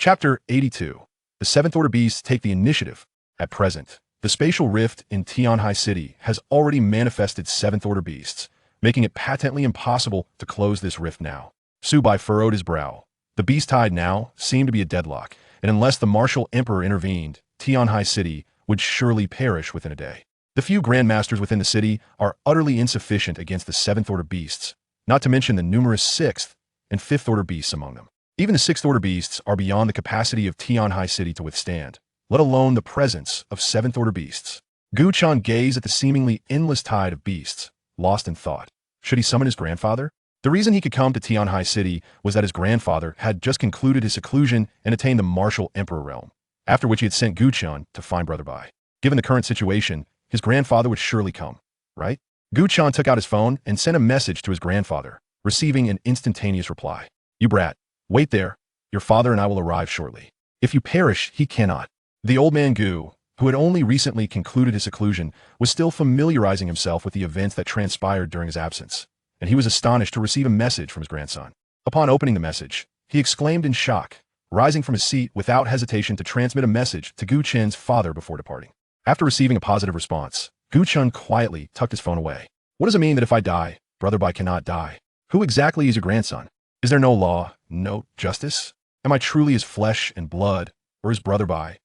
Chapter 82. The Seventh Order Beasts take the initiative. At present, the spatial rift in Tianhai City has already manifested Seventh Order Beasts, making it patently impossible to close this rift now. Subai furrowed his brow. The beast tide now seemed to be a deadlock, and unless the Martial Emperor intervened, Tianhai City would surely perish within a day. The few grandmasters within the city are utterly insufficient against the Seventh Order Beasts, not to mention the numerous Sixth and Fifth Order Beasts among them. Even the Sixth Order Beasts are beyond the capacity of Tianhai City to withstand, let alone the presence of Seventh Order Beasts. Gu Chan gazed at the seemingly endless tide of beasts, lost in thought. Should he summon his grandfather? The reason he could come to Tianhai City was that his grandfather had just concluded his seclusion and attained the Martial Emperor realm, after which he had sent Gu Chan to find Brother Bai. Given the current situation, his grandfather would surely come, right? Gu Chan took out his phone and sent a message to his grandfather, receiving an instantaneous reply. You brat. Wait there. Your father and I will arrive shortly. If you perish, he cannot. The old man Gu, who had only recently concluded his seclusion, was still familiarizing himself with the events that transpired during his absence, and he was astonished to receive a message from his grandson. Upon opening the message, he exclaimed in shock, rising from his seat without hesitation to transmit a message to Gu Chen's father before departing. After receiving a positive response, Gu Chen quietly tucked his phone away. What does it mean that if I die, Brother Bai cannot die? Who exactly is your grandson? Is there no law, no justice? Am I truly his flesh and blood, or his Brother Bai?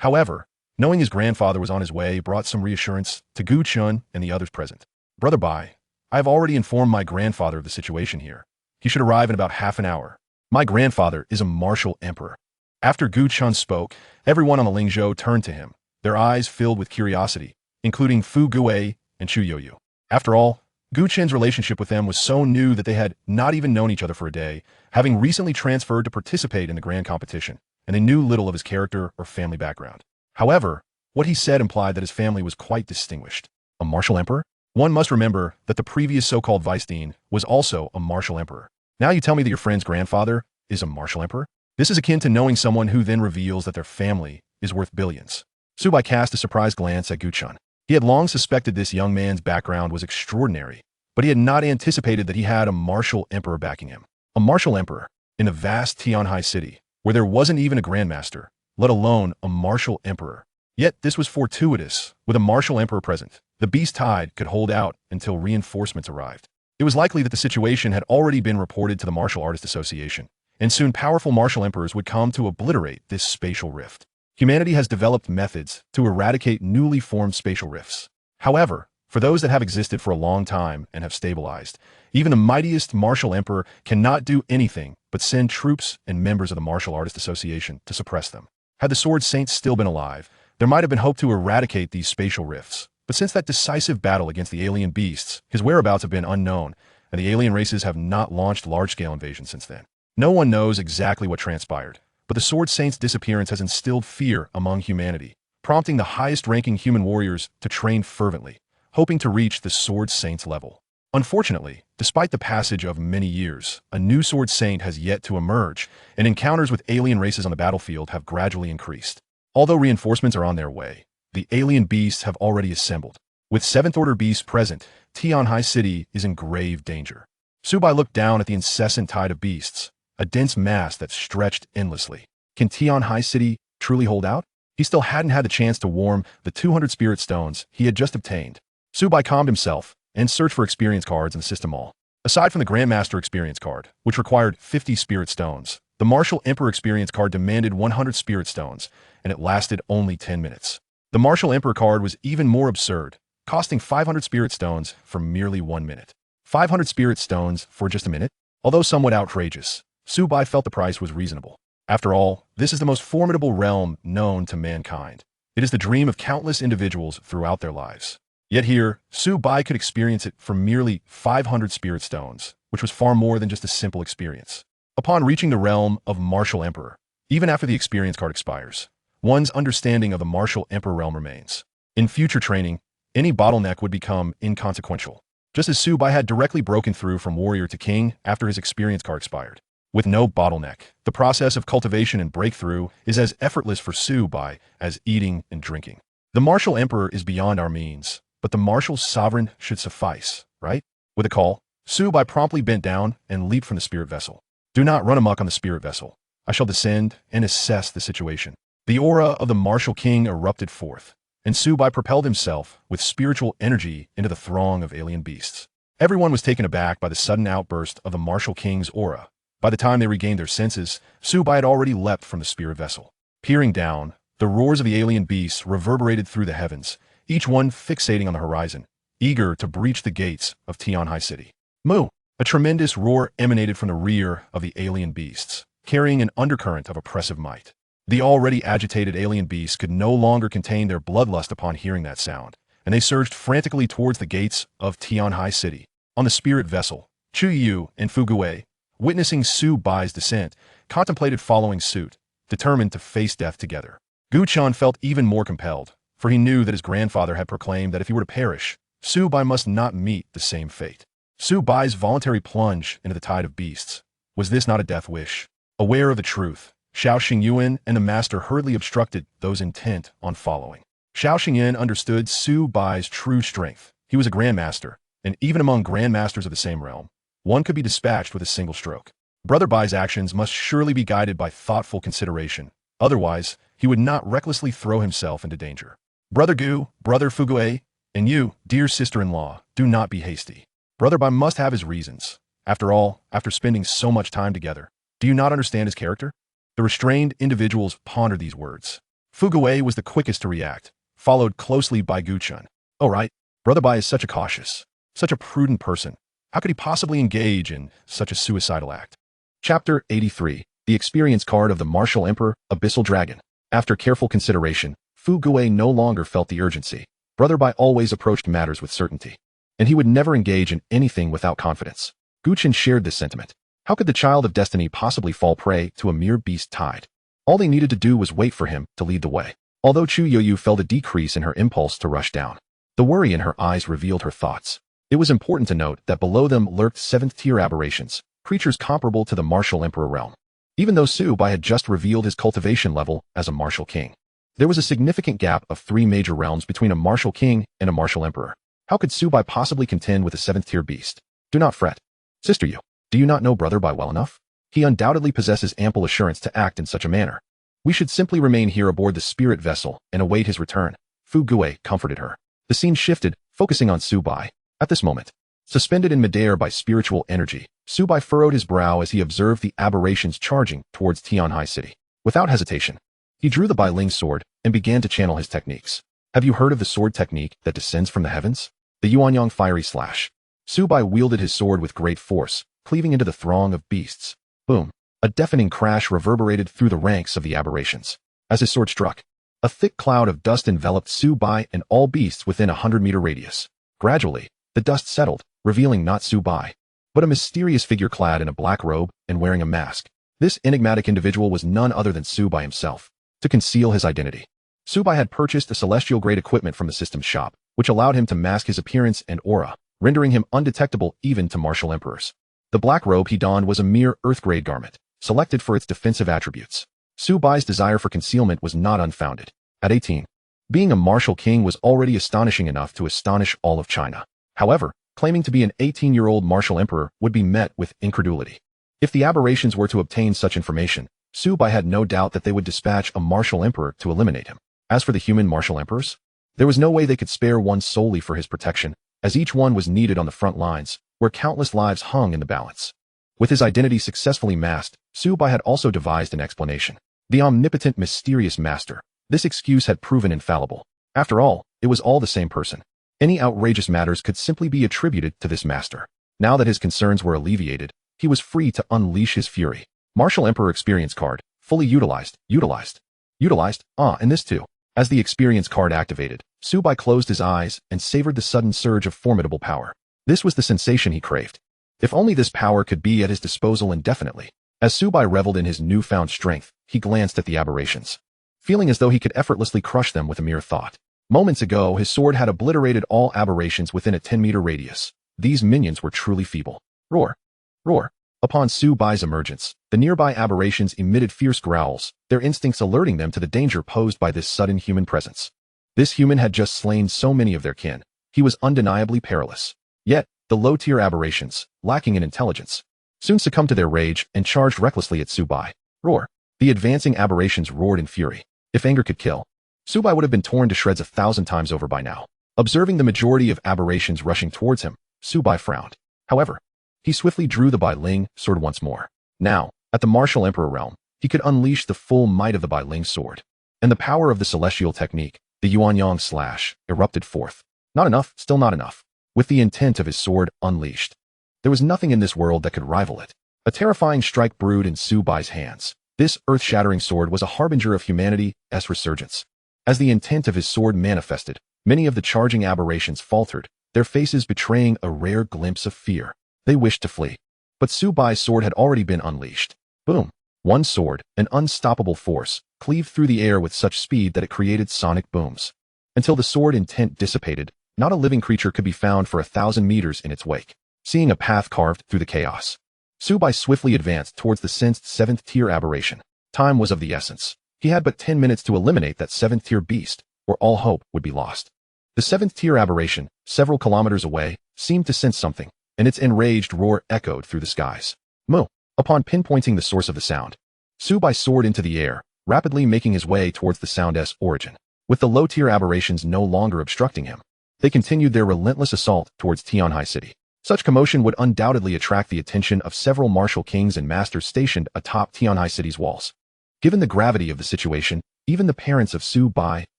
However, knowing his grandfather was on his way brought some reassurance to Gu Chen and the others present. Brother Bai, I have already informed my grandfather of the situation here. He should arrive in about half an hour. My grandfather is a martial emperor. After Gu Chen spoke, everyone on the Lingzhou turned to him, their eyes filled with curiosity, including Fu Guwei and Chu Yoyu. After all, Gu Chen's relationship with them was so new that they had not even known each other for a day, having recently transferred to participate in the grand competition, and they knew little of his character or family background. However, what he said implied that his family was quite distinguished. A martial emperor? One must remember that the previous so-called Vice Dean was also a martial emperor. Now you tell me that your friend's grandfather is a martial emperor? This is akin to knowing someone who then reveals that their family is worth billions. Subai cast a surprised glance at Gu Chen. He had long suspected this young man's background was extraordinary, but he had not anticipated that he had a martial emperor backing him. A martial emperor in a vast Tianhai city, where there wasn't even a grandmaster, let alone a martial emperor. Yet this was fortuitous. With a martial emperor present, the beast tide could hold out until reinforcements arrived. It was likely that the situation had already been reported to the Martial Artists Association, and soon powerful martial emperors would come to obliterate this spatial rift. Humanity has developed methods to eradicate newly formed spatial rifts. However, for those that have existed for a long time and have stabilized, even the mightiest martial emperor cannot do anything but send troops and members of the Martial Artists Association to suppress them. Had the Sword Saints still been alive, there might have been hope to eradicate these spatial rifts. But since that decisive battle against the alien beasts, his whereabouts have been unknown, and the alien races have not launched large-scale invasions since then. No one knows exactly what transpired, but the Sword Saints' disappearance has instilled fear among humanity, prompting the highest-ranking human warriors to train fervently, hoping to reach the Sword Saints level. Unfortunately, despite the passage of many years, a new Sword Saint has yet to emerge, and encounters with alien races on the battlefield have gradually increased. Although reinforcements are on their way, the alien beasts have already assembled. With Seventh Order beasts present, Tianhai City is in grave danger. Subai looked down at the incessant tide of beasts, a dense mass that stretched endlessly. Can Tianhai City truly hold out? He still hadn't had the chance to warm the 200 spirit stones he had just obtained. Subai calmed himself and searched for experience cards in the system mall. Aside from the Grandmaster experience card, which required 50 spirit stones, the Martial Emperor experience card demanded 100 spirit stones, and it lasted only 10 minutes. The Martial Emperor card was even more absurd, costing 500 spirit stones for merely 1 minute. 500 spirit stones for just a minute? Although somewhat outrageous, Subai felt the price was reasonable. After all, this is the most formidable realm known to mankind. It is the dream of countless individuals throughout their lives. Yet here, Subai could experience it for merely 500 spirit stones, which was far more than just a simple experience. Upon reaching the realm of Martial Emperor, even after the experience card expires, one's understanding of the Martial Emperor realm remains. In future training, any bottleneck would become inconsequential, just as Subai had directly broken through from warrior to king after his experience card expired. With no bottleneck, the process of cultivation and breakthrough is as effortless for Subai as eating and drinking. The Martial Emperor is beyond our means, but the Martial Sovereign should suffice, right? With a call, Subai promptly bent down and leaped from the spirit vessel. Do not run amok on the spirit vessel. I shall descend and assess the situation. The aura of the martial king erupted forth, and Subai propelled himself with spiritual energy into the throng of alien beasts. Everyone was taken aback by the sudden outburst of the martial king's aura. By the time they regained their senses, Subai had already leapt from the spirit vessel. Peering down, the roars of the alien beasts reverberated through the heavens, each one fixating on the horizon, eager to breach the gates of Tianhai City. Moo! A tremendous roar emanated from the rear of the alien beasts, carrying an undercurrent of oppressive might. The already agitated alien beasts could no longer contain their bloodlust upon hearing that sound, and they surged frantically towards the gates of Tianhai City. On the spirit vessel, Chu Yu and Fugue, witnessing Su Bai's descent, contemplated following suit, determined to face death together. Guchan felt even more compelled, for he knew that his grandfather had proclaimed that if he were to perish, Su Bai must not meet the same fate. Su Bai's voluntary plunge into the tide of beasts. Was this not a death wish? Aware of the truth, Xiao Xingyuan and the master hurriedly obstructed those intent on following. Xiao Xingyan understood Su Bai's true strength. He was a grandmaster, and even among grandmasters of the same realm, one could be dispatched with a single stroke. Brother Bai's actions must surely be guided by thoughtful consideration. Otherwise, he would not recklessly throw himself into danger. Brother Gu, Brother Fugue, and you, dear sister-in-law, do not be hasty. Brother Bai must have his reasons. After all, after spending so much time together, do you not understand his character? The restrained individuals pondered these words. Fugue was the quickest to react, followed closely by Guchun. Oh right, Brother Bai is such a prudent person. How could he possibly engage in such a suicidal act? Chapter 83. The Experience Card of the Martial Emperor, Abyssal Dragon. After careful consideration, Fugue no longer felt the urgency. Brother Bai always approached matters with certainty, and he would never engage in anything without confidence. Guchun shared this sentiment. How could the child of destiny possibly fall prey to a mere beast tide? All they needed to do was wait for him to lead the way. Although Chu Yoyu felt a decrease in her impulse to rush down, the worry in her eyes revealed her thoughts. It was important to note that below them lurked 7th-tier aberrations, creatures comparable to the Martial Emperor realm. Even though Su Bai had just revealed his cultivation level as a Martial King, there was a significant gap of 3 major realms between a Martial King and a Martial Emperor. How could Su Bai possibly contend with a 7th-tier beast? Do not fret. Sister Yu, do you not know Brother Bai well enough? He undoubtedly possesses ample assurance to act in such a manner. We should simply remain here aboard the spirit vessel and await his return. Fu Gue comforted her. The scene shifted, focusing on Su Bai. At this moment, suspended in midair by spiritual energy, Su Bai furrowed his brow as he observed the aberrations charging towards Tianhai City. Without hesitation, he drew the Bai Ling sword and began to channel his techniques. Have you heard of the sword technique that descends from the heavens? The Yuanyang Fiery Slash. Su Bai wielded his sword with great force, cleaving into the throng of beasts. Boom! A deafening crash reverberated through the ranks of the aberrations. As his sword struck, a thick cloud of dust enveloped Su Bai and all beasts within a 100-meter radius. Gradually, the dust settled, revealing not Su Bai, but a mysterious figure clad in a black robe and wearing a mask. This enigmatic individual was none other than Su Bai himself. To conceal his identity, Su Bai had purchased a celestial-grade equipment from the system's shop, which allowed him to mask his appearance and aura, rendering him undetectable even to martial emperors. The black robe he donned was a mere Earth-grade garment, selected for its defensive attributes. Su Bai's desire for concealment was not unfounded. At 18, being a martial king was already astonishing enough to astonish all of China. However, claiming to be an 18-year-old martial emperor would be met with incredulity. If the aberrations were to obtain such information, Su Bai had no doubt that they would dispatch a martial emperor to eliminate him. As for the human martial emperors, there was no way they could spare one solely for his protection, as each one was needed on the front lines, where countless lives hung in the balance. With his identity successfully masked, Su Bai had also devised an explanation. The omnipotent, mysterious master. This excuse had proven infallible. After all, it was all the same person. Any outrageous matters could simply be attributed to this master. Now that his concerns were alleviated, he was free to unleash his fury. Martial Emperor Experience Card, fully utilized, and this too. As the Experience Card activated, Su Bai closed his eyes and savored the sudden surge of formidable power. This was the sensation he craved. If only this power could be at his disposal indefinitely. As Su Bai reveled in his newfound strength, he glanced at the aberrations, feeling as though he could effortlessly crush them with a mere thought. Moments ago, his sword had obliterated all aberrations within a 10-meter radius. These minions were truly feeble. Roar! Roar! Upon Su Bai's emergence, the nearby aberrations emitted fierce growls, their instincts alerting them to the danger posed by this sudden human presence. This human had just slain so many of their kin. He was undeniably perilous. Yet, the low-tier aberrations, lacking in intelligence, soon succumbed to their rage and charged recklessly at Su Bai. Roar! The advancing aberrations roared in fury. If anger could kill, Subai would have been torn to shreds 1,000 times over by now. Observing the majority of aberrations rushing towards him, Subai frowned. However, he swiftly drew the Bai Ling sword once more. Now, at the martial emperor realm, he could unleash the full might of the Bai Ling sword. And the power of the celestial technique, the Yuanyang slash, erupted forth. Not enough, still not enough. With the intent of his sword unleashed, there was nothing in this world that could rival it. A terrifying strike brewed in Subai's hands. This earth-shattering sword was a harbinger of humanity's resurgence. As the intent of his sword manifested, many of the charging aberrations faltered, their faces betraying a rare glimpse of fear. They wished to flee. But Subai's sword had already been unleashed. Boom! One sword, an unstoppable force, cleaved through the air with such speed that it created sonic booms. Until the sword intent dissipated, not a living creature could be found for 1,000 meters in its wake. Seeing a path carved through the chaos, Subai swiftly advanced towards the sensed 7th-tier aberration. Time was of the essence. He had but 10 minutes to eliminate that 7th-tier beast, or all hope would be lost. The 7th-tier aberration, several kilometers away, seemed to sense something, and its enraged roar echoed through the skies. Moo! Upon pinpointing the source of the sound, Subai soared into the air, rapidly making his way towards the sound's origin. With the low-tier aberrations no longer obstructing him, they continued their relentless assault towards Tianhai City. Such commotion would undoubtedly attract the attention of several martial kings and masters stationed atop Tianhai City's walls. Given the gravity of the situation, even the parents of Subai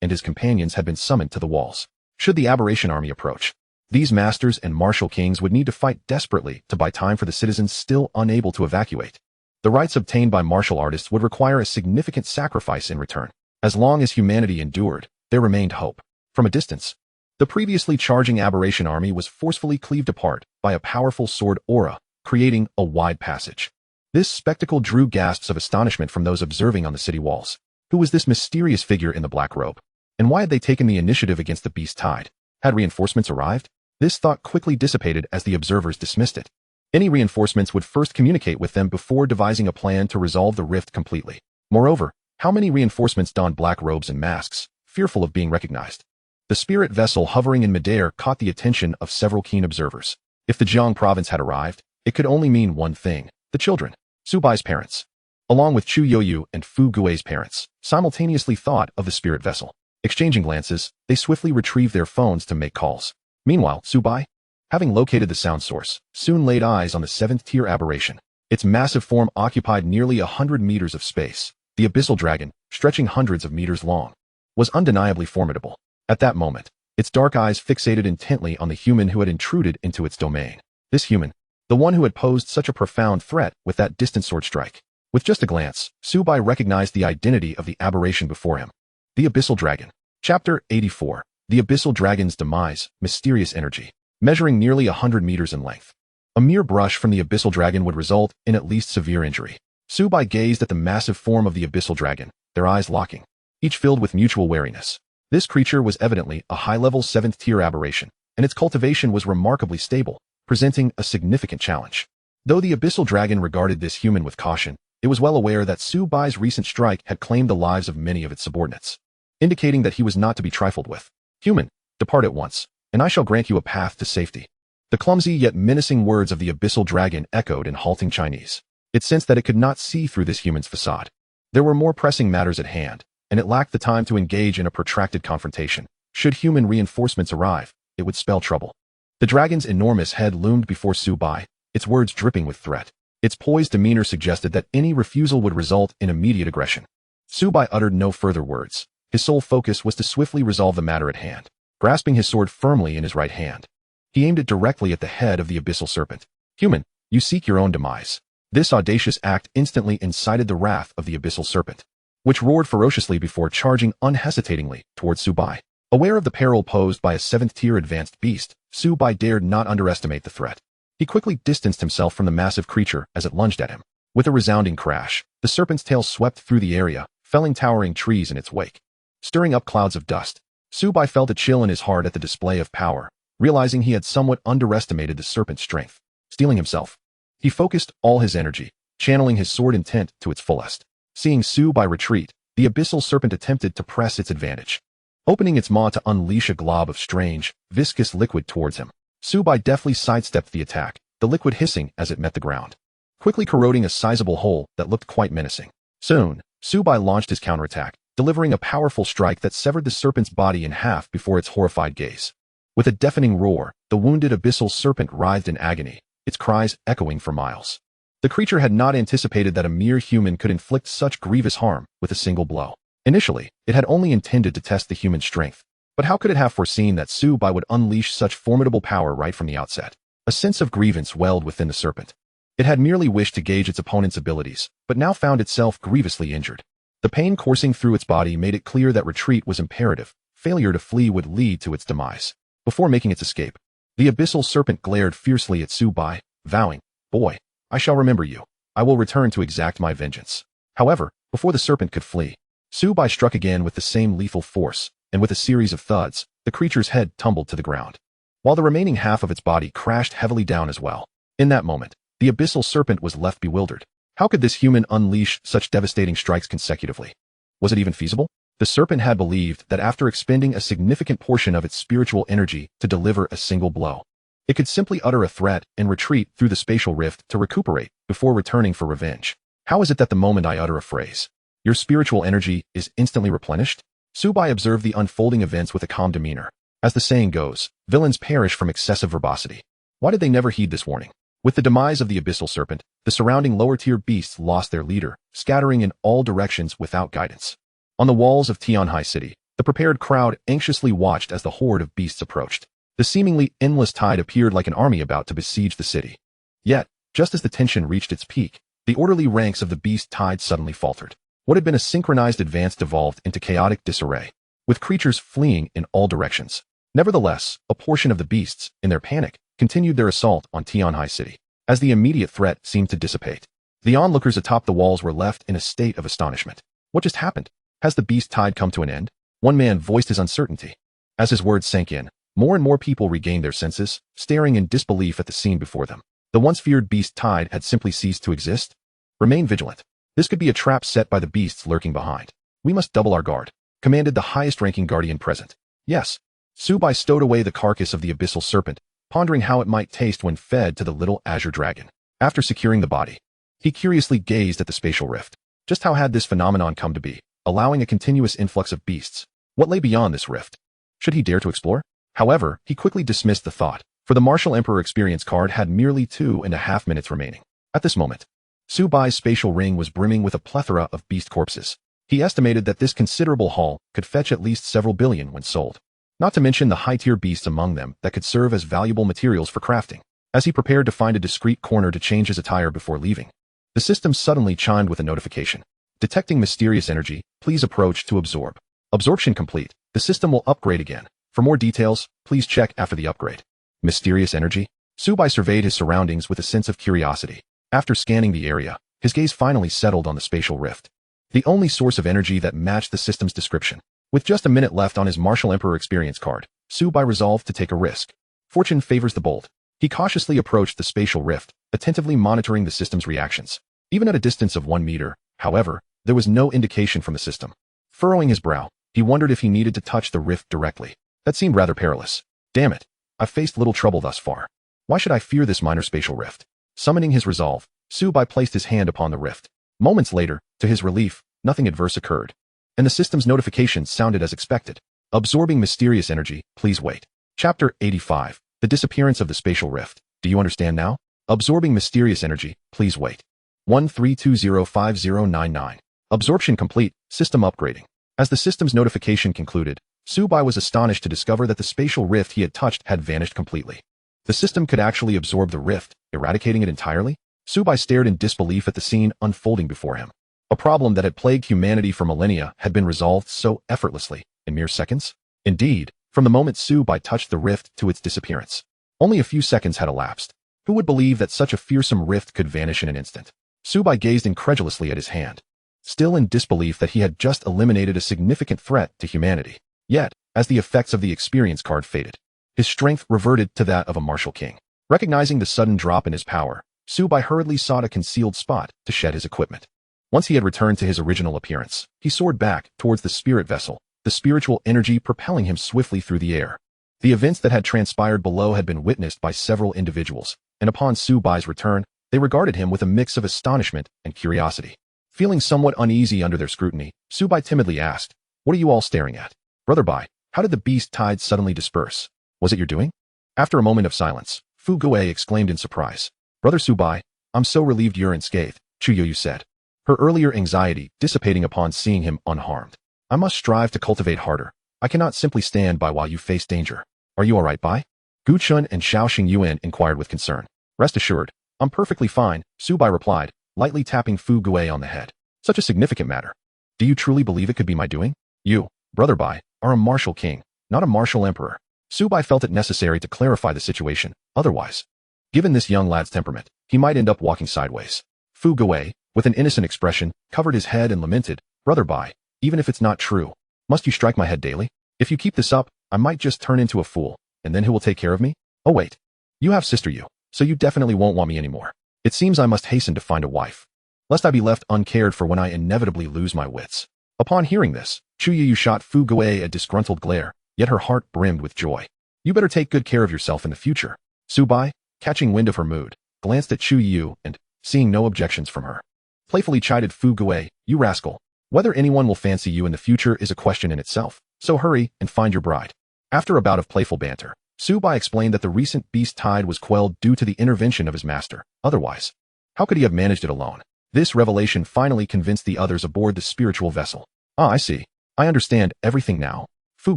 and his companions had been summoned to the walls. Should the aberration army approach, these masters and martial kings would need to fight desperately to buy time for the citizens still unable to evacuate. The rights obtained by martial artists would require a significant sacrifice in return. As long as humanity endured, there remained hope. From a distance, the previously charging aberration army was forcefully cleaved apart by a powerful sword aura, creating a wide passage. This spectacle drew gasps of astonishment from those observing on the city walls. Who was this mysterious figure in the black robe? And why had they taken the initiative against the beast tide? Had reinforcements arrived? This thought quickly dissipated as the observers dismissed it. Any reinforcements would first communicate with them before devising a plan to resolve the rift completely. Moreover, how many reinforcements donned black robes and masks, fearful of being recognized? The spirit vessel hovering in midair caught the attention of several keen observers. If the Jiang province had arrived, it could only mean one thing: the children. Subai's parents, along with Chu Youyu and Fu Gui's parents, simultaneously thought of the spirit vessel. Exchanging glances, they swiftly retrieved their phones to make calls. Meanwhile, Subai, having located the sound source, soon laid eyes on the 7th-tier aberration. Its massive form occupied nearly 100 meters of space. The abyssal dragon, stretching hundreds of meters long, was undeniably formidable. At that moment, its dark eyes fixated intently on the human who had intruded into its domain. This human, the one who had posed such a profound threat with that distant sword strike. With just a glance, Subai recognized the identity of the aberration before him. The Abyssal Dragon. Chapter 84. The Abyssal Dragon's Demise, Mysterious Energy. Measuring nearly 100 meters in length. A mere brush from the Abyssal Dragon would result in at least severe injury. Subai gazed at the massive form of the Abyssal Dragon, their eyes locking, each filled with mutual wariness. This creature was evidently a high-level 7th-tier aberration, and its cultivation was remarkably stable, presenting a significant challenge. Though the Abyssal Dragon regarded this human with caution, it was well aware that Subai's recent strike had claimed the lives of many of its subordinates, indicating that he was not to be trifled with. Human, depart at once, and I shall grant you a path to safety. The clumsy yet menacing words of the Abyssal Dragon echoed in halting Chinese. It sensed that it could not see through this human's facade. There were more pressing matters at hand, and it lacked the time to engage in a protracted confrontation. Should human reinforcements arrive, it would spell trouble. The dragon's enormous head loomed before Subai, its words dripping with threat. Its poised demeanor suggested that any refusal would result in immediate aggression. Subai uttered no further words. His sole focus was to swiftly resolve the matter at hand. Grasping his sword firmly in his right hand, he aimed it directly at the head of the abyssal serpent. Human, you seek your own demise. This audacious act instantly incited the wrath of the abyssal serpent, which roared ferociously before charging unhesitatingly towards Subai. Aware of the peril posed by a 7th-tier advanced beast, Subai dared not underestimate the threat. He quickly distanced himself from the massive creature as it lunged at him. With a resounding crash, the serpent's tail swept through the area, felling towering trees in its wake. Stirring up clouds of dust, Subai felt a chill in his heart at the display of power, realizing he had somewhat underestimated the serpent's strength. Steeling himself, he focused all his energy, channeling his sword intent to its fullest. Seeing Subai retreat, the abyssal serpent attempted to press its advantage, opening its maw to unleash a glob of strange, viscous liquid towards him. Subai deftly sidestepped the attack, the liquid hissing as it met the ground, quickly corroding a sizable hole that looked quite menacing. Soon, Subai launched his counterattack, delivering a powerful strike that severed the serpent's body in half before its horrified gaze. With a deafening roar, the wounded abyssal serpent writhed in agony, its cries echoing for miles. The creature had not anticipated that a mere human could inflict such grievous harm with a single blow. Initially, it had only intended to test the human strength, but how could it have foreseen that Subai would unleash such formidable power right from the outset? A sense of grievance welled within the serpent. It had merely wished to gauge its opponent's abilities, but now found itself grievously injured. The pain coursing through its body made it clear that retreat was imperative. Failure to flee would lead to its demise. Before making its escape, the abyssal serpent glared fiercely at Subai, vowing, "Boy, I shall remember you. I will return to exact my vengeance." However, before the serpent could flee, Subai struck again with the same lethal force, and with a series of thuds, the creature's head tumbled to the ground, while the remaining half of its body crashed heavily down as well. In that moment, the abyssal serpent was left bewildered. How could this human unleash such devastating strikes consecutively? Was it even feasible? The serpent had believed that after expending a significant portion of its spiritual energy to deliver a single blow, it could simply utter a threat and retreat through the spatial rift to recuperate before returning for revenge. How is it that the moment I utter a phrase, your spiritual energy is instantly replenished? Subai observed the unfolding events with a calm demeanor. As the saying goes, villains perish from excessive verbosity. Why did they never heed this warning? With the demise of the abyssal serpent, the surrounding lower-tier beasts lost their leader, scattering in all directions without guidance. On the walls of Tianhai City, the prepared crowd anxiously watched as the horde of beasts approached. The seemingly endless tide appeared like an army about to besiege the city. Yet, just as the tension reached its peak, the orderly ranks of the beast tide suddenly faltered. What had been a synchronized advance devolved into chaotic disarray, with creatures fleeing in all directions. Nevertheless, a portion of the beasts, in their panic, continued their assault on Tianhai City. As the immediate threat seemed to dissipate, the onlookers atop the walls were left in a state of astonishment. What just happened? Has the beast tide come to an end? One man voiced his uncertainty. As his words sank in, more and more people regained their senses, staring in disbelief at the scene before them. The once feared beast tide had simply ceased to exist. Remain vigilant. This could be a trap set by the beasts lurking behind. We must double our guard, commanded the highest-ranking guardian present. Yes. Subai stowed away the carcass of the abyssal serpent, pondering how it might taste when fed to the little azure dragon. After securing the body, he curiously gazed at the spatial rift. Just how had this phenomenon come to be, allowing a continuous influx of beasts? What lay beyond this rift? Should he dare to explore? However, he quickly dismissed the thought, for the Martial Emperor experience card had merely 2.5 minutes remaining. At this moment, Subai's spatial ring was brimming with a plethora of beast corpses. He estimated that this considerable haul could fetch at least several billion when sold. Not to mention the high-tier beasts among them that could serve as valuable materials for crafting. As he prepared to find a discreet corner to change his attire before leaving, the system suddenly chimed with a notification. Detecting mysterious energy, please approach to absorb. Absorption complete. The system will upgrade again. For more details, please check after the upgrade. Mysterious energy? Subai surveyed his surroundings with a sense of curiosity. After scanning the area, his gaze finally settled on the spatial rift, the only source of energy that matched the system's description. With just a minute left on his Martial Emperor experience card, Subai resolved to take a risk. Fortune favors the bold. He cautiously approached the spatial rift, attentively monitoring the system's reactions. Even at a distance of 1 meter, however, there was no indication from the system. Furrowing his brow, he wondered if he needed to touch the rift directly. That seemed rather perilous. Damn it. I've faced little trouble thus far. Why should I fear this minor spatial rift? Summoning his resolve, Subai placed his hand upon the rift. Moments later, to his relief, nothing adverse occurred, and the system's notification sounded as expected. Absorbing mysterious energy, please wait. Chapter 85. The disappearance of the spatial rift. Do you understand now? Absorbing mysterious energy, please wait. 13205099. Absorption complete, system upgrading. As the system's notification concluded, Subai was astonished to discover that the spatial rift he had touched had vanished completely. The system could actually absorb the rift, eradicating it entirely? Subai stared in disbelief at the scene unfolding before him. A problem that had plagued humanity for millennia had been resolved so effortlessly, in mere seconds. Indeed, from the moment Subai touched the rift to its disappearance, only a few seconds had elapsed. Who would believe that such a fearsome rift could vanish in an instant? Subai gazed incredulously at his hand, still in disbelief that he had just eliminated a significant threat to humanity. Yet, as the effects of the experience card faded, his strength reverted to that of a martial king. Recognizing the sudden drop in his power, Subai hurriedly sought a concealed spot to shed his equipment. Once he had returned to his original appearance, he soared back towards the spirit vessel, the spiritual energy propelling him swiftly through the air. The events that had transpired below had been witnessed by several individuals, and upon Subai's return, they regarded him with a mix of astonishment and curiosity. Feeling somewhat uneasy under their scrutiny, Subai timidly asked, "What are you all staring at? Brother Bai, how did the beast tide suddenly disperse? Was it your doing?" After a moment of silence, Fu Guei exclaimed in surprise, "Brother Subai, I'm so relieved you're unscathed," Chu Yoyu said, her earlier anxiety dissipating upon seeing him unharmed. "I must strive to cultivate harder. I cannot simply stand by while you face danger. Are you all right, Bai?" Gu Chun and Xiao Xingyuan inquired with concern. "Rest assured, I'm perfectly fine," Subai replied, lightly tapping Fu Guei on the head. "Such a significant matter. Do you truly believe it could be my doing? You, Brother Bai, are a martial king, not a martial emperor." Subai felt it necessary to clarify the situation, otherwise, given this young lad's temperament, he might end up walking sideways. Fu Guei, with an innocent expression, covered his head and lamented, "Brother Bai, even if it's not true, must you strike my head daily? If you keep this up, I might just turn into a fool, and then who will take care of me? Oh wait, you have sister you, so you definitely won't want me anymore. It seems I must hasten to find a wife, lest I be left uncared for when I inevitably lose my wits." Upon hearing this, Chu Yu shot Fu Guei a disgruntled glare, yet her heart brimmed with joy. "You better take good care of yourself in the future." Subai, catching wind of her mood, glanced at Chu Yu and, seeing no objections from her, playfully chided Fu Guei, "You rascal. Whether anyone will fancy you in the future is a question in itself, so hurry and find your bride." After a bout of playful banter, Subai explained that the recent beast tide was quelled due to the intervention of his master. Otherwise, how could he have managed it alone? This revelation finally convinced the others aboard the spiritual vessel. "Ah, I see. I understand everything now," Fu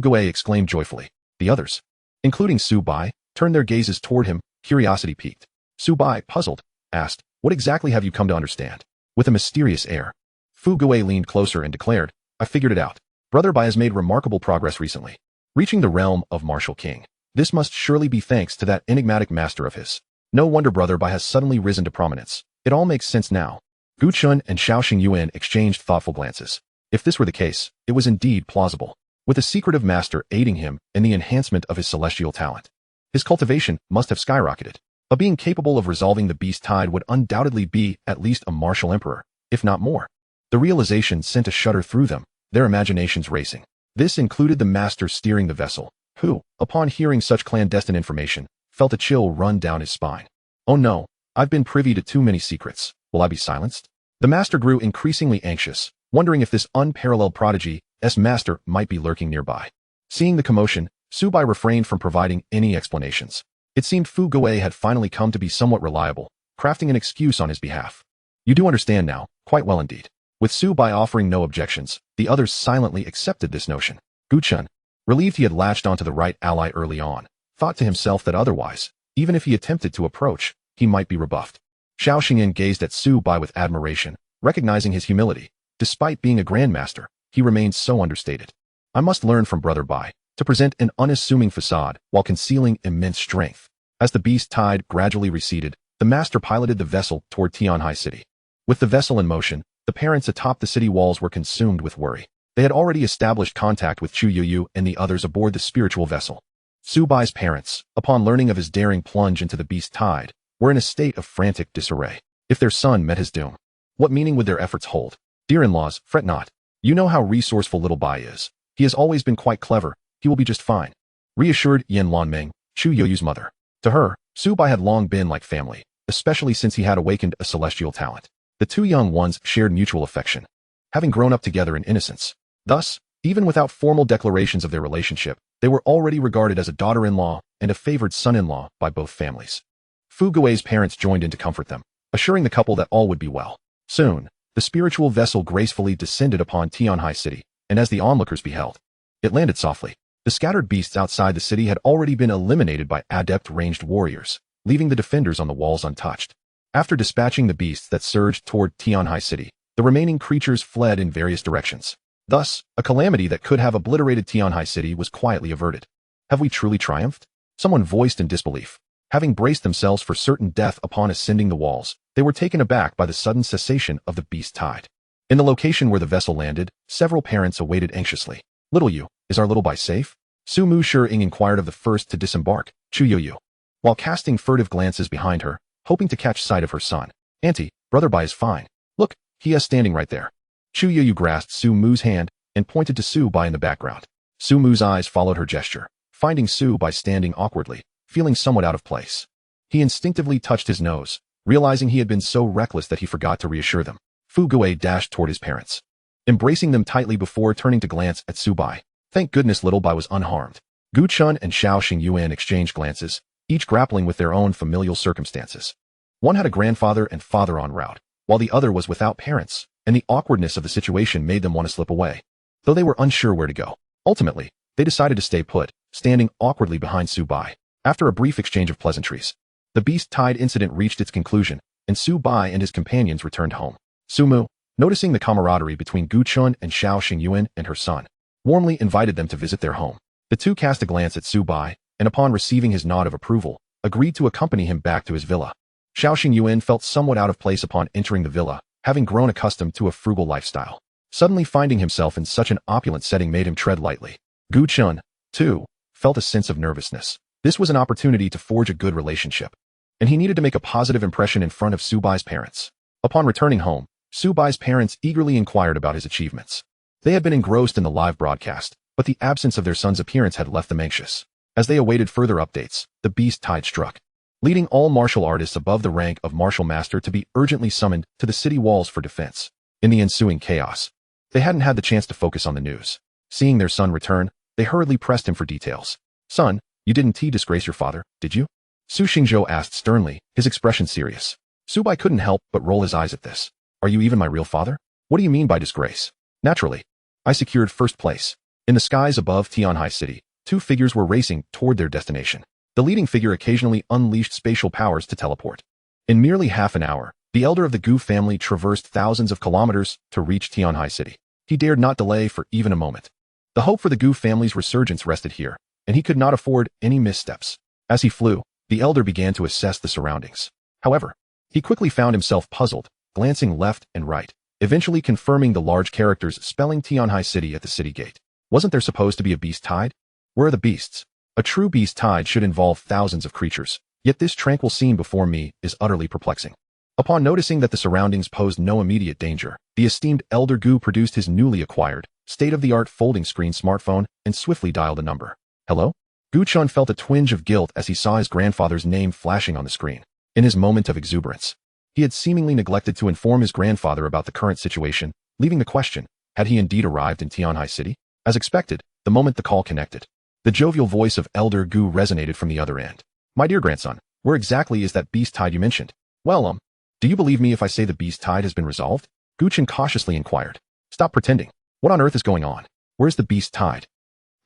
Guei exclaimed joyfully. The others, including Subai, turned their gazes toward him, curiosity piqued. Subai, puzzled, asked, "What exactly have you come to understand?" With a mysterious air, Fu Guei leaned closer and declared, "I figured it out. Brother Bai has made remarkable progress recently, reaching the realm of Martial King. This must surely be thanks to that enigmatic master of his. No wonder Brother Bai has suddenly risen to prominence. It all makes sense now." Gu Chun and Xiao Xingyuan exchanged thoughtful glances. If this were the case, it was indeed plausible. With a secretive master aiding him in the enhancement of his celestial talent, his cultivation must have skyrocketed. A being capable of resolving the beast tide would undoubtedly be at least a martial emperor, if not more. The realization sent a shudder through them, their imaginations racing. This included the master steering the vessel, who, upon hearing such clandestine information, felt a chill run down his spine. "Oh no, I've been privy to too many secrets. Will I be silenced?" The master grew increasingly anxious, wondering if this unparalleled prodigy's master might be lurking nearby. Seeing the commotion, Subai refrained from providing any explanations. It seemed Fu Guei had finally come to be somewhat reliable, crafting an excuse on his behalf. "You do understand now, quite well indeed." With Subai offering no objections, the others silently accepted this notion. Gu Chun, relieved he had latched onto the right ally early on, thought to himself that otherwise, even if he attempted to approach, he might be rebuffed. Xiao Xingyan gazed at Subai with admiration, recognizing his humility. Despite being a grandmaster, he remained so understated. "I must learn from Brother Bai to present an unassuming facade while concealing immense strength." As the beast tide gradually receded, the master piloted the vessel toward Tianhai City. With the vessel in motion, the parents atop the city walls were consumed with worry. They had already established contact with Chu Yu and the others aboard the spiritual vessel. Subai's parents, upon learning of his daring plunge into the beast tide, were in a state of frantic disarray. If their son met his doom, what meaning would their efforts hold? "Dear-in-laws, fret not. You know how resourceful little Bai is. He has always been quite clever. He will be just fine," reassured Yan Lanmeng, Chu Yoyu's mother. To her, Subai had long been like family, especially since he had awakened a celestial talent. The two young ones shared mutual affection, having grown up together in innocence. Thus, even without formal declarations of their relationship, they were already regarded as a daughter-in-law and a favored son-in-law by both families. Fu Guei's parents joined in to comfort them, assuring the couple that all would be well. Soon, the spiritual vessel gracefully descended upon Tianhai City, and as the onlookers beheld, it landed softly. The scattered beasts outside the city had already been eliminated by adept ranged warriors, leaving the defenders on the walls untouched. After dispatching the beasts that surged toward Tianhai City, the remaining creatures fled in various directions. Thus, a calamity that could have obliterated Tianhai City was quietly averted. Have we truly triumphed? Someone voiced in disbelief. Having braced themselves for certain death upon ascending the walls, they were taken aback by the sudden cessation of the beast tide. In the location where the vessel landed, several parents awaited anxiously. "Little Yu, is our little Bai safe?" Su Mu Shiying inquired of the first to disembark, Chu Yu, while casting furtive glances behind her, hoping to catch sight of her son. "Auntie, Brother Bai is fine. Look, he is standing right there." Chu Yu grasped Su Mu's hand and pointed to Su Bai in the background. Su Mu's eyes followed her gesture, finding Su Bai standing awkwardly, feeling somewhat out of place. He instinctively touched his nose, realizing he had been so reckless that he forgot to reassure them. Fu Guo dashed toward his parents, embracing them tightly before turning to glance at Su Bai. Thank goodness little Bai was unharmed. Gu Chun and Xiao Xingyuan exchanged glances, each grappling with their own familial circumstances. One had a grandfather and father en route, while the other was without parents, and the awkwardness of the situation made them want to slip away. Though they were unsure where to go, ultimately, they decided to stay put, standing awkwardly behind Su Bai. After a brief exchange of pleasantries, the Beast Tide incident reached its conclusion, and Su Bai and his companions returned home. Sumu, noticing the camaraderie between Gu Chun and Xiao Xingyuan and her son, warmly invited them to visit their home. The two cast a glance at Su Bai, and upon receiving his nod of approval, agreed to accompany him back to his villa. Xiao Xingyuan felt somewhat out of place upon entering the villa, having grown accustomed to a frugal lifestyle. Suddenly finding himself in such an opulent setting made him tread lightly. Gu Chun, too, felt a sense of nervousness. This was an opportunity to forge a good relationship, and he needed to make a positive impression in front of Su Bai's parents. Upon returning home, Su Bai's parents eagerly inquired about his achievements. They had been engrossed in the live broadcast, but the absence of their son's appearance had left them anxious. As they awaited further updates, the Beast Tide struck, leading all martial artists above the rank of Martial Master to be urgently summoned to the city walls for defense. In the ensuing chaos, they hadn't had the chance to focus on the news. Seeing their son return, they hurriedly pressed him for details. Son, you didn't disgrace your father, did you? Su Xingzhou asked sternly, his expression serious. Su Bai couldn't help but roll his eyes at this. Are you even my real father? What do you mean by disgrace? Naturally, I secured first place. In the skies above Tianhai City, two figures were racing toward their destination. The leading figure occasionally unleashed spatial powers to teleport. In merely half an hour, the elder of the Gu family traversed thousands of kilometers to reach Tianhai City. He dared not delay for even a moment. The hope for the Gu family's resurgence rested here, and he could not afford any missteps. As he flew, the elder began to assess the surroundings. However, he quickly found himself puzzled, glancing left and right, eventually confirming the large characters spelling Tianhai City at the city gate. Wasn't there supposed to be a beast tide? Where are the beasts? A true beast tide should involve thousands of creatures, yet this tranquil scene before me is utterly perplexing. Upon noticing that the surroundings posed no immediate danger, the esteemed Elder Gu produced his newly acquired, state-of-the-art folding screen smartphone and swiftly dialed a number. Hello? Gu Chun felt a twinge of guilt as he saw his grandfather's name flashing on the screen. In his moment of exuberance, he had seemingly neglected to inform his grandfather about the current situation, leaving the question, had he indeed arrived in Tianhai City? As expected, the moment the call connected, the jovial voice of Elder Gu resonated from the other end. My dear grandson, where exactly is that beast tide you mentioned? Well, do you believe me if I say the beast tide has been resolved? Gu Chun cautiously inquired. Stop pretending. What on earth is going on? Where's the beast tide?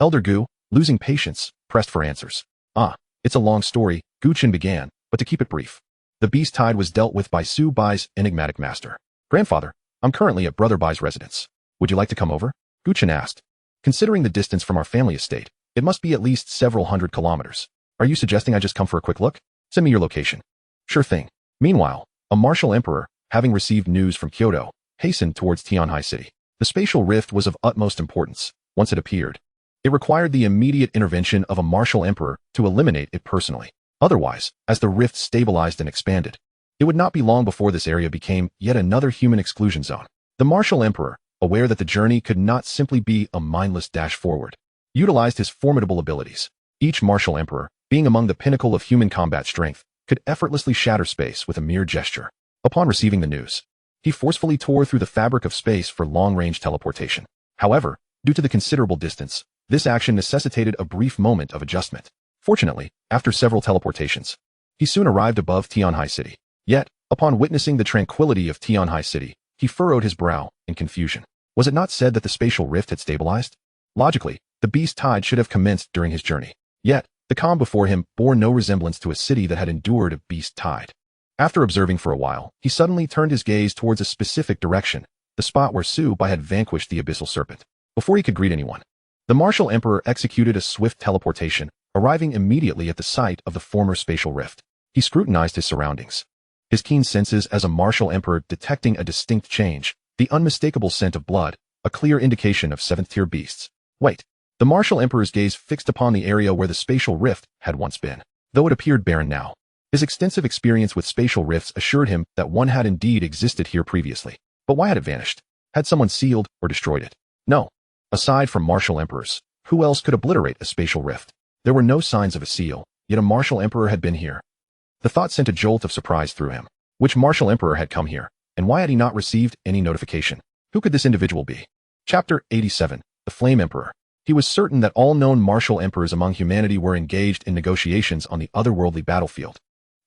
Elder Gu, losing patience, pressed for answers. It's a long story, Gu Chun began, but to keep it brief. The beast tide was dealt with by Su Bai's enigmatic master. Grandfather, I'm currently at Brother Bai's residence. Would you like to come over? Gu Chun asked. Considering the distance from our family estate, it must be at least several hundred kilometers. Are you suggesting I just come for a quick look? Send me your location. Sure thing. Meanwhile, a martial emperor, having received news from Kyoto, hastened towards Tianhai City. The spatial rift was of utmost importance. Once it appeared, it required the immediate intervention of a martial emperor to eliminate it personally. Otherwise, as the rift stabilized and expanded, it would not be long before this area became yet another human exclusion zone. The martial emperor, aware that the journey could not simply be a mindless dash forward, utilized his formidable abilities. Each martial emperor, being among the pinnacle of human combat strength, could effortlessly shatter space with a mere gesture. Upon receiving the news, he forcefully tore through the fabric of space for long-range teleportation. However, due to the considerable distance, this action necessitated a brief moment of adjustment. Fortunately, after several teleportations, he soon arrived above Tianhai City. Yet, upon witnessing the tranquility of Tianhai City, he furrowed his brow in confusion. Was it not said that the spatial rift had stabilized? Logically, the beast tide should have commenced during his journey. Yet, the calm before him bore no resemblance to a city that had endured a beast tide. After observing for a while, he suddenly turned his gaze towards a specific direction, the spot where Su Bai had vanquished the abyssal serpent. Before he could greet anyone, the martial emperor executed a swift teleportation, arriving immediately at the site of the former spatial rift. He scrutinized his surroundings, his keen senses as a martial emperor detecting a distinct change, the unmistakable scent of blood, a clear indication of seventh-tier beasts. Wait. The martial emperor's gaze fixed upon the area where the spatial rift had once been. Though it appeared barren now, his extensive experience with spatial rifts assured him that one had indeed existed here previously. But why had it vanished? Had someone sealed or destroyed it? No. Aside from martial emperors, who else could obliterate a spatial rift? There were no signs of a seal, yet a martial emperor had been here. The thought sent a jolt of surprise through him. Which martial emperor had come here? And why had he not received any notification? Who could this individual be? Chapter 87. The Flame Emperor. He was certain that all known martial emperors among humanity were engaged in negotiations on the otherworldly battlefield,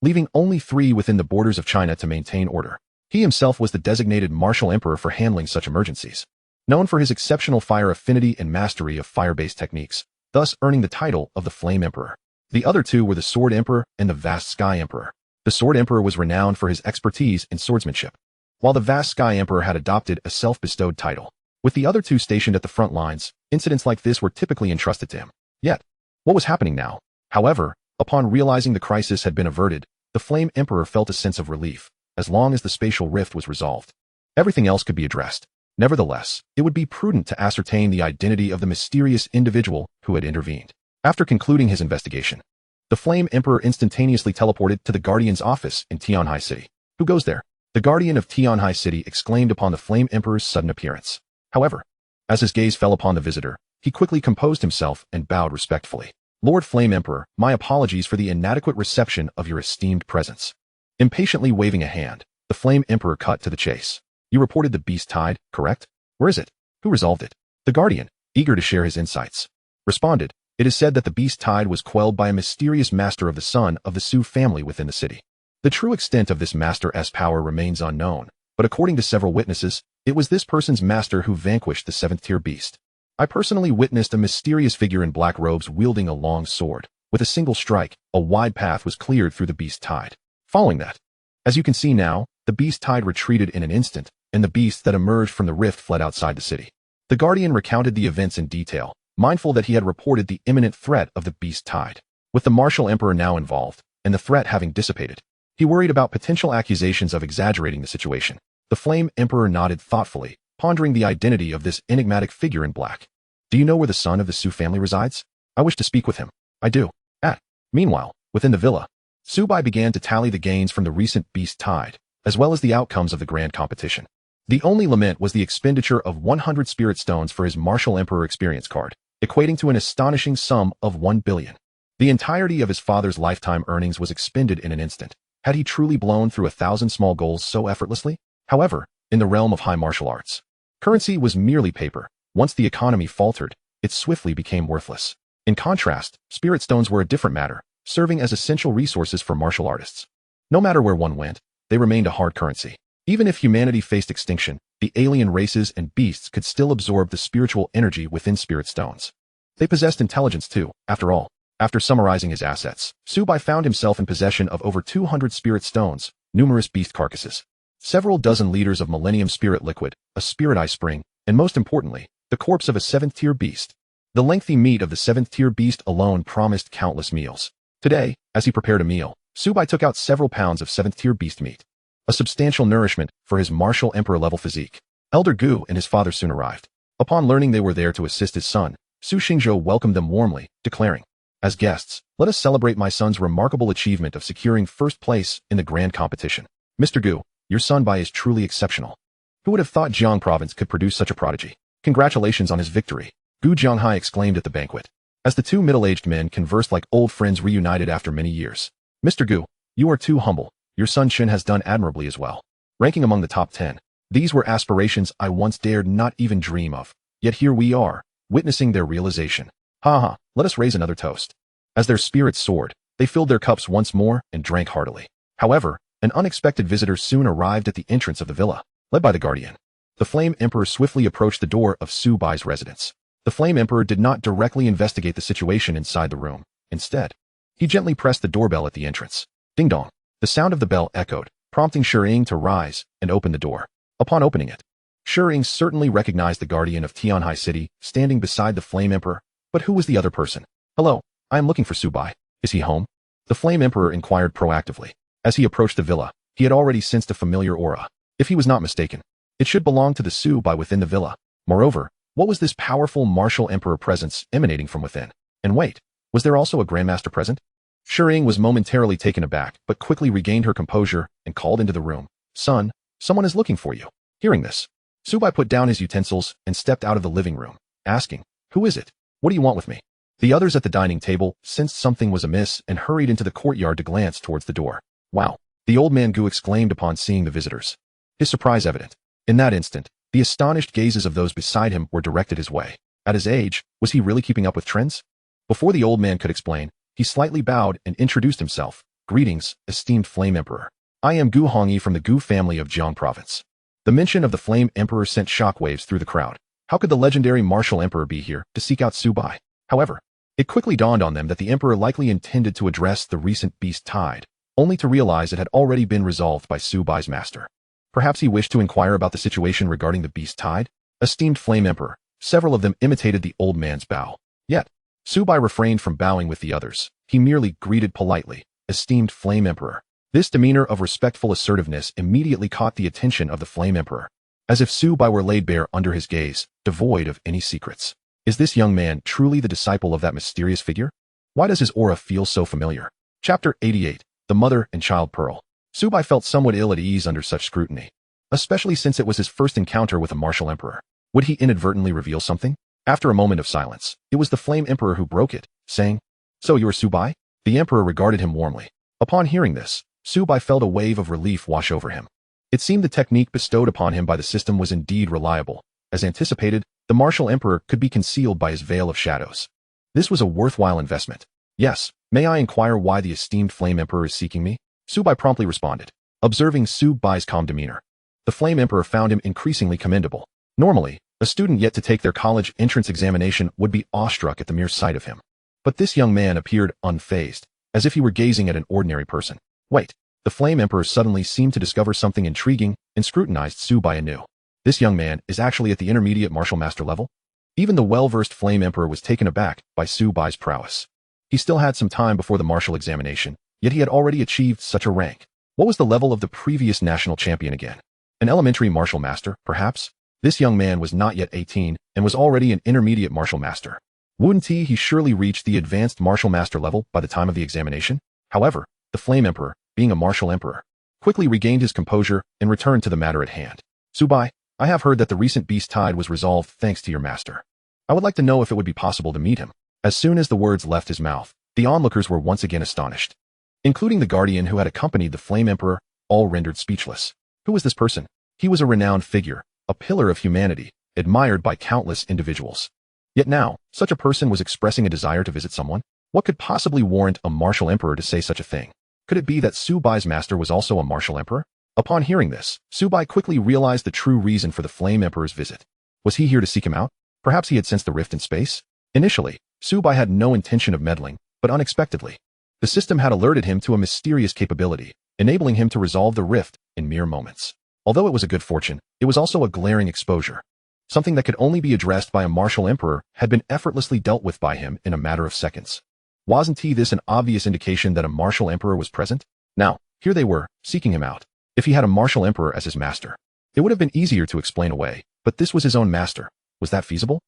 leaving only 3 within the borders of China to maintain order. He himself was the designated martial emperor for handling such emergencies, known for his exceptional fire affinity and mastery of fire-based techniques, thus earning the title of the Flame Emperor. The other 2 were the Sword Emperor and the Vast Sky Emperor. The Sword Emperor was renowned for his expertise in swordsmanship, while the Vast Sky Emperor had adopted a self-bestowed title. With the other 2 stationed at the front lines, incidents like this were typically entrusted to him. Yet, what was happening now? However, upon realizing the crisis had been averted, the Flame Emperor felt a sense of relief. As long as the spatial rift was resolved, everything else could be addressed. Nevertheless, it would be prudent to ascertain the identity of the mysterious individual who had intervened. After concluding his investigation, the Flame Emperor instantaneously teleported to the Guardian's office in Tianhai City. Who goes there? The Guardian of Tianhai City exclaimed upon the Flame Emperor's sudden appearance. However, as his gaze fell upon the visitor, he quickly composed himself and bowed respectfully. Lord Flame Emperor, my apologies for the inadequate reception of your esteemed presence. Impatiently waving a hand, the Flame Emperor cut to the chase. You reported the beast tide, correct? Where is it? Who resolved it? The Guardian, eager to share his insights, responded. It is said that the beast tide was quelled by a mysterious master of the Sun of the Su family within the city. The true extent of this master's power remains unknown, but according to several witnesses, it was this person's master who vanquished the 7th-tier beast. I personally witnessed a mysterious figure in black robes wielding a long sword. With a single strike, a wide path was cleared through the beast tide. Following that, as you can see now, the beast tide retreated in an instant, and the beasts that emerged from the rift fled outside the city. The Guardian recounted the events in detail, mindful that he had reported the imminent threat of the beast tide. With the Martial Emperor now involved, and the threat having dissipated, he worried about potential accusations of exaggerating the situation. The Flame Emperor nodded thoughtfully, pondering the identity of this enigmatic figure in black. Do you know where the son of the Su family resides? I wish to speak with him. I do. Meanwhile, within the villa, Subai began to tally the gains from the recent beast tide, as well as the outcomes of the grand competition. The only lament was the expenditure of 100 spirit stones for his Martial Emperor experience card, equating to an astonishing sum of 1 billion. The entirety of his father's lifetime earnings was expended in an instant. Had he truly blown through 1,000 small goals so effortlessly? However, in the realm of high martial arts, currency was merely paper. Once the economy faltered, it swiftly became worthless. In contrast, spirit stones were a different matter, serving as essential resources for martial artists. No matter where one went, they remained a hard currency. Even if humanity faced extinction, the alien races and beasts could still absorb the spiritual energy within spirit stones. They possessed intelligence too, after all. After summarizing his assets, Subai found himself in possession of over 200 spirit stones, numerous beast carcasses, several dozen liters of Millennium Spirit Liquid, a Spirit Eye Spring, and most importantly, the corpse of a 7th-tier beast. The lengthy meat of the 7th-tier beast alone promised countless meals. Today, as he prepared a meal, Subai took out several pounds of 7th-tier beast meat, a substantial nourishment for his Martial Emperor-level physique. Elder Gu and his father soon arrived. Upon learning they were there to assist his son, Su Xingzhou welcomed them warmly, declaring, "As guests, let us celebrate my son's remarkable achievement of securing first place in the grand competition. Mr. Gu, your son Bai is truly exceptional. Who would have thought Jiang province could produce such a prodigy? Congratulations on his victory," Gu Jianghai exclaimed at the banquet, as the 2 middle-aged men conversed like old friends reunited after many years. "Mr. Gu, you are too humble. Your son Shen has done admirably as well, ranking among the top 10. These were aspirations I once dared not even dream of, yet here we are, witnessing their realization. Let us raise another toast." As their spirits soared, they filled their cups once more and drank heartily. However, an unexpected visitor soon arrived at the entrance of the villa, led by the Guardian. The Flame Emperor swiftly approached the door of Su Bai's residence. The Flame Emperor did not directly investigate the situation inside the room. Instead, he gently pressed the doorbell at the entrance. Ding dong. The sound of the bell echoed, prompting Shiying to rise and open the door. Upon opening it, Shiying certainly recognized the Guardian of Tianhai City standing beside the Flame Emperor. But who was the other person? "Hello, I am looking for Subai. Is he home?" The Flame Emperor inquired proactively. As he approached the villa, he had already sensed a familiar aura. If he was not mistaken, it should belong to the Subai within the villa. Moreover, what was this powerful Martial Emperor presence emanating from within? And wait, was there also a Grandmaster present? Shiying was momentarily taken aback, but quickly regained her composure and called into the room. "Son, someone is looking for you." Hearing this, Subai put down his utensils and stepped out of the living room, asking, "Who is it? What do you want with me?" The others at the dining table sensed something was amiss and hurried into the courtyard to glance towards the door. "Wow," the old man Gu exclaimed upon seeing the visitors. his surprise evident. In that instant, the astonished gazes of those beside him were directed his way. At his age, was he really keeping up with trends? Before the old man could explain, he slightly bowed and introduced himself. Greetings, esteemed Flame Emperor. I am Gu Hongyi from the Gu family of Jiang Province. The mention of the Flame Emperor sent shockwaves through the crowd. How could the legendary Martial Emperor be here to seek out Su Bai? However, it quickly dawned on them that the Emperor likely intended to address the recent beast tide, only to realize it had already been resolved by Su Bai's master. Perhaps he wished to inquire about the situation regarding the beast tide? Esteemed Flame Emperor, several of them imitated the old man's bow. Yet, Su Bai refrained from bowing with the others. He merely greeted politely, esteemed Flame Emperor. This demeanor of respectful assertiveness immediately caught the attention of the Flame Emperor, as if Su Bai were laid bare under his gaze, devoid of any secrets. Is this young man truly the disciple of that mysterious figure? Why does his aura feel so familiar? Chapter 88, The Mother and Child Pearl. Su Bai felt somewhat ill at ease under such scrutiny, especially since it was his first encounter with a martial emperor. Would he inadvertently reveal something? After a moment of silence, it was the Flame Emperor who broke it, saying, "So you are Su Bai?" The Emperor regarded him warmly. Upon hearing this, Su Bai felt a wave of relief wash over him. It seemed the technique bestowed upon him by the system was indeed reliable. As anticipated, the Martial Emperor could be concealed by his veil of shadows. This was a worthwhile investment. Yes, may I inquire why the esteemed Flame Emperor is seeking me? Su Bai promptly responded, observing Su Bai's calm demeanor. The Flame Emperor found him increasingly commendable. Normally, a student yet to take their college entrance examination would be awestruck at the mere sight of him. But this young man appeared unfazed, as if he were gazing at an ordinary person. Wait, the Flame Emperor suddenly seemed to discover something intriguing and scrutinized Su Bai anew. This young man is actually at the intermediate martial master level? Even the well-versed Flame Emperor was taken aback by Su Bai's prowess. He still had some time before the martial examination, yet he had already achieved such a rank. What was the level of the previous national champion again? An elementary martial master, perhaps? This young man was not yet 18 and was already an intermediate martial master. Wouldn't he surely reach the advanced martial master level by the time of the examination? However, the Flame Emperor, being a martial emperor, quickly regained his composure and returned to the matter at hand. Su Bai, I have heard that the recent beast tide was resolved thanks to your master. I would like to know if it would be possible to meet him. As soon as the words left his mouth, the onlookers were once again astonished, including the guardian who had accompanied the Flame Emperor, all rendered speechless. Who was this person? He was a renowned figure, a pillar of humanity, admired by countless individuals. Yet now, such a person was expressing a desire to visit someone? What could possibly warrant a martial emperor to say such a thing? Could it be that Su Bai's master was also a martial emperor? Upon hearing this, Su Bai quickly realized the true reason for the Flame Emperor's visit. Was he here to seek him out? Perhaps he had sensed the rift in space? Initially, Su Bai had no intention of meddling, but unexpectedly, the system had alerted him to a mysterious capability, enabling him to resolve the rift in mere moments. Although it was a good fortune, it was also a glaring exposure. Something that could only be addressed by a martial emperor had been effortlessly dealt with by him in a matter of seconds. Wasn't this an obvious indication that a martial emperor was present? Now, here they were, seeking him out. If he had a martial emperor as his master, it would have been easier to explain away, but this was his own master. Was that feasible?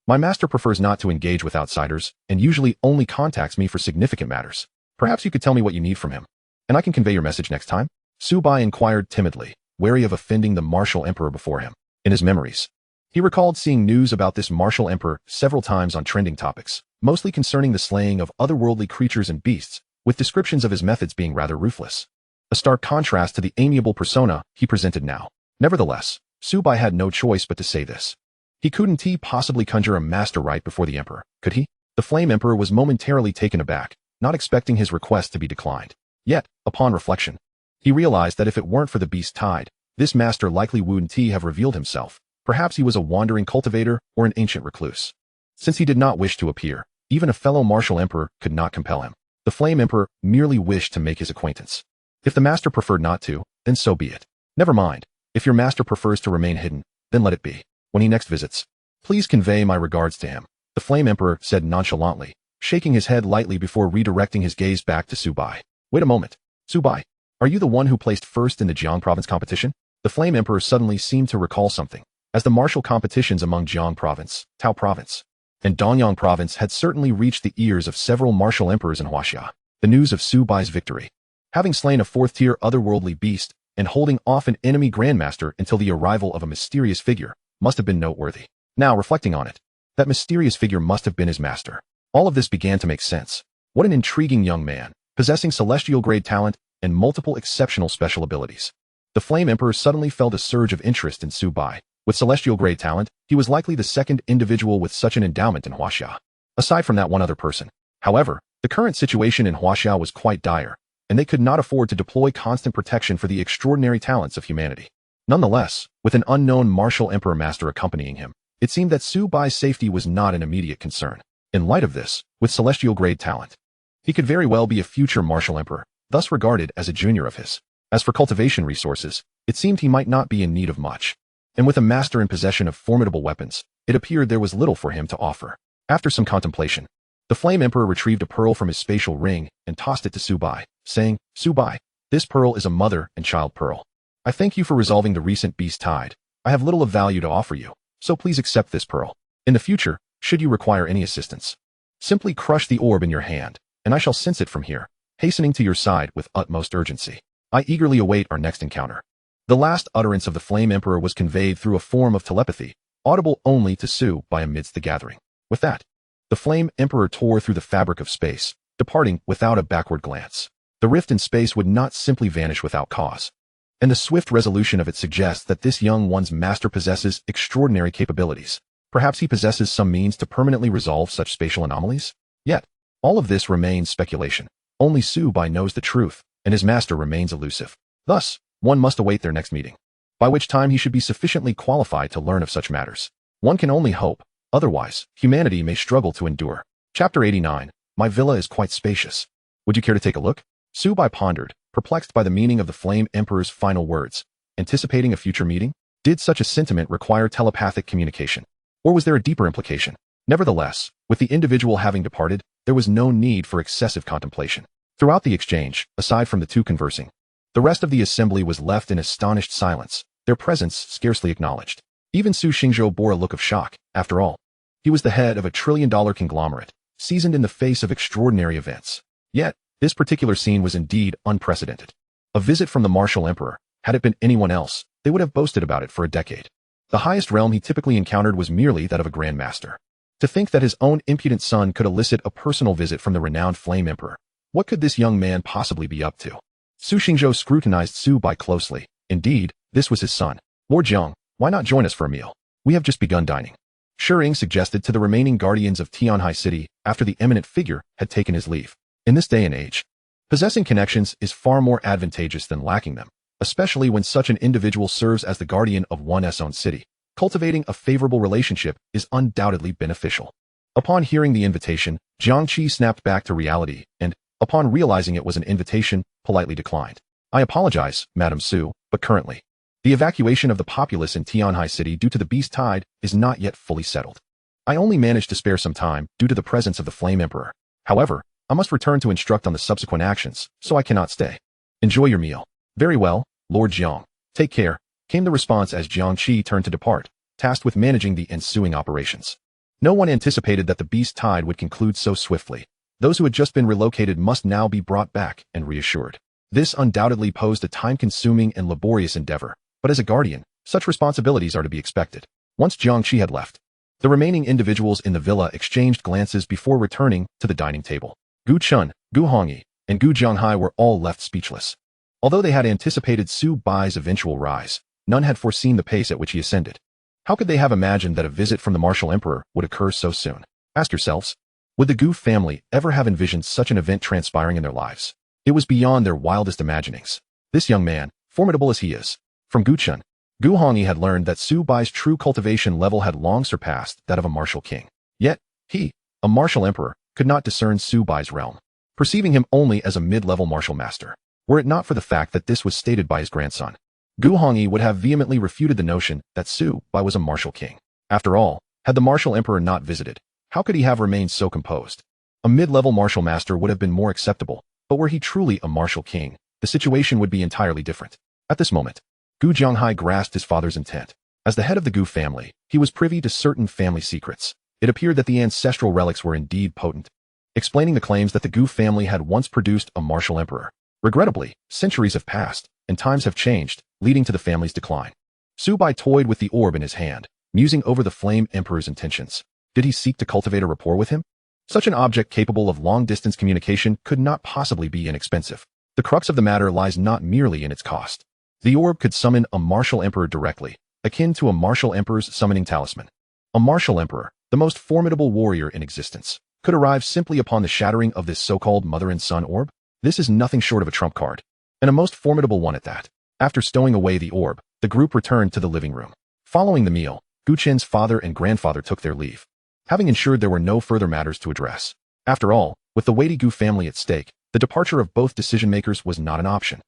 My master prefers not to engage with outsiders and usually only contacts me for significant matters. Perhaps you could tell me what you need from him, and I can convey your message next time? Su Bai inquired timidly, wary of offending the martial emperor before him. In his memories, he recalled seeing news about this martial emperor several times on trending topics, mostly concerning the slaying of otherworldly creatures and beasts, with descriptions of his methods being rather ruthless. A stark contrast to the amiable persona he presented now. Nevertheless, Su Bai had no choice but to say this. He couldn't possibly conjure a master right before the emperor, could he? The Flame Emperor was momentarily taken aback, not expecting his request to be declined. Yet, upon reflection, he realized that if it weren't for the beast tide, this master likely wouldn't have revealed himself. Perhaps he was a wandering cultivator or an ancient recluse. Since he did not wish to appear, even a fellow martial emperor could not compel him. The Flame Emperor merely wished to make his acquaintance. If the master preferred not to, then so be it. Never mind. If your master prefers to remain hidden, then let it be. When he next visits, please convey my regards to him, the Flame Emperor said nonchalantly, shaking his head lightly before redirecting his gaze back to Su Bai. Wait a moment. Su Bai, are you the one who placed first in the Jiang province competition? The Flame Emperor suddenly seemed to recall something, as the martial competitions among Jiang province, Tao province, and Dongyang province had certainly reached the ears of several martial emperors in Huaxia. The news of Su Bai's victory, having slain a fourth-tier otherworldly beast and holding off an enemy grandmaster until the arrival of a mysterious figure, must have been noteworthy. Now, reflecting on it, that mysterious figure must have been his master. All of this began to make sense. What an intriguing young man, possessing celestial-grade talent and multiple exceptional special abilities. The Flame Emperor suddenly felt a surge of interest in Su Bai. With celestial-grade talent, he was likely the second individual with such an endowment in Huaxia, aside from that one other person. However, the current situation in Huaxia was quite dire, and they could not afford to deploy constant protection for the extraordinary talents of humanity. Nonetheless, with an unknown Martial Emperor Master accompanying him, it seemed that Su Bai's safety was not an immediate concern. In light of this, with celestial-grade talent, he could very well be a future Martial Emperor, thus regarded as a junior of his. As for cultivation resources, it seemed he might not be in need of much. And with a master in possession of formidable weapons, it appeared there was little for him to offer. After some contemplation, the Flame Emperor retrieved a pearl from his spatial ring and tossed it to Su Bai, saying, "Su Bai, this pearl is a mother and child pearl. I thank you for resolving the recent beast tide. I have little of value to offer you, so please accept this pearl. In the future, should you require any assistance, simply crush the orb in your hand, and I shall sense it from here, hastening to your side with utmost urgency. I eagerly await our next encounter." The last utterance of the Flame Emperor was conveyed through a form of telepathy, audible only to Su Bai amidst the gathering. With that, the Flame Emperor tore through the fabric of space, departing without a backward glance. The rift in space would not simply vanish without cause, and the swift resolution of it suggests that this young one's master possesses extraordinary capabilities. Perhaps he possesses some means to permanently resolve such spatial anomalies? Yet, all of this remains speculation. Only Su Bai knows the truth, and his master remains elusive. Thus, one must await their next meeting, by which time he should be sufficiently qualified to learn of such matters. One can only hope, otherwise, humanity may struggle to endure. Chapter 89. My villa is quite spacious. Would you care to take a look? Su Bai pondered, perplexed by the meaning of the Flame Emperor's final words. Anticipating a future meeting? Did such a sentiment require telepathic communication? Or was there a deeper implication? Nevertheless, with the individual having departed, there was no need for excessive contemplation. Throughout the exchange, aside from the two conversing, the rest of the assembly was left in astonished silence, their presence scarcely acknowledged. Even Su Xingzhou bore a look of shock. After all, he was the head of a trillion-dollar conglomerate, seasoned in the face of extraordinary events. Yet, this particular scene was indeed unprecedented. A visit from the Martial Emperor. Had it been anyone else, they would have boasted about it for a decade. The highest realm he typically encountered was merely that of a Grand Master. To think that his own impudent son could elicit a personal visit from the renowned Flame Emperor. What could this young man possibly be up to? Su Xingzhou scrutinized Su Bai closely. Indeed, this was his son. Lord Jiang, why not join us for a meal? We have just begun dining. Shering suggested to the remaining guardians of Tianhai City after the eminent figure had taken his leave. In this day and age, possessing connections is far more advantageous than lacking them, especially when such an individual serves as the guardian of one's own city. Cultivating a favorable relationship is undoubtedly beneficial. Upon hearing the invitation, Jiang Qi snapped back to reality and, upon realizing it was an invitation, politely declined. I apologize, Madam Su, but currently, the evacuation of the populace in Tianhai City due to the beast tide is not yet fully settled. I only managed to spare some time due to the presence of the Flame Emperor. However, I must return to instruct on the subsequent actions, so I cannot stay. Enjoy your meal. Very well, Lord Jiang. Take care, came the response as Jiang Qi turned to depart, tasked with managing the ensuing operations. No one anticipated that the beast tide would conclude so swiftly. Those who had just been relocated must now be brought back and reassured. This undoubtedly posed a time-consuming and laborious endeavor, but as a guardian, such responsibilities are to be expected. Once Jiang Qi had left, the remaining individuals in the villa exchanged glances before returning to the dining table. Gu Chun, Gu Hongyi, and Gu Jianghai were all left speechless. Although they had anticipated Su Bai's eventual rise, none had foreseen the pace at which he ascended. How could they have imagined that a visit from the Martial Emperor would occur so soon? Ask yourselves. Would the Gu family ever have envisioned such an event transpiring in their lives? It was beyond their wildest imaginings. This young man, formidable as he is, from Gu Chun, Gu Hongyi had learned that Su Bai's true cultivation level had long surpassed that of a martial king. Yet, he, a martial emperor, could not discern Su Bai's realm, perceiving him only as a mid-level martial master. Were it not for the fact that this was stated by his grandson, Gu Hongyi would have vehemently refuted the notion that Su Bai was a martial king. After all, had the martial emperor not visited, how could he have remained so composed? A mid-level martial master would have been more acceptable, but were he truly a martial king, the situation would be entirely different. At this moment, Gu Jianghai grasped his father's intent. As the head of the Gu family, he was privy to certain family secrets. It appeared that the ancestral relics were indeed potent, explaining the claims that the Gu family had once produced a martial emperor. Regrettably, centuries have passed, and times have changed, leading to the family's decline. Su Bai toyed with the orb in his hand, musing over the Flame Emperor's intentions. Did he seek to cultivate a rapport with him? Such an object capable of long-distance communication could not possibly be inexpensive. The crux of the matter lies not merely in its cost. The orb could summon a martial emperor directly, akin to a martial emperor's summoning talisman. A martial emperor, the most formidable warrior in existence, could arrive simply upon the shattering of this so-called mother and son orb? This is nothing short of a trump card, and a most formidable one at that. After stowing away the orb, the group returned to the living room. Following the meal, Guqin's father and grandfather took their leave, having ensured there were no further matters to address. After all, with the weighty Gu family at stake, the departure of both decision-makers was not an option.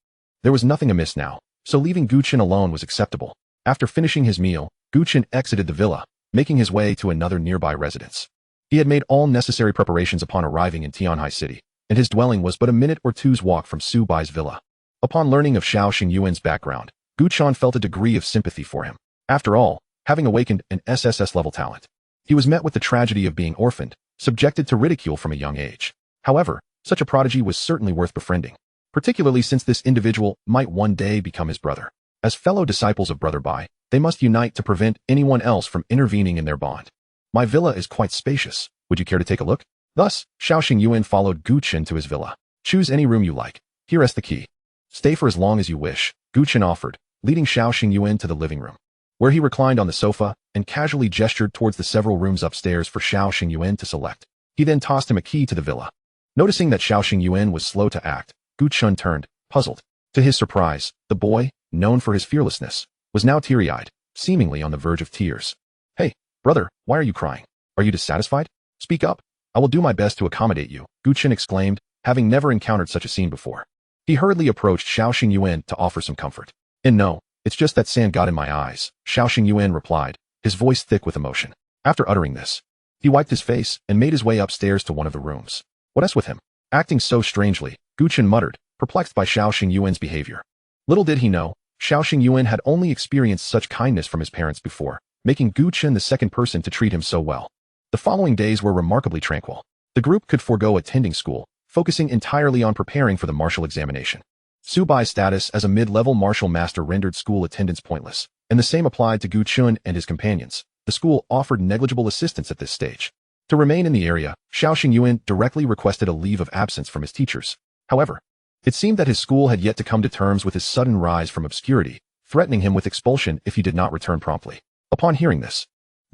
There was nothing amiss now, so leaving Guqin alone was acceptable. After finishing his meal, Guqin exited the villa, making his way to another nearby residence. He had made all necessary preparations upon arriving in Tianhai City, and his dwelling was but a minute or two's walk from Su Bai's villa. Upon learning of Xiao Xingyuan's background, Guqin felt a degree of sympathy for him. After all, having awakened an SSS-level talent, he was met with the tragedy of being orphaned, subjected to ridicule from a young age. However, such a prodigy was certainly worth befriending, particularly since this individual might one day become his brother. As fellow disciples of Brother Bai, they must unite to prevent anyone else from intervening in their bond. My villa is quite spacious. Would you care to take a look? Thus, Xiao Xingyuan followed Guqin to his villa. Choose any room you like. Here is the key. Stay for as long as you wish, Guqin offered, leading Xiao Xingyuan to the living room, where he reclined on the sofa and casually gestured towards the several rooms upstairs for Xiao Xingyuan to select. He then tossed him a key to the villa. Noticing that Xiao Xingyuan was slow to act, Guqin turned, puzzled. To his surprise, the boy, known for his fearlessness, was now teary-eyed, seemingly on the verge of tears. Hey, brother, why are you crying? Are you dissatisfied? Speak up. I will do my best to accommodate you, Guqin exclaimed, having never encountered such a scene before. He hurriedly approached Xiao Xingyuan to offer some comfort. And no, it's just that sand got in my eyes, Xiao Xingyuan replied, his voice thick with emotion. After uttering this, he wiped his face and made his way upstairs to one of the rooms. What is with him? Acting so strangely, Guqin muttered, perplexed by Xiao Xingyuan's behavior. Little did he know, Xiao Xingyuan had only experienced such kindness from his parents before, making Guqin the second person to treat him so well. The following days were remarkably tranquil. The group could forego attending school, focusing entirely on preparing for the martial examination. Su Bai's status as a mid-level martial master rendered school attendance pointless, and the same applied to Guqin and his companions. The school offered negligible assistance at this stage. To remain in the area, Xiao Xingyuan directly requested a leave of absence from his teachers. However, it seemed that his school had yet to come to terms with his sudden rise from obscurity, threatening him with expulsion if he did not return promptly. Upon hearing this,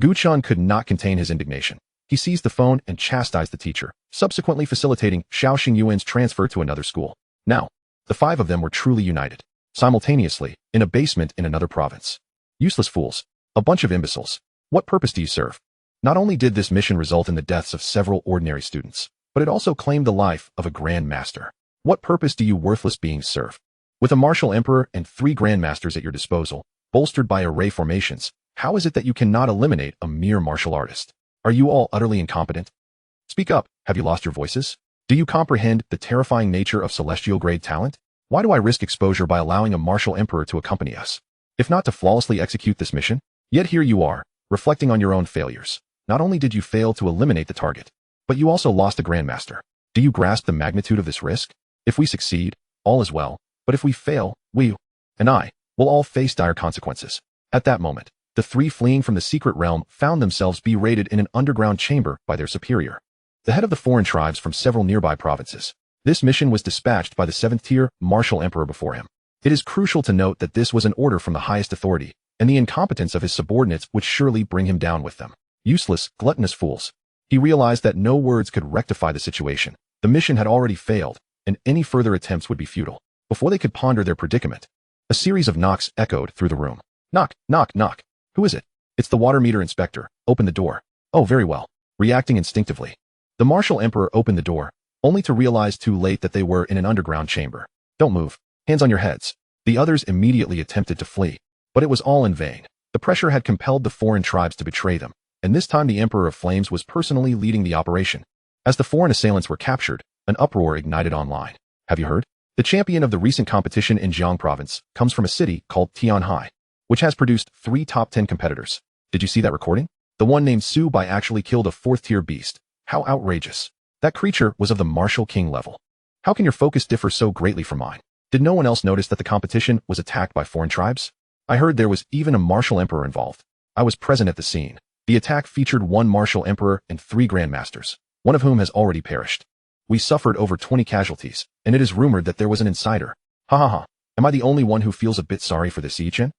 Guqin could not contain his indignation. He seized the phone and chastised the teacher, subsequently facilitating Xiao Xingyuan's transfer to another school. Now, the five of them were truly united, simultaneously, in a basement in another province. Useless fools. A bunch of imbeciles. What purpose do you serve? Not only did this mission result in the deaths of several ordinary students, but it also claimed the life of a Grand Master. What purpose do you worthless beings serve? With a martial emperor and 3 grandmasters at your disposal, bolstered by array formations, how is it that you cannot eliminate a mere martial artist? Are you all utterly incompetent? Speak up, have you lost your voices? Do you comprehend the terrifying nature of celestial-grade talent? Why do I risk exposure by allowing a martial emperor to accompany us? If not to flawlessly execute this mission? Yet here you are, reflecting on your own failures. Not only did you fail to eliminate the target, but you also lost a grandmaster. Do you grasp the magnitude of this risk? If we succeed, all is well, but if we fail, we, and I, will all face dire consequences. At that moment, the 3 fleeing from the secret realm found themselves berated in an underground chamber by their superior, the head of the foreign tribes from several nearby provinces. This mission was dispatched by the 7th-tier martial emperor before him. It is crucial to note that this was an order from the highest authority, and the incompetence of his subordinates would surely bring him down with them. Useless, gluttonous fools. He realized that no words could rectify the situation. The mission had already failed, and any further attempts would be futile. Before they could ponder their predicament, a series of knocks echoed through the room. Knock, knock, knock. Who is it? It's the water meter inspector. Open the door. Oh, very well. Reacting instinctively, the martial emperor opened the door, only to realize too late that they were in an underground chamber. Don't move. Hands on your heads. The others immediately attempted to flee, but it was all in vain. The pressure had compelled the foreign tribes to betray them, and this time the Emperor of Flames was personally leading the operation. As the foreign assailants were captured, an uproar ignited online. Have you heard? The champion of the recent competition in Jiang province comes from a city called Tianhai, which has produced 3 top 10 competitors. Did you see that recording? The one named Su Bai actually killed a 4th-tier beast. How outrageous. That creature was of the martial king level. How can your focus differ so greatly from mine? Did no one else notice that the competition was attacked by foreign tribes? I heard there was even a martial emperor involved. I was present at the scene. The attack featured 1 martial emperor and 3 grandmasters, one of whom has already perished. We suffered over 20 casualties, and it is rumored that there was an insider. Ha ha ha. Am I the only one who feels a bit sorry for this Ichin?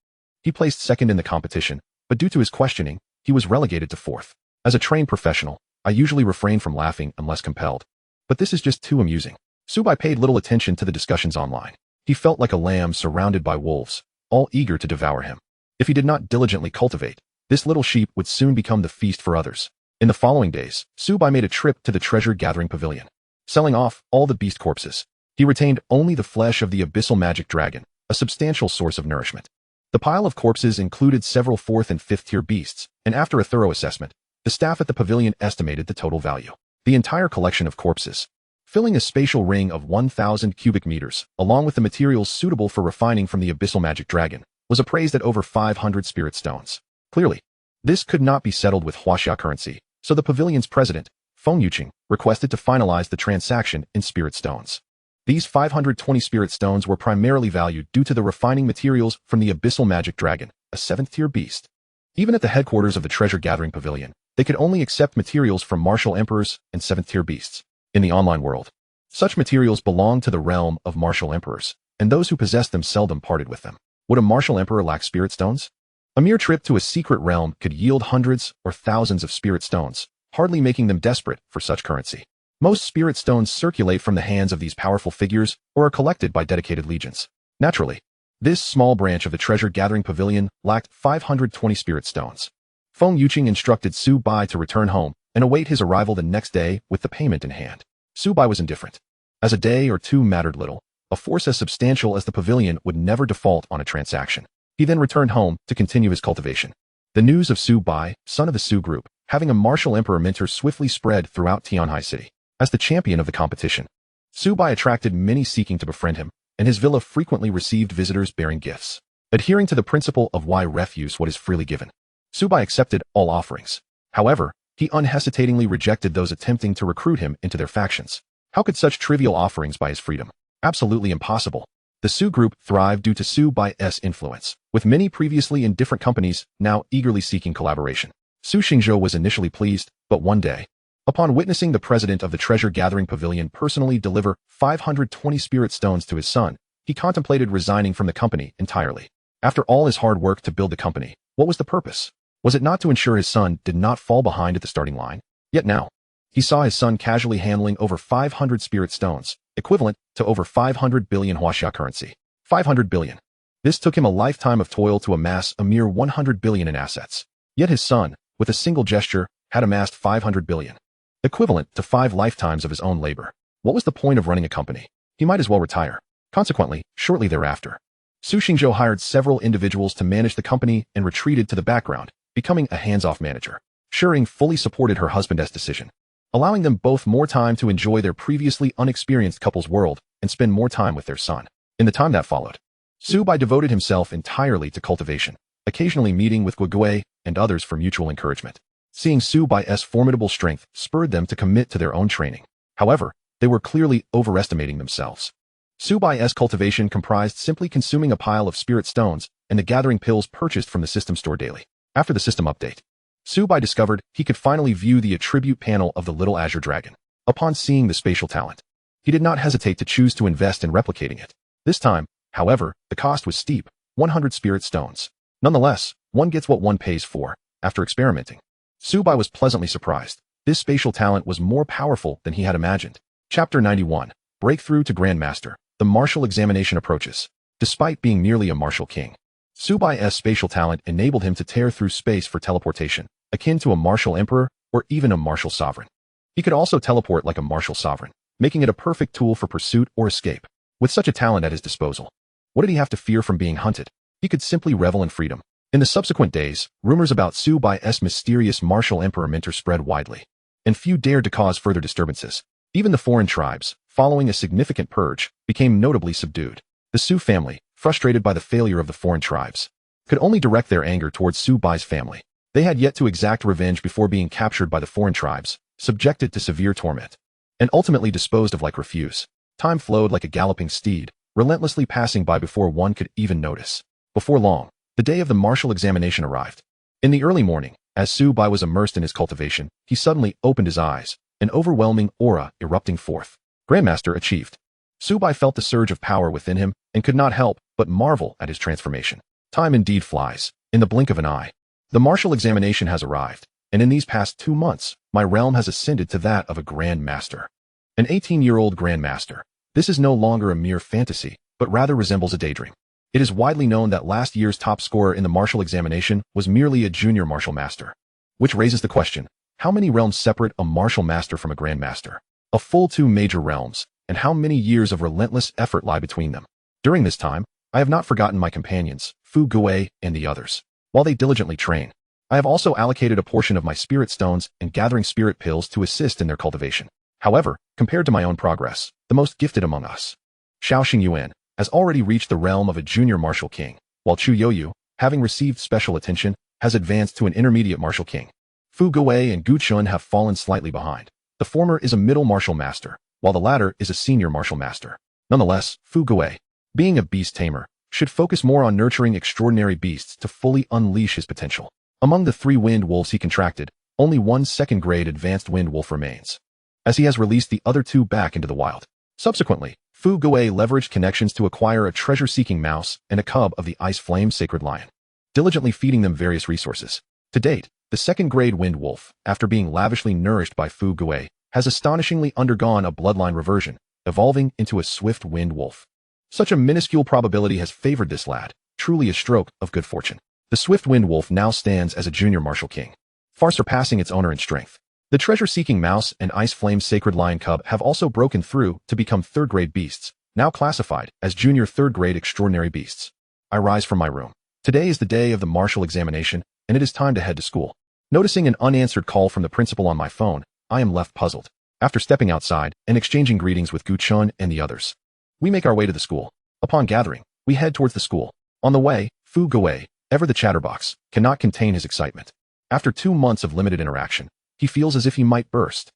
He placed second in the competition, but due to his questioning, he was relegated to fourth. As a trained professional, I usually refrain from laughing unless compelled. But this is just too amusing. Subai paid little attention to the discussions online. He felt like a lamb surrounded by wolves, all eager to devour him. If he did not diligently cultivate, this little sheep would soon become the feast for others. In the following days, Subai made a trip to the treasure-gathering pavilion, selling off all the beast corpses. He retained only the flesh of the abyssal magic dragon, a substantial source of nourishment. The pile of corpses included several 4th and 5th tier beasts, and after a thorough assessment, the staff at the pavilion estimated the total value. The entire collection of corpses, filling a spatial ring of 1,000 cubic meters, along with the materials suitable for refining from the abyssal magic dragon, was appraised at over 500 spirit stones. Clearly, this could not be settled with Huaxia currency, so the pavilion's president, Feng Yuqing, requested to finalize the transaction in spirit stones. These 520 spirit stones were primarily valued due to the refining materials from the abyssal magic dragon, a 7th tier beast. Even at the headquarters of the treasure-gathering pavilion, they could only accept materials from martial emperors and 7th tier beasts. In the online world, such materials belonged to the realm of martial emperors, and those who possessed them seldom parted with them. Would a martial emperor lack spirit stones? A mere trip to a secret realm could yield hundreds or thousands of spirit stones, hardly making them desperate for such currency. Most spirit stones circulate from the hands of these powerful figures or are collected by dedicated legions. Naturally, this small branch of the treasure-gathering pavilion lacked 520 spirit stones. Feng Yuqing instructed Su Bai to return home and await his arrival the next day with the payment in hand. Su Bai was indifferent. As a day or two mattered little, a force as substantial as the pavilion would never default on a transaction. He then returned home to continue his cultivation. The news of Su Bai, son of the Su group, having a martial emperor mentor swiftly spread throughout Tianhai City. As the champion of the competition, Su Bai attracted many seeking to befriend him, and his villa frequently received visitors bearing gifts. Adhering to the principle of why refuse what is freely given, Su Bai accepted all offerings. However, he unhesitatingly rejected those attempting to recruit him into their factions. How could such trivial offerings buy his freedom? Absolutely impossible. The Su group thrived due to Su Bai's influence, with many previously in different companies now eagerly seeking collaboration. Su Xingzhou was initially pleased, but one day, upon witnessing the president of the treasure-gathering pavilion personally deliver 520 spirit stones to his son, he contemplated resigning from the company entirely. After all his hard work to build the company, what was the purpose? Was it not to ensure his son did not fall behind at the starting line? Yet now, he saw his son casually handling over 500 spirit stones, equivalent to over 500 billion Huaxia currency. 500 billion. This took him a lifetime of toil to amass a mere 100 billion in assets. Yet his son, with a single gesture, had amassed 500 billion. Equivalent to 5 lifetimes of his own labor. What was the point of running a company? He might as well retire. Consequently, shortly thereafter, Su Xingzhou hired several individuals to manage the company and retreated to the background, becoming a hands-off manager. Shering fully supported her husband's decision, allowing them both more time to enjoy their previously unexperienced couple's world and spend more time with their son. In the time that followed, Su Bai devoted himself entirely to cultivation, occasionally meeting with Guigui and others for mutual encouragement. Seeing Su Bai's formidable strength spurred them to commit to their own training. However, they were clearly overestimating themselves. Su Bai's cultivation comprised simply consuming a pile of spirit stones and the gathering pills purchased from the system store daily. After the system update, Su Bai discovered he could finally view the attribute panel of the little azure dragon. Upon seeing the spatial talent, he did not hesitate to choose to invest in replicating it. This time, however, the cost was steep, 100 spirit stones. Nonetheless, one gets what one pays for. After experimenting, Su Bai was pleasantly surprised. This spatial talent was more powerful than he had imagined. Chapter 91. Breakthrough to Grandmaster. The martial examination approaches. Despite being merely a martial king, Su Bai's spatial talent enabled him to tear through space for teleportation, akin to a martial emperor or even a martial sovereign. He could also teleport like a martial sovereign, making it a perfect tool for pursuit or escape. With such a talent at his disposal, what did he have to fear from being hunted? He could simply revel in freedom. In the subsequent days, rumors about Su Bai's mysterious martial emperor mentor spread widely, and few dared to cause further disturbances. Even the foreign tribes, following a significant purge, became notably subdued. The Su family, frustrated by the failure of the foreign tribes, could only direct their anger towards Su Bai's family. They had yet to exact revenge before being captured by the foreign tribes, subjected to severe torment, and ultimately disposed of like refuse. Time flowed like a galloping steed, relentlessly passing by before one could even notice. Before long, the day of the martial examination arrived. In the early morning, as Su Bai was immersed in his cultivation, he suddenly opened his eyes, an overwhelming aura erupting forth. Grandmaster achieved. Su Bai felt the surge of power within him and could not help but marvel at his transformation. Time indeed flies, in the blink of an eye. The martial examination has arrived, and in these past 2 months, my realm has ascended to that of a Grand Master. An 18-year-old Grand Master. This is no longer a mere fantasy, but rather resembles a daydream. It is widely known that last year's top scorer in the martial examination was merely a junior martial master. Which raises the question, how many realms separate a martial master from a Grand Master? A full 2 major realms, and how many years of relentless effort lie between them? During this time, I have not forgotten my companions, Fu Guei and the others. While they diligently train, I have also allocated a portion of my spirit stones and gathering spirit pills to assist in their cultivation. However, compared to my own progress, the most gifted among us, Xiao Xingyuan, has already reached the realm of a junior martial king, while Chu Youyu, having received special attention, has advanced to an intermediate martial king. Fu Guei and Gu Chun have fallen slightly behind. The former is a middle martial master, while the latter is a senior martial master. Nonetheless, Fu Guei, being a beast tamer, should focus more on nurturing extraordinary beasts to fully unleash his potential. Among the 3 wind wolves he contracted, only 1 second-grade advanced wind wolf remains, as he has released the other 2 back into the wild. Subsequently, Fu Guei leveraged connections to acquire a treasure-seeking mouse and a cub of the Ice Flame Sacred Lion, diligently feeding them various resources. To date, the second-grade wind wolf, after being lavishly nourished by Fu Guei, has astonishingly undergone a bloodline reversion, evolving into a swift wind wolf. Such a minuscule probability has favored this lad, truly a stroke of good fortune. The swift wind wolf now stands as a junior martial king, far surpassing its owner in strength. The treasure-seeking mouse and Ice Flame Sacred Lion cub have also broken through to become 3rd-grade beasts, now classified as junior 3rd-grade extraordinary beasts. I rise from my room. Today is the day of the martial examination, and it is time to head to school. Noticing an unanswered call from the principal on my phone, I am left puzzled. After stepping outside and exchanging greetings with Gu Chun and the others, we make our way to the school. Upon gathering, we head towards the school. On the way, Fu Guei, ever the chatterbox, cannot contain his excitement. After 2 months of limited interaction, he feels as if he might burst.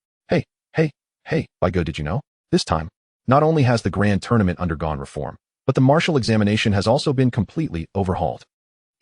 Hey, by God, did you know? This time, not only has the grand tournament undergone reform, but the martial examination has also been completely overhauled.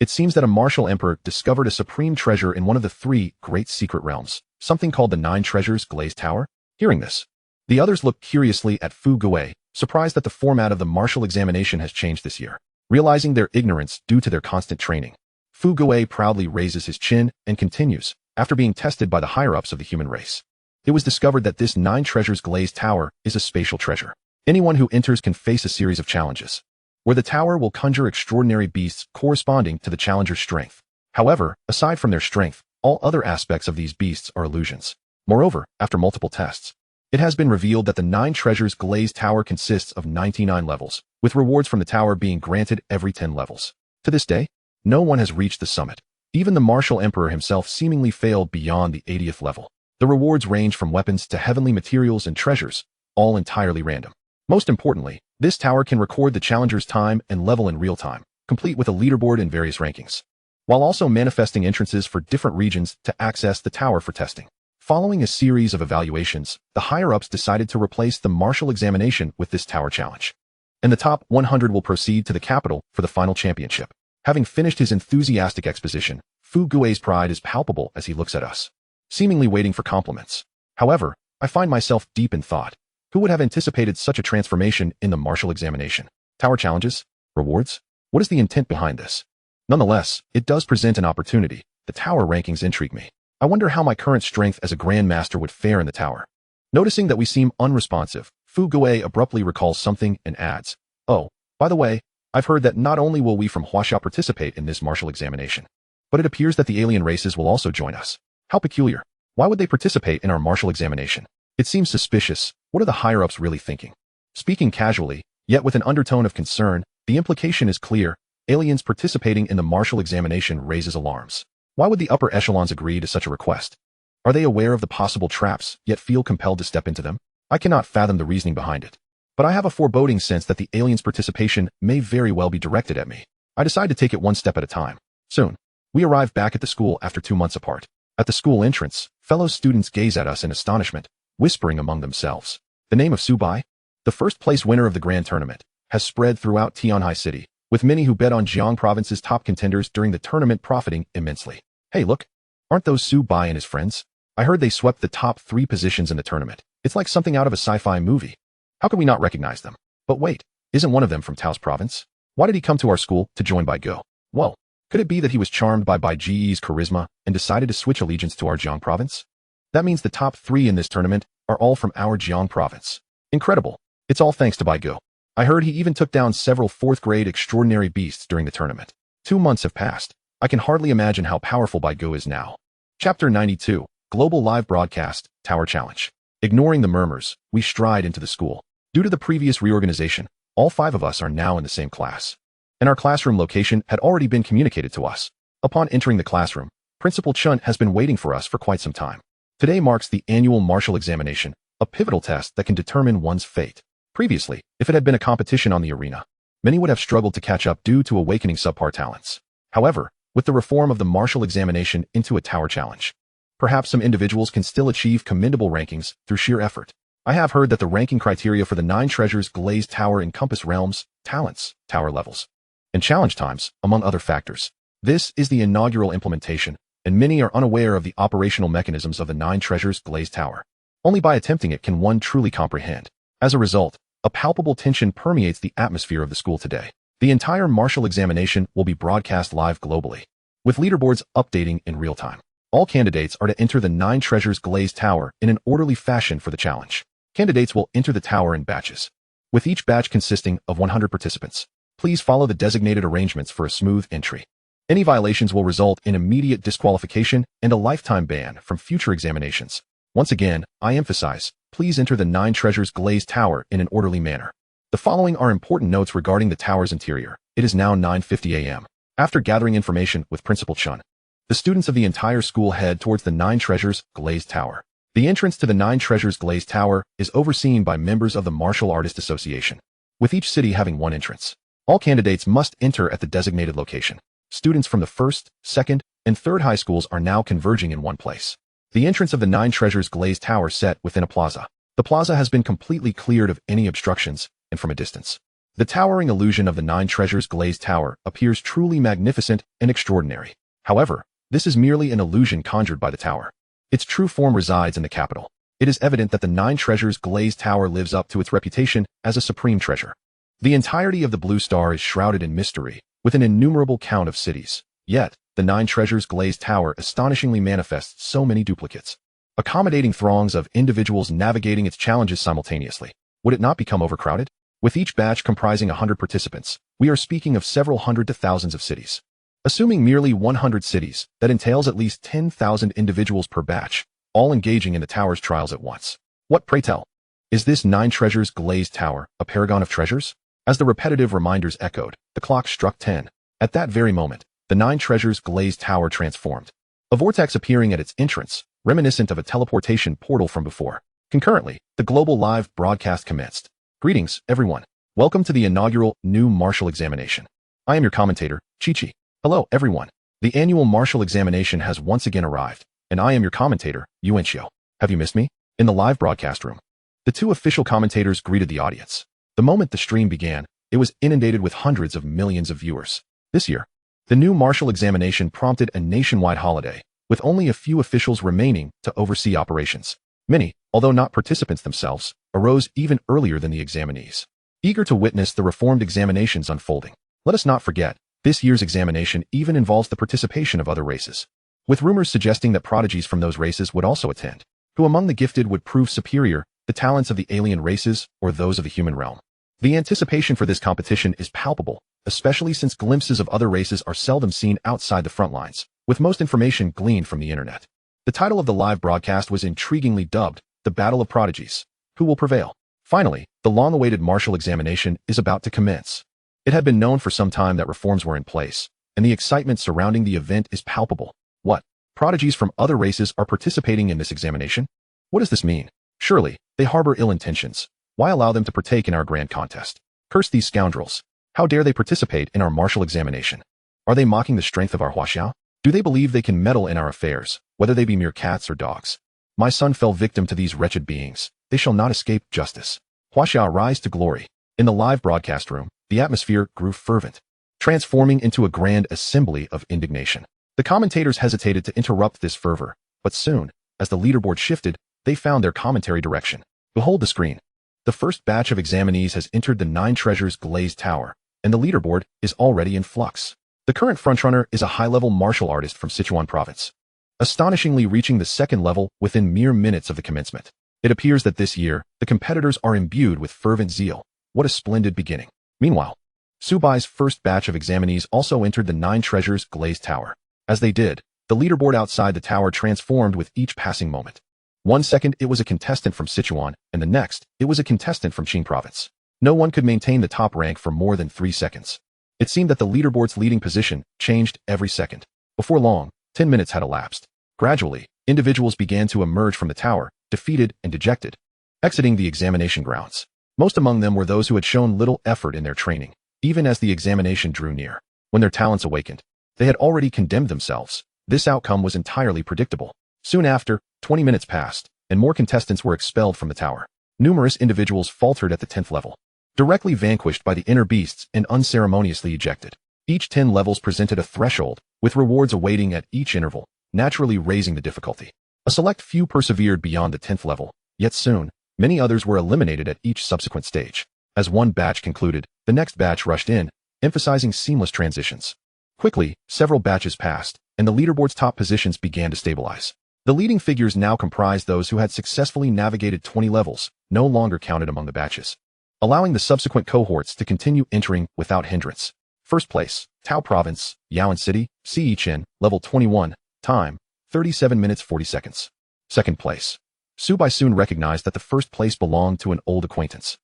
It seems that a martial emperor discovered a supreme treasure in one of the 3 great secret realms, something called the 9 Treasures Glazed Tower. Hearing this, the others look curiously at Fu Guei, surprised that the format of the martial examination has changed this year. Realizing their ignorance due to their constant training, Fu Guei proudly raises his chin and continues, after being tested by the higher-ups of the human race. It was discovered that this 9 Treasures Glazed Tower is a spatial treasure. Anyone who enters can face a series of challenges, where the tower will conjure extraordinary beasts corresponding to the challenger's strength. However, aside from their strength, all other aspects of these beasts are illusions. Moreover, after multiple tests, it has been revealed that the 9 Treasures Glazed Tower consists of 99 levels, with rewards from the tower being granted every 10 levels. To this day, no one has reached the summit. Even the martial emperor himself seemingly failed beyond the 80th level. The rewards range from weapons to heavenly materials and treasures, all entirely random. Most importantly, this tower can record the challenger's time and level in real time, complete with a leaderboard and various rankings, while also manifesting entrances for different regions to access the tower for testing. Following a series of evaluations, the higher-ups decided to replace the martial examination with this tower challenge, and the top 100 will proceed to the capital for the final championship. Having finished his enthusiastic exposition, Fu Guei's pride is palpable as he looks at us, seemingly waiting for compliments. However, I find myself deep in thought. Who would have anticipated such a transformation in the martial examination? Tower challenges? Rewards? What is the intent behind this? Nonetheless, it does present an opportunity. The tower rankings intrigue me. I wonder how my current strength as a Grand Master would fare in the tower. Noticing that we seem unresponsive, Fu Guei abruptly recalls something and adds, "Oh, by the way, I've heard that not only will we from Huaxia participate in this martial examination, but it appears that the alien races will also join us. How peculiar. Why would they participate in our martial examination? It seems suspicious. What are the higher-ups really thinking?" Speaking casually, yet with an undertone of concern, the implication is clear. Aliens participating in the martial examination raises alarms. Why would the upper echelons agree to such a request? Are they aware of the possible traps, yet feel compelled to step into them? I cannot fathom the reasoning behind it, but I have a foreboding sense that the aliens' participation may very well be directed at me. I decide to take it one step at a time. Soon, we arrive back at the school after 2 months apart. At the school entrance, fellow students gaze at us in astonishment, whispering among themselves. The name of Subai, the first-place winner of the grand tournament, has spread throughout Tianhai City, with many who bet on Jiang Province's top contenders during the tournament profiting immensely. Hey look, aren't those Subai and his friends? I heard they swept the top 3 positions in the tournament. It's like something out of a sci-fi movie. How could we not recognize them? But wait, isn't one of them from Tao's province? Why did he come to our school to join Bai Go? Well, could it be that he was charmed by Bai Ge's charisma and decided to switch allegiance to our Jiang province? That means the top 3 in this tournament are all from our Jiang province. Incredible. It's all thanks to Bai Go. I heard he even took down several 4th grade extraordinary beasts during the tournament. 2 months have passed. I can hardly imagine how powerful Bai Go is now. Chapter 92, Global Live Broadcast, Tower Challenge. Ignoring the murmurs, we stride into the school. Due to the previous reorganization, all 5 of us are now in the same class. And our classroom location had already been communicated to us. Upon entering the classroom, Principal Chun has been waiting for us for quite some time. Today marks the annual martial examination, a pivotal test that can determine one's fate. Previously, if it had been a competition on the arena, many would have struggled to catch up due to awakening subpar talents. However, with the reform of the martial examination into a tower challenge, perhaps some individuals can still achieve commendable rankings through sheer effort. I have heard that the ranking criteria for the 9 treasures glazed tower encompass realms, talents, tower levels, and challenge times, among other factors. This is the inaugural implementation, and many are unaware of the operational mechanisms of the 9 treasures glazed tower. Only by attempting it can one truly comprehend. As a result, a palpable tension permeates the atmosphere of the school today. The entire martial examination will be broadcast live globally, with leaderboards updating in real time. All candidates are to enter the 9 treasures glazed tower in an orderly fashion for the challenge. Candidates will enter the tower in batches, with each batch consisting of 100 participants. Please follow the designated arrangements for a smooth entry. Any violations will result in immediate disqualification and a lifetime ban from future examinations. Once again, I emphasize, please enter the 9 treasures glazed tower in an orderly manner. The following are important notes regarding the tower's interior. It is now 9:50 a.m. After gathering information with Principal Chun, the students of the entire school head towards the 9 treasures glazed tower. The entrance to the 9 treasures glazed tower is overseen by members of the Martial Artist Association, with each city having 1 entrance. All candidates must enter at the designated location. Students from the 1st, 2nd, and 3rd high schools are now converging in one place. The entrance of the 9 treasures glazed tower set within a plaza. The plaza has been completely cleared of any obstructions, and from a distance, the towering illusion of the 9 treasures glazed tower appears truly magnificent and extraordinary. However, this is merely an illusion conjured by the tower. Its true form resides in the capital. It is evident that the 9 treasures glazed tower lives up to its reputation as a supreme treasure. The entirety of the blue star is shrouded in mystery, with an innumerable count of cities. Yet, the 9 treasures glazed tower astonishingly manifests so many duplicates, accommodating throngs of individuals navigating its challenges simultaneously. Would it not become overcrowded? With each batch comprising 100 participants, we are speaking of several hundred to thousands of cities. Assuming merely 100 cities, that entails at least 10,000 individuals per batch, all engaging in the tower's trials at once. What, pray tell? Is this 9 treasures glazed tower a paragon of treasures? As the repetitive reminders echoed, the clock struck 10. At that very moment, the 9 treasures glazed tower transformed, a vortex appearing at its entrance, reminiscent of a teleportation portal from before. Concurrently, the global live broadcast commenced. Greetings, everyone. Welcome to the inaugural new martial examination. I am your commentator, Chi-Chi. Hello, everyone. The annual martial examination has once again arrived, and I am your commentator, Yuanxiu. Have you missed me? In the live broadcast room, the 2 official commentators greeted the audience. The moment the stream began, it was inundated with hundreds of millions of viewers. This year, the new martial examination prompted a nationwide holiday, with only a few officials remaining to oversee operations. Many, although not participants themselves, arose even earlier than the examinees, eager to witness the reformed examinations unfolding. Let us not forget, this year's examination even involves the participation of other races, with rumors suggesting that prodigies from those races would also attend. Who among the gifted would prove superior, the talents of the alien races or those of the human realm? The anticipation for this competition is palpable, especially since glimpses of other races are seldom seen outside the front lines, with most information gleaned from the internet. The title of the live broadcast was intriguingly dubbed, The Battle of Prodigies. Who will prevail? Finally, the long-awaited martial examination is about to commence. It had been known for some time that reforms were in place, and the excitement surrounding the event is palpable. What? Prodigies from other races are participating in this examination? What does this mean? Surely, they harbor ill intentions. Why allow them to partake in our grand contest? Curse these scoundrels. How dare they participate in our martial examination? Are they mocking the strength of our huaxiao? Do they believe they can meddle in our affairs, whether they be mere cats or dogs? My son fell victim to these wretched beings. They shall not escape justice. Huaxiao rise to glory. In the live broadcast room, the atmosphere grew fervent, transforming into a grand assembly of indignation. The commentators hesitated to interrupt this fervor, but soon, as the leaderboard shifted, they found their commentary direction. Behold the screen. The first batch of examinees has entered the 9 treasures glazed tower. and the leaderboard is already in flux. The current frontrunner is a high-level martial artist from Sichuan province, astonishingly reaching the second level within mere minutes of the commencement. It appears that this year, the competitors are imbued with fervent zeal. What a splendid beginning. Meanwhile, Subai's first batch of examinees also entered the 9 Treasures glazed tower. As they did, the leaderboard outside the tower transformed with each passing moment. 1 second it was a contestant from Sichuan, and the next, it was a contestant from Qing province. No one could maintain the top rank for more than 3 seconds. It seemed that the leaderboard's leading position changed every second. Before long, 10 minutes had elapsed. Gradually, individuals began to emerge from the tower, defeated and dejected, exiting the examination grounds. Most among them were those who had shown little effort in their training, even as the examination drew near. When their talents awakened, they had already condemned themselves. This outcome was entirely predictable. Soon after, 20 minutes passed, and more contestants were expelled from the tower. Numerous individuals faltered at the 10th level, directly vanquished by the inner beasts and unceremoniously ejected. Each 10 levels presented a threshold, with rewards awaiting at each interval, naturally raising the difficulty. A select few persevered beyond the 10th level, yet soon, many others were eliminated at each subsequent stage. As one batch concluded, the next batch rushed in, emphasizing seamless transitions. Quickly, several batches passed, and the leaderboard's top positions began to stabilize. The leading figures now comprised those who had successfully navigated 20 levels, no longer counted among the batches, allowing the subsequent cohorts to continue entering without hindrance. First place, Tao Province, Yaoan City, Chen, level 21, time, 37 minutes 40 seconds. Second place. Subai soon recognized that the first place belonged to an old acquaintance.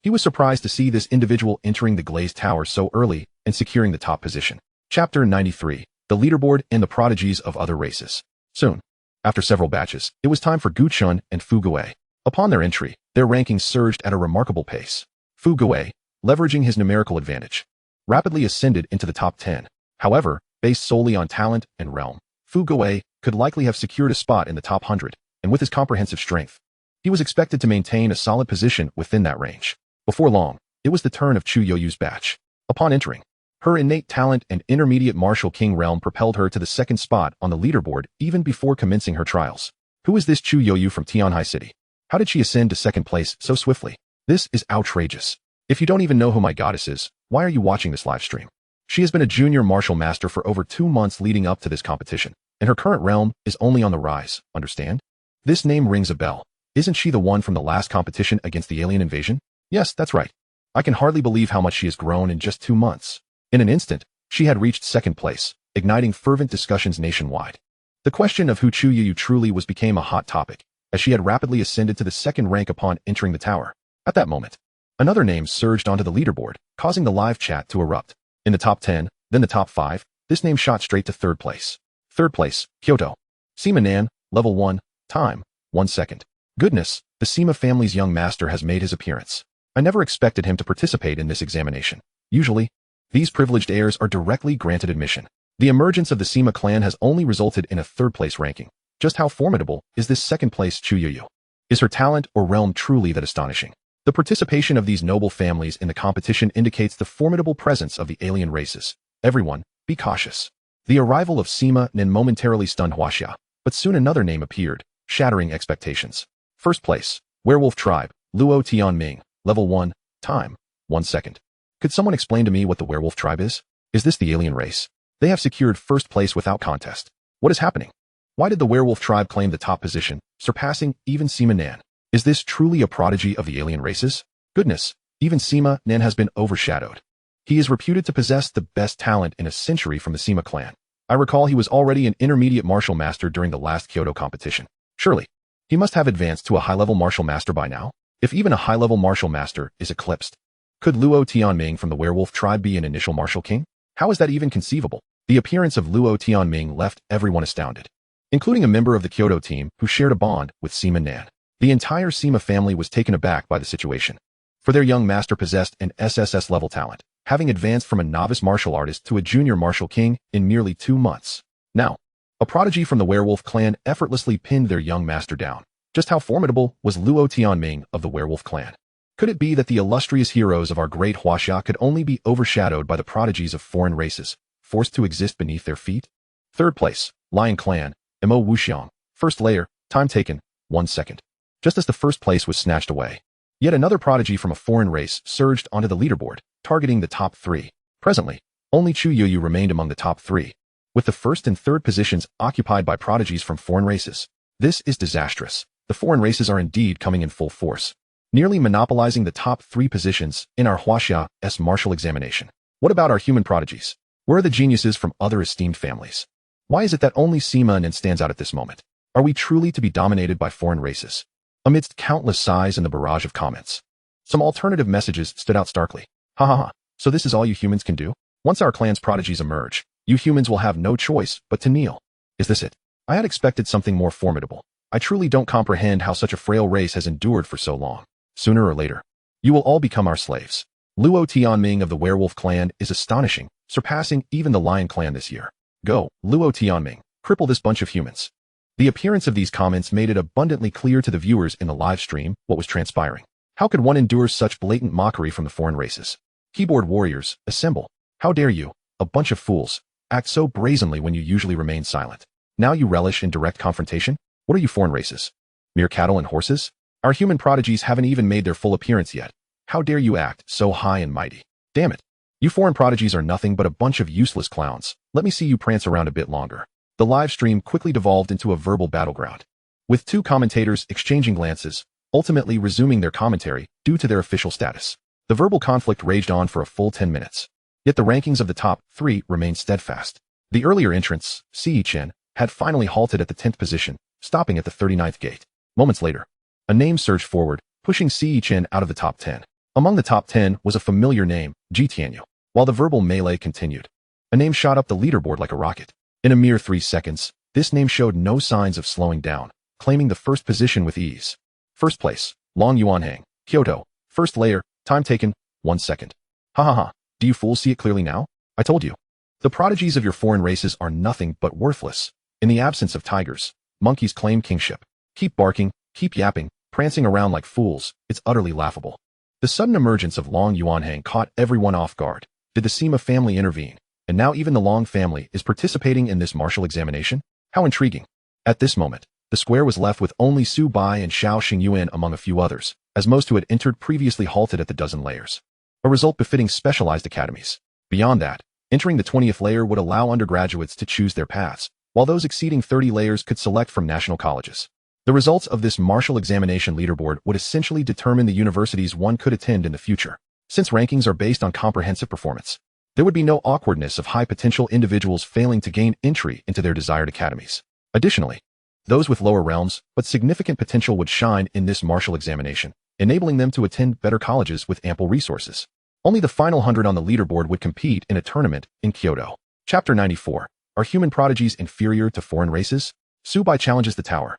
He was surprised to see this individual entering the glazed tower so early and securing the top position. Chapter 93, The Leaderboard and the Prodigies of Other Races. Soon, after several batches, it was time for Guchun and Fu Gui. Upon their entry, their rankings surged at a remarkable pace. Fu Gui, leveraging his numerical advantage, rapidly ascended into the top 10. However, based solely on talent and realm, Fu Gui could likely have secured a spot in the top 100, and with his comprehensive strength, he was expected to maintain a solid position within that range. Before long, it was the turn of Chu Yoyu's batch. Upon entering, her innate talent and intermediate martial king realm propelled her to the second spot on the leaderboard even before commencing her trials. Who is this Chu Yoyu from Tianhai City? How did she ascend to second place so swiftly? This is outrageous. If you don't even know who my goddess is, why are you watching this live stream? She has been a junior martial master for over 2 months leading up to this competition, and her current realm is only on the rise, understand? This name rings a bell. Isn't she the one from the last competition against the alien invasion? Yes, that's right. I can hardly believe how much she has grown in just 2 months. In an instant, she had reached second place, igniting fervent discussions nationwide. The question of who Chu Yu truly was became a hot topic, as she had rapidly ascended to the second rank upon entering the tower. At that moment, another name surged onto the leaderboard, causing the live chat to erupt. In the top 10, then the top 5, this name shot straight to third place. Third place, Kyoto. Sima Nan, level 1, time, 1 second. Goodness, the Sima family's young master has made his appearance. I never expected him to participate in this examination. Usually, these privileged heirs are directly granted admission. The emergence of the Sima clan has only resulted in a third-place ranking. Just how formidable is this second-place Chu Yu? Is her talent or realm truly that astonishing? The participation of these noble families in the competition indicates the formidable presence of the alien races. Everyone, be cautious. The arrival of Sima Nen momentarily stunned Huaxia, but soon another name appeared, shattering expectations. First place, Werewolf Tribe, Luo Tianming, level 1, time, 1 second. Could someone explain to me what the werewolf tribe is? Is this the alien race? They have secured first place without contest. What is happening? Why did the werewolf tribe claim the top position, surpassing even Sima Nan? Is this truly a prodigy of the alien races? Goodness, even Sima Nan has been overshadowed. He is reputed to possess the best talent in a century from the Sima clan. I recall he was already an intermediate martial master during the last Kyoto competition. Surely, he must have advanced to a high-level martial master by now. If even a high-level martial master is eclipsed, could Luo Tianming from the werewolf tribe be an initial martial king? How is that even conceivable? The appearance of Luo Tianming left everyone astounded, including a member of the Kyoto team who shared a bond with Sima Nan. The entire Sima family was taken aback by the situation, for their young master possessed an SSS level talent, having advanced from a novice martial artist to a junior martial king in merely 2 months. Now, a prodigy from the werewolf clan effortlessly pinned their young master down. Just how formidable was Luo Tianming of the werewolf clan? Could it be that the illustrious heroes of our great Huaxia could only be overshadowed by the prodigies of foreign races, forced to exist beneath their feet? Third place, Lion Clan, Mo Wuxiang. First layer, time taken, 1 second. Just as the first place was snatched away, Yet another prodigy from a foreign race surged onto the leaderboard, targeting the top 3. Presently, only Chu Yuyu remained among the top 3, with the first and third positions occupied by prodigies from foreign races. This is disastrous. The foreign races are indeed coming in full force, nearly monopolizing the top 3 positions in our SSS martial examination. What about our human prodigies? Where are the geniuses from other esteemed families? Why is it that only Seema stands out at this moment? Are we truly to be dominated by foreign races? Amidst countless sighs and the barrage of comments, some alternative messages stood out starkly. Ha ha ha, so this is all you humans can do? Once our clan's prodigies emerge, you humans will have no choice but to kneel. Is this it? I had expected something more formidable. I truly don't comprehend how such a frail race has endured for so long. Sooner or later, you will all become our slaves. Luo Tianming of the Werewolf clan is astonishing, surpassing even the Lion clan this year. Go, Luo Tianming, cripple this bunch of humans. The appearance of these comments made it abundantly clear to the viewers in the live stream what was transpiring. How could one endure such blatant mockery from the foreign races? Keyboard warriors, assemble. How dare you, a bunch of fools, act so brazenly when you usually remain silent. Now you relish in direct confrontation? What are you foreign races? Mere cattle and horses? Our human prodigies haven't even made their full appearance yet. How dare you act so high and mighty? Damn it. You foreign prodigies are nothing but a bunch of useless clowns. Let me see you prance around a bit longer. The live stream quickly devolved into a verbal battleground, with 2 commentators exchanging glances, ultimately resuming their commentary due to their official status. The verbal conflict raged on for a full 10 minutes. Yet the rankings of the top 3 remained steadfast. The earlier entrants, Ci Chen, had finally halted at the 10th position, stopping at the 39th gate. Moments later, a name surged forward, pushing Ci Chen out of the top 10. Among the top 10 was a familiar name, Ji Tianyu. While the verbal melee continued, a name shot up the leaderboard like a rocket. In a mere 3 seconds, this name showed no signs of slowing down, claiming the first position with ease. First place, Long Yuanhang, Kyoto. First layer, time taken, 1 second. Ha ha ha, do you fools see it clearly now? I told you. The prodigies of your foreign races are nothing but worthless. In the absence of tigers, monkeys claim kingship. Keep barking, keep yapping, prancing around like fools. It's utterly laughable. The sudden emergence of Long Yuanhang caught everyone off guard. Did the Seema family intervene? And now even the Long family is participating in this martial examination? How intriguing. At this moment, the square was left with only Su Bai and Xiao Xingyuan among a few others, as most who had entered previously halted at the dozen layers. A result befitting specialized academies. Beyond that, entering the 20th layer would allow undergraduates to choose their paths, while those exceeding 30 layers could select from national colleges. The results of this martial examination leaderboard would essentially determine the universities one could attend in the future. Since rankings are based on comprehensive performance, there would be no awkwardness of high-potential individuals failing to gain entry into their desired academies. Additionally, those with lower realms but significant potential would shine in this martial examination, enabling them to attend better colleges with ample resources. Only the final 100 on the leaderboard would compete in a tournament in Kyoto. Chapter 94. Are human prodigies inferior to foreign races? Su Bai challenges the tower.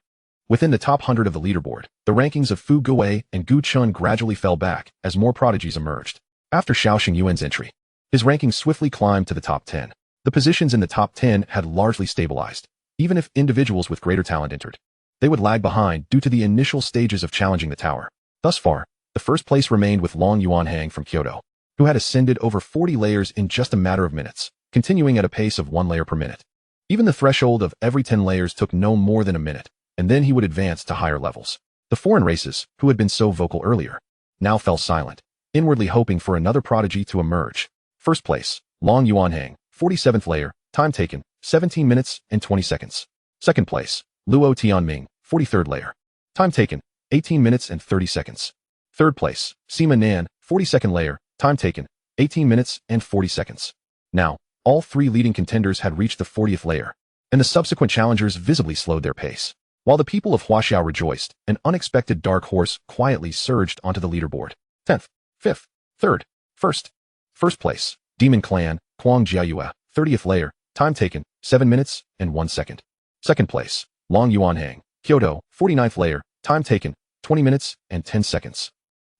Within the top 100 of the leaderboard, the rankings of Fu Guwei and Gu Chun gradually fell back as more prodigies emerged. After Xiao Xingyuan's entry, his ranking swiftly climbed to the top 10. The positions in the top 10 had largely stabilized. Even if individuals with greater talent entered, they would lag behind due to the initial stages of challenging the tower. Thus far, the first place remained with Long Yuanhang from Kyoto, who had ascended over 40 layers in just a matter of minutes, continuing at a pace of 1 layer per minute. Even the threshold of every 10 layers took no more than a minute, and then he would advance to higher levels. The foreign races, who had been so vocal earlier, now fell silent, inwardly hoping for another prodigy to emerge. First place, Long Yuanhang, 47th layer, time taken, 17 minutes and 20 seconds. Second place, Luo Tianming, 43rd layer, time taken, 18 minutes and 30 seconds. Third place, Sima Nan, 42nd layer, time taken, 18 minutes and 40 seconds. Now, all 3 leading contenders had reached the 40th layer, and the subsequent challengers visibly slowed their pace. While the people of Huaxiao rejoiced, an unexpected dark horse quietly surged onto the leaderboard. 10th, 5th, 3rd, 1st. First place, Demon Clan, Kuang Jiayue, 30th layer, time taken, 7 minutes and 1 second. Second place, Long Yuanhang, Kyoto, 49th layer, time taken, 20 minutes and 10 seconds.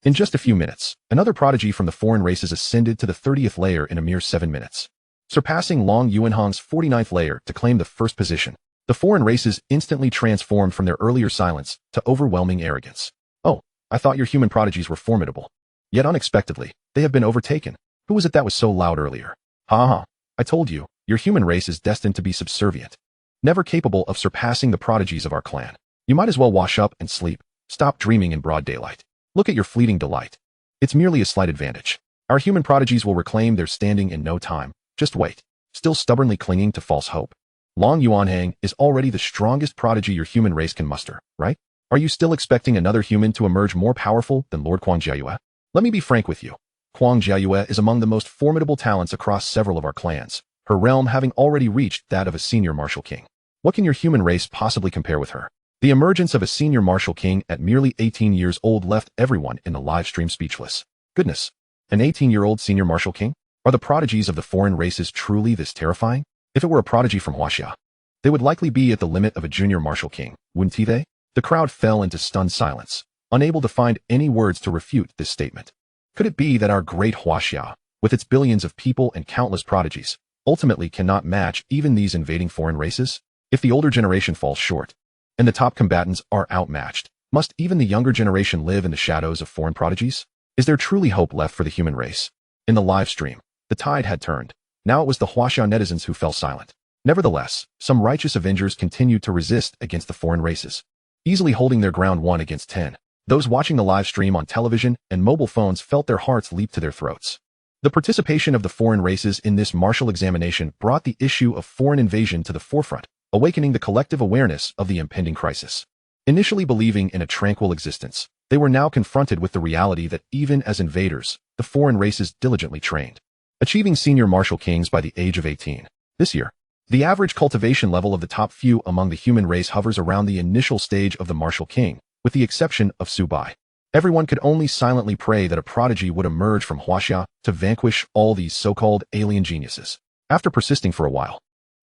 In just a few minutes, another prodigy from the foreign races ascended to the 30th layer in a mere 7 minutes, surpassing Long Yuanhang's 49th layer to claim the first position. The foreign races instantly transformed from their earlier silence to overwhelming arrogance. Oh, I thought your human prodigies were formidable. Yet unexpectedly, they have been overtaken. Who was it that was so loud earlier? Ha ha, I told you, your human race is destined to be subservient, never capable of surpassing the prodigies of our clan. You might as well wash up and sleep. Stop dreaming in broad daylight. Look at your fleeting delight. It's merely a slight advantage. Our human prodigies will reclaim their standing in no time. Just wait. Still stubbornly clinging to false hope. Long Yuanhang is already the strongest prodigy your human race can muster, right? Are you still expecting another human to emerge more powerful than Lord Kuang Jiayue? Let me be frank with you. Kuang Jiayue is among the most formidable talents across several of our clans, her realm having already reached that of a senior martial king. What can your human race possibly compare with her? The emergence of a senior martial king at merely 18 years old left everyone in the live stream speechless. Goodness, an 18-year-old senior martial king? Are the prodigies of the foreign races truly this terrifying? If it were a prodigy from Huaxia, they would likely be at the limit of a junior martial king, wouldn't they? The crowd fell into stunned silence, unable to find any words to refute this statement. Could it be that our great Huaxia, with its billions of people and countless prodigies, ultimately cannot match even these invading foreign races? If the older generation falls short, and the top combatants are outmatched, must even the younger generation live in the shadows of foreign prodigies? Is there truly hope left for the human race? In the live stream, the tide had turned. Now it was the Huaxia netizens who fell silent. Nevertheless, some righteous avengers continued to resist against the foreign races, easily holding their ground 1 against 10. Those watching the live stream on television and mobile phones felt their hearts leap to their throats. The participation of the foreign races in this martial examination brought the issue of foreign invasion to the forefront, awakening the collective awareness of the impending crisis. Initially believing in a tranquil existence, they were now confronted with the reality that even as invaders, the foreign races diligently trained, achieving senior martial kings by the age of 18. This year, the average cultivation level of the top few among the human race hovers around the initial stage of the martial king, with the exception of Su Bai. Everyone could only silently pray that a prodigy would emerge from Huaxia to vanquish all these so-called alien geniuses. After persisting for a while,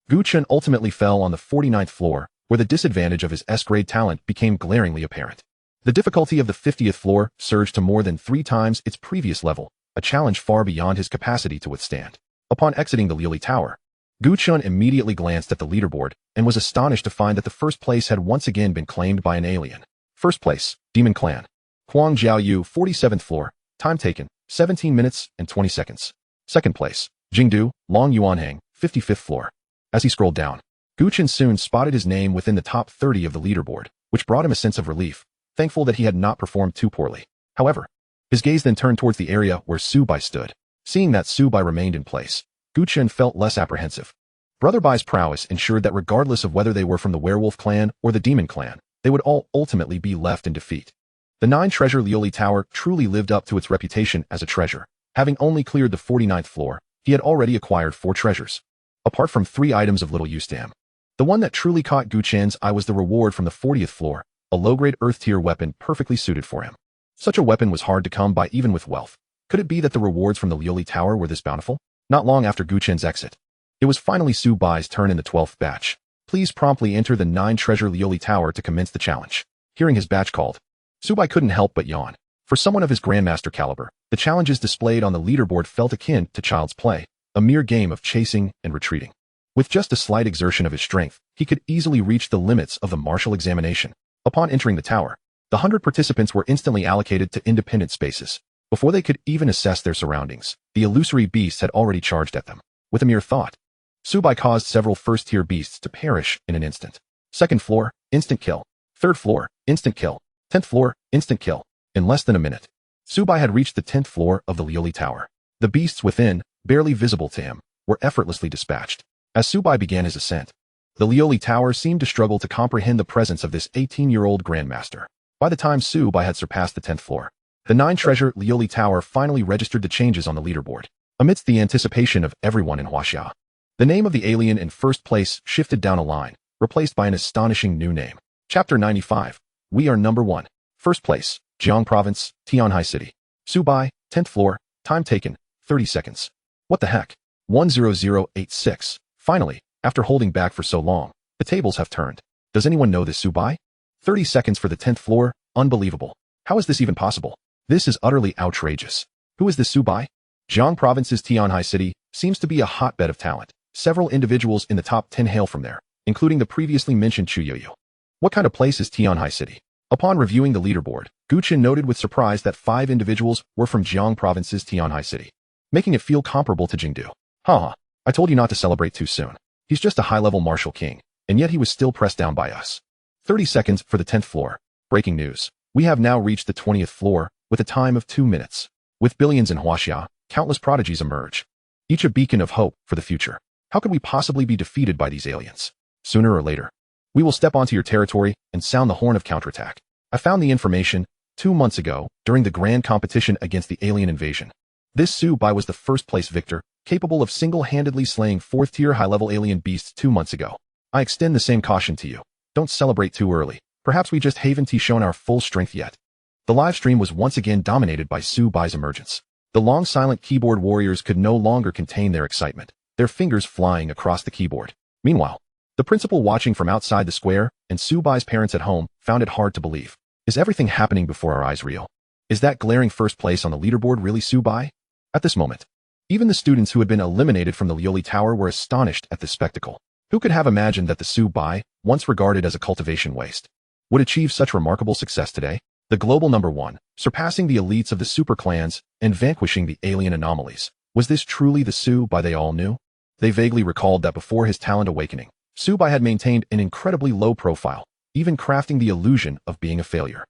Gu Chen ultimately fell on the 49th floor, where the disadvantage of his S-grade talent became glaringly apparent. The difficulty of the 50th floor surged to more than 3 times its previous level, a challenge far beyond his capacity to withstand. Upon exiting the Liuli Tower, Gu Chen immediately glanced at the leaderboard and was astonished to find that the first place had once again been claimed by an alien. First place, Demon Clan. Huang Jiaoyu, 47th floor, time taken, 17 minutes and 20 seconds. Second place, Jingdu, Long Yuanhang, 55th floor. As he scrolled down, Gu Chen soon spotted his name within the top 30 of the leaderboard, which brought him a sense of relief, thankful that he had not performed too poorly. However, his gaze then turned towards the area where Su Bai stood. Seeing that Su Bai remained in place, Gu Chen felt less apprehensive. Brother Bai's prowess ensured that regardless of whether they were from the Werewolf clan or the Demon clan, they would all ultimately be left in defeat. The 9-treasure Liuli Tower truly lived up to its reputation as a treasure. Having only cleared the 49th floor, he had already acquired 4 treasures, apart from 3 items of little use to him. The one that truly caught Gu Chen's eye was the reward from the 40th floor, a low-grade earth-tier weapon perfectly suited for him. Such a weapon was hard to come by even with wealth. Could it be that the rewards from the Liuli Tower were this bountiful? Not long after Gu Chen's exit, it was finally Su Bai's turn in the 12th batch. Please promptly enter the 9-treasure Liuli Tower to commence the challenge. Hearing his batch called, Su Bai couldn't help but yawn. For someone of his Grandmaster caliber, the challenges displayed on the leaderboard felt akin to child's play, a mere game of chasing and retreating. With just a slight exertion of his strength, he could easily reach the limits of the martial examination. Upon entering the tower, the 100 participants were instantly allocated to independent spaces. Before they could even assess their surroundings, the illusory beasts had already charged at them. With a mere thought, Su Bai caused several first-tier beasts to perish in an instant. 2nd floor, instant kill. 3rd floor, instant kill. 10th floor, instant kill. In less than a minute, Su Bai had reached the 10th floor of the Liuli Tower. The beasts within, barely visible to him, were effortlessly dispatched. As Su Bai began his ascent, the Liuli Tower seemed to struggle to comprehend the presence of this 18-year-old Grandmaster. By the time Su Bai had surpassed the 10th floor, the 9-treasure Liuli Tower finally registered the changes on the leaderboard. Amidst the anticipation of everyone in Huaxia, the name of the alien in first place shifted down a line, replaced by an astonishing new name. Chapter 95. We are number 1. First place, Jiang Province, Tianhai City. Su Bai, 10th floor, time taken, 30 seconds. What the heck? 10086. Finally, after holding back for so long, the tables have turned. Does anyone know this Su Bai? 30 seconds for the 10th floor? Unbelievable. How is this even possible? This is utterly outrageous. Who is this Su Bai? Jiang Province's Tianhai City seems to be a hotbed of talent. Several individuals in the top 10 hail from there, including the previously mentioned Chu Yoyo. What kind of place is Tianhai City? Upon reviewing the leaderboard, Gu Chen noted with surprise that 5 individuals were from Jiang Province's Tianhai City, making it feel comparable to Jingdu. Haha, I told you not to celebrate too soon. He's just a high-level martial king, and yet he was still pressed down by us. 30 seconds for the 10th floor. Breaking news. We have now reached the 20th floor, with a time of 2 minutes. With billions in Huaxia, countless prodigies emerge, each a beacon of hope for the future. How could we possibly be defeated by these aliens? Sooner or later, we will step onto your territory and sound the horn of counterattack. I found the information 2 months ago during the grand competition against the alien invasion. This Su-Bai was the first-place victor, capable of single-handedly slaying 4th-tier high-level alien beasts 2 months ago. I extend the same caution to you. Don't celebrate too early. Perhaps we just haven't shown our full strength yet. The live stream was once again dominated by Su-Bai's emergence. The long silent keyboard warriors could no longer contain their excitement, their fingers flying across the keyboard. Meanwhile, the principal watching from outside the square and Su-Bai's parents at home found it hard to believe. Is everything happening before our eyes real? Is that glaring first place on the leaderboard really Su-Bai? At this moment, even the students who had been eliminated from the Lioli Tower were astonished at this spectacle. Who could have imagined that the Su-Bai, once regarded as a cultivation waste, would achieve such remarkable success today? The global #1, surpassing the elites of the super clans and vanquishing the alien anomalies. Was this truly the Su-Bai they all knew? They vaguely recalled that before his talent awakening, Su-Bai had maintained an incredibly low profile, even crafting the illusion of being a failure.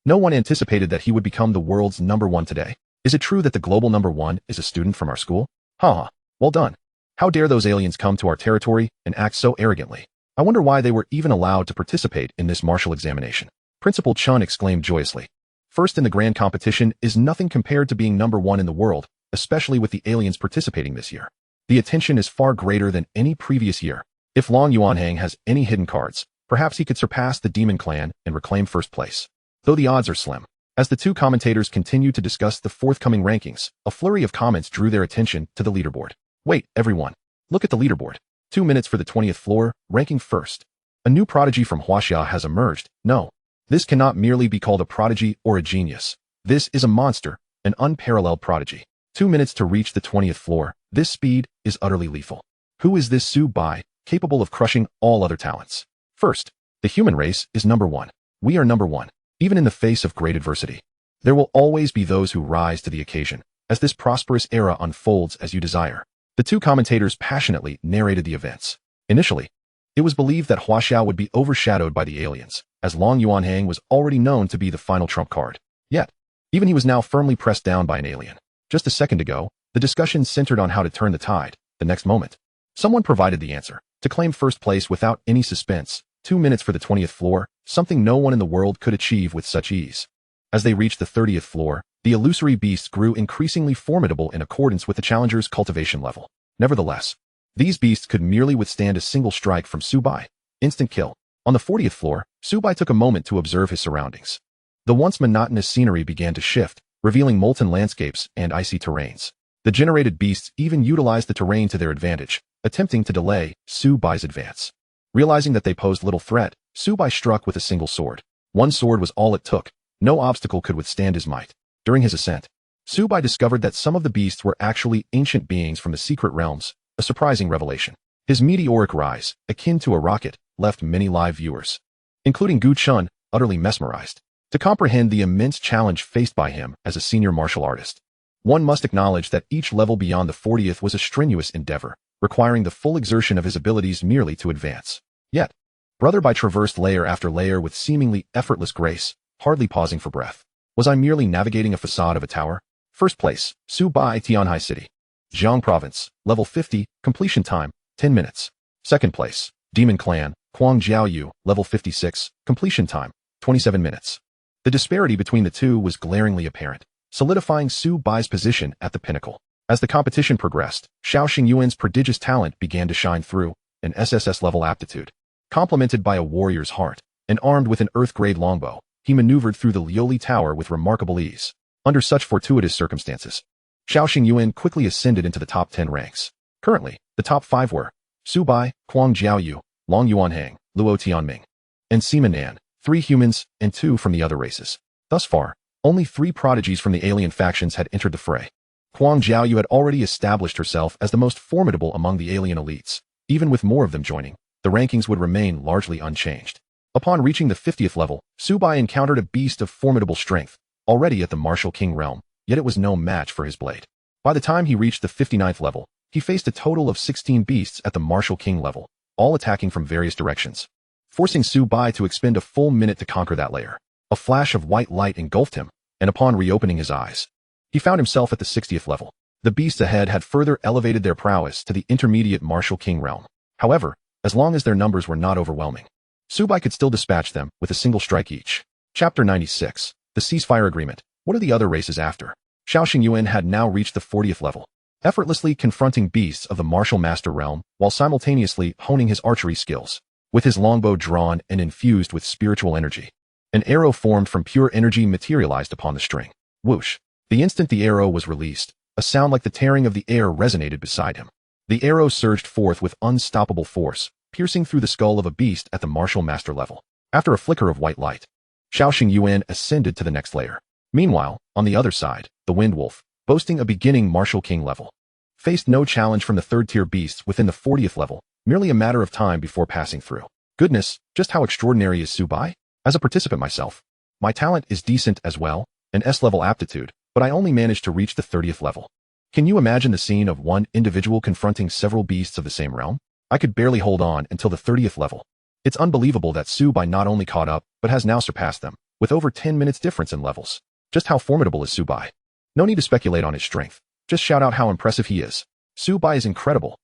No one anticipated that he would become the world's #1 today. Is it true that the global #1 is a student from our school? Haha, well done. How dare those aliens come to our territory and act so arrogantly? I wonder why they were even allowed to participate in this martial examination. Principal Chun exclaimed joyously. First in the grand competition is nothing compared to being #1 in the world, especially with the aliens participating this year. The attention is far greater than any previous year. If Long Yuanhang has any hidden cards, perhaps he could surpass the Demon Clan and reclaim first place. Though the odds are slim. As the two commentators continued to discuss the forthcoming rankings, a flurry of comments drew their attention to the leaderboard. Wait, everyone. Look at the leaderboard. 2 minutes for the 20th floor, ranking first. A new prodigy from Huaxia has emerged. No, this cannot merely be called a prodigy or a genius. This is a monster, an unparalleled prodigy. 2 minutes to reach the 20th floor. This speed is utterly lethal. Who is this Su-Bai, capable of crushing all other talents? First, the human race is #1. We are #1. Even in the face of great adversity, there will always be those who rise to the occasion, as this prosperous era unfolds as you desire. The two commentators passionately narrated the events. Initially, it was believed that Huaxia would be overshadowed by the aliens, as Long Yuanhang was already known to be the final trump card. Yet, even he was now firmly pressed down by an alien. Just a second ago, the discussion centered on how to turn the tide. The next moment, someone provided the answer. To claim first place without any suspense, 2 minutes for the 20th floor, something no one in the world could achieve with such ease. As they reached the 30th floor, the illusory beasts grew increasingly formidable in accordance with the challenger's cultivation level. Nevertheless, these beasts could merely withstand a single strike from Su-Bai. Instant kill. On the 40th floor, Su-Bai took a moment to observe his surroundings. The once monotonous scenery began to shift, revealing molten landscapes and icy terrains. The generated beasts even utilized the terrain to their advantage, attempting to delay Su-Bai's advance. Realizing that they posed little threat, Su-Bai struck with a single sword. One sword was all it took. No obstacle could withstand his might. During his ascent, Su-Bai discovered that some of the beasts were actually ancient beings from the secret realms, a surprising revelation. His meteoric rise, akin to a rocket, left many live viewers, including Gu Chun, utterly mesmerized. To comprehend the immense challenge faced by him as a senior martial artist, one must acknowledge that each level beyond the 40th was a strenuous endeavor, requiring the full exertion of his abilities merely to advance. Yet, Brother Bai traversed layer after layer with seemingly effortless grace, hardly pausing for breath. Was I merely navigating a facade of a tower? First place, Su-Bai, Tianhai City, Jiang Province, level 50, completion time, 10 minutes. Second place, Demon Clan, Huang Jiaoyu, level 56, completion time, 27 minutes. The disparity between the two was glaringly apparent, solidifying Su-Bai's position at the pinnacle. As the competition progressed, Xiao Xingyuan's prodigious talent began to shine through, an SSS level aptitude. Complemented by a warrior's heart, and armed with an earth-grade longbow, he maneuvered through the Lioli Tower with remarkable ease. Under such fortuitous circumstances, Xiao Xingyuan quickly ascended into the top 10 ranks. Currently, the top 5 were Su-Bai, Huang Jiaoyu, Long Yuanhang, Luo Tianming, and Sima Nan, 3 humans and 2 from the other races. Thus far, only 3 prodigies from the alien factions had entered the fray. Huang Jiaoyu had already established herself as the most formidable among the alien elites. Even with more of them joining, the rankings would remain largely unchanged. Upon reaching the 50th level, Su-Bai encountered a beast of formidable strength, already at the Martial King realm, yet it was no match for his blade. By the time he reached the 59th level, he faced a total of 16 beasts at the Martial King level, all attacking from various directions, forcing Su-Bai to expend a full minute to conquer that layer. A flash of white light engulfed him, and upon reopening his eyes, he found himself at the 60th level. The beasts ahead had further elevated their prowess to the intermediate Martial King realm. However, as long as their numbers were not overwhelming, Subai could still dispatch them with a single strike each. Chapter 96. The Ceasefire Agreement. What are the other races after? Xiaoxing Yuan had now reached the 40th level, effortlessly confronting beasts of the Martial Master realm while simultaneously honing his archery skills. With his longbow drawn and infused with spiritual energy, an arrow formed from pure energy materialized upon the string. Whoosh! The instant the arrow was released, a sound like the tearing of the air resonated beside him. The arrow surged forth with unstoppable force, piercing through the skull of a beast at the Martial Master level. After a flicker of white light, Xiaoxing Yuan ascended to the next layer. Meanwhile, on the other side, the Wind Wolf, boasting a beginning Martial King level, faced no challenge from the third-tier beasts within the 40th level, merely a matter of time before passing through. Goodness, just how extraordinary is Subai? As a participant myself, my talent is decent as well, an S-level aptitude, but I only managed to reach the 30th level. Can you imagine the scene of one individual confronting several beasts of the same realm? I could barely hold on until the 30th level. It's unbelievable that Subai not only caught up, but has now surpassed them, with over 10 minutes difference in levels. Just how formidable is Subai? No need to speculate on his strength. Just shout out how impressive he is. Subai is incredible.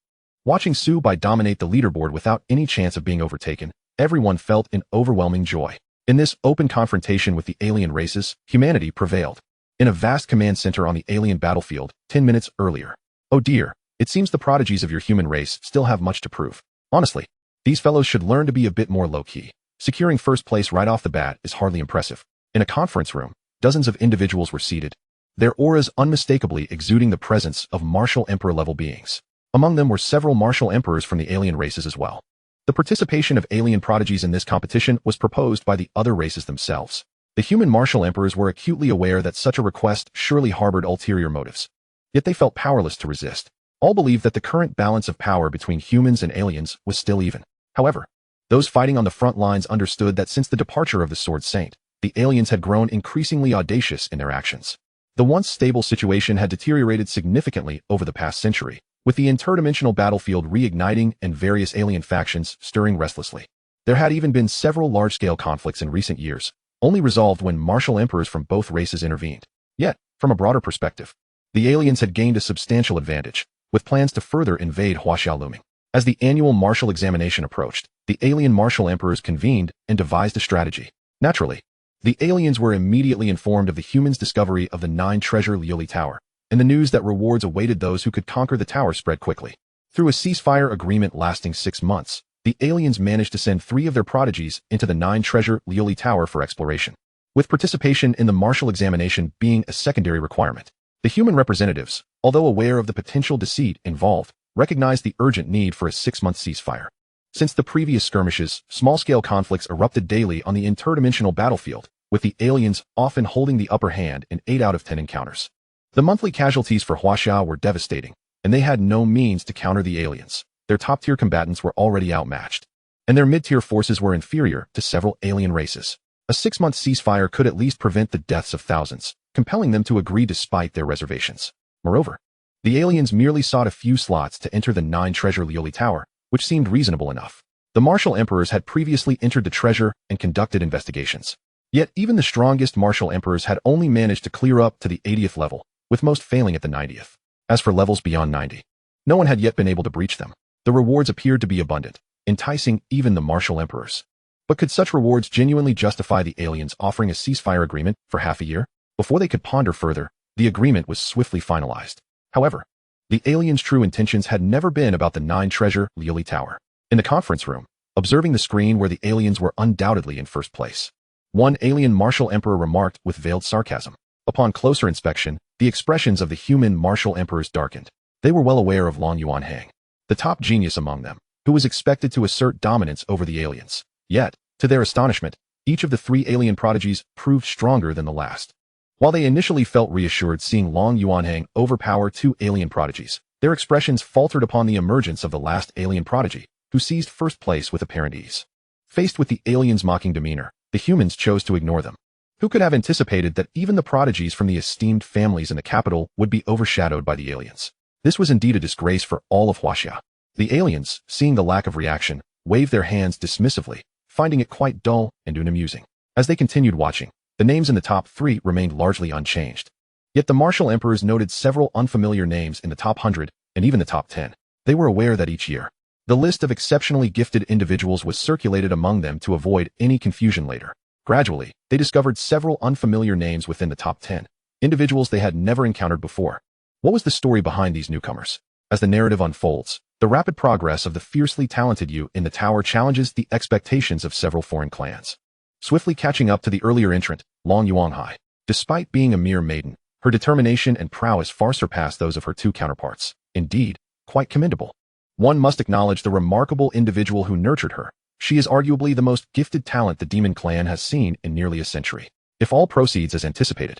Watching Subai dominate the leaderboard without any chance of being overtaken, everyone felt an overwhelming joy. In this open confrontation with the alien races, humanity prevailed. In a vast command center on the alien battlefield, 10 minutes earlier. Oh dear, it seems the prodigies of your human race still have much to prove. Honestly, these fellows should learn to be a bit more low-key. Securing first place right off the bat is hardly impressive. In a conference room, dozens of individuals were seated, their auras unmistakably exuding the presence of Martial Emperor-level beings. Among them were several Martial Emperors from the alien races as well. The participation of alien prodigies in this competition was proposed by the other races themselves. The human Martial Emperors were acutely aware that such a request surely harbored ulterior motives. Yet they felt powerless to resist. All believed that the current balance of power between humans and aliens was still even. However, those fighting on the front lines understood that since the departure of the Sword Saint, the aliens had grown increasingly audacious in their actions. The once stable situation had deteriorated significantly over the past century, with the interdimensional battlefield reigniting and various alien factions stirring restlessly. There had even been several large-scale conflicts in recent years, only resolved when martial emperors from both races intervened. Yet, from a broader perspective, the aliens had gained a substantial advantage, with plans to further invade Huaxia looming. As the annual martial examination approached, the alien martial emperors convened and devised a strategy. Naturally, the aliens were immediately informed of the humans' discovery of the 9-treasure Lioli Tower, and the news that rewards awaited those who could conquer the tower spread quickly. Through a ceasefire agreement lasting 6 months, the aliens managed to send 3 of their prodigies into the 9-treasure Lioli Tower for exploration. With participation in the martial examination being a secondary requirement, the human representatives, although aware of the potential deceit involved, recognized the urgent need for a 6-month ceasefire. Since the previous skirmishes, small-scale conflicts erupted daily on the interdimensional battlefield, with the aliens often holding the upper hand in 8 out of 10 encounters. The monthly casualties for Huaxia were devastating, and they had no means to counter the aliens. Their top-tier combatants were already outmatched, and their mid-tier forces were inferior to several alien races. A 6-month ceasefire could at least prevent the deaths of thousands, compelling them to agree despite their reservations. Moreover, the aliens merely sought a few slots to enter the 9-treasure Lioli Tower, which seemed reasonable enough. The martial emperors had previously entered the treasure and conducted investigations. Yet even the strongest martial emperors had only managed to clear up to the 80th level, with most failing at the 90th. As for levels beyond 90, no one had yet been able to breach them. The rewards appeared to be abundant, enticing even the martial emperors. But could such rewards genuinely justify the aliens offering a ceasefire agreement for half a year? Before they could ponder further, the agreement was swiftly finalized. However, the aliens' true intentions had never been about the 9-treasure Lioli Tower. In the conference room, observing the screen where the aliens were undoubtedly in first place, one alien martial emperor remarked with veiled sarcasm. Upon closer inspection, the expressions of the human martial emperors darkened. They were well aware of Long Yuan Hang, the top genius among them, who was expected to assert dominance over the aliens. Yet, to their astonishment, each of the 3 alien prodigies proved stronger than the last. While they initially felt reassured seeing Long Yuan Hang overpower 2 alien prodigies, their expressions faltered upon the emergence of the last alien prodigy, who seized first place with apparent ease. Faced with the aliens' mocking demeanor, the humans chose to ignore them. Who could have anticipated that even the prodigies from the esteemed families in the capital would be overshadowed by the aliens? This was indeed a disgrace for all of Huaxia. The aliens, seeing the lack of reaction, waved their hands dismissively, finding it quite dull and unamusing. As they continued watching, The names in the top 3 remained largely unchanged. Yet the martial emperors noted several unfamiliar names in the top 100 and even the top 10. They were aware that each year, the list of exceptionally gifted individuals was circulated among them to avoid any confusion later. Gradually, they discovered several unfamiliar names within the top 10, individuals they had never encountered before. What was the story behind these newcomers? As the narrative unfolds, the rapid progress of the fiercely talented Yu in the tower challenges the expectations of several foreign clans. Swiftly catching up to the earlier entrant, Long Yuanhai. Despite being a mere maiden, her determination and prowess far surpassed those of her 2 counterparts. Indeed, quite commendable. One must acknowledge the remarkable individual who nurtured her. She is arguably the most gifted talent the Demon Clan has seen in nearly a century. If all proceeds as anticipated,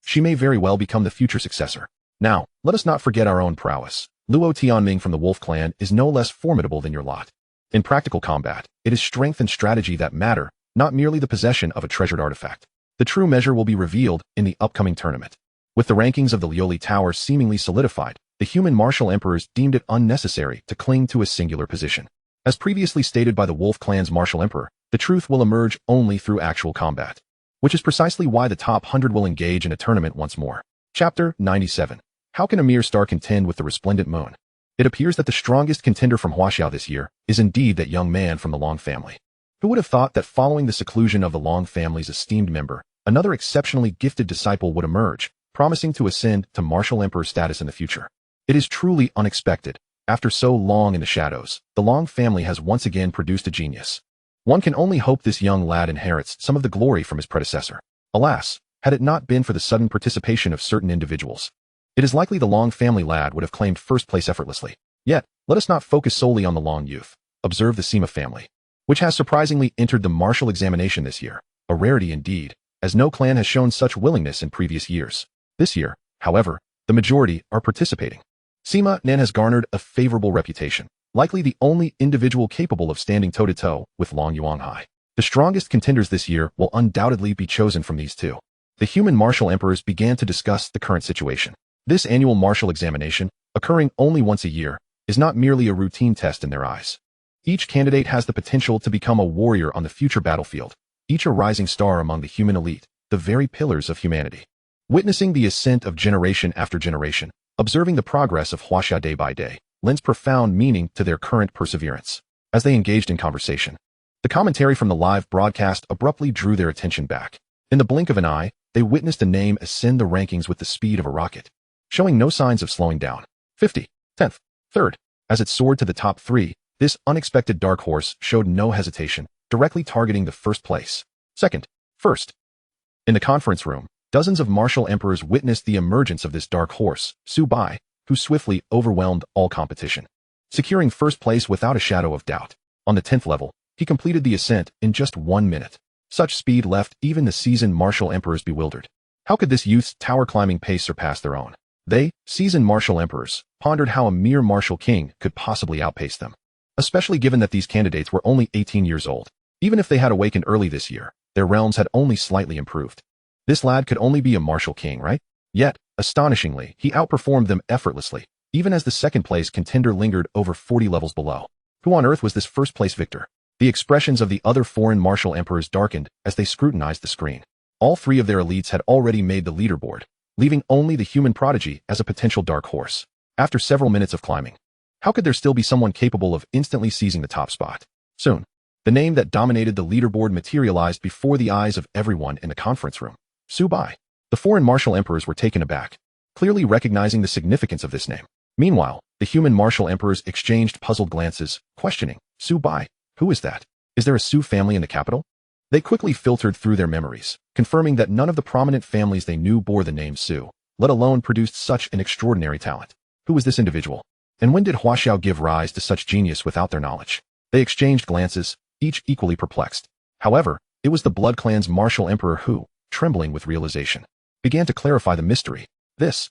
she may very well become the future successor. Now, let us not forget our own prowess. Luo Tianming from the Wolf Clan is no less formidable than your lot. In practical combat, it is strength and strategy that matter, not merely the possession of a treasured artifact. The true measure will be revealed in the upcoming tournament. With the rankings of the Lioli Tower seemingly solidified, the human martial emperors deemed it unnecessary to cling to a singular position. As previously stated by the Wolf Clan's martial emperor, the truth will emerge only through actual combat. Which is precisely why the top 100 will engage in a tournament once more. Chapter 97. How can a mere star contend with the resplendent moon? It appears that the strongest contender from Huaxiao this year is indeed that young man from the Long family. Who would have thought that following the seclusion of the Long family's esteemed member, another exceptionally gifted disciple would emerge, promising to ascend to martial emperor status in the future? It is truly unexpected. After so long in the shadows, the Long family has once again produced a genius. One can only hope this young lad inherits some of the glory from his predecessor. Alas, had it not been for the sudden participation of certain individuals, it is likely the Long family lad would have claimed first place effortlessly. Yet, let us not focus solely on the Long youth. Observe the Sima family, which has surprisingly entered the martial examination this year. A rarity indeed, as no clan has shown such willingness in previous years. This year, however, the majority are participating. Sima Nan has garnered a favorable reputation, likely the only individual capable of standing toe-to-toe with Long Yuanhai. The strongest contenders this year will undoubtedly be chosen from these two. The human martial emperors began to discuss the current situation. This annual martial examination, occurring only once a year, is not merely a routine test in their eyes. Each candidate has the potential to become a warrior on the future battlefield, each a rising star among the human elite, the very pillars of humanity. Witnessing the ascent of generation after generation, observing the progress of Huaxia day by day, lends profound meaning to their current perseverance. As they engaged in conversation, the commentary from the live broadcast abruptly drew their attention back. In the blink of an eye, they witnessed a name ascend the rankings with the speed of a rocket, showing no signs of slowing down. 50, 10th, 3rd. As it soared to the top 3, this unexpected dark horse showed no hesitation, directly targeting the first place. 2nd, 1st. In the conference room, dozens of martial emperors witnessed the emergence of this dark horse, Su Bai, who swiftly overwhelmed all competition, securing first place without a shadow of doubt. On the 10th level, he completed the ascent in just 1 minute. Such speed left even the seasoned martial emperors bewildered. How could this youth's tower-climbing pace surpass their own? They, seasoned martial emperors, pondered how a mere martial king could possibly outpace them, especially given that these candidates were only 18 years old. Even if they had awakened early this year, their realms had only slightly improved. This lad could only be a martial king, right? Yet, astonishingly, he outperformed them effortlessly, even as the second-place contender lingered over 40 levels below. Who on earth was this first-place victor? The expressions of the other foreign martial emperors darkened as they scrutinized the screen. All 3 of their elites had already made the leaderboard, leaving only the human prodigy as a potential dark horse. After several minutes of climbing, how could there still be someone capable of instantly seizing the top spot? Soon, the name that dominated the leaderboard materialized before the eyes of everyone in the conference room. Su Bai. The foreign martial emperors were taken aback, clearly recognizing the significance of this name. Meanwhile, the human martial emperors exchanged puzzled glances, questioning, Su Bai, who is that? Is there a Su family in the capital? They quickly filtered through their memories, confirming that none of the prominent families they knew bore the name Su, let alone produced such an extraordinary talent. Who was this individual? And when did Huaxiao give rise to such genius without their knowledge? They exchanged glances, each equally perplexed. However, it was the Blood Clan's martial emperor who, trembling with realization, began to clarify the mystery. This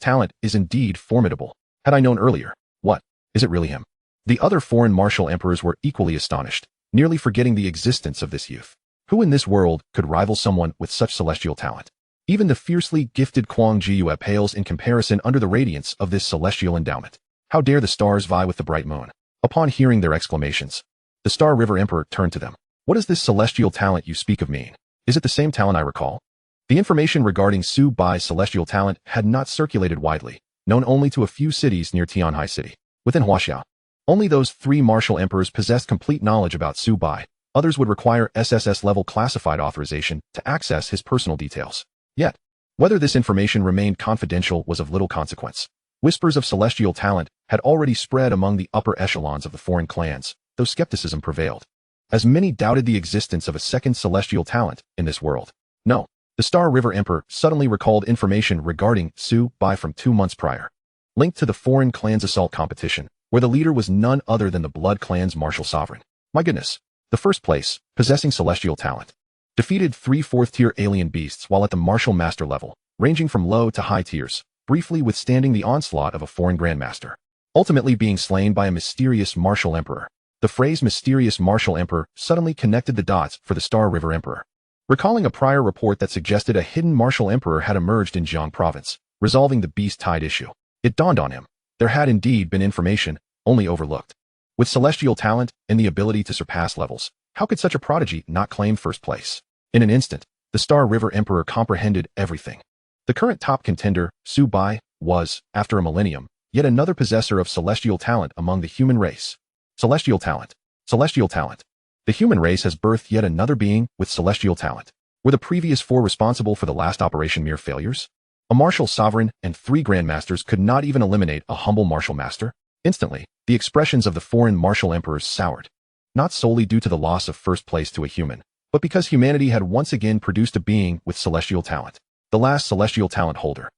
talent is indeed formidable. Had I known earlier, what? Is it really him? The other foreign martial emperors were equally astonished, nearly forgetting the existence of this youth. Who in this world could rival someone with such celestial talent? Even the fiercely gifted Kuang Jiyue pales in comparison under the radiance of this celestial endowment. How dare the stars vie with the bright moon? Upon hearing their exclamations, the Star River Emperor turned to them. What does this celestial talent you speak of mean? Is it the same talent I recall? The information regarding Su Bai's celestial talent had not circulated widely, known only to a few cities near Tianhai City. Within Huaxiao, only those 3 martial emperors possessed complete knowledge about Su Bai. Others would require SSS-level classified authorization to access his personal details. Yet, whether this information remained confidential was of little consequence. Whispers of celestial talent had already spread among the upper echelons of the foreign clans, though skepticism prevailed, as many doubted the existence of a second celestial talent in this world. No, the Star River Emperor suddenly recalled information regarding Su Bai from 2 months prior, linked to the foreign clan's assault competition, where the leader was none other than the Blood Clan's martial sovereign. My goodness, the first place, possessing celestial talent, defeated 3 4th-tier alien beasts while at the martial master level, ranging from low to high tiers, briefly withstanding the onslaught of a foreign grandmaster, ultimately being slain by a mysterious martial emperor. The phrase mysterious martial emperor suddenly connected the dots for the Star River Emperor. Recalling a prior report that suggested a hidden martial emperor had emerged in Jiang province, resolving the beast tide issue, it dawned on him. There had indeed been information, only overlooked. With celestial talent and the ability to surpass levels, how could such a prodigy not claim first place? In an instant, the Star River Emperor comprehended everything. The current top contender, Su Bai, was, after a millennium, yet another possessor of celestial talent among the human race. Celestial talent. Celestial talent. The human race has birthed yet another being with celestial talent. Were the previous 4 responsible for the last operation mere failures? A martial sovereign and 3 grandmasters could not even eliminate a humble martial master? Instantly, the expressions of the foreign martial emperors soured. Not solely due to the loss of first place to a human, but because humanity had once again produced a being with celestial talent. The last celestial talent holder,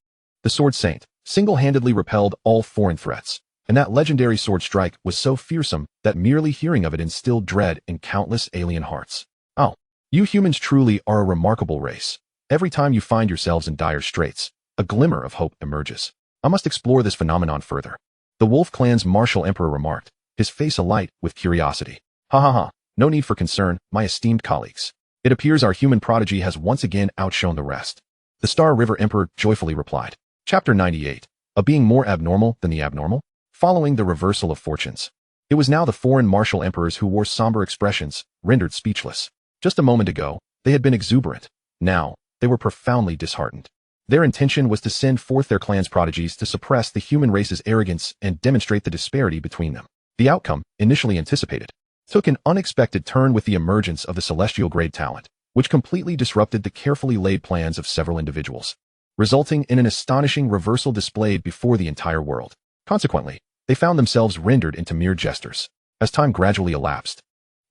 the Sword Saint, single-handedly repelled all foreign threats. And that legendary sword strike was so fearsome that merely hearing of it instilled dread in countless alien hearts. Oh, you humans truly are a remarkable race. Every time you find yourselves in dire straits, a glimmer of hope emerges. I must explore this phenomenon further. The Wolf Clan's martial emperor remarked, his face alight with curiosity. Ha ha ha, no need for concern, my esteemed colleagues. It appears our human prodigy has once again outshone the rest. The Star River Emperor joyfully replied. Chapter 98. A being more abnormal than the abnormal? Following the reversal of fortunes, it was now the foreign martial emperors who wore somber expressions, rendered speechless. Just a moment ago, they had been exuberant. Now, they were profoundly disheartened. Their intention was to send forth their clan's prodigies to suppress the human race's arrogance and demonstrate the disparity between them. The outcome, initially anticipated, took an unexpected turn with the emergence of the celestial-grade talent, which completely disrupted the carefully laid plans of several individuals, resulting in an astonishing reversal displayed before the entire world. Consequently, they found themselves rendered into mere jesters. As time gradually elapsed,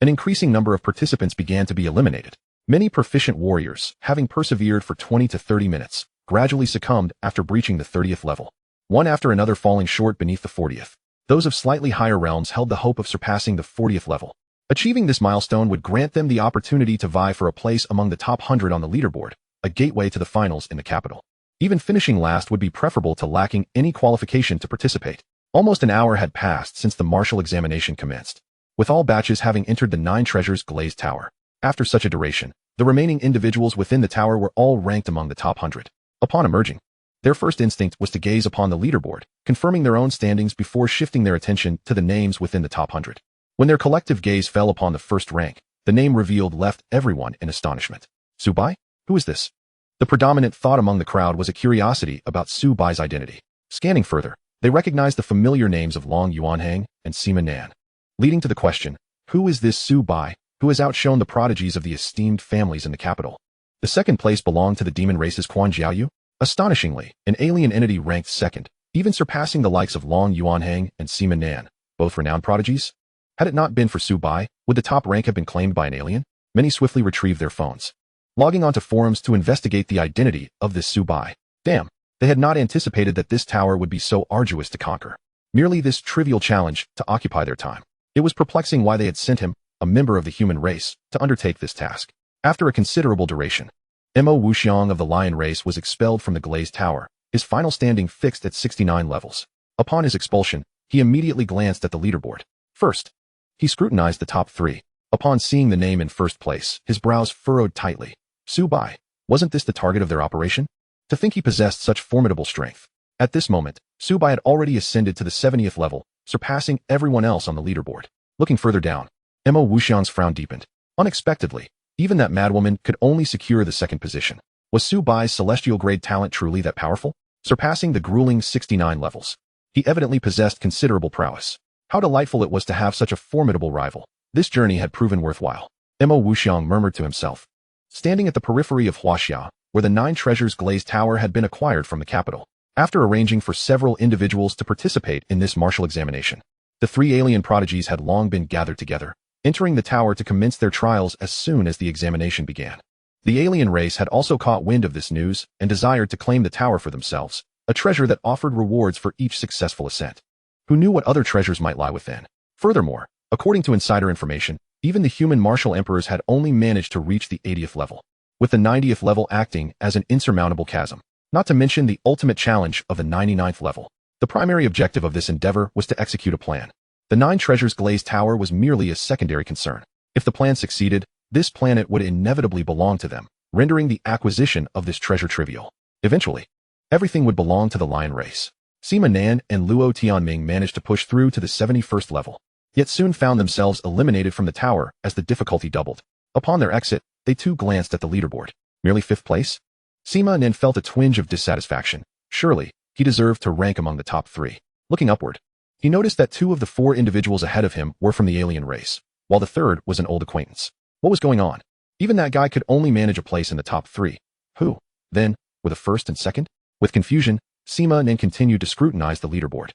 an increasing number of participants began to be eliminated. Many proficient warriors, having persevered for 20 to 30 minutes, gradually succumbed after breaching the 30th level, one after another falling short beneath the 40th. Those of slightly higher realms held the hope of surpassing the 40th level. Achieving this milestone would grant them the opportunity to vie for a place among the top 100 on the leaderboard, a gateway to the finals in the capital. Even finishing last would be preferable to lacking any qualification to participate. Almost an hour had passed since the martial examination commenced, with all batches having entered the 9 Treasures glazed tower. After such a duration, the remaining individuals within the tower were all ranked among the top 100. Upon emerging, their first instinct was to gaze upon the leaderboard, confirming their own standings before shifting their attention to the names within the top 100. When their collective gaze fell upon the first rank, the name revealed left everyone in astonishment. Su Bai? Who is this? The predominant thought among the crowd was a curiosity about Su Bai's identity. Scanning further, they recognized the familiar names of Long Yuanhang and Sima Nan, leading to the question, who is this Su Bai, who has outshone the prodigies of the esteemed families in the capital? The second place belonged to the demon race's Quan Jiaoyu. Astonishingly, an alien entity ranked second, even surpassing the likes of Long Yuanhang and Sima Nan, both renowned prodigies. Had it not been for Su Bai, would the top rank have been claimed by an alien? Many swiftly retrieved their phones, logging onto forums to investigate the identity of this Su Bai. Damn. They had not anticipated that this tower would be so arduous to conquer. Merely this trivial challenge to occupy their time. It was perplexing why they had sent him, a member of the human race, to undertake this task. After a considerable duration, Mo Wuxiang of the lion race was expelled from the glazed tower, his final standing fixed at 69 levels. Upon his expulsion, he immediately glanced at the leaderboard. First, he scrutinized the top 3. Upon seeing the name in first place, his brows furrowed tightly. Su Bai, wasn't this the target of their operation? To think he possessed such formidable strength. At this moment, Su Bai had already ascended to the 70th level, surpassing everyone else on the leaderboard. Looking further down, Mo Wuxiang's frown deepened. Unexpectedly, Even that madwoman could only secure the second position. Was Su Bai's celestial grade talent truly that powerful? Surpassing the grueling 69 levels. He evidently possessed considerable prowess. How delightful it was to have such a formidable rival. This journey had proven worthwhile. Mo Wuxiang murmured to himself. Standing at the periphery of Huaxia, where the 9 treasures glazed tower had been acquired from the capital. After arranging for several individuals to participate in this martial examination, the 3 alien prodigies had long been gathered together, entering the tower to commence their trials as soon as the examination began. The alien race had also caught wind of this news and desired to claim the tower for themselves, a treasure that offered rewards for each successful ascent. Who knew what other treasures might lie within? Furthermore, according to insider information, even the human martial emperors had only managed to reach the 80th level, with the 90th level acting as an insurmountable chasm. Not to mention the ultimate challenge of the 99th level. The primary objective of this endeavor was to execute a plan. The 9 treasures glazed tower was merely a secondary concern. If the plan succeeded, this planet would inevitably belong to them, rendering the acquisition of this treasure trivial. Eventually, everything would belong to the lion race. Sima Nan and Luo Tianming managed to push through to the 71st level, yet soon found themselves eliminated from the tower as the difficulty doubled. Upon their exit, they too glanced at the leaderboard. Merely 5th place? Sima Nan felt a twinge of dissatisfaction. Surely, he deserved to rank among the top 3. Looking upward, he noticed that 2 of the 4 individuals ahead of him were from the alien race, while the third was an old acquaintance. What was going on? Even that guy could only manage a place in the top 3. Who, then, were the first and second? With confusion, Sima Nan continued to scrutinize the leaderboard.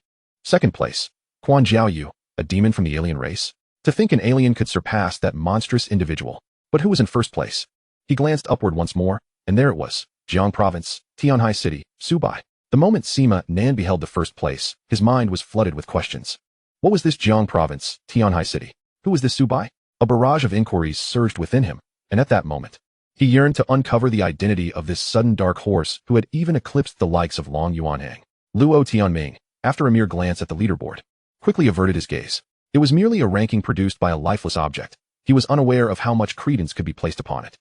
2nd place, Quan Jiaoyu, a demon from the alien race. To think an alien could surpass that monstrous individual. But who was in 1st place? He glanced upward once more, and there it was, Jiang Province, Tianhai City, Su Bai. The moment Sima Nan beheld the 1st place, his mind was flooded with questions. What was this Jiang Province, Tianhai City? Who was this Su Bai? A barrage of inquiries surged within him, and at that moment, he yearned to uncover the identity of this sudden dark horse who had even eclipsed the likes of Long Yuanhang. Luo Tianming, after a mere glance at the leaderboard, quickly averted his gaze. It was merely a ranking produced by a lifeless object. He was unaware of how much credence could be placed upon it.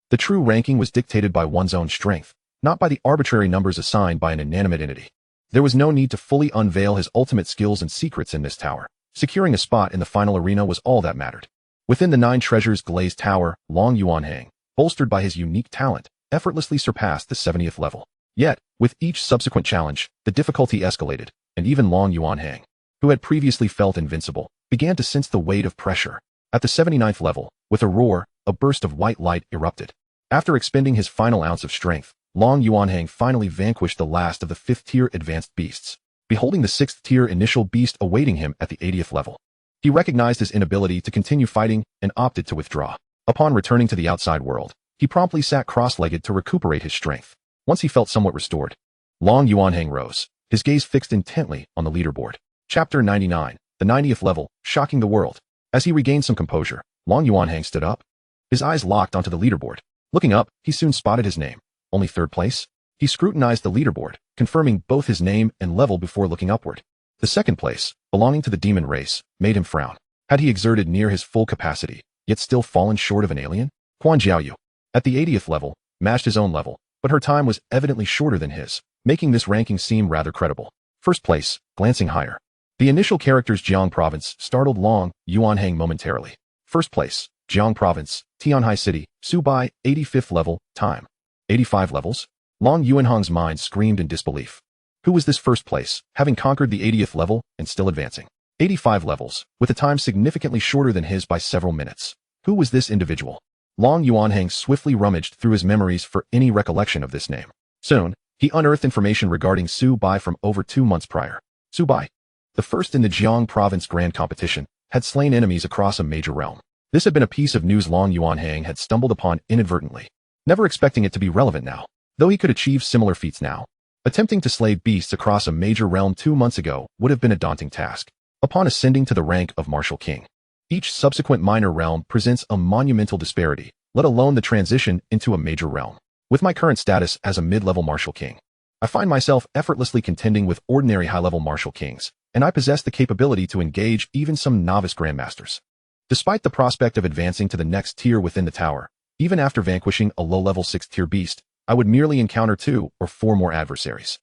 The true ranking was dictated by one's own strength, not by the arbitrary numbers assigned by an inanimate entity. There was no need to fully unveil his ultimate skills and secrets in this tower. Securing a spot in the final arena was all that mattered. Within the 9 treasures glazed tower, Long Yuanhang, bolstered by his unique talent, effortlessly surpassed the 70th level. Yet, with each subsequent challenge, the difficulty escalated, and even Long Yuanhang, who had previously felt invincible, began to sense the weight of pressure. At the 79th level, with a roar, a burst of white light erupted. After expending his final ounce of strength, Long Yuanhang finally vanquished the last of the 5th-tier advanced beasts, beholding the 6th-tier initial beast awaiting him at the 80th level. He recognized his inability to continue fighting and opted to withdraw. Upon returning to the outside world, he promptly sat cross-legged to recuperate his strength. Once he felt somewhat restored, Long Yuanhang rose, his gaze fixed intently on the leaderboard. Chapter 99, the 90th level, shocking the world. As he regained some composure, Long Yuanhang stood up. His eyes locked onto the leaderboard. Looking up, he soon spotted his name. Only 3rd place? He scrutinized the leaderboard, confirming both his name and level before looking upward. The 2nd place, belonging to the demon race, made him frown. Had he exerted near his full capacity, yet still fallen short of an alien? Quan Jiaoyu, at the 80th level, matched his own level, but her time was evidently shorter than his, making this ranking seem rather credible. 1st place, glancing higher. The initial characters Jiang Province startled Long Yuanhang momentarily. 1st place, Jiang Province, Tianhai City, Su Bai, 85th level, time. 85 levels? Long Yuanhang's mind screamed in disbelief. Who was this 1st place, having conquered the 80th level and still advancing? 85 levels, with a time significantly shorter than his by several minutes. Who was this individual? Long Yuanhang swiftly rummaged through his memories for any recollection of this name. Soon, he unearthed information regarding Su Bai from over 2 months prior. Su Bai, the first in the Jiang Province Grand Competition, had slain enemies across a major realm. This had been a piece of news Long Yuanhang had stumbled upon inadvertently, never expecting it to be relevant now, though he could achieve similar feats now. Attempting to slay beasts across a major realm 2 months ago would have been a daunting task. Upon ascending to the rank of Martial King, each subsequent minor realm presents a monumental disparity, let alone the transition into a major realm. With my current status as a mid-level Martial King, I find myself effortlessly contending with ordinary high-level Martial Kings, and I possess the capability to engage even some novice Grandmasters. Despite the prospect of advancing to the next tier within the tower, even after vanquishing a low-level 6th-tier beast, I would merely encounter 2 or 4 more adversaries.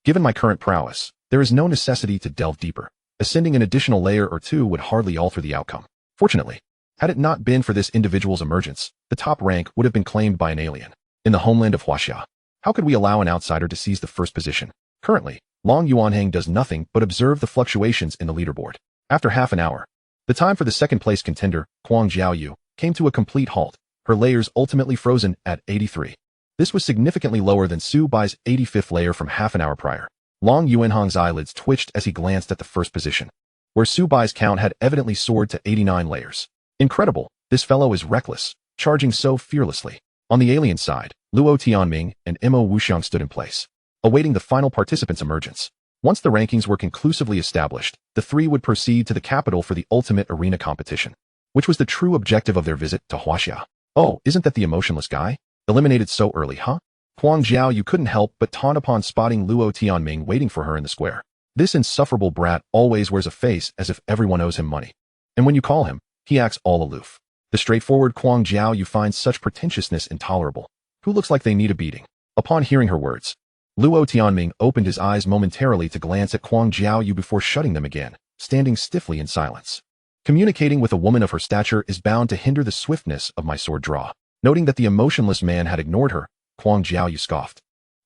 Given my current prowess, there is no necessity to delve deeper. Ascending an additional layer or 2 would hardly alter the outcome. Fortunately, Had it not been for this individual's emergence, the top rank would have been claimed by an alien. In the homeland of Huaxia, how could we allow an outsider to seize the first position? Currently, Long Yuanhang does nothing but observe the fluctuations in the leaderboard. After half an hour, the time for the second-place contender, Huang Jiaoyu, came to a complete halt, her layers ultimately frozen at 83. This was significantly lower than Su Bai's 85th layer from half an hour prior. Long Yuanhang's eyelids twitched as he glanced at the first position, where Su Bai's count had evidently soared to 89 layers. Incredible, this fellow is reckless, charging so fearlessly. On the alien side, Luo Tianming and Imo Wuxiang stood in place, awaiting the final participant's emergence. Once the rankings were conclusively established, the three would proceed to the capital for the ultimate arena competition, which was the true objective of their visit to Huaxia. Oh, isn't that the emotionless guy? Eliminated so early, huh? Huang Jiao, you couldn't help but taunt upon spotting Luo Tianming waiting for her in the square. This insufferable brat always wears a face as if everyone owes him money. And when you call him, he acts all aloof. The straightforward Huang Jiao, you find such pretentiousness intolerable. Who looks like they need a beating? Upon hearing her words, Luo Tianming opened his eyes momentarily to glance at Huang Jiaoyu before shutting them again, standing stiffly in silence. Communicating with a woman of her stature is bound to hinder the swiftness of my sword draw. Noting that the emotionless man had ignored her, Huang Jiaoyu scoffed,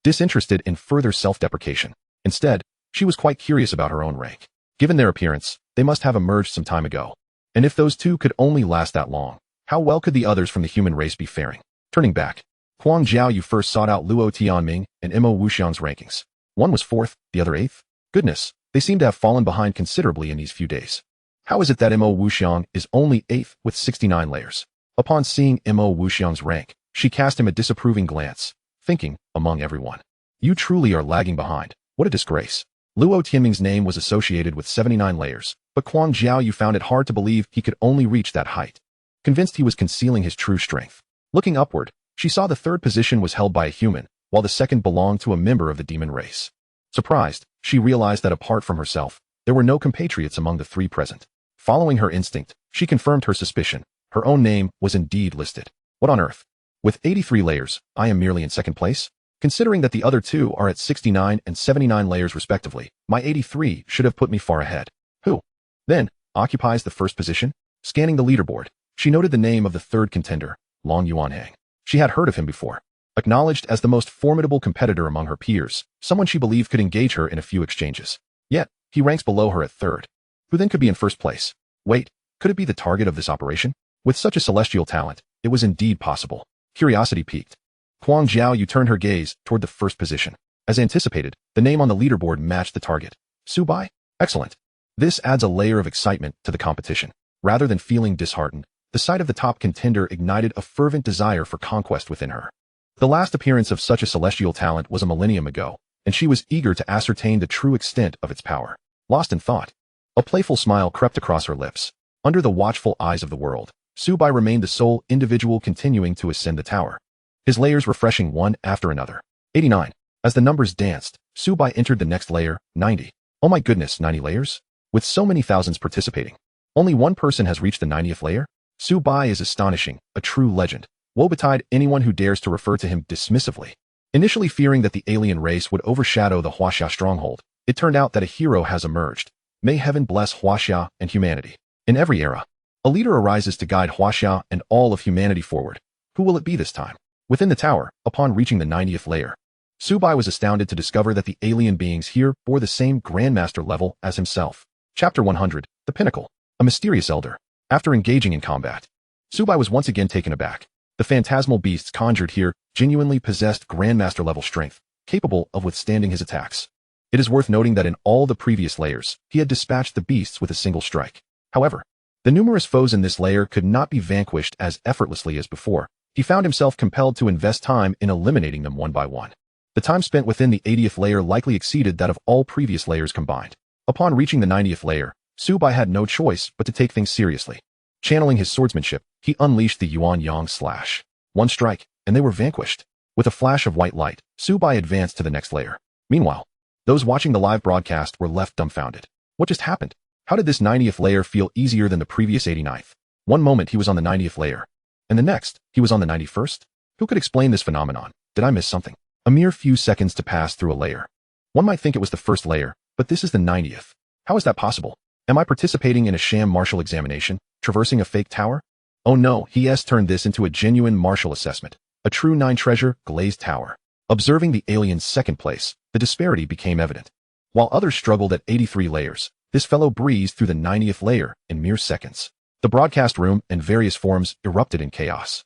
disinterested in further self-deprecation. Instead, she was quite curious about her own rank. Given their appearance, they must have emerged some time ago. And if those two could only last that long, how well could the others from the human race be faring? Turning back, Huang Jiaoyu first sought out Luo Tianming and Imo Wuxiang's rankings. One was 4th, the other 8th. Goodness, they seem to have fallen behind considerably in these few days. How is it that Imo Wuxiang is only 8th with 69 layers? Upon seeing Imo Wuxiang's rank, she cast him a disapproving glance, thinking, among everyone, you truly are lagging behind. What a disgrace. Luo Tianming's name was associated with 79 layers, but Huang Jiaoyu found it hard to believe he could only reach that height. Convinced he was concealing his true strength. Looking upward, she saw the third position was held by a human, while the second belonged to a member of the demon race. Surprised, she realized that apart from herself, there were no compatriots among the three present. Following her instinct, she confirmed her suspicion. Her own name was indeed listed. What on earth? With 83 layers, I am merely in second place? Considering that the other two are at 69 and 79 layers respectively, my 83 should have put me far ahead. Who, then, occupies the first position? Scanning the leaderboard, she noted the name of the third contender, Long Yuanhang. She had heard of him before. Acknowledged as the most formidable competitor among her peers, someone she believed could engage her in a few exchanges. Yet, he ranks below her at third. Who then could be in first place? Wait, could it be the target of this operation? With such a celestial talent, it was indeed possible. Curiosity piqued. Huang Jiaoyu turned her gaze toward the first position. As anticipated, the name on the leaderboard matched the target. Su Bai? Excellent. This adds a layer of excitement to the competition. Rather than feeling disheartened, the sight of the top contender ignited a fervent desire for conquest within her. The last appearance of such a celestial talent was a millennium ago, and she was eager to ascertain the true extent of its power. Lost in thought, a playful smile crept across her lips. Under the watchful eyes of the world, Su Bai remained the sole individual continuing to ascend the tower, his layers refreshing one after another. 89. As the numbers danced, Su Bai entered the next layer, 90. Oh my goodness, 90 layers? With so many thousands participating, only one person has reached the 90th layer? Su Bai is astonishing, a true legend. Woe betide anyone who dares to refer to him dismissively. Initially fearing that the alien race would overshadow the Huaxia stronghold, it turned out that a hero has emerged. May heaven bless Huaxia and humanity. In every era, a leader arises to guide Huaxia and all of humanity forward. Who will it be this time? Within the tower, upon reaching the 90th layer, Su Bai was astounded to discover that the alien beings here bore the same Grandmaster level as himself. Chapter 100, The Pinnacle. A mysterious elder. After engaging in combat, Su Bai was once again taken aback. The phantasmal beasts conjured here genuinely possessed Grandmaster level strength, capable of withstanding his attacks. It is worth noting that in all the previous layers, he had dispatched the beasts with a single strike. However, the numerous foes in this layer could not be vanquished as effortlessly as before. He found himself compelled to invest time in eliminating them one by one. The time spent within the 80th layer likely exceeded that of all previous layers combined. Upon reaching the 90th layer, Su Bai had no choice but to take things seriously. Channeling his swordsmanship, he unleashed the Yuan Yang slash. One strike, and they were vanquished. With a flash of white light, Su Bai advanced to the next layer. Meanwhile, those watching the live broadcast were left dumbfounded. What just happened? How did this 90th layer feel easier than the previous 89th? One moment he was on the 90th layer, and the next, he was on the 91st? Who could explain this phenomenon? Did I miss something? A mere few seconds to pass through a layer. One might think it was the first layer, but this is the 90th. How is that possible? Am I participating in a sham martial examination, traversing a fake tower? Oh no, he has turned this into a genuine martial assessment. A true 9-treasure, glazed tower. Observing the alien's second place, the disparity became evident. While others struggled at 83 layers, this fellow breezed through the 90th layer in mere seconds. The broadcast room and various forums erupted in chaos.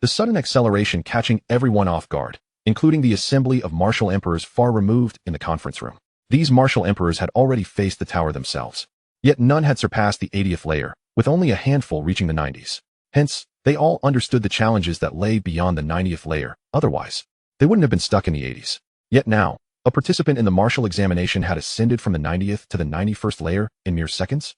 The sudden acceleration catching everyone off guard, including the assembly of martial emperors far removed in the conference room. These martial emperors had already faced the tower themselves. Yet none had surpassed the 80th layer, with only a handful reaching the 90s. Hence, they all understood the challenges that lay beyond the 90th layer. Otherwise, they wouldn't have been stuck in the 80s. Yet now, a participant in the martial examination had ascended from the 90th to the 91st layer in mere seconds?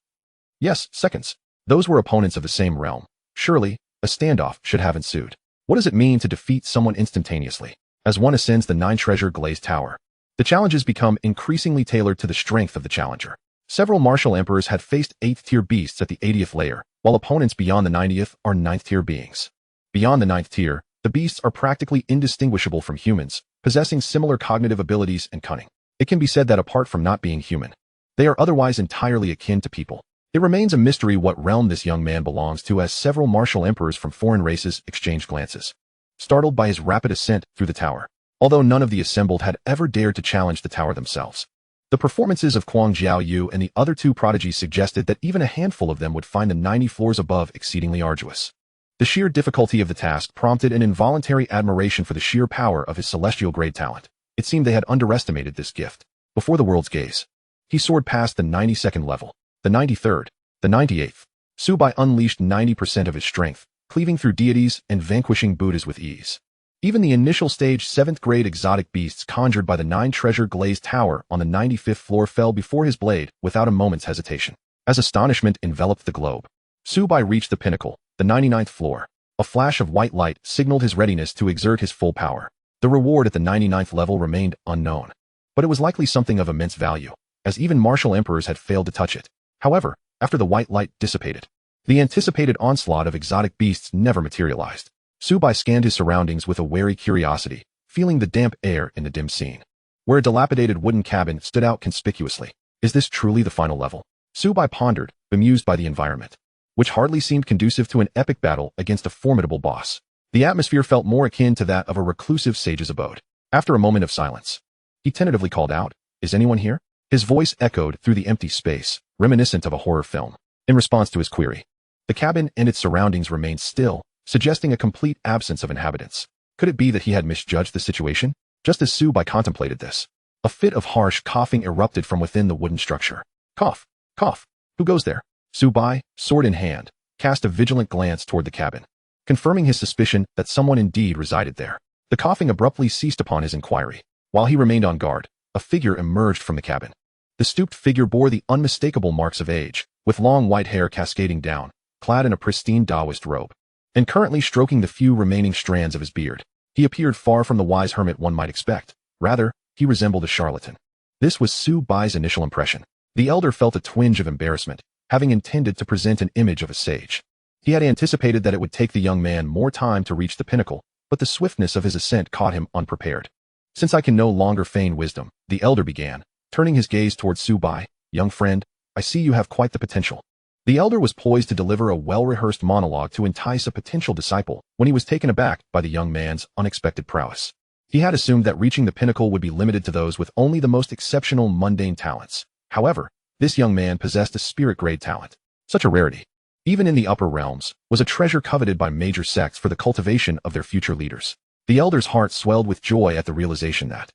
Yes, seconds. Those were opponents of the same realm. Surely, a standoff should have ensued. What does it mean to defeat someone instantaneously? As one ascends the 9-treasure glazed tower, the challenges become increasingly tailored to the strength of the challenger. Several martial emperors had faced 8th-tier beasts at the 80th layer, while opponents beyond the 90th are 9th-tier beings. Beyond the 9th tier, the beasts are practically indistinguishable from humans, possessing similar cognitive abilities and cunning. It can be said that apart from not being human, they are otherwise entirely akin to people. It remains a mystery what realm this young man belongs to, as several martial emperors from foreign races exchanged glances, startled by his rapid ascent through the tower, although none of the assembled had ever dared to challenge the tower themselves. The performances of Kuang Jiaoyu and the other two prodigies suggested that even a handful of them would find the 90 floors above exceedingly arduous. The sheer difficulty of the task prompted an involuntary admiration for the sheer power of his celestial-grade talent. It seemed they had underestimated this gift. Before the world's gaze, he soared past the 92nd level, the 93rd, the 98th. Subai unleashed 90% of his strength, cleaving through deities and vanquishing Buddhas with ease. Even the initial stage 7th-grade exotic beasts conjured by the 9-treasure glazed tower on the 95th floor fell before his blade without a moment's hesitation. As astonishment enveloped the globe, Subai reached the pinnacle, the 99th floor. A flash of white light signaled his readiness to exert his full power. The reward at the 99th level remained unknown, but it was likely something of immense value, as even martial emperors had failed to touch it. However, after the white light dissipated, the anticipated onslaught of exotic beasts never materialized. Subai scanned his surroundings with a wary curiosity, feeling the damp air in the dim scene, where a dilapidated wooden cabin stood out conspicuously. Is this truly the final level? Subai pondered, bemused by the environment, which hardly seemed conducive to an epic battle against a formidable boss. The atmosphere felt more akin to that of a reclusive sage's abode. After a moment of silence, he tentatively called out, "Is anyone here?" His voice echoed through the empty space, reminiscent of a horror film. In response to his query, the cabin and its surroundings remained still, suggesting a complete absence of inhabitants. Could it be that he had misjudged the situation? Just as Subai contemplated this, a fit of harsh coughing erupted from within the wooden structure. Cough, cough. Who goes there? Subai, sword in hand, cast a vigilant glance toward the cabin, confirming his suspicion that someone indeed resided there. The coughing abruptly ceased upon his inquiry. While he remained on guard, a figure emerged from the cabin. The stooped figure bore the unmistakable marks of age, with long white hair cascading down, clad in a pristine Taoist robe, and currently stroking the few remaining strands of his beard. He appeared far from the wise hermit one might expect. Rather, he resembled a charlatan. This was Subai's initial impression. The elder felt a twinge of embarrassment, having intended to present an image of a sage. He had anticipated that it would take the young man more time to reach the pinnacle, but the swiftness of his ascent caught him unprepared. "Since I can no longer feign wisdom," the elder began, turning his gaze towards Subai, "Young friend, I see you have quite the potential." The elder was poised to deliver a well-rehearsed monologue to entice a potential disciple when he was taken aback by the young man's unexpected prowess. He had assumed that reaching the pinnacle would be limited to those with only the most exceptional mundane talents. However, this young man possessed a spirit-grade talent. Such a rarity, even in the upper realms, was a treasure coveted by major sects for the cultivation of their future leaders. The elder's heart swelled with joy at the realization that,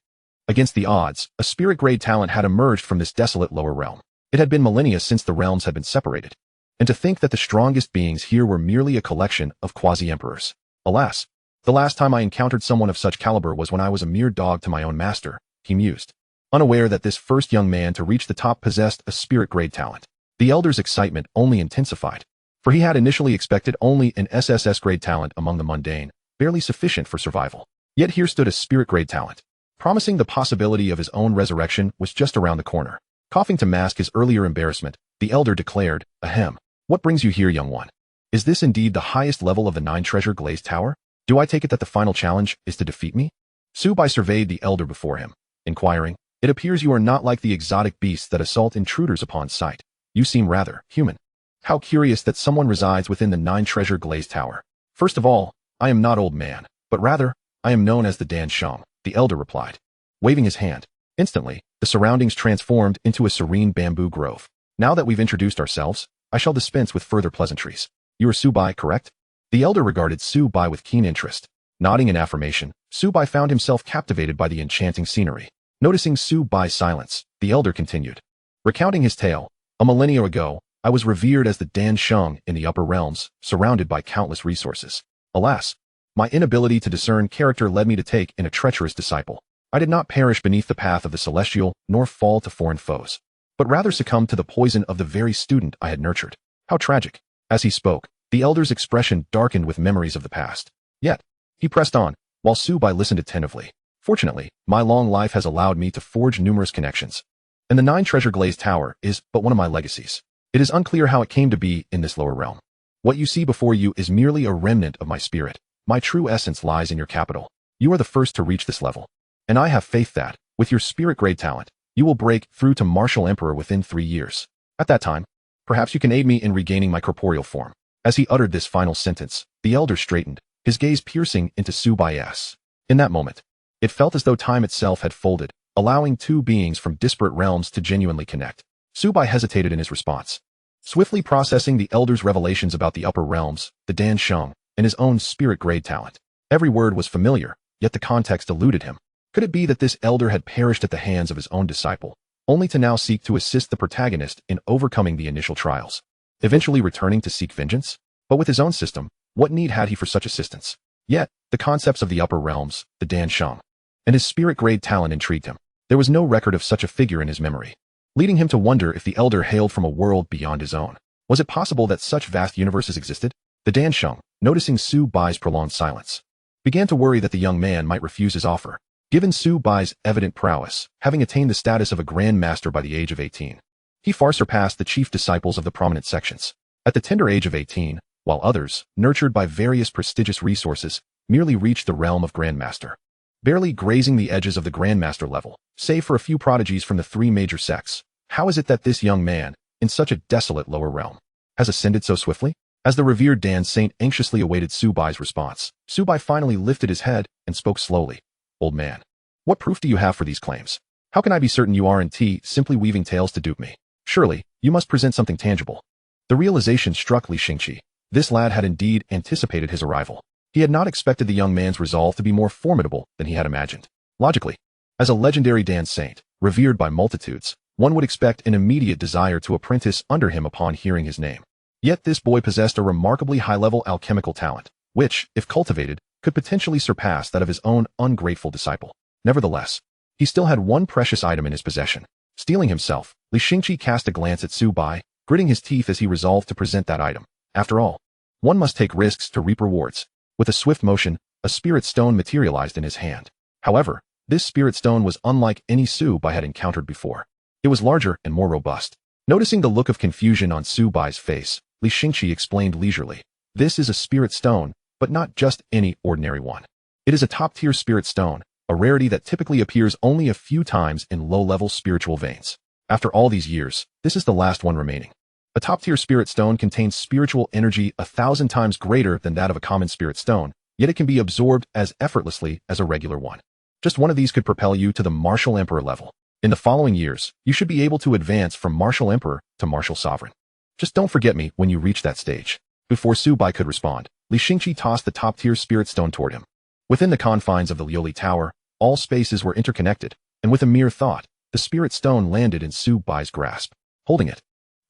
against the odds, a spirit-grade talent had emerged from this desolate lower realm. It had been millennia since the realms had been separated, and to think that the strongest beings here were merely a collection of quasi-emperors. Alas, the last time I encountered someone of such caliber was when I was a mere dog to my own master, he mused, unaware that this first young man to reach the top possessed a spirit-grade talent. The elder's excitement only intensified, for he had initially expected only an SSS-grade talent among the mundane, barely sufficient for survival. Yet here stood a spirit-grade talent, promising the possibility of his own resurrection was just around the corner. Coughing to mask his earlier embarrassment, the elder declared, "Ahem. What brings you here, young one? Is this indeed the highest level of the 9-treasure glazed tower? Do I take it that the final challenge is to defeat me?" Subai surveyed the elder before him, inquiring, "It appears you are not like the exotic beasts that assault intruders upon sight. You seem rather human." How curious that someone resides within the 9-treasure glazed tower. First of all, I am not old man, but rather, I am known as the Dan Sheng, the elder replied, waving his hand. Instantly, the surroundings transformed into a serene bamboo grove. Now that we've introduced ourselves, I shall dispense with further pleasantries. You are Subai, correct? The elder regarded Subai with keen interest. Nodding in affirmation, Subai found himself captivated by the enchanting scenery. Noticing Subai's silence, the elder continued. Recounting his tale, a millennia ago, I was revered as the Dan Sheng in the upper realms, surrounded by countless resources. Alas, my inability to discern character led me to take in a treacherous disciple. I did not perish beneath the path of the celestial, nor fall to foreign foes, but rather succumb to the poison of the very student I had nurtured. How tragic. As he spoke, the elder's expression darkened with memories of the past. Yet, he pressed on, while Subai listened attentively. Fortunately, my long life has allowed me to forge numerous connections, and the 9-treasure glazed tower is but one of my legacies. It is unclear how it came to be in this lower realm. What you see before you is merely a remnant of my spirit. My true essence lies in your capital. You are the first to reach this level, and I have faith that, with your spirit-grade talent, you will break through to Martial Emperor within 3 years. At that time, perhaps you can aid me in regaining my corporeal form. As he uttered this final sentence, the elder straightened, his gaze piercing into Subai's. In that moment, it felt as though time itself had folded, allowing two beings from disparate realms to genuinely connect. Subai hesitated in his response, swiftly processing the elder's revelations about the upper realms, the Dan Sheng, and his own spirit-grade talent. Every word was familiar, yet the context eluded him. Could it be that this elder had perished at the hands of his own disciple, only to now seek to assist the protagonist in overcoming the initial trials, eventually returning to seek vengeance? But with his own system, what need had he for such assistance? Yet, the concepts of the upper realms, the Dan Sheng, and his spirit-grade talent intrigued him. There was no record of such a figure in his memory, leading him to wonder if the elder hailed from a world beyond his own. Was it possible that such vast universes existed? The Dan Sheng, noticing Subai's prolonged silence, began to worry that the young man might refuse his offer. Given Subai's evident prowess, having attained the status of a Grand Master by the age of 18, he far surpassed the chief disciples of the prominent sections. At the tender age of 18, while others, nurtured by various prestigious resources, merely reached the realm of Grandmaster, barely grazing the edges of the Grandmaster level, save for a few prodigies from the 3 major sects. How is it that this young man, in such a desolate lower realm, has ascended so swiftly? As the revered Dan Saint anxiously awaited Subai's response, Subai finally lifted his head and spoke slowly. Old man, what proof do you have for these claims? How can I be certain you aren't simply weaving tales to dupe me? Surely, you must present something tangible. The realization struck Li Xingqi. This lad had indeed anticipated his arrival. He had not expected the young man's resolve to be more formidable than he had imagined. Logically, as a legendary Dan Saint, revered by multitudes, one would expect an immediate desire to apprentice under him upon hearing his name. Yet this boy possessed a remarkably high-level alchemical talent, which, if cultivated, could potentially surpass that of his own ungrateful disciple. Nevertheless, he still had one precious item in his possession. Steeling himself, Li Xingqi cast a glance at Subai, gritting his teeth as he resolved to present that item. After all, one must take risks to reap rewards. With a swift motion, a spirit stone materialized in his hand. However, this spirit stone was unlike any Subai had encountered before. It was larger and more robust. Noticing the look of confusion on Subai's face, Li Xingqi explained leisurely. This is a spirit stone, but not just any ordinary one. It is a top-tier spirit stone, a rarity that typically appears only a few times in low-level spiritual veins. After all these years, this is the last one remaining. A top-tier spirit stone contains spiritual energy 1,000 times greater than that of a common spirit stone, yet it can be absorbed as effortlessly as a regular one. Just one of these could propel you to the Martial Emperor level. In the following years, you should be able to advance from Martial Emperor to Martial Sovereign. Just don't forget me when you reach that stage. Before Subai could respond, Li Xingqi tossed the top-tier spirit stone toward him. Within the confines of the Lioli Tower, all spaces were interconnected, and with a mere thought, the spirit stone landed in Subai's grasp. Holding it,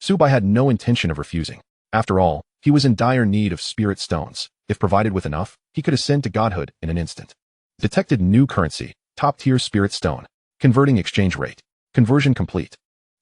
Subai had no intention of refusing. After all, he was in dire need of spirit stones. If provided with enough, he could ascend to godhood in an instant. Detected new currency, top-tier spirit stone. Converting exchange rate. Conversion complete.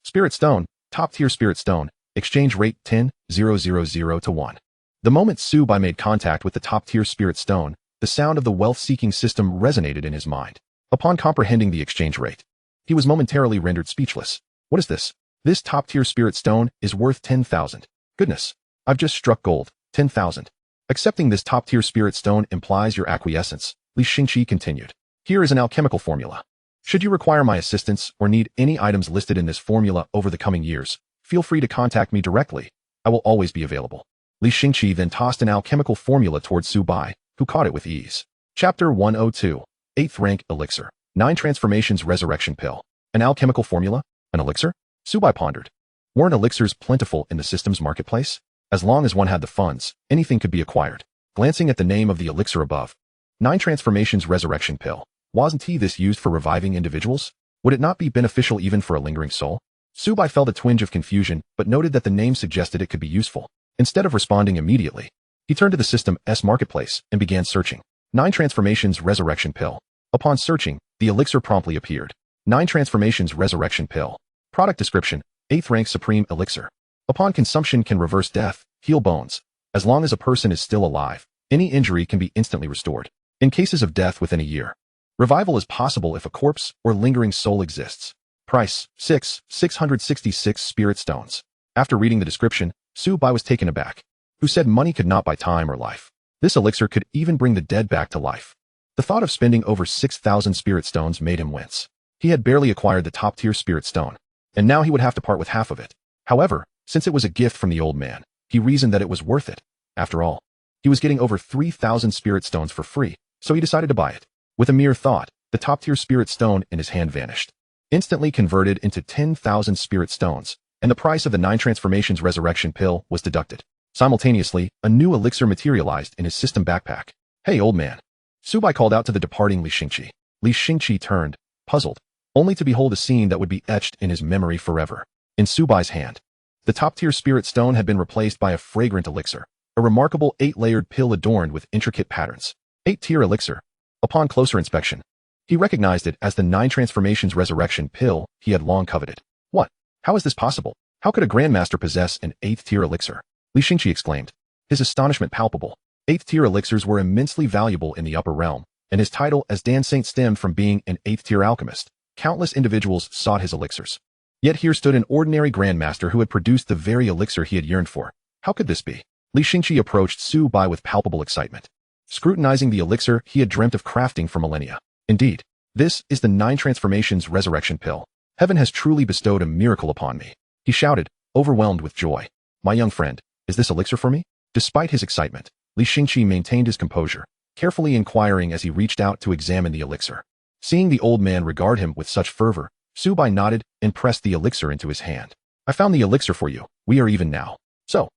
Spirit stone, top-tier spirit stone, exchange rate 10,000 to 1. The moment Subai made contact with the top-tier spirit stone, the sound of the wealth-seeking system resonated in his mind. Upon comprehending the exchange rate, he was momentarily rendered speechless. What is this? This top-tier spirit stone is worth 10,000. Goodness, I've just struck gold, 10,000. Accepting this top-tier spirit stone implies your acquiescence, Li Xingqi continued. Here is an alchemical formula. Should you require my assistance or need any items listed in this formula over the coming years, feel free to contact me directly. I will always be available. Li Xingqi then tossed an alchemical formula towards Su Bai, who caught it with ease. Chapter 102. 8th Rank Elixir. 9 Transformations Resurrection Pill. An alchemical formula? An elixir? Su Bai pondered. Weren't elixirs plentiful in the system's marketplace? As long as one had the funds, anything could be acquired. Glancing at the name of the elixir above. 9 Transformations Resurrection Pill. Wasn't this used for reviving individuals? Would it not be beneficial even for a lingering soul? Su Bai felt a twinge of confusion, but noted that the name suggested it could be useful. Instead of responding immediately, he turned to the system's marketplace and began searching. 9 Transformations Resurrection Pill. Upon searching, the elixir promptly appeared. 9 Transformations Resurrection Pill. Product description: 8th Rank Supreme Elixir. Upon consumption can reverse death, heal bones. As long as a person is still alive, any injury can be instantly restored. In cases of death within a year, revival is possible if a corpse or lingering soul exists. Price: 666 spirit stones. After reading the description, Su Bai was taken aback. Who said money could not buy time or life? This elixir could even bring the dead back to life. The thought of spending over 6,000 spirit stones made him wince. He had barely acquired the top-tier spirit stone, and now he would have to part with half of it. However, since it was a gift from the old man, he reasoned that it was worth it. After all, he was getting over 3,000 spirit stones for free, so he decided to buy it. With a mere thought, the top-tier spirit stone in his hand vanished, instantly converted into 10,000 spirit stones, and the price of the 9 Transformations Resurrection Pill was deducted. Simultaneously, a new elixir materialized in his system backpack. Hey, old man. Su Bai called out to the departing Li Xingqi. Li Xingqi turned, puzzled, only to behold a scene that would be etched in his memory forever. In Su Bai's hand, the top-tier spirit stone had been replaced by a fragrant elixir, a remarkable 8-layered pill adorned with intricate patterns. 8-tier elixir. Upon closer inspection, he recognized it as the 9 Transformations Resurrection Pill he had long coveted. What? How is this possible? How could a grandmaster possess an 8th-tier elixir? Li Xingqi exclaimed, his astonishment palpable. 8th-tier elixirs were immensely valuable in the upper realm, and his title as Dan Saint stemmed from being an 8th-tier alchemist. Countless individuals sought his elixirs. Yet here stood an ordinary grandmaster who had produced the very elixir he had yearned for. How could this be? Li Xingqi approached Su Bai with palpable excitement, scrutinizing the elixir he had dreamt of crafting for millennia. Indeed, this is the 9 Transformations Resurrection Pill. Heaven has truly bestowed a miracle upon me. He shouted, overwhelmed with joy. My young friend, is this elixir for me? Despite his excitement, Li Xingqi maintained his composure, carefully inquiring as he reached out to examine the elixir. Seeing the old man regard him with such fervor, Su Bai nodded and pressed the elixir into his hand. I found the elixir for you. We are even now. So,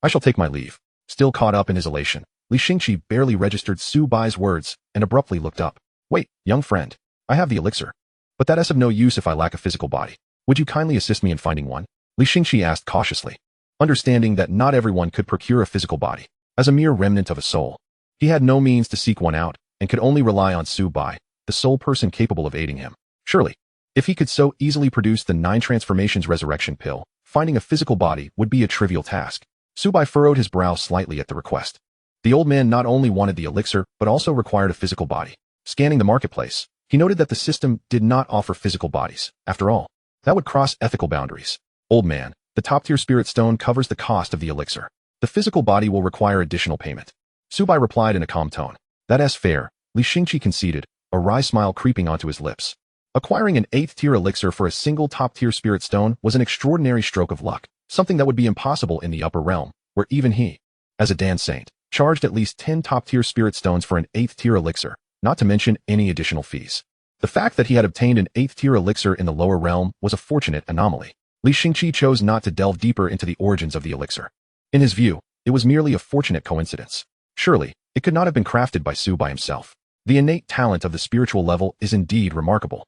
I shall take my leave. Still caught up in his elation, Li Xingqi barely registered Su Bai's words and abruptly looked up. Wait, young friend. I have the elixir, but that is of no use if I lack a physical body. Would you kindly assist me in finding one? Li Xingqi asked cautiously, understanding that not everyone could procure a physical body. As a mere remnant of a soul, he had no means to seek one out and could only rely on Su Bai, the sole person capable of aiding him. Surely, if he could so easily produce the 9 Transformations Resurrection Pill, finding a physical body would be a trivial task. Su Bai furrowed his brow slightly at the request. The old man not only wanted the elixir, but also required a physical body. Scanning the marketplace, he noted that the system did not offer physical bodies. After all, that would cross ethical boundaries. Old man, the top-tier spirit stone covers the cost of the elixir. The physical body will require additional payment. Su Bai replied in a calm tone. That's fair, Li Xingqi conceded, a wry smile creeping onto his lips. Acquiring an 8th-tier elixir for a single top-tier spirit stone was an extraordinary stroke of luck, something that would be impossible in the upper realm, where even he, as a Dan Saint, charged at least 10 top-tier spirit stones for an 8th-tier elixir, not to mention any additional fees. The fact that he had obtained an 8th-tier elixir in the lower realm was a fortunate anomaly. Li Xingqi chose not to delve deeper into the origins of the elixir. In his view, it was merely a fortunate coincidence. Surely, it could not have been crafted by Su Bai himself. The innate talent of the spiritual level is indeed remarkable.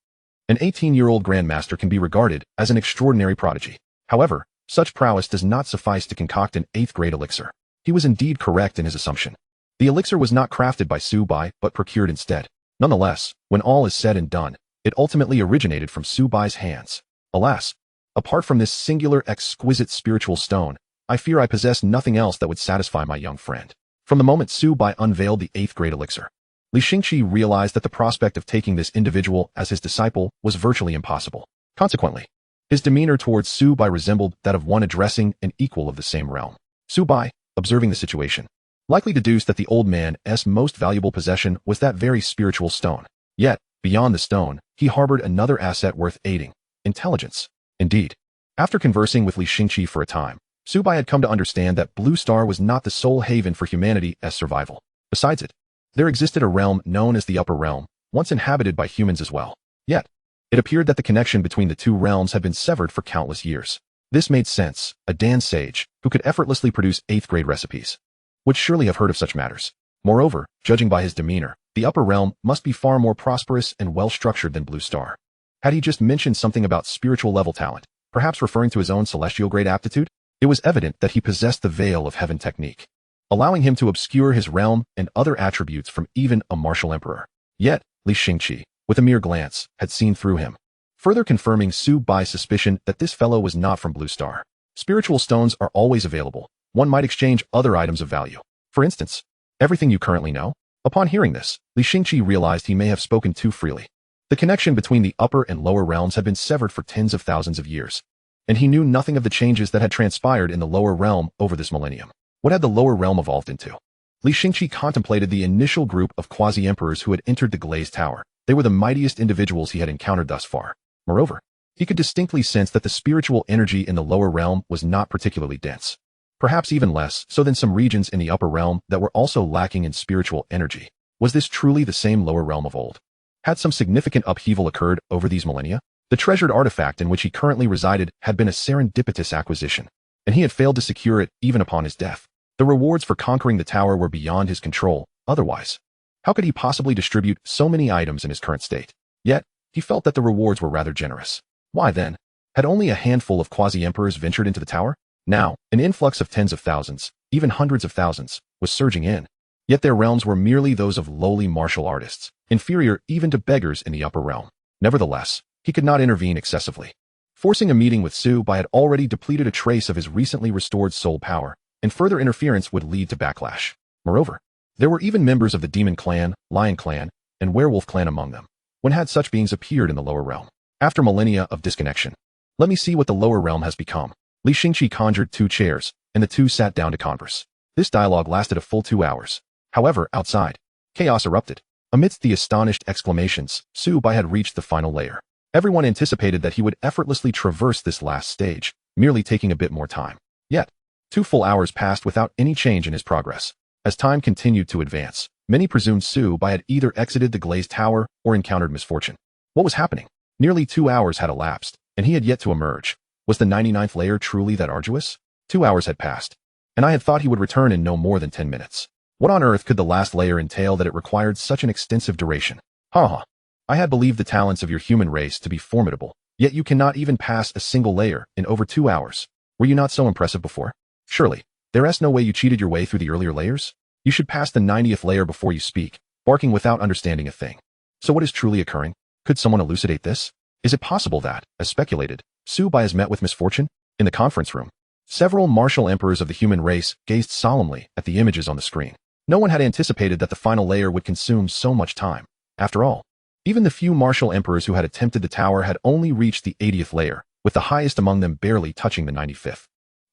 An 18-year-old grandmaster can be regarded as an extraordinary prodigy. However, such prowess does not suffice to concoct an 8th-grade elixir. He was indeed correct in his assumption. The elixir was not crafted by Su Bai, but procured instead. Nonetheless, when all is said and done, it ultimately originated from Su Bai's hands. Alas, apart from this singular exquisite spiritual stone, I fear I possess nothing else that would satisfy my young friend. From the moment Su Bai unveiled the 8th-grade elixir, Li Xingqi realized that the prospect of taking this individual as his disciple was virtually impossible. Consequently, his demeanor towards Su Bai resembled that of one addressing an equal of the same realm. Su Bai, observing the situation, likely deduced that the old man's most valuable possession was that very spiritual stone. Yet, beyond the stone, he harbored another asset worth aiding: intelligence. Indeed, after conversing with Li Xingqi for a time, Subai had come to understand that Blue Star was not the sole haven for humanity as survival. Besides it, there existed a realm known as the Upper Realm, once inhabited by humans as well. Yet, it appeared that the connection between the two realms had been severed for countless years. This made sense. A Dan sage, who could effortlessly produce 8th grade recipes, would surely have heard of such matters. Moreover, judging by his demeanor, the Upper Realm must be far more prosperous and well-structured than Blue Star. Had he just mentioned something about spiritual level talent, perhaps referring to his own celestial-grade aptitude? It was evident that he possessed the Veil of Heaven technique, allowing him to obscure his realm and other attributes from even a martial emperor. Yet, Li Xingqi, with a mere glance, had seen through him, further confirming Su Bai's suspicion that this fellow was not from Blue Star. Spiritual stones are always available. One might exchange other items of value. For instance, everything you currently know? Upon hearing this, Li Xingqi realized he may have spoken too freely. The connection between the upper and lower realms had been severed for tens of thousands of years, and he knew nothing of the changes that had transpired in the lower realm over this millennium. What had the lower realm evolved into? Li Xingqi contemplated the initial group of quasi-emperors who had entered the Glazed Tower. They were the mightiest individuals he had encountered thus far. Moreover, he could distinctly sense that the spiritual energy in the lower realm was not particularly dense. Perhaps even less so than some regions in the upper realm that were also lacking in spiritual energy. Was this truly the same lower realm of old? Had some significant upheaval occurred over these millennia? The treasured artifact in which he currently resided had been a serendipitous acquisition, and he had failed to secure it even upon his death. The rewards for conquering the tower were beyond his control. Otherwise, how could he possibly distribute so many items in his current state? Yet, he felt that the rewards were rather generous. Why then? Had only a handful of quasi-emperors ventured into the tower? Now, an influx of tens of thousands, even hundreds of thousands, was surging in. Yet their realms were merely those of lowly martial artists, inferior even to beggars in the upper realm. Nevertheless, he could not intervene excessively. Forcing a meeting with Su Bai had already depleted a trace of his recently restored soul power, and further interference would lead to backlash. Moreover, there were even members of the Demon Clan, Lion Clan, and Werewolf Clan among them. When had such beings appeared in the lower realm? After millennia of disconnection. Let me see what the lower realm has become. Li Xingqi conjured 2 chairs, and the two sat down to converse. This dialogue lasted a full 2 hours. However, outside, chaos erupted. Amidst the astonished exclamations, Su Bai had reached the final layer. Everyone anticipated that he would effortlessly traverse this last stage, merely taking a bit more time. Yet, 2 full hours passed without any change in his progress. As time continued to advance, many presumed Su Bai had either exited the Glazed Tower or encountered misfortune. What was happening? Nearly 2 hours had elapsed, and he had yet to emerge. Was the 99th layer truly that arduous? 2 hours had passed, and I had thought he would return in no more than 10 minutes. What on earth could the last layer entail that it required such an extensive duration? Ha! I had believed the talents of your human race to be formidable, yet you cannot even pass a single layer in over 2 hours. Were you not so impressive before? Surely, there's no way you cheated your way through the earlier layers? You should pass the 90th layer before you speak, barking without understanding a thing. So what is truly occurring? Could someone elucidate this? Is it possible that, as speculated, Su Bai has met with misfortune? In the conference room, several martial emperors of the human race gazed solemnly at the images on the screen. No one had anticipated that the final layer would consume so much time. After all, even the few martial emperors who had attempted the tower had only reached the 80th layer, with the highest among them barely touching the 95th.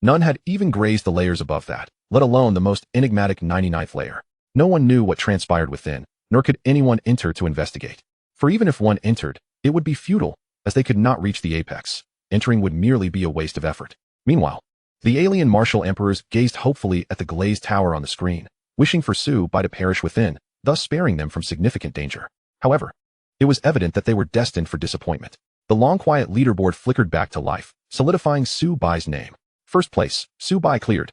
None had even grazed the layers above that, let alone the most enigmatic 99th layer. No one knew what transpired within, nor could anyone enter to investigate. For even if one entered, it would be futile, as they could not reach the apex. Entering would merely be a waste of effort. Meanwhile, the alien martial emperors gazed hopefully at the Glazed Tower on the screen, wishing for Su Bai to perish within, thus sparing them from significant danger. However, it was evident that they were destined for disappointment. The long quiet leaderboard flickered back to life, solidifying Su Bai's name. First place, Su Bai cleared.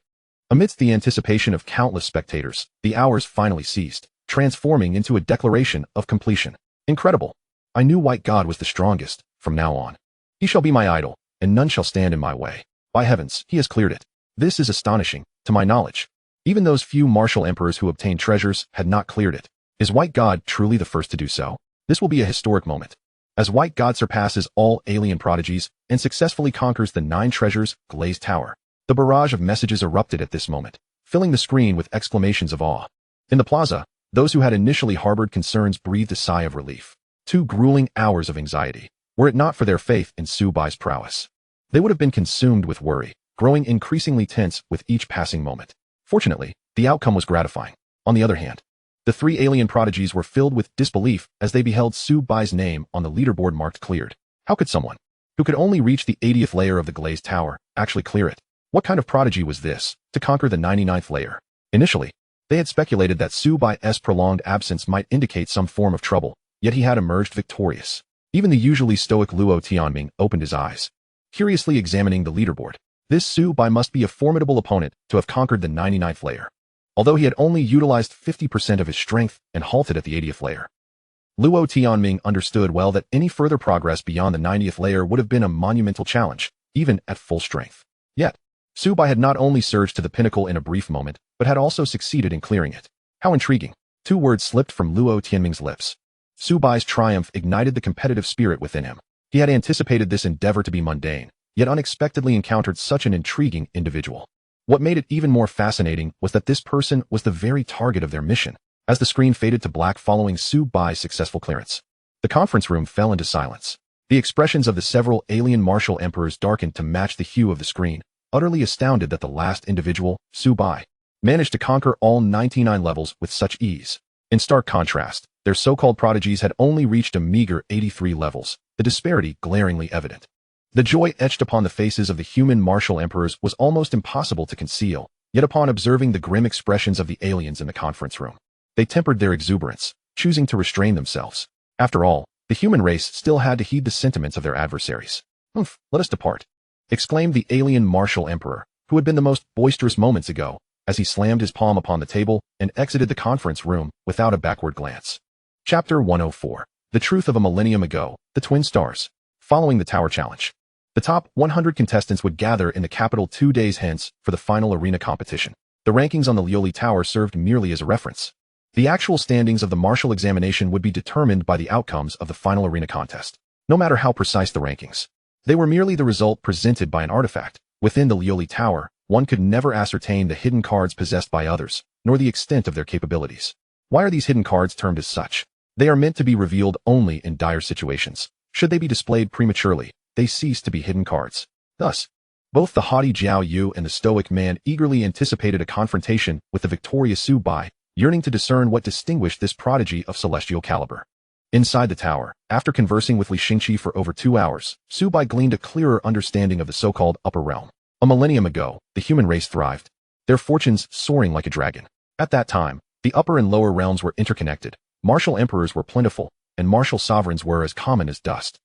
Amidst the anticipation of countless spectators, the hours finally ceased, transforming into a declaration of completion. Incredible. I knew White God was the strongest. From now on, he shall be my idol, and none shall stand in my way. By heavens, he has cleared it. This is astonishing, to my knowledge. Even those few martial emperors who obtained treasures had not cleared it. Is White God truly the first to do so? This will be a historic moment. As White God surpasses all alien prodigies and successfully conquers the 9 treasures Glazed Tower, the barrage of messages erupted at this moment, filling the screen with exclamations of awe. In the plaza, those who had initially harbored concerns breathed a sigh of relief. 2 grueling hours of anxiety. Were it not for their faith in Su Bai's prowess, they would have been consumed with worry, growing increasingly tense with each passing moment. Fortunately, the outcome was gratifying. On the other hand, the 3 alien prodigies were filled with disbelief as they beheld Su Bai's name on the leaderboard marked cleared. How could someone, who could only reach the 80th layer of the Glazed Tower, actually clear it? What kind of prodigy was this, to conquer the 99th layer? Initially, they had speculated that Su-Bai's prolonged absence might indicate some form of trouble, yet he had emerged victorious. Even the usually stoic Luo Tianming opened his eyes, curiously examining the leaderboard. This Su-Bai must be a formidable opponent to have conquered the 99th layer, although he had only utilized 50% of his strength and halted at the 80th layer. Luo Tianming understood well that any further progress beyond the 90th layer would have been a monumental challenge, even at full strength. Yet, Su-Bai had not only surged to the pinnacle in a brief moment, but had also succeeded in clearing it. How intriguing. 2 words slipped from Luo Tianming's lips. Su-Bai's triumph ignited the competitive spirit within him. He had anticipated this endeavor to be mundane, yet unexpectedly encountered such an intriguing individual. What made it even more fascinating was that this person was the very target of their mission. As the screen faded to black following Su-Bai's successful clearance, the conference room fell into silence. The expressions of the several alien martial emperors darkened to match the hue of the screen, utterly astounded that the last individual, Su-Bai, managed to conquer all 99 levels with such ease. In stark contrast, their so-called prodigies had only reached a meager 83 levels, the disparity glaringly evident. The joy etched upon the faces of the human martial emperors was almost impossible to conceal, yet upon observing the grim expressions of the aliens in the conference room, they tempered their exuberance, choosing to restrain themselves. After all, the human race still had to heed the sentiments of their adversaries. Let us depart," exclaimed the alien martial emperor, who had been the most boisterous moments ago, as he slammed his palm upon the table and exited the conference room without a backward glance. Chapter 104. The Truth of a Millennium Ago, the Twin Stars. Following the Tower Challenge, the top 100 contestants would gather in the capital 2 days hence for the final arena competition. The rankings on the Lioli Tower served merely as a reference. The actual standings of the martial examination would be determined by the outcomes of the final arena contest. No matter how precise the rankings, they were merely the result presented by an artifact. Within the Lioli Tower, one could never ascertain the hidden cards possessed by others, nor the extent of their capabilities. Why are these hidden cards termed as such? They are meant to be revealed only in dire situations. Should they be displayed prematurely, they cease to be hidden cards. Thus, both the haughty Jiao Yu and the stoic man eagerly anticipated a confrontation with the victorious Su-Bai, yearning to discern what distinguished this prodigy of celestial caliber. Inside the tower, after conversing with Li Xingqi for over 2 hours, Su-Bai gleaned a clearer understanding of the so-called upper realm. A millennium ago, the human race thrived, their fortunes soaring like a dragon. At that time, the upper and lower realms were interconnected, martial emperors were plentiful, and martial sovereigns were as common as dust.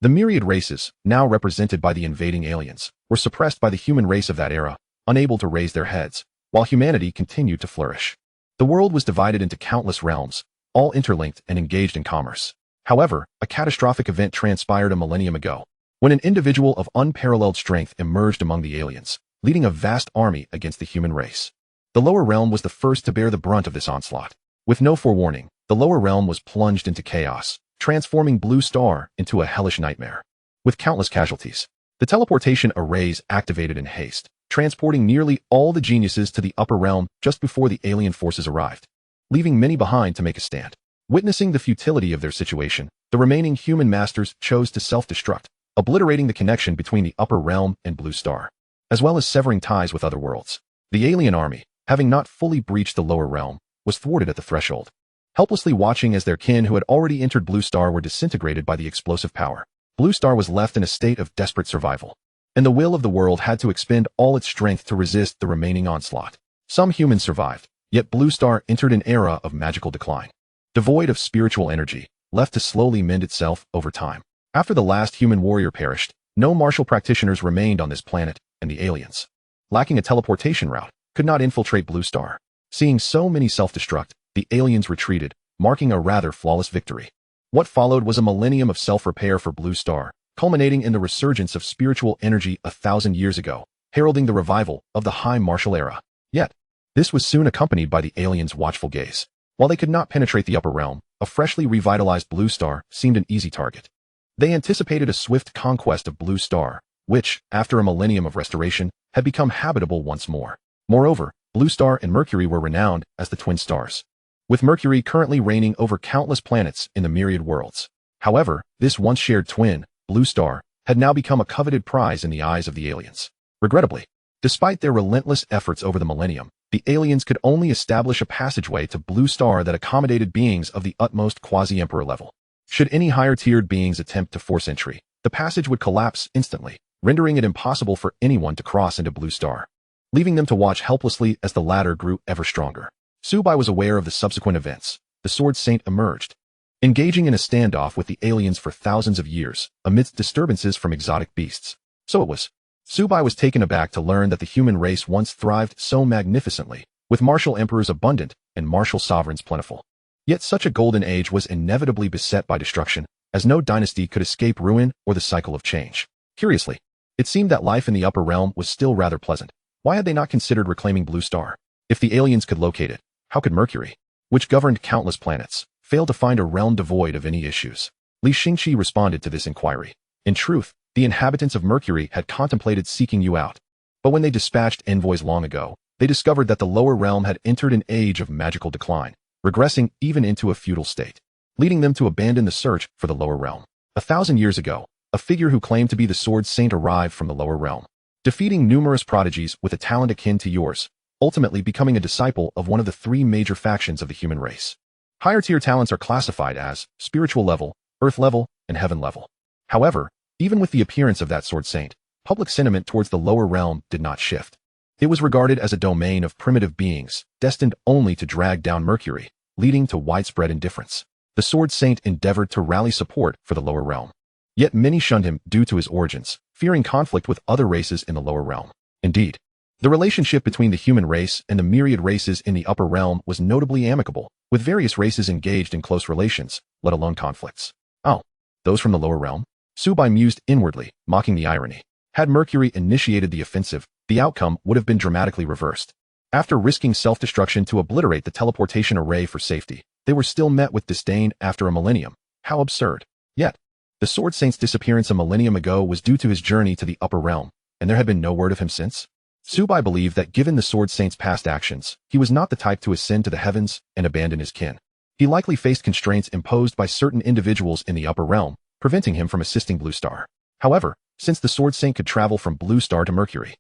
The myriad races, now represented by the invading aliens, were suppressed by the human race of that era, unable to raise their heads, while humanity continued to flourish. The world was divided into countless realms, all interlinked and engaged in commerce. However, a catastrophic event transpired a millennium ago, when an individual of unparalleled strength emerged among the aliens, leading a vast army against the human race. The lower realm was the first to bear the brunt of this onslaught. With no forewarning, the lower realm was plunged into chaos, transforming Blue Star into a hellish nightmare. With countless casualties, the teleportation arrays activated in haste, transporting nearly all the geniuses to the upper realm just before the alien forces arrived, leaving many behind to make a stand. Witnessing the futility of their situation, the remaining human masters chose to self-destruct, obliterating the connection between the upper realm and Blue Star, as well as severing ties with other worlds. The alien army, having not fully breached the lower realm, was thwarted at the threshold, helplessly watching as their kin who had already entered Blue Star were disintegrated by the explosive power. Blue Star was left in a state of desperate survival, and the will of the world had to expend all its strength to resist the remaining onslaught. Some humans survived, yet Blue Star entered an era of magical decline, devoid of spiritual energy, left to slowly mend itself over time. After the last human warrior perished, no martial practitioners remained on this planet, and the aliens, lacking a teleportation route, could not infiltrate Blue Star. Seeing so many self-destruct, the aliens retreated, marking a rather flawless victory. What followed was a millennium of self-repair for Blue Star, culminating in the resurgence of spiritual energy 1,000 years ago, heralding the revival of the high martial era. Yet, this was soon accompanied by the aliens' watchful gaze. While they could not penetrate the upper realm, a freshly revitalized Blue Star seemed an easy target. They anticipated a swift conquest of Blue Star, which, after a millennium of restoration, had become habitable once more. Moreover, Blue Star and Mercury were renowned as the twin stars, with Mercury currently reigning over countless planets in the myriad worlds. However, this once shared twin, Blue Star, had now become a coveted prize in the eyes of the aliens. Regrettably, despite their relentless efforts over the millennium, the aliens could only establish a passageway to Blue Star that accommodated beings of the utmost quasi-emperor level. Should any higher-tiered beings attempt to force entry, the passage would collapse instantly, rendering it impossible for anyone to cross into Blue Star, leaving them to watch helplessly as the latter grew ever stronger. Subai was aware of the subsequent events. The Sword Saint emerged, engaging in a standoff with the aliens for thousands of years, amidst disturbances from exotic beasts. So it was. Subai was taken aback to learn that the human race once thrived so magnificently, with martial emperors abundant and martial sovereigns plentiful. Yet such a golden age was inevitably beset by destruction, as no dynasty could escape ruin or the cycle of change. Curiously, it seemed that life in the upper realm was still rather pleasant. Why had they not considered reclaiming Blue Star? If the aliens could locate it, how could Mercury, which governed countless planets, fail to find a realm devoid of any issues? Li Xingqi responded to this inquiry. In truth, the inhabitants of Mercury had contemplated seeking you out. But when they dispatched envoys long ago, they discovered that the lower realm had entered an age of magical decline, regressing even into a feudal state, leading them to abandon the search for the lower realm. 1,000 years ago, a figure who claimed to be the Sword Saint arrived from the lower realm, defeating numerous prodigies with a talent akin to yours, ultimately becoming a disciple of one of the three major factions of the human race. Higher-tier talents are classified as spiritual level, earth level, and heaven level. However, even with the appearance of that Sword Saint, public sentiment towards the lower realm did not shift. It was regarded as a domain of primitive beings, destined only to drag down Mercury, leading to widespread indifference. The Sword Saint endeavored to rally support for the lower realm. Yet many shunned him due to his origins, fearing conflict with other races in the lower realm. Indeed, the relationship between the human race and the myriad races in the upper realm was notably amicable, with various races engaged in close relations, let alone conflicts. Oh, those from the lower realm? Subai mused inwardly, mocking the irony. Had Mercury initiated the offensive, the outcome would have been dramatically reversed. After risking self-destruction to obliterate the teleportation array for safety, they were still met with disdain after a millennium. How absurd. Yet, the Sword Saint's disappearance a millennium ago was due to his journey to the upper realm, and there had been no word of him since. Subai believed that given the Sword Saint's past actions, he was not the type to ascend to the heavens and abandon his kin. He likely faced constraints imposed by certain individuals in the upper realm, preventing him from assisting Blue Star. However, since the Sword Saint could travel from Blue Star to Mercury,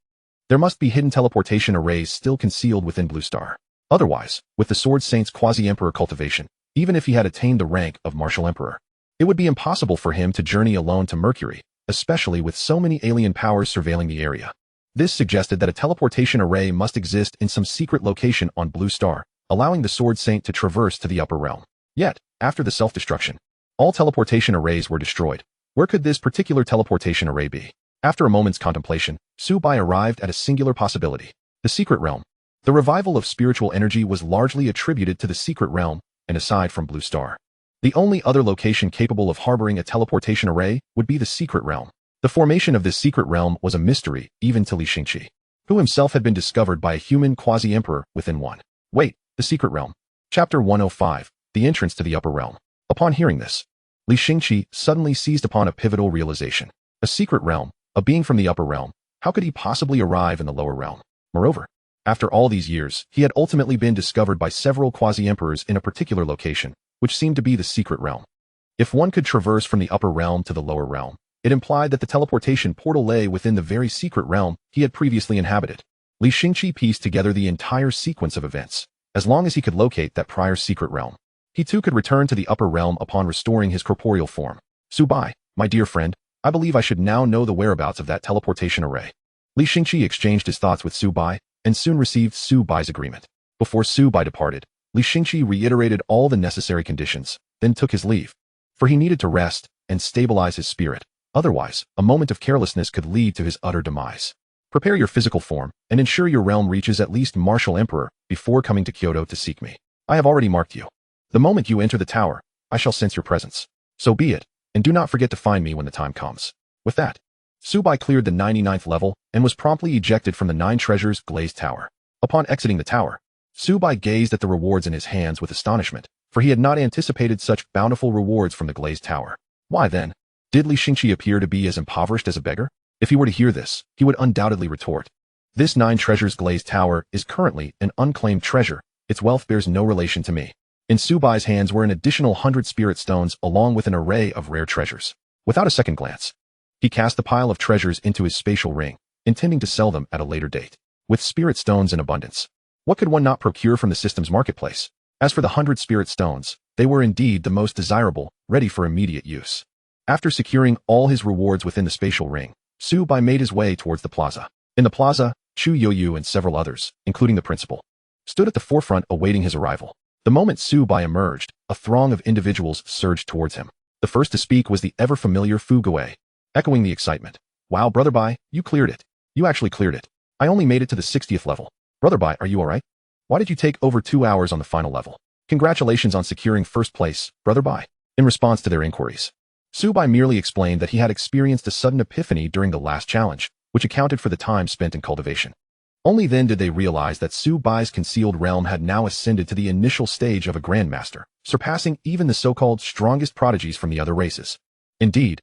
there must be hidden teleportation arrays still concealed within Blue Star. Otherwise, with the Sword Saint's quasi-emperor cultivation, even if he had attained the rank of martial emperor, it would be impossible for him to journey alone to Mercury, especially with so many alien powers surveilling the area. This suggested that a teleportation array must exist in some secret location on Blue Star, allowing the Sword Saint to traverse to the upper realm. Yet, after the self-destruction, all teleportation arrays were destroyed. Where could this particular teleportation array be? After a moment's contemplation, Subai arrived at a singular possibility: the secret realm. The revival of spiritual energy was largely attributed to the secret realm, and aside from Blue Star, the only other location capable of harboring a teleportation array would be the secret realm. The formation of this secret realm was a mystery even to Li Xingqi, who himself had been discovered by a human quasi-emperor within one. Wait, the secret realm. Chapter 105, The Entrance to the Upper Realm. Upon hearing this, Li Xingqi suddenly seized upon a pivotal realization. A secret realm, a being from the upper realm. How could he possibly arrive in the lower realm? Moreover, after all these years, he had ultimately been discovered by several quasi-emperors in a particular location, which seemed to be the secret realm. If one could traverse from the upper realm to the lower realm, it implied that the teleportation portal lay within the very secret realm he had previously inhabited. Li Xingqi pieced together the entire sequence of events. As long as he could locate that prior secret realm, he too could return to the upper realm upon restoring his corporeal form. Subai, my dear friend, I believe I should now know the whereabouts of that teleportation array. Li Xingqi exchanged his thoughts with Subai, and soon received Subai's agreement. Before Subai departed, Li Xingqi reiterated all the necessary conditions, then took his leave. For he needed to rest and stabilize his spirit. Otherwise, a moment of carelessness could lead to his utter demise. Prepare your physical form, and ensure your realm reaches at least Martial Emperor before coming to Kyoto to seek me. I have already marked you. The moment you enter the tower, I shall sense your presence. So be it, and do not forget to find me when the time comes. With that, Subai cleared the 99th level and was promptly ejected from the 9 Treasures glazed tower. Upon exiting the tower, Subai gazed at the rewards in his hands with astonishment, for he had not anticipated such bountiful rewards from the glazed tower. Why then, did Li Xingqi appear to be as impoverished as a beggar? If he were to hear this, he would undoubtedly retort. This 9 Treasures glazed tower is currently an unclaimed treasure. Its wealth bears no relation to me. In Subai's hands were an additional 100 spirit stones along with an array of rare treasures. Without a second glance, he cast the pile of treasures into his spatial ring, intending to sell them at a later date. With spirit stones in abundance, what could one not procure from the system's marketplace? As for the 100 spirit stones, they were indeed the most desirable, ready for immediate use. After securing all his rewards within the spatial ring, Su Bai made his way towards the plaza. In the plaza, Chu Yoyu and several others, including the principal, stood at the forefront awaiting his arrival. The moment Su Bai emerged, a throng of individuals surged towards him. The first to speak was the ever-familiar Fu Guo, echoing the excitement. Wow, Brother Bai, you cleared it. You actually cleared it. I only made it to the 60th level. Brother Bai, are you alright? Why did you take over 2 hours on the final level? Congratulations on securing first place, Brother Bai. In response to their inquiries, Su Bai merely explained that he had experienced a sudden epiphany during the last challenge, which accounted for the time spent in cultivation. Only then did they realize that Su Bai's concealed realm had now ascended to the initial stage of a grandmaster, surpassing even the so-called strongest prodigies from the other races. Indeed,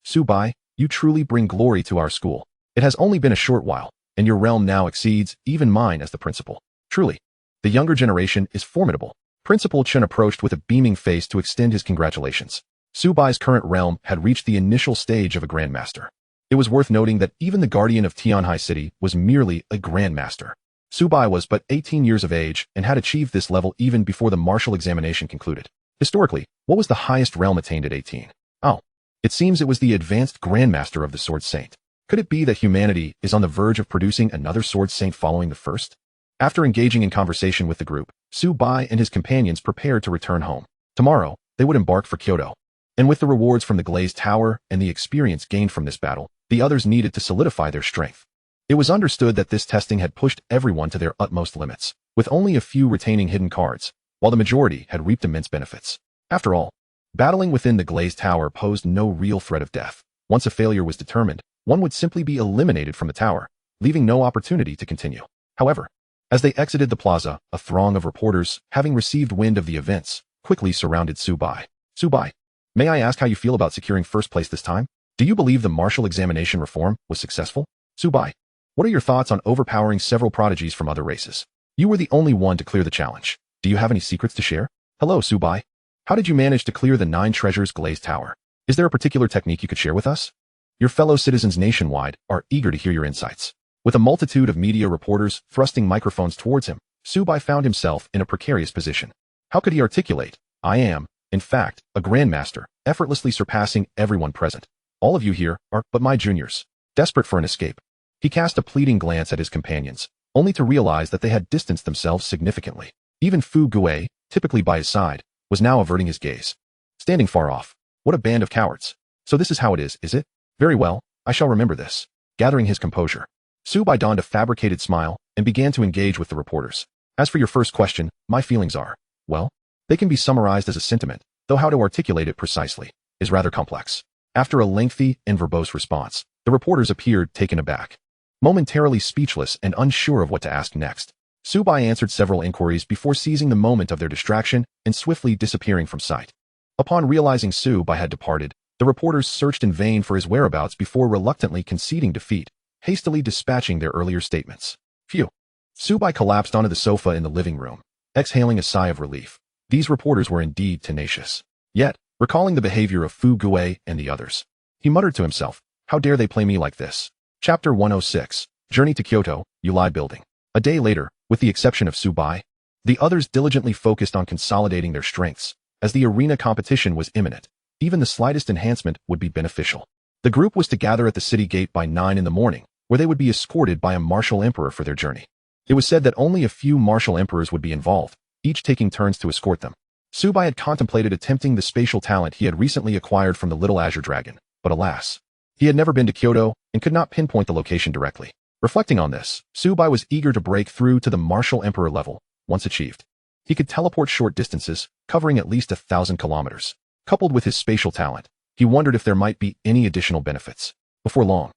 Su Bai, you truly bring glory to our school. It has only been a short while, and your realm now exceeds even mine as the principal. Truly, the younger generation is formidable. Principal Chen approached with a beaming face to extend his congratulations. Su Bai's current realm had reached the initial stage of a grandmaster. It was worth noting that even the guardian of Tianhai City was merely a grandmaster. Su Bai was but 18 years of age and had achieved this level even before the martial examination concluded. Historically, what was the highest realm attained at 18? Oh, it seems it was the advanced grandmaster of the Sword Saint. Could it be that humanity is on the verge of producing another Sword Saint following the first? After engaging in conversation with the group, Su Bai and his companions prepared to return home. Tomorrow, they would embark for Kyoto. And with the rewards from the Glazed Tower and the experience gained from this battle, the others needed to solidify their strength. It was understood that this testing had pushed everyone to their utmost limits, with only a few retaining hidden cards, while the majority had reaped immense benefits. After all, battling within the Glazed Tower posed no real threat of death. Once a failure was determined, one would simply be eliminated from the tower, leaving no opportunity to continue. However, as they exited the plaza, a throng of reporters, having received wind of the events, quickly surrounded Su Bai. Su Bai, may I ask how you feel about securing first place this time? Do you believe the martial examination reform was successful? Su Bai, what are your thoughts on overpowering several prodigies from other races? You were the only one to clear the challenge. Do you have any secrets to share? Hello, Su Bai. How did you manage to clear the 9 Treasures Glazed Tower? Is there a particular technique you could share with us? Your fellow citizens nationwide are eager to hear your insights. With a multitude of media reporters thrusting microphones towards him, Su Bai found himself in a precarious position. How could he articulate, I am, in fact, a grandmaster, effortlessly surpassing everyone present? All of you here are but my juniors. Desperate for an escape, he cast a pleading glance at his companions, only to realize that they had distanced themselves significantly. Even Fu Guo, typically by his side, was now averting his gaze. Standing far off. What a band of cowards. So this is how it is it? Very well, I shall remember this. Gathering his composure, Su Bai donned a fabricated smile and began to engage with the reporters. As for your first question, my feelings are, well, they can be summarized as a sentiment, though how to articulate it precisely is rather complex. After a lengthy and verbose response, the reporters appeared taken aback, momentarily speechless and unsure of what to ask next. Su Bai answered several inquiries before seizing the moment of their distraction and swiftly disappearing from sight. Upon realizing Su Bai had departed, the reporters searched in vain for his whereabouts before reluctantly conceding defeat, hastily dispatching their earlier statements. Phew. Su Bai collapsed onto the sofa in the living room, exhaling a sigh of relief. These reporters were indeed tenacious. Yet, recalling the behavior of Fu Guo and the others, he muttered to himself, how dare they play me like this? Chapter 106, Journey to Kyoto, Yulai Building. A day later, with the exception of Su Bai, the others diligently focused on consolidating their strengths. As the arena competition was imminent, even the slightest enhancement would be beneficial. The group was to gather at the city gate by 9 in the morning, where they would be escorted by a martial emperor for their journey. It was said that only a few martial emperors would be involved, each taking turns to escort them. Su Bai had contemplated attempting the spatial talent he had recently acquired from the Little Azure Dragon, but alas, he had never been to Kyoto and could not pinpoint the location directly. Reflecting on this, Su Bai was eager to break through to the martial emperor level. Once achieved, he could teleport short distances, covering at least 1,000 kilometers. Coupled with his spatial talent, he wondered if there might be any additional benefits. Before long,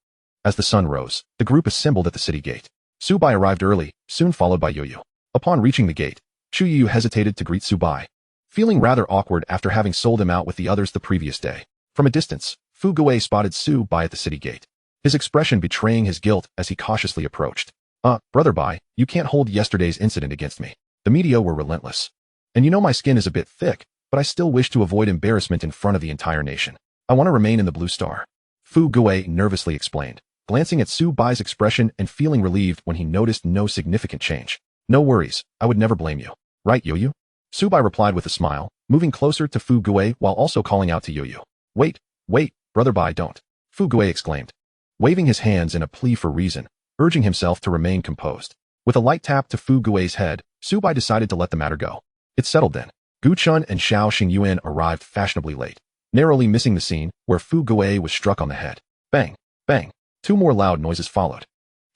as the sun rose, the group assembled at the city gate. Su Bai arrived early, soon followed by Yoyu. Upon reaching the gate, Chu Yu hesitated to greet Su Bai, feeling rather awkward after having sold him out with the others the previous day. From a distance, Fu Guo spotted Su Bai at the city gate, his expression betraying his guilt as he cautiously approached. Brother Bai, you can't hold yesterday's incident against me. The media were relentless. And you know my skin is a bit thick, but I still wish to avoid embarrassment in front of the entire nation. I want to remain in the Blue Star. Fu Guo nervously explained, glancing at Su Bai's expression and feeling relieved when he noticed no significant change. No worries, I would never blame you. Right, Yoyu? Su Bai replied with a smile, moving closer to Fu Guo while also calling out to Yoyu. Wait, Brother Bai, don't. Fu Guo exclaimed. waving his hands in a plea for reason, urging himself to remain composed. With a light tap to Fu Gui's head, Su Bai decided to let the matter go. It settled then. Gu Chun and Xiao Xingyuan arrived fashionably late, narrowly missing the scene where Fu Gui was struck on the head. Bang! Bang! 2 more loud noises followed.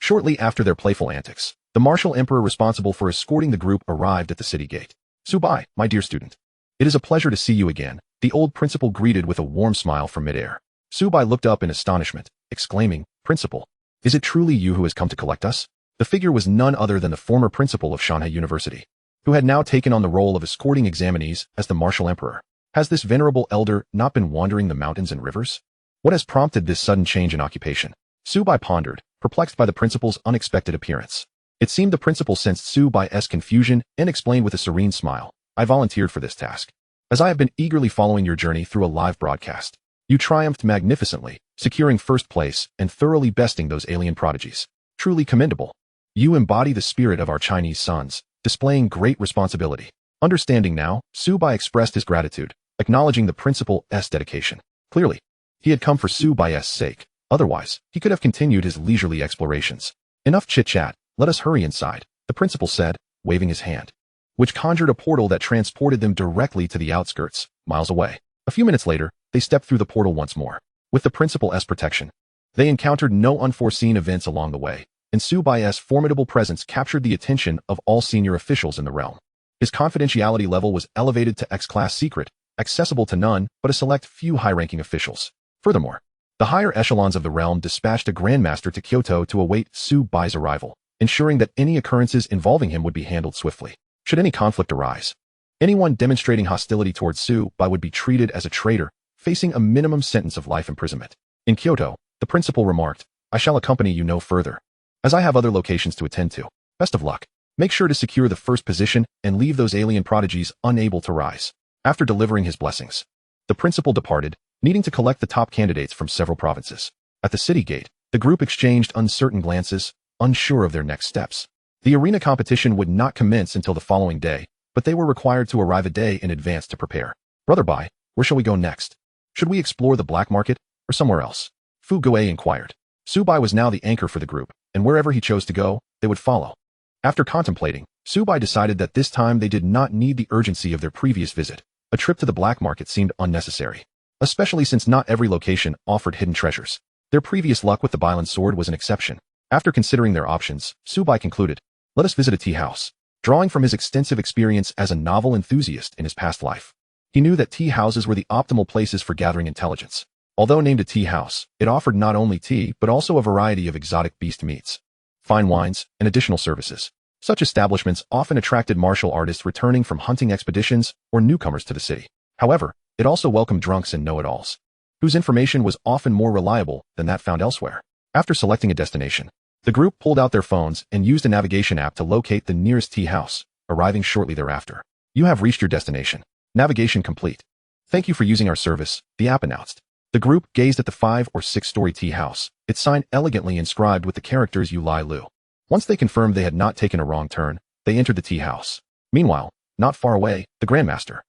Shortly after their playful antics, the martial emperor responsible for escorting the group arrived at the city gate. Su Bai, my dear student. It is a pleasure to see you again, the old principal greeted with a warm smile from midair. Su Bai looked up in astonishment, exclaiming, Principal, is it truly you who has come to collect us? The figure was none other than the former principal of Shanghai University, who had now taken on the role of escorting examinees as the martial emperor. Has this venerable elder not been wandering the mountains and rivers? What has prompted this sudden change in occupation? Su Bai pondered, perplexed by the principal's unexpected appearance. It seemed the principal sensed Su Bai's confusion and explained with a serene smile, I volunteered for this task, as I have been eagerly following your journey through a live broadcast. You triumphed magnificently, securing first place and thoroughly besting those alien prodigies. Truly commendable. You embody the spirit of our Chinese sons, displaying great responsibility. Understanding now, Su Bai expressed his gratitude, acknowledging the principal's dedication. Clearly, he had come for Su Bai's sake. Otherwise, he could have continued his leisurely explorations. Enough chit-chat, let us hurry inside, the principal said, waving his hand, which conjured a portal that transported them directly to the outskirts, miles away. A few minutes later, they stepped through the portal once more. With the principal's protection, they encountered no unforeseen events along the way, and Su Bai's formidable presence captured the attention of all senior officials in the realm. His confidentiality level was elevated to X-class secret, accessible to none but a select few high-ranking officials. Furthermore, the higher echelons of the realm dispatched a grandmaster to Kyoto to await Su Bai's arrival, ensuring that any occurrences involving him would be handled swiftly. Should any conflict arise, anyone demonstrating hostility towards Su Bai would be treated as a traitor, facing a minimum sentence of life imprisonment. In Kyoto, the principal remarked, I shall accompany you no further, as I have other locations to attend to. Best of luck. Make sure to secure the first position and leave those alien prodigies unable to rise. After delivering his blessings, the principal departed, needing to collect the top candidates from several provinces. At the city gate, the group exchanged uncertain glances, unsure of their next steps. The arena competition would not commence until the following day, but they were required to arrive a day in advance to prepare. Brother Bai, where shall we go next? Should we explore the black market, or somewhere else? Fu Gui inquired. Su Bai was now the anchor for the group, and wherever he chose to go, they would follow. After contemplating, Su Bai decided that this time they did not need the urgency of their previous visit. A trip to the black market seemed unnecessary, especially since not every location offered hidden treasures. Their previous luck with the Bailan sword was an exception. After considering their options, Su Bai concluded, let us visit a tea house. Drawing from his extensive experience as a novel enthusiast in his past life, he knew that tea houses were the optimal places for gathering intelligence. Although named a tea house, it offered not only tea but also a variety of exotic beast meats, fine wines, and additional services. Such establishments often attracted martial artists returning from hunting expeditions or newcomers to the city. However, it also welcomed drunks and know-it-alls, whose information was often more reliable than that found elsewhere. After selecting a destination, the group pulled out their phones and used a navigation app to locate the nearest tea house, arriving shortly thereafter. You have reached your destination. Navigation complete. Thank you for using our service, the app announced. The group gazed at the 5- or 6-story tea house, its sign elegantly inscribed with the characters Yu Lai Lu. Once they confirmed they had not taken a wrong turn, they entered the tea house. Meanwhile, not far away, the Grandmaster,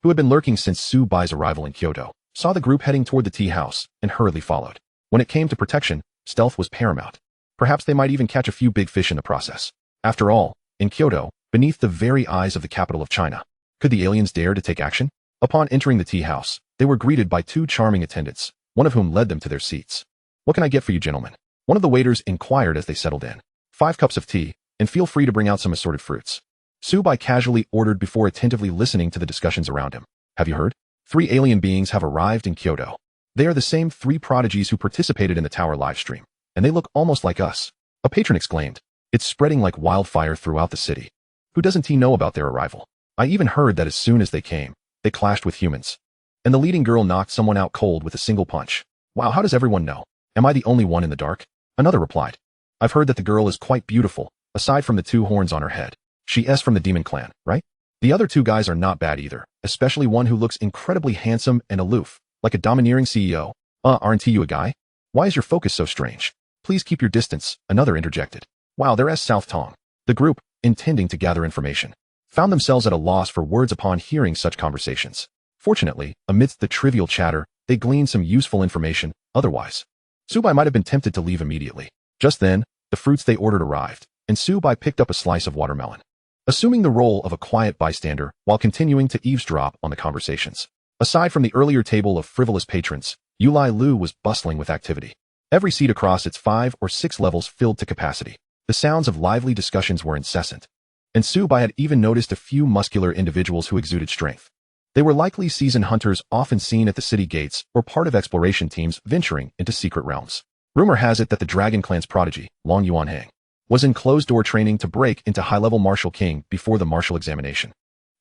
who had been lurking since Su Bai's arrival in Kyoto, saw the group heading toward the tea house and hurriedly followed. When it came to protection, stealth was paramount. Perhaps they might even catch a few big fish in the process. After all, in Kyoto, beneath the very eyes of the capital of China, could the aliens dare to take action? Upon entering the tea house, they were greeted by 2 charming attendants, one of whom led them to their seats. What can I get for you, gentlemen? One of the waiters inquired as they settled in. 5 cups of tea, and feel free to bring out some assorted fruits. Su Bai casually ordered before attentively listening to the discussions around him. Have you heard? 3 alien beings have arrived in Kyoto. They are the same 3 prodigies who participated in the tower livestream, and they look almost like us. A patron exclaimed. It's spreading like wildfire throughout the city. Who doesn't he know about their arrival? I even heard that as soon as they came, they clashed with humans. And the leading girl knocked someone out cold with a single punch. Wow, how does everyone know? Am I the only one in the dark? Another replied. I've heard that the girl is quite beautiful, aside from the 2 horns on her head. She's from the demon clan, right? The other 2 guys are not bad either, especially one who looks incredibly handsome and aloof, like a domineering CEO. Aren't you a guy? Why is your focus so strange? Please keep your distance, another interjected. Wow, they're South Tong. The group, intending to gather information, found themselves at a loss for words upon hearing such conversations. Fortunately, amidst the trivial chatter, they gleaned some useful information. Otherwise, Subai might have been tempted to leave immediately. Just then, the fruits they ordered arrived, and Subai picked up a slice of watermelon, assuming the role of a quiet bystander while continuing to eavesdrop on the conversations. Aside from the earlier table of frivolous patrons, Yulai Lu was bustling with activity. Every seat across its 5 or 6 levels filled to capacity. The sounds of lively discussions were incessant, and Subai had even noticed a few muscular individuals who exuded strength. They were likely seasoned hunters often seen at the city gates or part of exploration teams venturing into secret realms. Rumor has it that the Dragon Clan's prodigy, Long Yuanhang, was in closed-door training to break into high-level martial king before the martial examination.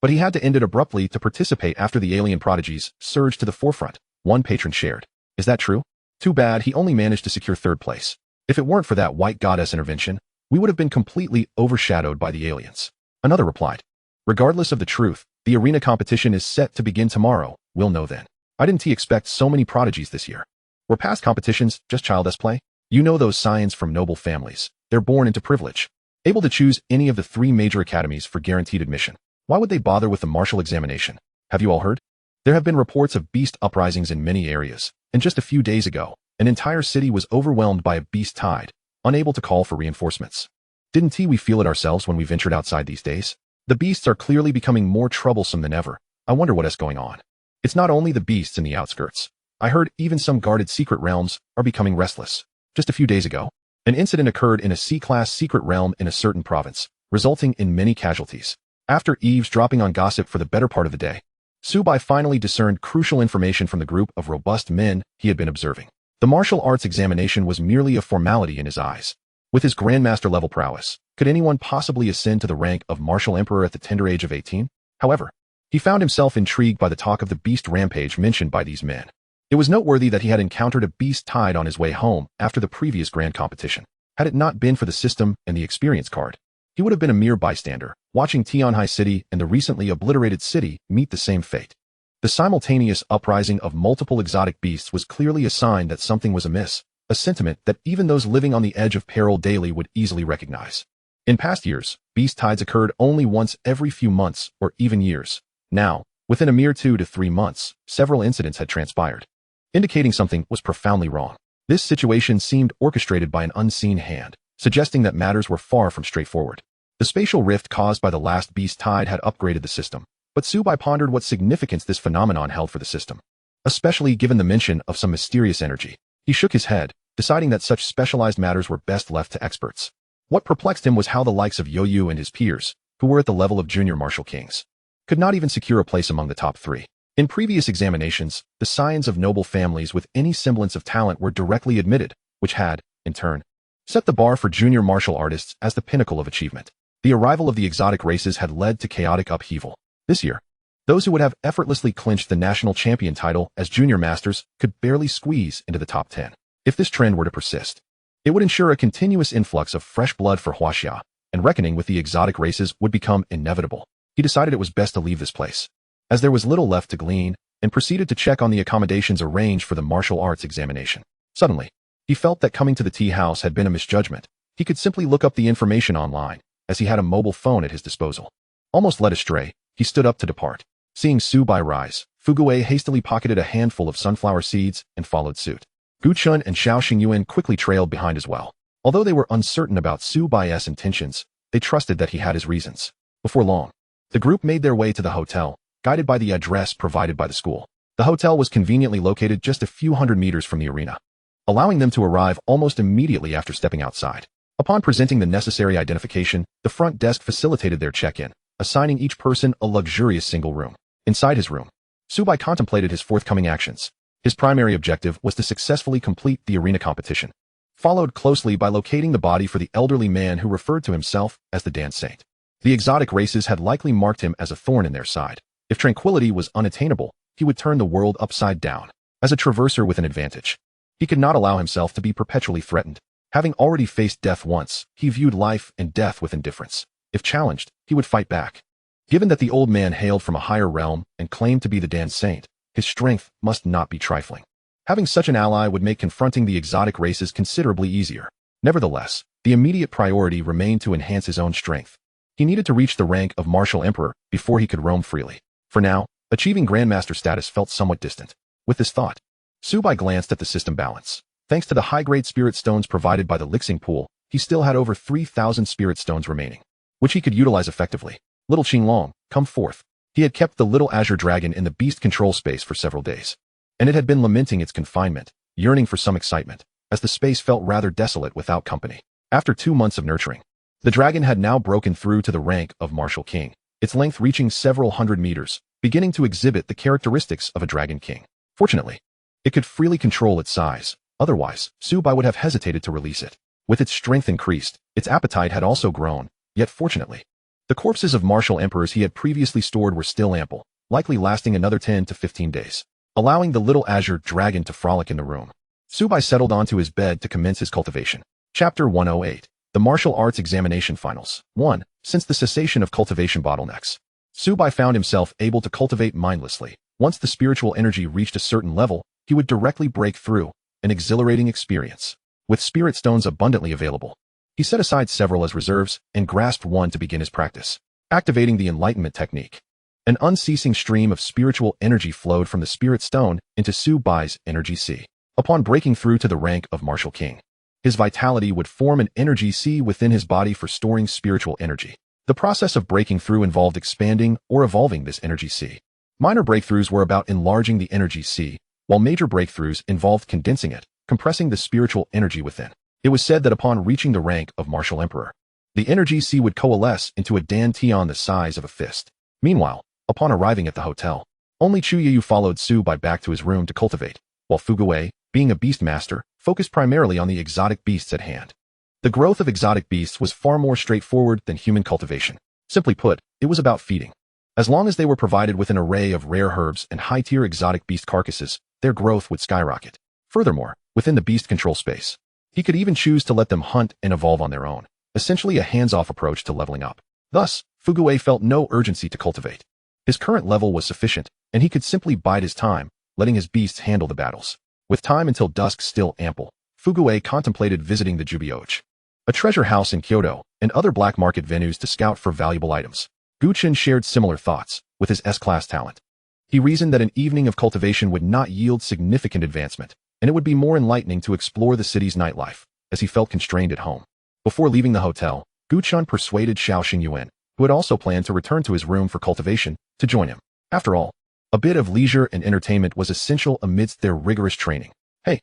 But he had to end it abruptly to participate after the alien prodigies surged to the forefront, one patron shared. Is that true? Too bad he only managed to secure 3rd place. If it weren't for that white goddess intervention, we would have been completely overshadowed by the aliens. Another replied. Regardless of the truth, the arena competition is set to begin tomorrow. We'll know then. I didn't expect so many prodigies this year. Were past competitions just childish play? You know those scions from noble families. They're born into privilege, able to choose any of the 3 major academies for guaranteed admission. Why would they bother with the martial examination? Have you all heard? There have been reports of beast uprisings in many areas, and just a few days ago, an entire city was overwhelmed by a beast tide, unable to call for reinforcements. Didn't we feel it ourselves when we ventured outside these days? The beasts are clearly becoming more troublesome than ever. I wonder what is going on. It's not only the beasts in the outskirts. I heard even some guarded secret realms are becoming restless. Just a few days ago, an incident occurred in a C-class secret realm in a certain province, resulting in many casualties. After eavesdropping on gossip for the better part of the day, Subai finally discerned crucial information from the group of robust men he had been observing. The martial arts examination was merely a formality in his eyes. With his grandmaster level prowess, could anyone possibly ascend to the rank of martial emperor at the tender age of 18? However, he found himself intrigued by the talk of the beast rampage mentioned by these men. It was noteworthy that he had encountered a beast tide on his way home after the previous grand competition. Had it not been for the system and the experience card, he would have been a mere bystander, watching Tianhai City and the recently obliterated city meet the same fate. The simultaneous uprising of multiple exotic beasts was clearly a sign that something was amiss, a sentiment that even those living on the edge of peril daily would easily recognize. In past years, beast tides occurred only once every few months or even years. Now, within a mere 2 to 3 months, several incidents had transpired, indicating something was profoundly wrong. This situation seemed orchestrated by an unseen hand, suggesting that matters were far from straightforward. The spatial rift caused by the last beast tide had upgraded the system, but Subai pondered what significance this phenomenon held for the system, especially given the mention of some mysterious energy. He shook his head, deciding that such specialized matters were best left to experts. What perplexed him was how the likes of Yo-Yu and his peers, who were at the level of junior martial kings, could not even secure a place among the top 3. In previous examinations, the scions of noble families with any semblance of talent were directly admitted, which had, in turn, set the bar for junior martial artists as the pinnacle of achievement. The arrival of the exotic races had led to chaotic upheaval. This year, those who would have effortlessly clinched the national champion title as junior masters could barely squeeze into the top 10. If this trend were to persist, it would ensure a continuous influx of fresh blood for Huaxia, and reckoning with the exotic races would become inevitable. He decided it was best to leave this place, as there was little left to glean, and proceeded to check on the accommodations arranged for the martial arts examination. Suddenly, he felt that coming to the tea house had been a misjudgment. He could simply look up the information online, as he had a mobile phone at his disposal. Almost led astray, he stood up to depart. Seeing Subai rise, Fuguei hastily pocketed a handful of sunflower seeds and followed suit. Gu Chun and Xiao Xingyuan quickly trailed behind as well. Although they were uncertain about Subai's intentions, they trusted that he had his reasons. Before long, the group made their way to the hotel, guided by the address provided by the school. The hotel was conveniently located just a few hundred meters from the arena, allowing them to arrive almost immediately after stepping outside. Upon presenting the necessary identification, the front desk facilitated their check-in, assigning each person a luxurious single room. Inside his room, Subai contemplated his forthcoming actions. His primary objective was to successfully complete the arena competition, followed closely by locating the body for the elderly man who referred to himself as the Dance Saint. The exotic races had likely marked him as a thorn in their side. If tranquility was unattainable, he would turn the world upside down. As a traverser with an advantage, he could not allow himself to be perpetually threatened. Having already faced death once, he viewed life and death with indifference. If challenged, he would fight back. Given that the old man hailed from a higher realm and claimed to be the Dance Saint, his strength must not be trifling. Having such an ally would make confronting the exotic races considerably easier. Nevertheless, the immediate priority remained to enhance his own strength. He needed to reach the rank of Martial Emperor before he could roam freely. For now, achieving Grandmaster status felt somewhat distant. With this thought, Subai glanced at the system balance. Thanks to the high-grade spirit stones provided by the Lixing pool, he still had over 3,000 spirit stones remaining, which he could utilize effectively. Little Qinglong, come forth. He had kept the little azure dragon in the beast control space for several days, and it had been lamenting its confinement, yearning for some excitement, as the space felt rather desolate without company. After 2 months of nurturing, the dragon had now broken through to the rank of Martial King, its length reaching several hundred meters, beginning to exhibit the characteristics of a dragon king. Fortunately, it could freely control its size, otherwise, Subai would have hesitated to release it. With its strength increased, its appetite had also grown, yet fortunately, the corpses of martial emperors he had previously stored were still ample, likely lasting another 10 to 15 days, allowing the little azure dragon to frolic in the room. Subai settled onto his bed to commence his cultivation. Chapter 108. The Martial Arts Examination Finals. 1. Since the cessation of cultivation bottlenecks, Subai found himself able to cultivate mindlessly. Once the spiritual energy reached a certain level, he would directly break through, an exhilarating experience. With spirit stones abundantly available, he set aside several as reserves and grasped one to begin his practice. Activating the enlightenment technique, an unceasing stream of spiritual energy flowed from the spirit stone into Subai's energy sea. Upon breaking through to the rank of Martial King, his vitality would form an energy sea within his body for storing spiritual energy. The process of breaking through involved expanding or evolving this energy sea. Minor breakthroughs were about enlarging the energy sea, while major breakthroughs involved condensing it, compressing the spiritual energy within. It was said that upon reaching the rank of Martial Emperor, the energy sea would coalesce into a dantian the size of a fist. Meanwhile, upon arriving at the hotel, only Chuyayu followed Subai back to his room to cultivate, while Fuguei, being a Beastmaster, focused primarily on the exotic beasts at hand. The growth of exotic beasts was far more straightforward than human cultivation. Simply put, it was about feeding. As long as they were provided with an array of rare herbs and high-tier exotic beast carcasses, their growth would skyrocket. Furthermore, within the beast control space, he could even choose to let them hunt and evolve on their own, essentially a hands-off approach to leveling up. Thus, Fuguei felt no urgency to cultivate. His current level was sufficient, and he could simply bide his time, letting his beasts handle the battles. With time until dusk still ample, Fuguei contemplated visiting the Jubyoji, a treasure house in Kyoto, and other black market venues to scout for valuable items. Guchen shared similar thoughts, with his S-class talent. He reasoned that an evening of cultivation would not yield significant advancement, and it would be more enlightening to explore the city's nightlife, as he felt constrained at home. Before leaving the hotel, Guchen persuaded Xiao Xingyuan, who had also planned to return to his room for cultivation, to join him. After all, a bit of leisure and entertainment was essential amidst their rigorous training. Hey,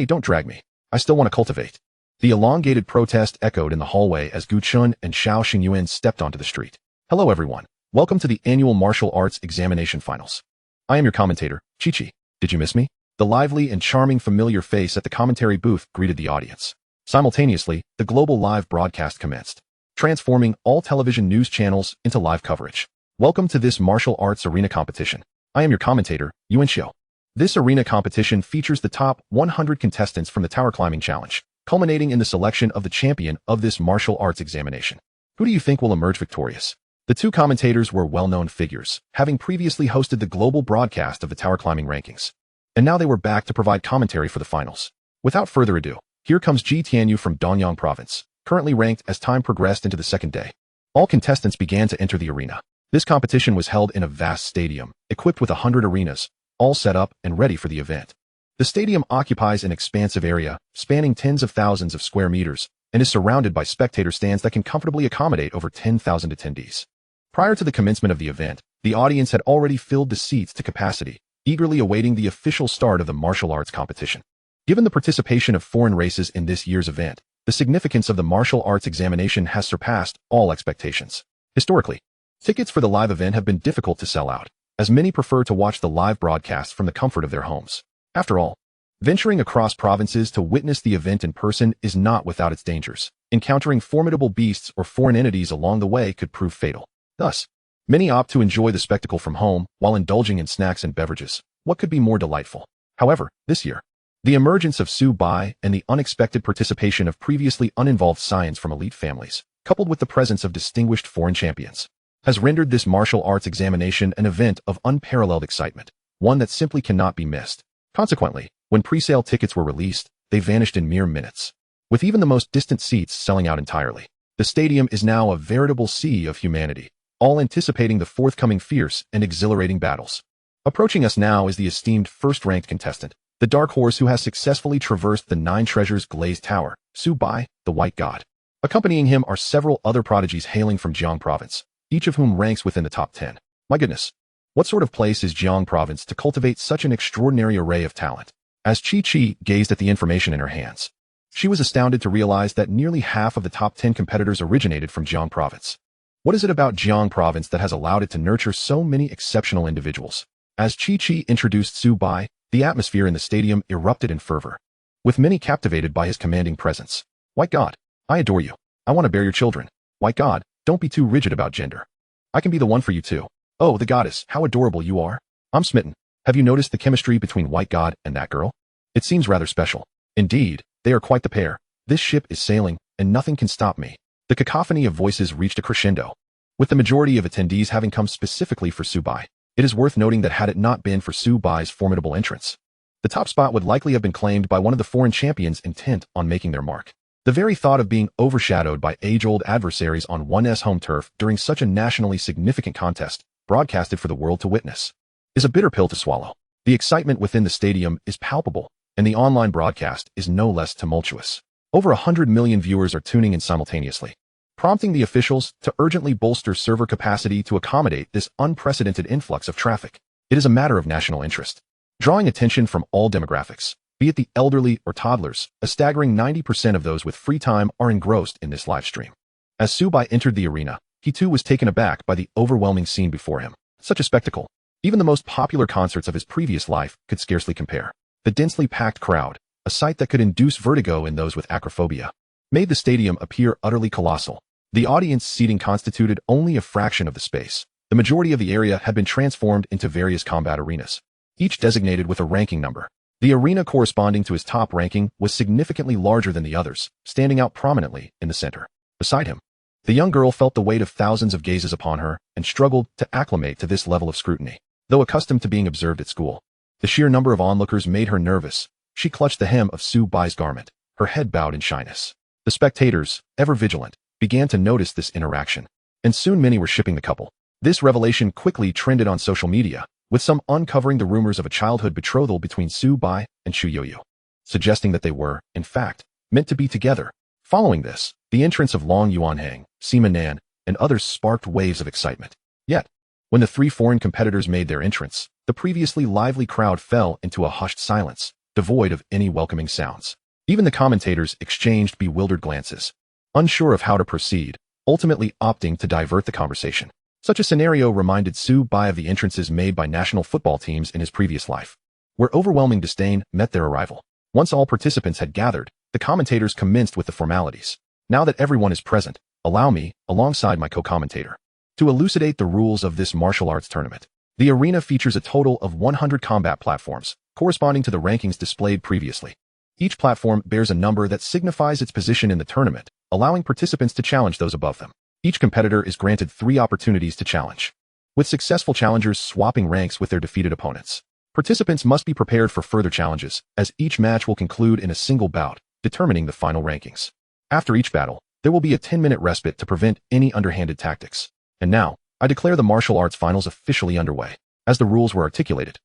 don't drag me. I still want to cultivate. The elongated protest echoed in the hallway as Guchen and Xiao Xingyuan stepped onto the street. Hello everyone. Welcome to the annual Martial Arts Examination Finals. I am your commentator, Chi-Chi. Did you miss me? The lively and charming familiar face at the commentary booth greeted the audience. Simultaneously, the global live broadcast commenced, transforming all television news channels into live coverage. Welcome to this martial arts arena competition. I am your commentator, Yuan Xiu. This arena competition features the top 100 contestants from the Tower Climbing Challenge, culminating in the selection of the champion of this martial arts examination. Who do you think will emerge victorious? The two commentators were well-known figures, having previously hosted the global broadcast of the Tower Climbing Rankings. And now they were back to provide commentary for the finals. Without further ado, here comes Ji Tianyu from Donyang Province, currently ranked as time progressed into the second day. All contestants began to enter the arena. This competition was held in a vast stadium, equipped with 100 arenas, all set up and ready for the event. The stadium occupies an expansive area, spanning tens of thousands of square meters, and is surrounded by spectator stands that can comfortably accommodate over 10,000 attendees. Prior to the commencement of the event, the audience had already filled the seats to capacity, eagerly awaiting the official start of the martial arts competition. Given the participation of foreign races in this year's event, the significance of the martial arts examination has surpassed all expectations. Historically, tickets for the live event have been difficult to sell out, as many prefer to watch the live broadcast from the comfort of their homes. After all, venturing across provinces to witness the event in person is not without its dangers. Encountering formidable beasts or foreign entities along the way could prove fatal. Thus, many opt to enjoy the spectacle from home while indulging in snacks and beverages. What could be more delightful? However, this year, the emergence of Subai and the unexpected participation of previously uninvolved scions from elite families, coupled with the presence of distinguished foreign champions, has rendered this martial arts examination an event of unparalleled excitement, one that simply cannot be missed. Consequently, when pre-sale tickets were released, they vanished in mere minutes, with even the most distant seats selling out entirely. The stadium is now a veritable sea of humanity, all anticipating the forthcoming fierce and exhilarating battles. Approaching us now is the esteemed first-ranked contestant, the dark horse who has successfully traversed the 9 treasures glazed tower, Su Bai, the White God. Accompanying him are several other prodigies hailing from Jiang province, each of whom ranks within the top 10. My goodness. What sort of place is Jiang province to cultivate such an extraordinary array of talent? As Chi gazed at the information in her hands, she was astounded to realize that nearly half of the top 10 competitors originated from Jiang province. What is it about Jiang province that has allowed it to nurture so many exceptional individuals? As Chi introduced Su Bai, the atmosphere in the stadium erupted in fervor, with many captivated by his commanding presence. White God, I adore you. I want to bear your children. White God, don't be too rigid about gender. I can be the one for you too. Oh, the goddess, how adorable you are. I'm smitten. Have you noticed the chemistry between White God and that girl? It seems rather special. Indeed, they are quite the pair. This ship is sailing, and nothing can stop me. The cacophony of voices reached a crescendo, with the majority of attendees having come specifically for Su Bai. It is worth noting that had it not been for Su Bai's formidable entrance, the top spot would likely have been claimed by one of the foreign champions intent on making their mark. The very thought of being overshadowed by age-old adversaries on one's home turf during such a nationally significant contest, broadcasted for the world to witness, is a bitter pill to swallow. The excitement within the stadium is palpable, and the online broadcast is no less tumultuous. Over 100 million viewers are tuning in simultaneously, prompting the officials to urgently bolster server capacity to accommodate this unprecedented influx of traffic. It is a matter of national interest, drawing attention from all demographics, be it the elderly or toddlers. A staggering 90% of those with free time are engrossed in this live stream. As Su Bai entered the arena, he too was taken aback by the overwhelming scene before him. Such a spectacle. Even the most popular concerts of his previous life could scarcely compare. The densely packed crowd, a sight that could induce vertigo in those with acrophobia, made the stadium appear utterly colossal. The audience seating constituted only a fraction of the space. The majority of the area had been transformed into various combat arenas, each designated with a ranking number. The arena corresponding to his top ranking was significantly larger than the others, standing out prominently in the center. Beside him, the young girl felt the weight of thousands of gazes upon her and struggled to acclimate to this level of scrutiny. Though accustomed to being observed at school, the sheer number of onlookers made her nervous. She clutched the hem of Su Bai's garment, her head bowed in shyness. The spectators, ever vigilant, began to notice this interaction, and soon many were shipping the couple. This revelation quickly trended on social media, with some uncovering the rumors of a childhood betrothal between Su Bai and Chu Yoyu, suggesting that they were, in fact, meant to be together. Following this, the entrance of Long Yuanhang, Sima Nan, and others sparked waves of excitement. Yet, when the 3 foreign competitors made their entrance, the previously lively crowd fell into a hushed silence, devoid of any welcoming sounds. Even the commentators exchanged bewildered glances, unsure of how to proceed, ultimately opting to divert the conversation. Such a scenario reminded Su Bai of the entrances made by national football teams in his previous life, where overwhelming disdain met their arrival. Once all participants had gathered, the commentators commenced with the formalities. Now that everyone is present, allow me, alongside my co-commentator, to elucidate the rules of this martial arts tournament. The arena features a total of 100 combat platforms, corresponding to the rankings displayed previously. Each platform bears a number that signifies its position in the tournament, allowing participants to challenge those above them. Each competitor is granted 3 opportunities to challenge, with successful challengers swapping ranks with their defeated opponents. Participants must be prepared for further challenges, as each match will conclude in a single bout, determining the final rankings. After each battle, there will be a 10-minute respite to prevent any underhanded tactics. And now, I declare the martial arts finals officially underway. As the rules were articulated,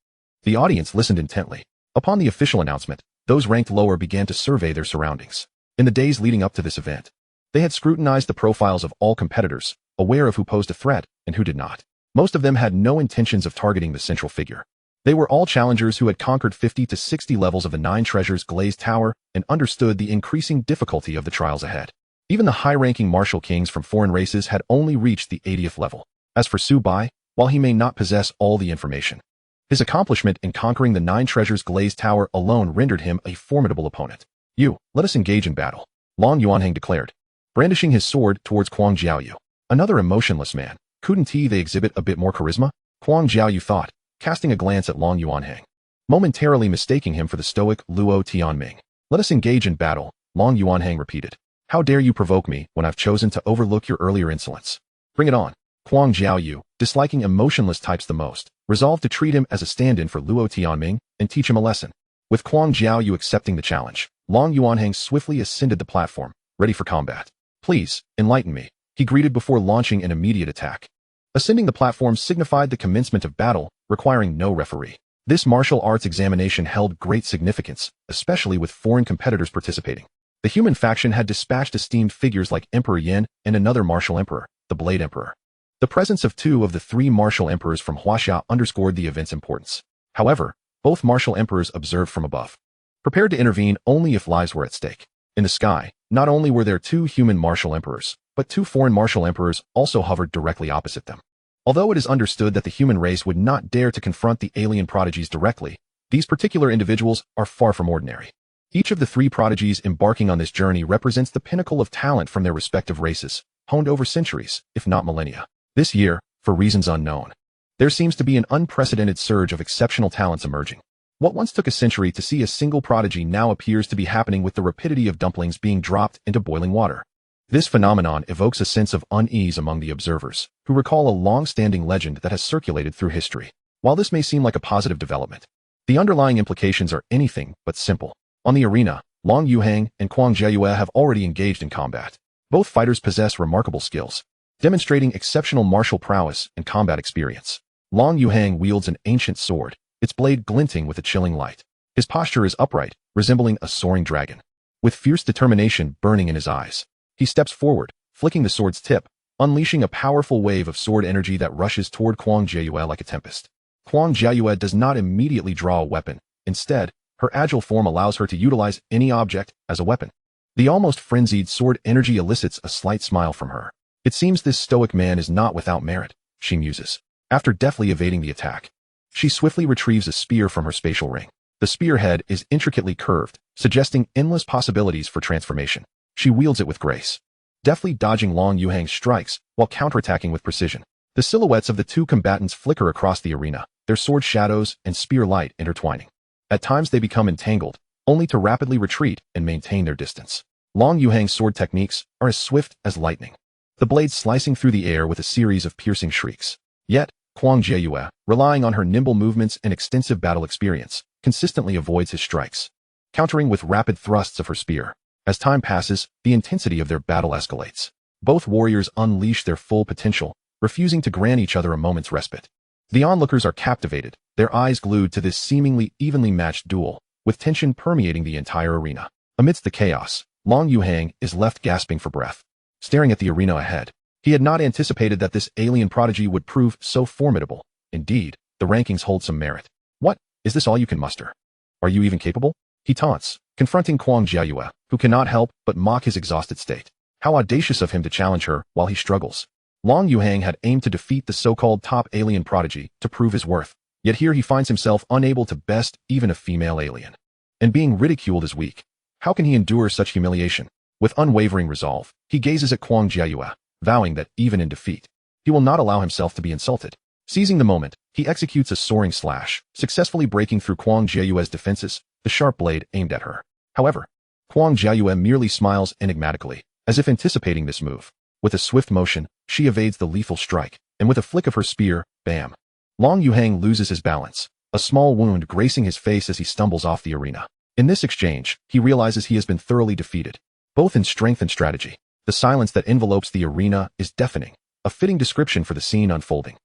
the audience listened intently. Upon the official announcement, those ranked lower began to survey their surroundings. In the days leading up to this event, they had scrutinized the profiles of all competitors, aware of who posed a threat and who did not. Most of them had no intentions of targeting the central figure. They were all challengers who had conquered 50 to 60 levels of the 9 treasures glazed tower and understood the increasing difficulty of the trials ahead. Even the high-ranking martial kings from foreign races had only reached the 80th level. As for Su Bai, while he may not possess all the information, his accomplishment in conquering the 9 treasures glazed tower alone rendered him a formidable opponent. Let us engage in battle, Long Yuanhang declared, brandishing his sword towards Kuang Jiaoyu. Another emotionless man. Couldn't they exhibit a bit more charisma? Kuang Jiaoyu thought, casting a glance at Long Yuanhang, momentarily mistaking him for the stoic Luo Tianming. Let us engage in battle, Long Yuanhang repeated. How dare you provoke me when I've chosen to overlook your earlier insolence? Bring it on. Kuang Jiaoyu, disliking emotionless types the most, resolved to treat him as a stand-in for Luo Tianming and teach him a lesson. With Kuang Jiaoyu accepting the challenge, Long Yuanhang swiftly ascended the platform, ready for combat. Please, enlighten me, he greeted before launching an immediate attack. Ascending the platform signified the commencement of battle, requiring no referee. This martial arts examination held great significance, especially with foreign competitors participating. The human faction had dispatched esteemed figures like Emperor Yin and another martial emperor, the Blade Emperor. The presence of 2 of the 3 martial emperors from Huaxia underscored the event's importance. However, both martial emperors observed from above, prepared to intervene only if lives were at stake. In the sky, not only were there 2 human martial emperors, but 2 foreign martial emperors also hovered directly opposite them. Although it is understood that the human race would not dare to confront the alien prodigies directly, these particular individuals are far from ordinary. Each of the 3 prodigies embarking on this journey represents the pinnacle of talent from their respective races, honed over centuries, if not millennia. This year, for reasons unknown, there seems to be an unprecedented surge of exceptional talents emerging. What once took a century to see a single prodigy now appears to be happening with the rapidity of dumplings being dropped into boiling water. This phenomenon evokes a sense of unease among the observers, who recall a long-standing legend that has circulated through history. While this may seem like a positive development, the underlying implications are anything but simple. On the arena, Long Yuhang and Kuang Jiayue have already engaged in combat. Both fighters possess remarkable skills, demonstrating exceptional martial prowess and combat experience. Long Yuhang wields an ancient sword, its blade glinting with a chilling light. His posture is upright, resembling a soaring dragon, with fierce determination burning in his eyes. He steps forward, flicking the sword's tip, unleashing a powerful wave of sword energy that rushes toward Kuang Jiayue like a tempest. Kuang Jiayue does not immediately draw a weapon. Instead, her agile form allows her to utilize any object as a weapon. The almost frenzied sword energy elicits a slight smile from her. It seems this stoic man is not without merit, she muses. After deftly evading the attack, she swiftly retrieves a spear from her spatial ring. The spearhead is intricately curved, suggesting endless possibilities for transformation. She wields it with grace, deftly dodging Long Yuhang's strikes while counterattacking with precision. The silhouettes of the 2 combatants flicker across the arena, their sword shadows and spear light intertwining. At times they become entangled, only to rapidly retreat and maintain their distance. Long Yuhang's sword techniques are as swift as lightning, the blade slicing through the air with a series of piercing shrieks. Yet, Kuang Jiayue, relying on her nimble movements and extensive battle experience, consistently avoids his strikes, countering with rapid thrusts of her spear. As time passes, the intensity of their battle escalates. Both warriors unleash their full potential, refusing to grant each other a moment's respite. The onlookers are captivated, their eyes glued to this seemingly evenly matched duel, with tension permeating the entire arena. Amidst the chaos, Long Yuhang is left gasping for breath, staring at the arena ahead. He had not anticipated that this alien prodigy would prove so formidable. Indeed, the rankings hold some merit. What? Is this all you can muster? Are you even capable? He taunts, confronting Kuang Jiayue, who cannot help but mock his exhausted state. How audacious of him to challenge her while he struggles. Long Yuhang had aimed to defeat the so-called top alien prodigy to prove his worth, yet here he finds himself unable to best even a female alien. And being ridiculed as weak. How can he endure such humiliation? With unwavering resolve, he gazes at Kuang Jiayue, vowing that, even in defeat, he will not allow himself to be insulted. Seizing the moment, he executes a soaring slash, successfully breaking through Kuang Jiayue's defenses, the sharp blade aimed at her. However, Kuang Jiayue merely smiles enigmatically, as if anticipating this move. With a swift motion, she evades the lethal strike, and with a flick of her spear, bam! Long Yuhang loses his balance, a small wound gracing his face as he stumbles off the arena. In this exchange, he realizes he has been thoroughly defeated, both in strength and strategy. The silence that envelopes the arena is deafening, a fitting description for the scene unfolding.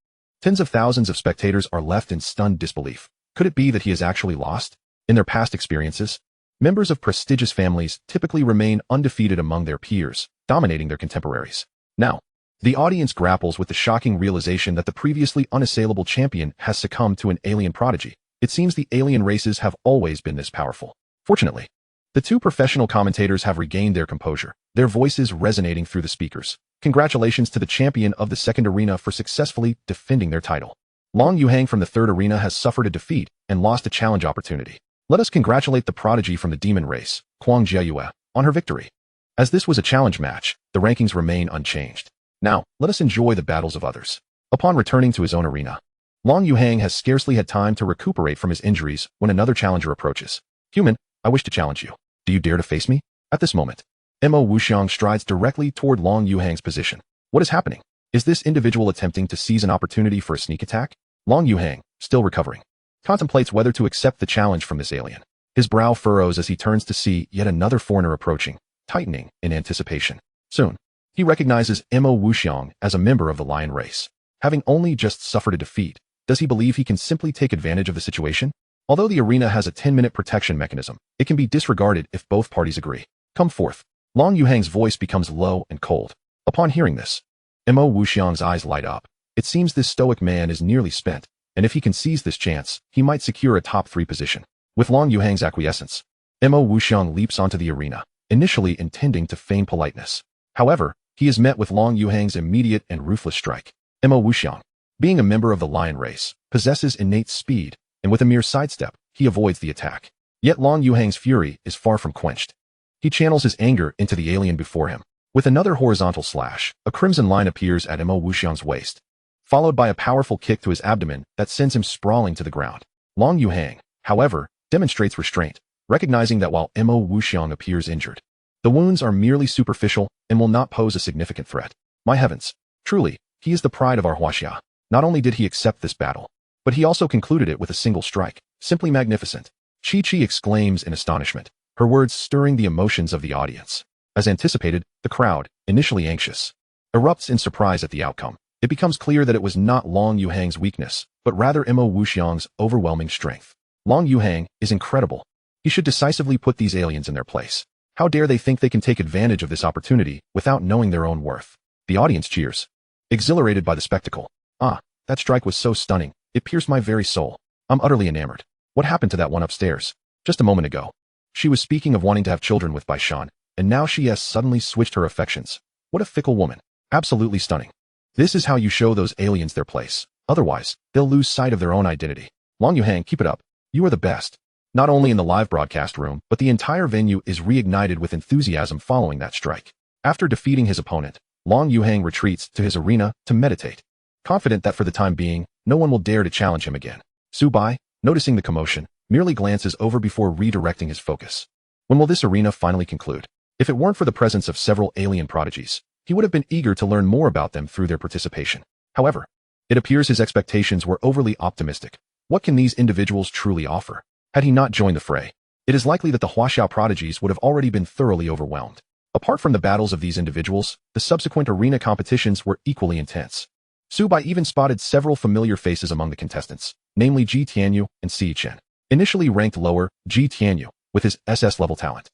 Tens of thousands of spectators are left in stunned disbelief. Could it be that he is actually lost? In their past experiences, members of prestigious families typically remain undefeated among their peers, dominating their contemporaries. Now, the audience grapples with the shocking realization that the previously unassailable champion has succumbed to an alien prodigy. It seems the alien races have always been this powerful. Fortunately, the 2 professional commentators have regained their composure, their voices resonating through the speakers. Congratulations to the champion of the second arena for successfully defending their title. Long Yuhang from the third arena has suffered a defeat and lost a challenge opportunity. Let us congratulate the prodigy from the demon race, Kuang Jiayue, on her victory. As this was a challenge match, the rankings remain unchanged. Now, let us enjoy the battles of others. Upon returning to his own arena, Long Yuhang has scarcely had time to recuperate from his injuries when another challenger approaches. Human, I wish to challenge you. Do you dare to face me? At this moment, Mo Wuxiang strides directly toward Long Yuhang's position. What is happening? Is this individual attempting to seize an opportunity for a sneak attack? Long Yuhang, still recovering, contemplates whether to accept the challenge from this alien. His brow furrows as he turns to see yet another foreigner approaching, tightening in anticipation. Soon, he recognizes Mo Wuxiang as a member of the lion race. Having only just suffered a defeat, Does he believe he can simply take advantage of the situation? Although the arena has a 10-minute protection mechanism, it can be disregarded if both parties agree. Come forth. Long Yuhang's voice becomes low and cold. Upon hearing this, Mo Wuxiang's eyes light up. It seems this stoic man is nearly spent, and if he can seize this chance, he might secure a top 3 position. With Long Yuhang's acquiescence, Mo Wuxiang leaps onto the arena, initially intending to feign politeness. However, he is met with Long Yuhang's immediate and ruthless strike. Mo Wuxiang, being a member of the lion race, possesses innate speed, and with a mere sidestep, he avoids the attack. Yet Long Yuhang's fury is far from quenched. He channels his anger into the alien before him. With another horizontal slash, a crimson line appears at Mo Wuxiang's waist, followed by a powerful kick to his abdomen that sends him sprawling to the ground. Long Yuhang, however, demonstrates restraint, recognizing that while Mo Wuxiang appears injured, the wounds are merely superficial and will not pose a significant threat. My heavens, truly, he is the pride of our Huaxia. Not only did he accept this battle, but he also concluded it with a single strike. Simply magnificent. Chi-Chi exclaims in astonishment, her words stirring the emotions of the audience. As anticipated, the crowd, initially anxious, erupts in surprise at the outcome. It becomes clear that it was not Long Yuhang's weakness, but rather Mo Wuxiang's overwhelming strength. Long Yuhang is incredible. He should decisively put these aliens in their place. How dare they think they can take advantage of this opportunity without knowing their own worth? The audience cheers, exhilarated by the spectacle. Ah, that strike was so stunning. It pierced my very soul. I'm utterly enamored. What happened to that one upstairs? Just a moment ago, she was speaking of wanting to have children with Baishan, and now she has suddenly switched her affections. What a fickle woman. Absolutely stunning. This is how you show those aliens their place. Otherwise, they'll lose sight of their own identity. Long Yuhang, keep it up. You are the best. Not only in the live broadcast room, but the entire venue is reignited with enthusiasm following that strike. After defeating his opponent, Long Yuhang retreats to his arena to meditate, confident that for the time being, no one will dare to challenge him again. Su Bai, noticing the commotion, merely glances over before redirecting his focus. When will this arena finally conclude? If it weren't for the presence of several alien prodigies, he would have been eager to learn more about them through their participation. However, it appears his expectations were overly optimistic. What can these individuals truly offer? Had he not joined the fray, it is likely that the Huaxiao prodigies would have already been thoroughly overwhelmed. Apart from the battles of these individuals, the subsequent arena competitions were equally intense. Su Bai even spotted several familiar faces among the contestants, namely Ji Tianyu and Si Chen. Initially ranked lower, Ji Tianyu, with his SS level talent,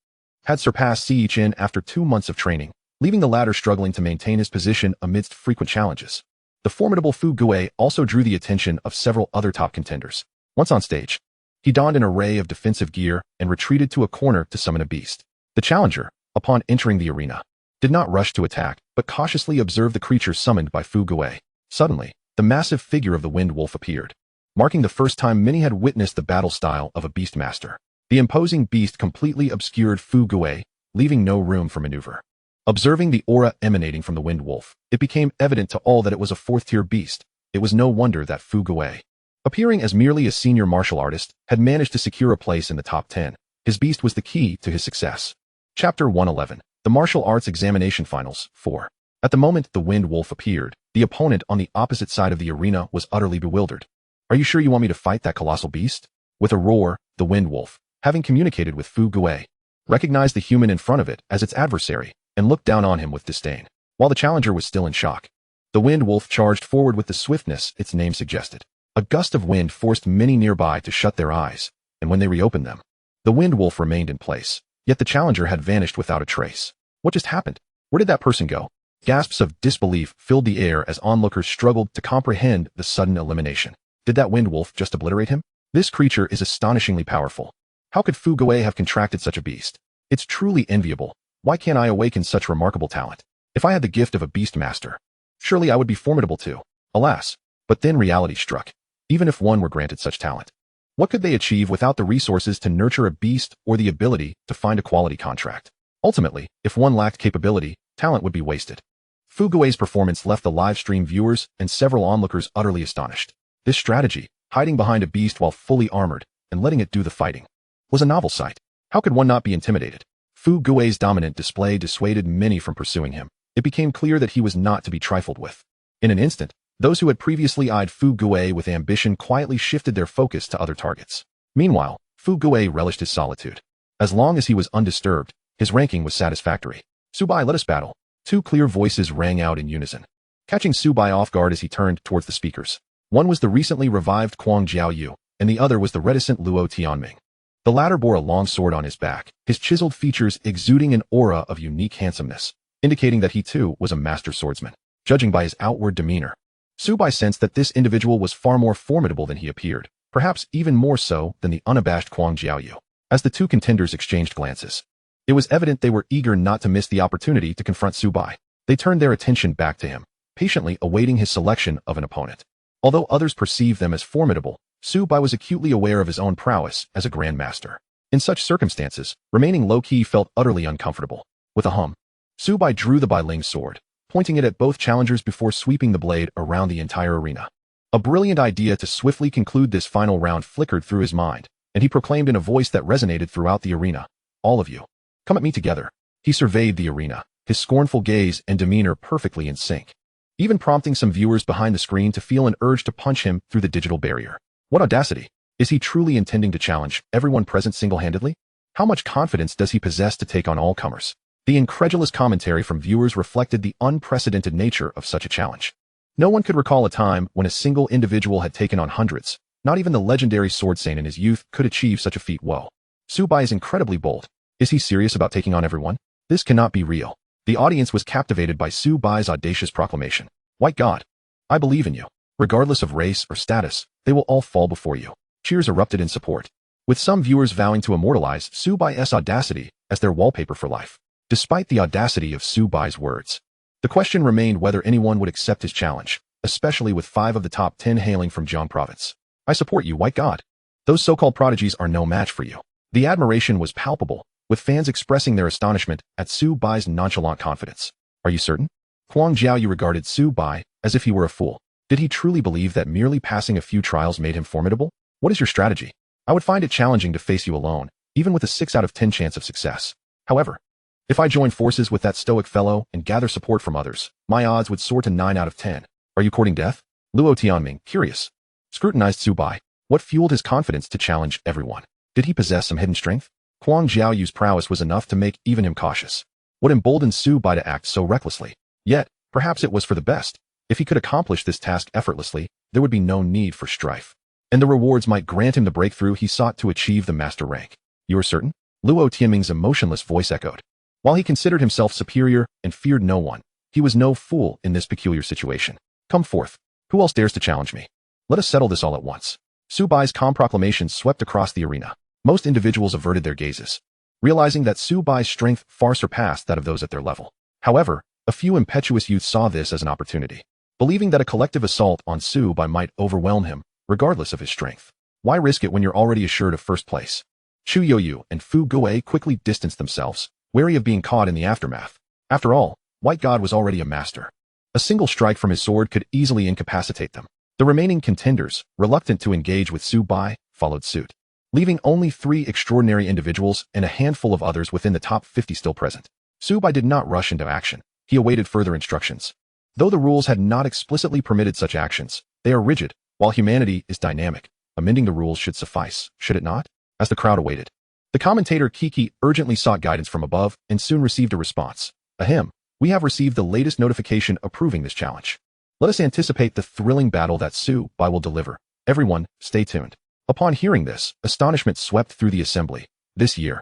had surpassed Si Chen after 2 months of training, leaving the latter struggling to maintain his position amidst frequent challenges. The formidable Fu Gue also drew the attention of several other top contenders. Once on stage, he donned an array of defensive gear and retreated to a corner to summon a beast. The challenger, upon entering the arena, did not rush to attack, but cautiously observed the creature summoned by Fu Gue. Suddenly, the massive figure of the Wind Wolf appeared, marking the first time many had witnessed the battle style of a Beastmaster. The imposing beast completely obscured Fu Gue, leaving no room for maneuver. Observing the aura emanating from the Wind Wolf, it became evident to all that it was a 4th-tier beast. It was no wonder that Fu Gue, appearing as merely a senior martial artist, had managed to secure a place in the top 10. His beast was the key to his success. Chapter 111, The Martial Arts Examination Finals, 4. At the moment the Wind Wolf appeared, the opponent on the opposite side of the arena was utterly bewildered. Are you sure you want me to fight that colossal beast? With a roar, the Wind Wolf, having communicated with Fu Gue, recognized the human in front of it as its adversary, and looked down on him with disdain. While the challenger was still in shock, the Wind Wolf charged forward with the swiftness its name suggested. A gust of wind forced many nearby to shut their eyes, and when they reopened them, the Wind Wolf remained in place, yet the challenger had vanished without a trace. What just happened? Where did that person go? Gasps of disbelief filled the air as onlookers struggled to comprehend the sudden elimination. Did that Wind Wolf just obliterate him? This creature is astonishingly powerful. How could Fu Gue have contracted such a beast? It's truly enviable. Why can't I awaken such remarkable talent? If I had the gift of a Beastmaster, surely I would be formidable too. Alas, but then reality struck. Even if one were granted such talent, what could they achieve without the resources to nurture a beast or the ability to find a quality contract? Ultimately, if one lacked capability, talent would be wasted. Fu Gue's performance left the live stream viewers and several onlookers utterly astonished. This strategy, hiding behind a beast while fully armored and letting it do the fighting, was a novel sight. How could one not be intimidated? Fu Gue's dominant display dissuaded many from pursuing him. It became clear that he was not to be trifled with. In an instant, those who had previously eyed Fu Gue with ambition quietly shifted their focus to other targets. Meanwhile, Fu Gue relished his solitude. As long as he was undisturbed, his ranking was satisfactory. Su Bai, let us battle. 2 clear voices rang out in unison, catching Su Bai off guard as he turned towards the speakers. One was the recently revived Kuang Jiaoyu, and the other was the reticent Luo Tianming. The latter bore a long sword on his back, his chiseled features exuding an aura of unique handsomeness, indicating that he too was a master swordsman. Judging by his outward demeanor, Su Bai sensed that this individual was far more formidable than he appeared, perhaps even more so than the unabashed Kuang Jiaoyu. As the two contenders exchanged glances, it was evident they were eager not to miss the opportunity to confront Su Bai. They turned their attention back to him, patiently awaiting his selection of an opponent. Although others perceived them as formidable, Su Bai was acutely aware of his own prowess as a grandmaster. In such circumstances, remaining low-key felt utterly uncomfortable. With a hum, Su Bai drew the Bailing sword, pointing it at both challengers before sweeping the blade around the entire arena. A brilliant idea to swiftly conclude this final round flickered through his mind, and he proclaimed in a voice that resonated throughout the arena, "All of you, come at me together." He surveyed the arena, his scornful gaze and demeanor perfectly in sync, even prompting some viewers behind the screen to feel an urge to punch him through the digital barrier. What audacity! Is he truly intending to challenge everyone present single-handedly? How much confidence does he possess to take on all comers? The incredulous commentary from viewers reflected the unprecedented nature of such a challenge. No one could recall a time when a single individual had taken on hundreds. Not even the legendary sword saint in his youth could achieve such a feat. Whoa. Su Bai is incredibly bold. Is he serious about taking on everyone? This cannot be real. The audience was captivated by Su Bai's audacious proclamation. White God, I believe in you. Regardless of race or status, they will all fall before you. Cheers erupted in support, with some viewers vowing to immortalize Su Bai's audacity as their wallpaper for life. Despite the audacity of Su Bai's words, the question remained whether anyone would accept his challenge, especially with 5 of the top 10 hailing from Jiang province. I support you, White God. Those so-called prodigies are no match for you. The admiration was palpable, with fans expressing their astonishment at Su Bai's nonchalant confidence. Are you certain? Kuang Jiaoyu regarded Su Bai as if he were a fool. Did he truly believe that merely passing a few trials made him formidable? What is your strategy? I would find it challenging to face you alone, even with a 6 out of 10 chance of success. However, if I join forces with that stoic fellow and gather support from others, my odds would soar to 9 out of 10. Are you courting death? Luo Tianming, curious, scrutinized Su Bai. What fueled his confidence to challenge everyone? Did he possess some hidden strength? Kuang Jiaoyu's prowess was enough to make even him cautious. What emboldened Su Bai to act so recklessly? Yet, perhaps it was for the best. If he could accomplish this task effortlessly, there would be no need for strife, and the rewards might grant him the breakthrough he sought to achieve the master rank. You are certain? Luo Tianming's emotionless voice echoed. While he considered himself superior and feared no one, he was no fool in this peculiar situation. Come forth. Who else dares to challenge me? Let us settle this all at once. Su Bai's calm proclamation swept across the arena. Most individuals averted their gazes, realizing that Su Bai's strength far surpassed that of those at their level. However, a few impetuous youths saw this as an opportunity, believing that a collective assault on Su Bai might overwhelm him, regardless of his strength. Why risk it when you're already assured of first place? Chu Youyu and Fu Guei quickly distanced themselves, wary of being caught in the aftermath. After all, White God was already a master. A single strike from his sword could easily incapacitate them. The remaining contenders, reluctant to engage with Su Bai, followed suit, leaving only 3 extraordinary individuals and a handful of others within the top 50 still present. Su Bai did not rush into action. He awaited further instructions. Though the rules had not explicitly permitted such actions, they are rigid, while humanity is dynamic. Amending the rules should suffice, should it not? As the crowd awaited, the commentator Kiki urgently sought guidance from above and soon received a response. Ahem, we have received the latest notification approving this challenge. Let us anticipate the thrilling battle that Su Bai will deliver. Everyone, stay tuned. Upon hearing this, astonishment swept through the assembly. This year,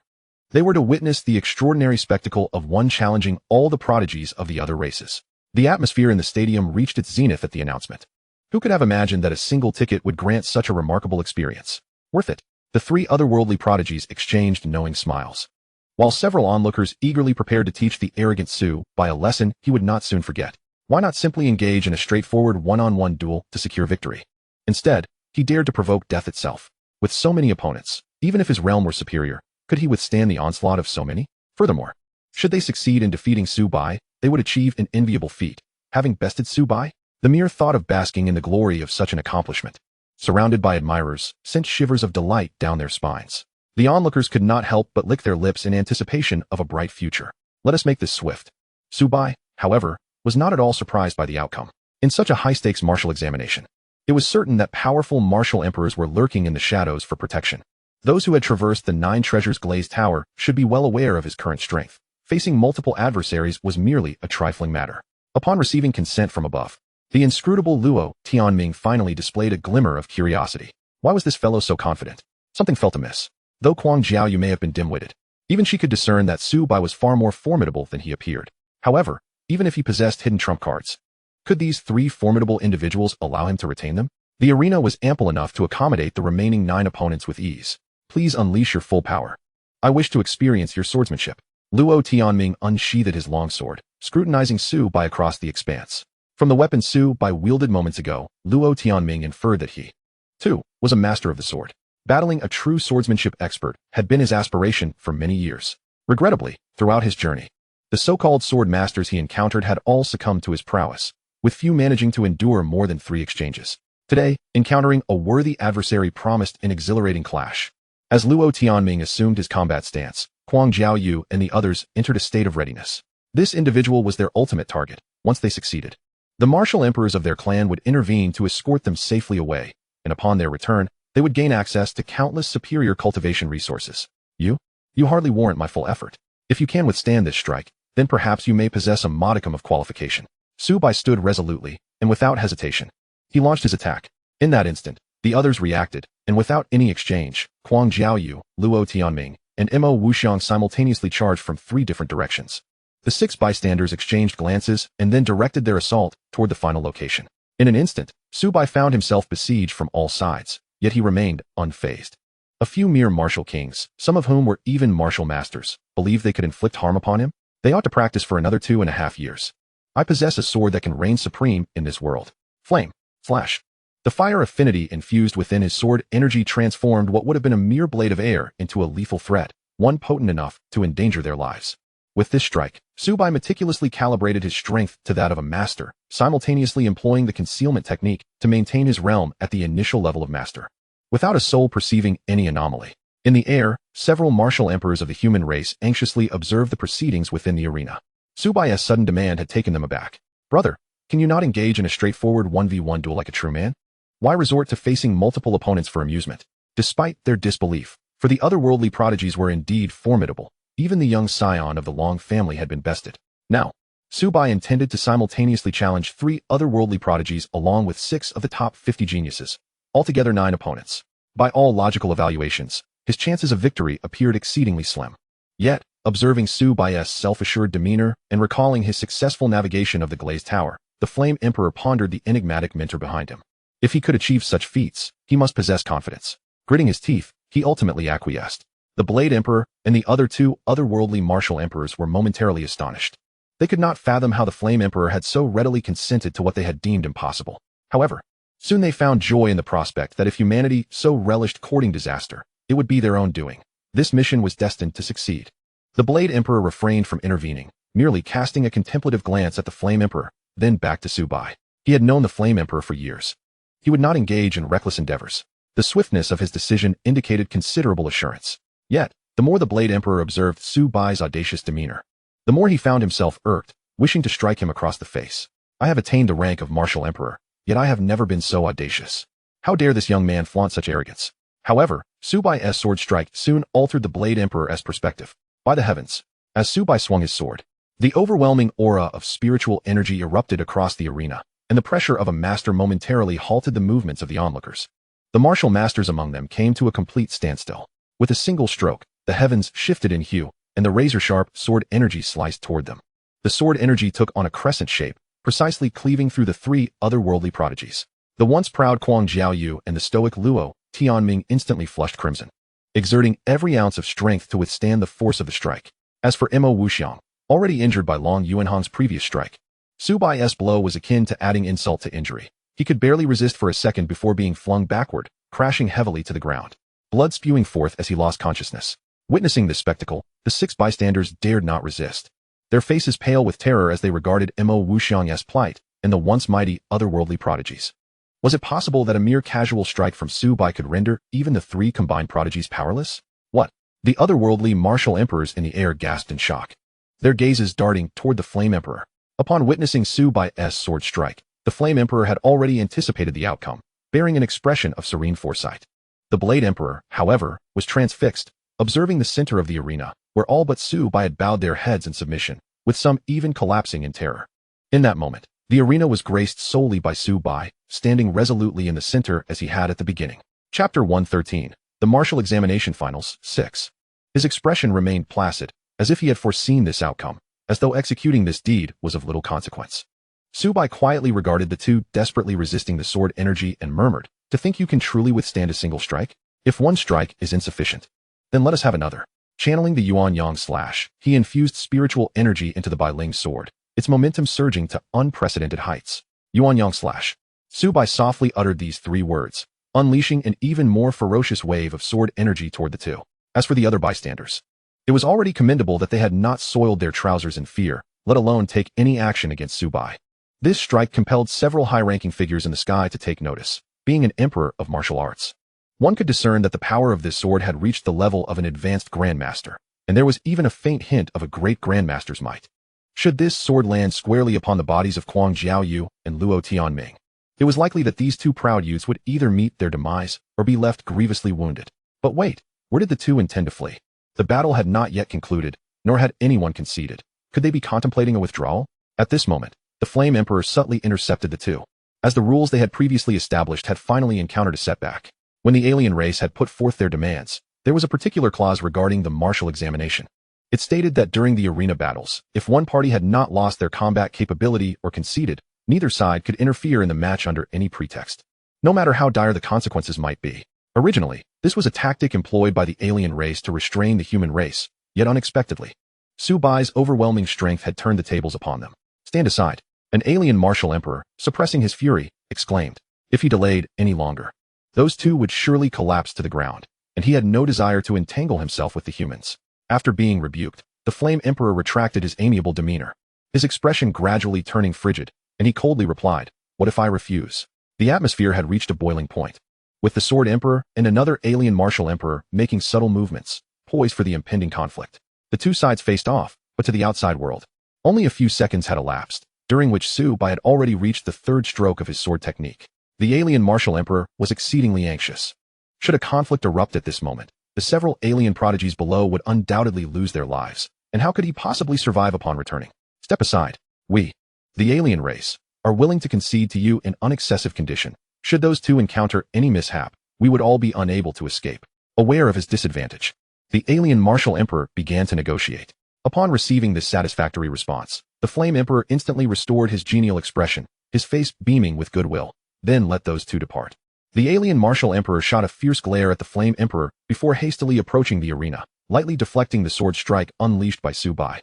they were to witness the extraordinary spectacle of one challenging all the prodigies of the other races. The atmosphere in the stadium reached its zenith at the announcement. Who could have imagined that a single ticket would grant such a remarkable experience? Worth it. The 3 otherworldly prodigies exchanged knowing smiles, while several onlookers eagerly prepared to teach the arrogant Su Bai a lesson he would not soon forget. Why not simply engage in a straightforward one-on-one duel to secure victory? Instead, he dared to provoke death itself. With so many opponents, even if his realm were superior, could he withstand the onslaught of so many? Furthermore, should they succeed in defeating Su Bai, they would achieve an enviable feat. Having bested Su Bai, the mere thought of basking in the glory of such an accomplishment, surrounded by admirers, sent shivers of delight down their spines. The onlookers could not help but lick their lips in anticipation of a bright future. Let us make this swift. Su Bai, however, was not at all surprised by the outcome. In such a high-stakes martial examination, it was certain that powerful martial emperors were lurking in the shadows for protection. Those who had traversed the 9 Treasures glazed tower should be well aware of his current strength. Facing multiple adversaries was merely a trifling matter. Upon receiving consent from above, The inscrutable Luo Tianming finally displayed a glimmer of curiosity. Why was this fellow so confident? Something felt amiss. Though Kuang Jiaoyu may have been dim-witted, even she could discern that Su Bai was far more formidable than he appeared. However, even if he possessed hidden trump cards, could these three formidable individuals allow him to retain them? The arena was ample enough to accommodate the remaining 9 opponents with ease. Please unleash your full power. I wish to experience your swordsmanship. Luo Tianming unsheathed his longsword, scrutinizing Su Bai across the expanse. From the weapon Su Bai wielded moments ago, Luo Tianming inferred that he, too, was a master of the sword. Battling a true swordsmanship expert had been his aspiration for many years. Regrettably, throughout his journey, the so-called sword masters he encountered had all succumbed to his prowess, with few managing to endure more than 3 exchanges. Today, encountering a worthy adversary promised an exhilarating clash. As Luo Tianming assumed his combat stance, Kuang Jiaoyu and the others entered a state of readiness. This individual was their ultimate target. Once they succeeded, the martial emperors of their clan would intervene to escort them safely away, and upon their return, they would gain access to countless superior cultivation resources. You hardly warrant my full effort. If you can withstand this strike, then perhaps you may possess a modicum of qualification. Su Bai stood resolutely, and without hesitation, he launched his attack. In that instant, the others reacted, and without any exchange, Kuang Jiaoyu, Luo Tianming, and Mo Wuxiang simultaneously charged from 3 different directions. The 6 bystanders exchanged glances and then directed their assault toward the final location. In an instant, Su Bai found himself besieged from all sides, yet he remained unfazed. A few mere martial kings, some of whom were even martial masters, believed they could inflict harm upon him. They ought to practice for another 2.5 years. I possess a sword that can reign supreme in this world. Flame. Flash. The fire affinity infused within his sword energy transformed what would have been a mere blade of air into a lethal threat, one potent enough to endanger their lives. With this strike, Su Bai meticulously calibrated his strength to that of a master, simultaneously employing the concealment technique to maintain his realm at the initial level of master, without a soul perceiving any anomaly. In the air, several martial emperors of the human race anxiously observed the proceedings within the arena. Su Bai's sudden demand had taken them aback. Brother, can you not engage in a straightforward 1v1 duel like a true man? Why resort to facing multiple opponents for amusement? Despite their disbelief, for the otherworldly prodigies were indeed formidable, even the young scion of the Long family had been bested. Now, Su Bai intended to simultaneously challenge 3 otherworldly prodigies along with 6 of the top 50 geniuses, altogether 9 opponents. By all logical evaluations, his chances of victory appeared exceedingly slim. Yet, observing Su Bai's self-assured demeanor and recalling his successful navigation of the glazed tower, the Flame Emperor pondered the enigmatic mentor behind him. If he could achieve such feats, he must possess confidence. Gritting his teeth, he ultimately acquiesced. The Blade Emperor and the other 2 otherworldly martial emperors were momentarily astonished. They could not fathom how the Flame Emperor had so readily consented to what they had deemed impossible. However, soon they found joy in the prospect that if humanity so relished courting disaster, it would be their own doing. This mission was destined to succeed. The Blade Emperor refrained from intervening, merely casting a contemplative glance at the Flame Emperor, then back to Su Bai. He had known the Flame Emperor for years. He would not engage in reckless endeavors. The swiftness of his decision indicated considerable assurance. Yet, the more the Blade Emperor observed Su Bai's audacious demeanor, the more he found himself irked, wishing to strike him across the face. I have attained the rank of Martial Emperor, yet I have never been so audacious. How dare this young man flaunt such arrogance? However, Su Bai's sword strike soon altered the Blade Emperor's perspective. By the heavens, as Su Bai swung his sword, the overwhelming aura of spiritual energy erupted across the arena, and the pressure of a master momentarily halted the movements of the onlookers. The martial masters among them came to a complete standstill. With a single stroke, the heavens shifted in hue, and the razor-sharp sword energy sliced toward them. The sword energy took on a crescent shape, precisely cleaving through the 3 otherworldly prodigies. The once proud Kuang Jiaoyu and the stoic Luo Tianming instantly flushed crimson, exerting every ounce of strength to withstand the force of the strike. As for Mo Wuxiang, already injured by Long Yuanhong's previous strike, Su Bai's blow was akin to adding insult to injury. He could barely resist for a second before being flung backward, crashing heavily to the ground, blood spewing forth as he lost consciousness. Witnessing this spectacle, the 6 bystanders dared not resist, their faces pale with terror as they regarded Mo Wuxiang's plight and the once mighty otherworldly prodigies. Was it possible that a mere casual strike from Su Bai could render even the 3 combined prodigies powerless? What? The otherworldly martial emperors in the air gasped in shock, their gazes darting toward the Flame Emperor. Upon witnessing Su Bai's sword strike, the Flame Emperor had already anticipated the outcome, bearing an expression of serene foresight. The Blade Emperor, however, was transfixed, observing the center of the arena, where all but Su Bai had bowed their heads in submission, with some even collapsing in terror. In that moment, The arena was graced solely by Su-bai, standing resolutely in the center as he had at the beginning. Chapter 113, The Martial Examination Finals, 6. His expression remained placid, as if he had foreseen this outcome, as though executing this deed was of little consequence. Su-bai quietly regarded the two, desperately resisting the sword energy, and murmured, "To think you can truly withstand a single strike? If one strike is insufficient, then let us have another." Channeling the Yuan Yang slash, he infused spiritual energy into the Bai Ling sword, its momentum surging to unprecedented heights. Yuan Yang slash. Su-bai softly uttered these 3 words, unleashing an even more ferocious wave of sword energy toward the two. As for the other bystanders, it was already commendable that they had not soiled their trousers in fear, let alone take any action against Su-bai. This strike compelled several high-ranking figures in the sky to take notice. Being an emperor of martial arts, one could discern that the power of this sword had reached the level of an advanced grandmaster, and there was even a faint hint of a great grandmaster's might. Should this sword land squarely upon the bodies of Kuang Jiaoyu and Luo Tianming, it was likely that these two proud youths would either meet their demise or be left grievously wounded. But wait, where did the two intend to flee? The battle had not yet concluded, nor had anyone conceded. Could they be contemplating a withdrawal? At this moment, the Flame Emperor subtly intercepted the two, as the rules they had previously established had finally encountered a setback. When the alien race had put forth their demands, there was a particular clause regarding the martial examination. It stated that during the arena battles, if one party had not lost their combat capability or conceded, neither side could interfere in the match under any pretext, no matter how dire the consequences might be. Originally, this was a tactic employed by the alien race to restrain the human race, yet unexpectedly, Su-bai's overwhelming strength had turned the tables upon them. "Stand aside," an alien martial emperor, suppressing his fury, exclaimed. If he delayed any longer, those two would surely collapse to the ground, and he had no desire to entangle himself with the humans. After being rebuked, the Flame Emperor retracted his amiable demeanor, his expression gradually turning frigid, and he coldly replied, "What if I refuse?" The atmosphere had reached a boiling point, with the Sword Emperor and another alien martial emperor making subtle movements, poised for the impending conflict. The two sides faced off, but to the outside world. Only a few seconds had elapsed, during which Su-bai had already reached the 3rd stroke of his sword technique. The alien martial emperor was exceedingly anxious. Should a conflict erupt at this moment, the several alien prodigies below would undoubtedly lose their lives, and how could he possibly survive upon returning? "Step aside. We, the alien race, are willing to concede to you an unexcessive condition. Should those two encounter any mishap, we would all be unable to escape." Aware of his disadvantage, the alien martial emperor began to negotiate. Upon receiving this satisfactory response, the Flame Emperor instantly restored his genial expression, his face beaming with goodwill, then let those two depart. The alien martial emperor shot a fierce glare at the Flame Emperor before hastily approaching the arena, lightly deflecting the sword strike unleashed by Su-bai,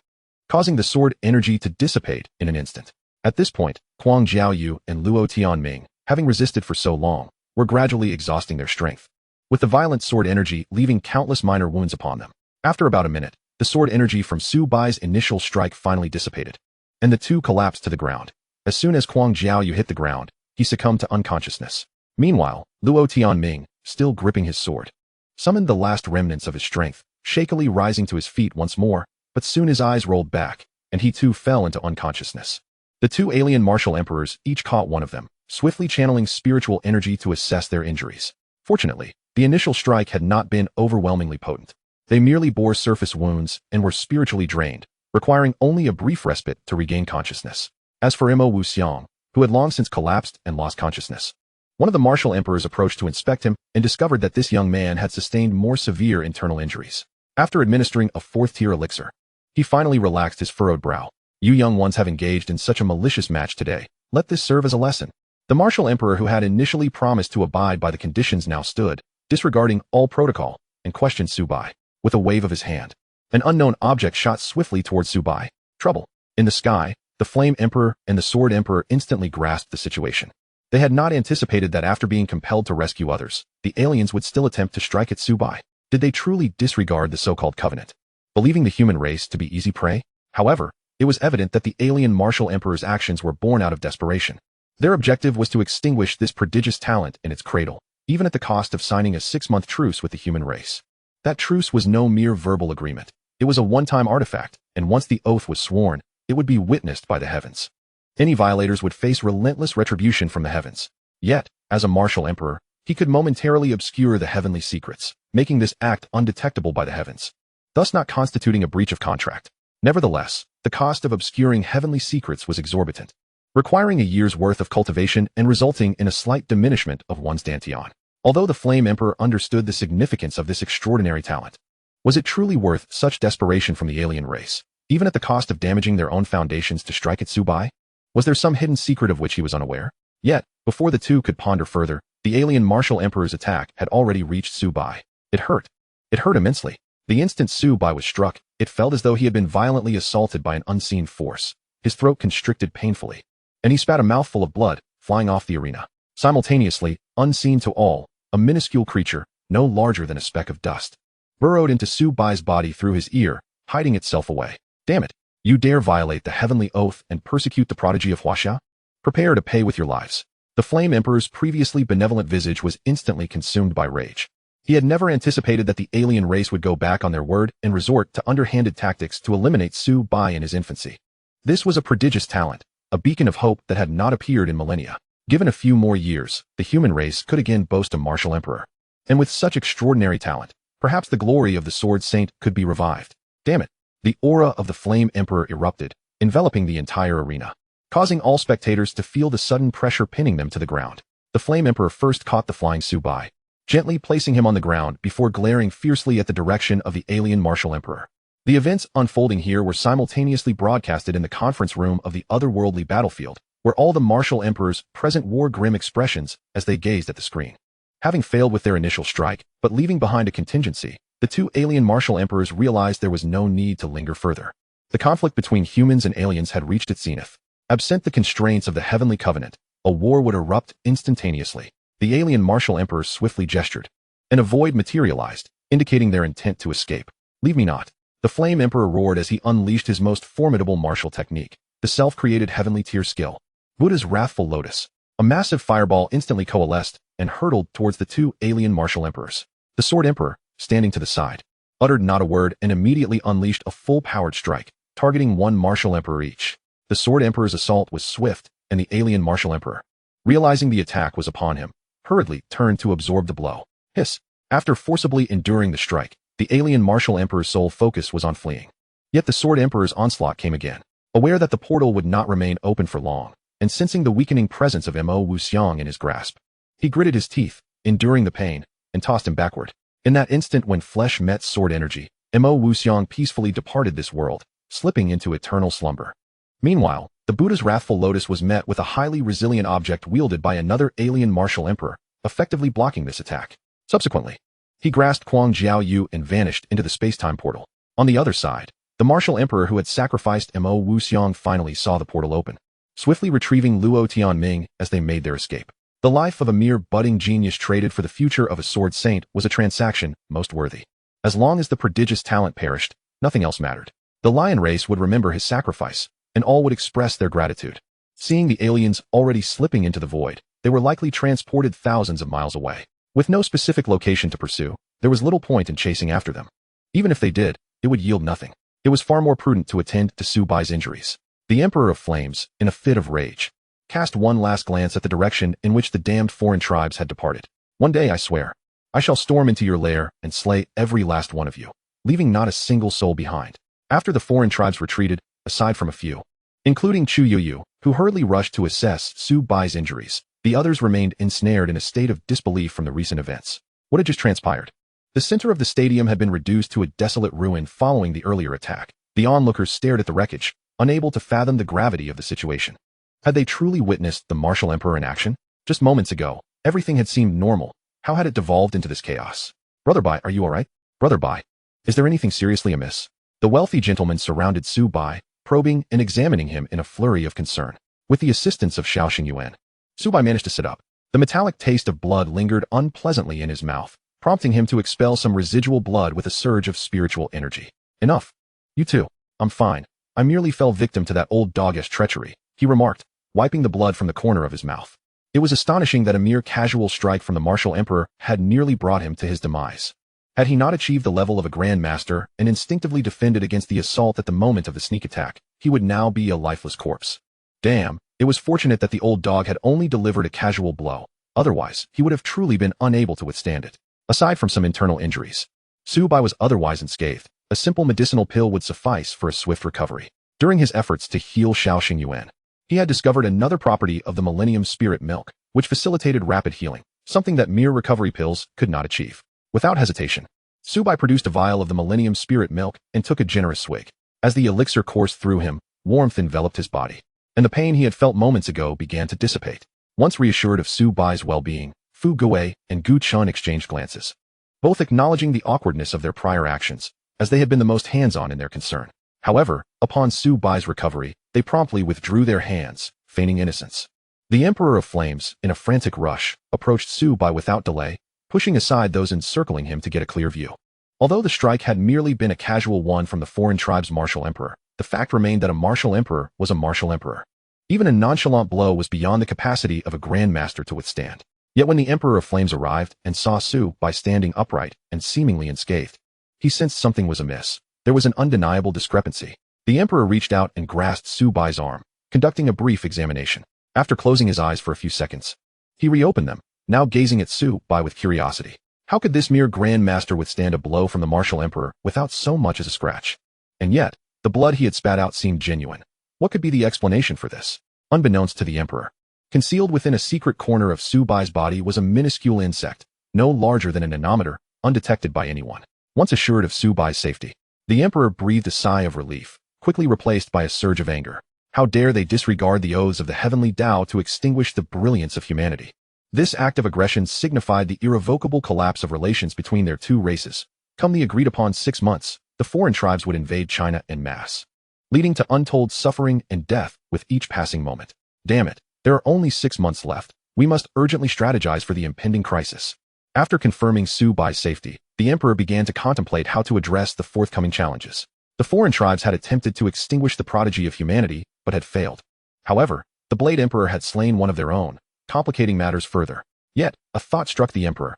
causing the sword energy to dissipate in an instant. At this point, Kuang Jiaoyu and Luo Tianming, having resisted for so long, were gradually exhausting their strength, with the violent sword energy leaving countless minor wounds upon them. After about a minute, the sword energy from Su-bai's initial strike finally dissipated, and the two collapsed to the ground. As soon as Kuang Jiaoyu hit the ground, he succumbed to unconsciousness. Meanwhile, Luo Tianming, still gripping his sword, summoned the last remnants of his strength, shakily rising to his feet once more, but soon his eyes rolled back, and he too fell into unconsciousness. The two alien martial emperors each caught one of them, swiftly channeling spiritual energy to assess their injuries. Fortunately, the initial strike had not been overwhelmingly potent. They merely bore surface wounds and were spiritually drained, requiring only a brief respite to regain consciousness. As for Imo Wuxiang, who had long since collapsed and lost consciousness, one of the martial emperors approached to inspect him and discovered that this young man had sustained more severe internal injuries. After administering a 4th-tier elixir, he finally relaxed his furrowed brow. "You young ones have engaged in such a malicious match today. Let this serve as a lesson." The martial emperor, who had initially promised to abide by the conditions, now stood, disregarding all protocol, and questioned Su-bai. With a wave of his hand, an unknown object shot swiftly towards Su-bai. Trouble. In the sky, the Flame Emperor and the Sword Emperor instantly grasped the situation. They had not anticipated that after being compelled to rescue others, the aliens would still attempt to strike at Su-bai. Did they truly disregard the so-called covenant, believing the human race to be easy prey? However, it was evident that the alien martial emperor's actions were born out of desperation. Their objective was to extinguish this prodigious talent in its cradle, even at the cost of signing a 6-month truce with the human race. That truce was no mere verbal agreement. It was a one-time artifact, and once the oath was sworn, it would be witnessed by the heavens. Any violators would face relentless retribution from the heavens. Yet, as a martial emperor, he could momentarily obscure the heavenly secrets, making this act undetectable by the heavens, thus not constituting a breach of contract. Nevertheless, the cost of obscuring heavenly secrets was exorbitant. requiring a year's worth of cultivation and resulting in a slight diminishment of one's dantian. Although the Flame Emperor understood the significance of this extraordinary talent, was it truly worth such desperation from the alien race, even at the cost of damaging their own foundations to strike at Tsubai? Was there some hidden secret of which he was unaware? Yet, before the two could ponder further, the alien Martial Emperor's attack had already reached Tsubai. It hurt. It hurt immensely. The instant Tsubai was struck, it felt as though he had been violently assaulted by an unseen force. His throat constricted painfully, and he spat a mouthful of blood, flying off the arena. Simultaneously, unseen to all, a minuscule creature, no larger than a speck of dust, burrowed into Tsubai's body through his ear, hiding itself away. Damn it! You dare violate the heavenly oath and persecute the prodigy of Huaxia? Prepare to pay with your lives. The Flame Emperor's previously benevolent visage was instantly consumed by rage. He had never anticipated that the alien race would go back on their word and resort to underhanded tactics to eliminate Tsubai in his infancy. This was a prodigious talent, a beacon of hope that had not appeared in millennia. Given a few more years, the human race could again boast a Martial Emperor. And with such extraordinary talent, perhaps the glory of the Sword Saint could be revived. Damn it! The aura of the Flame Emperor erupted, enveloping the entire arena, causing all spectators to feel the sudden pressure pinning them to the ground. The Flame Emperor first caught the flying Tsubai, gently placing him on the ground before glaring fiercely at the direction of the alien Martial Emperor. The events unfolding here were simultaneously broadcasted in the conference room of the otherworldly battlefield, where all the Martial Emperors present wore grim expressions as they gazed at the screen. Having failed with their initial strike, but leaving behind a contingency, the two alien Martial Emperors realized there was no need to linger further. The conflict between humans and aliens had reached its zenith. Absent the constraints of the Heavenly Covenant, a war would erupt instantaneously. The alien Martial Emperors swiftly gestured, and a void materialized, indicating their intent to escape. Leave me not. The Flame Emperor roared as he unleashed his most formidable martial technique, the self-created Heavenly Tier skill, Buddha's Wrathful Lotus. A massive fireball instantly coalesced and hurtled towards the two alien Martial Emperors. The Sword Emperor, standing to the side, uttered not a word and immediately unleashed a full-powered strike, targeting one Martial Emperor each. The Sword Emperor's assault was swift, and the alien Martial Emperor, realizing the attack was upon him, hurriedly turned to absorb the blow. Hiss! After forcibly enduring the strike, the alien Martial Emperor's sole focus was on fleeing. Yet the Sword Emperor's onslaught came again. Aware that the portal would not remain open for long, and sensing the weakening presence of Mo Wuxiang in his grasp, he gritted his teeth, enduring the pain, and tossed him backward. In that instant when flesh met sword energy, Mo Wuxiang peacefully departed this world, slipping into eternal slumber. Meanwhile, the Buddha's Wrathful Lotus was met with a highly resilient object wielded by another alien Martial Emperor, effectively blocking this attack. Subsequently, he grasped Kuang Jiaoyu and vanished into the space-time portal. On the other side, the Martial Emperor who had sacrificed Mo Wuxiang finally saw the portal open, swiftly retrieving Luo Tianming as they made their escape. The life of a mere budding genius traded for the future of a Sword Saint was a transaction most worthy. As long as the prodigious talent perished, nothing else mattered. The lion race would remember his sacrifice, and all would express their gratitude. Seeing the aliens already slipping into the void, they were likely transported thousands of miles away. With no specific location to pursue, there was little point in chasing after them. Even if they did, it would yield nothing. It was far more prudent to attend to Tsubai's injuries. The Emperor of Flames, in a fit of rage, cast one last glance at the direction in which the damned foreign tribes had departed. One day, I swear, I shall storm into your lair and slay every last one of you, leaving not a single soul behind. After the foreign tribes retreated, aside from a few, including Chu Yuyu, who hurriedly rushed to assess Tsubai's injuries, the others remained ensnared in a state of disbelief from the recent events. What had just transpired? The center of the stadium had been reduced to a desolate ruin following the earlier attack. The onlookers stared at the wreckage, unable to fathom the gravity of the situation. Had they truly witnessed the Martial Emperor in action? Just moments ago, everything had seemed normal. How had it devolved into this chaos? Brother Bai, are you all right? Brother Bai, is there anything seriously amiss? The wealthy gentleman surrounded Tsubai, probing and examining him in a flurry of concern. With the assistance of Xiao Xingyuan, Tsubai managed to sit up. The metallic taste of blood lingered unpleasantly in his mouth, prompting him to expel some residual blood with a surge of spiritual energy. Enough. You too. I'm fine. I merely fell victim to that old doggish treachery, he remarked, wiping the blood from the corner of his mouth. It was astonishing that a mere casual strike from the Martial Emperor had nearly brought him to his demise. Had he not achieved the level of a Grand Master and instinctively defended against the assault at the moment of the sneak attack, he would now be a lifeless corpse. Damn, it was fortunate that the old dog had only delivered a casual blow. Otherwise, he would have truly been unable to withstand it. Aside from some internal injuries, Tsubai was otherwise unscathed. A simple medicinal pill would suffice for a swift recovery. During his efforts to heal Xiao Xingyuan, He had discovered another property of the Millennium Spirit Milk, which facilitated rapid healing, something that mere recovery pills could not achieve. Without hesitation, Subai produced a vial of the Millennium Spirit Milk and took a generous swig. As the elixir coursed through him, warmth enveloped his body, and the pain he had felt moments ago began to dissipate. Once reassured of Subai's well-being, Fu Guo and Gu Chun exchanged glances, both acknowledging the awkwardness of their prior actions, as they had been the most hands-on in their concern. However, upon Subai's recovery, they promptly withdrew their hands, feigning innocence. The Emperor of Flames, in a frantic rush, approached Subai without delay, pushing aside those encircling him to get a clear view. Although the strike had merely been a casual one from the foreign tribe's martial emperor, the fact remained that a martial emperor was a martial emperor. Even a nonchalant blow was beyond the capacity of a grandmaster to withstand. Yet when the Emperor of Flames arrived and saw Subai standing upright and seemingly unscathed, he sensed something was amiss. There was an undeniable discrepancy. The Emperor reached out and grasped Subai's arm, conducting a brief examination. After closing his eyes for a few seconds, he reopened them, now gazing at Subai with curiosity. How could this mere grandmaster withstand a blow from the martial emperor without so much as a scratch? And yet, the blood he had spat out seemed genuine. What could be the explanation for this? Unbeknownst to the Emperor, concealed within a secret corner of Subai's body was a minuscule insect, no larger than an anemometer, undetected by anyone. Once assured of Subai's safety, the Emperor breathed a sigh of relief, quickly replaced by a surge of anger. How dare they disregard the oaths of the heavenly Tao to extinguish the brilliance of humanity? This act of aggression signified the irrevocable collapse of relations between their two races. Come the agreed-upon 6 months, the foreign tribes would invade China en masse, leading to untold suffering and death with each passing moment. Damn it, there are only 6 months left. We must urgently strategize for the impending crisis. After confirming Subai's safety, the Emperor began to contemplate how to address the forthcoming challenges. The foreign tribes had attempted to extinguish the prodigy of humanity, but had failed. However, the Blade Emperor had slain one of their own, complicating matters further. Yet, a thought struck the Emperor.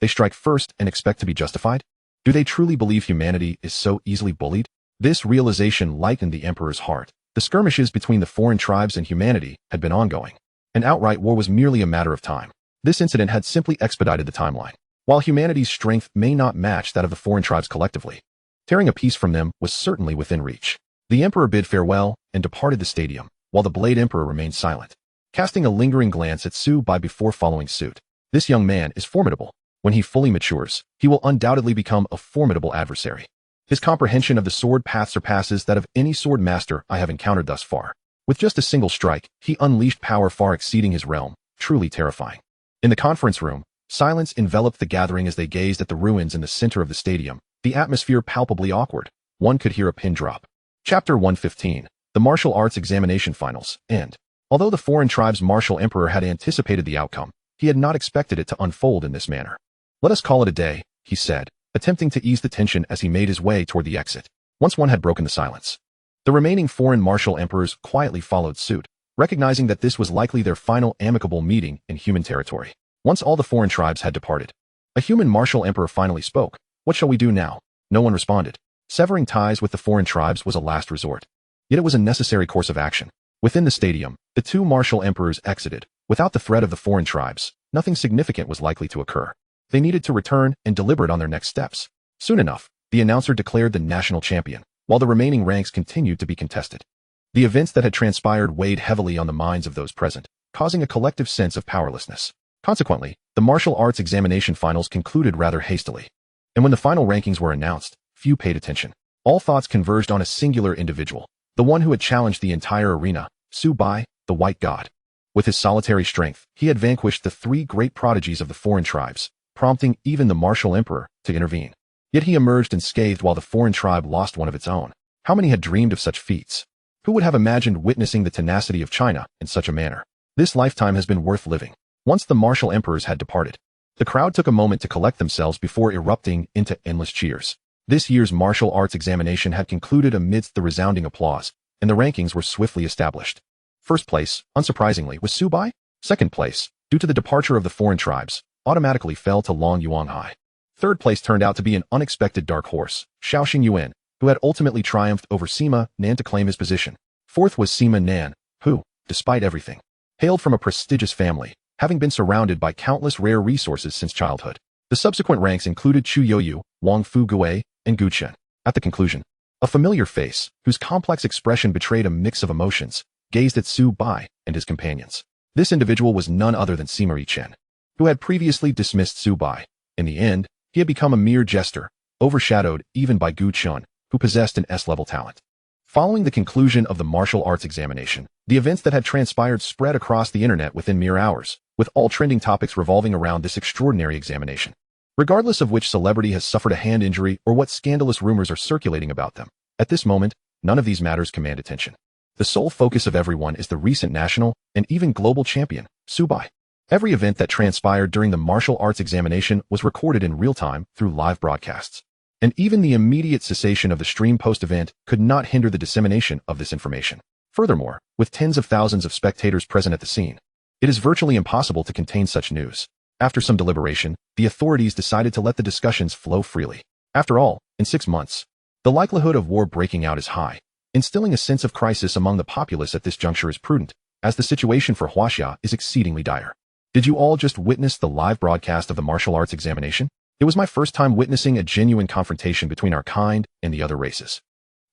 They strike first and expect to be justified? Do they truly believe humanity is so easily bullied? This realization lightened the Emperor's heart. The skirmishes between the foreign tribes and humanity had been ongoing. An outright war was merely a matter of time. This incident had simply expedited the timeline. While humanity's strength may not match that of the foreign tribes collectively, tearing a piece from them was certainly within reach. The Emperor bid farewell and departed the stadium, while the Blade Emperor remained silent, casting a lingering glance at Subai before following suit. This young man is formidable. When he fully matures, he will undoubtedly become a formidable adversary. His comprehension of the sword path surpasses that of any sword master I have encountered thus far. With just a single strike, he unleashed power far exceeding his realm, truly terrifying. In the conference room, silence enveloped the gathering as they gazed at the ruins in the center of the stadium, the atmosphere palpably awkward. One could hear a pin drop. Chapter 115, The Martial Arts Examination Finals, End. Although the foreign tribe's martial emperor had anticipated the outcome, he had not expected it to unfold in this manner. Let us call it a day, he said, attempting to ease the tension as he made his way toward the exit. Once one had broken the silence, the remaining foreign martial emperors quietly followed suit, recognizing that this was likely their final amicable meeting in human territory. Once all the foreign tribes had departed, a human martial emperor finally spoke. What shall we do now? No one responded. Severing ties with the foreign tribes was a last resort. Yet it was a necessary course of action. Within the stadium, the two martial emperors exited. Without the threat of the foreign tribes, nothing significant was likely to occur. They needed to return and deliberate on their next steps. Soon enough, the announcer declared the national champion, while the remaining ranks continued to be contested. The events that had transpired weighed heavily on the minds of those present, causing a collective sense of powerlessness. Consequently, the martial arts examination finals concluded rather hastily. And when the final rankings were announced, few paid attention. All thoughts converged on a singular individual, the one who had challenged the entire arena, Subai, the White God. With his solitary strength, he had vanquished the 3 great prodigies of the foreign tribes, prompting even the martial emperor to intervene. Yet he emerged unscathed while the foreign tribe lost one of its own. How many had dreamed of such feats? Who would have imagined witnessing the tenacity of China in such a manner? This lifetime has been worth living. Once the martial emperors had departed, the crowd took a moment to collect themselves before erupting into endless cheers. This year's martial arts examination had concluded amidst the resounding applause, and the rankings were swiftly established. First place, unsurprisingly, was Subai. Second place, due to the departure of the foreign tribes, automatically fell to Long Yuanhai. Third place turned out to be an unexpected dark horse, Xiaoxing Yuan, who had ultimately triumphed over Sima Nan to claim his position. Fourth was Sima Nan, who, despite everything, hailed from a prestigious family, having been surrounded by countless rare resources since childhood. The subsequent ranks included Chu Youyu, Wang Fu Guo, and Gu Chen. At the conclusion, a familiar face, whose complex expression betrayed a mix of emotions, gazed at Su Bai and his companions. This individual was none other than Simari Chen, who had previously dismissed Su Bai. In the end, he had become a mere jester, overshadowed even by Gu Chun, who possessed an S-level talent. Following the conclusion of the martial arts examination, the events that had transpired spread across the internet within mere hours, with all trending topics revolving around this extraordinary examination. Regardless of which celebrity has suffered a hand injury or what scandalous rumors are circulating about them, at this moment, none of these matters command attention. The sole focus of everyone is the recent national and even global champion, Su Bai. Every event that transpired during the martial arts examination was recorded in real time through live broadcasts. And even the immediate cessation of the stream post-event could not hinder the dissemination of this information. Furthermore, with tens of thousands of spectators present at the scene, it is virtually impossible to contain such news. After some deliberation, the authorities decided to let the discussions flow freely. After all, in 6 months, the likelihood of war breaking out is high. Instilling a sense of crisis among the populace at this juncture is prudent, as the situation for Huaxia is exceedingly dire. Did you all just witness the live broadcast of the martial arts examination? It was my first time witnessing a genuine confrontation between our kind and the other races.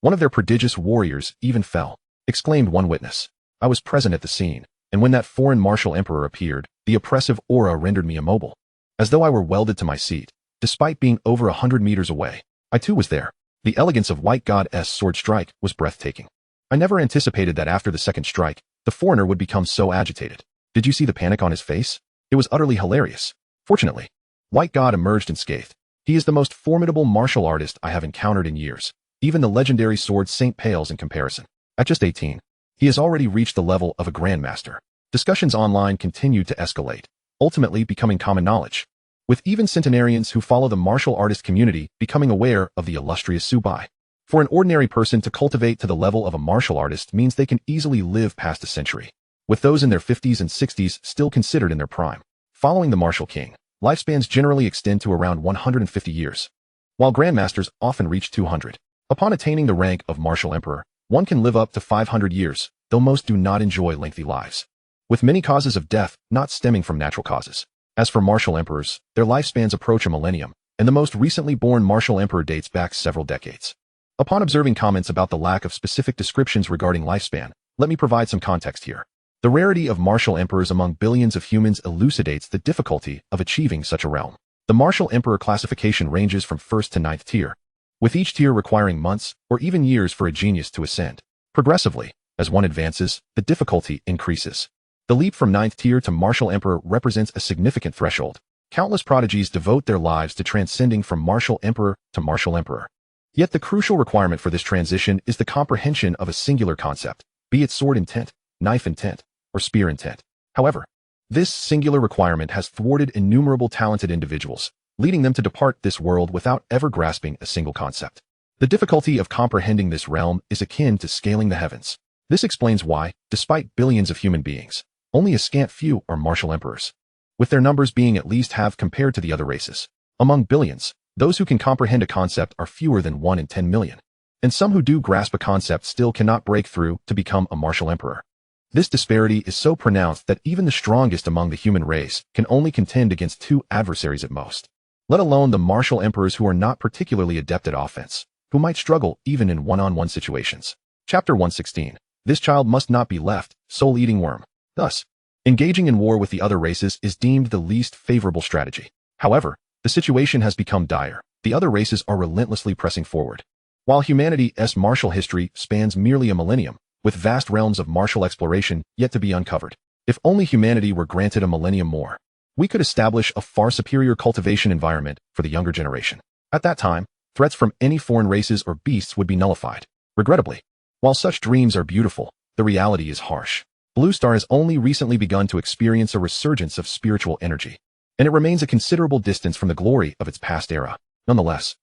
One of their prodigious warriors even fell, exclaimed one witness. I was present at the scene, and when that foreign martial emperor appeared, the oppressive aura rendered me immobile, as though I were welded to my seat. Despite being over 100 meters away, I too was there. The elegance of White God's sword strike was breathtaking. I never anticipated that after the second strike, the foreigner would become so agitated. Did you see the panic on his face? It was utterly hilarious. Fortunately, White God emerged unscathed. He is the most formidable martial artist I have encountered in years. Even the legendary sword Saint pales in comparison. At just 18, he has already reached the level of a grandmaster. Discussions online continued to escalate, ultimately becoming common knowledge, with even centenarians who follow the martial artist community becoming aware of the illustrious Su Bai. For an ordinary person to cultivate to the level of a martial artist means they can easily live past a century, with those in their 50s and 60s still considered in their prime. Following the martial king, lifespans generally extend to around 150 years, while grandmasters often reach 200. Upon attaining the rank of martial emperor, one can live up to 500 years, though most do not enjoy lengthy lives, with many causes of death not stemming from natural causes. As for martial emperors, their lifespans approach a millennium, and the most recently born martial emperor dates back several decades. Upon observing comments about the lack of specific descriptions regarding lifespan, let me provide some context here. The rarity of martial emperors among billions of humans elucidates the difficulty of achieving such a realm. The martial emperor classification ranges from 1st to 9th tier, with each tier requiring months or even years for a genius to ascend. Progressively, as one advances, the difficulty increases. The leap from 9th tier to martial emperor represents a significant threshold. Countless prodigies devote their lives to transcending from martial emperor to martial emperor. Yet the crucial requirement for this transition is the comprehension of a singular concept, be it sword intent, knife intent, or spear intent. However, this singular requirement has thwarted innumerable talented individuals, leading them to depart this world without ever grasping a single concept. The difficulty of comprehending this realm is akin to scaling the heavens. This explains why, despite billions of human beings, only a scant few are martial emperors, with their numbers being at least half compared to the other races. Among billions, those who can comprehend a concept are fewer than 1 in 10 million, and some who do grasp a concept still cannot break through to become a martial emperor. This disparity is so pronounced that even the strongest among the human race can only contend against 2 adversaries at most, let alone the martial emperors who are not particularly adept at offense, who might struggle even in one-on-one situations. Chapter 116. This child must not be left, soul-eating worm. Thus, engaging in war with the other races is deemed the least favorable strategy. However, the situation has become dire. The other races are relentlessly pressing forward. While humanity's martial history spans merely a millennium, with vast realms of martial exploration yet to be uncovered. If only humanity were granted a millennium more, we could establish a far superior cultivation environment for the younger generation. At that time, threats from any foreign races or beasts would be nullified. Regrettably, while such dreams are beautiful, the reality is harsh. Blue Star has only recently begun to experience a resurgence of spiritual energy, and it remains a considerable distance from the glory of its past era. Nonetheless,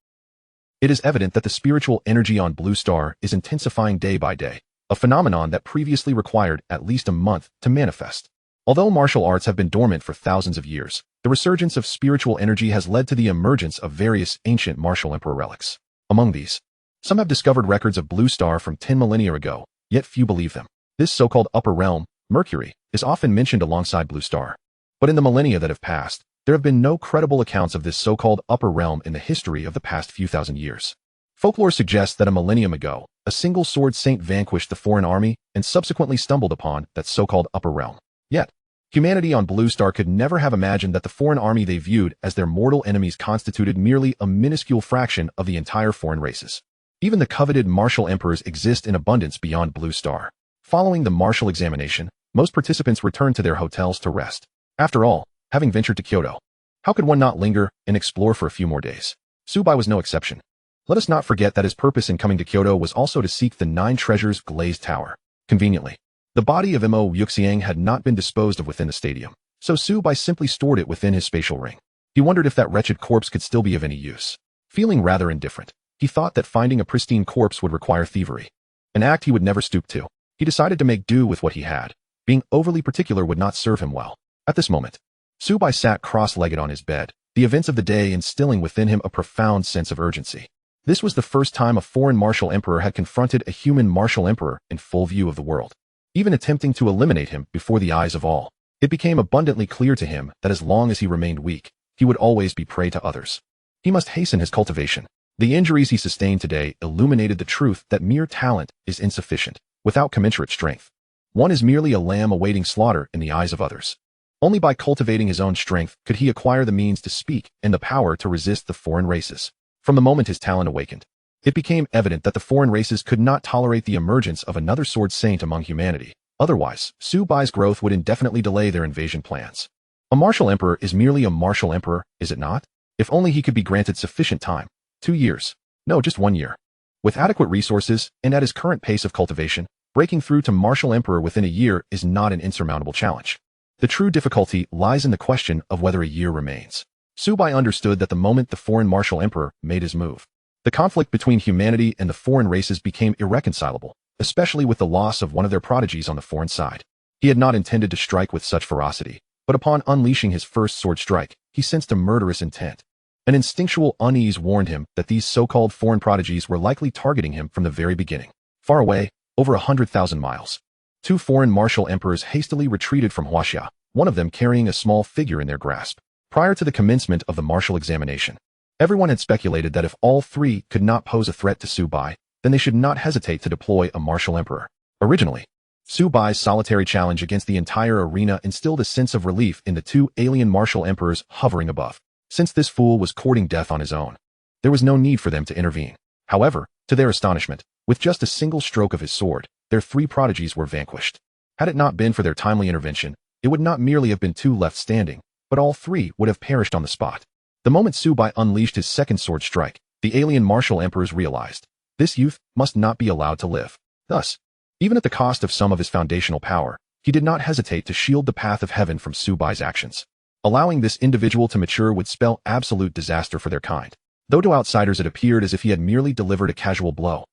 it is evident that the spiritual energy on Blue Star is intensifying day by day, a phenomenon that previously required at least a month to manifest. Although martial arts have been dormant for thousands of years, the resurgence of spiritual energy has led to the emergence of various ancient martial emperor relics. Among these, some have discovered records of Blue Star from 10 millennia ago, yet few believe them. This so-called upper realm, Mercury, is often mentioned alongside Blue Star. But in the millennia that have passed, there have been no credible accounts of this so-called upper realm in the history of the past few thousand years. Folklore suggests that a millennium ago, a single sword saint vanquished the foreign army and subsequently stumbled upon that so-called upper realm. Yet, humanity on Blue Star could never have imagined that the foreign army they viewed as their mortal enemies constituted merely a minuscule fraction of the entire foreign races. Even the coveted martial emperors exist in abundance beyond Blue Star. Following the martial examination, most participants returned to their hotels to rest. After all, having ventured to Kyoto, how could one not linger and explore for a few more days? Subai was no exception. Let us not forget that his purpose in coming to Kyoto was also to seek the 9 treasures glazed tower. Conveniently, the body of Mo Wuxiang had not been disposed of within the stadium, so Subai simply stored it within his spatial ring. He wondered if that wretched corpse could still be of any use. Feeling rather indifferent, he thought that finding a pristine corpse would require thievery, an act he would never stoop to. He decided to make do with what he had. Being overly particular would not serve him well. At this moment, Subai sat cross-legged on his bed, the events of the day instilling within him a profound sense of urgency. This was the first time a foreign martial emperor had confronted a human martial emperor in full view of the world. Even attempting to eliminate him before the eyes of all, it became abundantly clear to him that as long as he remained weak, he would always be prey to others. He must hasten his cultivation. The injuries he sustained today illuminated the truth that mere talent is insufficient. Without commensurate strength, one is merely a lamb awaiting slaughter in the eyes of others. Only by cultivating his own strength could he acquire the means to speak and the power to resist the foreign races. From the moment his talent awakened, it became evident that the foreign races could not tolerate the emergence of another sword saint among humanity. Otherwise, Subai's growth would indefinitely delay their invasion plans. A martial emperor is merely a martial emperor, is it not? If only he could be granted sufficient time. 2 years. No, just 1 year. With adequate resources, and at his current pace of cultivation, breaking through to martial emperor within a year is not an insurmountable challenge. The true difficulty lies in the question of whether a year remains. Subai understood that the moment the foreign martial emperor made his move, the conflict between humanity and the foreign races became irreconcilable, especially with the loss of one of their prodigies on the foreign side. He had not intended to strike with such ferocity, but upon unleashing his first sword strike, he sensed a murderous intent. An instinctual unease warned him that these so-called foreign prodigies were likely targeting him from the very beginning. Far away, over 100,000 miles, 2 foreign martial emperors hastily retreated from Huaxia, one of them carrying a small figure in their grasp. Prior to the commencement of the martial examination, everyone had speculated that if all 3 could not pose a threat to Subai, then they should not hesitate to deploy a martial emperor. Originally, Subai's solitary challenge against the entire arena instilled a sense of relief in the 2 alien martial emperors hovering above. Since this fool was courting death on his own, there was no need for them to intervene. However, to their astonishment, with just a single stroke of his sword, their 3 prodigies were vanquished. Had it not been for their timely intervention, it would not merely have been 2 left standing, but all 3 would have perished on the spot. The moment Subai unleashed his second sword strike, the alien martial emperors realized this youth must not be allowed to live. Thus, even at the cost of some of his foundational power, he did not hesitate to shield the path of heaven from Subai's actions. Allowing this individual to mature would spell absolute disaster for their kind. Though to outsiders it appeared as if he had merely delivered a casual blow,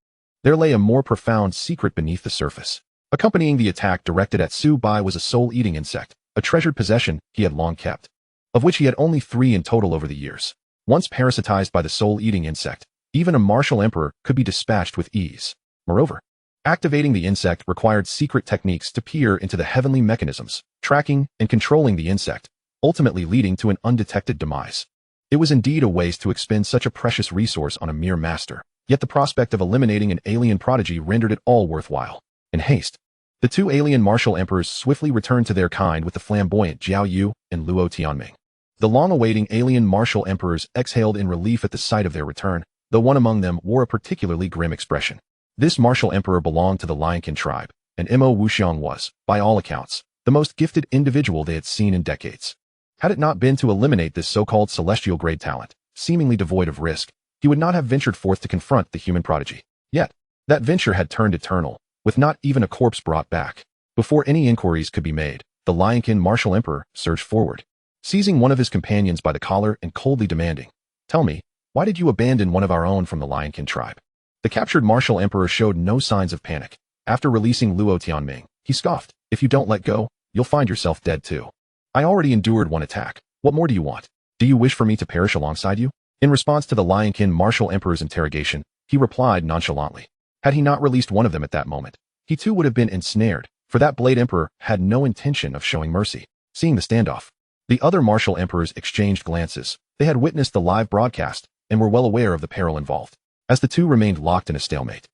there lay a more profound secret beneath the surface. Accompanying the attack directed at Subai was a soul-eating insect, a treasured possession he had long kept, of which he had only 3 in total over the years. Once parasitized by the soul-eating insect, even a martial emperor could be dispatched with ease. Moreover, activating the insect required secret techniques to peer into the heavenly mechanisms, tracking and controlling the insect, ultimately leading to an undetected demise. It was indeed a waste to expend such a precious resource on a mere master, yet the prospect of eliminating an alien prodigy rendered it all worthwhile. In haste, the 2 alien martial emperors swiftly returned to their kind with the flamboyant Jiao Yu and Luo Tianming. The long-awaiting alien martial emperors exhaled in relief at the sight of their return, though one among them wore a particularly grim expression. This martial emperor belonged to the Lionkin tribe, and Mo Wuxiang was, by all accounts, the most gifted individual they had seen in decades. Had it not been to eliminate this so-called celestial-grade talent, seemingly devoid of risk, he would not have ventured forth to confront the human prodigy. Yet, that venture had turned eternal, with not even a corpse brought back. Before any inquiries could be made, the Lionkin martial emperor surged forward, seizing one of his companions by the collar and coldly demanding, "Tell me, why did you abandon one of our own from the Lionkin tribe?" The captured martial emperor showed no signs of panic. After releasing Luo Tianming, he scoffed, "If you don't let go, you'll find yourself dead too. I already endured 1 attack. What more do you want? Do you wish for me to perish alongside you?" In response to the Lionkin martial emperor's interrogation, he replied nonchalantly. Had he not released one of them at that moment, he too would have been ensnared, for that Blade Emperor had no intention of showing mercy. Seeing the standoff, the other martial emperors exchanged glances. They had witnessed the live broadcast and were well aware of the peril involved. as the two remained locked in a stalemate.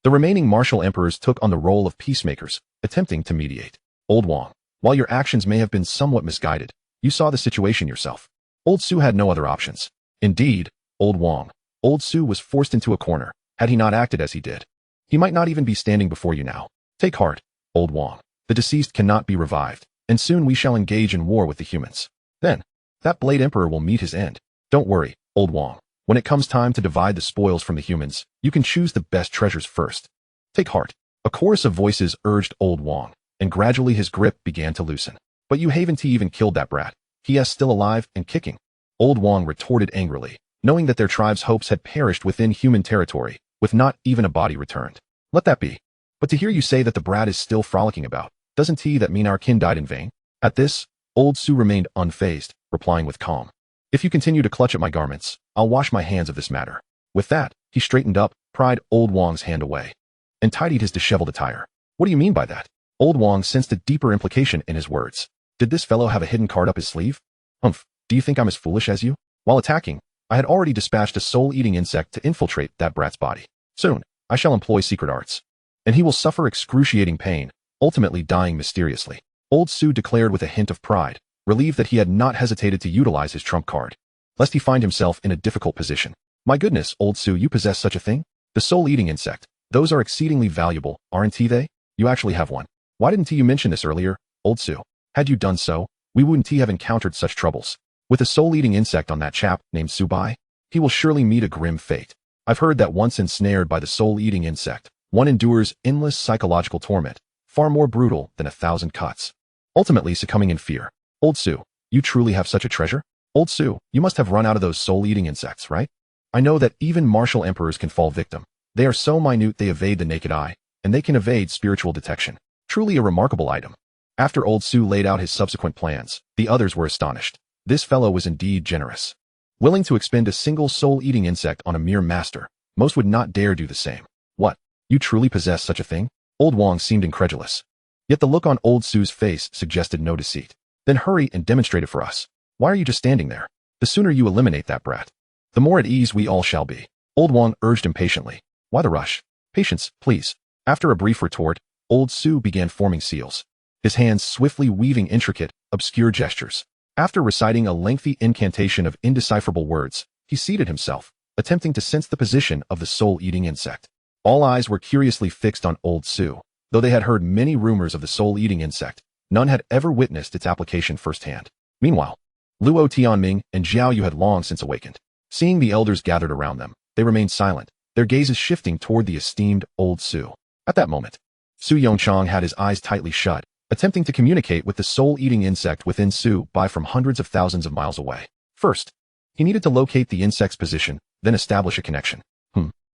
The remaining martial emperors took on the role of peacemakers, attempting to mediate. Old Wang, while your actions may have been somewhat misguided, you saw the situation yourself. Old Su had no other options. Indeed, Old Wang, Old Su was forced into a corner, had he not acted as he did. He might not even be standing before you now. Take heart, Old Wang. The deceased cannot be revived, and soon we shall engage in war with the humans. Then, that Blade Emperor will meet his end. Don't worry, Old Wang. When it comes time to divide the spoils from the humans, you can choose the best treasures first. Take heart. A chorus of voices urged Old Wang, and gradually his grip began to loosen. But you haven't even killed that brat. He is still alive and kicking. Old Wang retorted angrily, knowing that their tribe's hopes had perished within human territory, with not even a body returned. Let that be. But to hear you say that the brat is still frolicking about, doesn't he that mean our kin died in vain? At this, Old Su remained unfazed, replying with calm. If you continue to clutch at my garments, I'll wash my hands of this matter. With that, he straightened up, pried Old Wang's hand away, and tidied his disheveled attire. What do you mean by that? Old Wang sensed a deeper implication in his words. Did this fellow have a hidden card up his sleeve? Humph, do you think I'm as foolish as you? While attacking, I had already dispatched a soul-eating insect to infiltrate that brat's body. Soon, I shall employ secret arts, and he will suffer excruciating pain, ultimately dying mysteriously. Old Su declared with a hint of pride, relieved that he had not hesitated to utilize his trump card, lest he find himself in a difficult position. My goodness, Old Su, you possess such a thing? The soul-eating insect. Those are exceedingly valuable, aren't they? You actually have one. Why didn't you mention this earlier, Old Su? Had you done so, we wouldn't have encountered such troubles. With a soul-eating insect on that chap named Subai, he will surely meet a grim fate. I've heard that once ensnared by the soul-eating insect, one endures endless psychological torment, far more brutal than 1,000 cuts, ultimately succumbing in fear. Old Su, you truly have such a treasure? Old Su, you must have run out of those soul-eating insects, right? I know that even martial emperors can fall victim. They are so minute they evade the naked eye, and they can evade spiritual detection. Truly a remarkable item. After Old Su laid out his subsequent plans, the others were astonished. This fellow was indeed generous. Willing to expend a single soul-eating insect on a mere master, most would not dare do the same. What? You truly possess such a thing? Old Wang seemed incredulous. Yet the look on Old Su's face suggested no deceit. Then hurry and demonstrate it for us. Why are you just standing there? The sooner you eliminate that brat, the more at ease we all shall be. Old Wang urged impatiently. Why the rush? Patience, please. After a brief retort, Old Su began forming seals, his hands swiftly weaving intricate, obscure gestures. After reciting a lengthy incantation of indecipherable words, he seated himself, attempting to sense the position of the soul-eating insect. All eyes were curiously fixed on Old Su. Though they had heard many rumors of the soul-eating insect, none had ever witnessed its application firsthand. Meanwhile, Luo Tianming and Zhao Yu had long since awakened. Seeing the elders gathered around them, they remained silent, their gazes shifting toward the esteemed Old Su. At that moment, Su Yongchang had his eyes tightly shut, attempting to communicate with the soul-eating insect within Su Bai from hundreds of thousands of miles away. First, he needed to locate the insect's position, then establish a connection.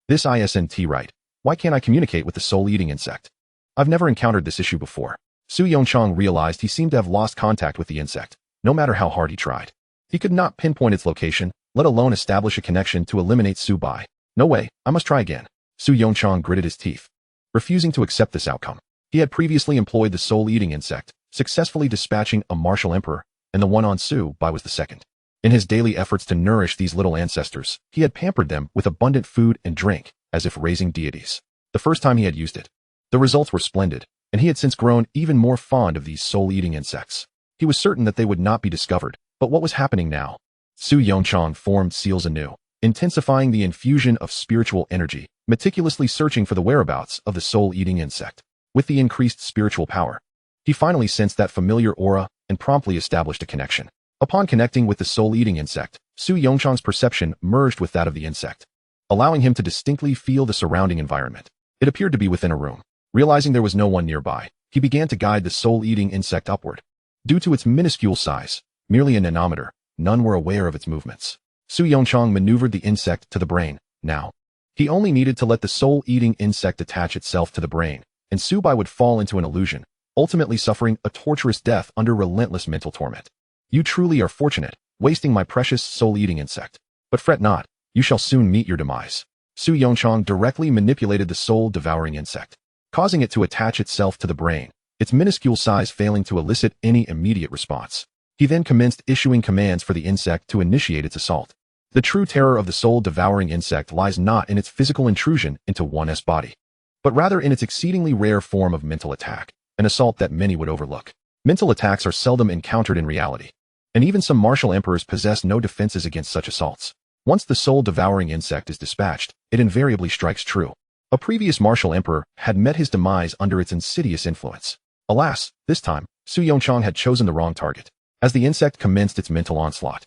This isn't right. Why can't I communicate with the soul-eating insect? I've never encountered this issue before. Su Yongchang realized he seemed to have lost contact with the insect, no matter how hard he tried. He could not pinpoint its location, let alone establish a connection to eliminate Su Bai. No way, I must try again. Su Yongchang gritted his teeth, refusing to accept this outcome. He had previously employed the soul-eating insect, successfully dispatching a martial emperor, and the one on Su Bai was the second. In his daily efforts to nourish these little ancestors, he had pampered them with abundant food and drink, as if raising deities. The first time he had used it, the results were splendid, and he had since grown even more fond of these soul-eating insects. He was certain that they would not be discovered, but what was happening now? Su Yongchang formed seals anew, intensifying the infusion of spiritual energy, meticulously searching for the whereabouts of the soul-eating insect. With the increased spiritual power, he finally sensed that familiar aura and promptly established a connection. Upon connecting with the soul-eating insect, Su Yongchang's perception merged with that of the insect, allowing him to distinctly feel the surrounding environment. It appeared to be within a room. Realizing there was no one nearby, he began to guide the soul-eating insect upward. Due to its minuscule size, merely a nanometer, none were aware of its movements. Su Yongchang maneuvered the insect to the brain. Now, he only needed to let the soul-eating insect attach itself to the brain, and Su Bai would fall into an illusion, ultimately suffering a torturous death under relentless mental torment. You truly are fortunate, wasting my precious soul-eating insect. But fret not, you shall soon meet your demise. Su Yongchang directly manipulated the soul-devouring insect, causing it to attach itself to the brain, its minuscule size failing to elicit any immediate response. He then commenced issuing commands for the insect to initiate its assault. The true terror of the soul-devouring insect lies not in its physical intrusion into one's body, but rather in its exceedingly rare form of mental attack, an assault that many would overlook. Mental attacks are seldom encountered in reality, and even some martial emperors possess no defenses against such assaults. Once the soul-devouring insect is dispatched, it invariably strikes true. A previous martial emperor had met his demise under its insidious influence. Alas, this time, Su Yongchang had chosen the wrong target. As the insect commenced its mental onslaught,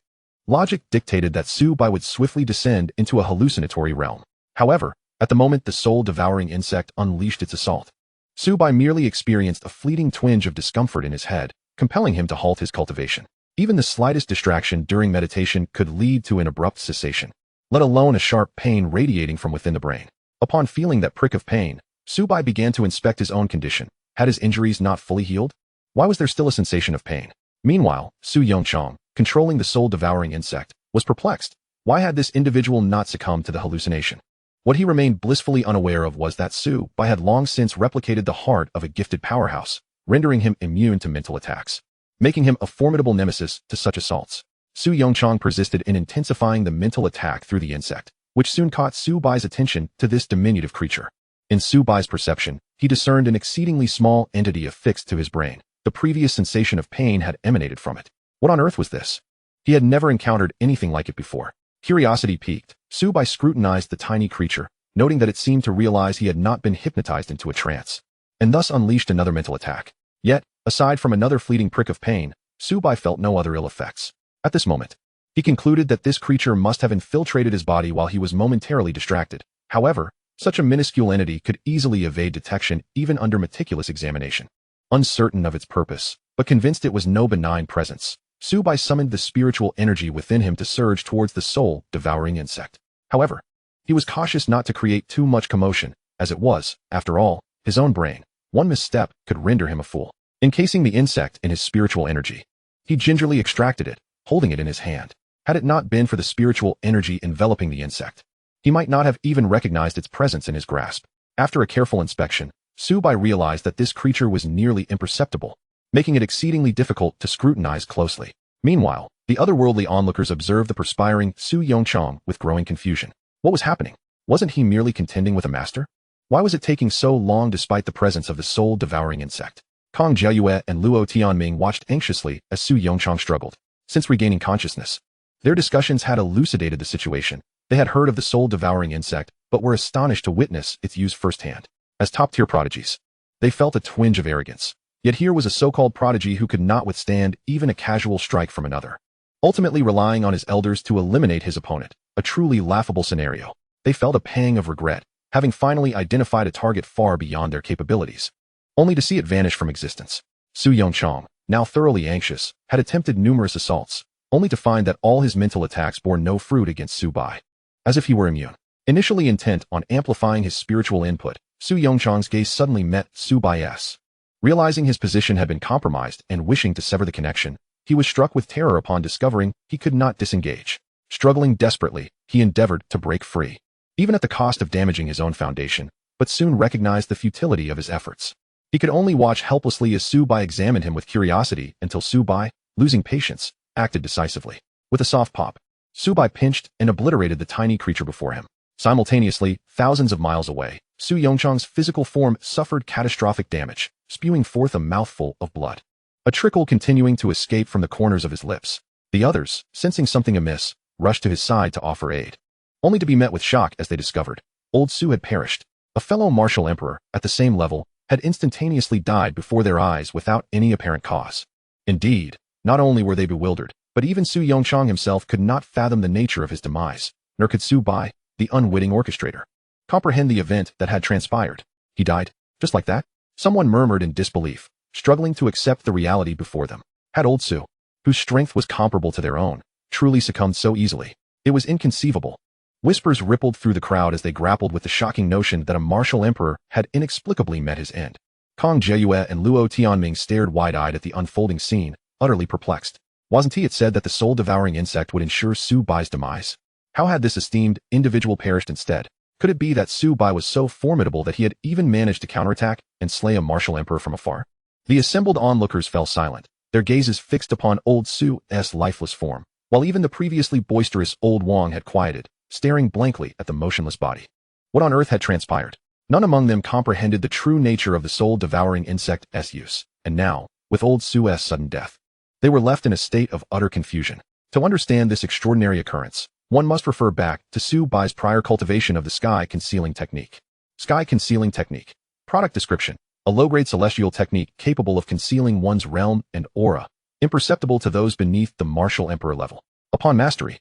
logic dictated that Su Bai would swiftly descend into a hallucinatory realm. However, at the moment the soul-devouring insect unleashed its assault, Su Bai merely experienced a fleeting twinge of discomfort in his head, compelling him to halt his cultivation. Even the slightest distraction during meditation could lead to an abrupt cessation, let alone a sharp pain radiating from within the brain. Upon feeling that prick of pain, Su Bai began to inspect his own condition. Had his injuries not fully healed? Why was there still a sensation of pain? Meanwhile, Su Yongchang, controlling the soul-devouring insect, was perplexed. Why had this individual not succumbed to the hallucination? What he remained blissfully unaware of was that Su Bai had long since replicated the heart of a gifted powerhouse, rendering him immune to mental attacks, making him a formidable nemesis to such assaults. Su Yongchang persisted in intensifying the mental attack through the insect, which soon caught Su Bai's attention to this diminutive creature. In Su Bai's perception, he discerned an exceedingly small entity affixed to his brain. The previous sensation of pain had emanated from it. What on earth was this? He had never encountered anything like it before. Curiosity piqued, Su Bai scrutinized the tiny creature, noting that it seemed to realize he had not been hypnotized into a trance, and thus unleashed another mental attack. Yet, aside from another fleeting prick of pain, Su Bai felt no other ill effects. At this moment, he concluded that this creature must have infiltrated his body while he was momentarily distracted. However, such a minuscule entity could easily evade detection even under meticulous examination. Uncertain of its purpose, but convinced it was no benign presence, Su Bai summoned the spiritual energy within him to surge towards the soul-devouring insect. However, he was cautious not to create too much commotion, as it was, after all, his own brain. One misstep could render him a fool. Encasing the insect in his spiritual energy, he gingerly extracted it, holding it in his hand. Had it not been for the spiritual energy enveloping the insect, he might not have even recognized its presence in his grasp. After a careful inspection, Su Bai realized that this creature was nearly imperceptible, making it exceedingly difficult to scrutinize closely. Meanwhile, the otherworldly onlookers observed the perspiring Su Yongchang with growing confusion. What was happening? Wasn't he merely contending with a master? Why was it taking so long despite the presence of the soul-devouring insect? Kang Jiayue and Luo Tianming watched anxiously as Su Yongchang struggled. Since regaining consciousness, their discussions had elucidated the situation. They had heard of the soul-devouring insect, but were astonished to witness its use firsthand. As top-tier prodigies, they felt a twinge of arrogance. Yet here was a so-called prodigy who could not withstand even a casual strike from another, ultimately relying on his elders to eliminate his opponent, a truly laughable scenario. They felt a pang of regret, having finally identified a target far beyond their capabilities, only to see it vanish from existence. Su Yongchang, now thoroughly anxious, had attempted numerous assaults, only to find that all his mental attacks bore no fruit against Su Bai, as if he were immune. Initially intent on amplifying his spiritual input, Su Yongchang's gaze suddenly met Su Bai's. Realizing his position had been compromised and wishing to sever the connection, he was struck with terror upon discovering he could not disengage. Struggling desperately, he endeavored to break free, even at the cost of damaging his own foundation, but soon recognized the futility of his efforts. He could only watch helplessly as Su Bai examined him with curiosity until Su Bai, losing patience, acted decisively. With a soft pop, Su Bai pinched and obliterated the tiny creature before him. Simultaneously, thousands of miles away, Su Yongchang's physical form suffered catastrophic damage, spewing forth a mouthful of blood, a trickle continuing to escape from the corners of his lips. The others, sensing something amiss, rushed to his side to offer aid, only to be met with shock as they discovered old Su had perished. A fellow martial emperor, at the same level, had instantaneously died before their eyes without any apparent cause. Indeed, not only were they bewildered, but even Su Yongchang himself could not fathom the nature of his demise, nor could Su Bai, the unwitting orchestrator, comprehend the event that had transpired. He died, just like that? Someone murmured in disbelief, struggling to accept the reality before them. Had old Su, whose strength was comparable to their own, truly succumbed so easily? It was inconceivable. Whispers rippled through the crowd as they grappled with the shocking notion that a martial emperor had inexplicably met his end. Kang Jiayue and Luo Tianming stared wide-eyed at the unfolding scene, utterly perplexed. Wasn't it said that the soul-devouring insect would ensure Su Bai's demise? How had this esteemed individual perished instead? Could it be that Su Bai was so formidable that he had even managed to counterattack and slay a martial emperor from afar? The assembled onlookers fell silent, their gazes fixed upon old Su's lifeless form. while even the previously boisterous old Wang had quieted, staring blankly at the motionless body. What on earth had transpired? None among them comprehended the true nature of the soul-devouring insect's use, and now, with old Su's sudden death, they were left in a state of utter confusion. To understand this extraordinary occurrence, one must refer back to Su Bai's prior cultivation of the sky concealing technique. Sky concealing technique. Product description. A low-grade celestial technique capable of concealing one's realm and aura, imperceptible to those beneath the martial emperor level. Upon mastery,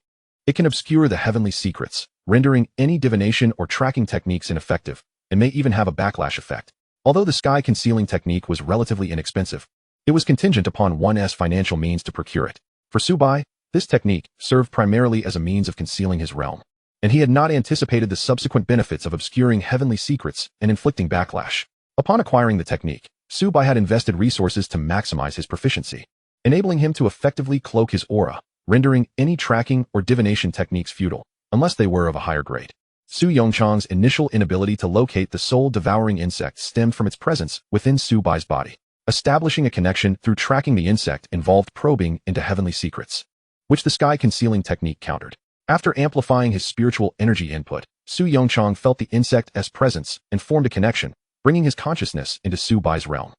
it can obscure the heavenly secrets, rendering any divination or tracking techniques ineffective, and may even have a backlash effect. Although the sky concealing technique was relatively inexpensive, it was contingent upon one's financial means to procure it. For Su Bai, this technique served primarily as a means of concealing his realm, and he had not anticipated the subsequent benefits of obscuring heavenly secrets and inflicting backlash. Upon acquiring the technique, Su Bai had invested resources to maximize his proficiency, enabling him to effectively cloak his aura, rendering any tracking or divination techniques futile, unless they were of a higher grade. Su Yongchang's initial inability to locate the soul-devouring insect stemmed from its presence within Su Bai's body. Establishing a connection through tracking the insect involved probing into heavenly secrets, which the sky-concealing technique countered. After amplifying his spiritual energy input, Su Yongchang felt the insect's presence and formed a connection, bringing his consciousness into Su Bai's realm.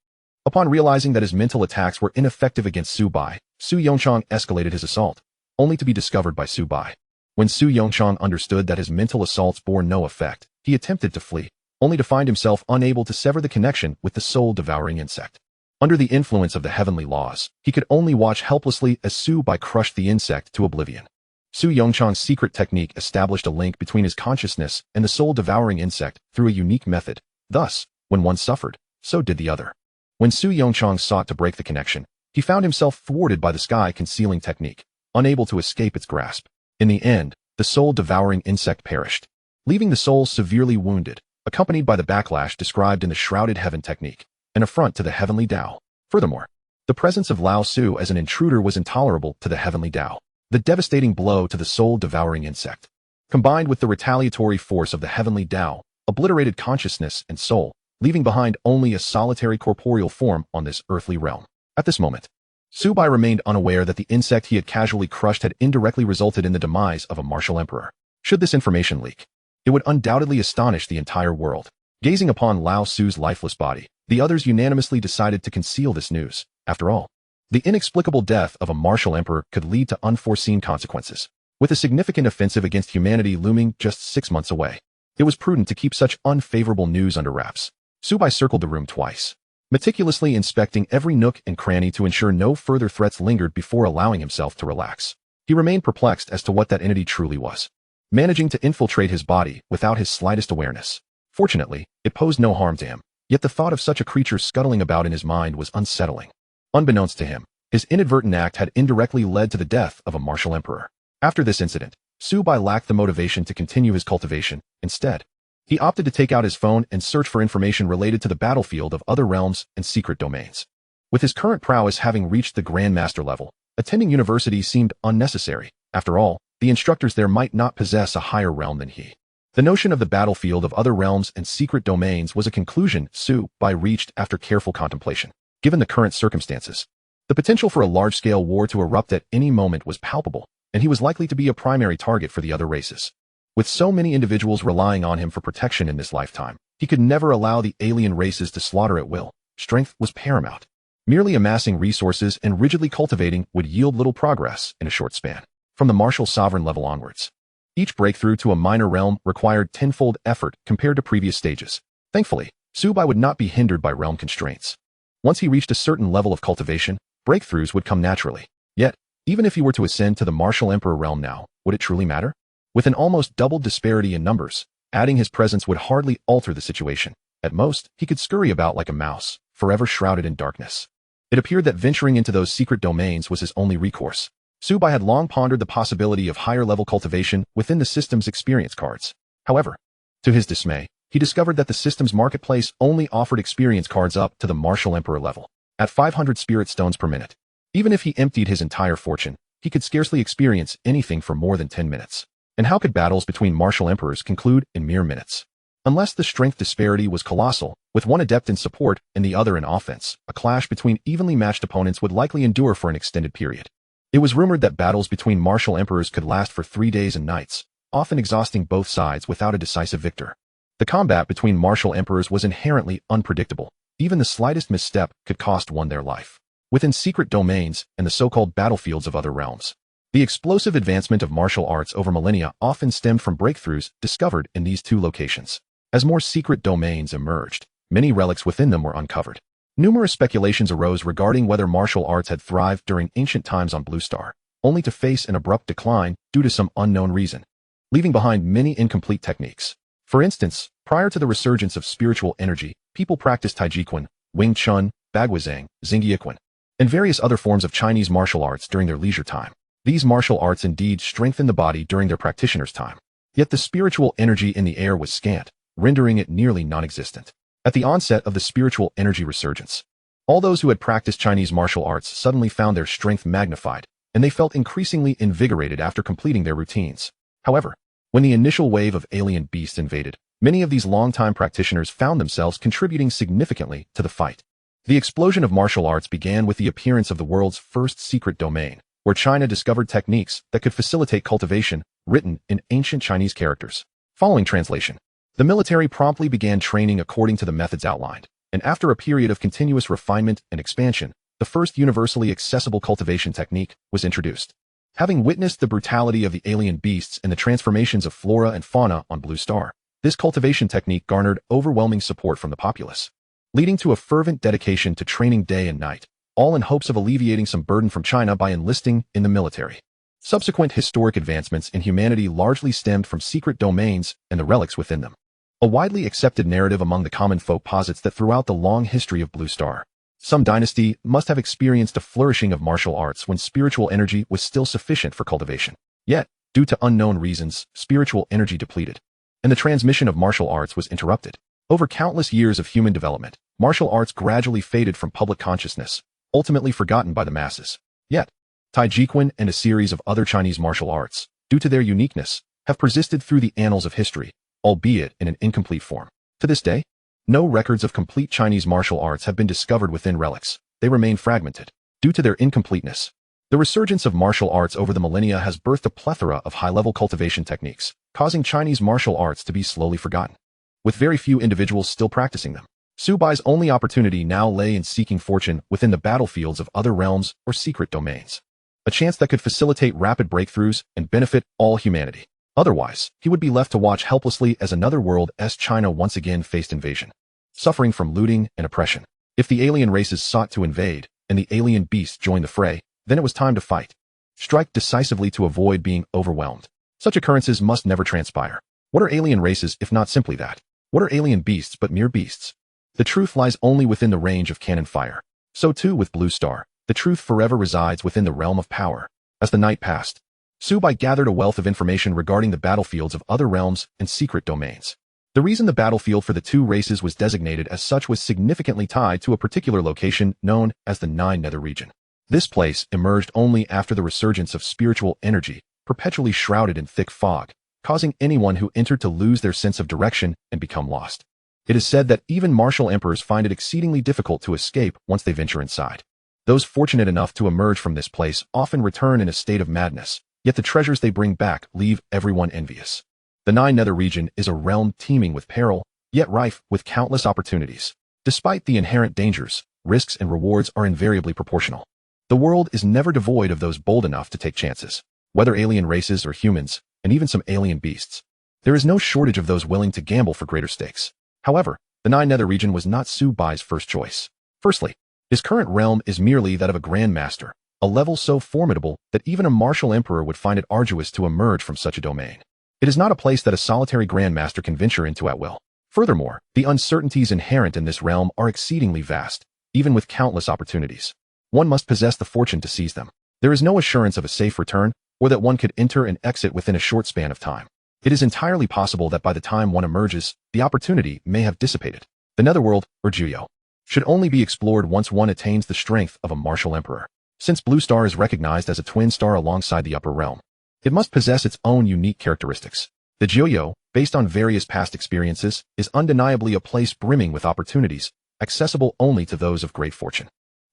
Upon realizing that his mental attacks were ineffective against Su Bai, Su Yongchang escalated his assault, only to be discovered by Su Bai. When Su Yongchang understood that his mental assaults bore no effect, he attempted to flee, only to find himself unable to sever the connection with the soul-devouring insect. Under the influence of the heavenly laws, he could only watch helplessly as Su Bai crushed the insect to oblivion. Su Yongchang's secret technique established a link between his consciousness and the soul-devouring insect through a unique method. Thus, when one suffered, so did the other. When Su Yongchang sought to break the connection, he found himself thwarted by the sky-concealing technique, unable to escape its grasp. In the end, the soul-devouring insect perished, leaving the soul severely wounded, accompanied by the backlash described in the Shrouded Heaven technique, an affront to the heavenly Tao. Furthermore, the presence of Lao Su as an intruder was intolerable to the heavenly Tao. The devastating blow to the soul-devouring insect, combined with the retaliatory force of the heavenly Tao, obliterated consciousness and soul, leaving behind only a solitary corporeal form on this earthly realm. At this moment, Su Bai remained unaware that the insect he had casually crushed had indirectly resulted in the demise of a martial emperor. Should this information leak, it would undoubtedly astonish the entire world. Gazing upon Lao Su's lifeless body, the others unanimously decided to conceal this news. After all, the inexplicable death of a martial emperor could lead to unforeseen consequences. With a significant offensive against humanity looming just 6 months away, it was prudent to keep such unfavorable news under wraps. Su Bai circled the room twice, meticulously inspecting every nook and cranny to ensure no further threats lingered before allowing himself to relax. He remained perplexed as to what that entity truly was, managing to infiltrate his body without his slightest awareness. Fortunately, it posed no harm to him, yet the thought of such a creature scuttling about in his mind was unsettling. Unbeknownst to him, his inadvertent act had indirectly led to the death of a martial emperor. After this incident, Su Bai lacked the motivation to continue his cultivation. Instead, he opted to take out his phone and search for information related to the battlefield of other realms and secret domains. With his current prowess having reached the Grandmaster level, attending university seemed unnecessary. After all, the instructors there might not possess a higher realm than he. The notion of the battlefield of other realms and secret domains was a conclusion Su Bai reached after careful contemplation. Given the current circumstances, the potential for a large-scale war to erupt at any moment was palpable, and he was likely to be a primary target for the other races. With so many individuals relying on him for protection in this lifetime, he could never allow the alien races to slaughter at will. Strength was paramount. Merely amassing resources and rigidly cultivating would yield little progress in a short span. From the martial sovereign level onwards, each breakthrough to a minor realm required tenfold effort compared to previous stages. Thankfully, Su Bai would not be hindered by realm constraints. Once he reached a certain level of cultivation, breakthroughs would come naturally. Yet, even if he were to ascend to the martial emperor realm now, would it truly matter? With an almost double disparity in numbers, adding his presence would hardly alter the situation. At most, he could scurry about like a mouse, forever shrouded in darkness. It appeared that venturing into those secret domains was his only recourse. Su Bai had long pondered the possibility of higher-level cultivation within the system's experience cards. However, to his dismay, he discovered that the system's marketplace only offered experience cards up to the martial emperor level, at 500 spirit stones per minute. Even if he emptied his entire fortune, he could scarcely experience anything for more than 10 minutes. And how could battles between martial emperors conclude in mere minutes? Unless the strength disparity was colossal, with one adept in support and the other in offense, a clash between evenly matched opponents would likely endure for an extended period. It was rumored that battles between martial emperors could last for 3 days and nights, often exhausting both sides without a decisive victor. The combat between martial emperors was inherently unpredictable. Even the slightest misstep could cost one their life. Within secret domains and the so-called battlefields of other realms, the explosive advancement of martial arts over millennia often stemmed from breakthroughs discovered in these two locations. As more secret domains emerged, many relics within them were uncovered. Numerous speculations arose regarding whether martial arts had thrived during ancient times on Blue Star, only to face an abrupt decline due to some unknown reason, leaving behind many incomplete techniques. For instance, prior to the resurgence of spiritual energy, people practiced Taijiquan, Wing Chun, Baguazhang, Xingyiquan, and various other forms of Chinese martial arts during their leisure time. These martial arts indeed strengthened the body during their practitioners' time. Yet the spiritual energy in the air was scant, rendering it nearly non-existent. At the onset of the spiritual energy resurgence, all those who had practiced Chinese martial arts suddenly found their strength magnified, and they felt increasingly invigorated after completing their routines. However, when the initial wave of alien beasts invaded, many of these longtime practitioners found themselves contributing significantly to the fight. The explosion of martial arts began with the appearance of the world's first secret domain, where China discovered techniques that could facilitate cultivation, written in ancient Chinese characters. Following translation, the military promptly began training according to the methods outlined, and after a period of continuous refinement and expansion, the first universally accessible cultivation technique was introduced. Having witnessed the brutality of the alien beasts and the transformations of flora and fauna on Blue Star, this cultivation technique garnered overwhelming support from the populace, leading to a fervent dedication to training day and night, all in hopes of alleviating some burden from China by enlisting in the military. Subsequent historic advancements in humanity largely stemmed from secret domains and the relics within them. A widely accepted narrative among the common folk posits that throughout the long history of Blue Star, some dynasty must have experienced a flourishing of martial arts when spiritual energy was still sufficient for cultivation. Yet, due to unknown reasons, spiritual energy depleted, and the transmission of martial arts was interrupted. Over countless years of human development, martial arts gradually faded from public consciousness, ultimately forgotten by the masses. Yet, Taijiquan and a series of other Chinese martial arts, due to their uniqueness, have persisted through the annals of history, albeit in an incomplete form. To this day, no records of complete Chinese martial arts have been discovered within relics. They remain fragmented. Due to their incompleteness, the resurgence of martial arts over the millennia has birthed a plethora of high-level cultivation techniques, causing Chinese martial arts to be slowly forgotten, with very few individuals still practicing them. Su Bai's only opportunity now lay in seeking fortune within the battlefields of other realms or secret domains, a chance that could facilitate rapid breakthroughs and benefit all humanity. Otherwise, he would be left to watch helplessly as another world as China once again faced invasion, suffering from looting and oppression. If the alien races sought to invade, and the alien beasts joined the fray, then it was time to fight. Strike decisively to avoid being overwhelmed. Such occurrences must never transpire. What are alien races if not simply that? What are alien beasts but mere beasts? The truth lies only within the range of cannon fire. So too with Blue Star, the truth forever resides within the realm of power. As the night passed, Su Bai gathered a wealth of information regarding the battlefields of other realms and secret domains. The reason the battlefield for the two races was designated as such was significantly tied to a particular location known as the Nine Nether region. This place emerged only after the resurgence of spiritual energy, perpetually shrouded in thick fog, causing anyone who entered to lose their sense of direction and become lost. It is said that even martial emperors find it exceedingly difficult to escape once they venture inside. Those fortunate enough to emerge from this place often return in a state of madness, yet the treasures they bring back leave everyone envious. The Nine Nether region is a realm teeming with peril, yet rife with countless opportunities. Despite the inherent dangers, risks and rewards are invariably proportional. The world is never devoid of those bold enough to take chances, whether alien races or humans, and even some alien beasts. There is no shortage of those willing to gamble for greater stakes. However, the Nine Nether region was not Su Bai's first choice. Firstly, his current realm is merely that of a grandmaster, a level so formidable that even a martial emperor would find it arduous to emerge from such a domain. It is not a place that a solitary grandmaster can venture into at will. Furthermore, the uncertainties inherent in this realm are exceedingly vast, even with countless opportunities. One must possess the fortune to seize them. There is no assurance of a safe return, or that one could enter and exit within a short span of time. It is entirely possible that by the time one emerges, the opportunity may have dissipated. The Netherworld, or Juyo, should only be explored once one attains the strength of a martial emperor. Since Blue Star is recognized as a twin star alongside the upper realm, it must possess its own unique characteristics. The Juyo, based on various past experiences, is undeniably a place brimming with opportunities, accessible only to those of great fortune.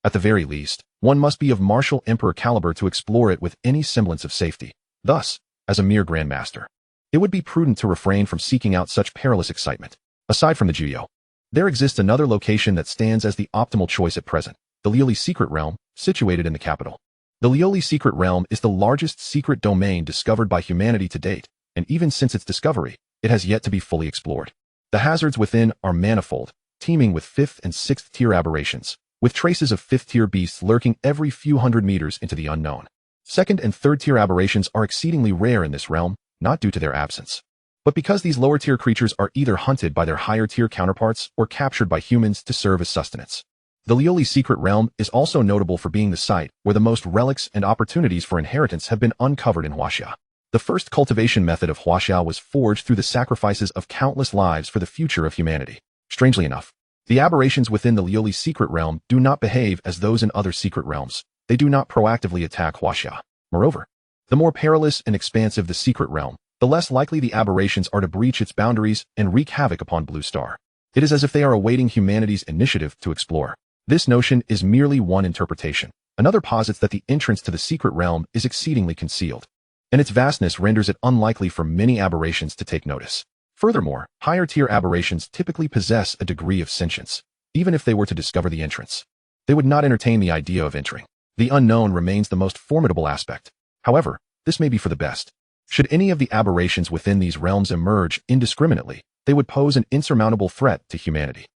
At the very least, one must be of Martial Emperor caliber to explore it with any semblance of safety. Thus, as a mere Grandmaster, it would be prudent to refrain from seeking out such perilous excitement. Aside from the Juyo, there exists another location that stands as the optimal choice at present, the Lioli Secret Realm, situated in the capital. The Lioli Secret Realm is the largest secret domain discovered by humanity to date, and even since its discovery, it has yet to be fully explored. The hazards within are manifold, teeming with 5th and 6th tier aberrations, with traces of 5th tier beasts lurking every few hundred meters into the unknown. 2nd and 3rd tier aberrations are exceedingly rare in this realm, not due to their absence, but because these lower tier creatures are either hunted by their higher tier counterparts or captured by humans to serve as sustenance. The Lioli Secret Realm is also notable for being the site where the most relics and opportunities for inheritance have been uncovered in Huaxia. The first cultivation method of Huaxia was forged through the sacrifices of countless lives for the future of humanity. Strangely enough, the aberrations within the Lioli Secret Realm do not behave as those in other secret realms. They do not proactively attack Huaxia. Moreover, the more perilous and expansive the secret realm, the less likely the aberrations are to breach its boundaries and wreak havoc upon Blue Star. It is as if they are awaiting humanity's initiative to explore. This notion is merely one interpretation. Another posits that the entrance to the secret realm is exceedingly concealed, and its vastness renders it unlikely for many aberrations to take notice. Furthermore, higher-tier aberrations typically possess a degree of sentience. Even if they were to discover the entrance, they would not entertain the idea of entering. The unknown remains the most formidable aspect. However, this may be for the best. Should any of the aberrations within these realms emerge indiscriminately, they would pose an insurmountable threat to humanity.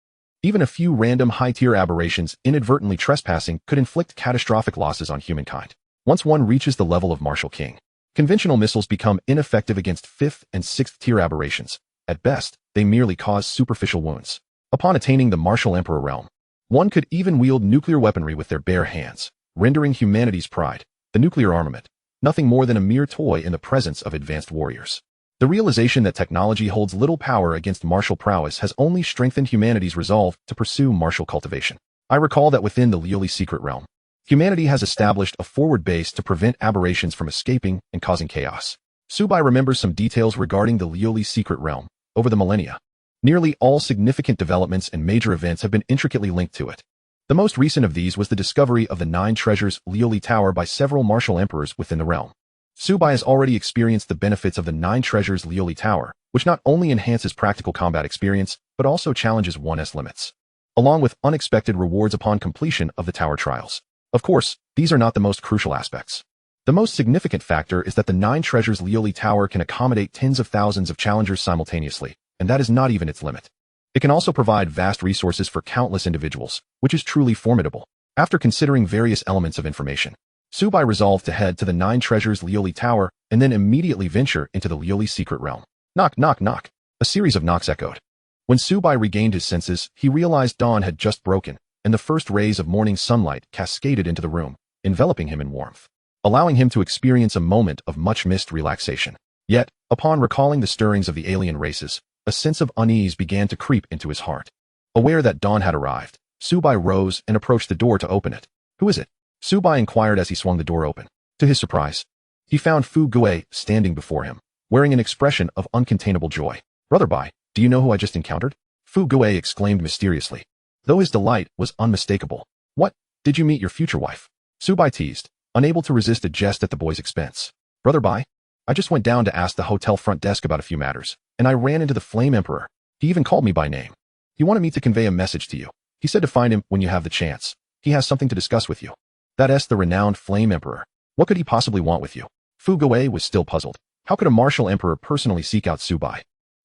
Even a few random high-tier aberrations inadvertently trespassing could inflict catastrophic losses on humankind. Once one reaches the level of Martial King, conventional missiles become ineffective against 5th and 6th tier aberrations. At best, they merely cause superficial wounds. Upon attaining the Martial Emperor realm, one could even wield nuclear weaponry with their bare hands, rendering humanity's pride, the nuclear armament, nothing more than a mere toy in the presence of advanced warriors. The realization that technology holds little power against martial prowess has only strengthened humanity's resolve to pursue martial cultivation. I recall that within the Lioli Secret Realm, humanity has established a forward base to prevent aberrations from escaping and causing chaos. Subai remembers some details regarding the Lioli Secret Realm. Over the millennia, nearly all significant developments and major events have been intricately linked to it. The most recent of these was the discovery of the 9 Treasures Lioli Tower by several martial emperors within the realm. Subai has already experienced the benefits of the 9 Treasures Lioli Tower, which not only enhances practical combat experience, but also challenges one's limits, along with unexpected rewards upon completion of the tower trials. Of course, these are not the most crucial aspects. The most significant factor is that the 9 Treasures Lioli Tower can accommodate tens of thousands of challengers simultaneously, and that is not even its limit. It can also provide vast resources for countless individuals, which is truly formidable. After considering various elements of information, Subai resolved to head to the 9 Treasures Lioli Tower and then immediately venture into the Lioli Secret Realm. Knock, knock, knock. A series of knocks echoed. When Subai regained his senses, he realized dawn had just broken, and the first rays of morning sunlight cascaded into the room, enveloping him in warmth, allowing him to experience a moment of much-missed relaxation. Yet, upon recalling the stirrings of the alien races, a sense of unease began to creep into his heart. Aware that dawn had arrived, Subai rose and approached the door to open it. Who is it? Subai inquired as he swung the door open. To his surprise, he found Fu Gue standing before him, wearing an expression of uncontainable joy. Brother Bai, do you know who I just encountered? Fu Gue exclaimed mysteriously, though his delight was unmistakable. What? Did you meet your future wife? Subai teased, unable to resist a jest at the boy's expense. Brother Bai, I just went down to ask the hotel front desk about a few matters, and I ran into the Flame Emperor. He even called me by name. He wanted me to convey a message to you. He said to find him when you have the chance. He has something to discuss with you. That's the renowned Flame Emperor. What could he possibly want with you? Fu Gue was still puzzled. How could a martial emperor personally seek out Subai?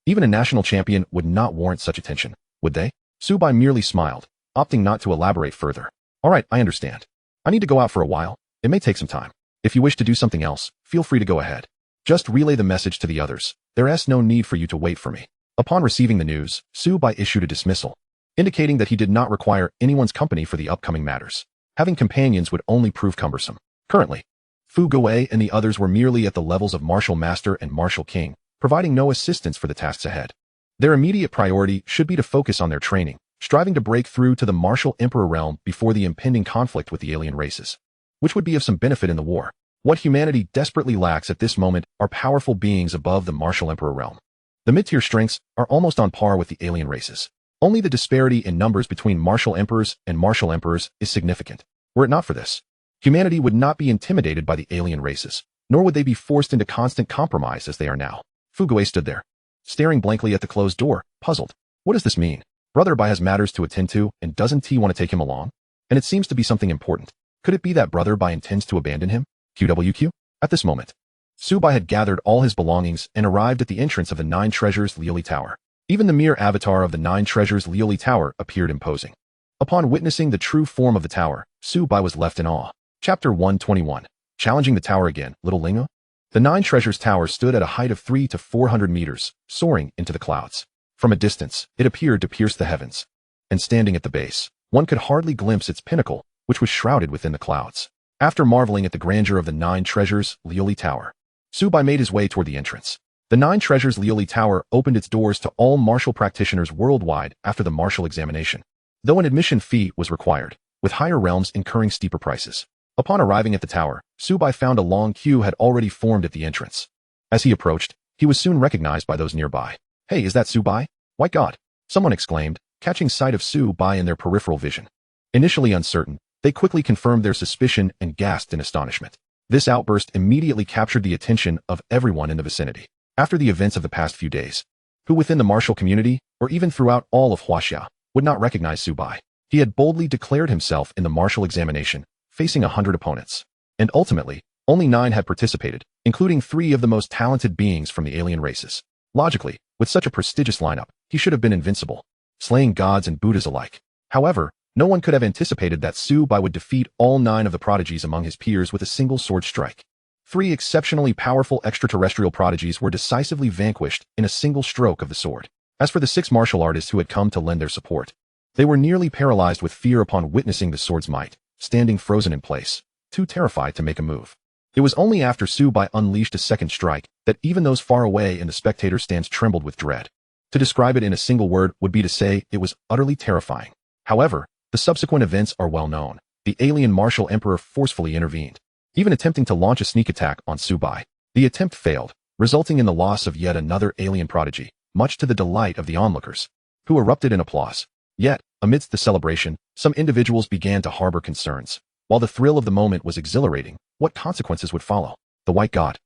Even a national champion would not warrant such attention, would they? Subai merely smiled, opting not to elaborate further. All right, I understand. I need to go out for a while. It may take some time. If you wish to do something else, feel free to go ahead. Just relay the message to the others. There's no need for you to wait for me. Upon receiving the news, Subai issued a dismissal, indicating that he did not require anyone's company for the upcoming matters. Having companions would only prove cumbersome. Currently, Fu Gue and the others were merely at the levels of Martial Master and Martial King, providing no assistance for the tasks ahead. Their immediate priority should be to focus on their training, striving to break through to the Martial Emperor realm before the impending conflict with the alien races, which would be of some benefit in the war. What humanity desperately lacks at this moment are powerful beings above the Martial Emperor realm. The mid-tier strengths are almost on par with the alien races. Only the disparity in numbers between martial emperors and martial emperors is significant. Were it not for this, humanity would not be intimidated by the alien races, nor would they be forced into constant compromise as they are now. Fugue stood there, staring blankly at the closed door, puzzled. What does this mean? Brother Bai has matters to attend to, and doesn't he want to take him along? And it seems to be something important. Could it be that Brother Bai intends to abandon him? QWQ? At this moment, Subai had gathered all his belongings and arrived at the entrance of the Nine Treasures Liuli Tower. Even the mere avatar of the Nine Treasures Liuli Tower appeared imposing. Upon witnessing the true form of the tower, Subai was left in awe. Chapter 121. Challenging the tower again, little Lingo? The Nine Treasures Tower stood at a height of 300 to 400 meters, soaring into the clouds. From a distance, it appeared to pierce the heavens. And standing at the base, one could hardly glimpse its pinnacle, which was shrouded within the clouds. After marveling at the grandeur of the Nine Treasures Liuli Tower, Subai made his way toward the entrance. The Nine Treasures Liuli Tower opened its doors to all martial practitioners worldwide after the martial examination, though an admission fee was required, with higher realms incurring steeper prices. Upon arriving at the tower, Subai found a long queue had already formed at the entrance. As he approached, he was soon recognized by those nearby. Hey, is that Subai? White God! Someone exclaimed, catching sight of Subai in their peripheral vision. Initially uncertain, they quickly confirmed their suspicion and gasped in astonishment. This outburst immediately captured the attention of everyone in the vicinity. After the events of the past few days, who within the martial community, or even throughout all of Huaxia, would not recognize Subai? He had boldly declared himself in the martial examination, facing 100 opponents. And ultimately, only 9 had participated, including 3 of the most talented beings from the alien races. Logically, with such a prestigious lineup, he should have been invincible, slaying gods and Buddhas alike. However, no one could have anticipated that Subai would defeat all 9 of the prodigies among his peers with a single sword strike. 3 exceptionally powerful extraterrestrial prodigies were decisively vanquished in a single stroke of the sword. As for the 6 martial artists who had come to lend their support, they were nearly paralyzed with fear upon witnessing the sword's might, standing frozen in place, too terrified to make a move. It was only after Subai unleashed a second strike that even those far away in the spectator stands trembled with dread. To describe it in a single word would be to say it was utterly terrifying. However, the subsequent events are well known. The alien martial emperor forcefully intervened, even attempting to launch a sneak attack on Subai. The attempt failed, resulting in the loss of yet another alien prodigy, much to the delight of the onlookers, who erupted in applause. Yet, amidst the celebration, some individuals began to harbor concerns. While the thrill of the moment was exhilarating, what consequences would follow? The White God.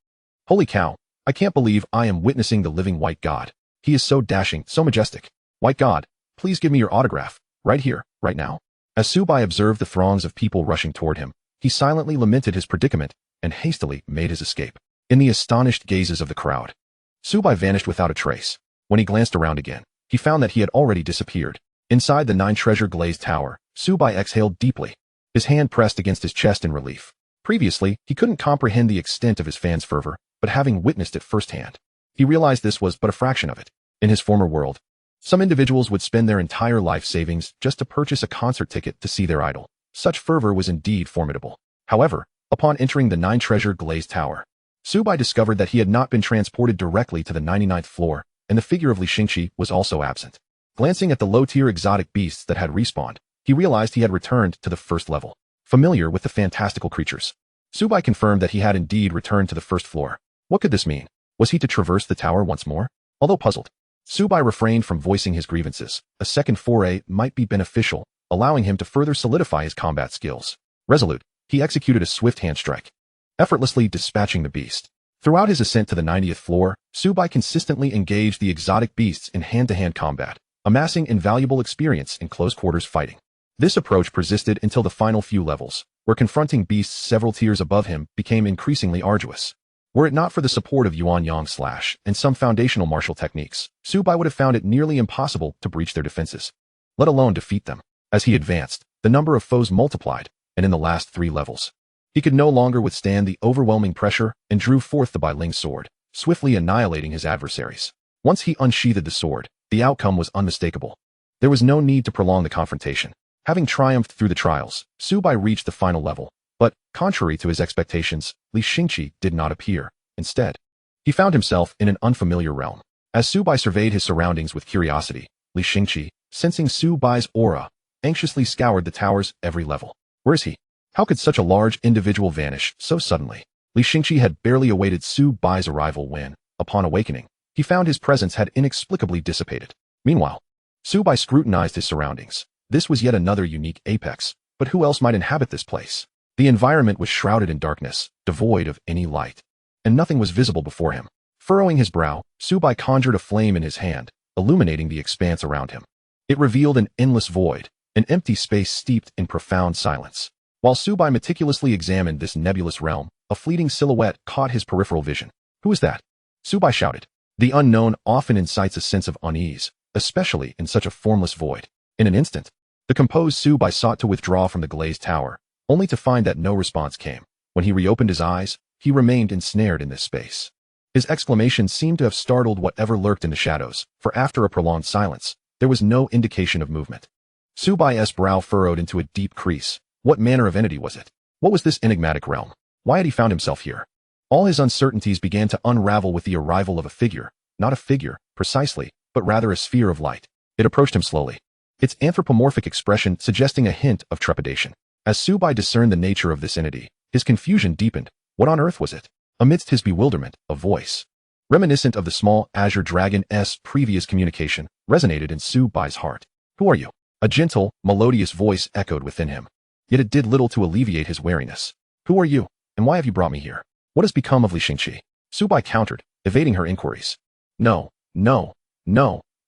Holy cow, I can't believe I am witnessing the living White God. He is so dashing, so majestic. White God, please give me your autograph, right here, right now. As Subai observed the throngs of people rushing toward him, he silently lamented his predicament and hastily made his escape. In the astonished gazes of the crowd, Subai vanished without a trace. When he glanced around again, he found that he had already disappeared. Inside the 9-treasure glazed tower, Subai exhaled deeply, his hand pressed against his chest in relief. Previously, he couldn't comprehend the extent of his fans' fervor, but having witnessed it firsthand, he realized this was but a fraction of it. In his former world, some individuals would spend their entire life savings just to purchase a concert ticket to see their idol. Such fervor was indeed formidable. However, upon entering the 9-treasure glazed tower, Subai discovered that he had not been transported directly to the 99th floor, and the figure of Li Xingqi was also absent. Glancing at the low-tier exotic beasts that had respawned, he realized he had returned to the first level. Familiar with the fantastical creatures, Subai confirmed that he had indeed returned to the first floor. What could this mean? Was he to traverse the tower once more? Although puzzled, Subai refrained from voicing his grievances. A second foray might be beneficial, allowing him to further solidify his combat skills. Resolute, he executed a swift hand strike, effortlessly dispatching the beast. Throughout his ascent to the 90th floor, Subai consistently engaged the exotic beasts in hand-to-hand combat, amassing invaluable experience in close-quarters fighting. This approach persisted until the final few levels, where confronting beasts several tiers above him became increasingly arduous. Were it not for the support of Yuan Yang Slash and some foundational martial techniques, Subai would have found it nearly impossible to breach their defenses, let alone defeat them. As he advanced, the number of foes multiplied, and in the last 3 levels, he could no longer withstand the overwhelming pressure and drew forth the Bai Ling sword, swiftly annihilating his adversaries. Once he unsheathed the sword, the outcome was unmistakable. There was no need to prolong the confrontation. Having triumphed through the trials, Subai reached the final level, but, contrary to his expectations, Li Xingqi did not appear. Instead, he found himself in an unfamiliar realm. As Subai surveyed his surroundings with curiosity, Li Xingqi, sensing Subai's aura, anxiously scoured the tower's every level. Where is he? How could such a large individual vanish so suddenly? Li Xingqi had barely awaited Subai's arrival when, upon awakening, he found his presence had inexplicably dissipated. Meanwhile, Subai scrutinized his surroundings. This was yet another unique apex, but who else might inhabit this place? The environment was shrouded in darkness, devoid of any light, and nothing was visible before him. Furrowing his brow, Subai conjured a flame in his hand, illuminating the expanse around him. It revealed an endless void, an empty space steeped in profound silence. While Subai meticulously examined this nebulous realm, a fleeting silhouette caught his peripheral vision. Who is that? Subai shouted. The unknown often incites a sense of unease, especially in such a formless void. In an instant, the composed Subai sought to withdraw from the glazed tower, only to find that no response came. When he reopened his eyes, he remained ensnared in this space. His exclamation seemed to have startled whatever lurked in the shadows, for after a prolonged silence, there was no indication of movement. Subai's brow furrowed into a deep crease. What manner of entity was it? What was this enigmatic realm? Why had he found himself here? All his uncertainties began to unravel with the arrival of a figure, not a figure, precisely, but rather a sphere of light. It approached him slowly, its anthropomorphic expression suggesting a hint of trepidation. As Subai discerned the nature of this entity, his confusion deepened. What on earth was it? Amidst his bewilderment, a voice, reminiscent of the small azure dragon's previous communication, resonated in Subai's heart. Who are you? A gentle, melodious voice echoed within him. Yet it did little to alleviate his wariness. Who are you, and why have you brought me here? What has become of Li Xingqi? Subai countered, evading her inquiries. No,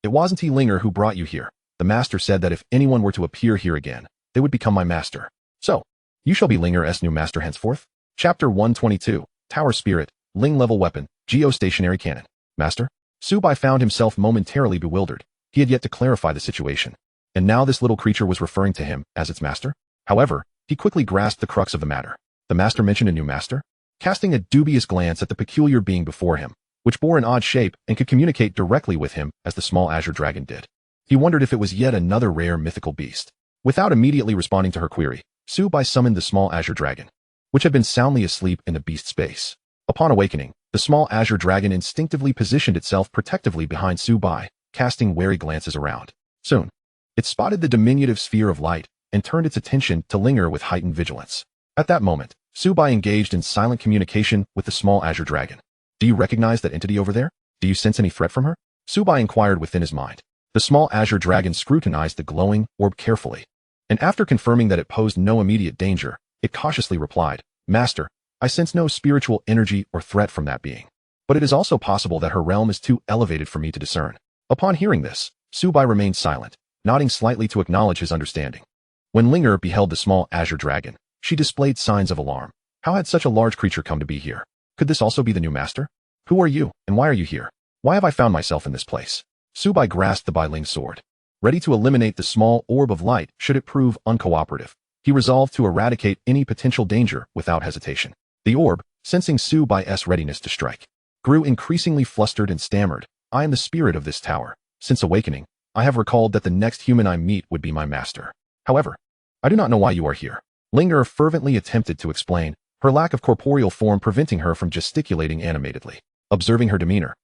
it wasn't Linger who brought you here. The master said that if anyone were to appear here again, they would become my master. So, you shall be Linger's new master henceforth. Chapter 122, Tower Spirit, Ling Level Weapon, Geostationary Cannon. Master? Subai found himself momentarily bewildered. He had yet to clarify the situation. And now this little creature was referring to him as its master? However, he quickly grasped the crux of the matter. The master mentioned a new master? Casting a dubious glance at the peculiar being before him, which bore an odd shape and could communicate directly with him as the small azure dragon did, he wondered if it was yet another rare mythical beast. Without immediately responding to her query, Subai summoned the small azure dragon, which had been soundly asleep in the beast space. Upon awakening, the small azure dragon instinctively positioned itself protectively behind Subai, casting wary glances around. Soon, it spotted the diminutive sphere of light and turned its attention to Linger with heightened vigilance. At that moment, Subai engaged in silent communication with the small azure dragon. Do you recognize that entity over there? Do you sense any threat from her? Subai inquired within his mind. The small azure dragon scrutinized the glowing orb carefully, and after confirming that it posed no immediate danger, it cautiously replied, Master, I sense no spiritual energy or threat from that being. But it is also possible that her realm is too elevated for me to discern. Upon hearing this, Subai remained silent, nodding slightly to acknowledge his understanding. When Linger beheld the small azure dragon, she displayed signs of alarm. How had such a large creature come to be here? Could this also be the new master? Who are you, and why are you here? Why have I found myself in this place? Subai grasped the Bai Ling sword, ready to eliminate the small orb of light should it prove uncooperative. He resolved to eradicate any potential danger without hesitation. The orb, sensing Subai's readiness to strike, grew increasingly flustered and stammered, I am the spirit of this tower. Since awakening, I have recalled that the next human I meet would be my master. However, I do not know why you are here. Linger fervently attempted to explain, her lack of corporeal form preventing her from gesticulating animatedly. Observing her demeanor,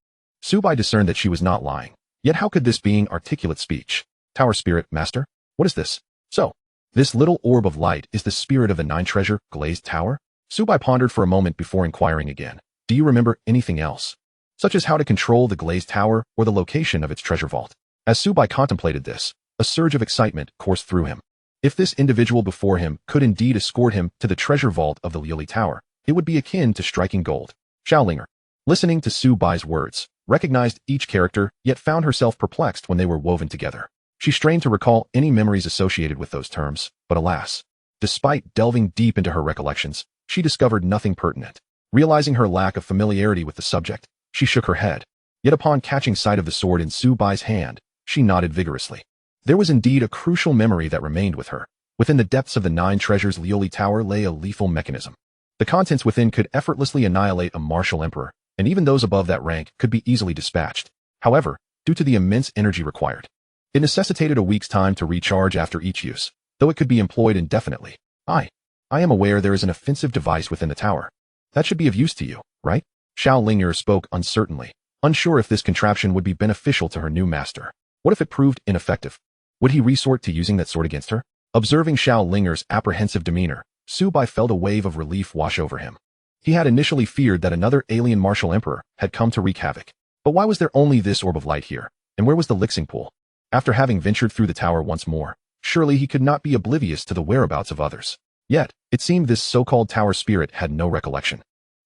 Subai discerned that she was not lying. Yet how could this being articulate speech? Tower Spirit, Master? What is this? So, this little orb of light is the spirit of the nine-treasure glazed tower? Subai pondered for a moment before inquiring again. Do you remember anything else? Such as how to control the glazed tower or the location of its treasure vault? As Subai contemplated this, a surge of excitement coursed through him. If this individual before him could indeed escort him to the treasure vault of the Liuli Tower, it would be akin to striking gold. Linger, listening to Subai's words, recognized each character, yet found herself perplexed when they were woven together. She strained to recall any memories associated with those terms, but alas, despite delving deep into her recollections, she discovered nothing pertinent. Realizing her lack of familiarity with the subject, she shook her head. Yet upon catching sight of the sword in Subai's hand, she nodded vigorously. There was indeed a crucial memory that remained with her. Within the depths of the nine treasures Liuli Tower lay a lethal mechanism. The contents within could effortlessly annihilate a martial emperor, and even those above that rank could be easily dispatched. However, due to the immense energy required, it necessitated a week's time to recharge after each use, though it could be employed indefinitely. I am aware there is an offensive device within the tower. That should be of use to you, right? Linger spoke uncertainly, unsure if this contraption would be beneficial to her new master. What if it proved ineffective? Would he resort to using that sword against her? Observing Linger's apprehensive demeanor, Subai felt a wave of relief wash over him. He had initially feared that another alien martial emperor had come to wreak havoc. But why was there only this orb of light here? And where was the Lixing pool? After having ventured through the tower once more, surely he could not be oblivious to the whereabouts of others. Yet, it seemed this so-called tower spirit had no recollection.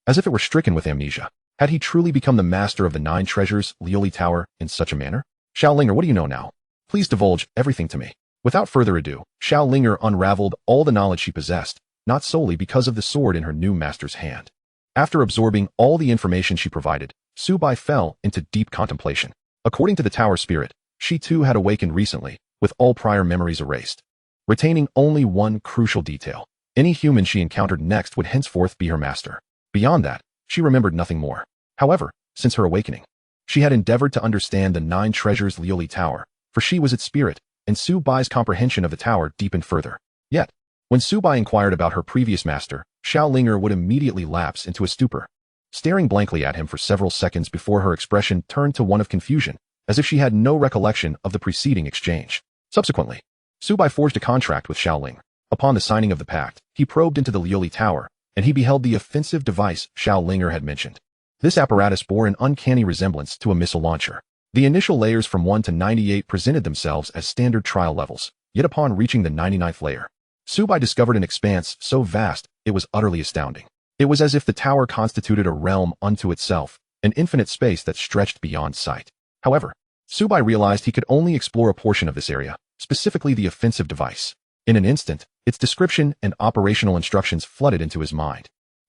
As if it were stricken with amnesia. Had he truly become the master of the 9 treasures, Lioli Tower, in such a manner? Xiaolinger, what do you know now? Please divulge everything to me. Without further ado, Xiaolinger unraveled all the knowledge she possessed, not solely because of the sword in her new master's hand. After absorbing all the information she provided, Su Bai fell into deep contemplation. According to the tower spirit, she too had awakened recently, with all prior memories erased. Retaining only one crucial detail. Any human she encountered next would henceforth be her master. Beyond that, she remembered nothing more. However, since her awakening, she had endeavored to understand the 9 treasures Lioli Tower, for she was its spirit, and Su Bai's comprehension of the tower deepened further. Yet, when Su Bai inquired about her previous master, Xiaolinger would immediately lapse into a stupor, staring blankly at him for several seconds before her expression turned to one of confusion, as if she had no recollection of the preceding exchange. Subsequently, Su Bai forged a contract with Xiaoling. Upon the signing of the pact, he probed into the Lioli Tower, and he beheld the offensive device Xiaolinger had mentioned. This apparatus bore an uncanny resemblance to a missile launcher. The initial layers from 1 to 98 presented themselves as standard trial levels, yet upon reaching the 99th layer, Su Bai discovered an expanse so vast it was utterly astounding. It was as if the tower constituted a realm unto itself, an infinite space that stretched beyond sight. However, Su Bai realized he could only explore a portion of this area, specifically the offensive device. In an instant, its description and operational instructions flooded into his mind.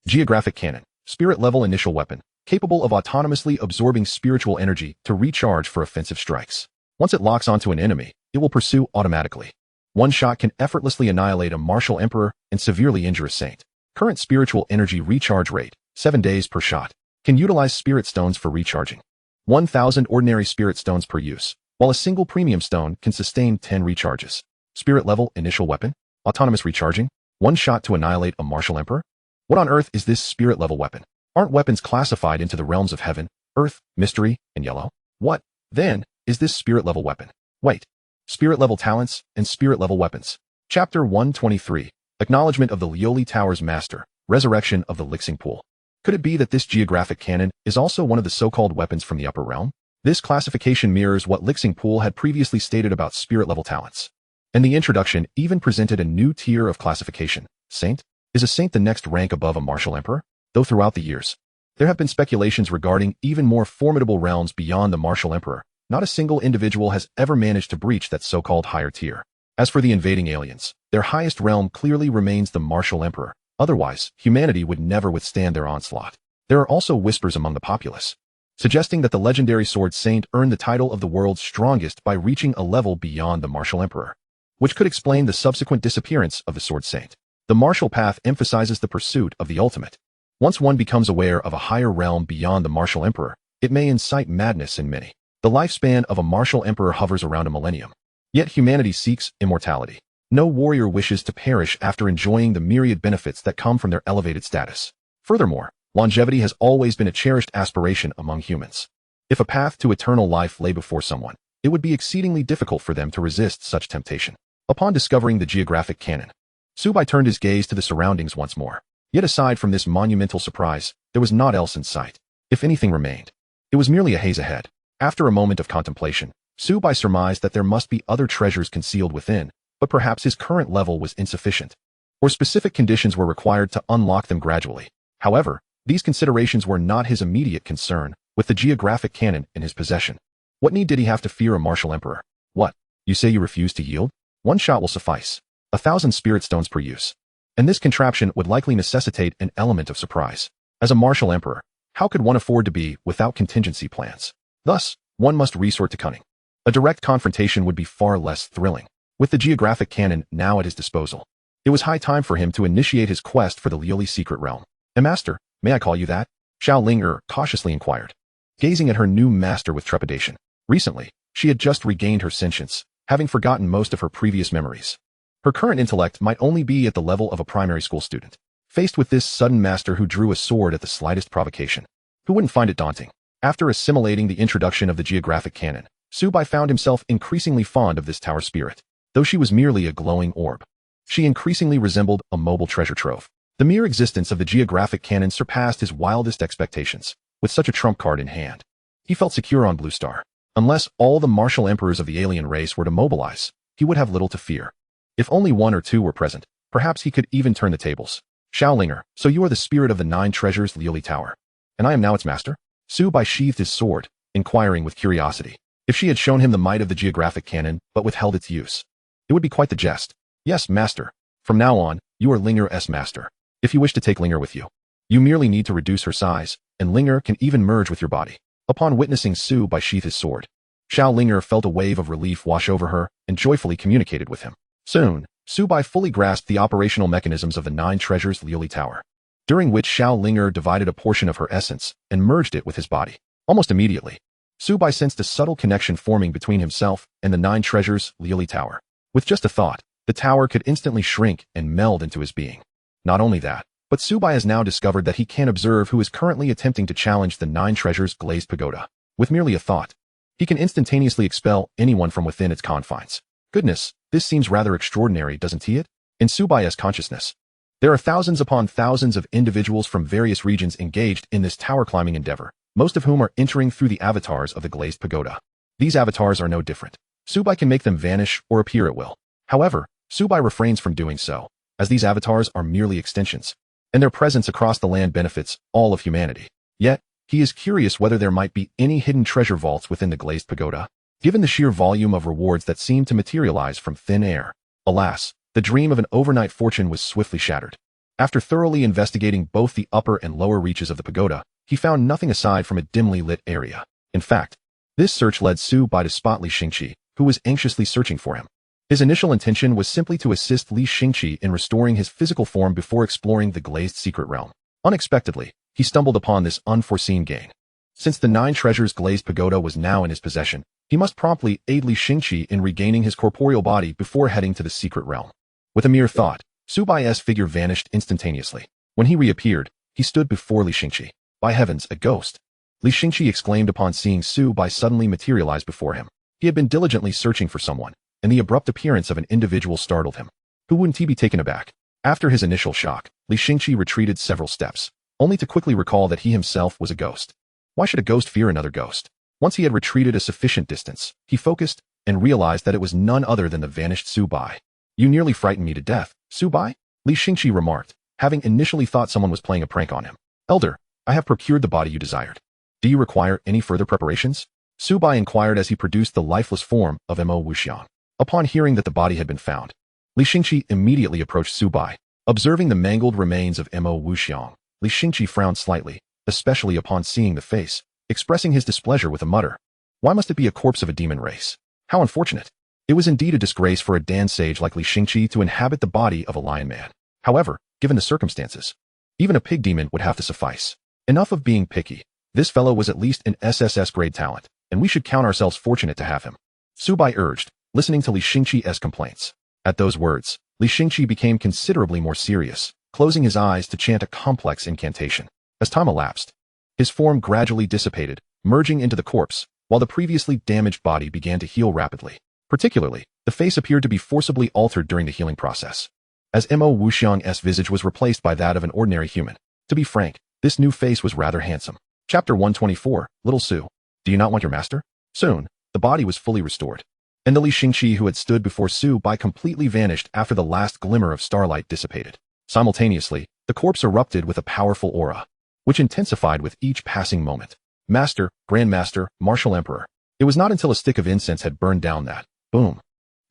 Geographic Cannon, spirit-level initial weapon, capable of autonomously absorbing spiritual energy to recharge for offensive strikes. Once it locks onto an enemy, it will pursue automatically. One shot can effortlessly annihilate a martial emperor and severely injure a saint. Current spiritual energy recharge rate, 7 days per shot. Can utilize spirit stones for recharging. 1,000 ordinary spirit stones per use, while a single premium stone can sustain 10 recharges. Spirit-level initial weapon, autonomous recharging, 1 shot to annihilate a martial emperor? What on earth is this spirit-level weapon? Aren't weapons classified into the realms of heaven, earth, mystery, and yellow? What, then, is this spirit-level weapon? Wait. Spirit-level talents and spirit-level weapons. Chapter 123. Acknowledgement of the Lioli Tower's master. Resurrection of the Lixing Pool. Could it be that this geographic cannon is also one of the so-called weapons from the upper realm? This classification mirrors what Lixing Pool had previously stated about spirit-level talents. And the introduction even presented a new tier of classification. Saint? Is a saint the next rank above a martial emperor? Though throughout the years, there have been speculations regarding even more formidable realms beyond the martial emperor, not a single individual has ever managed to breach that so-called higher tier. As for the invading aliens, their highest realm clearly remains the martial emperor. Otherwise, humanity would never withstand their onslaught. There are also whispers among the populace, suggesting that the legendary sword saint earned the title of the world's strongest by reaching a level beyond the martial emperor, which could explain the subsequent disappearance of the sword saint. The martial path emphasizes the pursuit of the ultimate. Once one becomes aware of a higher realm beyond the martial emperor, it may incite madness in many. The lifespan of a martial emperor hovers around a millennium. Yet humanity seeks immortality. No warrior wishes to perish after enjoying the myriad benefits that come from their elevated status. Furthermore, longevity has always been a cherished aspiration among humans. If a path to eternal life lay before someone, it would be exceedingly difficult for them to resist such temptation. Upon discovering the geographic cannon, Su Bai turned his gaze to the surroundings once more. Yet aside from this monumental surprise, there was naught else in sight. If anything remained, it was merely a haze ahead. After a moment of contemplation, Su Bai surmised that there must be other treasures concealed within, but perhaps his current level was insufficient, or specific conditions were required to unlock them gradually. However, these considerations were not his immediate concern. With the geographic cannon in his possession, what need did he have to fear a martial emperor? What? You say you refuse to yield? 1 shot will suffice. 1,000 spirit stones per use. And this contraption would likely necessitate an element of surprise. As a martial emperor, how could one afford to be without contingency plans? Thus, one must resort to cunning. A direct confrontation would be far less thrilling. With the geographic cannon now at his disposal, it was high time for him to initiate his quest for the Lioli secret realm. Master, may I call you that? Xiaolinger cautiously inquired, gazing at her new master with trepidation. Recently, she had just regained her sentience, having forgotten most of her previous memories. Her current intellect might only be at the level of a primary school student. Faced with this sudden master who drew a sword at the slightest provocation, who wouldn't find it daunting? After assimilating the introduction of the geographic cannon, Su Bai found himself increasingly fond of this tower spirit. Though she was merely a glowing orb, she increasingly resembled a mobile treasure trove. The mere existence of the geographic cannon surpassed his wildest expectations. With such a trump card in hand, he felt secure on Blue Star. Unless all the martial emperors of the alien race were to mobilize, he would have little to fear. If only one or two were present, perhaps he could even turn the tables. Xiaolinger, so you are the spirit of the 9 treasures Liuli Tower, and I am now its master? Su Bai sheathed his sword, inquiring with curiosity. If she had shown him the might of the geographic canon, but withheld its use, it would be quite the jest. Yes, master. From now on, you are Linger's master. If you wish to take Linger with you, you merely need to reduce her size, and Linger can even merge with your body. Upon witnessing Su Bai sheath his sword, Xiaolinger felt a wave of relief wash over her and joyfully communicated with him. Soon, Su Bai fully grasped the operational mechanisms of the 9 treasures Liuli Tower, during which Xiaolinger divided a portion of her essence and merged it with his body. Almost immediately, Su Bai sensed a subtle connection forming between himself and the 9 treasures Liuli Tower. With just a thought, the tower could instantly shrink and meld into his being. Not only that, but Su Bai has now discovered that he can observe who is currently attempting to challenge the 9 treasures glazed pagoda. With merely a thought, he can instantaneously expel anyone from within its confines. Goodness, this seems rather extraordinary, doesn't it? In Su Bai's consciousness, there are thousands upon thousands of individuals from various regions engaged in this tower climbing endeavor, most of whom are entering through the avatars of the glazed pagoda. These avatars are no different. Su Bai can make them vanish or appear at will. However, Su Bai refrains from doing so, as these avatars are merely extensions, and their presence across the land benefits all of humanity. Yet, he is curious whether there might be any hidden treasure vaults within the glazed pagoda, given the sheer volume of rewards that seem to materialize from thin air. Alas, the dream of an overnight fortune was swiftly shattered. After thoroughly investigating both the upper and lower reaches of the pagoda, he found nothing aside from a dimly lit area. In fact, this search led Su Bai to spot Li Xingqi, who was anxiously searching for him. His initial intention was simply to assist Li Xingqi in restoring his physical form before exploring the glazed secret realm. Unexpectedly, he stumbled upon this unforeseen gain. Since the 9 treasures glazed pagoda was now in his possession, he must promptly aid Li Xingqi in regaining his corporeal body before heading to the secret realm. With a mere thought, Su Bai's figure vanished instantaneously. When he reappeared, he stood before Li Xingqi. By heavens, a ghost! Li Xingqi exclaimed upon seeing Su Bai suddenly materialize before him. He had been diligently searching for someone, and the abrupt appearance of an individual startled him. Who wouldn't he be taken aback? After his initial shock, Li Xingqi retreated several steps, only to quickly recall that he himself was a ghost. Why should a ghost fear another ghost? Once he had retreated a sufficient distance, he focused and realized that it was none other than the vanished Su Bai. You nearly frightened me to death, Su Bai? Li Xingqi remarked, having initially thought someone was playing a prank on him. Elder, I have procured the body you desired. Do you require any further preparations? Su Bai inquired as he produced the lifeless form of Mo Wuxian. Upon hearing that the body had been found, Li Xingqi immediately approached Su Bai. Observing the mangled remains of Mo Wuxian, Li Xingqi frowned slightly, especially upon seeing the face, expressing his displeasure with a mutter. Why must it be a corpse of a demon race? How unfortunate. It was indeed a disgrace for a Dan sage like Li Xingqi to inhabit the body of a lion man. However, given the circumstances, even a pig demon would have to suffice. Enough of being picky. This fellow was at least an SSS grade talent, and we should count ourselves fortunate to have him. Su Bai urged, listening to Li Xingqi's complaints. At those words, Li Xingqi became considerably more serious, closing his eyes to chant a complex incantation. As time elapsed, his form gradually dissipated, merging into the corpse, while the previously damaged body began to heal rapidly. Particularly, the face appeared to be forcibly altered during the healing process, as Mo Wuxian's visage was replaced by that of an ordinary human. To be frank, this new face was rather handsome. Chapter 124, Little Su. Do you not want your master? Soon, the body was fully restored, and the Li Xingqi who had stood before Su Bai completely vanished after the last glimmer of starlight dissipated. Simultaneously, the corpse erupted with a powerful aura, which intensified with each passing moment. Master, Grandmaster, Martial Emperor. It was not until a stick of incense had burned down that, boom,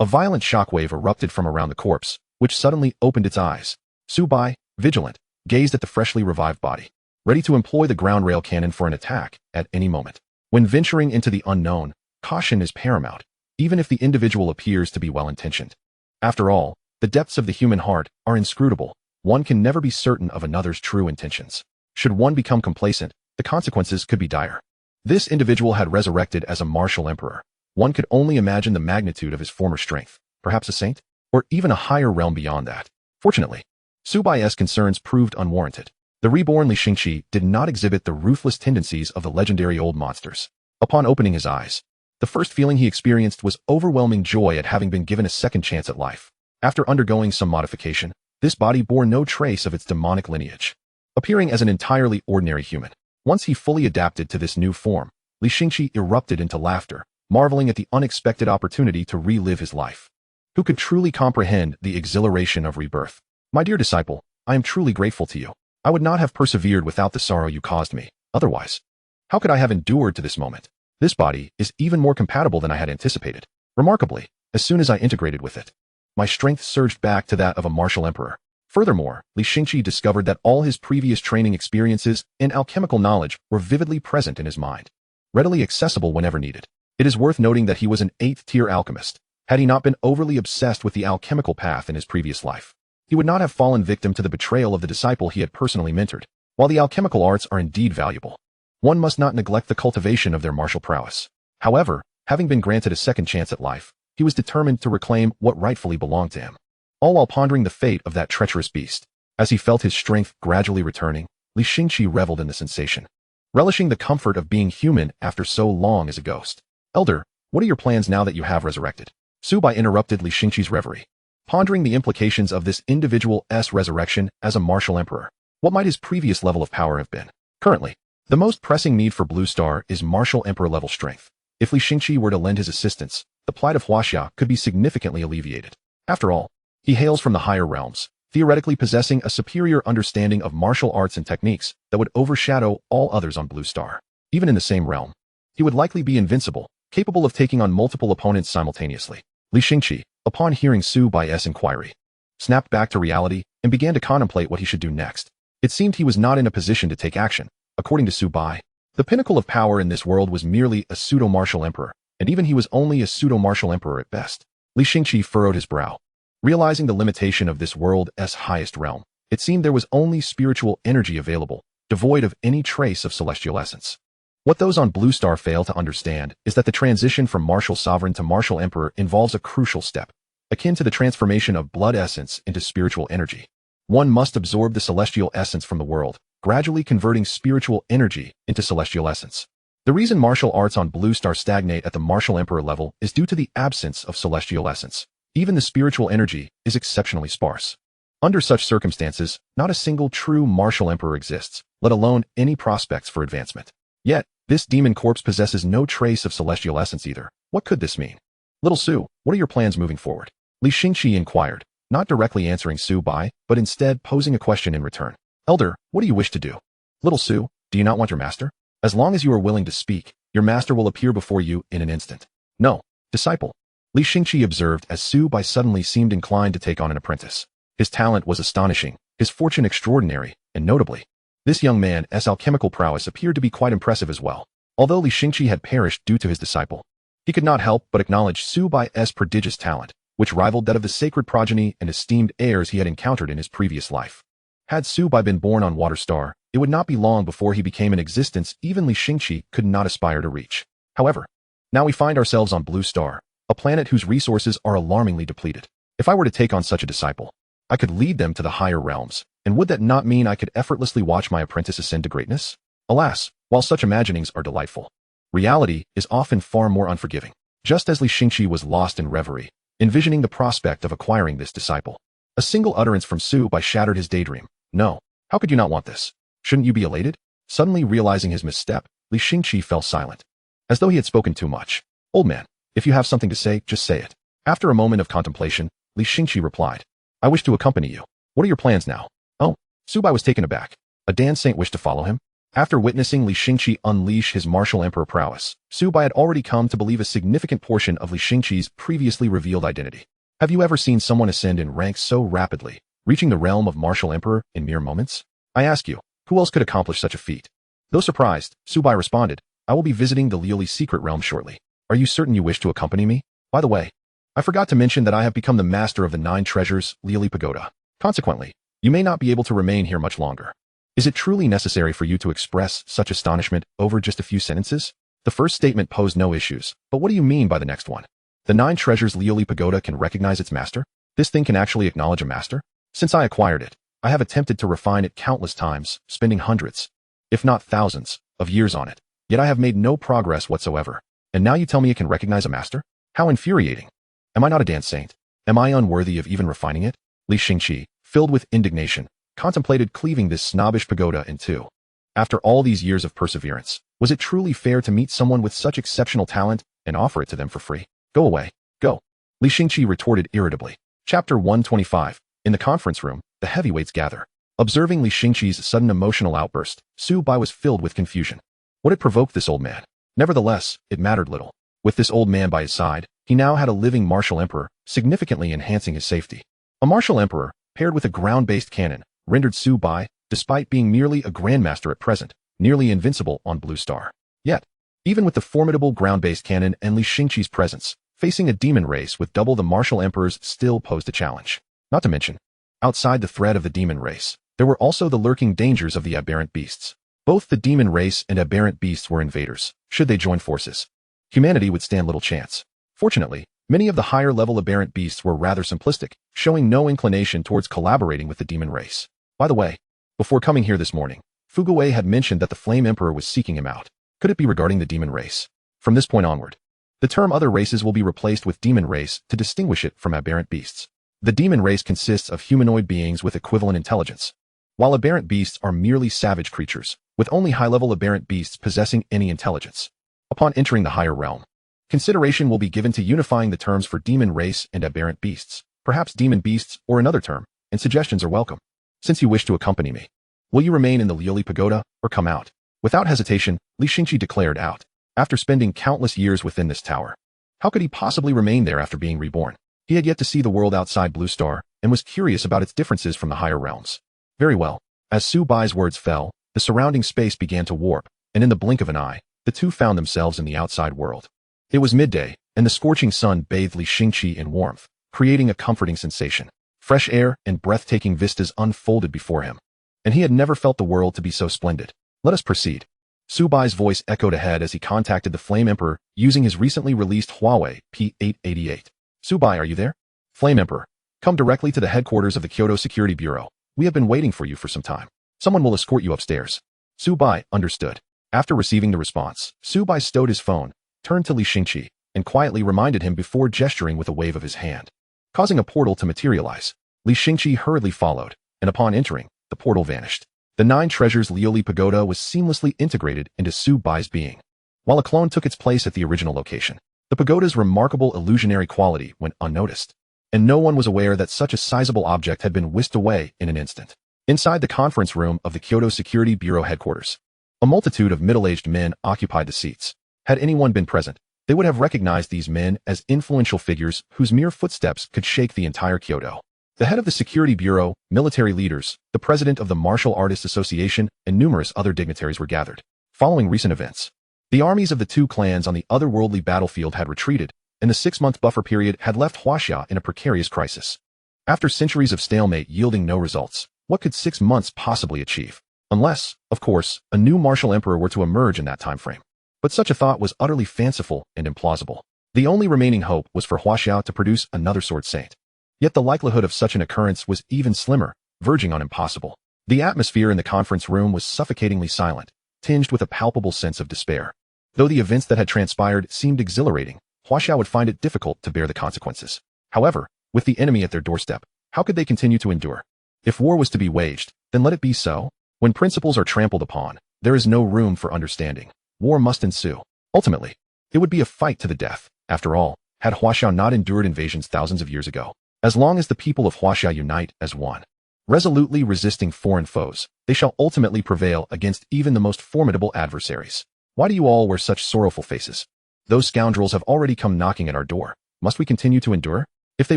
a violent shockwave erupted from around the corpse, which suddenly opened its eyes. Su Bai, vigilant, gazed at the freshly revived body, ready to employ the ground rail cannon for an attack at any moment. When venturing into the unknown, caution is paramount, even if the individual appears to be well-intentioned. After all, the depths of the human heart are inscrutable. One can never be certain of another's true intentions. Should one become complacent, the consequences could be dire. This individual had resurrected as a martial emperor. One could only imagine the magnitude of his former strength, perhaps a saint, or even a higher realm beyond that. Fortunately, Su Bai's concerns proved unwarranted. The reborn Li Xingqi did not exhibit the ruthless tendencies of the legendary old monsters. Upon opening his eyes, the first feeling he experienced was overwhelming joy at having been given a second chance at life. After undergoing some modification, this body bore no trace of its demonic lineage, appearing as an entirely ordinary human. Once he fully adapted to this new form, Li Xingqi erupted into laughter, marveling at the unexpected opportunity to relive his life. Who could truly comprehend the exhilaration of rebirth? My dear disciple, I am truly grateful to you. I would not have persevered without the sorrow you caused me. Otherwise, how could I have endured to this moment? This body is even more compatible than I had anticipated. Remarkably, as soon as I integrated with it, my strength surged back to that of a martial emperor. Furthermore, Li Xingqi discovered that all his previous training experiences and alchemical knowledge were vividly present in his mind, readily accessible whenever needed. It is worth noting that he was an 8th-tier alchemist. Had he not been overly obsessed with the alchemical path in his previous life, he would not have fallen victim to the betrayal of the disciple he had personally mentored. While the alchemical arts are indeed valuable, one must not neglect the cultivation of their martial prowess. However, having been granted a second chance at life, he was determined to reclaim what rightfully belonged to him, all while pondering the fate of that treacherous beast. As he felt his strength gradually returning, Li Xingqi reveled in the sensation, relishing the comfort of being human after so long as a ghost. Elder, what are your plans now that you have resurrected? Su Bai interrupted Li Xingqi's reverie, pondering the implications of this individual's resurrection as a martial emperor. What might his previous level of power have been? Currently, the most pressing need for Blue Star is martial emperor level strength. If Li Xingqi were to lend his assistance, the plight of Huaxia could be significantly alleviated. After all, he hails from the higher realms, theoretically possessing a superior understanding of martial arts and techniques that would overshadow all others on Blue Star. Even in the same realm, he would likely be invincible, capable of taking on multiple opponents simultaneously. Li Xingqi, upon hearing Su Bai's inquiry, snapped back to reality and began to contemplate what he should do next. It seemed he was not in a position to take action. According to Su Bai, the pinnacle of power in this world was merely a pseudo-martial emperor, and even he was only a pseudo-martial emperor at best. Li Xingqi furrowed his brow. Realizing the limitation of this world's highest realm, it seemed there was only spiritual energy available, devoid of any trace of celestial essence. What those on Blue Star fail to understand is that the transition from martial sovereign to martial emperor involves a crucial step, akin to the transformation of blood essence into spiritual energy. One must absorb the celestial essence from the world, gradually converting spiritual energy into celestial essence. The reason martial arts on Blue Star stagnate at the martial emperor level is due to the absence of celestial essence. Even the spiritual energy is exceptionally sparse. Under such circumstances, not a single true martial emperor exists, let alone any prospects for advancement. Yet, this demon corpse possesses no trace of celestial essence either. What could this mean? Little Su, what are your plans moving forward? Li Xingqi inquired, not directly answering Su Bai, but instead posing a question in return. Elder, what do you wish to do? Little Su, do you not want your master? As long as you are willing to speak, your master will appear before you in an instant. No, disciple. Li Xingqi observed as Su Bai suddenly seemed inclined to take on an apprentice. His talent was astonishing, his fortune extraordinary, and notably, this young man's alchemical prowess appeared to be quite impressive as well. Although Li Xingqi had perished due to his disciple, he could not help but acknowledge Su Bai's prodigious talent, which rivaled that of the sacred progeny and esteemed heirs he had encountered in his previous life. Had Su Bai been born on Water Star, it would not be long before he became an existence even Li Xingqi could not aspire to reach. However, now we find ourselves on Blue Star, a planet whose resources are alarmingly depleted. If I were to take on such a disciple, I could lead them to the higher realms, and would that not mean I could effortlessly watch my apprentice ascend to greatness? Alas, while such imaginings are delightful, reality is often far more unforgiving. Just as Li Xingqi was lost in reverie, envisioning the prospect of acquiring this disciple, a single utterance from Su Bai shattered his daydream. No, how could you not want this? Shouldn't you be elated? Suddenly realizing his misstep, Li Xingqi fell silent, as though he had spoken too much. Old man, if you have something to say, just say it. After a moment of contemplation, Li Xingqi replied, I wish to accompany you. What are your plans now? Oh, Su Bai was taken aback. A Dan Saint wished to follow him? After witnessing Li Xingqi unleash his martial emperor prowess, Su Bai had already come to believe a significant portion of Li Xingqi's previously revealed identity. Have you ever seen someone ascend in rank so rapidly, reaching the realm of martial emperor in mere moments? I ask you, who else could accomplish such a feat? Though surprised, Su Bai responded, I will be visiting the Liuli secret realm shortly. Are you certain you wish to accompany me? By the way, I forgot to mention that I have become the master of the 9 treasures, Liuli Pagoda. Consequently, you may not be able to remain here much longer. Is it truly necessary for you to express such astonishment over just a few sentences? The first statement posed no issues, but what do you mean by the next one? The 9 treasures Liuli Pagoda can recognize its master? This thing can actually acknowledge a master? Since I acquired it, I have attempted to refine it countless times, spending hundreds, if not thousands, of years on it. Yet I have made no progress whatsoever. And now you tell me it can recognize a master? How infuriating. Am I not a Dan Saint? Am I unworthy of even refining it? Li Xingqi, filled with indignation, contemplated cleaving this snobbish pagoda in two. After all these years of perseverance, was it truly fair to meet someone with such exceptional talent and offer it to them for free. Go away. Go. Li Xingqi retorted irritably. Chapter 125. In the conference room, the heavyweights gather. Observing Li Xingqi's sudden emotional outburst, Su Bai was filled with confusion. What had provoked this old man? Nevertheless, it mattered little. With this old man by his side, he now had a living martial emperor, significantly enhancing his safety. A martial emperor, paired with a ground-based cannon, rendered Su Bai, despite being merely a grandmaster at present, nearly invincible on Blue Star. Yet, even with the formidable ground-based cannon and Li Xingqi's presence, facing a demon race with double the martial emperors still posed a challenge. Not to mention, outside the threat of the demon race, there were also the lurking dangers of the aberrant beasts. Both the demon race and aberrant beasts were invaders. Should they join forces, humanity would stand little chance. Fortunately, many of the higher-level aberrant beasts were rather simplistic, showing no inclination towards collaborating with the demon race. By the way, before coming here this morning, Fuguwei had mentioned that the Flame Emperor was seeking him out. Could it be regarding the demon race? From this point onward, the term other races will be replaced with demon race to distinguish it from aberrant beasts. The demon race consists of humanoid beings with equivalent intelligence, while aberrant beasts are merely savage creatures, with only high-level aberrant beasts possessing any intelligence. Upon entering the higher realm, consideration will be given to unifying the terms for demon race and aberrant beasts, perhaps demon beasts or another term, and suggestions are welcome. Since you wish to accompany me, will you remain in the Liuli Pagoda or come out? Without hesitation, Li Xingqi declared out. After spending countless years within this tower, how could he possibly remain there after being reborn? He had yet to see the world outside Blue Star and was curious about its differences from the higher realms. Very well. As Su Bai's words fell, the surrounding space began to warp, and in the blink of an eye, the two found themselves in the outside world. It was midday, and the scorching sun bathed Li Xingqi in warmth, creating a comforting sensation. Fresh air and breathtaking vistas unfolded before him, and he had never felt the world to be so splendid. Let us proceed. Su Bai's voice echoed ahead as he contacted the Flame Emperor using his recently released Huawei P888. Su Bai, are you there? Flame Emperor, come directly to the headquarters of the Kyoto Security Bureau. We have been waiting for you for some time. Someone will escort you upstairs. Su Bai understood. After receiving the response, Su Bai stowed his phone, turned to Li Xingqi, and quietly reminded him before gesturing with a wave of his hand, causing a portal to materialize. Li Xingqi hurriedly followed, and upon entering, the portal vanished. The 9 Treasures Liuli Pagoda was seamlessly integrated into Su Bai's being, while a clone took its place at the original location. The pagoda's remarkable illusionary quality went unnoticed, and no one was aware that such a sizable object had been whisked away in an instant. Inside the conference room of the Kyoto Security Bureau headquarters, a multitude of middle-aged men occupied the seats. Had anyone been present, they would have recognized these men as influential figures whose mere footsteps could shake the entire Kyoto. The head of the Security Bureau, military leaders, the president of the Martial Artists Association, and numerous other dignitaries were gathered. Following recent events, the armies of the two clans on the otherworldly battlefield had retreated, and the 6-month buffer period had left Huaxia in a precarious crisis. After centuries of stalemate yielding no results, what could 6 months possibly achieve? Unless, of course, a new martial emperor were to emerge in that time frame. But such a thought was utterly fanciful and implausible. The only remaining hope was for Huaxia to produce another Sword Saint. Yet the likelihood of such an occurrence was even slimmer, verging on impossible. The atmosphere in the conference room was suffocatingly silent, tinged with a palpable sense of despair. Though the events that had transpired seemed exhilarating, Huaxia would find it difficult to bear the consequences. However, with the enemy at their doorstep, how could they continue to endure? If war was to be waged, then let it be so. When principles are trampled upon, there is no room for understanding. War must ensue. Ultimately, it would be a fight to the death. After all, had Huaxia not endured invasions thousands of years ago? As long as the people of Huaxia unite as one, resolutely resisting foreign foes, they shall ultimately prevail against even the most formidable adversaries. Why do you all wear such sorrowful faces? Those scoundrels have already come knocking at our door. Must we continue to endure? If they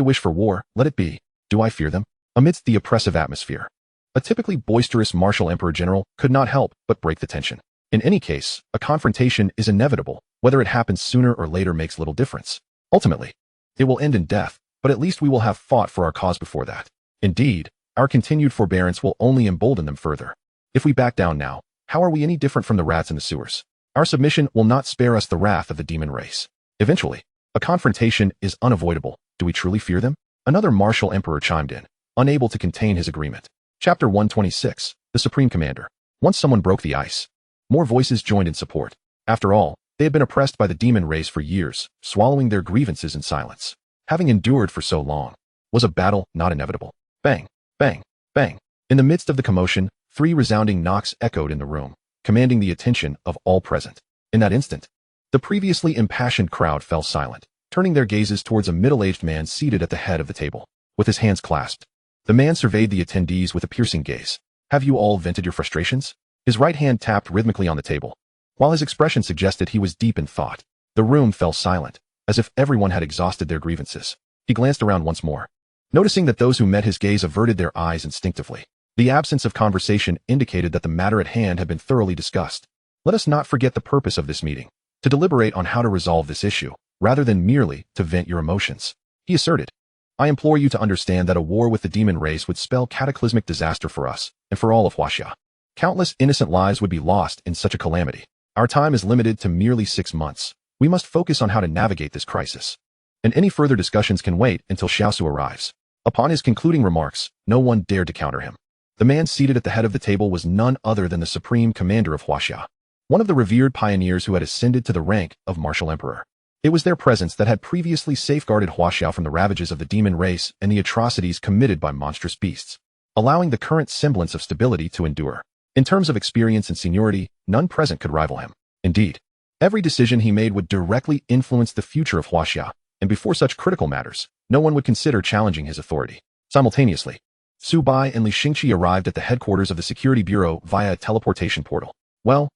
wish for war, let it be. Do I fear them? Amidst the oppressive atmosphere, a typically boisterous martial emperor general could not help but break the tension. In any case, a confrontation is inevitable. Whether it happens sooner or later makes little difference. Ultimately, it will end in death, but at least we will have fought for our cause before that. Indeed, our continued forbearance will only embolden them further. If we back down now, how are we any different from the rats in the sewers? Our submission will not spare us the wrath of the demon race. Eventually, a confrontation is unavoidable. Do we truly fear them? Another martial emperor chimed in, unable to contain his agreement. Chapter 126, The Supreme Commander. Once someone broke the ice, more voices joined in support. After all, they had been oppressed by the demon race for years, swallowing their grievances in silence. Having endured for so long, was a battle not inevitable? Bang, bang, bang. In the midst of the commotion, 3 resounding knocks echoed in the room, commanding the attention of all present. In that instant, The previously impassioned crowd fell silent, turning their gazes towards a middle-aged man seated at the head of the table, with his hands clasped. The man surveyed the attendees with a piercing gaze. Have you all vented your frustrations? His right hand tapped rhythmically on the table. While his expression suggested he was deep in thought, the room fell silent, as if everyone had exhausted their grievances. He glanced around once more, noticing that those who met his gaze averted their eyes instinctively. The absence of conversation indicated that the matter at hand had been thoroughly discussed. Let us not forget the purpose of this meeting, to deliberate on how to resolve this issue, rather than merely to vent your emotions, he asserted. I implore you to understand that a war with the demon race would spell cataclysmic disaster for us, and for all of Huaxia. Countless innocent lives would be lost in such a calamity. Our time is limited to merely 6 months. We must focus on how to navigate this crisis. And any further discussions can wait until Xiaosu arrives. Upon his concluding remarks, no one dared to counter him. The man seated at the head of the table was none other than the supreme commander of Huaxia, one of the revered pioneers who had ascended to the rank of Martial Emperor. It was their presence that had previously safeguarded Huaxia from the ravages of the demon race and the atrocities committed by monstrous beasts, allowing the current semblance of stability to endure. In terms of experience and seniority, none present could rival him. Indeed, every decision he made would directly influence the future of Huaxia, and before such critical matters, no one would consider challenging his authority. Simultaneously, Su Bai and Li Xingqi arrived at the headquarters of the Security Bureau via a teleportation portal. Well,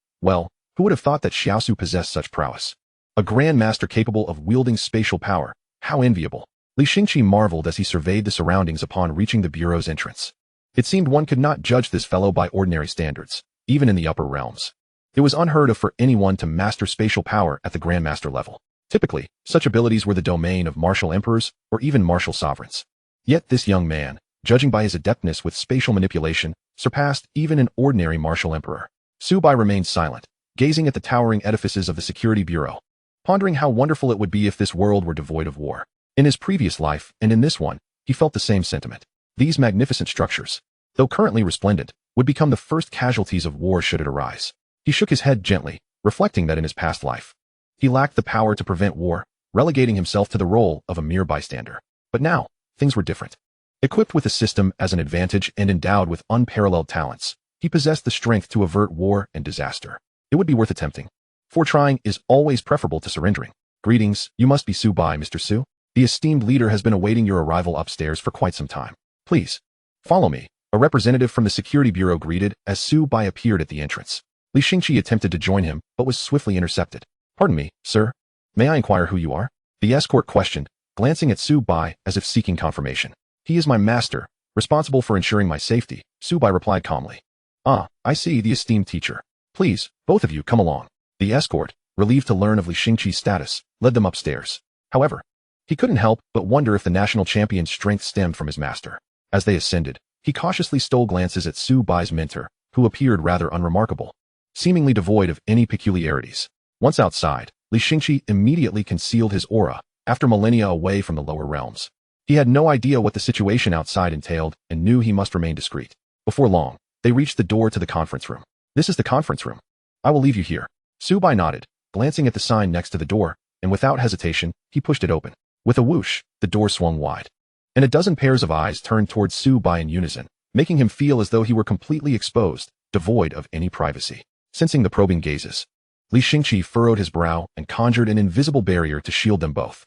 who would have thought that Xiaosu possessed such prowess? A Grand Master capable of wielding spatial power. How enviable. Li Xingqi marveled as he surveyed the surroundings upon reaching the Bureau's entrance. It seemed one could not judge this fellow by ordinary standards, even in the upper realms. It was unheard of for anyone to master spatial power at the Grandmaster level. Typically, such abilities were the domain of martial emperors or even martial sovereigns. Yet this young man, judging by his adeptness with spatial manipulation, surpassed even an ordinary martial emperor. Su Bai remained silent, gazing at the towering edifices of the Security Bureau, pondering how wonderful it would be if this world were devoid of war. In his previous life, and in this one, he felt the same sentiment. These magnificent structures, though currently resplendent, would become the first casualties of war should it arise. He shook his head gently, reflecting that in his past life, he lacked the power to prevent war, relegating himself to the role of a mere bystander. But now, things were different. Equipped with the system as an advantage and endowed with unparalleled talents, he possessed the strength to avert war and disaster. It would be worth attempting. For trying is always preferable to surrendering. Greetings, you must be Su Bai, Mr. Su. The esteemed leader has been awaiting your arrival upstairs for quite some time. Please, follow me. A representative from the Security Bureau greeted as Su Bai appeared at the entrance. Li Xingqi attempted to join him, but was swiftly intercepted. Pardon me, sir. May I inquire who you are? The escort questioned, glancing at Su Bai as if seeking confirmation. He is my master, responsible for ensuring my safety, Su Bai replied calmly. Ah, I see, the esteemed teacher. Please, both of you, come along. The escort, relieved to learn of Li Xingqi's status, led them upstairs. However, he couldn't help but wonder if the national champion's strength stemmed from his master. As they ascended, he cautiously stole glances at Su Bai's mentor, who appeared rather unremarkable, seemingly devoid of any peculiarities. Once outside, Li Xingqi immediately concealed his aura, after millennia away from the lower realms. He had no idea what the situation outside entailed and knew he must remain discreet. Before long, they reached the door to the conference room. This is the conference room. I will leave you here. Su Bai nodded, glancing at the sign next to the door, and without hesitation, he pushed it open. With a whoosh, the door swung wide, and a dozen pairs of eyes turned towards Su Bai in unison, making him feel as though he were completely exposed, devoid of any privacy. Sensing the probing gazes, Li Xingqi furrowed his brow and conjured an invisible barrier to shield them both.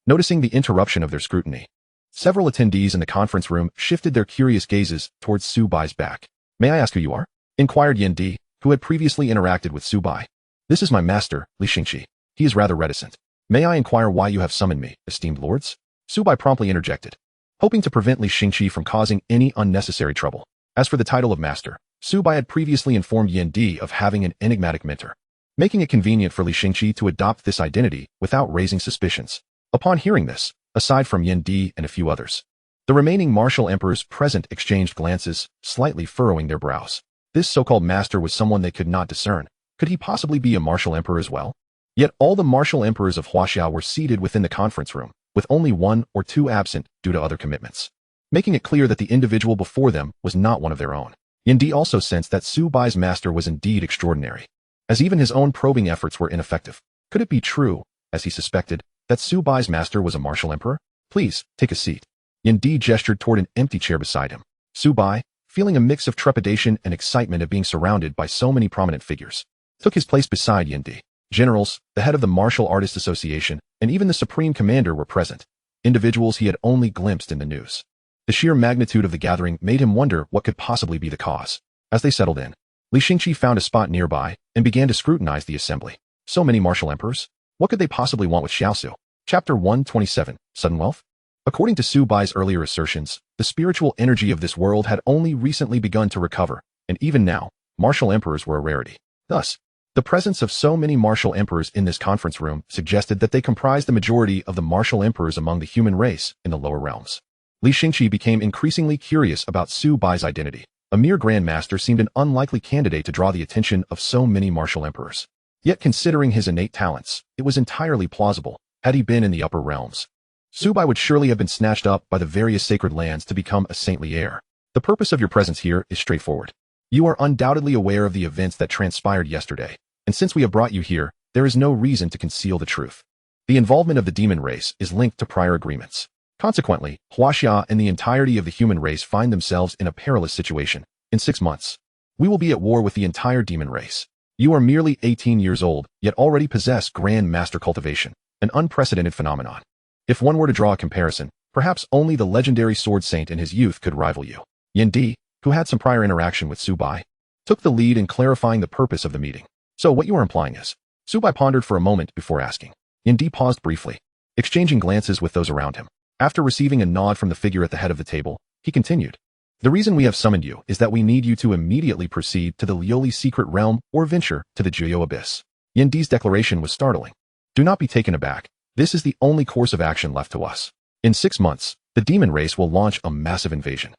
Noticing the interruption of their scrutiny, several attendees in the conference room shifted their curious gazes towards Su Bai's back. May I ask who you are? Inquired Yan Di, who had previously interacted with Su Bai. This is my master, Li Xingqi. He is rather reticent. May I inquire why you have summoned me, esteemed lords? Su Bai promptly interjected, hoping to prevent Li Xingqi from causing any unnecessary trouble. As for the title of master, Su Bai had previously informed Yan Di of having an enigmatic mentor, making it convenient for Li Xingqi to adopt this identity without raising suspicions. Upon hearing this, aside from Yan Di and a few others, the remaining martial emperors present exchanged glances, slightly furrowing their brows. This so-called master was someone they could not discern. Could he possibly be a martial emperor as well? Yet all the martial emperors of Huaxia were seated within the conference room, with only 1 or 2 absent due to other commitments, making it clear that the individual before them was not one of their own. Yan Di also sensed that Su Bai's master was indeed extraordinary, as even his own probing efforts were ineffective. Could it be true, as he suspected, that Su Bai's master was a martial emperor? Please, take a seat. Yan Di gestured toward an empty chair beside him. Su Bai, feeling a mix of trepidation and excitement at being surrounded by so many prominent figures, took his place beside Yan Di. Generals, the head of the Martial Artists Association, and even the Supreme Commander were present, individuals he had only glimpsed in the news. The sheer magnitude of the gathering made him wonder what could possibly be the cause. As they settled in, Li Xingqi found a spot nearby and began to scrutinize the assembly. So many martial emperors? What could they possibly want with Xiaosu? Chapter 127, Sudden Wealth? According to Su Bai's earlier assertions, the spiritual energy of this world had only recently begun to recover, and even now, martial emperors were a rarity. Thus, the presence of so many martial emperors in this conference room suggested that they comprised the majority of the martial emperors among the human race in the lower realms. Li Xingqi became increasingly curious about Su Bai's identity. A mere grandmaster seemed an unlikely candidate to draw the attention of so many martial emperors. Yet considering his innate talents, it was entirely plausible, had he been in the upper realms. Su Bai would surely have been snatched up by the various sacred lands to become a saintly heir. The purpose of your presence here is straightforward. You are undoubtedly aware of the events that transpired yesterday, and since we have brought you here, there is no reason to conceal the truth. The involvement of the demon race is linked to prior agreements. Consequently, Huaxia and the entirety of the human race find themselves in a perilous situation. In 6 months, we will be at war with the entire demon race. You are merely 18 years old, yet already possess Grand Master cultivation, an unprecedented phenomenon. If one were to draw a comparison, perhaps only the legendary sword saint in his youth could rival you. Yan Di, who had some prior interaction with Su Bai, took the lead in clarifying the purpose of the meeting. So what you are implying is, Su Bai pondered for a moment before asking. Yan Di paused briefly, exchanging glances with those around him. After receiving a nod from the figure at the head of the table, he continued. The reason we have summoned you is that we need you to immediately proceed to the Lioli secret realm or venture to the Jiyo abyss. Yan Di's declaration was startling. Do not be taken aback. This is the only course of action left to us. In 6 months, the demon race will launch a massive invasion,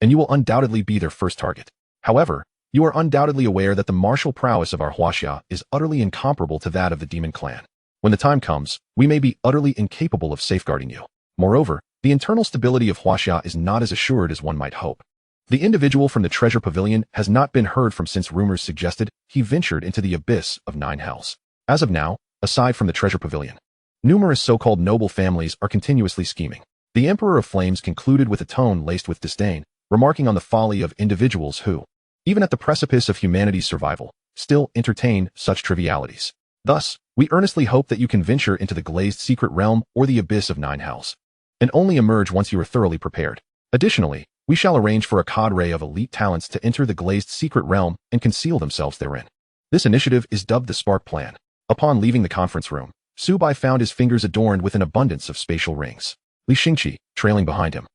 and you will undoubtedly be their first target. However, you are undoubtedly aware that the martial prowess of our Huaxia is utterly incomparable to that of the demon clan. When the time comes, we may be utterly incapable of safeguarding you. Moreover, the internal stability of Huaxia is not as assured as one might hope. The individual from the treasure pavilion has not been heard from since rumors suggested he ventured into the abyss of 9 hells. As of now, aside from the treasure pavilion, numerous so-called noble families are continuously scheming. The Emperor of Flames concluded with a tone laced with disdain, remarking on the folly of individuals who, even at the precipice of humanity's survival, still entertain such trivialities. Thus, we earnestly hope that you can venture into the glazed secret realm or the abyss of 9 hells, and only emerge once you are thoroughly prepared. Additionally, we shall arrange for a cadre of elite talents to enter the glazed secret realm and conceal themselves therein. This initiative is dubbed the Spark Plan. Upon leaving the conference room, Su Bai found his fingers adorned with an abundance of spatial rings. Li Xingqi, trailing behind him,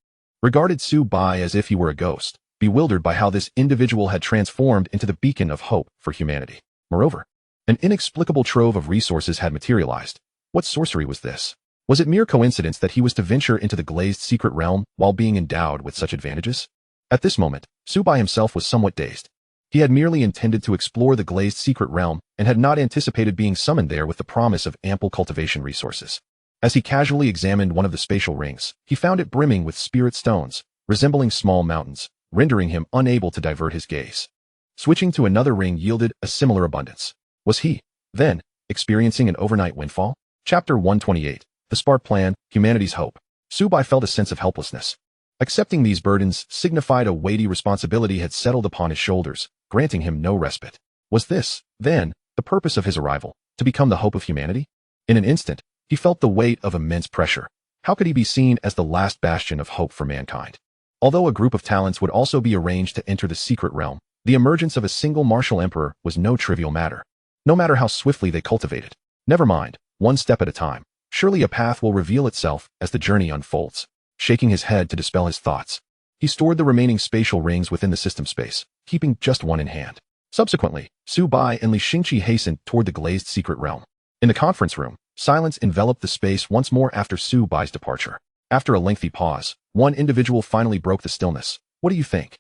regarded Su Bai as if he were a ghost, bewildered by how this individual had transformed into the beacon of hope for humanity. Moreover, an inexplicable trove of resources had materialized. What sorcery was this? Was it mere coincidence that he was to venture into the glazed secret realm while being endowed with such advantages? At this moment, Su Bai himself was somewhat dazed. He had merely intended to explore the glazed secret realm and had not anticipated being summoned there with the promise of ample cultivation resources. As he casually examined one of the spatial rings, he found it brimming with spirit stones, resembling small mountains, rendering him unable to divert his gaze. Switching to another ring yielded a similar abundance. Was he, then, experiencing an overnight windfall? Chapter 128. The Spark Plan, Humanity's Hope. Su Bai felt a sense of helplessness. Accepting these burdens signified a weighty responsibility had settled upon his shoulders, granting him no respite. Was this, then, the purpose of his arrival, to become the hope of humanity? In an instant, he felt the weight of immense pressure. How could he be seen as the last bastion of hope for mankind? Although a group of talents would also be arranged to enter the secret realm, the emergence of a single martial emperor was no trivial matter, no matter how swiftly they cultivated. Never mind, one step at a time. Surely a path will reveal itself as the journey unfolds. Shaking his head to dispel his thoughts, he stored the remaining spatial rings within the system space, keeping just one in hand. Subsequently, Su Bai and Li Xingqi hastened toward the glazed secret realm. In the conference room, silence enveloped the space once more after Su Bai's departure. After a lengthy pause, one individual finally broke the stillness. What do you think?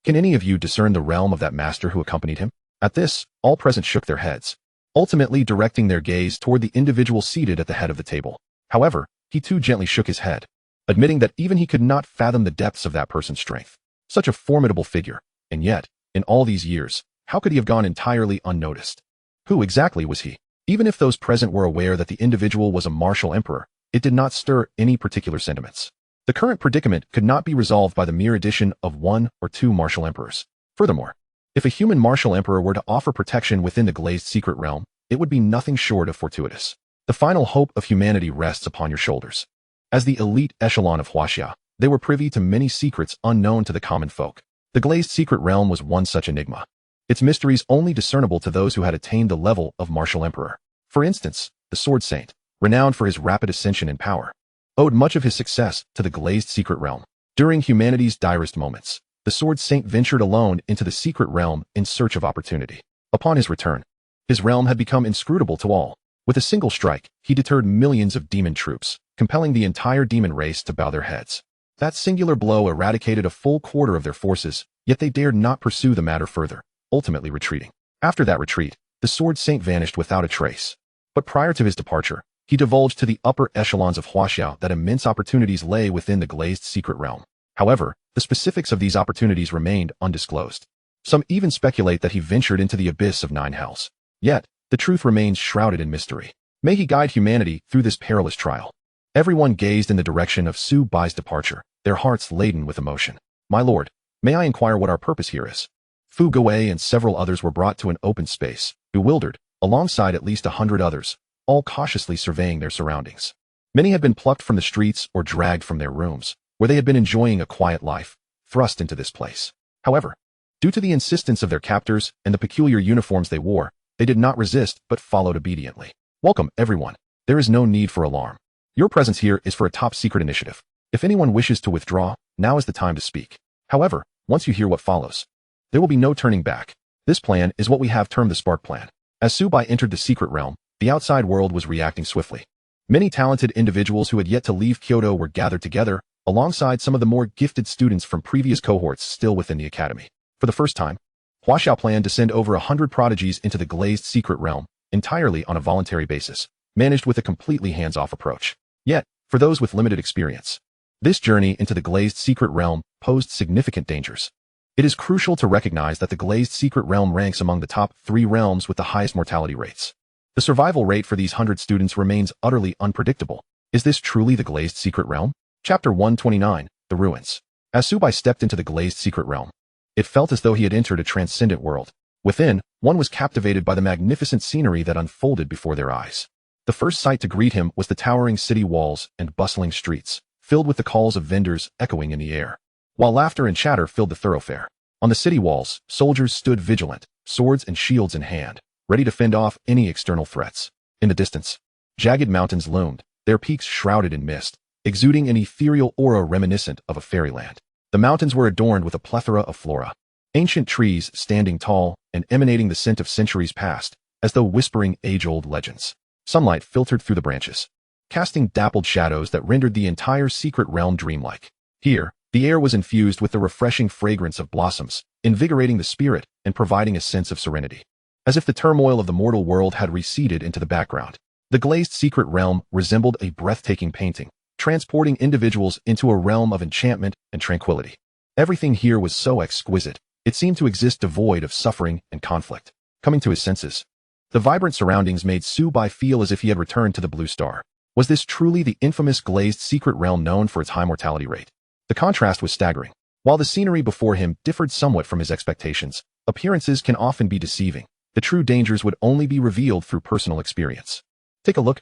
Can any of you discern the realm of that master who accompanied him? At this, all present shook their heads, ultimately directing their gaze toward the individual seated at the head of the table. However, he too gently shook his head, admitting that even he could not fathom the depths of that person's strength. Such a formidable figure, and yet, in all these years, how could he have gone entirely unnoticed? Who exactly was he? Even if those present were aware that the individual was a martial emperor, it did not stir any particular sentiments. The current predicament could not be resolved by the mere addition of 1 or 2 martial emperors. Furthermore, if a human martial emperor were to offer protection within the glazed secret realm, it would be nothing short of fortuitous. The final hope of humanity rests upon your shoulders. As the elite echelon of Huaxia, they were privy to many secrets unknown to the common folk. The glazed secret realm was one such enigma. Its mysteries only discernible to those who had attained the level of martial emperor. For instance, the Sword Saint, renowned for his rapid ascension in power, owed much of his success to the glazed secret realm. During humanity's direst moments, the Sword Saint ventured alone into the secret realm in search of opportunity. Upon his return, his realm had become inscrutable to all. With a single strike, he deterred millions of demon troops, compelling the entire demon race to bow their heads. That singular blow eradicated a full quarter of their forces, yet they dared not pursue the matter further, ultimately retreating. After that retreat, the Sword Saint vanished without a trace. But prior to his departure, he divulged to the upper echelons of Huaxia that immense opportunities lay within the glazed secret realm. However, the specifics of these opportunities remained undisclosed. Some even speculate that he ventured into the abyss of 9 hells. Yet, the truth remains shrouded in mystery. May he guide humanity through this perilous trial. Everyone gazed in the direction of Su Bai's departure, their hearts laden with emotion. My lord, may I inquire what our purpose here is? Fu Guowei and several others were brought to an open space, bewildered, alongside at least 100 others, all cautiously surveying their surroundings. Many had been plucked from the streets or dragged from their rooms, where they had been enjoying a quiet life, thrust into this place. However, due to the insistence of their captors and the peculiar uniforms they wore, they did not resist but followed obediently. Welcome, everyone. There is no need for alarm. Your presence here is for a top-secret initiative. If anyone wishes to withdraw, now is the time to speak. However, once you hear what follows, there will be no turning back. This plan is what we have termed the Spark Plan. As Su Bai entered the secret realm, the outside world was reacting swiftly. Many talented individuals who had yet to leave Kyoto were gathered together, alongside some of the more gifted students from previous cohorts still within the academy. For the first time, Huaxiao planned to send over 100 prodigies into the glazed secret realm, entirely on a voluntary basis, managed with a completely hands-off approach. Yet, for those with limited experience, this journey into the glazed secret realm posed significant dangers. It is crucial to recognize that the glazed secret realm ranks among the top 3 realms with the highest mortality rates. The survival rate for these 100 students remains utterly unpredictable. Is this truly the glazed secret realm? Chapter 129, The Ruins. As Su Bai stepped into the glazed secret realm, it felt as though he had entered a transcendent world. Within, one was captivated by the magnificent scenery that unfolded before their eyes. The first sight to greet him was the towering city walls and bustling streets, filled with the calls of vendors echoing in the air, while laughter and chatter filled the thoroughfare. On the city walls, soldiers stood vigilant, swords and shields in hand, ready to fend off any external threats. In the distance, jagged mountains loomed, their peaks shrouded in mist, exuding an ethereal aura reminiscent of a fairyland. The mountains were adorned with a plethora of flora, ancient trees standing tall and emanating the scent of centuries past, as though whispering age-old legends. Sunlight filtered through the branches, casting dappled shadows that rendered the entire secret realm dreamlike. Here, the air was infused with the refreshing fragrance of blossoms, invigorating the spirit and providing a sense of serenity. As if the turmoil of the mortal world had receded into the background, the glazed secret realm resembled a breathtaking painting, transporting individuals into a realm of enchantment and tranquility. Everything here was so exquisite, it seemed to exist devoid of suffering and conflict. Coming to his senses, the vibrant surroundings made Su Bai feel as if he had returned to the Blue Star. Was this truly the infamous glazed secret realm known for its high mortality rate? The contrast was staggering. While the scenery before him differed somewhat from his expectations, appearances can often be deceiving. The true dangers would only be revealed through personal experience. Take a look.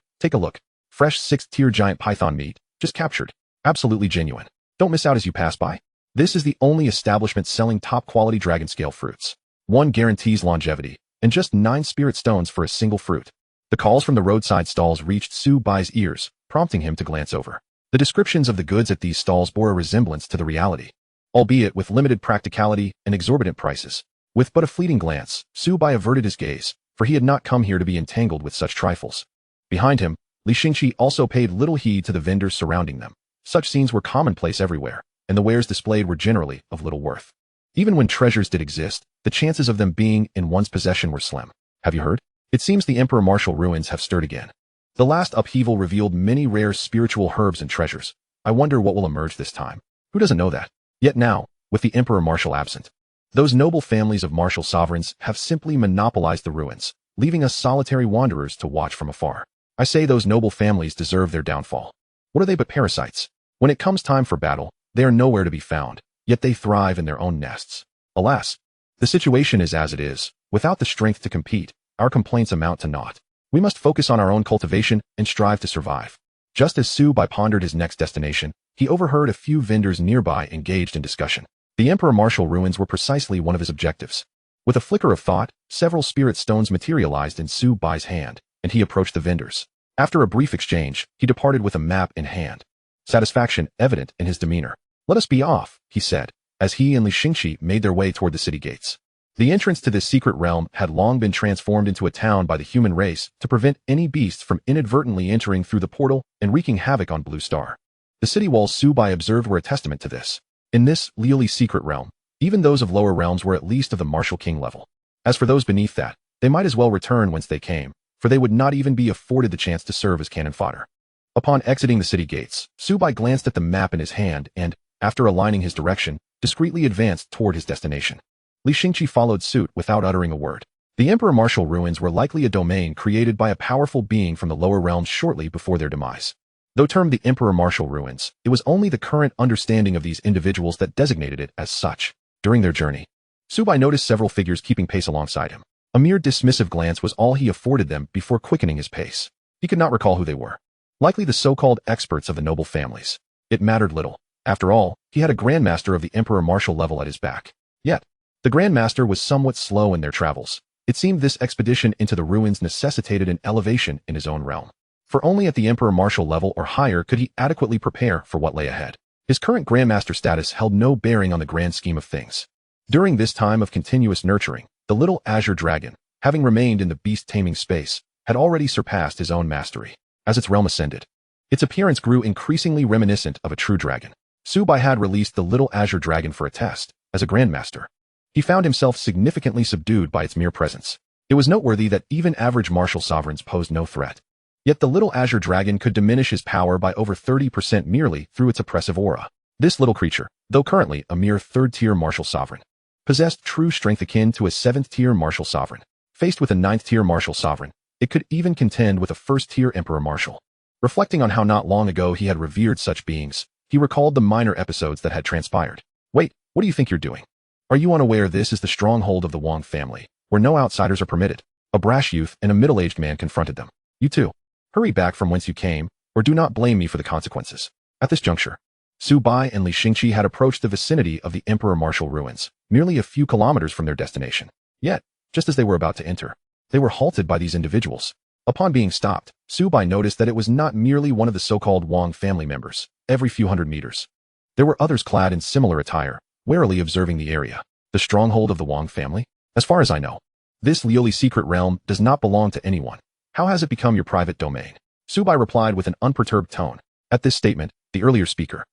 Fresh 6th-tier giant python meat, just captured. Absolutely genuine. Don't miss out as you pass by. This is the only establishment selling top-quality dragon scale fruits. One guarantees longevity, and just 9 spirit stones for a single fruit. The calls from the roadside stalls reached Su Bai's ears, prompting him to glance over. The descriptions of the goods at these stalls bore a resemblance to the reality, albeit with limited practicality and exorbitant prices. With but a fleeting glance, Su Bai averted his gaze, for he had not come here to be entangled with such trifles. Behind him, Li Xingqi also paid little heed to the vendors surrounding them. Such scenes were commonplace everywhere, and the wares displayed were generally of little worth. Even when treasures did exist, the chances of them being in one's possession were slim. Have you heard? It seems the Emperor Martial ruins have stirred again. The last upheaval revealed many rare spiritual herbs and treasures. I wonder what will emerge this time. Who doesn't know that? Yet now, with the Emperor Martial absent, those noble families of martial sovereigns have simply monopolized the ruins, leaving us solitary wanderers to watch from afar. I say those noble families deserve their downfall. What are they but parasites? When it comes time for battle, they are nowhere to be found, yet they thrive in their own nests. Alas, the situation is as it is. Without the strength to compete, our complaints amount to naught. We must focus on our own cultivation and strive to survive. Just as Subai pondered his next destination, he overheard a few vendors nearby engaged in discussion. The Emperor Martial ruins were precisely one of his objectives. With a flicker of thought, several spirit stones materialized in Subai's hand, and he approached the vendors. After a brief exchange, he departed with a map in hand. Satisfaction evident in his demeanor. "Let us be off," he said, as he and Li Xingqi made their way toward the city gates. The entrance to this secret realm had long been transformed into a town by the human race to prevent any beasts from inadvertently entering through the portal and wreaking havoc on Blue Star. The city walls Subai observed were a testament to this. In this Liuli secret realm, even those of lower realms were at least of the martial king level. As for those beneath that, they might as well return whence they came, for they would not even be afforded the chance to serve as cannon fodder. Upon exiting the city gates, Subai glanced at the map in his hand and, after aligning his direction, discreetly advanced toward his destination. Li Xingqi followed suit without uttering a word. The Emperor Martial ruins were likely a domain created by a powerful being from the lower realms shortly before their demise. Though termed the Emperor Martial ruins, it was only the current understanding of these individuals that designated it as such. During their journey, Subai noticed several figures keeping pace alongside him. A mere dismissive glance was all he afforded them before quickening his pace. He could not recall who they were. Likely the so-called experts of the noble families. It mattered little. After all, he had a Grandmaster of the Emperor Martial level at his back. Yet, the Grandmaster was somewhat slow in their travels. It seemed this expedition into the ruins necessitated an elevation in his own realm. For only at the Emperor Martial level or higher could he adequately prepare for what lay ahead. His current Grandmaster status held no bearing on the grand scheme of things. During this time of continuous nurturing, the little azure dragon, having remained in the beast-taming space, had already surpassed his own mastery. As its realm ascended, its appearance grew increasingly reminiscent of a true dragon. Subai had released the little azure dragon for a test. As a Grandmaster, he found himself significantly subdued by its mere presence. It was noteworthy that even average martial sovereigns posed no threat. Yet the little azure dragon could diminish his power by over 30% merely through its oppressive aura. This little creature, though currently a mere third-tier martial sovereign, possessed true strength akin to a seventh-tier martial sovereign. Faced with a ninth-tier martial sovereign, it could even contend with a first-tier emperor martial. Reflecting on how not long ago he had revered such beings, he recalled the minor episodes that had transpired. "Wait, what do you think you're doing? Are you unaware this is the stronghold of the Wang family, where no outsiders are permitted?" A brash youth and a middle-aged man confronted them. "You too. Hurry back from whence you came, or do not blame me for the consequences." At this juncture, Subai and Li Xingqi had approached the vicinity of the Emperor Martial ruins, merely a few kilometers from their destination. Yet, just as they were about to enter, they were halted by these individuals. Upon being stopped, Subai noticed that it was not merely one of the so-called Wang family members. Every few hundred meters, there were others clad in similar attire, warily observing the area. The stronghold of the Wang family? As far as I know, this Liuli secret realm does not belong to anyone. How has it become your private domain? Subai replied with an unperturbed tone. At this statement, the earlier speaker,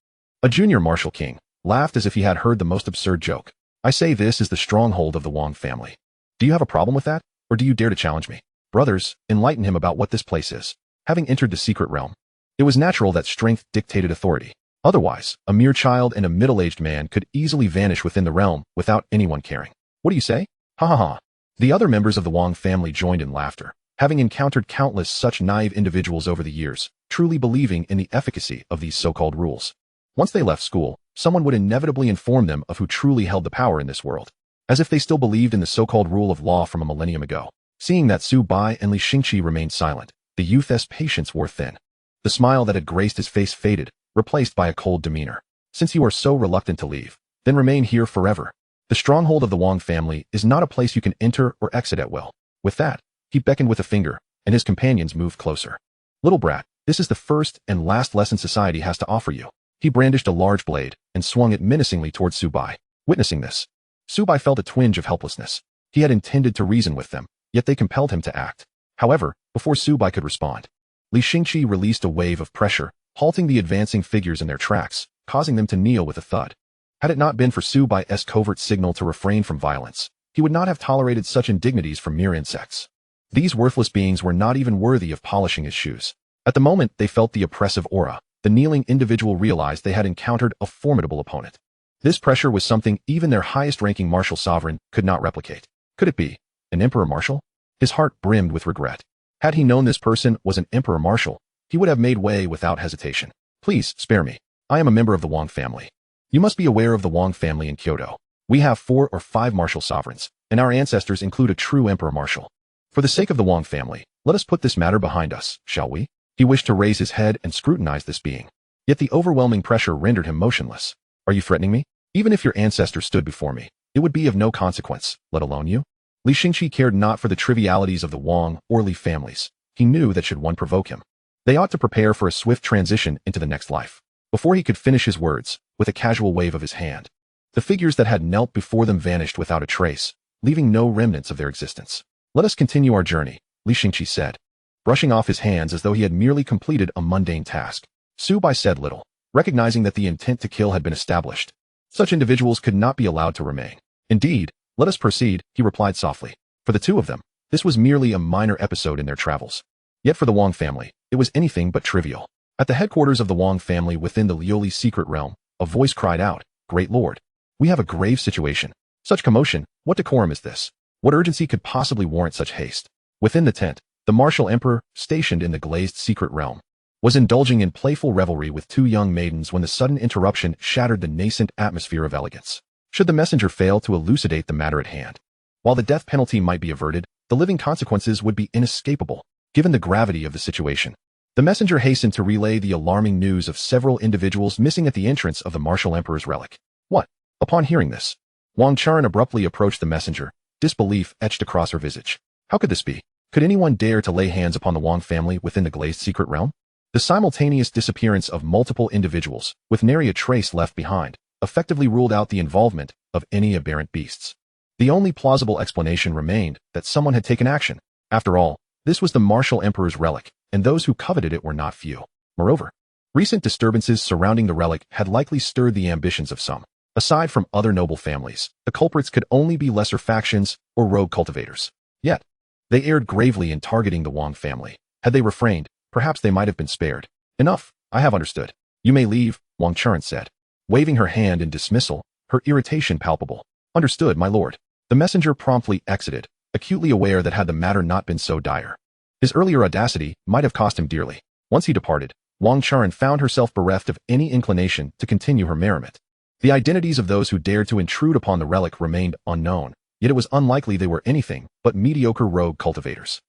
a junior martial king, laughed as if he had heard the most absurd joke. "I say this is the stronghold of the Wang family. Do you have a problem with that, or do you dare to challenge me?" Brothers, enlighten him about what this place is. Having entered the secret realm, it was natural that strength dictated authority. Otherwise, a mere child and a middle-aged man could easily vanish within the realm without anyone caring. "What do you say? Ha ha ha." The other members of the Wang family joined in laughter, having encountered countless such naive individuals over the years, truly believing in the efficacy of these so-called rules. Once they left school, someone would inevitably inform them of who truly held the power in this world, as if they still believed in the so-called rule of law from a millennium ago. Seeing that Subai and Li Xingqi remained silent, the youth's patience wore thin. The smile that had graced his face faded, replaced by a cold demeanor. "Since you are so reluctant to leave, then remain here forever. The stronghold of the Wang family is not a place you can enter or exit at will." With that, he beckoned with a finger, and his companions moved closer. "Little brat, this is the first and last lesson society has to offer you." He brandished a large blade and swung it menacingly towards Subai. Witnessing this, Subai felt a twinge of helplessness. He had intended to reason with them, yet they compelled him to act. However, before Subai could respond, Li Xingqi released a wave of pressure, halting the advancing figures in their tracks, causing them to kneel with a thud. Had it not been for Subai's covert signal to refrain from violence, he would not have tolerated such indignities from mere insects. These worthless beings were not even worthy of polishing his shoes. At the moment they felt the oppressive aura, the kneeling individual realized they had encountered a formidable opponent. This pressure was something even their highest-ranking martial sovereign could not replicate. Could it be an Emperor Martial? His heart brimmed with regret. Had he known this person was an Emperor Martial, he would have made way without hesitation. "Please, spare me. I am a member of the Wang family. You must be aware of the Wang family in Kyoto. We have 4 or 5 martial sovereigns, and our ancestors include a true Emperor Martial." For the sake of the Wang family, let us put this matter behind us, shall we? He wished to raise his head and scrutinize this being. Yet the overwhelming pressure rendered him motionless. Are you threatening me? Even if your ancestor stood before me, it would be of no consequence, let alone you. Li Xingqi cared not for the trivialities of the Wang or Li families. He knew that should one provoke him, they ought to prepare for a swift transition into the next life. Before he could finish his words, with a casual wave of his hand, the figures that had knelt before them vanished without a trace, leaving no remnants of their existence. Let us continue our journey, Li Xingqi said, brushing off his hands as though he had merely completed a mundane task. Su Bai said little, recognizing that the intent to kill had been established. Such individuals could not be allowed to remain. Indeed, let us proceed, he replied softly. For the two of them, this was merely a minor episode in their travels. Yet for the Wang family, it was anything but trivial. At the headquarters of the Wang family within the Lioli secret realm, a voice cried out, Great Lord, we have a grave situation. Such commotion, what decorum is this? What urgency could possibly warrant such haste? Within the tent, the martial emperor, stationed in the glazed secret realm, was indulging in playful revelry with two young maidens when the sudden interruption shattered the nascent atmosphere of elegance. Should the messenger fail to elucidate the matter at hand, while the death penalty might be averted, the living consequences would be inescapable, given the gravity of the situation. The messenger hastened to relay the alarming news of several individuals missing at the entrance of the martial emperor's relic. What? Upon hearing this, Wang Charan abruptly approached the messenger, disbelief etched across her visage. How could this be? Could anyone dare to lay hands upon the Wang family within the glazed secret realm? The simultaneous disappearance of multiple individuals, with nary a trace left behind, effectively ruled out the involvement of any aberrant beasts. The only plausible explanation remained that someone had taken action. After all, this was the martial emperor's relic, and those who coveted it were not few. Moreover, recent disturbances surrounding the relic had likely stirred the ambitions of some. Aside from other noble families, the culprits could only be lesser factions or rogue cultivators. Yet, they erred gravely in targeting the Wang family. Had they refrained, perhaps they might have been spared. Enough, I have understood. You may leave, Wang Charan said, waving her hand in dismissal, her irritation palpable. Understood, my lord. The messenger promptly exited, acutely aware that had the matter not been so dire, his earlier audacity might have cost him dearly. Once he departed, Wang Charan found herself bereft of any inclination to continue her merriment. The identities of those who dared to intrude upon the relic remained unknown, yet it was unlikely they were anything but mediocre rogue cultivators.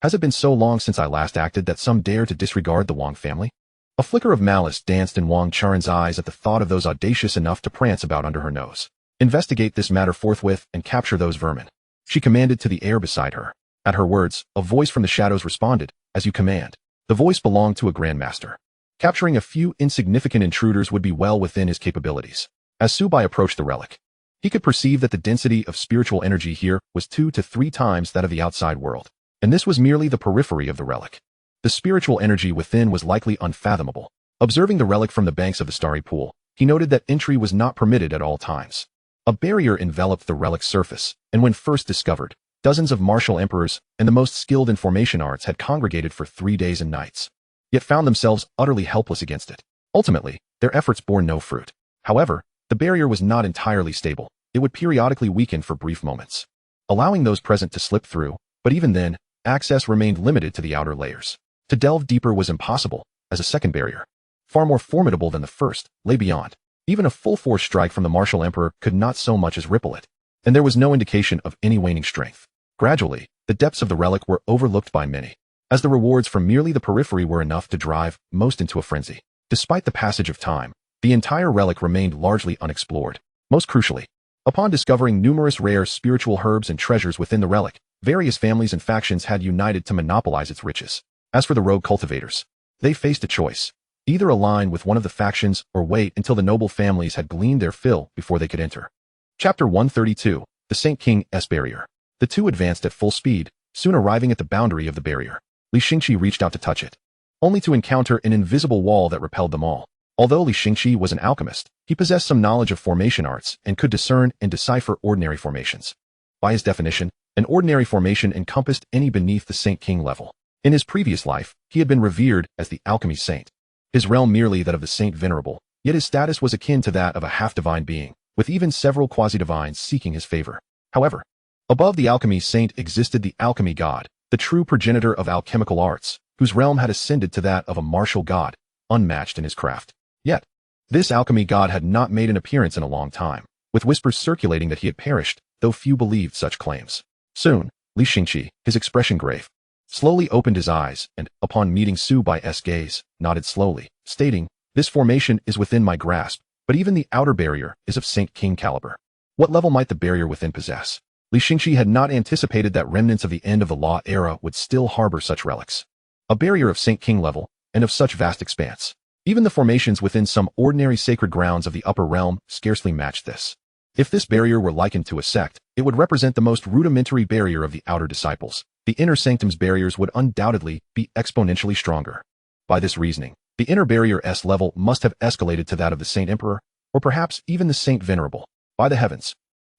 Has it been so long since I last acted that some dare to disregard the Wang family? A flicker of malice danced in Wang Charan's eyes at the thought of those audacious enough to prance about under her nose. Investigate this matter forthwith and capture those vermin, she commanded to the air beside her. At her words, a voice from the shadows responded, As you command. The voice belonged to a grandmaster. Capturing a few insignificant intruders would be well within his capabilities. As Su Bai approached the relic, he could perceive that the density of spiritual energy here was 2 to 3 times that of the outside world. And this was merely the periphery of the relic. The spiritual energy within was likely unfathomable. Observing the relic from the banks of the starry pool, he noted that entry was not permitted at all times. A barrier enveloped the relic's surface, and when first discovered, dozens of martial emperors and the most skilled in formation arts had congregated for 3 days and nights, yet found themselves utterly helpless against it. Ultimately, their efforts bore no fruit. However, the barrier was not entirely stable. It would periodically weaken for brief moments, allowing those present to slip through, but even then, access remained limited to the outer layers. To delve deeper was impossible, as a second barrier, far more formidable than the first, lay beyond. Even a full-force strike from the martial emperor could not so much as ripple it, and there was no indication of any waning strength. Gradually, the depths of the relic were overlooked by many, as the rewards from merely the periphery were enough to drive most into a frenzy. Despite the passage of time, the entire relic remained largely unexplored. Most crucially, upon discovering numerous rare spiritual herbs and treasures within the relic, various families and factions had united to monopolize its riches. As for the rogue cultivators, they faced a choice. Either align with one of the factions or wait until the noble families had gleaned their fill before they could enter. Chapter 132, The Saint King's Barrier. The two advanced at full speed, soon arriving at the boundary of the barrier. Li Xingqi reached out to touch it, only to encounter an invisible wall that repelled them all. Although Li Xingqi was an alchemist, he possessed some knowledge of formation arts and could discern and decipher ordinary formations. By his definition, an ordinary formation encompassed any beneath the Saint King level. In his previous life, he had been revered as the alchemy saint. His realm merely that of the Saint Venerable, yet his status was akin to that of a half-divine being, with even several quasi-divines seeking his favor. However, above the alchemy saint existed the alchemy god, the true progenitor of alchemical arts, whose realm had ascended to that of a martial god, unmatched in his craft. Yet, this alchemy god had not made an appearance in a long time, with whispers circulating that he had perished, though few believed such claims. Soon, Li Xingqi, his expression grave, slowly opened his eyes and, upon meeting Su Bai's gaze, nodded slowly, stating, "This formation is within my grasp, but even the outer barrier is of Saint King caliber. What level might the barrier within possess?" Li Xingqi had not anticipated that remnants of the end of the law era would still harbor such relics. A barrier of Saint King level, and of such vast expanse. Even the formations within some ordinary sacred grounds of the upper realm scarcely matched this. If this barrier were likened to a sect, it would represent the most rudimentary barrier of the outer disciples. The inner sanctum's barriers would undoubtedly be exponentially stronger. By this reasoning, the inner barrier's level must have escalated to that of the Saint Emperor, or perhaps even the Saint Venerable. By the heavens,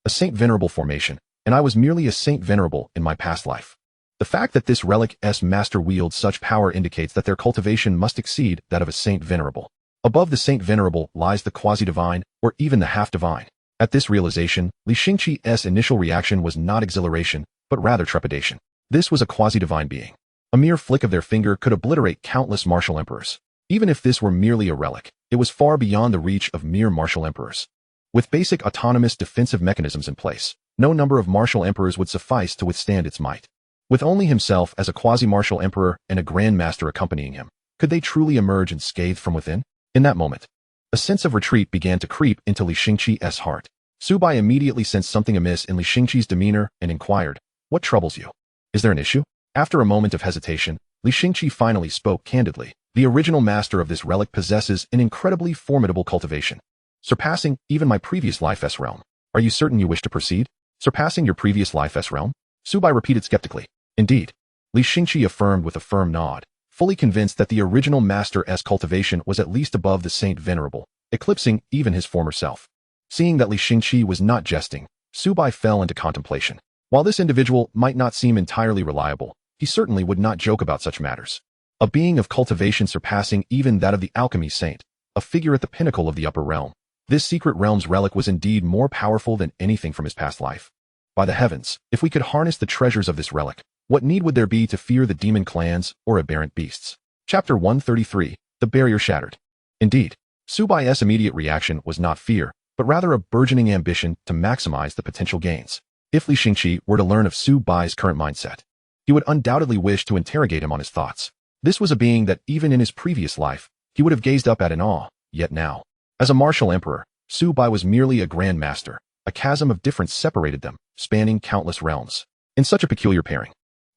a Saint Venerable formation, and I was merely a Saint Venerable in my past life. The fact that this relic's master wields such power indicates that their cultivation must exceed that of a Saint Venerable. Above the Saint Venerable lies the quasi-divine, or even the half-divine. At this realization, Li Xingqi's initial reaction was not exhilaration, but rather trepidation. This was a quasi-divine being. A mere flick of their finger could obliterate countless martial emperors. Even if this were merely a relic, it was far beyond the reach of mere martial emperors. With basic autonomous defensive mechanisms in place, no number of martial emperors would suffice to withstand its might. With only himself as a quasi-martial emperor and a grand master accompanying him, could they truly emerge unscathed from within? In that moment, a sense of retreat began to creep into Li Xingqi's heart. Su Bai immediately sensed something amiss in Li Xingqi's demeanor and inquired, "What troubles you? Is there an issue?" After a moment of hesitation, Li Xingqi finally spoke candidly. "The original master of this relic possesses an incredibly formidable cultivation, surpassing even my previous life's realm. Are you certain you wish to proceed? Surpassing your previous life's realm?" Su Bai repeated skeptically. "Indeed," Li Xingqi affirmed with a firm nod, fully convinced that the original master's cultivation was at least above the Saint Venerable, eclipsing even his former self. Seeing that Li Xingqi was not jesting, Su Bai fell into contemplation. While this individual might not seem entirely reliable, he certainly would not joke about such matters. A being of cultivation surpassing even that of the alchemy saint, a figure at the pinnacle of the upper realm. This secret realm's relic was indeed more powerful than anything from his past life. By the heavens, if we could harness the treasures of this relic, what need would there be to fear the demon clans or aberrant beasts? Chapter 133, The Barrier Shattered. Indeed, Su Bai's immediate reaction was not fear, but rather a burgeoning ambition to maximize the potential gains. If Li Xingqi were to learn of Su Bai's current mindset, he would undoubtedly wish to interrogate him on his thoughts. This was a being that even in his previous life, he would have gazed up at in awe, yet now, as a martial emperor, Su Bai was merely a grand master. A chasm of difference separated them, spanning countless realms. In such a peculiar pairing,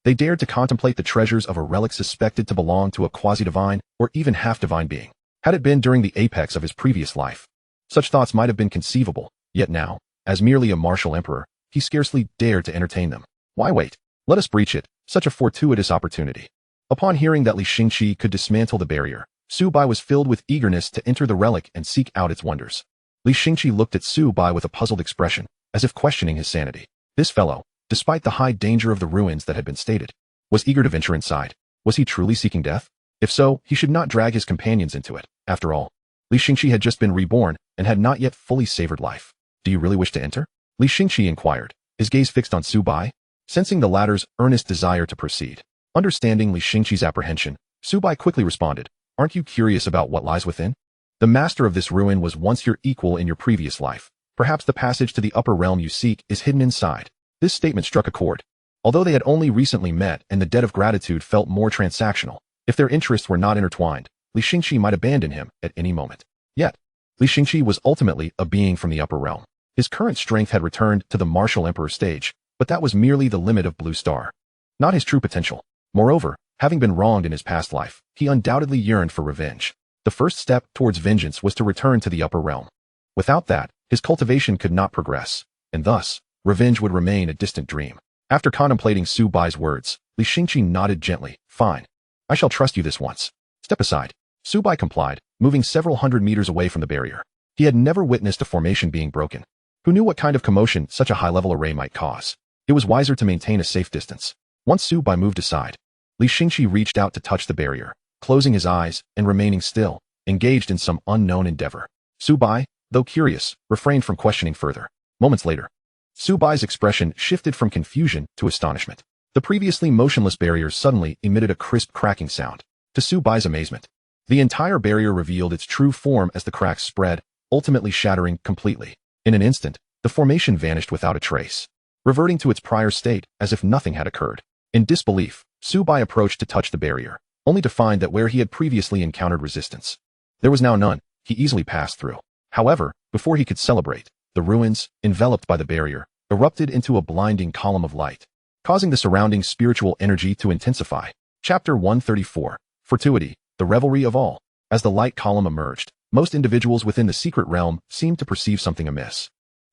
they dared to contemplate the treasures of a relic suspected to belong to a quasi-divine or even half-divine being. Had it been during the apex of his previous life, such thoughts might have been conceivable, yet now, as merely a martial emperor, he scarcely dared to entertain them. Why wait? Let us breach it, such a fortuitous opportunity. Upon hearing that Li Xingqi could dismantle the barrier, Su Bai was filled with eagerness to enter the relic and seek out its wonders. Li Xingqi looked at Su Bai with a puzzled expression, as if questioning his sanity. This fellow, despite the high danger of the ruins that had been stated, was eager to venture inside. Was he truly seeking death? If so, he should not drag his companions into it. After all, Li Xingqi had just been reborn and had not yet fully savored life. "Do you really wish to enter?" Li Xingqi inquired, his gaze fixed on Su Bai, sensing the latter's earnest desire to proceed. Understanding Li Xingqi's apprehension, Su Bai quickly responded, "Aren't you curious about what lies within? The master of this ruin was once your equal in your previous life. Perhaps the passage to the upper realm you seek is hidden inside." This statement struck a chord. Although they had only recently met and the debt of gratitude felt more transactional, if their interests were not intertwined, Li Xingqi might abandon him at any moment. Yet, Li Xingqi was ultimately a being from the upper realm. His current strength had returned to the martial emperor stage, but that was merely the limit of Blue Star, not his true potential. Moreover, having been wronged in his past life, he undoubtedly yearned for revenge. The first step towards vengeance was to return to the upper realm. Without that, his cultivation could not progress, and thus, revenge would remain a distant dream. After contemplating Su Bai's words, Li Xingqi nodded gently. "Fine. I shall trust you this once. Step aside." Su Bai complied, moving several hundred meters away from the barrier. He had never witnessed a formation being broken. Who knew what kind of commotion such a high-level array might cause? It was wiser to maintain a safe distance. Once Su Bai moved aside, Li Xingqi reached out to touch the barrier, closing his eyes and remaining still, engaged in some unknown endeavor. Su Bai, though curious, refrained from questioning further. Moments later, Su Bai's expression shifted from confusion to astonishment. The previously motionless barrier suddenly emitted a crisp cracking sound. To Su Bai's amazement, the entire barrier revealed its true form as the cracks spread, ultimately shattering completely. In an instant, the formation vanished without a trace. reverting to its prior state as if nothing had occurred. In disbelief, Subai approached to touch the barrier, only to find that where he had previously encountered resistance, there was now none. He easily passed through. However, before he could celebrate, the ruins, enveloped by the barrier, erupted into a blinding column of light, causing the surrounding spiritual energy to intensify. Chapter 134. Fortuity, the revelry of all. As the light column emerged, most individuals within the secret realm seemed to perceive something amiss.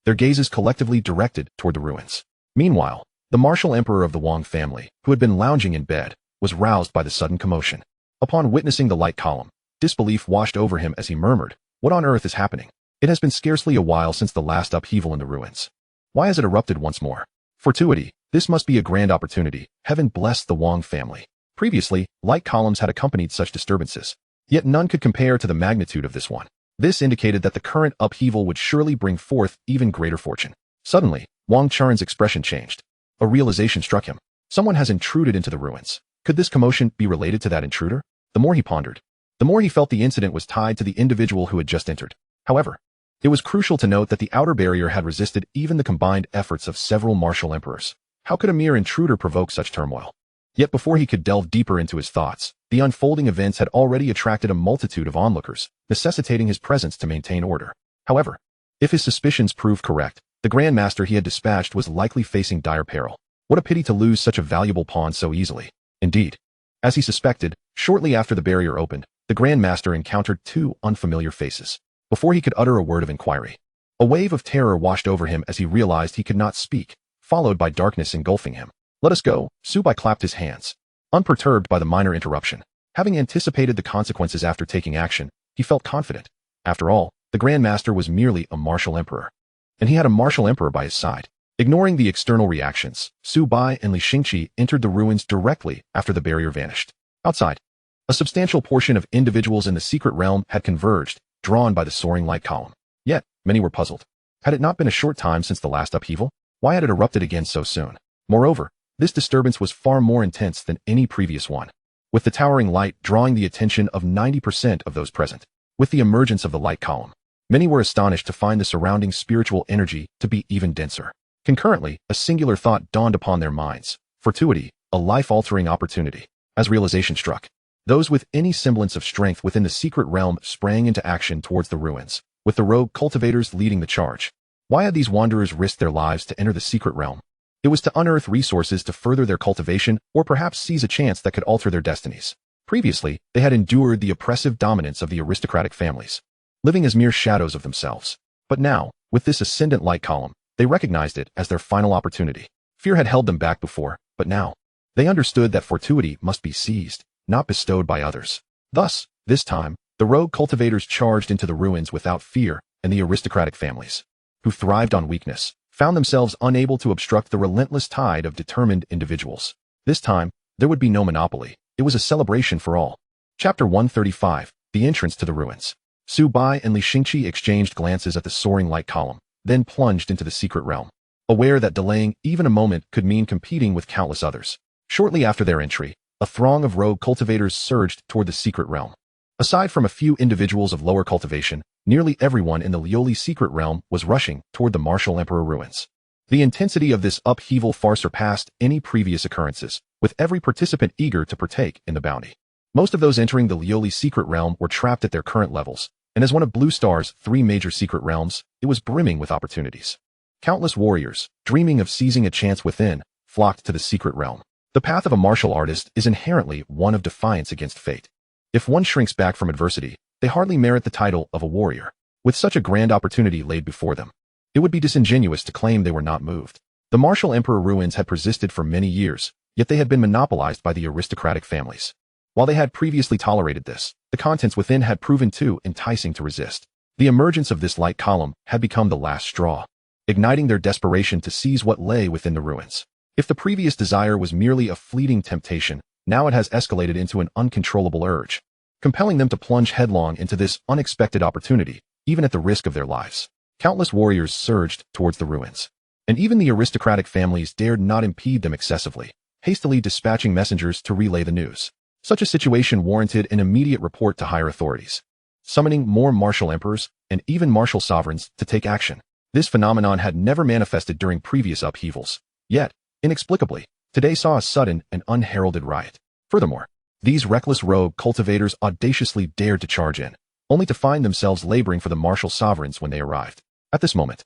Their gazes collectively directed toward the ruins. Meanwhile, the martial emperor of the Wang family, who had been lounging in bed, was roused by the sudden commotion. Upon witnessing the light column, disbelief washed over him as he murmured, "What on earth is happening? It has been scarcely a while since the last upheaval in the ruins. Why has it erupted once more? Fortuity, this must be a grand opportunity. Heaven bless the Wang family." Previously, light columns had accompanied such disturbances, yet none could compare to the magnitude of this one. This indicated that the current upheaval would surely bring forth even greater fortune. Suddenly, Wang Churen's expression changed. A realization struck him. Someone has intruded into the ruins. Could this commotion be related to that intruder? The more he pondered, the more he felt the incident was tied to the individual who had just entered. However, it was crucial to note that the outer barrier had resisted even the combined efforts of several martial emperors. How could a mere intruder provoke such turmoil? Yet before he could delve deeper into his thoughts, the unfolding events had already attracted a multitude of onlookers, necessitating his presence to maintain order. However, if his suspicions proved correct, the Grand Master he had dispatched was likely facing dire peril. What a pity to lose such a valuable pawn so easily. Indeed, as he suspected, shortly after the barrier opened, the Grand Master encountered two unfamiliar faces. Before he could utter a word of inquiry, a wave of terror washed over him as he realized he could not speak, followed by darkness engulfing him. "Let us go." Subai clapped his hands, unperturbed by the minor interruption. Having anticipated the consequences after taking action, he felt confident. After all, the Grand Master was merely a martial emperor, and he had a martial emperor by his side. Ignoring the external reactions, Subai and Li Xingqi entered the ruins directly after the barrier vanished. Outside, a substantial portion of individuals in the secret realm had converged, drawn by the soaring light column. Yet, many were puzzled. Had it not been a short time since the last upheaval? Why had it erupted again so soon? Moreover, this disturbance was far more intense than any previous one, with the towering light drawing the attention of 90% of those present. With the emergence of the light column, many were astonished to find the surrounding spiritual energy to be even denser. Concurrently, a singular thought dawned upon their minds. Fortuity, a life-altering opportunity. As realization struck, those with any semblance of strength within the secret realm sprang into action towards the ruins, with the rogue cultivators leading the charge. Why had these wanderers risked their lives to enter the secret realm? It was to unearth resources to further their cultivation or perhaps seize a chance that could alter their destinies. Previously, they had endured the oppressive dominance of the aristocratic families, living as mere shadows of themselves. But now, with this ascendant light column, they recognized it as their final opportunity. Fear had held them back before, but now, they understood that fortuity must be seized, not bestowed by others. Thus, this time, the rogue cultivators charged into the ruins without fear, and the aristocratic families, who thrived on weakness, found themselves unable to obstruct the relentless tide of determined individuals. This time, there would be no monopoly. It was a celebration for all. Chapter 135. The Entrance to the Ruins. Subai and Li Xingqi exchanged glances at the soaring light column, then plunged into the secret realm, aware that delaying even a moment could mean competing with countless others. Shortly after their entry, a throng of rogue cultivators surged toward the secret realm. Aside from a few individuals of lower cultivation, nearly everyone in the Lioli secret realm was rushing toward the Martial Emperor ruins. The intensity of this upheaval far surpassed any previous occurrences, with every participant eager to partake in the bounty. Most of those entering the Lioli secret realm were trapped at their current levels, and as one of Blue Star's 3 major secret realms, it was brimming with opportunities. Countless warriors, dreaming of seizing a chance within, flocked to the secret realm. The path of a martial artist is inherently one of defiance against fate. If one shrinks back from adversity, they hardly merit the title of a warrior. With such a grand opportunity laid before them, it would be disingenuous to claim they were not moved. The Martial Emperor ruins had persisted for many years, yet they had been monopolized by the aristocratic families. While they had previously tolerated this, the contents within had proven too enticing to resist. The emergence of this light column had become the last straw, igniting their desperation to seize what lay within the ruins. If the previous desire was merely a fleeting temptation, now it has escalated into an uncontrollable urge, compelling them to plunge headlong into this unexpected opportunity, even at the risk of their lives. Countless warriors surged towards the ruins, and even the aristocratic families dared not impede them excessively, hastily dispatching messengers to relay the news. Such a situation warranted an immediate report to higher authorities, summoning more martial emperors and even martial sovereigns to take action. This phenomenon had never manifested during previous upheavals. Yet, inexplicably, today saw a sudden and unheralded riot. Furthermore, these reckless rogue cultivators audaciously dared to charge in, only to find themselves laboring for the martial sovereigns when they arrived. At this moment,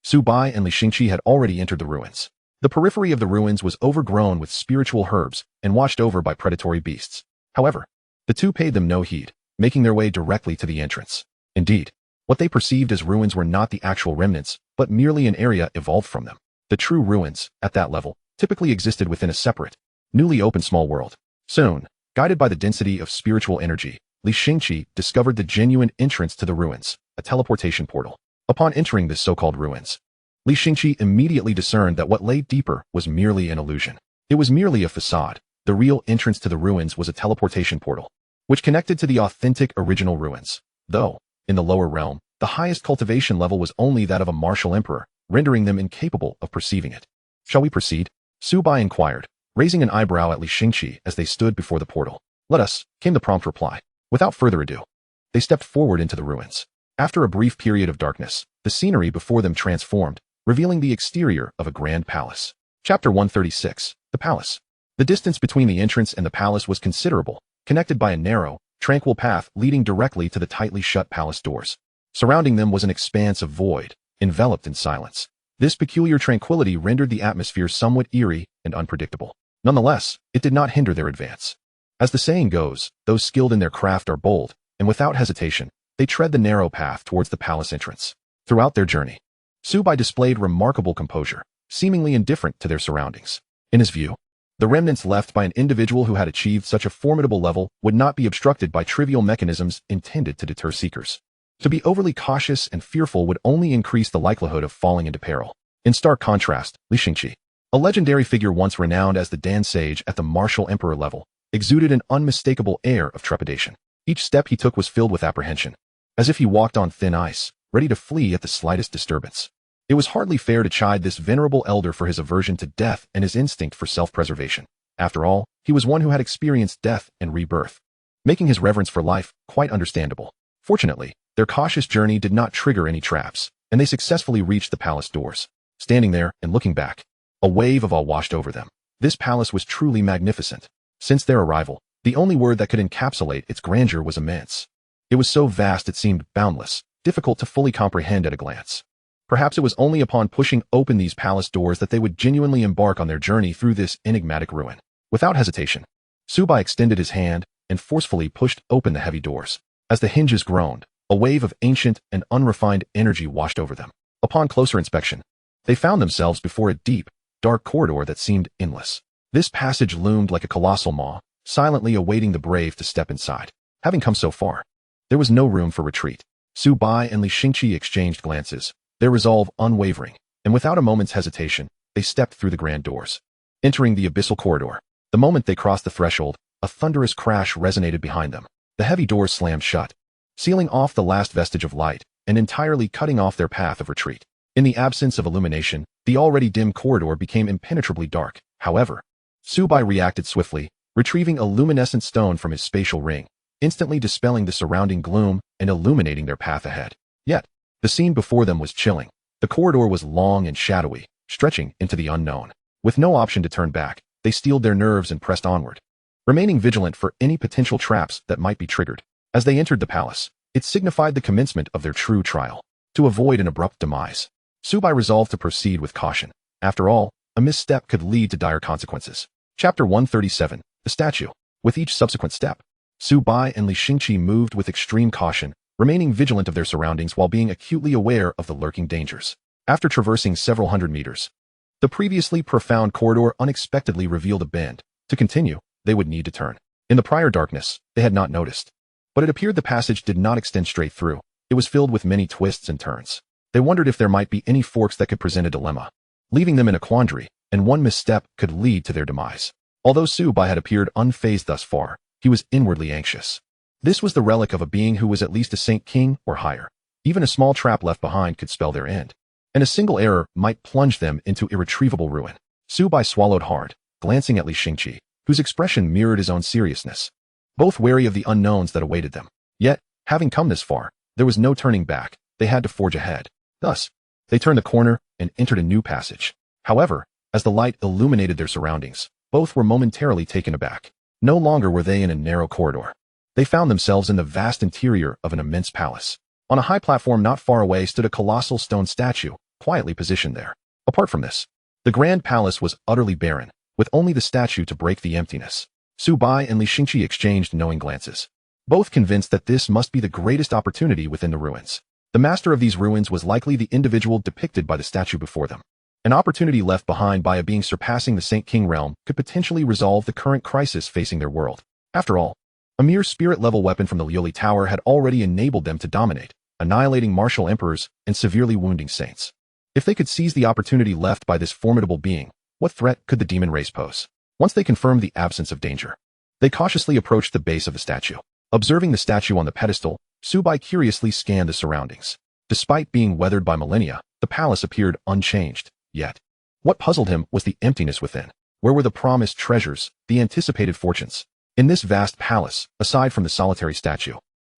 Su Bai and Li Xingqi had already entered the ruins. The periphery of the ruins was overgrown with spiritual herbs and watched over by predatory beasts. However, the two paid them no heed, making their way directly to the entrance. Indeed, what they perceived as ruins were not the actual remnants, but merely an area evolved from them. The true ruins, at that level, typically existed within a separate, newly opened small world. Soon, guided by the density of spiritual energy, Li Xingqi discovered the genuine entrance to the ruins, a teleportation portal. Upon entering this so-called ruins, Li Xingqi immediately discerned that what lay deeper was merely an illusion. It was merely a facade. The real entrance to the ruins was a teleportation portal, which connected to the authentic original ruins. Though, in the lower realm, the highest cultivation level was only that of a martial emperor, rendering them incapable of perceiving it. Shall we proceed? Su Bai inquired, raising an eyebrow at Li Xingqi as they stood before the portal. Let us, came the prompt reply. Without further ado, they stepped forward into the ruins. After a brief period of darkness, the scenery before them transformed, revealing the exterior of a grand palace. Chapter 136, The Palace. The distance between the entrance and the palace was considerable, connected by a narrow, tranquil path leading directly to the tightly shut palace doors. Surrounding them was an expanse of void, enveloped in silence. This peculiar tranquility rendered the atmosphere somewhat eerie and unpredictable. Nonetheless, it did not hinder their advance. As the saying goes, those skilled in their craft are bold, and without hesitation, they tread the narrow path towards the palace entrance. Throughout their journey, Su Bai displayed remarkable composure, seemingly indifferent to their surroundings. In his view, the remnants left by an individual who had achieved such a formidable level would not be obstructed by trivial mechanisms intended to deter seekers. To be overly cautious and fearful would only increase the likelihood of falling into peril. In stark contrast, Li Xingqi, a legendary figure once renowned as the Dan Sage at the martial emperor level, exuded an unmistakable air of trepidation. Each step he took was filled with apprehension, as if he walked on thin ice, ready to flee at the slightest disturbance. It was hardly fair to chide this venerable elder for his aversion to death and his instinct for self-preservation. After all, he was one who had experienced death and rebirth, making his reverence for life quite understandable. Fortunately, their cautious journey did not trigger any traps, and they successfully reached the palace doors. Standing there and looking back, a wave of awe washed over them. This palace was truly magnificent. Since their arrival, the only word that could encapsulate its grandeur was immense. It was so vast it seemed boundless, difficult to fully comprehend at a glance. Perhaps it was only upon pushing open these palace doors that they would genuinely embark on their journey through this enigmatic ruin. Without hesitation, Su Bai extended his hand and forcefully pushed open the heavy doors. As the hinges groaned, a wave of ancient and unrefined energy washed over them. Upon closer inspection, they found themselves before a deep, dark corridor that seemed endless. This passage loomed like a colossal maw, silently awaiting the brave to step inside. Having come so far, there was no room for retreat. Su Bai and Li Xingqi exchanged glances, their resolve unwavering, and without a moment's hesitation, they stepped through the grand doors. Entering the abyssal corridor, the moment they crossed the threshold, a thunderous crash resonated behind them. The heavy doors slammed shut, sealing off the last vestige of light and entirely cutting off their path of retreat. In the absence of illumination, the already dim corridor became impenetrably dark. However, Su Bai reacted swiftly, retrieving a luminescent stone from his spatial ring, instantly dispelling the surrounding gloom and illuminating their path ahead. Yet, the scene before them was chilling. The corridor was long and shadowy, stretching into the unknown. With no option to turn back, they steeled their nerves and pressed onward, remaining vigilant for any potential traps that might be triggered. As they entered the palace, it signified the commencement of their true trial. To avoid an abrupt demise, Su Bai resolved to proceed with caution. After all, a misstep could lead to dire consequences. Chapter 137, The Statue. With each subsequent step, Su Bai and Li Xingqi moved with extreme caution, remaining vigilant of their surroundings while being acutely aware of the lurking dangers. After traversing several hundred meters, the previously profound corridor unexpectedly revealed a bend. To continue, they would need to turn. In the prior darkness, they had not noticed, but it appeared the passage did not extend straight through. It was filled with many twists and turns. They wondered if there might be any forks that could present a dilemma, leaving them in a quandary, and one misstep could lead to their demise. Although Su Bai had appeared unfazed thus far, he was inwardly anxious. This was the relic of a being who was at least a Saint King or higher. Even a small trap left behind could spell their end, and a single error might plunge them into irretrievable ruin. Su Bai swallowed hard, glancing at Li Xingqi, whose expression mirrored his own seriousness, both wary of the unknowns that awaited them. Yet, having come this far, there was no turning back. They had to forge ahead. Thus, They turned the corner and entered a new passage. However, as the light illuminated their surroundings, both were momentarily taken aback. No longer were they in a narrow corridor. They found themselves in the vast interior of an immense palace. On a high platform not far away stood a colossal stone statue, quietly positioned there. Apart from this, the grand palace was utterly barren, with only the statue to break the emptiness. Su Bai and Li Xingqi exchanged knowing glances, both convinced that this must be the greatest opportunity within the ruins. The master of these ruins was likely the individual depicted by the statue before them. An opportunity left behind by a being surpassing the Saint King realm could potentially resolve the current crisis facing their world. After all, a mere spirit-level weapon from the Liuli Tower had already enabled them to dominate, annihilating martial emperors and severely wounding saints. If they could seize the opportunity left by this formidable being, what threat could the demon race pose? Once they confirmed the absence of danger, they cautiously approached the base of the statue. Observing the statue on the pedestal, Su Bai curiously scanned the surroundings. Despite being weathered by millennia, the palace appeared unchanged. Yet, what puzzled him was the emptiness within. Where were the promised treasures, the anticipated fortunes? In this vast palace, aside from the solitary statue,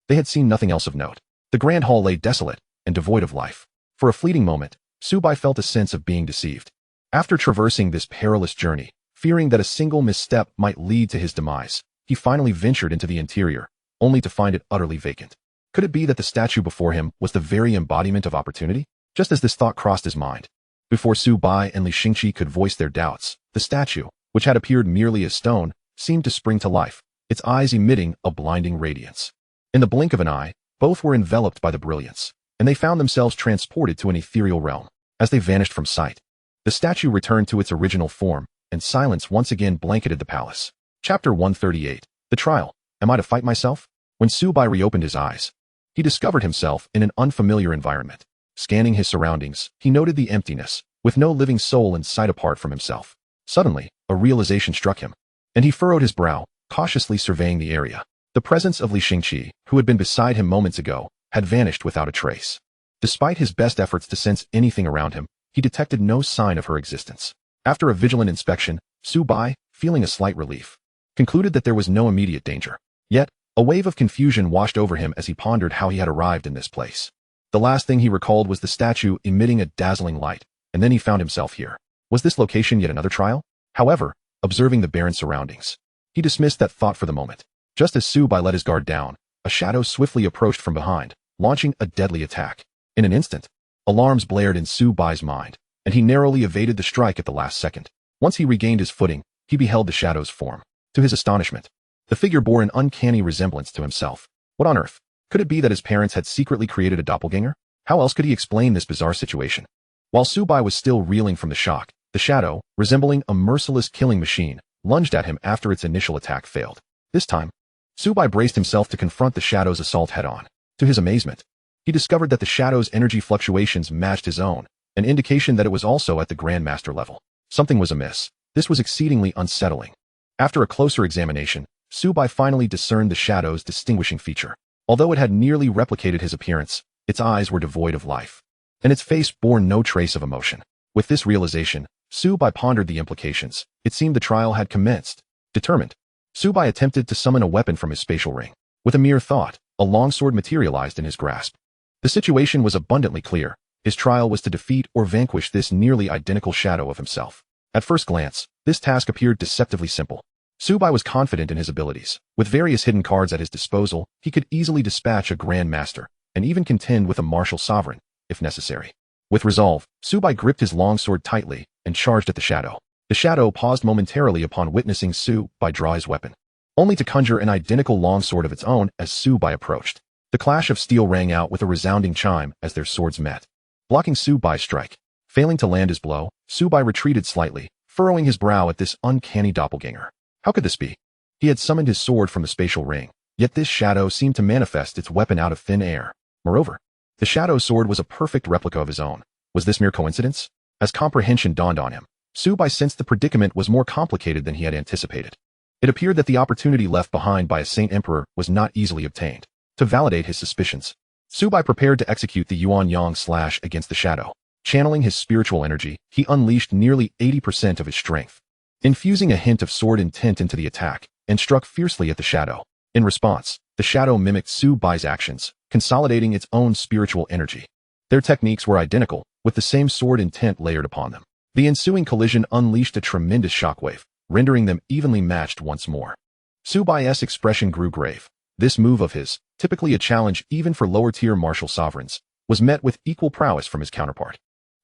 they had seen nothing else of note. The grand hall lay desolate and devoid of life. For a fleeting moment, Su Bai felt a sense of being deceived. After traversing this perilous journey, fearing that a single misstep might lead to his demise, he finally ventured into the interior, only to find it utterly vacant. Could it be that the statue before him was the very embodiment of opportunity? Just as this thought crossed his mind, before Su Bai and Li Xingqi could voice their doubts, the statue, which had appeared merely as stone, seemed to spring to life, its eyes emitting a blinding radiance. In the blink of an eye, both were enveloped by the brilliance, and they found themselves transported to an ethereal realm. As they vanished from sight, the statue returned to its original form, and silence once again blanketed the palace. Chapter 138. The Trial. Am I to fight myself? When Su Bai reopened his eyes, he discovered himself in an unfamiliar environment. Scanning his surroundings, he noted the emptiness, with no living soul in sight apart from himself. Suddenly, a realization struck him, and he furrowed his brow, cautiously surveying the area. The presence of Li Xingqi, who had been beside him moments ago, had vanished without a trace. Despite his best efforts to sense anything around him, he detected no sign of her existence. After a vigilant inspection, Su Bai, feeling a slight relief, concluded that there was no immediate danger. Yet, a wave of confusion washed over him as he pondered how he had arrived in this place. The last thing he recalled was the statue emitting a dazzling light, and then he found himself here. Was this location yet another trial? However, observing the barren surroundings, he dismissed that thought for the moment. Just as Su Bai let his guard down, a shadow swiftly approached from behind, launching a deadly attack. In an instant, alarms blared in Su Bai's mind, and he narrowly evaded the strike at the last second. Once he regained his footing, he beheld the shadow's form. To his astonishment, the figure bore an uncanny resemblance to himself. What on earth? Could it be that his parents had secretly created a doppelganger? How else could he explain this bizarre situation? While Su Bai was still reeling from the shock, the shadow, resembling a merciless killing machine, lunged at him after its initial attack failed. This time, Su Bai braced himself to confront the shadow's assault head-on. To his amazement, he discovered that the shadow's energy fluctuations matched his own, an indication that it was also at the Grandmaster level. Something was amiss. This was exceedingly unsettling. After a closer examination, Su Bai finally discerned the shadow's distinguishing feature. Although it had nearly replicated his appearance, its eyes were devoid of life, and its face bore no trace of emotion. With this realization, Su Bai pondered the implications. It seemed the trial had commenced. Determined, Su Bai attempted to summon a weapon from his spatial ring. With a mere thought, a longsword materialized in his grasp. The situation was abundantly clear. His trial was to defeat or vanquish this nearly identical shadow of himself. At first glance, this task appeared deceptively simple. Su Bai was confident in his abilities. With various hidden cards at his disposal, he could easily dispatch a Grandmaster, and even contend with a martial sovereign, if necessary. With resolve, Su Bai gripped his longsword tightly and charged at the shadow. The shadow paused momentarily upon witnessing Su Bai draw his weapon, only to conjure an identical longsword of its own as Su Bai approached. The clash of steel rang out with a resounding chime as their swords met, blocking Su Bai's strike. Failing to land his blow, Su Bai retreated slightly, furrowing his brow at this uncanny doppelganger. How could this be? He had summoned his sword from the spatial ring, yet this shadow seemed to manifest its weapon out of thin air. Moreover, the shadow's sword was a perfect replica of his own. Was this mere coincidence? As comprehension dawned on him, Su Bai sensed the predicament was more complicated than he had anticipated. It appeared that the opportunity left behind by a Saint Emperor was not easily obtained. To validate his suspicions, Su Bai prepared to execute the Yuan Yang slash against the shadow. Channeling his spiritual energy, he unleashed nearly 80% of his strength, infusing a hint of sword intent into the attack, and struck fiercely at the shadow. In response, the shadow mimicked Su Bai's actions, consolidating its own spiritual energy. Their techniques were identical, with the same sword intent layered upon them. The ensuing collision unleashed a tremendous shockwave, rendering them evenly matched once more. Subai's expression grew grave. This move of his, typically a challenge even for lower-tier martial sovereigns, was met with equal prowess from his counterpart.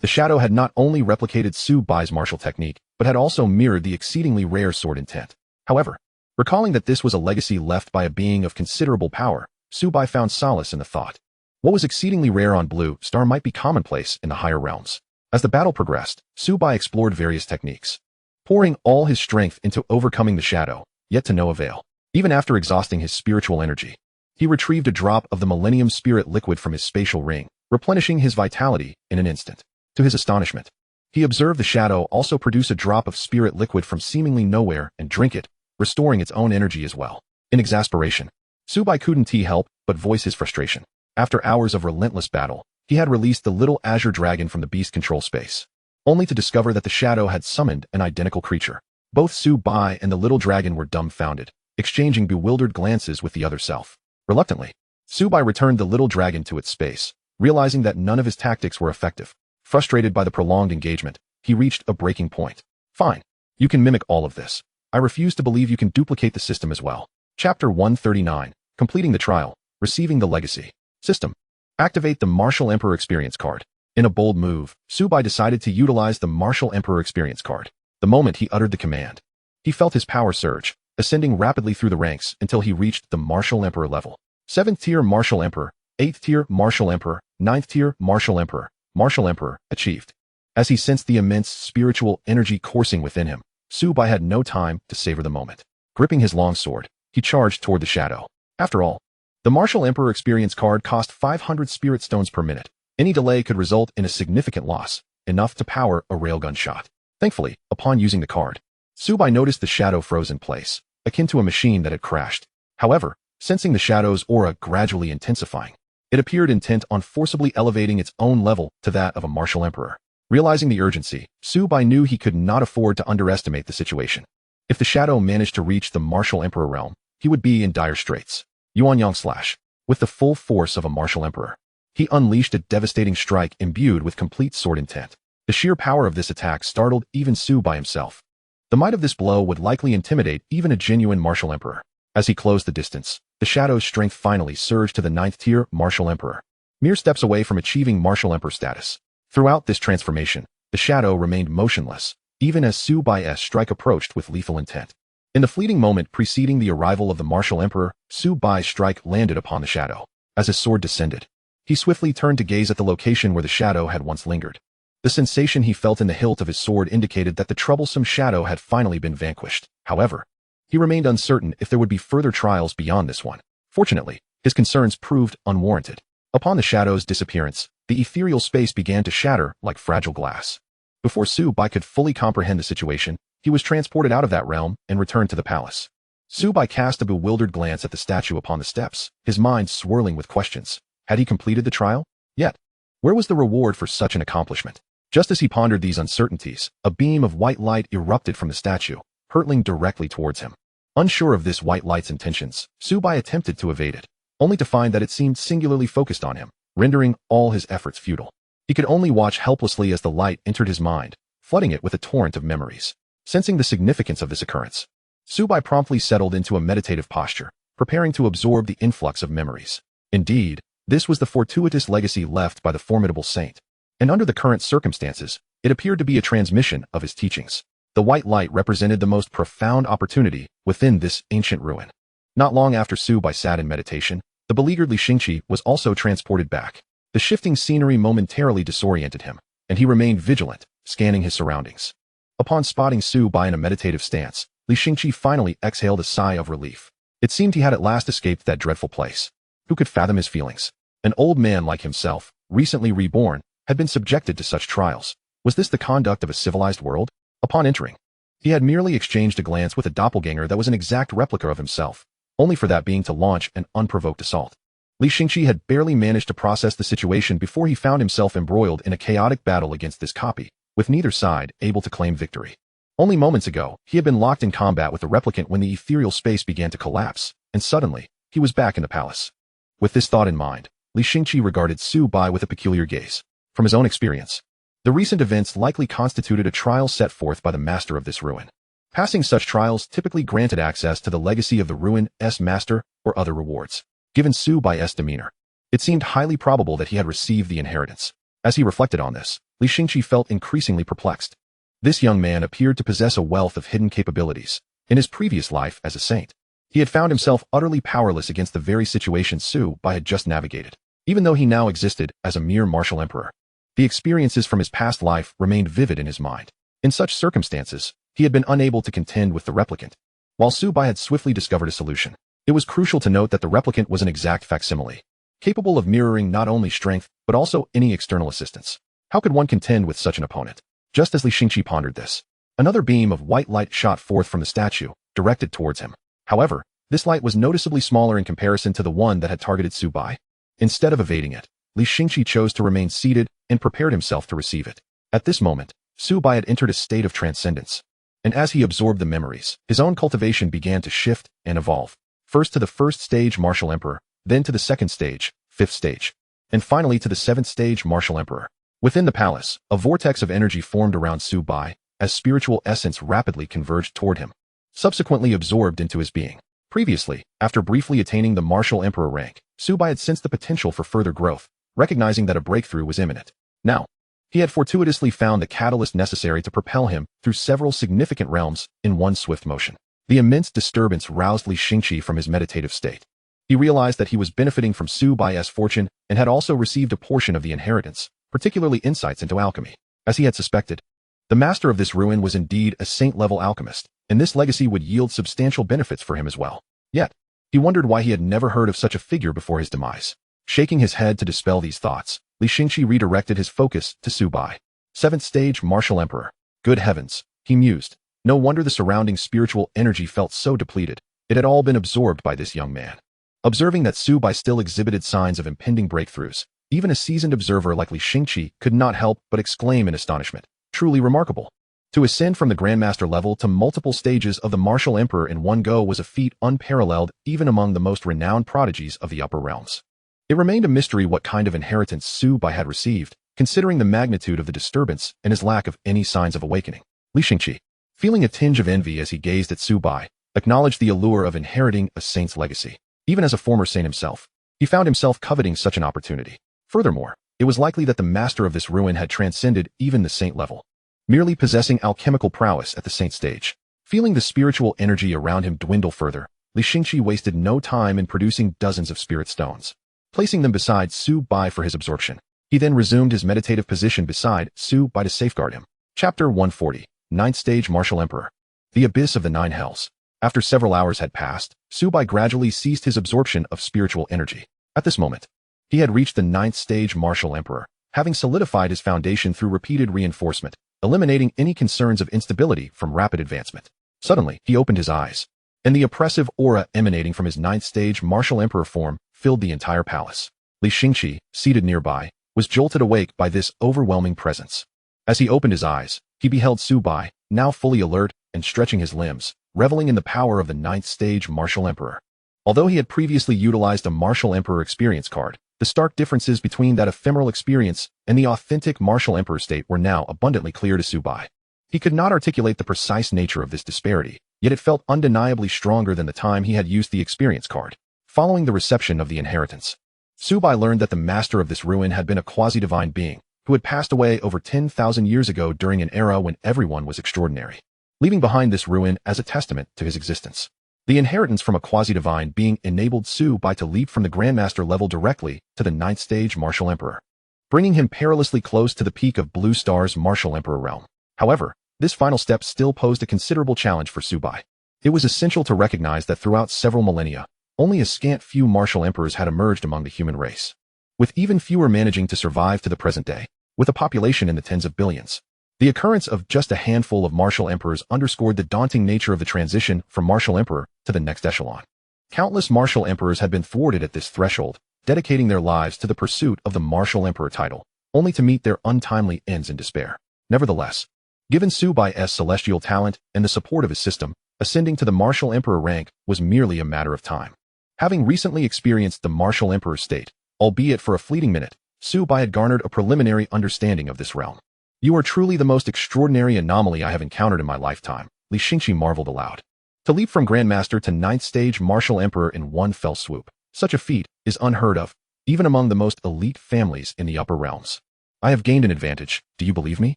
The shadow had not only replicated Subai's martial technique, but had also mirrored the exceedingly rare sword intent. However, recalling that this was a legacy left by a being of considerable power, Subai found solace in the thought. What was exceedingly rare on Blue Star might be commonplace in the higher realms. As the battle progressed, Subai explored various techniques, pouring all his strength into overcoming the shadow, yet to no avail. Even after exhausting his spiritual energy, he retrieved a drop of the Millennium Spirit liquid from his spatial ring, replenishing his vitality in an instant. To his astonishment, he observed the shadow also produce a drop of spirit liquid from seemingly nowhere and drink it, restoring its own energy as well. In exasperation, Subai couldn't help but voice his frustration. After hours of relentless battle, he had released the little azure dragon from the beast control space, only to discover that the shadow had summoned an identical creature. Both Subai and the little dragon were dumbfounded, exchanging bewildered glances with the other self. Reluctantly, Subai returned the little dragon to its space, realizing that none of his tactics were effective. Frustrated by the prolonged engagement, he reached a breaking point. Fine. You can mimic all of this. I refuse to believe you can duplicate the system as well. Chapter 139. Completing the trial. Receiving the legacy. System. Activate the Martial Emperor Experience card. In a bold move, Subai decided to utilize the Martial Emperor Experience card. The moment he uttered the command, he felt his power surge, ascending rapidly through the ranks until he reached the Martial Emperor level. 7th tier Martial Emperor, 8th tier Martial Emperor, 9th tier Martial Emperor, Martial Emperor, achieved. As he sensed the immense spiritual energy coursing within him, Subai had no time to savor the moment. Gripping his long sword, he charged toward the shadow. After all, the Martial Emperor Experience card cost 500 spirit stones per minute. Any delay could result in a significant loss, enough to power a railgun shot. Thankfully, upon using the card, Subai noticed the shadow froze in place, akin to a machine that had crashed. However, sensing the shadow's aura gradually intensifying, it appeared intent on forcibly elevating its own level to that of a martial emperor. Realizing the urgency, Subai knew he could not afford to underestimate the situation. If the shadow managed to reach the martial emperor realm, he would be in dire straits. Yuanyang slash. With the full force of a martial emperor, he unleashed a devastating strike imbued with complete sword intent. The sheer power of this attack startled even Subai himself. The might of this blow would likely intimidate even a genuine martial emperor. As he closed the distance, the shadow's strength finally surged to the 9th tier martial emperor, mere steps away from achieving martial emperor status. Throughout this transformation, the shadow remained motionless, even as Subai's strike approached with lethal intent. In the fleeting moment preceding the arrival of the martial emperor, Subai's strike landed upon the shadow. As his sword descended, he swiftly turned to gaze at the location where the shadow had once lingered. The sensation he felt in the hilt of his sword indicated that the troublesome shadow had finally been vanquished. However, he remained uncertain if there would be further trials beyond this one. Fortunately, his concerns proved unwarranted. Upon the shadow's disappearance, the ethereal space began to shatter like fragile glass. Before Subai could fully comprehend the situation, he was transported out of that realm and returned to the palace. Subai cast a bewildered glance at the statue upon the steps, his mind swirling with questions. Had he completed the trial? Yet, where was the reward for such an accomplishment? Just as he pondered these uncertainties, a beam of white light erupted from the statue, hurtling directly towards him. Unsure of this white light's intentions, Subai attempted to evade it, only to find that it seemed singularly focused on him, rendering all his efforts futile. He could only watch helplessly as the light entered his mind, flooding it with a torrent of memories. Sensing the significance of this occurrence, Subai promptly settled into a meditative posture, preparing to absorb the influx of memories. Indeed, this was the fortuitous legacy left by the formidable saint, and under the current circumstances, it appeared to be a transmission of his teachings. The white light represented the most profound opportunity within this ancient ruin. Not long after Subai sat in meditation, the beleaguered Li Xingqi was also transported back. The shifting scenery momentarily disoriented him, and he remained vigilant, scanning his surroundings. Upon spotting Subai in a meditative stance, Li Xingqi finally exhaled a sigh of relief. It seemed he had at last escaped that dreadful place. Who could fathom his feelings? An old man like himself, recently reborn, had been subjected to such trials. Was this the conduct of a civilized world? Upon entering, he had merely exchanged a glance with a doppelganger that was an exact replica of himself, only for that being to launch an unprovoked assault. Li Xingqi had barely managed to process the situation before he found himself embroiled in a chaotic battle against this copy, with neither side able to claim victory. Only moments ago, he had been locked in combat with the replicant when the ethereal space began to collapse, and suddenly, he was back in the palace. With this thought in mind, Li Xingqi regarded Subai with a peculiar gaze. From his own experience, The recent events likely constituted a trial set forth by the master of this ruin. Passing such trials typically granted access to the legacy of the ruin's master or other rewards. Given Su Bai's demeanor, it seemed highly probable that he had received the inheritance. As he reflected on this, Li Xingqi felt increasingly perplexed. This young man appeared to possess a wealth of hidden capabilities. In his previous life as a saint, he had found himself utterly powerless against the very situation Su Bai had just navigated. Even though he now existed as a mere martial emperor, the experiences from his past life remained vivid in his mind. In such circumstances, he had been unable to contend with the replicant. While Su Bai had swiftly discovered a solution, it was crucial to note that the replicant was an exact facsimile, capable of mirroring not only strength, but also any external assistance. How could one contend with such an opponent? Just as Li Xingqi pondered this, another beam of white light shot forth from the statue, directed towards him. However, this light was noticeably smaller in comparison to the one that had targeted Su Bai. Instead of evading it, Li Xingqi chose to remain seated and prepared himself to receive it. At this moment, Su Bai had entered a state of transcendence, and as he absorbed the memories, his own cultivation began to shift and evolve. First to the first stage Martial Emperor, then to the second stage, fifth stage, and finally to the seventh stage Martial Emperor. Within the palace, a vortex of energy formed around Su Bai as spiritual essence rapidly converged toward him, subsequently absorbed into his being. Previously, after briefly attaining the Martial Emperor rank, Su Bai had sensed the potential for further growth, recognizing that a breakthrough was imminent. Now, he had fortuitously found the catalyst necessary to propel him through several significant realms in one swift motion. The immense disturbance roused Li Xingqi from his meditative state. He realized that he was benefiting from Su Bai's fortune and had also received a portion of the inheritance, particularly insights into alchemy. As he had suspected, the master of this ruin was indeed a saint-level alchemist, and this legacy would yield substantial benefits for him as well. Yet, he wondered why he had never heard of such a figure before his demise. Shaking his head to dispel these thoughts, Li Xingqi redirected his focus to Su Bai. Seventh stage Martial Emperor. Good heavens, he mused. No wonder the surrounding spiritual energy felt so depleted. It had all been absorbed by this young man. Observing that Su Bai still exhibited signs of impending breakthroughs, even a seasoned observer like Li Xingqi could not help but exclaim in astonishment. Truly remarkable. To ascend from the Grandmaster level to multiple stages of the Martial Emperor in one go was a feat unparalleled even among the most renowned prodigies of the upper realms. It remained a mystery what kind of inheritance Su Bai had received, considering the magnitude of the disturbance and his lack of any signs of awakening. Li Xingqi, feeling a tinge of envy as he gazed at Su Bai, acknowledged the allure of inheriting a saint's legacy. Even as a former saint himself, he found himself coveting such an opportunity. Furthermore, it was likely that the master of this ruin had transcended even the saint level, merely possessing alchemical prowess at the saint stage. Feeling the spiritual energy around him dwindle further, Li Xingqi wasted no time in producing dozens of spirit stones, placing them beside Su Bai for his absorption. He then resumed his meditative position beside Su Bai to safeguard him. Chapter 140, Ninth Stage Martial Emperor. The Abyss of the Nine Hells. After several hours had passed, Su Bai gradually ceased his absorption of spiritual energy. At this moment, he had reached the ninth stage Martial Emperor, having solidified his foundation through repeated reinforcement, eliminating any concerns of instability from rapid advancement. Suddenly, he opened his eyes, and the oppressive aura emanating from his ninth stage Martial Emperor form filled the entire palace. Li Xingqi, seated nearby, was jolted awake by this overwhelming presence. As he opened his eyes, he beheld Su Bai, now fully alert and stretching his limbs, reveling in the power of the ninth stage Martial Emperor. Although he had previously utilized a Martial Emperor experience card, the stark differences between that ephemeral experience and the authentic Martial Emperor state were now abundantly clear to Su Bai. He could not articulate the precise nature of this disparity, yet it felt undeniably stronger than the time he had used the experience card. Following the reception of the inheritance, Su Bai learned that the master of this ruin had been a quasi-divine being, who had passed away over 10,000 years ago during an era when everyone was extraordinary, leaving behind this ruin as a testament to his existence. The inheritance from a quasi-divine being enabled Su Bai to leap from the Grandmaster level directly to the ninth stage Martial Emperor, bringing him perilously close to the peak of Blue Star's Martial Emperor realm. However, this final step still posed a considerable challenge for Su Bai. It was essential to recognize that throughout several millennia, only a scant few Martial Emperors had emerged among the human race, with even fewer managing to survive to the present day, with a population in the tens of billions. The occurrence of just a handful of Martial Emperors underscored the daunting nature of the transition from Martial Emperor to the next echelon. Countless Martial Emperors had been thwarted at this threshold, dedicating their lives to the pursuit of the Martial Emperor title, only to meet their untimely ends in despair. Nevertheless, given Su Bai's celestial talent and the support of his system, ascending to the Martial Emperor rank was merely a matter of time. Having recently experienced the Martial Emperor state, albeit for a fleeting minute, Su Bai had garnered a preliminary understanding of this realm. You are truly the most extraordinary anomaly I have encountered in my lifetime, Li Xingqi marveled aloud. To leap from Grandmaster to 9th stage Martial Emperor in one fell swoop, such a feat is unheard of, even among the most elite families in the upper realms. I have gained an advantage, do you believe me?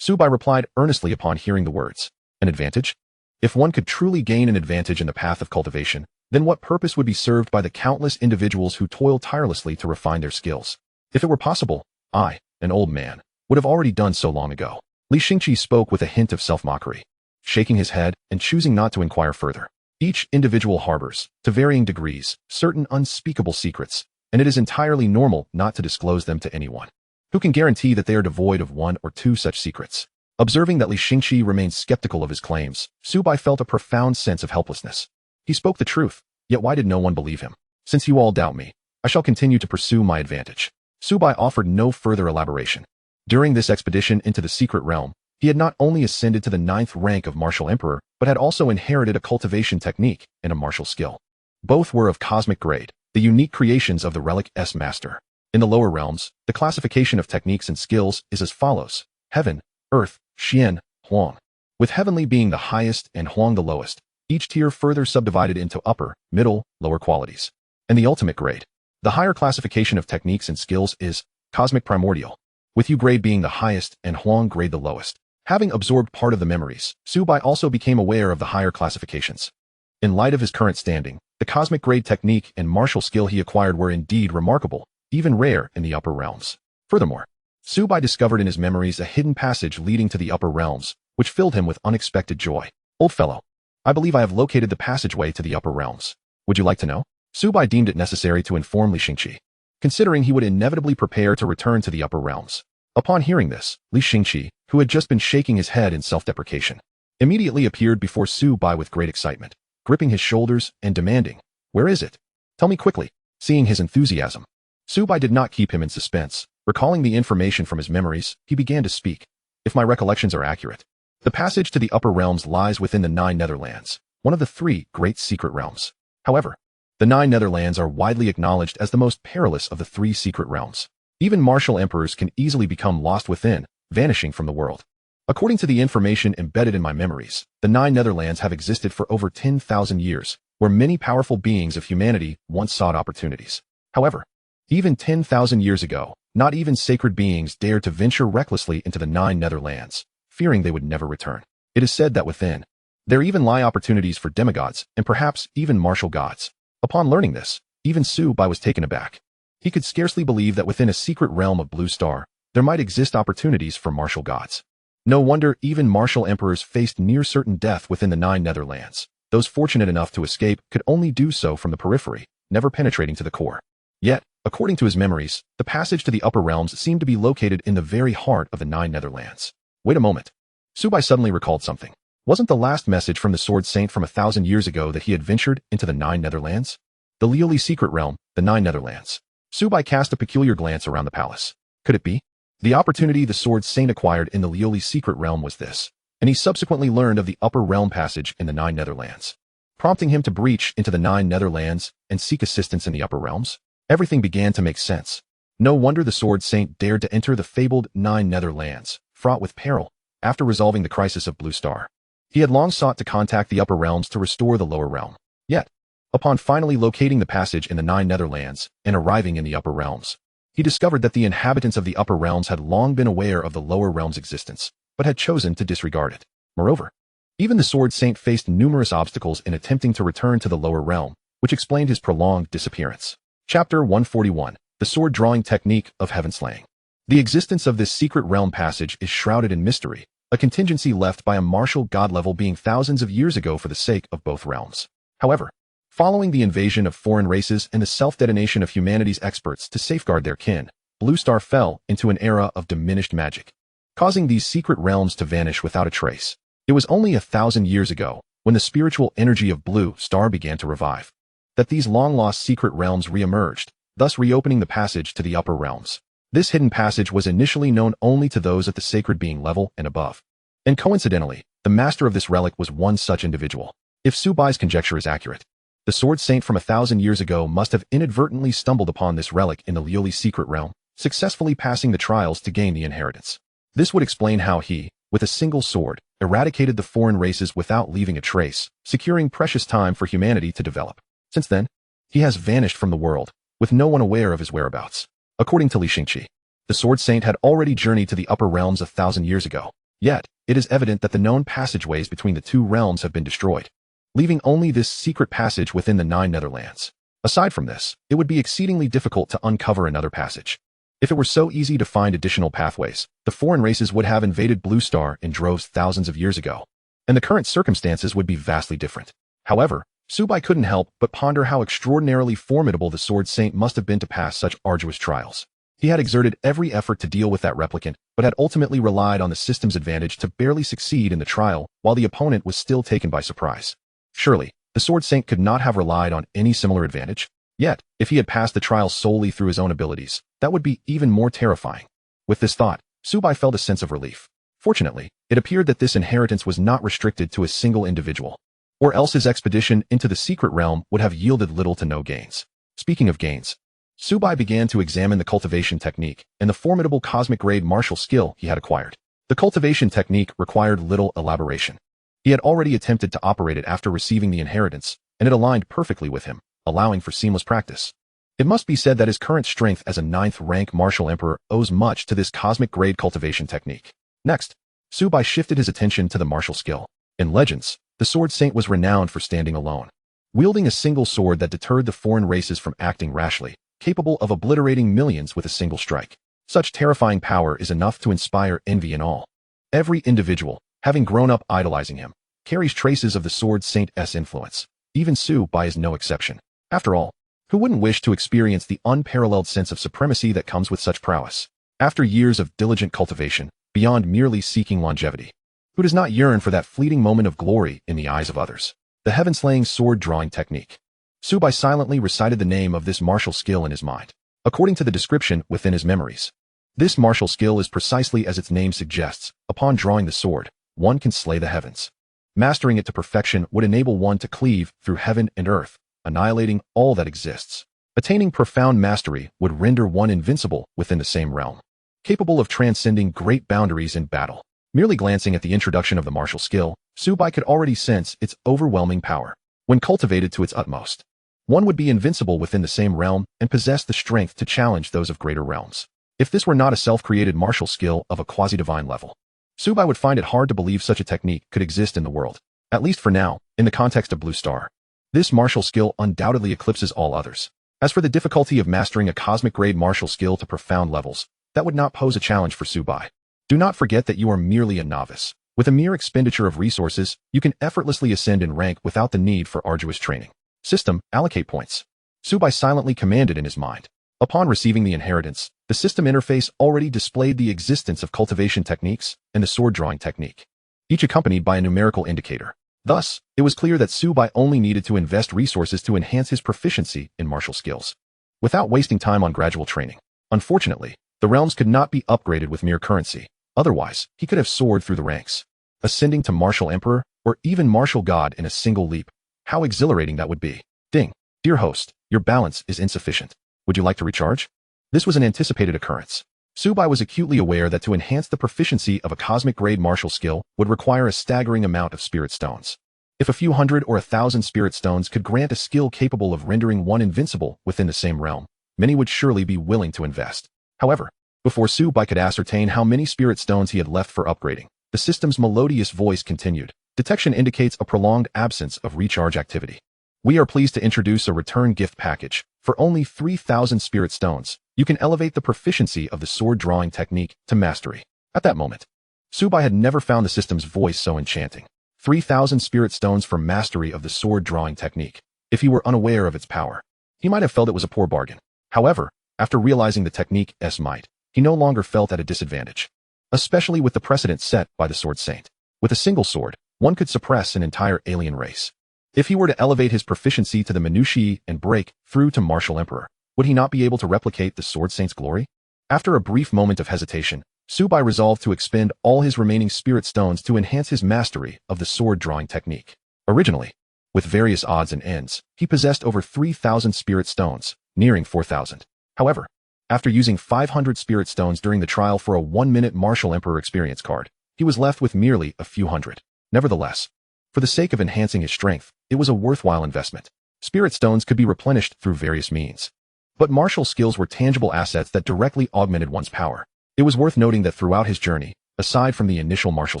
Subai replied earnestly upon hearing the words. An advantage? If one could truly gain an advantage in the path of cultivation, then what purpose would be served by the countless individuals who toil tirelessly to refine their skills? If it were possible, I, an old man, would have already done so long ago. Li Xingqi spoke with a hint of self-mockery, shaking his head and choosing not to inquire further. Each individual harbors, to varying degrees, certain unspeakable secrets, and it is entirely normal not to disclose them to anyone. Who can guarantee that they are devoid of one or two such secrets? Observing that Li Xingqi remained skeptical of his claims, Subai felt a profound sense of helplessness. He spoke the truth, yet why did no one believe him? Since you all doubt me, I shall continue to pursue my advantage. Subai offered no further elaboration. During this expedition into the secret realm, he had not only ascended to the 9th rank of Martial Emperor, but had also inherited a cultivation technique and a martial skill. Both were of cosmic grade, the unique creations of the relic Beastmaster. In the lower realms, the classification of techniques and skills is as follows: Heaven, Earth, Xian, Huang. With Heavenly being the highest and Huang the lowest, each tier further subdivided into upper, middle, lower qualities. And the ultimate grade. The higher classification of techniques and skills is Cosmic Primordial, with U grade being the highest and Huang grade the lowest. Having absorbed part of the memories, Subai also became aware of the higher classifications. In light of his current standing, the cosmic grade technique and martial skill he acquired were indeed remarkable, even rare in the upper realms. Furthermore, Subai discovered in his memories a hidden passage leading to the upper realms, which filled him with unexpected joy. Old fellow, I believe I have located the passageway to the upper realms. Would you like to know? Subai deemed it necessary to inform Li Xingqi, considering he would inevitably prepare to return to the upper realms. Upon hearing this, Li Xingqi, who had just been shaking his head in self-deprecation, immediately appeared before Subai with great excitement, gripping his shoulders and demanding, "Where is it? Tell me quickly." Seeing his enthusiasm, Subai did not keep him in suspense. Recalling the information from his memories, he began to speak. If my recollections are accurate, the passage to the upper realms lies within the 9 Netherlands, one of the 3 great secret realms. However, the 9 Netherlands are widely acknowledged as the most perilous of the 3 secret realms. Even martial emperors can easily become lost within, vanishing from the world. According to the information embedded in my memories, the 9 Netherlands have existed for over 10,000 years, where many powerful beings of humanity once sought opportunities. However, even 10,000 years ago, not even sacred beings dared to venture recklessly into the 9 Netherlands, fearing they would never return. It is said that within, there even lie opportunities for demigods and perhaps even martial gods. Upon learning this, even Subai was taken aback. He could scarcely believe that within a secret realm of Blue Star, there might exist opportunities for martial gods. No wonder even martial emperors faced near certain death within the 9 Netherlands. Those fortunate enough to escape could only do so from the periphery, never penetrating to the core. Yet, according to his memories, the passage to the upper realms seemed to be located in the very heart of the 9 Netherlands. Wait a moment. Subai suddenly recalled something. Wasn't the last message from the Sword Saint from 1,000 years ago that he had ventured into the 9 Netherlands? The Lioli secret realm, the 9 Netherlands. Subai cast a peculiar glance around the palace. Could it be? The opportunity the Sword Saint acquired in the Lioli secret realm was this, and he subsequently learned of the upper realm passage in the 9 Netherlands, prompting him to breach into the 9 Netherlands and seek assistance in the upper realms. Everything began to make sense. No wonder the Sword Saint dared to enter the fabled 9 Netherlands, fraught with peril, after resolving the crisis of Blue Star. He had long sought to contact the upper realms to restore the lower realm. Yet, upon finally locating the passage in the 9 Netherlands and arriving in the upper realms, he discovered that the inhabitants of the upper realms had long been aware of the lower realm's existence, but had chosen to disregard it. Moreover, even the Sword Saint faced numerous obstacles in attempting to return to the lower realm, which explained his prolonged disappearance. Chapter 141, The Sword Drawing Technique of Heaven Slaying. The existence of this secret realm passage is shrouded in mystery, a contingency left by a martial god level being thousands of years ago for the sake of both realms. However, following the invasion of foreign races and the self-detonation of humanity's experts to safeguard their kin, Blue Star fell into an era of diminished magic, causing these secret realms to vanish without a trace. It was only 1,000 years ago, when the spiritual energy of Blue Star began to revive, that these long-lost secret realms re-emerged, thus reopening the passage to the upper realms. This hidden passage was initially known only to those at the sacred being level and above. And coincidentally, the master of this relic was one such individual. If Subai's conjecture is accurate, the Sword Saint from 1,000 years ago must have inadvertently stumbled upon this relic in the Lioli secret realm, successfully passing the trials to gain the inheritance. This would explain how he, with a single sword, eradicated the foreign races without leaving a trace, securing precious time for humanity to develop. Since then, he has vanished from the world, with no one aware of his whereabouts. According to Li Xingqi, the Sword Saint had already journeyed to the upper realms 1,000 years ago. Yet, it is evident that the known passageways between the two realms have been destroyed, leaving only this secret passage within the 9 Netherlands. Aside from this, it would be exceedingly difficult to uncover another passage. If it were so easy to find additional pathways, the foreign races would have invaded Blue Star in droves thousands of years ago, and the current circumstances would be vastly different. However, Subai couldn't help but ponder how extraordinarily formidable the Sword Saint must have been to pass such arduous trials. He had exerted every effort to deal with that replicant, but had ultimately relied on the system's advantage to barely succeed in the trial while the opponent was still taken by surprise. Surely, the Sword Saint could not have relied on any similar advantage. Yet, if he had passed the trial solely through his own abilities, that would be even more terrifying. With this thought, Subai felt a sense of relief. Fortunately, it appeared that this inheritance was not restricted to a single individual, or else his expedition into the secret realm would have yielded little to no gains. Speaking of gains, Subai began to examine the cultivation technique and the formidable cosmic-grade martial skill he had acquired. The cultivation technique required little elaboration. He had already attempted to operate it after receiving the inheritance, and it aligned perfectly with him, allowing for seamless practice. It must be said that his current strength as a 9th-rank martial emperor owes much to this cosmic-grade cultivation technique. Next, Subai shifted his attention to the martial skill. In Legends, the Sword Saint was renowned for standing alone, wielding a single sword that deterred the foreign races from acting rashly, capable of obliterating millions with a single strike. Such terrifying power is enough to inspire envy in all. Every individual, having grown up idolizing him, carries traces of the Sword Saint's influence. Even Subai is no exception. After all, who wouldn't wish to experience the unparalleled sense of supremacy that comes with such prowess? After years of diligent cultivation, beyond merely seeking longevity, who does not yearn for that fleeting moment of glory in the eyes of others? The heaven-slaying sword-drawing technique. Subai silently recited the name of this martial skill in his mind, according to the description within his memories. This martial skill is precisely as its name suggests. Upon drawing the sword, one can slay the heavens. Mastering it to perfection would enable one to cleave through heaven and earth, annihilating all that exists. Attaining profound mastery would render one invincible within the same realm, capable of transcending great boundaries in battle. Merely glancing at the introduction of the martial skill, Subai could already sense its overwhelming power. When cultivated to its utmost, one would be invincible within the same realm and possess the strength to challenge those of greater realms. If this were not a self-created martial skill of a quasi-divine level, Subai would find it hard to believe such a technique could exist in the world, at least for now, in the context of Blue Star. This martial skill undoubtedly eclipses all others. As for the difficulty of mastering a cosmic-grade martial skill to profound levels, that would not pose a challenge for Subai. Do not forget that you are merely a novice. With a mere expenditure of resources, you can effortlessly ascend in rank without the need for arduous training. System, allocate points. Subai silently commanded in his mind. Upon receiving the inheritance, the system interface already displayed the existence of cultivation techniques and the sword drawing technique, each accompanied by a numerical indicator. Thus, it was clear that Subai only needed to invest resources to enhance his proficiency in martial skills, without wasting time on gradual training. Unfortunately, the realms could not be upgraded with mere currency. Otherwise, he could have soared through the ranks, ascending to martial emperor or even martial god in a single leap. How exhilarating that would be. Ding. Dear host, your balance is insufficient. Would you like to recharge? This was an anticipated occurrence. Subai was acutely aware that to enhance the proficiency of a cosmic-grade martial skill would require a staggering amount of spirit stones. If a few hundred or 1,000 spirit stones could grant a skill capable of rendering one invincible within the same realm, many would surely be willing to invest. However, before Subai could ascertain how many spirit stones he had left for upgrading, the system's melodious voice continued. Detection indicates a prolonged absence of recharge activity. We are pleased to introduce a return gift package. For only 3,000 spirit stones, you can elevate the proficiency of the sword drawing technique to mastery. At that moment, Subai had never found the system's voice so enchanting. 3,000 spirit stones for mastery of the sword drawing technique. If he were unaware of its power, he might have felt it was a poor bargain. However, after realizing the technique's might, he no longer felt at a disadvantage, especially with the precedent set by the Sword Saint. With a single sword, one could suppress an entire alien race. If he were to elevate his proficiency to the minutiae and break through to martial emperor, would he not be able to replicate the Sword Saint's glory? After a brief moment of hesitation, Subai resolved to expend all his remaining spirit stones to enhance his mastery of the sword drawing technique. Originally, with various odds and ends, he possessed over 3,000 spirit stones, nearing 4,000. However, After using 500 spirit stones during the trial for a 1-minute Martial Emperor experience card, he was left with merely a few hundred. Nevertheless, for the sake of enhancing his strength, it was a worthwhile investment. Spirit stones could be replenished through various means. But martial skills were tangible assets that directly augmented one's power. It was worth noting that throughout his journey, aside from the initial martial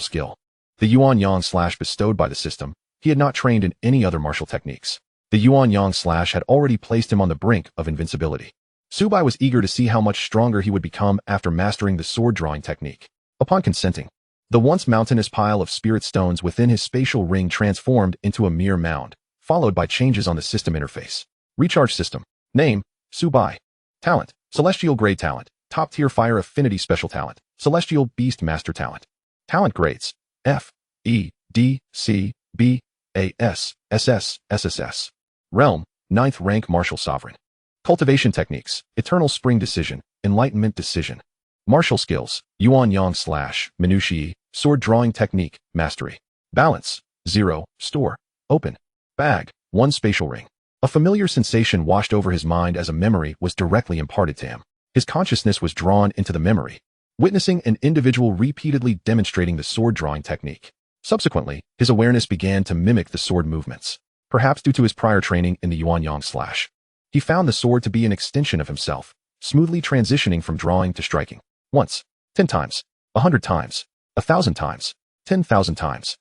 skill, the Yuan Yang slash bestowed by the system, he had not trained in any other martial techniques. The Yuan Yang slash had already placed him on the brink of invincibility. Subai was eager to see how much stronger he would become after mastering the sword drawing technique. Upon consenting, the once mountainous pile of spirit stones within his spatial ring transformed into a mere mound, followed by changes on the system interface. Recharge system. Name, Subai. Talent, Celestial-grade talent. Top-tier fire affinity special talent. Celestial Beastmaster talent. Talent grades. F, E, D, C, B, A, S, SS, SSS. Realm, 9th rank Martial Sovereign. Cultivation techniques, Eternal Spring Decision, Enlightenment Decision. Martial skills, Yuan Yang slash, Minutiae, Sword Drawing Technique, Mastery. Balance, 0, Store, Open. Bag, 1 spatial ring. A familiar sensation washed over his mind as a memory was directly imparted to him. His consciousness was drawn into the memory, witnessing an individual repeatedly demonstrating the sword drawing technique. Subsequently, his awareness began to mimic the sword movements, perhaps due to his prior training in the Yuan Yang slash. He found the sword to be an extension of himself, smoothly transitioning from drawing to striking. Once, 10 times, 100 times, 1,000 times, 10,000 times.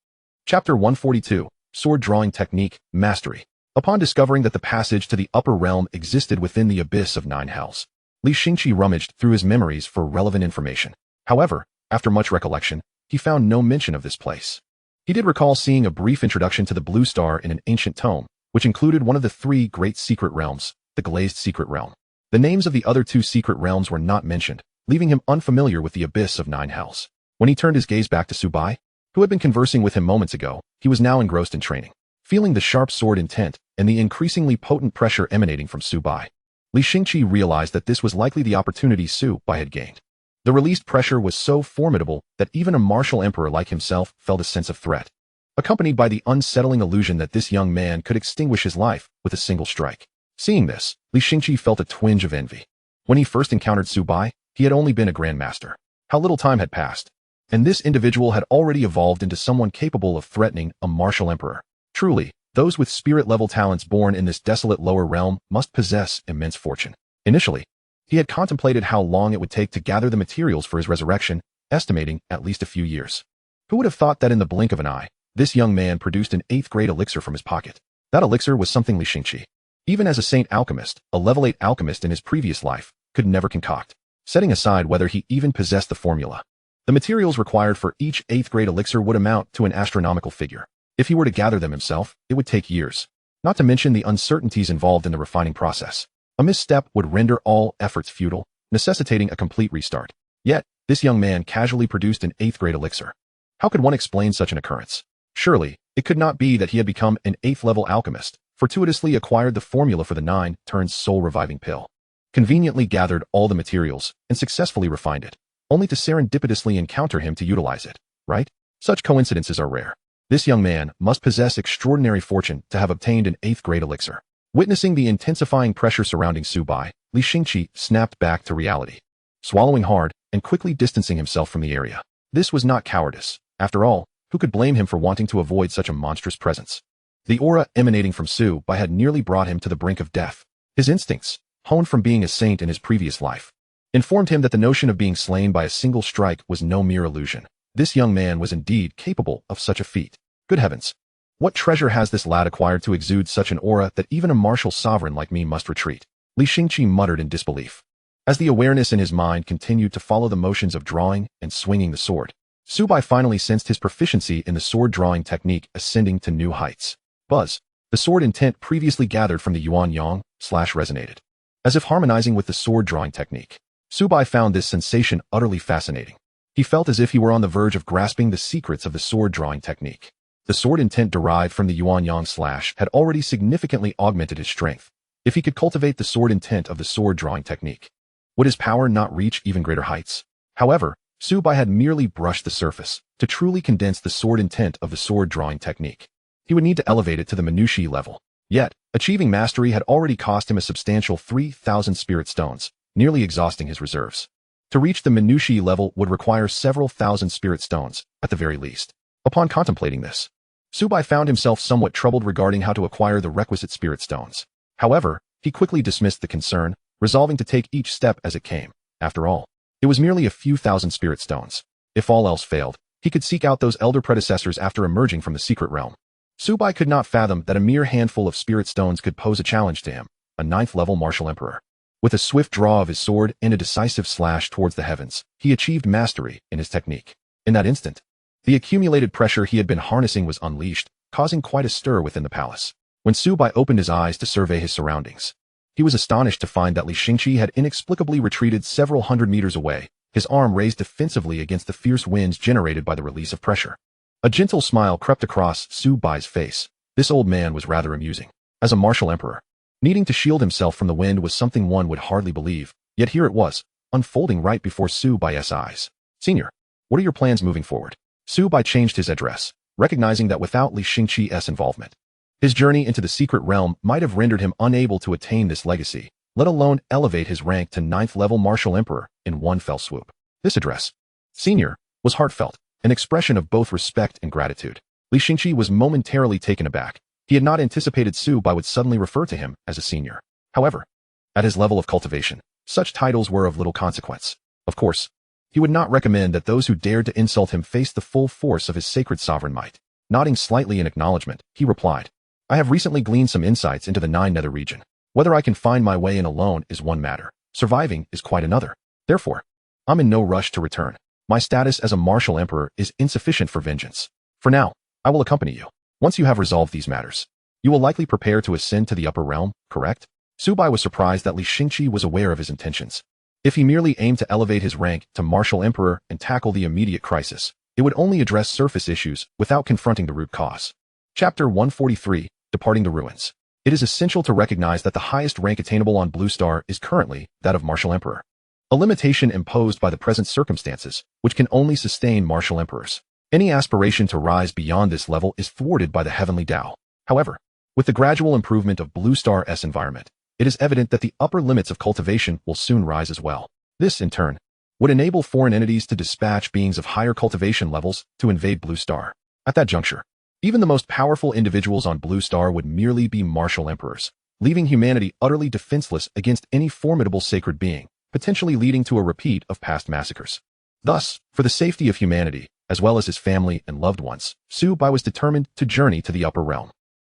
Chapter 142, Sword Drawing Technique, Mastery. Upon discovering that the passage to the upper realm existed within the abyss of 9 hells, Li Xingqi rummaged through his memories for relevant information. However, after much recollection, he found no mention of this place. He did recall seeing a brief introduction to the Blue Star in an ancient tome, which included one of the 3 great secret realms, the Glazed Secret Realm. The names of the other 2 secret realms were not mentioned, leaving him unfamiliar with the abyss of 9 hells. When he turned his gaze back to Subai, who had been conversing with him moments ago, he was now engrossed in training. Feeling the sharp sword intent and the increasingly potent pressure emanating from Subai, Li Xingqi realized that this was likely the opportunity Subai had gained. The released pressure was so formidable that even a martial emperor like himself felt a sense of threat, accompanied by the unsettling illusion that this young man could extinguish his life with a single strike. Seeing this, Li Xingqi felt a twinge of envy. When he first encountered Subai, he had only been a grandmaster. How little time had passed, and this individual had already evolved into someone capable of threatening a martial emperor. Truly, those with spirit-level talents born in this desolate lower realm must possess immense fortune. Initially, he had contemplated how long it would take to gather the materials for his resurrection, estimating at least a few years. Who would have thought that in the blink of an eye, this young man produced an 8th-grade elixir from his pocket? That elixir was something Li Xingqi, even as a saint alchemist, a level 8 alchemist in his previous life, could never concoct, setting aside whether he even possessed the formula. The materials required for each 8th-grade elixir would amount to an astronomical figure. If he were to gather them himself, it would take years, not to mention the uncertainties involved in the refining process. A misstep would render all efforts futile, necessitating a complete restart. Yet, this young man casually produced an 8th-grade elixir. How could one explain such an occurrence? Surely, it could not be that he had become an 8th-level alchemist, fortuitously acquired the formula for the 9-turns soul-reviving pill, conveniently gathered all the materials, and successfully refined it, only to serendipitously encounter him to utilize it, right? Such coincidences are rare. This young man must possess extraordinary fortune to have obtained an 8th-grade elixir. Witnessing the intensifying pressure surrounding Subai, Li Xingqi snapped back to reality, swallowing hard and quickly distancing himself from the area. This was not cowardice. After all, who could blame him for wanting to avoid such a monstrous presence? The aura emanating from Subai had nearly brought him to the brink of death. His instincts, honed from being a saint in his previous life, informed him that the notion of being slain by a single strike was no mere illusion. This young man was indeed capable of such a feat. Good heavens! What treasure has this lad acquired to exude such an aura that even a martial sovereign like me must retreat? Li Xingqi muttered in disbelief, as the awareness in his mind continued to follow the motions of drawing and swinging the sword. Subai finally sensed his proficiency in the sword drawing technique ascending to new heights. Buzz, the sword intent previously gathered from the Yuan Yang slash resonated, as if harmonizing with the sword drawing technique. Subai found this sensation utterly fascinating. He felt as if he were on the verge of grasping the secrets of the sword drawing technique. The sword intent derived from the Yuan Yang slash had already significantly augmented his strength. If he could cultivate the sword intent of the sword drawing technique, would his power not reach even greater heights? However, Subai had merely brushed the surface. To truly condense the sword intent of the sword drawing technique, he would need to elevate it to the minutiae level. Yet, achieving mastery had already cost him a substantial 3,000 spirit stones, nearly exhausting his reserves. To reach the minutiae level would require several thousand spirit stones, at the very least. Upon contemplating this, Subai found himself somewhat troubled regarding how to acquire the requisite spirit stones. However, he quickly dismissed the concern, resolving to take each step as it came. After all, it was merely a few thousand spirit stones. If all else failed, he could seek out those elder predecessors after emerging from the secret realm. Subai could not fathom that a mere handful of spirit stones could pose a challenge to him, a 9th-level martial emperor. With a swift draw of his sword and a decisive slash towards the heavens, he achieved mastery in his technique. In that instant, the accumulated pressure he had been harnessing was unleashed, causing quite a stir within the palace. When Subai opened his eyes to survey his surroundings, he was astonished to find that Li Xingqi had inexplicably retreated several hundred meters away, his arm raised defensively against the fierce winds generated by the release of pressure. A gentle smile crept across Subai's face. This old man was rather amusing. As a martial emperor, needing to shield himself from the wind was something one would hardly believe, yet here it was, unfolding right before Subai's eyes. Senior, what are your plans moving forward? Subai changed his address, recognizing that without Li Xingqi's involvement, his journey into the secret realm might have rendered him unable to attain this legacy, let alone elevate his rank to 9th-level martial emperor in one fell swoop. This address, Senior, was heartfelt, an expression of both respect and gratitude. Li Xingqi was momentarily taken aback. He had not anticipated Subai would suddenly refer to him as a senior. However, at his level of cultivation, such titles were of little consequence. Of course, he would not recommend that those who dared to insult him face the full force of his sacred sovereign might. Nodding slightly in acknowledgement, he replied, I have recently gleaned some insights into the Nine Nether region. Whether I can find my way in alone is one matter. Surviving is quite another. Therefore, I'm in no rush to return. My status as a martial emperor is insufficient for vengeance. For now, I will accompany you. Once you have resolved these matters, you will likely prepare to ascend to the upper realm, correct? Subai was surprised that Li Xingqi was aware of his intentions. If he merely aimed to elevate his rank to martial emperor and tackle the immediate crisis, it would only address surface issues without confronting the root cause. Chapter 143, Departing the Ruins. It is essential to recognize that the highest rank attainable on Blue Star is currently that of martial emperor. A limitation imposed by the present circumstances, which can only sustain martial emperors. Any aspiration to rise beyond this level is thwarted by the heavenly Tao. However, with the gradual improvement of Blue Star's environment, it is evident that the upper limits of cultivation will soon rise as well. This, in turn, would enable foreign entities to dispatch beings of higher cultivation levels to invade Blue Star. At that juncture, even the most powerful individuals on Blue Star would merely be martial emperors, leaving humanity utterly defenseless against any formidable sacred being, potentially leading to a repeat of past massacres. Thus, for the safety of humanity, as well as his family and loved ones, Subai was determined to journey to the upper realm.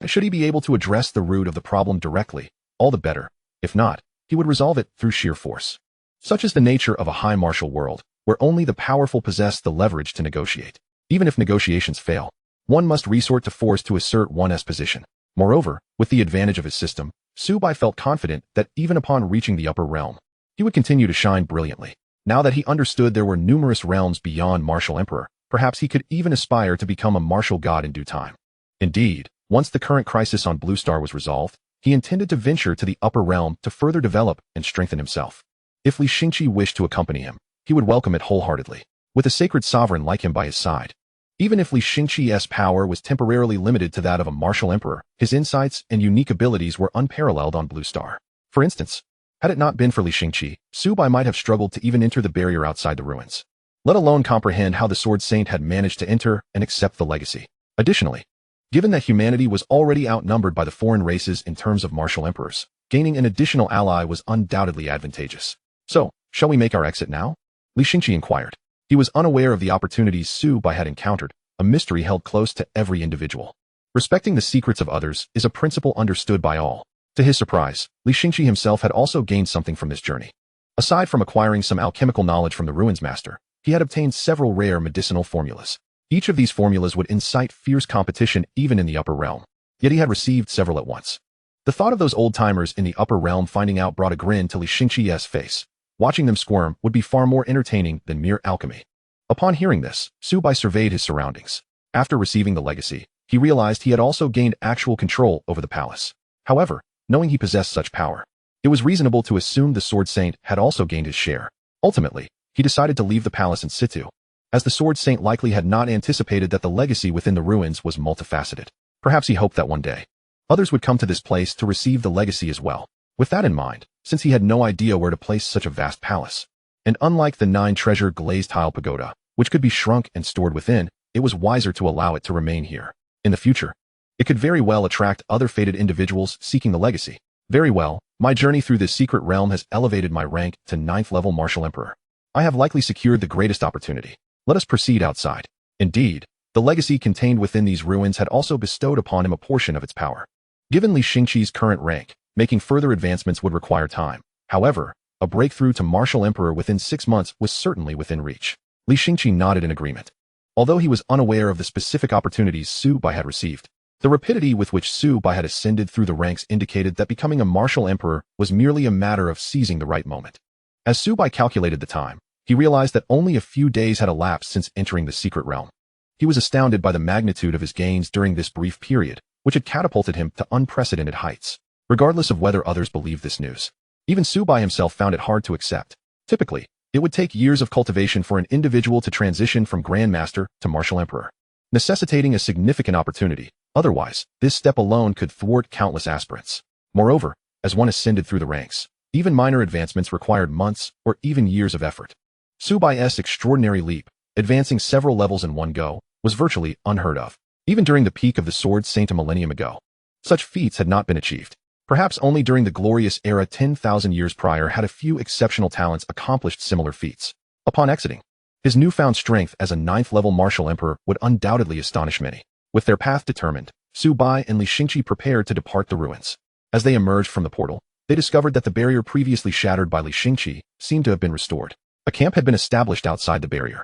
Should he be able to address the root of the problem directly, all the better. If not, he would resolve it through sheer force. Such is the nature of a high martial world, where only the powerful possess the leverage to negotiate. Even if negotiations fail, one must resort to force to assert one's position. Moreover, with the advantage of his system, Subai felt confident that even upon reaching the upper realm, he would continue to shine brilliantly. Now that he understood there were numerous realms beyond martial emperor, perhaps he could even aspire to become a martial god in due time. Indeed, once the current crisis on Blue Star was resolved, he intended to venture to the upper realm to further develop and strengthen himself. If Li Xingqi wished to accompany him, he would welcome it wholeheartedly, with a sacred sovereign like him by his side. Even if Li Xingqi's power was temporarily limited to that of a martial emperor, his insights and unique abilities were unparalleled on Blue Star. For instance, had it not been for Li Xingqi, Subai might have struggled to even enter the barrier outside the ruins, let alone comprehend how the Sword Saint had managed to enter and accept the legacy. Additionally, given that humanity was already outnumbered by the foreign races in terms of martial emperors, gaining an additional ally was undoubtedly advantageous. So, shall we make our exit now? Li Xingqi inquired. He was unaware of the opportunities Subai had encountered, a mystery held close to every individual. Respecting the secrets of others is a principle understood by all. To his surprise, Li Xingqi himself had also gained something from this journey. Aside from acquiring some alchemical knowledge from the Ruins Master, he had obtained several rare medicinal formulas. Each of these formulas would incite fierce competition even in the upper realm. Yet he had received several at once. The thought of those old-timers in the upper realm finding out brought a grin to Li Xingqi's face. Watching them squirm would be far more entertaining than mere alchemy. Upon hearing this, Subai surveyed his surroundings. After receiving the legacy, he realized he had also gained actual control over the palace. However, knowing he possessed such power, it was reasonable to assume the Sword Saint had also gained his share. Ultimately, he decided to leave the palace in situ, as the Sword Saint likely had not anticipated that the legacy within the ruins was multifaceted. Perhaps he hoped that one day, others would come to this place to receive the legacy as well. With that in mind, since he had no idea where to place such a vast palace. And unlike the 9-treasure glazed tile pagoda, which could be shrunk and stored within, it was wiser to allow it to remain here. In the future, it could very well attract other fated individuals seeking the legacy. Very well, my journey through this secret realm has elevated my rank to 9th level Martial Emperor. I have likely secured the greatest opportunity. Let us proceed outside. Indeed, the legacy contained within these ruins had also bestowed upon him a portion of its power. Given Li Xingqi's current rank, making further advancements would require time. However, a breakthrough to Martial Emperor within 6 months was certainly within reach. Li Xingqi nodded in agreement. Although he was unaware of the specific opportunities Su Bai had received, the rapidity with which Su Bai had ascended through the ranks indicated that becoming a Martial Emperor was merely a matter of seizing the right moment. As Su Bai calculated the time, he realized that only a few days had elapsed since entering the secret realm. He was astounded by the magnitude of his gains during this brief period, which had catapulted him to unprecedented heights. Regardless of whether others believed this news, even Su Bai himself found it hard to accept. Typically, it would take years of cultivation for an individual to transition from Grandmaster to Martial Emperor, necessitating a significant opportunity. Otherwise, this step alone could thwart countless aspirants. Moreover, as one ascended through the ranks, even minor advancements required months or even years of effort. Su Bai's extraordinary leap, advancing several levels in one go, was virtually unheard of. Even during the peak of the Sword Saint a millennium ago, such feats had not been achieved. Perhaps only during the glorious era 10,000 years prior had a few exceptional talents accomplished similar feats. Upon exiting, his newfound strength as a 9th-level Martial Emperor would undoubtedly astonish many. With their path determined, Su Bai and Li Xingqi prepared to depart the ruins. As they emerged from the portal, they discovered that the barrier previously shattered by Li Xingqi seemed to have been restored. A camp had been established outside the barrier,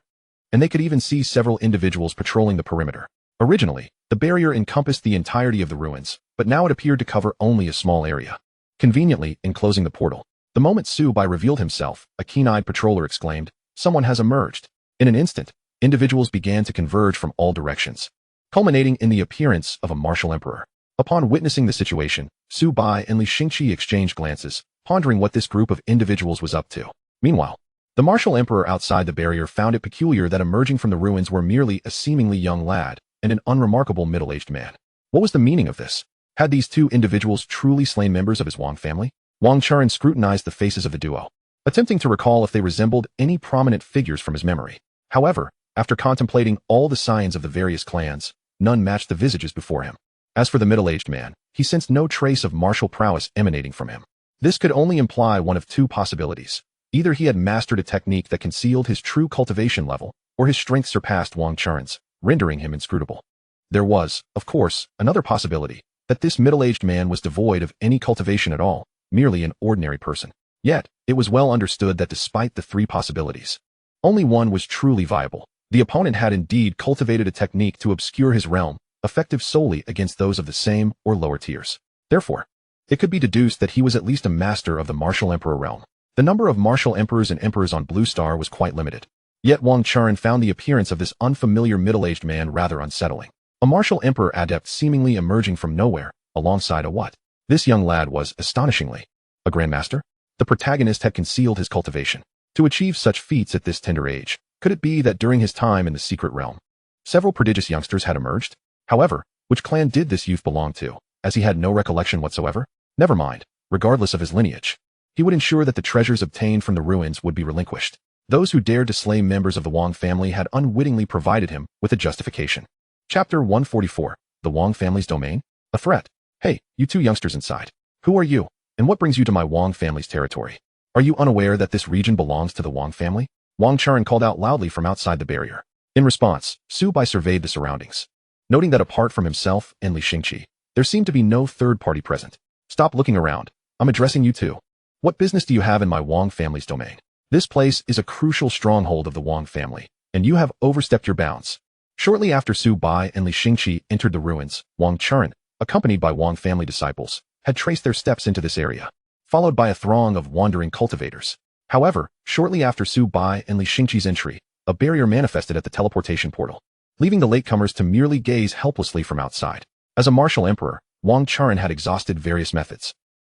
and they could even see several individuals patrolling the perimeter. Originally, the barrier encompassed the entirety of the ruins, but now it appeared to cover only a small area. Conveniently enclosing the portal, the moment Su Bai revealed himself, a keen-eyed patroller exclaimed, "Someone has emerged." In an instant, individuals began to converge from all directions, culminating in the appearance of a Martial Emperor. Upon witnessing the situation, Su Bai and Li Xingqi exchanged glances, pondering what this group of individuals was up to. Meanwhile, the Martial Emperor outside the barrier found it peculiar that emerging from the ruins were merely a seemingly young lad and an unremarkable middle-aged man. What was the meaning of this? Had these two individuals truly slain members of his Wang family? Wang Churen scrutinized the faces of the duo, attempting to recall if they resembled any prominent figures from his memory. However, after contemplating all the signs of the various clans, none matched the visages before him. As for the middle-aged man, he sensed no trace of martial prowess emanating from him. This could only imply one of two possibilities. Either he had mastered a technique that concealed his true cultivation level, or his strength surpassed Wang Churen's, rendering him inscrutable. There was, of course, another possibility, that this middle-aged man was devoid of any cultivation at all, merely an ordinary person. Yet, it was well understood that despite the three possibilities, only one was truly viable. The opponent had indeed cultivated a technique to obscure his realm, effective solely against those of the same or lower tiers. Therefore, it could be deduced that he was at least a master of the Martial Emperor realm. The number of Martial Emperors and Emperors on Blue Star was quite limited. Yet Wang Churen found the appearance of this unfamiliar middle-aged man rather unsettling. A Martial Emperor adept seemingly emerging from nowhere, alongside a what? This young lad was, astonishingly, a Grandmaster? The protagonist had concealed his cultivation to achieve such feats at this tender age. Could it be that during his time in the secret realm, several prodigious youngsters had emerged? However, which clan did this youth belong to, as he had no recollection whatsoever? Never mind, regardless of his lineage, he would ensure that the treasures obtained from the ruins would be relinquished. Those who dared to slay members of the Wang family had unwittingly provided him with a justification. Chapter 144, The Wang Family's Domain? A threat. Hey, you two youngsters inside. Who are you, and what brings you to my Wang family's territory? Are you unaware that this region belongs to the Wang family? Wang Churen called out loudly from outside the barrier. In response, Su Bai surveyed the surroundings, noting that apart from himself and Li Xingqi, there seemed to be no third party present. Stop looking around. I'm addressing you too. What business do you have in my Wang family's domain? This place is a crucial stronghold of the Wang family, and you have overstepped your bounds. Shortly after Su Bai and Li Xingqi entered the ruins, Wang Churen, accompanied by Wang family disciples, had traced their steps into this area, followed by a throng of wandering cultivators. However, shortly after Su Bai and Li Xingqi's entry, a barrier manifested at the teleportation portal, leaving the latecomers to merely gaze helplessly from outside. As a Martial Emperor, Wang Churen had exhausted various methods,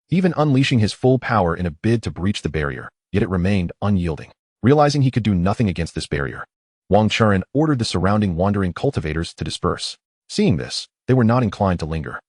even unleashing his full power in a bid to breach the barrier, yet it remained unyielding. Realizing he could do nothing against this barrier, Wang Churen ordered the surrounding wandering cultivators to disperse. Seeing this, they were not inclined to linger.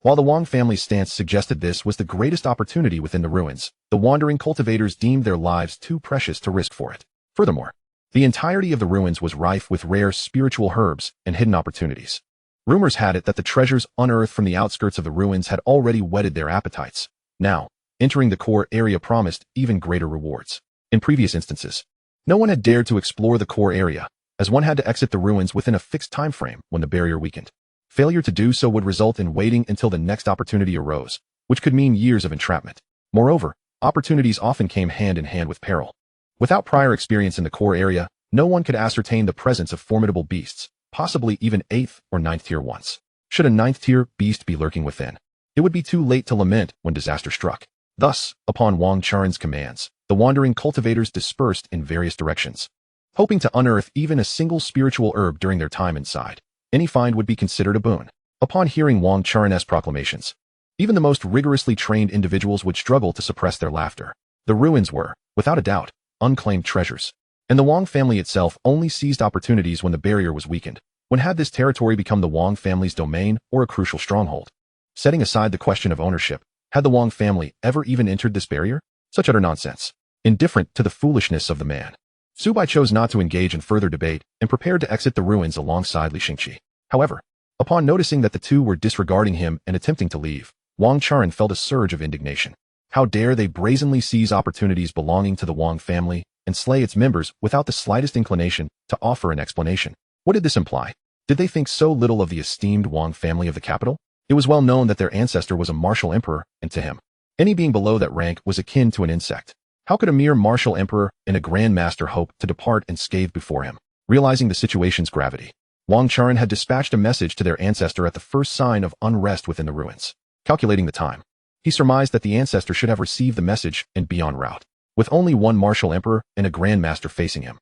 While the Wang family's stance suggested this was the greatest opportunity within the ruins, the wandering cultivators deemed their lives too precious to risk for it. Furthermore, the entirety of the ruins was rife with rare spiritual herbs and hidden opportunities. Rumors had it that the treasures unearthed from the outskirts of the ruins had already whetted their appetites. Now, entering the core area promised even greater rewards. In previous instances, no one had dared to explore the core area, as one had to exit the ruins within a fixed time frame when the barrier weakened. Failure to do so would result in waiting until the next opportunity arose, which could mean years of entrapment. Moreover, opportunities often came hand in hand with peril. Without prior experience in the core area, no one could ascertain the presence of formidable beasts, possibly even 8th or 9th tier ones. Should a 9th tier beast be lurking within, it would be too late to lament when disaster struck. Thus, upon Wang Charen's commands, the wandering cultivators dispersed in various directions, hoping to unearth even a single spiritual herb during their time inside. Any find would be considered a boon. Upon hearing Wang Charen's proclamations, even the most rigorously trained individuals would struggle to suppress their laughter. The ruins were, without a doubt, unclaimed treasures, and the Wang family itself only seized opportunities when the barrier was weakened. When had this territory become the Wang family's domain or a crucial stronghold? Setting aside the question of ownership, had the Wang family ever even entered this barrier? Such utter nonsense. Indifferent to the foolishness of the man, Subai chose not to engage in further debate and prepared to exit the ruins alongside Li Xingqi. However, upon noticing that the two were disregarding him and attempting to leave, Wang Charen felt a surge of indignation. How dare they brazenly seize opportunities belonging to the Wang family and slay its members without the slightest inclination to offer an explanation? What did this imply? Did they think so little of the esteemed Wang family of the capital? It was well known that their ancestor was a martial emperor, and to him, any being below that rank was akin to an insect. How could a mere martial emperor and a grand master hope to depart unscathed before him? Realizing the situation's gravity, Wang Charen had dispatched a message to their ancestor at the first sign of unrest within the ruins. Calculating the time, he surmised that the ancestor should have received the message and be en route, with only one martial emperor and a grand master facing him.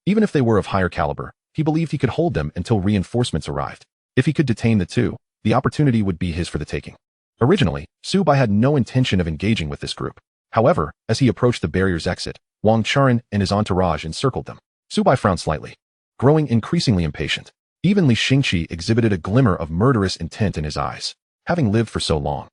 Even if they were of higher caliber, he believed he could hold them until reinforcements arrived. If he could detain the two, the opportunity would be his for the taking. Originally, Subai had no intention of engaging with this group. However, as he approached the barrier's exit, Wang Charen and his entourage encircled them. Subai frowned slightly, growing increasingly impatient. Even Li Xingqi exhibited a glimmer of murderous intent in his eyes. Having lived for so long,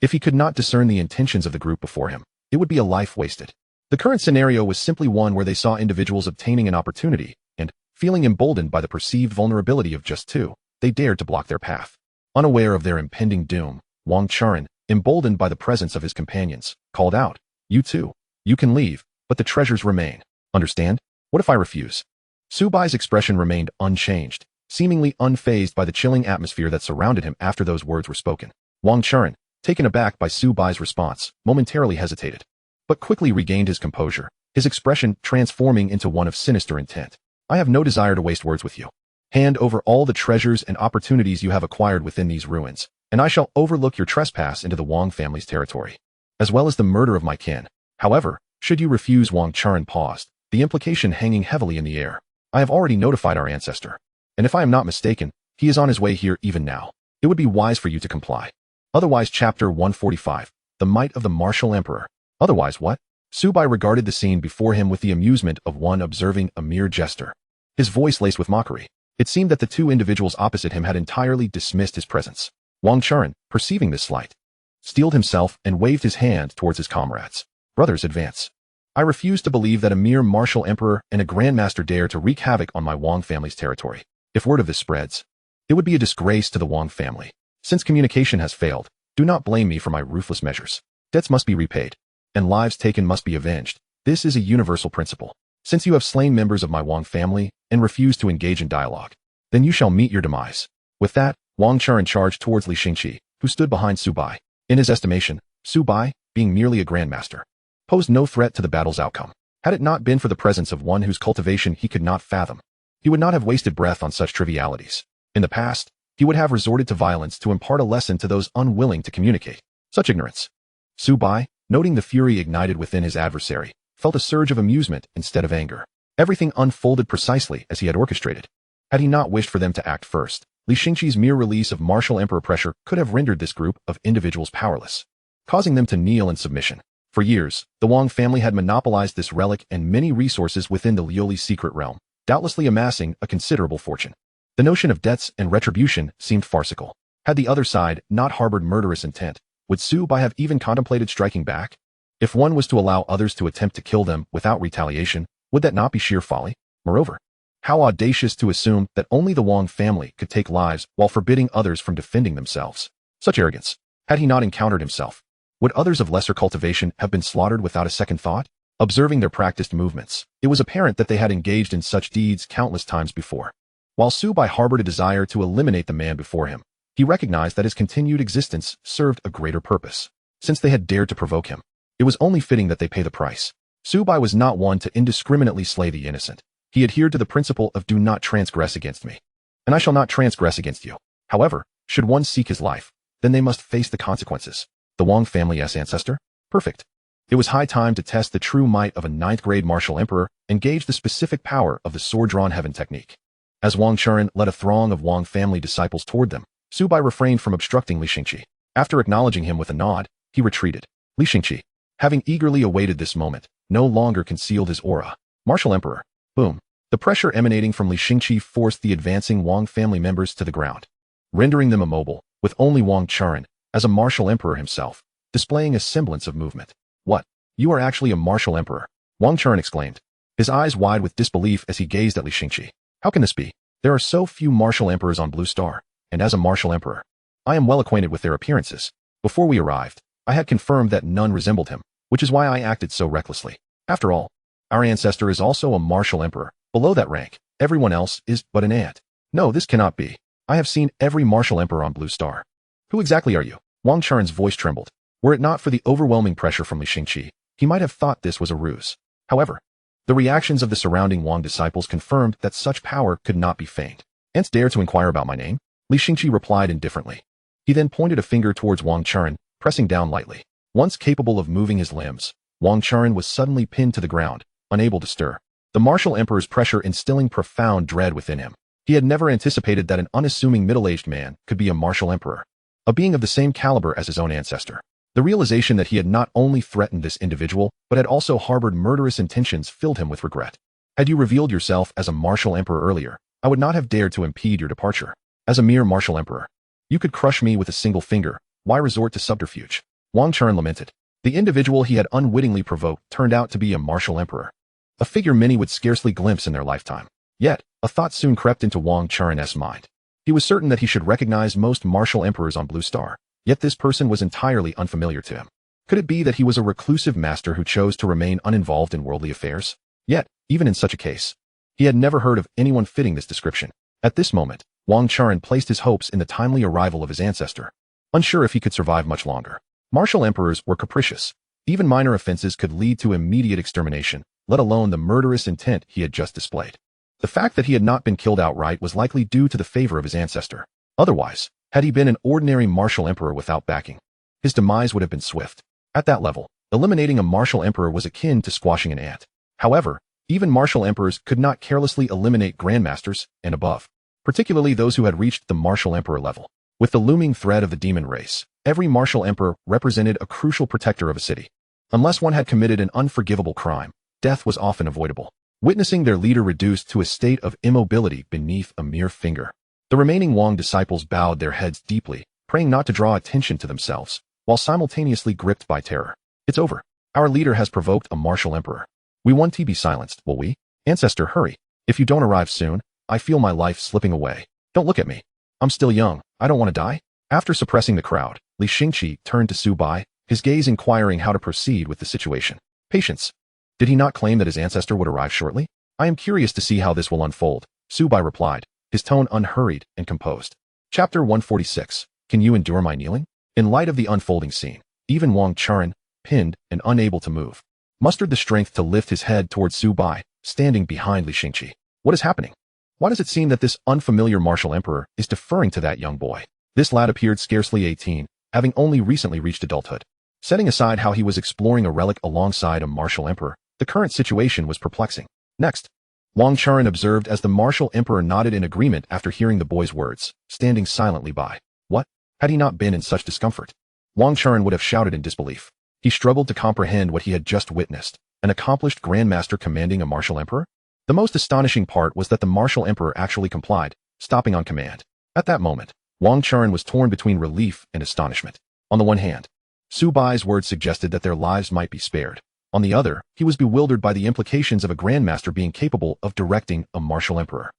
if he could not discern the intentions of the group before him, it would be a life wasted. The current scenario was simply one where they saw individuals obtaining an opportunity, and, feeling emboldened by the perceived vulnerability of just two, they dared to block their path. Unaware of their impending doom, Wang Charen, emboldened by the presence of his companions, called out, "You too. You can leave, but the treasures remain. Understand? What if I refuse?" Subai's expression remained unchanged, seemingly unfazed by the chilling atmosphere that surrounded him after those words were spoken. Wang Charen, taken aback by Subai's response, momentarily hesitated, but quickly regained his composure, his expression transforming into one of sinister intent. "I have no desire to waste words with you. Hand over all the treasures and opportunities you have acquired within these ruins, and I shall overlook your trespass into the Wang family's territory, as well as the murder of my kin. However, should you refuse," Wang Charen paused, the implication hanging heavily in the air. "I have already notified our ancestor, and if I am not mistaken, he is on his way here even now. It would be wise for you to comply. Otherwise." Chapter 145, The Might of the Martial Emperor. Otherwise what? Subai regarded the scene before him with the amusement of one observing a mere jester. His voice laced with mockery. It seemed that the two individuals opposite him had entirely dismissed his presence. Wang Charen, perceiving this slight, steeled himself and waved his hand towards his comrades. "Brothers, advance. I refuse to believe that a mere martial emperor and a grandmaster dare to wreak havoc on my Wang family's territory. If word of this spreads, it would be a disgrace to the Wang family. Since communication has failed, do not blame me for my ruthless measures. Debts must be repaid, and lives taken must be avenged. This is a universal principle. Since you have slain members of my Wang family and refused to engage in dialogue, then you shall meet your demise." With that, Wang Charen charged towards Li Xingqi, who stood behind Subai. In his estimation, Subai, being merely a grandmaster, posed no threat to the battle's outcome. Had it not been for the presence of one whose cultivation he could not fathom, he would not have wasted breath on such trivialities. In the past, he would have resorted to violence to impart a lesson to those unwilling to communicate. Such ignorance. Subai, noting the fury ignited within his adversary, felt a surge of amusement instead of anger. Everything unfolded precisely as he had orchestrated. Had he not wished for them to act first, Li Xingqi's mere release of martial emperor pressure could have rendered this group of individuals powerless, causing them to kneel in submission. For years, the Wang family had monopolized this relic and many resources within the Lioli's secret realm, doubtlessly amassing a considerable fortune. The notion of debts and retribution seemed farcical. Had the other side not harbored murderous intent, would Su Bai have even contemplated striking back? If one was to allow others to attempt to kill them without retaliation, would that not be sheer folly? Moreover, how audacious to assume that only the Wang family could take lives while forbidding others from defending themselves. Such arrogance. Had he not encountered himself, would others of lesser cultivation have been slaughtered without a second thought? Observing their practiced movements, it was apparent that they had engaged in such deeds countless times before. While Su Bai harbored a desire to eliminate the man before him, he recognized that his continued existence served a greater purpose. Since they had dared to provoke him, it was only fitting that they pay the price. Su Bai was not one to indiscriminately slay the innocent. He adhered to the principle of do not transgress against me, and I shall not transgress against you. However, should one seek his life, then they must face the consequences. The Wang family's ancestor? Perfect. It was high time to test the true might of a 9th-grade martial emperor and gauge the specific power of the sword-drawn heaven technique. As Wang Churen led a throng of Wang family disciples toward them, Su Bai refrained from obstructing Li Xingqi. After acknowledging him with a nod, he retreated. Li Xingqi, having eagerly awaited this moment, no longer concealed his aura. Martial Emperor. Boom. The pressure emanating from Li Xingqi forced the advancing Wang family members to the ground, rendering them immobile, with only Wang Churen, as a martial emperor himself, displaying a semblance of movement. What? You are actually a martial emperor? Wang Churen exclaimed, his eyes wide with disbelief as he gazed at Li Xingqi. How can this be? There are so few martial emperors on Blue Star, and as a martial emperor, I am well acquainted with their appearances. Before we arrived, I had confirmed that none resembled him, which is why I acted so recklessly. After all, our ancestor is also a martial emperor. Below that rank, everyone else is but an ant. No, this cannot be. I have seen every martial emperor on Blue Star. Who exactly are you? Wang Churen's voice trembled. Were it not for the overwhelming pressure from Li Xingqi, he might have thought this was a ruse. However, the reactions of the surrounding Wang disciples confirmed that such power could not be feigned. Ants dare to inquire about my name? Li Xingqi replied indifferently. He then pointed a finger towards Wang Churen, pressing down lightly. Once capable of moving his limbs, Wang Churen was suddenly pinned to the ground, unable to stir. The martial emperor's pressure instilling profound dread within him. He had never anticipated that an unassuming middle-aged man could be a martial emperor, a being of the same caliber as his own ancestor. The realization that he had not only threatened this individual, but had also harbored murderous intentions filled him with regret. Had you revealed yourself as a martial emperor earlier, I would not have dared to impede your departure. As a mere martial emperor, you could crush me with a single finger. Why resort to subterfuge? Wang Churen lamented. The individual he had unwittingly provoked turned out to be a martial emperor, a figure many would scarcely glimpse in their lifetime. Yet, a thought soon crept into Wang Churen's mind. He was certain that he should recognize most martial emperors on Blue Star, yet this person was entirely unfamiliar to him. Could it be that he was a reclusive master who chose to remain uninvolved in worldly affairs? Yet, even in such a case, he had never heard of anyone fitting this description. At this moment, Wang Churen placed his hopes in the timely arrival of his ancestor, unsure if he could survive much longer. Martial emperors were capricious. Even minor offenses could lead to immediate extermination, let alone the murderous intent he had just displayed. The fact that he had not been killed outright was likely due to the favor of his ancestor. Otherwise, had he been an ordinary martial emperor without backing, his demise would have been swift. At that level, eliminating a martial emperor was akin to squashing an ant. However, even martial emperors could not carelessly eliminate grandmasters and above, particularly those who had reached the martial emperor level. With the looming threat of the demon race, every martial emperor represented a crucial protector of a city. Unless one had committed an unforgivable crime, death was often avoidable. Witnessing their leader reduced to a state of immobility beneath a mere finger, the remaining Wang disciples bowed their heads deeply, praying not to draw attention to themselves, while simultaneously gripped by terror. It's over. Our leader has provoked a martial emperor. We want to be silenced, will we? Ancestor, hurry. If you don't arrive soon, I feel my life slipping away. Don't look at me. I'm still young. I don't want to die. After suppressing the crowd, Li Xingqi turned to Su Bai, his gaze inquiring how to proceed with the situation. Patience. Did he not claim that his ancestor would arrive shortly? I am curious to see how this will unfold, Su Bai replied, his tone unhurried and composed. Chapter 146. Can you endure my kneeling? In light of the unfolding scene, even Wang Churen, pinned and unable to move, mustered the strength to lift his head towards Su Bai, standing behind Li Xingqi. What is happening? Why does it seem that this unfamiliar martial emperor is deferring to that young boy? This lad appeared scarcely 18, having only recently reached adulthood. Setting aside how he was exploring a relic alongside a martial emperor, the current situation was perplexing. Next, Wang Churen observed as the martial emperor nodded in agreement after hearing the boy's words, standing silently by. What? Had he not been in such discomfort? Wang Churen would have shouted in disbelief. He struggled to comprehend what he had just witnessed, an accomplished grandmaster commanding a martial emperor? The most astonishing part was that the martial emperor actually complied, stopping on command. At that moment, Wang Churen was torn between relief and astonishment. On the one hand, Su Bai's words suggested that their lives might be spared. On the other, he was bewildered by the implications of a grandmaster being capable of directing a martial emperor.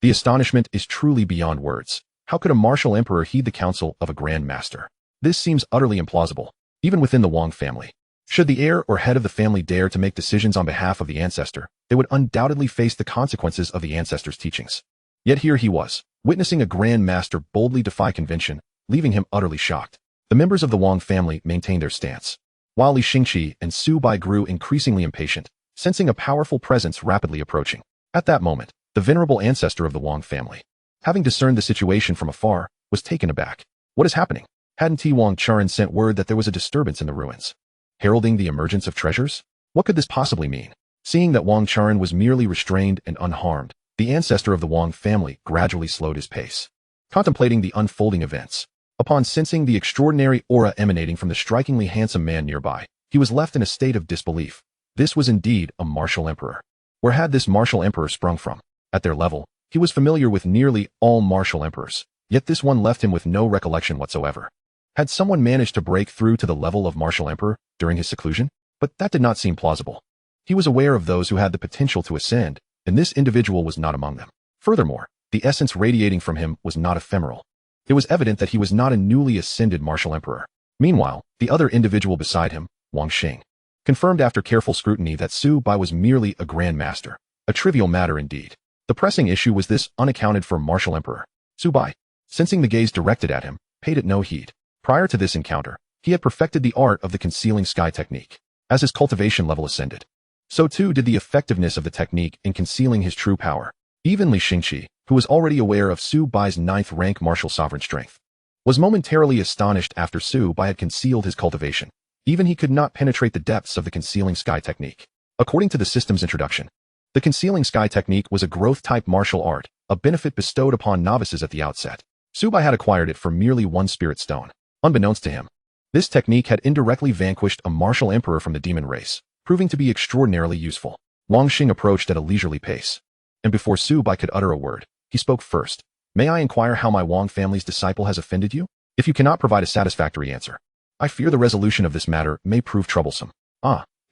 The astonishment is truly beyond words. How could a martial emperor heed the counsel of a grandmaster? This seems utterly implausible, even within the Wang family. Should the heir or head of the family dare to make decisions on behalf of the ancestor, they would undoubtedly face the consequences of the ancestor's teachings. Yet here he was, witnessing a grandmaster boldly defy convention, leaving him utterly shocked. The members of the Wang family maintained their stance, while Li Xingqi and Su Bai grew increasingly impatient, sensing a powerful presence rapidly approaching. At that moment, the venerable ancestor of the Wang family, having discerned the situation from afar, was taken aback. What is happening? Hadn't Wang Churen sent word that there was a disturbance in the ruins, heralding the emergence of treasures? What could this possibly mean? Seeing that Wang Churen was merely restrained and unharmed, the ancestor of the Wang family gradually slowed his pace, contemplating the unfolding events. Upon sensing the extraordinary aura emanating from the strikingly handsome man nearby, he was left in a state of disbelief. This was indeed a martial emperor. Where had this martial emperor sprung from? At their level, he was familiar with nearly all martial emperors, yet this one left him with no recollection whatsoever. Had someone managed to break through to the level of martial emperor during his seclusion? But that did not seem plausible. He was aware of those who had the potential to ascend, and this individual was not among them. Furthermore, the essence radiating from him was not ephemeral. It was evident that he was not a newly ascended martial emperor. Meanwhile, the other individual beside him, Wang Xing, confirmed after careful scrutiny that Su Bai was merely a grandmaster. A trivial matter indeed. The pressing issue was this unaccounted for martial emperor. Su Bai, sensing the gaze directed at him, paid it no heed. Prior to this encounter, he had perfected the art of the concealing sky technique. As his cultivation level ascended, so too did the effectiveness of the technique in concealing his true power. Even Li Xingqi, who was already aware of Su Bai's 9th rank martial sovereign strength, was momentarily astonished after Su Bai had concealed his cultivation. Even he could not penetrate the depths of the concealing sky technique. According to the system's introduction, the concealing sky technique was a growth-type martial art, a benefit bestowed upon novices at the outset. Su Bai had acquired it for merely one spirit stone. Unbeknownst to him, this technique had indirectly vanquished a martial emperor from the demon race, proving to be extraordinarily useful. Wang Xing approached at a leisurely pace, and before Su Bai could utter a word, he spoke first. May I inquire how my Wang family's disciple has offended you? If you cannot provide a satisfactory answer, I fear the resolution of this matter may prove troublesome.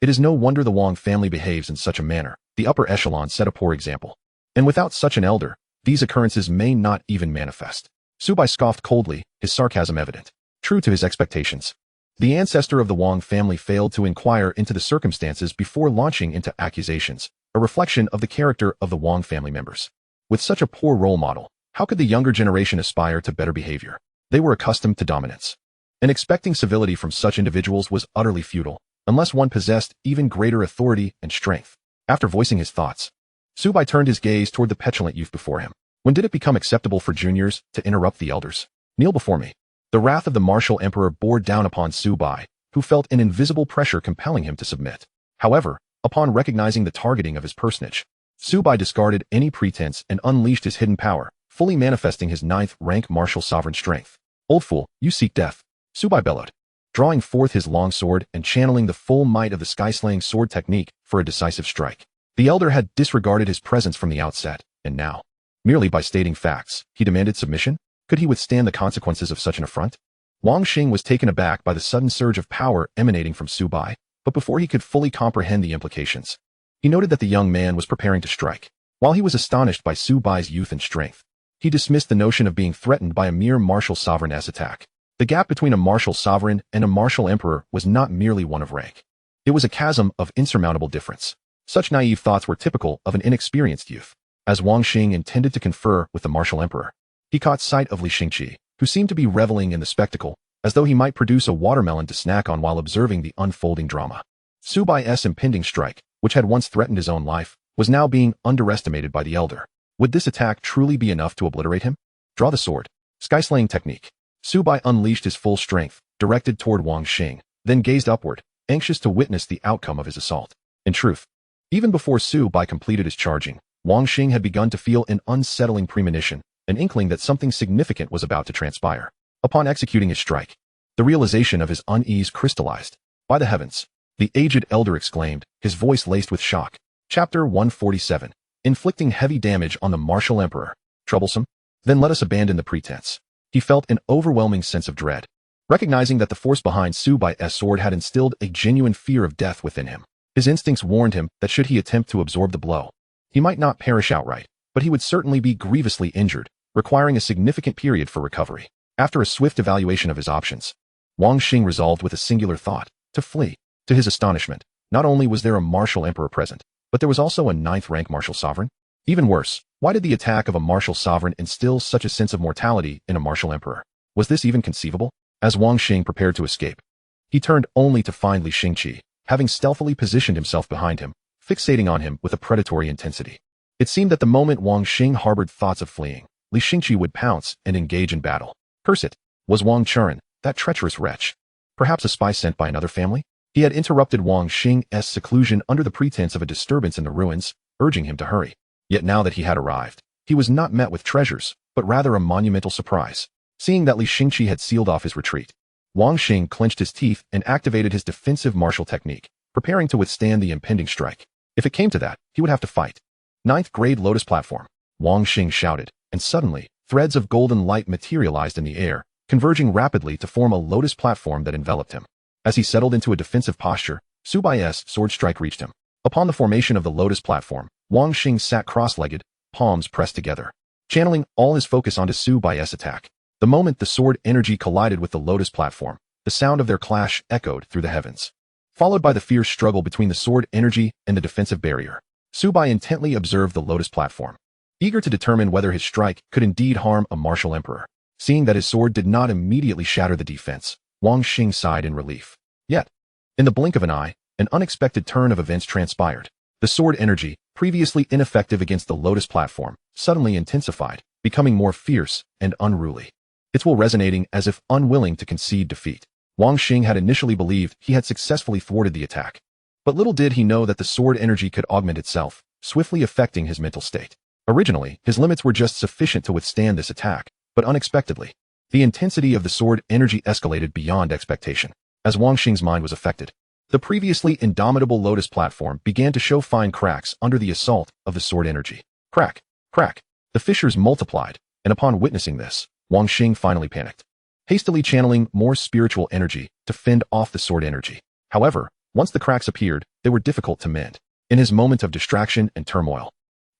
It is no wonder the Wang family behaves in such a manner. The upper echelon set a poor example. And without such an elder, these occurrences may not even manifest. Su Bai scoffed coldly, his sarcasm evident. True to his expectations, the ancestor of the Wang family failed to inquire into the circumstances before launching into accusations, a reflection of the character of the Wang family members. With such a poor role model, how could the younger generation aspire to better behavior? They were accustomed to dominance, and expecting civility from such individuals was utterly futile, unless one possessed even greater authority and strength. After voicing his thoughts, Su Bai turned his gaze toward the petulant youth before him. When did it become acceptable for juniors to interrupt the elders? Kneel before me. The wrath of the martial emperor bore down upon Su Bai, who felt an invisible pressure compelling him to submit. However, upon recognizing the targeting of his personage, Su Bai discarded any pretense and unleashed his hidden power, fully manifesting his 9th rank martial sovereign strength. Old fool, you seek death, Su Bai bellowed, drawing forth his long sword and channeling the full might of the sky-slaying sword technique for a decisive strike. The elder had disregarded his presence from the outset, and now, merely by stating facts, he demanded submission? Could he withstand the consequences of such an affront? Wang Xing was taken aback by the sudden surge of power emanating from Su Bai, but before he could fully comprehend the implications, he noted that the young man was preparing to strike. While he was astonished by Su Bai's youth and strength, he dismissed the notion of being threatened by a mere martial sovereign-esque attack. The gap between a martial sovereign and a martial emperor was not merely one of rank. It was a chasm of insurmountable difference. Such naive thoughts were typical of an inexperienced youth. As Wang Xing intended to confer with the martial emperor, he caught sight of Li Xingqi, who seemed to be reveling in the spectacle, as though he might produce a watermelon to snack on while observing the unfolding drama. Su Bai's impending strike, which had once threatened his own life, was now being underestimated by the elder. Would this attack truly be enough to obliterate him? Draw the sword. Sky-slaying technique. Su Bai unleashed his full strength, directed toward Wang Xing, then gazed upward, anxious to witness the outcome of his assault. In truth, even before Su Bai completed his charging, Wang Xing had begun to feel an unsettling premonition, an inkling that something significant was about to transpire. Upon executing his strike, the realization of his unease crystallized. By the heavens, the aged elder exclaimed, his voice laced with shock. Chapter 147. Inflicting heavy damage on the martial emperor. Troublesome? Then let us abandon the pretense. He felt an overwhelming sense of dread, recognizing that the force behind Su Bai's sword had instilled a genuine fear of death within him. His instincts warned him that should he attempt to absorb the blow, he might not perish outright, but he would certainly be grievously injured, requiring a significant period for recovery. After a swift evaluation of his options, Wang Xing resolved with a singular thought, to flee. To his astonishment, not only was there a martial emperor present, but there was also a 9th-rank martial sovereign. Even worse, why did the attack of a martial sovereign instill such a sense of mortality in a martial emperor? Was this even conceivable? As Wang Xing prepared to escape, he turned only to find Li Xingqi, having stealthily positioned himself behind him, fixating on him with a predatory intensity. It seemed that the moment Wang Xing harbored thoughts of fleeing, Li Xingqi would pounce and engage in battle. Curse it! Was Wang Churen, that treacherous wretch, perhaps a spy sent by another family? He had interrupted Wang Xing's seclusion under the pretense of a disturbance in the ruins, urging him to hurry. Yet now that he had arrived, he was not met with treasures, but rather a monumental surprise. Seeing that Li Xingqi had sealed off his retreat, Wang Xing clenched his teeth and activated his defensive martial technique, preparing to withstand the impending strike. If it came to that, he would have to fight. 9th-grade Lotus Platform, Wang Xing shouted, and suddenly, threads of golden light materialized in the air, converging rapidly to form a lotus platform that enveloped him. As he settled into a defensive posture, Su Bai's sword strike reached him. Upon the formation of the lotus platform, Wang Xing sat cross-legged, palms pressed together, channeling all his focus onto Su Bai's attack. The moment the sword energy collided with the lotus platform, the sound of their clash echoed through the heavens, followed by the fierce struggle between the sword energy and the defensive barrier. Su Bai intently observed the lotus platform, eager to determine whether his strike could indeed harm a martial emperor. Seeing that his sword did not immediately shatter the defense, Wang Xing sighed in relief. Yet, in the blink of an eye, an unexpected turn of events transpired. The sword energy, previously ineffective against the lotus platform, suddenly intensified, becoming more fierce and unruly, its will resonating as if unwilling to concede defeat. Wang Xing had initially believed he had successfully thwarted the attack, but little did he know that the sword energy could augment itself, swiftly affecting his mental state. Originally, his limits were just sufficient to withstand this attack, but unexpectedly, the intensity of the sword energy escalated beyond expectation. As Wang Xing's mind was affected, the previously indomitable lotus platform began to show fine cracks under the assault of the sword energy. Crack, crack. The fissures multiplied, and upon witnessing this, Wang Xing finally panicked, hastily channeling more spiritual energy to fend off the sword energy. However, once the cracks appeared, they were difficult to mend. In his moment of distraction and turmoil,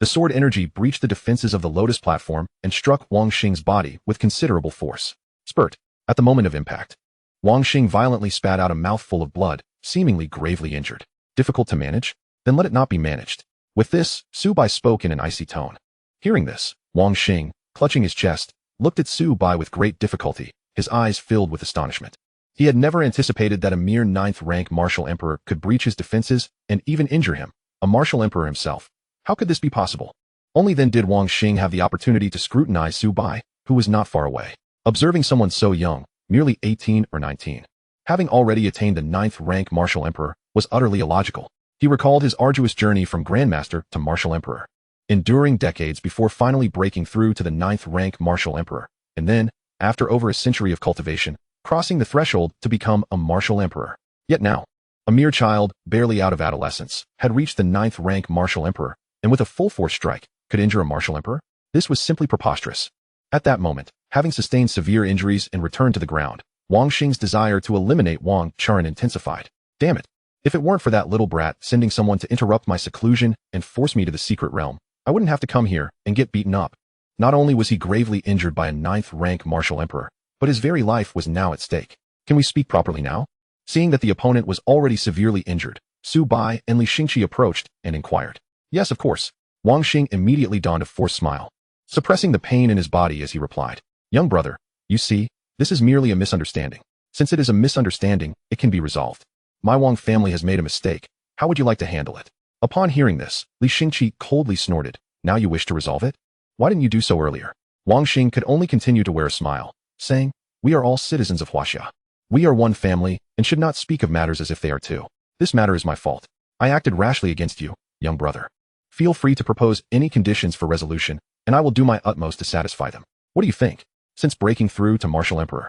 the sword energy breached the defenses of the lotus platform and struck Wang Xing's body with considerable force. Spurt. At the moment of impact, Wang Xing violently spat out a mouthful of blood, seemingly gravely injured. Difficult to manage? Then let it not be managed. With this, Su Bai spoke in an icy tone. Hearing this, Wang Xing, clutching his chest, looked at Su Bai with great difficulty, his eyes filled with astonishment. He had never anticipated that a mere 9th-rank martial emperor could breach his defenses and even injure him, a martial emperor himself. How could this be possible? Only then did Wang Xing have the opportunity to scrutinize Su Bai, who was not far away. Observing someone so young, merely 18 or 19, having already attained the 9th-rank martial emperor, was utterly illogical. He recalled his arduous journey from Grandmaster to martial emperor, enduring decades before finally breaking through to the 9th-rank martial emperor, and then, after over a century of cultivation, crossing the threshold to become a martial emperor. Yet now, a mere child, barely out of adolescence, had reached the 9th-rank martial emperor, and with a full-force strike, could injure a martial emperor? This was simply preposterous. At that moment, having sustained severe injuries and returned to the ground, Wang Xing's desire to eliminate Wang Churen intensified. Damn it! If it weren't for that little brat sending someone to interrupt my seclusion and force me to the secret realm, I wouldn't have to come here and get beaten up. Not only was he gravely injured by a 9th-rank martial emperor, but his very life was now at stake. Can we speak properly now? Seeing that the opponent was already severely injured, Su Bai and Li Xingqi approached and inquired. Yes, of course. Wang Xing immediately donned a forced smile, suppressing the pain in his body as he replied. Young brother, you see, this is merely a misunderstanding. Since it is a misunderstanding, it can be resolved. My Wang family has made a mistake. How would you like to handle it? Upon hearing this, Li Xingqi coldly snorted. Now you wish to resolve it? Why didn't you do so earlier? Wang Xing could only continue to wear a smile, saying, we are all citizens of Huaxia. We are one family and should not speak of matters as if they are two. This matter is my fault. I acted rashly against you, young brother. Feel free to propose any conditions for resolution, and I will do my utmost to satisfy them. What do you think? Since breaking through to martial emperor,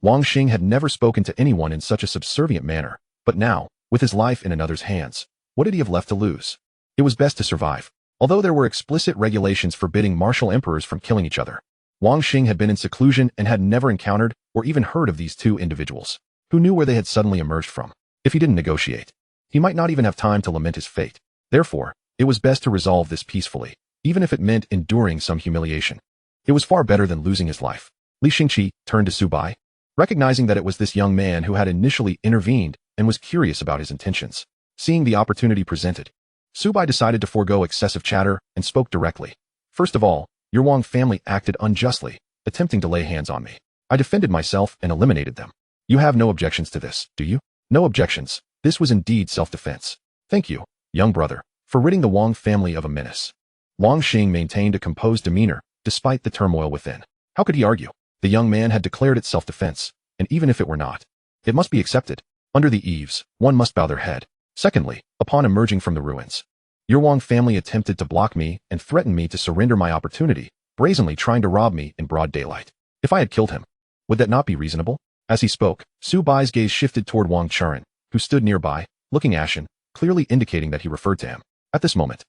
Wang Xing had never spoken to anyone in such a subservient manner, but now, with his life in another's hands, what did he have left to lose? It was best to survive. Although there were explicit regulations forbidding martial emperors from killing each other, Wang Xing had been in seclusion and had never encountered or even heard of these two individuals. Who knew where they had suddenly emerged from? If he didn't negotiate, he might not even have time to lament his fate. Therefore, it was best to resolve this peacefully, even if it meant enduring some humiliation. It was far better than losing his life. Li Xingqi turned to Su Bai, recognizing that it was this young man who had initially intervened and was curious about his intentions. Seeing the opportunity presented, Su Bai decided to forego excessive chatter and spoke directly. First of all, your Wang family acted unjustly, attempting to lay hands on me. I defended myself and eliminated them. You have no objections to this, do you? No objections. This was indeed self-defense. Thank you, young brother, for ridding the Wang family of a menace. Wang Xing maintained a composed demeanor, despite the turmoil within. How could he argue? The young man had declared it self-defense, and even if it were not, it must be accepted. Under the eaves, one must bow their head. Secondly, upon emerging from the ruins, your Wang family attempted to block me and threatened me to surrender my opportunity, brazenly trying to rob me in broad daylight. If I had killed him, would that not be reasonable? As he spoke, Su Bai's gaze shifted toward Wang Churen, who stood nearby, looking ashen, clearly indicating that he referred to him. At this moment,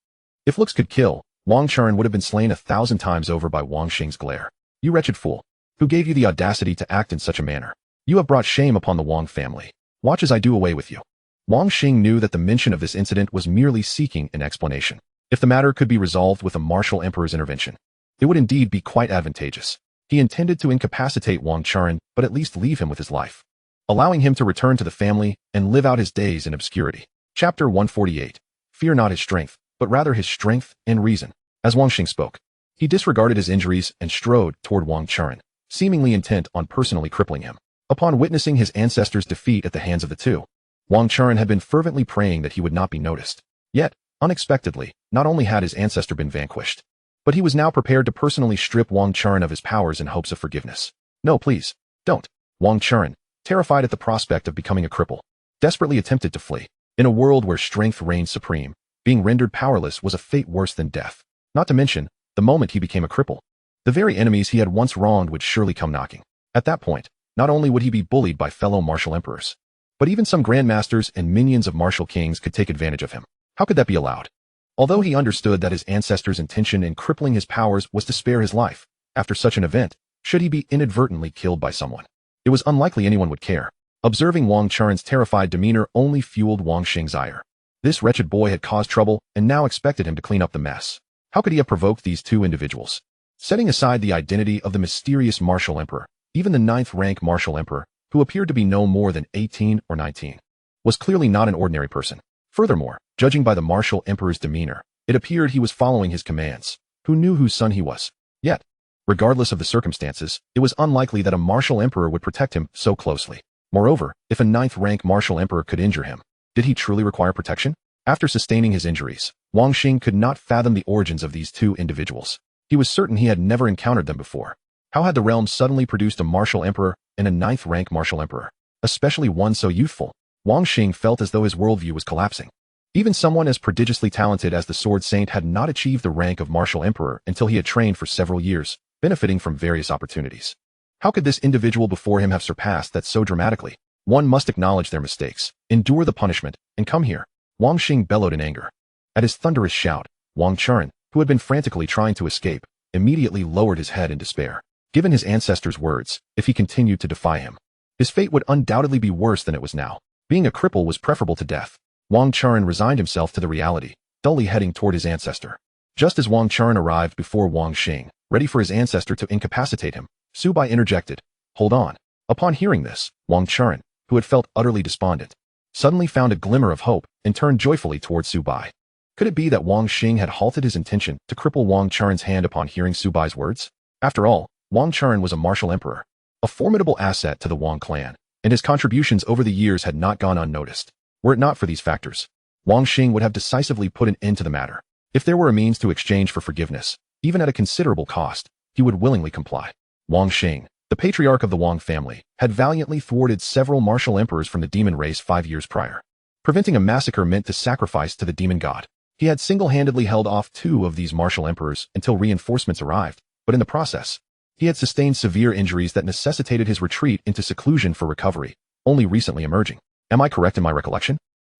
if looks could kill, Wang Churen would have been slain 1,000 times over by Wang Xing's glare. You wretched fool! Who gave you the audacity to act in such a manner? You have brought shame upon the Wang family. Watch as I do away with you. Wang Xing knew that the mention of this incident was merely seeking an explanation. If the matter could be resolved with a martial emperor's intervention, it would indeed be quite advantageous. He intended to incapacitate Wang Churen, but at least leave him with his life, allowing him to return to the family and live out his days in obscurity. Chapter 148. Fear not his strength, but rather his strength and reason. As Wang Xing spoke, he disregarded his injuries and strode toward Wang Churen, seemingly intent on personally crippling him. Upon witnessing his ancestors' defeat at the hands of the two, Wang Churen had been fervently praying that he would not be noticed. Yet, unexpectedly, not only had his ancestor been vanquished, but he was now prepared to personally strip Wang Churen of his powers in hopes of forgiveness. No, please, don't. Wang Churen, terrified at the prospect of becoming a cripple, desperately attempted to flee. In a world where strength reigned supreme, being rendered powerless was a fate worse than death. Not to mention, the moment he became a cripple, the very enemies he had once wronged would surely come knocking. At that point, not only would he be bullied by fellow martial emperors, but even some grandmasters and minions of martial kings could take advantage of him. How could that be allowed? Although he understood that his ancestors' intention in crippling his powers was to spare his life, after such an event, should he be inadvertently killed by someone, it was unlikely anyone would care. Observing Wang Churen's terrified demeanor only fueled Wang Xing's ire. This wretched boy had caused trouble and now expected him to clean up the mess. How could he have provoked these two individuals? Setting aside the identity of the mysterious martial emperor, even the 9th-rank martial emperor, who appeared to be no more than 18 or 19, was clearly not an ordinary person. Furthermore, judging by the martial emperor's demeanor, it appeared he was following his commands. Who knew whose son he was? Yet, regardless of the circumstances, it was unlikely that a martial emperor would protect him so closely. Moreover, if a 9th-rank martial emperor could injure him, did he truly require protection? After sustaining his injuries, Wang Xing could not fathom the origins of these two individuals. He was certain he had never encountered them before. How had the realm suddenly produced a martial emperor and a 9th-rank martial emperor, especially one so youthful? Wang Xing felt as though his worldview was collapsing. Even someone as prodigiously talented as the Sword Saint had not achieved the rank of martial emperor until he had trained for several years, benefiting from various opportunities. How could this individual before him have surpassed that so dramatically? One must acknowledge their mistakes, endure the punishment, and come here. Wang Xing bellowed in anger. At his thunderous shout, Wang Churen, who had been frantically trying to escape, immediately lowered his head in despair. Given his ancestors' words, if he continued to defy him, his fate would undoubtedly be worse than it was now. Being a cripple was preferable to death. Wang Churen resigned himself to the reality, dully heading toward his ancestor. Just as Wang Churen arrived before Wang Xing, ready for his ancestor to incapacitate him, Su Bai interjected, "Hold on." Upon hearing this, Wang Churen, who had felt utterly despondent, suddenly found a glimmer of hope and turned joyfully toward Su Bai. Could it be that Wang Xing had halted his intention to cripple Wang Churen's hand upon hearing Su Bai's words? After all, Wang Churen was a martial emperor, a formidable asset to the Wang clan, and his contributions over the years had not gone unnoticed. Were it not for these factors, Wang Xing would have decisively put an end to the matter. If there were a means to exchange for forgiveness, even at a considerable cost, he would willingly comply. Wang Xing, the patriarch of the Wang family, had valiantly thwarted several martial emperors from the demon race 5 years prior. Preventing a massacre meant to sacrifice to the demon god. He had single-handedly held off 2 of these martial emperors until reinforcements arrived, but in the process, he had sustained severe injuries that necessitated his retreat into seclusion for recovery, only recently emerging. Am I correct in my recollection?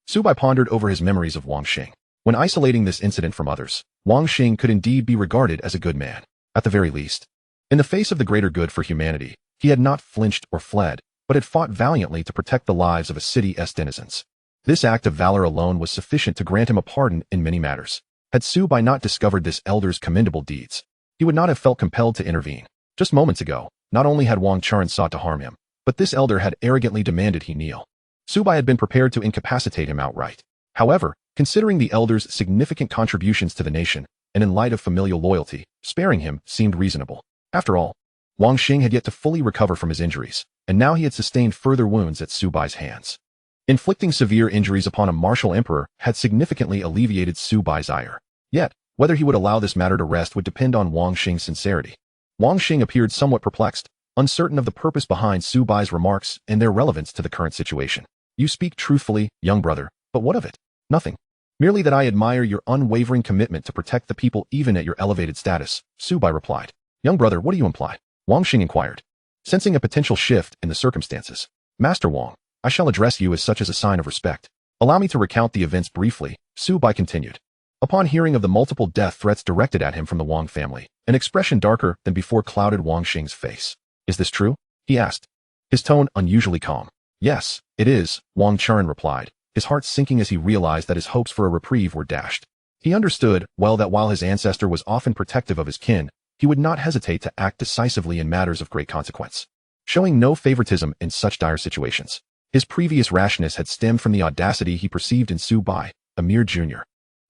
Su Bai pondered over his memories of Wang Xing. When isolating this incident from others, Wang Xing could indeed be regarded as a good man. At the very least, In the face of the greater good for humanity, he had not flinched or fled, but had fought valiantly to protect the lives of a city's denizens. This act of valor alone was sufficient to grant him a pardon in many matters. Had Subai not discovered this elder's commendable deeds, he would not have felt compelled to intervene. Just moments ago, not only had Wang Churen sought to harm him, but this elder had arrogantly demanded he kneel. Subai had been prepared to incapacitate him outright. However, considering the elder's significant contributions to the nation, and in light of familial loyalty, sparing him seemed reasonable. After all, Wang Xing had yet to fully recover from his injuries, and now he had sustained further wounds at Subai's hands. Inflicting severe injuries upon a martial emperor had significantly alleviated Subai's ire. Yet, whether he would allow this matter to rest would depend on Wang Xing's sincerity. Wang Xing appeared somewhat perplexed, uncertain of the purpose behind Subai's remarks and their relevance to the current situation. You speak truthfully, young brother, but what of it? Nothing. Merely that I admire your unwavering commitment to protect the people even at your elevated status, Subai replied. Young brother, what do you imply? Wang Xing inquired, sensing a potential shift in the circumstances. Master Wang, I shall address you as such as a sign of respect. Allow me to recount the events briefly, Subai continued. Upon hearing of the multiple death threats directed at him from the Wang family, an expression darker than before clouded Wang Xing's face. Is this true? He asked, his tone unusually calm. Yes, it is, Wang Churen replied, his heart sinking as he realized that his hopes for a reprieve were dashed. He understood well that while his ancestor was often protective of his kin, he would not hesitate to act decisively in matters of great consequence, showing no favoritism in such dire situations. His previous rashness had stemmed from the audacity he perceived in Subai, a mere junior,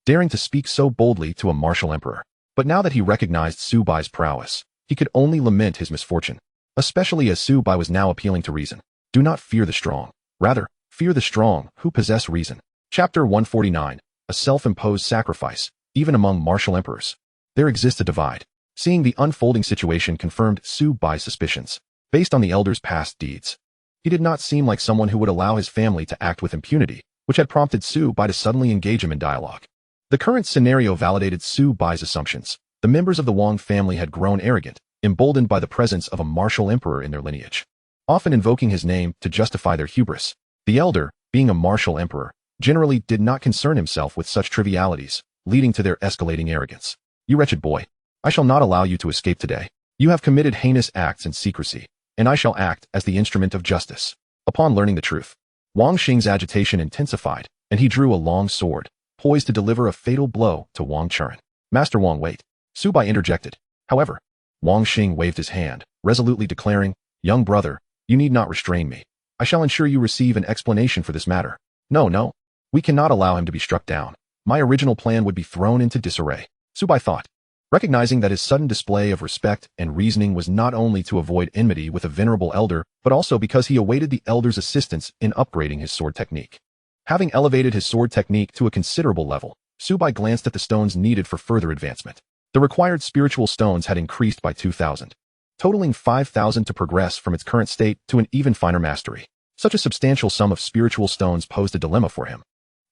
daring to speak so boldly to a martial emperor. But now that he recognized Subai's prowess, he could only lament his misfortune, especially as Subai was now appealing to reason. Do not fear the strong. Rather, fear the strong who possess reason. Chapter 149, a self-imposed sacrifice, even among martial emperors. There exists a divide. Seeing the unfolding situation confirmed Subai's suspicions, based on the elder's past deeds. He did not seem like someone who would allow his family to act with impunity, which had prompted Subai to suddenly engage him in dialogue. The current scenario validated Subai's assumptions. The members of the Wang family had grown arrogant, emboldened by the presence of a martial emperor in their lineage, often invoking his name to justify their hubris. The elder, being a martial emperor, generally did not concern himself with such trivialities, leading to their escalating arrogance. You wretched boy, I shall not allow you to escape today. You have committed heinous acts in secrecy, and I shall act as the instrument of justice. Upon learning the truth, Wang Xing's agitation intensified, and he drew a long sword, poised to deliver a fatal blow to Wang Churen. Master Wang, wait. Subai interjected. However, Wang Xing waved his hand, resolutely declaring, young brother, you need not restrain me. I shall ensure you receive an explanation for this matter. No. We cannot allow him to be struck down. My original plan would be thrown into disarray. Subai thought, recognizing that his sudden display of respect and reasoning was not only to avoid enmity with a venerable elder, but also because he awaited the elder's assistance in upgrading his sword technique. Having elevated his sword technique to a considerable level, Subai glanced at the stones needed for further advancement. The required spiritual stones had increased by 2,000, totaling 5,000 to progress from its current state to an even finer mastery. Such a substantial sum of spiritual stones posed a dilemma for him.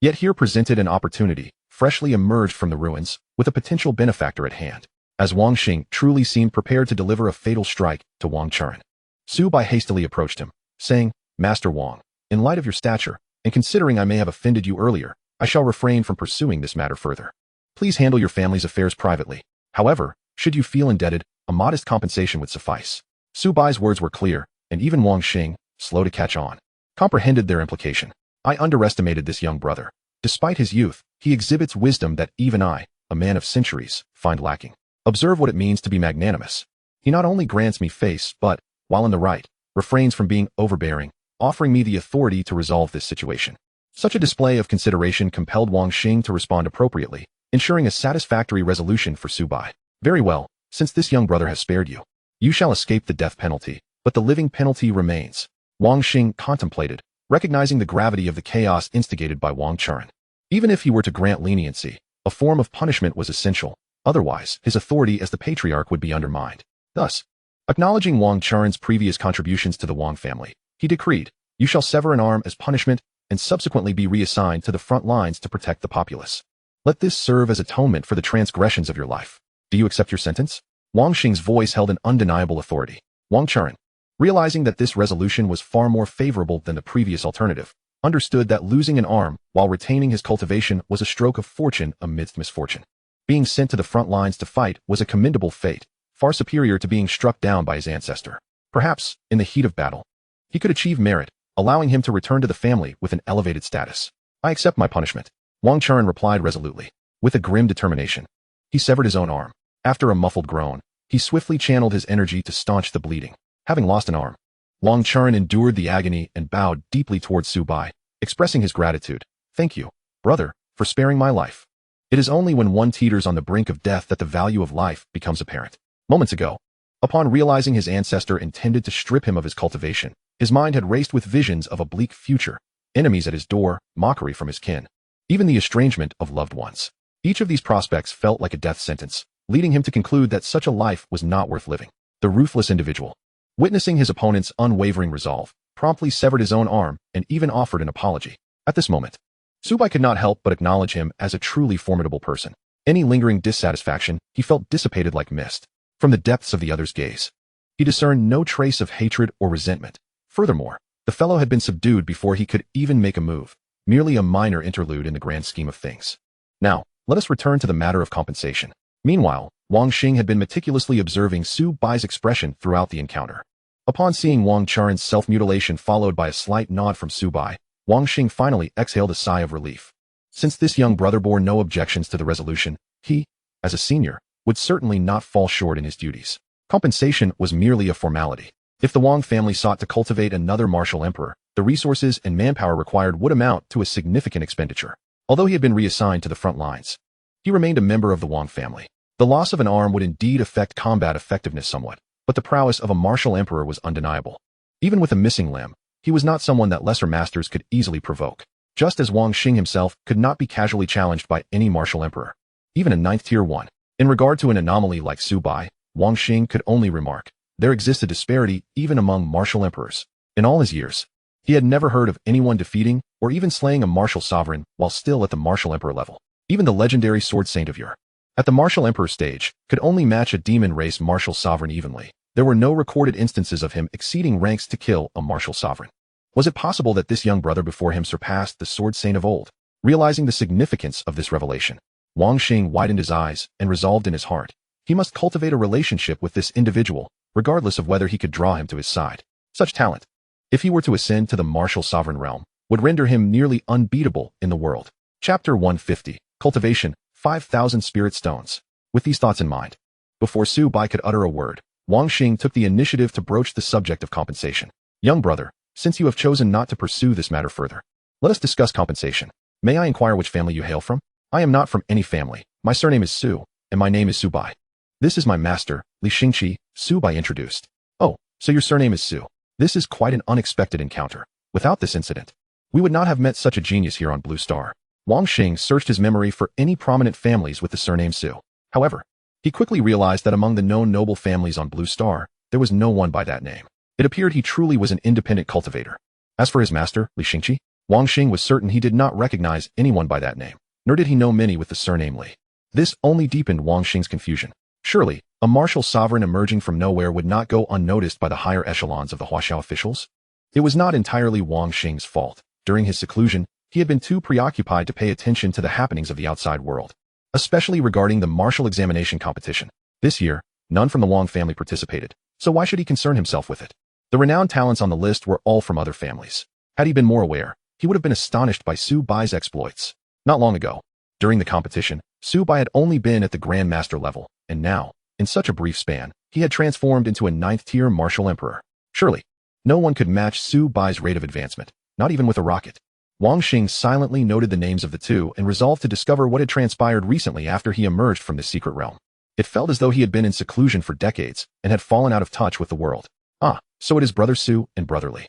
Yet here presented an opportunity, freshly emerged from the ruins, with a potential benefactor at hand, as Wang Xing truly seemed prepared to deliver a fatal strike to Wang Churen. Subai hastily approached him, saying, Master Wang, in light of your stature, and considering I may have offended you earlier, I shall refrain from pursuing this matter further. Please handle your family's affairs privately. However, should you feel indebted, a modest compensation would suffice. Subai's words were clear, and even Wang Xing, slow to catch on, comprehended their implication. I underestimated this young brother. Despite his youth, he exhibits wisdom that even I, a man of centuries, find lacking. Observe what it means to be magnanimous. He not only grants me face, but, while in the right, refrains from being overbearing, offering me the authority to resolve this situation. Such a display of consideration compelled Wang Xing to respond appropriately, ensuring a satisfactory resolution for Subai. Very well, since this young brother has spared you, you shall escape the death penalty, but the living penalty remains. Wang Xing contemplated, recognizing the gravity of the chaos instigated by Wang Churen. Even if he were to grant leniency, a form of punishment was essential, otherwise his authority as the patriarch would be undermined. Thus, acknowledging Wang Churen's previous contributions to the Wang family, he decreed, you shall sever an arm as punishment and subsequently be reassigned to the front lines to protect the populace. Let this serve as atonement for the transgressions of your life. Do you accept your sentence? Wang Xing's voice held an undeniable authority. Wang Churen, realizing that this resolution was far more favorable than the previous alternative, understood that losing an arm while retaining his cultivation was a stroke of fortune amidst misfortune. Being sent to the front lines to fight was a commendable fate, far superior to being struck down by his ancestor. Perhaps, in the heat of battle, he could achieve merit, allowing him to return to the family with an elevated status. I accept my punishment, Wang Churen replied resolutely. With a grim determination, he severed his own arm. After a muffled groan, he swiftly channeled his energy to staunch the bleeding. Having lost an arm, Wang Churen endured the agony and bowed deeply towards Su Bai, expressing his gratitude. Thank you, brother, for sparing my life. It is only when one teeters on the brink of death that the value of life becomes apparent. Moments ago, upon realizing his ancestor intended to strip him of his cultivation, his mind had raced with visions of a bleak future, enemies at his door, mockery from his kin, even the estrangement of loved ones. Each of these prospects felt like a death sentence, leading him to conclude that such a life was not worth living. The ruthless individual, witnessing his opponent's unwavering resolve, promptly severed his own arm and even offered an apology. At this moment, Su Bai could not help but acknowledge him as a truly formidable person. Any lingering dissatisfaction he felt dissipated like mist. From the depths of the other's gaze, he discerned no trace of hatred or resentment. Furthermore, the fellow had been subdued before he could even make a move, merely a minor interlude in the grand scheme of things. Now, let us return to the matter of compensation. Meanwhile, Wang Xing had been meticulously observing Su Bai's expression throughout the encounter. Upon seeing Wang Churen's self-mutilation followed by a slight nod from Su Bai, Wang Xing finally exhaled a sigh of relief. Since this young brother bore no objections to the resolution, he, as a senior, would certainly not fall short in his duties. Compensation was merely a formality. If the Wang family sought to cultivate another martial emperor, the resources and manpower required would amount to a significant expenditure. Although he had been reassigned to the front lines, he remained a member of the Wang family. The loss of an arm would indeed affect combat effectiveness somewhat, but the prowess of a martial emperor was undeniable. Even with a missing limb, he was not someone that lesser masters could easily provoke, just as Wang Xing himself could not be casually challenged by any martial emperor, even a 9th tier 1. In regard to an anomaly like Su Bai, Wang Xing could only remark, there exists a disparity even among martial emperors. In all his years, he had never heard of anyone defeating or even slaying a martial sovereign while still at the martial emperor level. Even the legendary Sword Saint of yore, at the martial emperor stage, could only match a demon race martial sovereign evenly. There were no recorded instances of him exceeding ranks to kill a martial sovereign. Was it possible that this young brother before him surpassed the Sword Saint of old? Realizing the significance of this revelation, Wang Xing widened his eyes and resolved in his heart, he must cultivate a relationship with this individual, regardless of whether he could draw him to his side. Such talent, if he were to ascend to the martial sovereign realm, would render him nearly unbeatable in the world. Chapter 150, Cultivation, 5,000 Spirit Stones. With these thoughts in mind, before Su Bai could utter a word, Wang Xing took the initiative to broach the subject of compensation. Young brother, since you have chosen not to pursue this matter further, let us discuss compensation. May I inquire which family you hail from? I am not from any family. My surname is Su, and my name is Su Bai. This is my master, Li Xingqi, Su Bai introduced. Oh, so your surname is Su. This is quite an unexpected encounter. Without this incident, we would not have met such a genius here on Blue Star. Wang Xing searched his memory for any prominent families with the surname Su. However, he quickly realized that among the known noble families on Blue Star, there was no one by that name. It appeared he truly was an independent cultivator. As for his master, Li Xingqi, Wang Xing was certain he did not recognize anyone by that name, nor did he know many with the surname Li. This only deepened Wang Xing's confusion. Surely, a martial sovereign emerging from nowhere would not go unnoticed by the higher echelons of the Huaxiao officials? It was not entirely Wang Xing's fault. During his seclusion, he had been too preoccupied to pay attention to the happenings of the outside world, especially regarding the martial examination competition. This year, none from the Wang family participated, so why should he concern himself with it? The renowned talents on the list were all from other families. Had he been more aware, he would have been astonished by Su Bai's exploits. Not long ago, during the competition, Su Bai had only been at the Grand Master level, and now, in such a brief span, he had transformed into a 9th-tier martial emperor. Surely, no one could match Su Bai's rate of advancement, not even with a rocket. Wang Xing silently noted the names of the two and resolved to discover what had transpired recently after he emerged from this secret realm. It felt as though he had been in seclusion for decades and had fallen out of touch with the world. Ah, so it is Brother Su and Brother Li.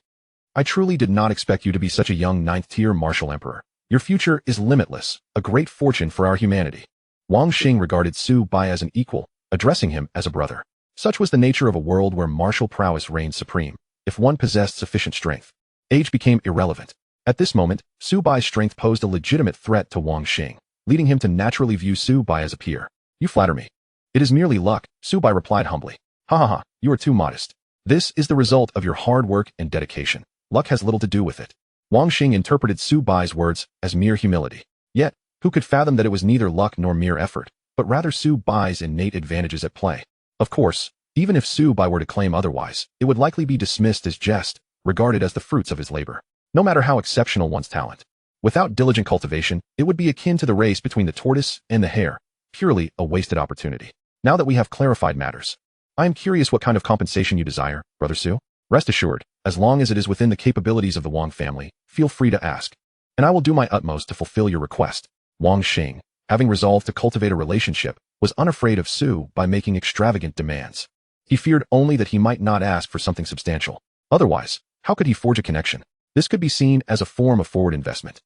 I truly did not expect you to be such a young 9th-tier martial emperor. Your future is limitless, a great fortune for our humanity. Wang Xing regarded Su Bai as an equal, addressing him as a brother. Such was the nature of a world where martial prowess reigned supreme. If one possessed sufficient strength, age became irrelevant. At this moment, Su Bai's strength posed a legitimate threat to Wang Xing, leading him to naturally view Su Bai as a peer. You flatter me. It is merely luck, Su Bai replied humbly. Ha ha ha, you are too modest. This is the result of your hard work and dedication. Luck has little to do with it. Wang Xing interpreted Su Bai's words as mere humility. Yet, who could fathom that it was neither luck nor mere effort, but rather Su Bai's innate advantages at play? Of course, even if Su Bai were to claim otherwise, it would likely be dismissed as jest, regarded as the fruits of his labor. No matter how exceptional one's talent, without diligent cultivation, it would be akin to the race between the tortoise and the hare, purely a wasted opportunity. Now that we have clarified matters, I am curious what kind of compensation you desire, Brother Su. Rest assured, as long as it is within the capabilities of the Wang family, feel free to ask, and I will do my utmost to fulfill your request. Wang Xing, having resolved to cultivate a relationship, was unafraid of Su by making extravagant demands. He feared only that he might not ask for something substantial. Otherwise, how could he forge a connection? This could be seen as a form of forward investment.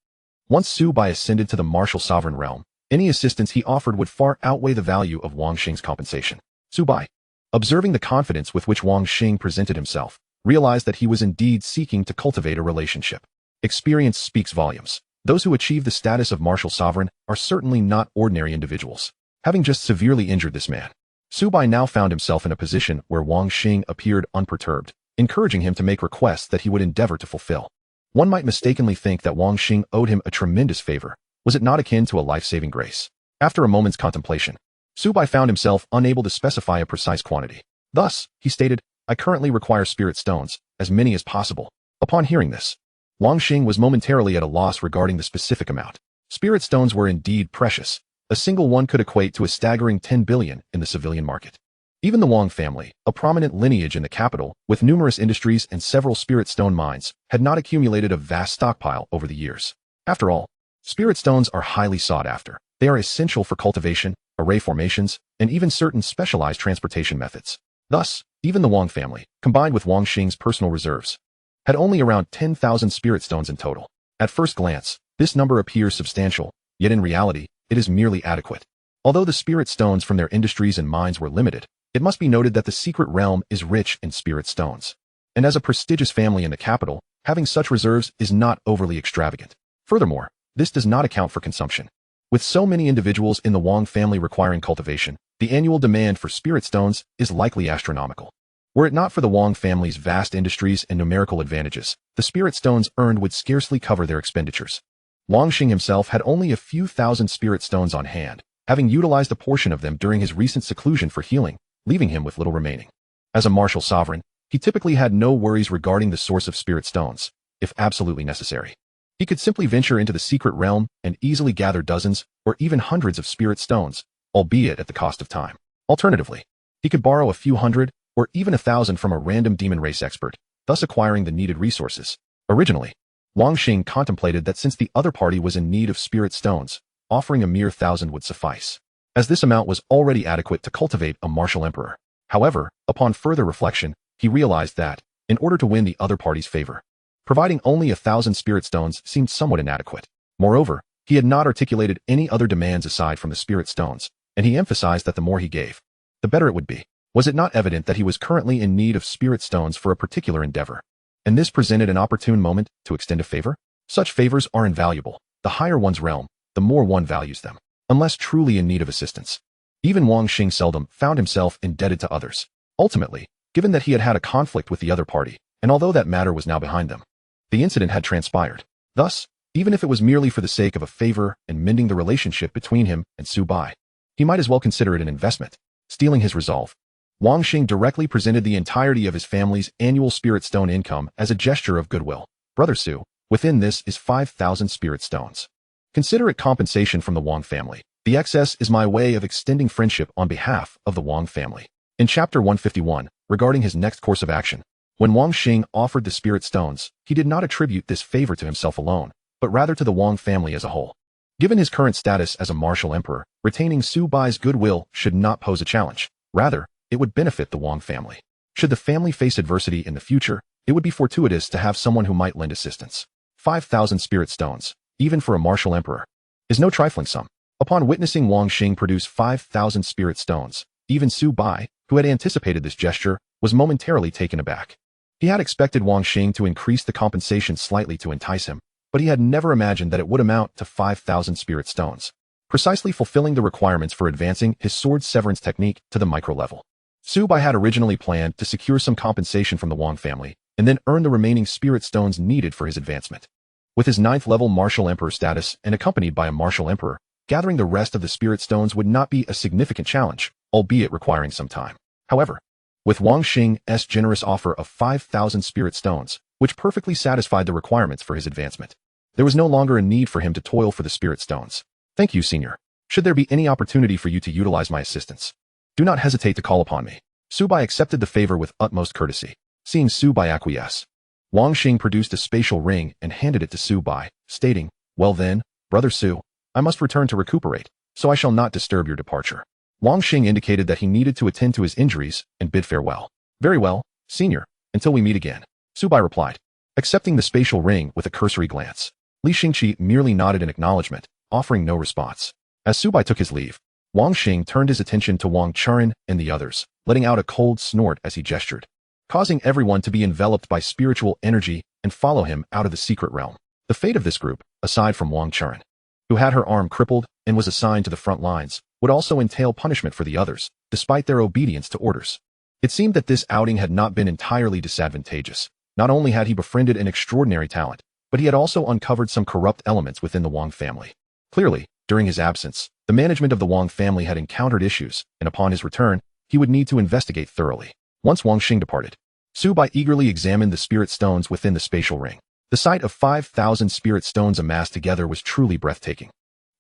Once Su Bai ascended to the martial sovereign realm, any assistance he offered would far outweigh the value of Wang Xing's compensation. Su Bai, observing the confidence with which Wang Xing presented himself, realized that he was indeed seeking to cultivate a relationship. Experience speaks volumes. Those who achieve the status of martial sovereign are certainly not ordinary individuals. Having just severely injured this man, Su Bai now found himself in a position where Wang Xing appeared unperturbed, encouraging him to make requests that he would endeavor to fulfill. One might mistakenly think that Wang Xing owed him a tremendous favor. Was it not akin to a life-saving grace? After a moment's contemplation, Su Bai found himself unable to specify a precise quantity. Thus, he stated, I currently require spirit stones, as many as possible. Upon hearing this, Wang Xing was momentarily at a loss regarding the specific amount. Spirit stones were indeed precious. A single one could equate to a staggering 10 billion in the civilian market. Even the Wang family, a prominent lineage in the capital, with numerous industries and several spirit stone mines, had not accumulated a vast stockpile over the years. After all, spirit stones are highly sought after. They are essential for cultivation, array formations, and even certain specialized transportation methods. Thus, even the Wang family, combined with Wang Xing's personal reserves, had only around 10,000 spirit stones in total. At first glance, this number appears substantial, yet in reality, it is merely adequate. Although the spirit stones from their industries and mines were limited, it must be noted that the secret realm is rich in spirit stones. And as a prestigious family in the capital, having such reserves is not overly extravagant. Furthermore, this does not account for consumption. With so many individuals in the Wang family requiring cultivation, the annual demand for spirit stones is likely astronomical. Were it not for the Wang family's vast industries and numerical advantages, the spirit stones earned would scarcely cover their expenditures. Wang Xing himself had only a few thousand spirit stones on hand, having utilized a portion of them during his recent seclusion for healing, leaving him with little remaining. As a martial sovereign, he typically had no worries regarding the source of spirit stones, if absolutely necessary. He could simply venture into the secret realm and easily gather dozens or even hundreds of spirit stones, albeit at the cost of time. Alternatively, he could borrow a few hundred or even 1,000 from a random demon race expert, thus acquiring the needed resources. Originally, Wang Xing contemplated that since the other party was in need of spirit stones, offering a mere 1,000 would suffice, as this amount was already adequate to cultivate a martial emperor. However, upon further reflection, he realized that, in order to win the other party's favor, providing only 1,000 spirit stones seemed somewhat inadequate. Moreover, he had not articulated any other demands aside from the spirit stones, and he emphasized that the more he gave, the better it would be. Was it not evident that he was currently in need of spirit stones for a particular endeavor? And this presented an opportune moment to extend a favor? Such favors are invaluable. The higher one's realm, the more one values them, unless truly in need of assistance. Even Wang Xing seldom found himself indebted to others. Ultimately, given that he had had a conflict with the other party, and although that matter was now behind them, the incident had transpired. Thus, even if it was merely for the sake of a favor and mending the relationship between him and Su Bai, he might as well consider it an investment. Stealing his resolve, Wang Xing directly presented the entirety of his family's annual spirit stone income as a gesture of goodwill. Brother Su, within this is 5,000 spirit stones. Consider it compensation from the Wang family. The excess is my way of extending friendship on behalf of the Wang family. In chapter 151, regarding his next course of action, when Wang Xing offered the spirit stones, he did not attribute this favor to himself alone, but rather to the Wang family as a whole. Given his current status as a martial emperor, retaining Su Bai's goodwill should not pose a challenge. Rather, it would benefit the Wang family. Should the family face adversity in the future, it would be fortuitous to have someone who might lend assistance. 5,000 spirit stones, even for a martial emperor, is no trifling sum. Upon witnessing Wang Xing produce 5,000 spirit stones, even Su Bai, who had anticipated this gesture, was momentarily taken aback. He had expected Wang Xing to increase the compensation slightly to entice him, but he had never imagined that it would amount to 5,000 spirit stones, precisely fulfilling the requirements for advancing his sword severance technique to the micro level. Su Bai had originally planned to secure some compensation from the Wang family, and then earn the remaining spirit stones needed for his advancement. With his 9th level martial emperor status and accompanied by a martial emperor, gathering the rest of the spirit stones would not be a significant challenge, albeit requiring some time. However, with Wang Xing's generous offer of 5,000 spirit stones, which perfectly satisfied the requirements for his advancement, there was no longer a need for him to toil for the spirit stones. Thank you, senior. Should there be any opportunity for you to utilize my assistance, do not hesitate to call upon me. Subai accepted the favor with utmost courtesy. Seeing Subai acquiesce, Wang Xing produced a spatial ring and handed it to Subai, stating, "Well then, Brother Su, I must return to recuperate, so I shall not disturb your departure." Wang Xing indicated that he needed to attend to his injuries and bid farewell. "Very well, senior, until we meet again," Subai replied, accepting the spatial ring with a cursory glance. Li Xingqi merely nodded in acknowledgement, offering no response. As Subai took his leave, Wang Xing turned his attention to Wang Churen and the others, letting out a cold snort as he gestured, causing everyone to be enveloped by spiritual energy and follow him out of the secret realm. The fate of this group, aside from Wang Churen, who had her arm crippled and was assigned to the front lines, would also entail punishment for the others, despite their obedience to orders. It seemed that this outing had not been entirely disadvantageous. Not only had he befriended an extraordinary talent, but he had also uncovered some corrupt elements within the Wang family. Clearly, during his absence, the management of the Wang family had encountered issues, and upon his return, he would need to investigate thoroughly. Once Wang Xing departed, Subai eagerly examined the spirit stones within the spatial ring. The sight of 5,000 spirit stones amassed together was truly breathtaking.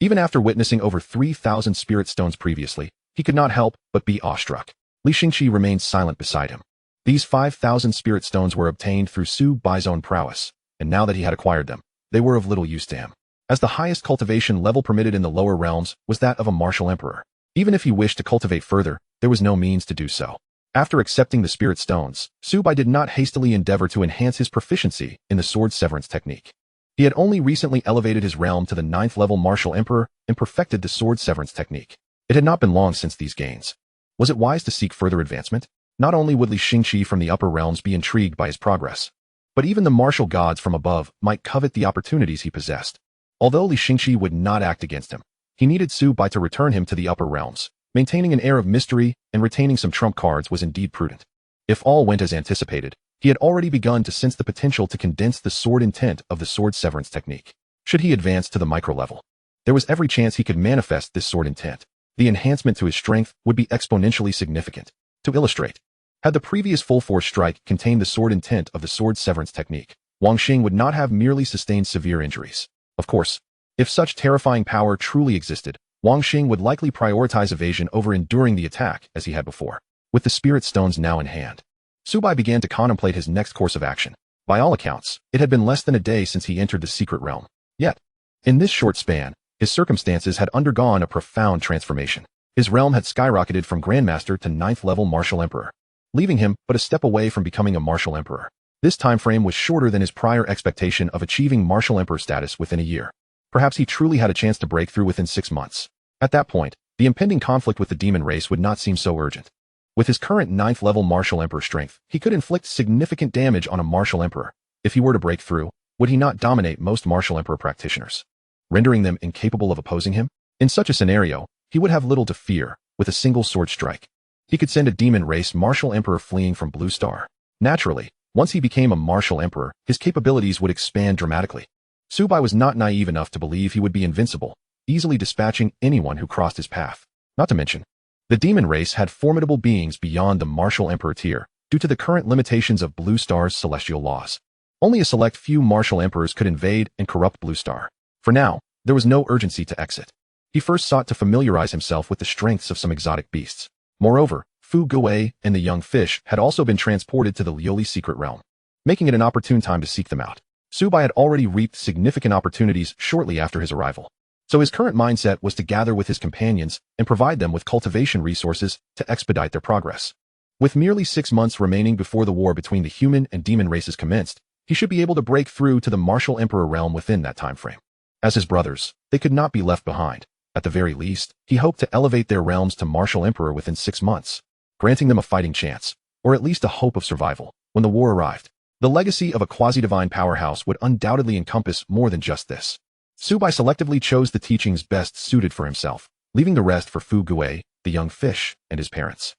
Even after witnessing over 3,000 spirit stones previously, he could not help but be awestruck. Li Xingqi remained silent beside him. These 5,000 spirit stones were obtained through Subai's own prowess, and now that he had acquired them, they were of little use to him, as the highest cultivation level permitted in the lower realms was that of a martial emperor. Even if he wished to cultivate further, there was no means to do so. After accepting the spirit stones, Subai did not hastily endeavor to enhance his proficiency in the sword severance technique. He had only recently elevated his realm to the 9th level martial emperor and perfected the sword severance technique. It had not been long since these gains. Was it wise to seek further advancement? Not only would Li Xingqi from the upper realms be intrigued by his progress, but even the martial gods from above might covet the opportunities he possessed. Although Li Xingqi would not act against him, he needed Subai to return him to the upper realms. Maintaining an air of mystery and retaining some trump cards was indeed prudent. If all went as anticipated, he had already begun to sense the potential to condense the sword intent of the sword severance technique. Should he advance to the micro level, there was every chance he could manifest this sword intent. The enhancement to his strength would be exponentially significant. To illustrate, had the previous full force strike contained the sword intent of the sword severance technique, Wang Xing would not have merely sustained severe injuries. Of course, if such terrifying power truly existed, Wang Xing would likely prioritize evasion over enduring the attack as he had before. With the spirit stones now in hand, Subai began to contemplate his next course of action. By all accounts, it had been less than a day since he entered the secret realm. Yet, in this short span, his circumstances had undergone a profound transformation. His realm had skyrocketed from Grandmaster to 9th level Martial Emperor, leaving him but a step away from becoming a Martial Emperor. This time frame was shorter than his prior expectation of achieving Martial Emperor status within a year. Perhaps he truly had a chance to break through within 6 months. At that point, the impending conflict with the demon race would not seem so urgent. With his current 9th level Martial Emperor strength, he could inflict significant damage on a Martial Emperor. If he were to break through, would he not dominate most Martial Emperor practitioners, rendering them incapable of opposing him? In such a scenario, he would have little to fear. With a single sword strike, he could send a demon race Martial Emperor fleeing from Blue Star. Naturally, once he became a Martial Emperor, his capabilities would expand dramatically. Subai was not naive enough to believe he would be invincible, easily dispatching anyone who crossed his path. Not to mention, the demon race had formidable beings beyond the Martial Emperor tier due to the current limitations of Blue Star's celestial laws. Only a select few Martial Emperors could invade and corrupt Blue Star. For now, there was no urgency to exit. He first sought to familiarize himself with the strengths of some exotic beasts. Moreover, Fu Guei and the young fish had also been transported to the Lioli secret realm, making it an opportune time to seek them out. Subai had already reaped significant opportunities shortly after his arrival, so his current mindset was to gather with his companions and provide them with cultivation resources to expedite their progress. With merely 6 months remaining before the war between the human and demon races commenced, he should be able to break through to the Martial Emperor realm within that time frame. As his brothers, they could not be left behind. At the very least, he hoped to elevate their realms to Martial Emperor within 6 months, granting them a fighting chance, or at least a hope of survival. When the war arrived, the legacy of a quasi-divine powerhouse would undoubtedly encompass more than just this. Subai selectively chose the teachings best suited for himself, leaving the rest for Fu Guei, the young fish, and his parents.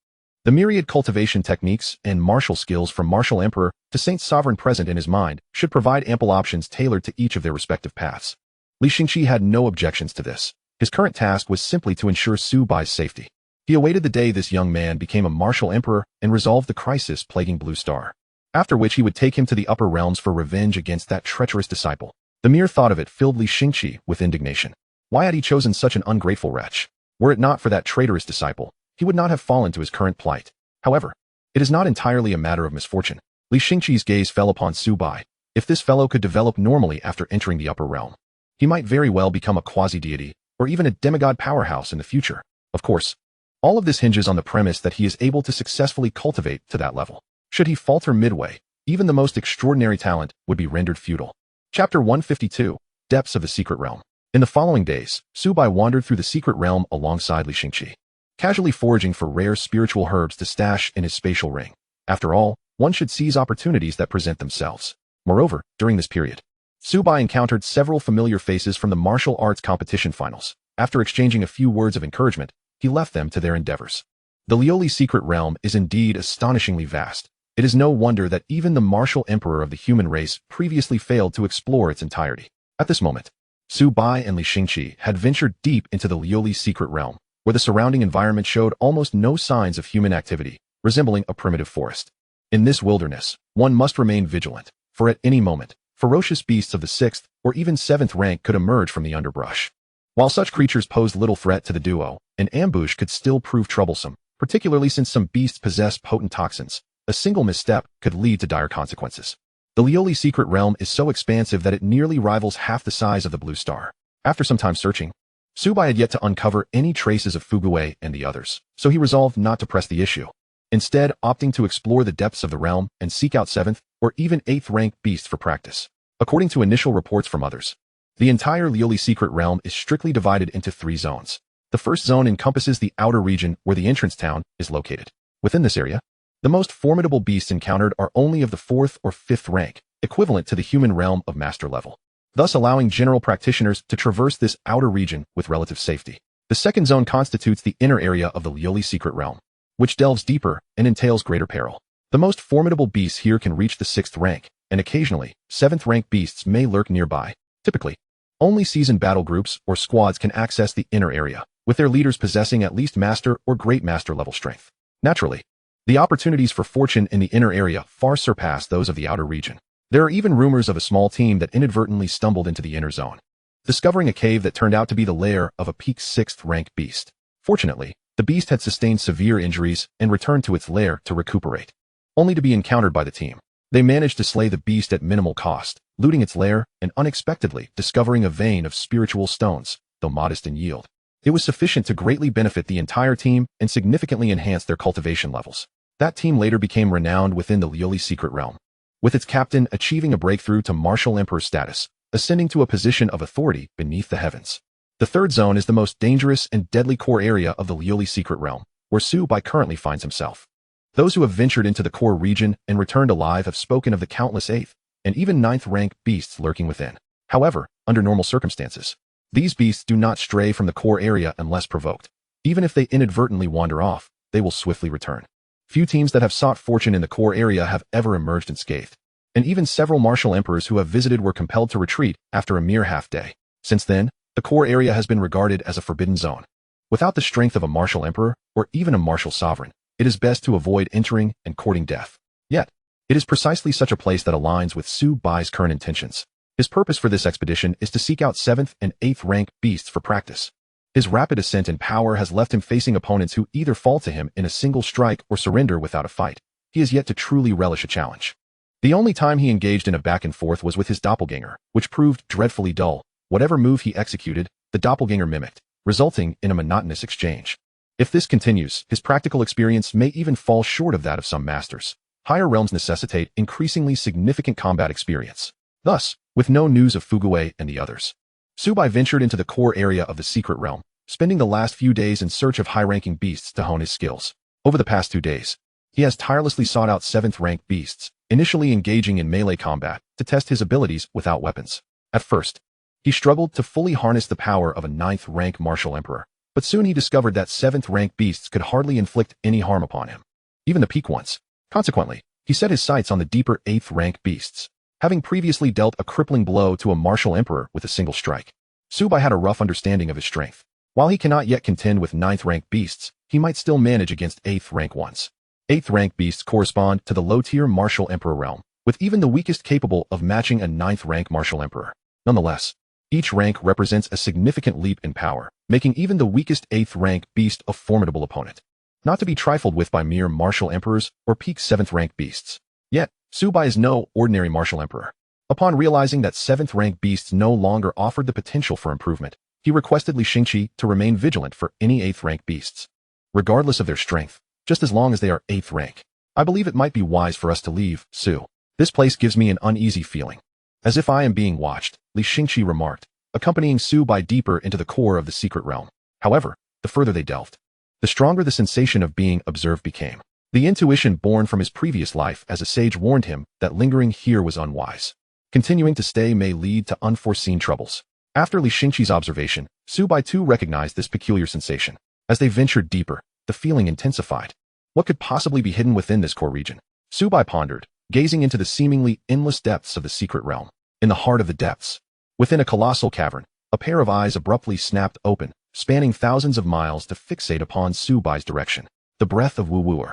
The myriad cultivation techniques and martial skills from Martial Emperor to Saint Sovereign present in his mind should provide ample options tailored to each of their respective paths. Li Xingqi had no objections to this. His current task was simply to ensure Subai's safety. He He awaited the day this young man became a martial emperor and resolved the crisis plaguing Blue Star. After which he would take him to the upper realms for revenge against that treacherous disciple. The mere thought of it filled Li Xingqi with indignation. Why had he chosen such an ungrateful wretch? Were it not for that traitorous disciple, he would not have fallen to his current plight. However, it is not entirely a matter of misfortune. Li Xingqi's gaze fell upon Su Bai. If this fellow could develop normally after entering the upper realm, he might very well become a quasi-deity, or even a demigod powerhouse in the future. Of course, all of this hinges on the premise that he is able to successfully cultivate to that level. Should he falter midway, even the most extraordinary talent would be rendered futile. Chapter 152, Depths of the Secret Realm. In the following days, Su Bai wandered through the secret realm alongside Li Xingqi, casually foraging for rare spiritual herbs to stash in his spatial ring. After all, one should seize opportunities that present themselves. Moreover, during this period, Su Bai encountered several familiar faces from the martial arts competition finals. After exchanging a few words of encouragement, he left them to their endeavors. The Lioli secret realm is indeed astonishingly vast. It is no wonder that even the martial emperor of the human race previously failed to explore its entirety. At this moment, Su Bai and Li Xingqi had ventured deep into the Lioli secret realm, where the surrounding environment showed almost no signs of human activity, resembling a primitive forest. In this wilderness, one must remain vigilant, for at any moment, ferocious beasts of the 6th or even 7th rank could emerge from the underbrush. While such creatures posed little threat to the duo, an ambush could still prove troublesome, particularly since some beasts possess potent toxins. A single misstep could lead to dire consequences. The Lioli secret realm is so expansive that it nearly rivals half the size of the Blue Star. After some time searching, Su Bai had yet to uncover any traces of Fuguei and the others, so he resolved not to press the issue, instead opting to explore the depths of the realm and seek out 7th or even 8th rank beasts for practice. According to initial reports from others, the entire Lioli secret realm is strictly divided into 3 zones. The first zone encompasses the outer region where the entrance town is located. Within this area, the most formidable beasts encountered are only of the 4th or 5th rank, equivalent to the human realm of master level, thus allowing general practitioners to traverse this outer region with relative safety. The second zone constitutes the inner area of the Lioli secret realm, which delves deeper and entails greater peril. The most formidable beasts here can reach the 6th rank, and occasionally, 7th rank beasts may lurk nearby. Typically, only seasoned battle groups or squads can access the inner area, with their leaders possessing at least master or great master level strength. Naturally, the opportunities for fortune in the inner area far surpass those of the outer region. There are even rumors of a small team that inadvertently stumbled into the inner zone, discovering a cave that turned out to be the lair of a peak 6th rank beast. Fortunately, the beast had sustained severe injuries and returned to its lair to recuperate, only to be encountered by the team. They managed to slay the beast at minimal cost, looting its lair and unexpectedly discovering a vein of spiritual stones, though modest in yield. It was sufficient to greatly benefit the entire team and significantly enhance their cultivation levels. That team later became renowned within the Lioli secret realm, with its captain achieving a breakthrough to martial emperor status, ascending to a position of authority beneath the heavens. The third zone is the most dangerous and deadly core area of the Lioli secret realm, where Su Bai currently finds himself. Those who have ventured into the core region and returned alive have spoken of the countless 8th and even 9th rank beasts lurking within. However, under normal circumstances, these beasts do not stray from the core area unless provoked. Even if they inadvertently wander off, they will swiftly return. Few teams that have sought fortune in the core area have ever emerged unscathed, and even several martial emperors who have visited were compelled to retreat after a mere half-day. Since then, the core area has been regarded as a forbidden zone. Without the strength of a martial emperor, or even a martial sovereign, it is best to avoid entering and courting death. Yet, it is precisely such a place that aligns with Su Bai's current intentions. His purpose for this expedition is to seek out 7th and 8th rank beasts for practice. His rapid ascent in power has left him facing opponents who either fall to him in a single strike or surrender without a fight. He has yet to truly relish a challenge. The only time he engaged in a back and forth was with his doppelganger, which proved dreadfully dull. Whatever move he executed, the doppelganger mimicked, resulting in a monotonous exchange. If this continues, his practical experience may even fall short of that of some masters. Higher realms necessitate increasingly significant combat experience. Thus, with no news of Fuguei and the others, Su Bai ventured into the core area of the secret realm, spending the last few days in search of high-ranking beasts to hone his skills. Over the past 2 days, he has tirelessly sought out 7th rank beasts, initially engaging in melee combat to test his abilities without weapons. At first, he struggled to fully harness the power of a 9th rank martial emperor, but soon he discovered that 7th rank beasts could hardly inflict any harm upon him, even the peak ones. Consequently, he set his sights on the deeper 8th rank beasts. Having previously dealt a crippling blow to a martial emperor with a single strike, Su Bai had a rough understanding of his strength. While he cannot yet contend with 9th rank beasts, he might still manage against 8th rank ones. 8th rank beasts correspond to the low-tier martial emperor realm, with even the weakest capable of matching a 9th rank martial emperor. Nonetheless, each rank represents a significant leap in power, making even the weakest 8th rank beast a formidable opponent, not to be trifled with by mere martial emperors or peak 7th rank beasts. Yet, Subai is no ordinary martial emperor. Upon realizing that 7th rank beasts no longer offered the potential for improvement, he requested Li Xingqi to remain vigilant for any 8th rank beasts, regardless of their strength, just as long as they are 8th rank. I believe it might be wise for us to leave, Su. This place gives me an uneasy feeling. As if I am being watched, Li Xingqi remarked, accompanying Subai deeper into the core of the secret realm. However, the further they delved, the stronger the sensation of being observed became. The intuition born from his previous life as a sage warned him that lingering here was unwise. Continuing to stay may lead to unforeseen troubles. After Li Xingqi's observation, Subai too recognized this peculiar sensation. As they ventured deeper, the feeling intensified. What could possibly be hidden within this core region? Subai pondered, gazing into the seemingly endless depths of the secret realm. In the heart of the depths, within a colossal cavern, a pair of eyes abruptly snapped open, spanning thousands of miles to fixate upon Subai's direction. The breath of Wu.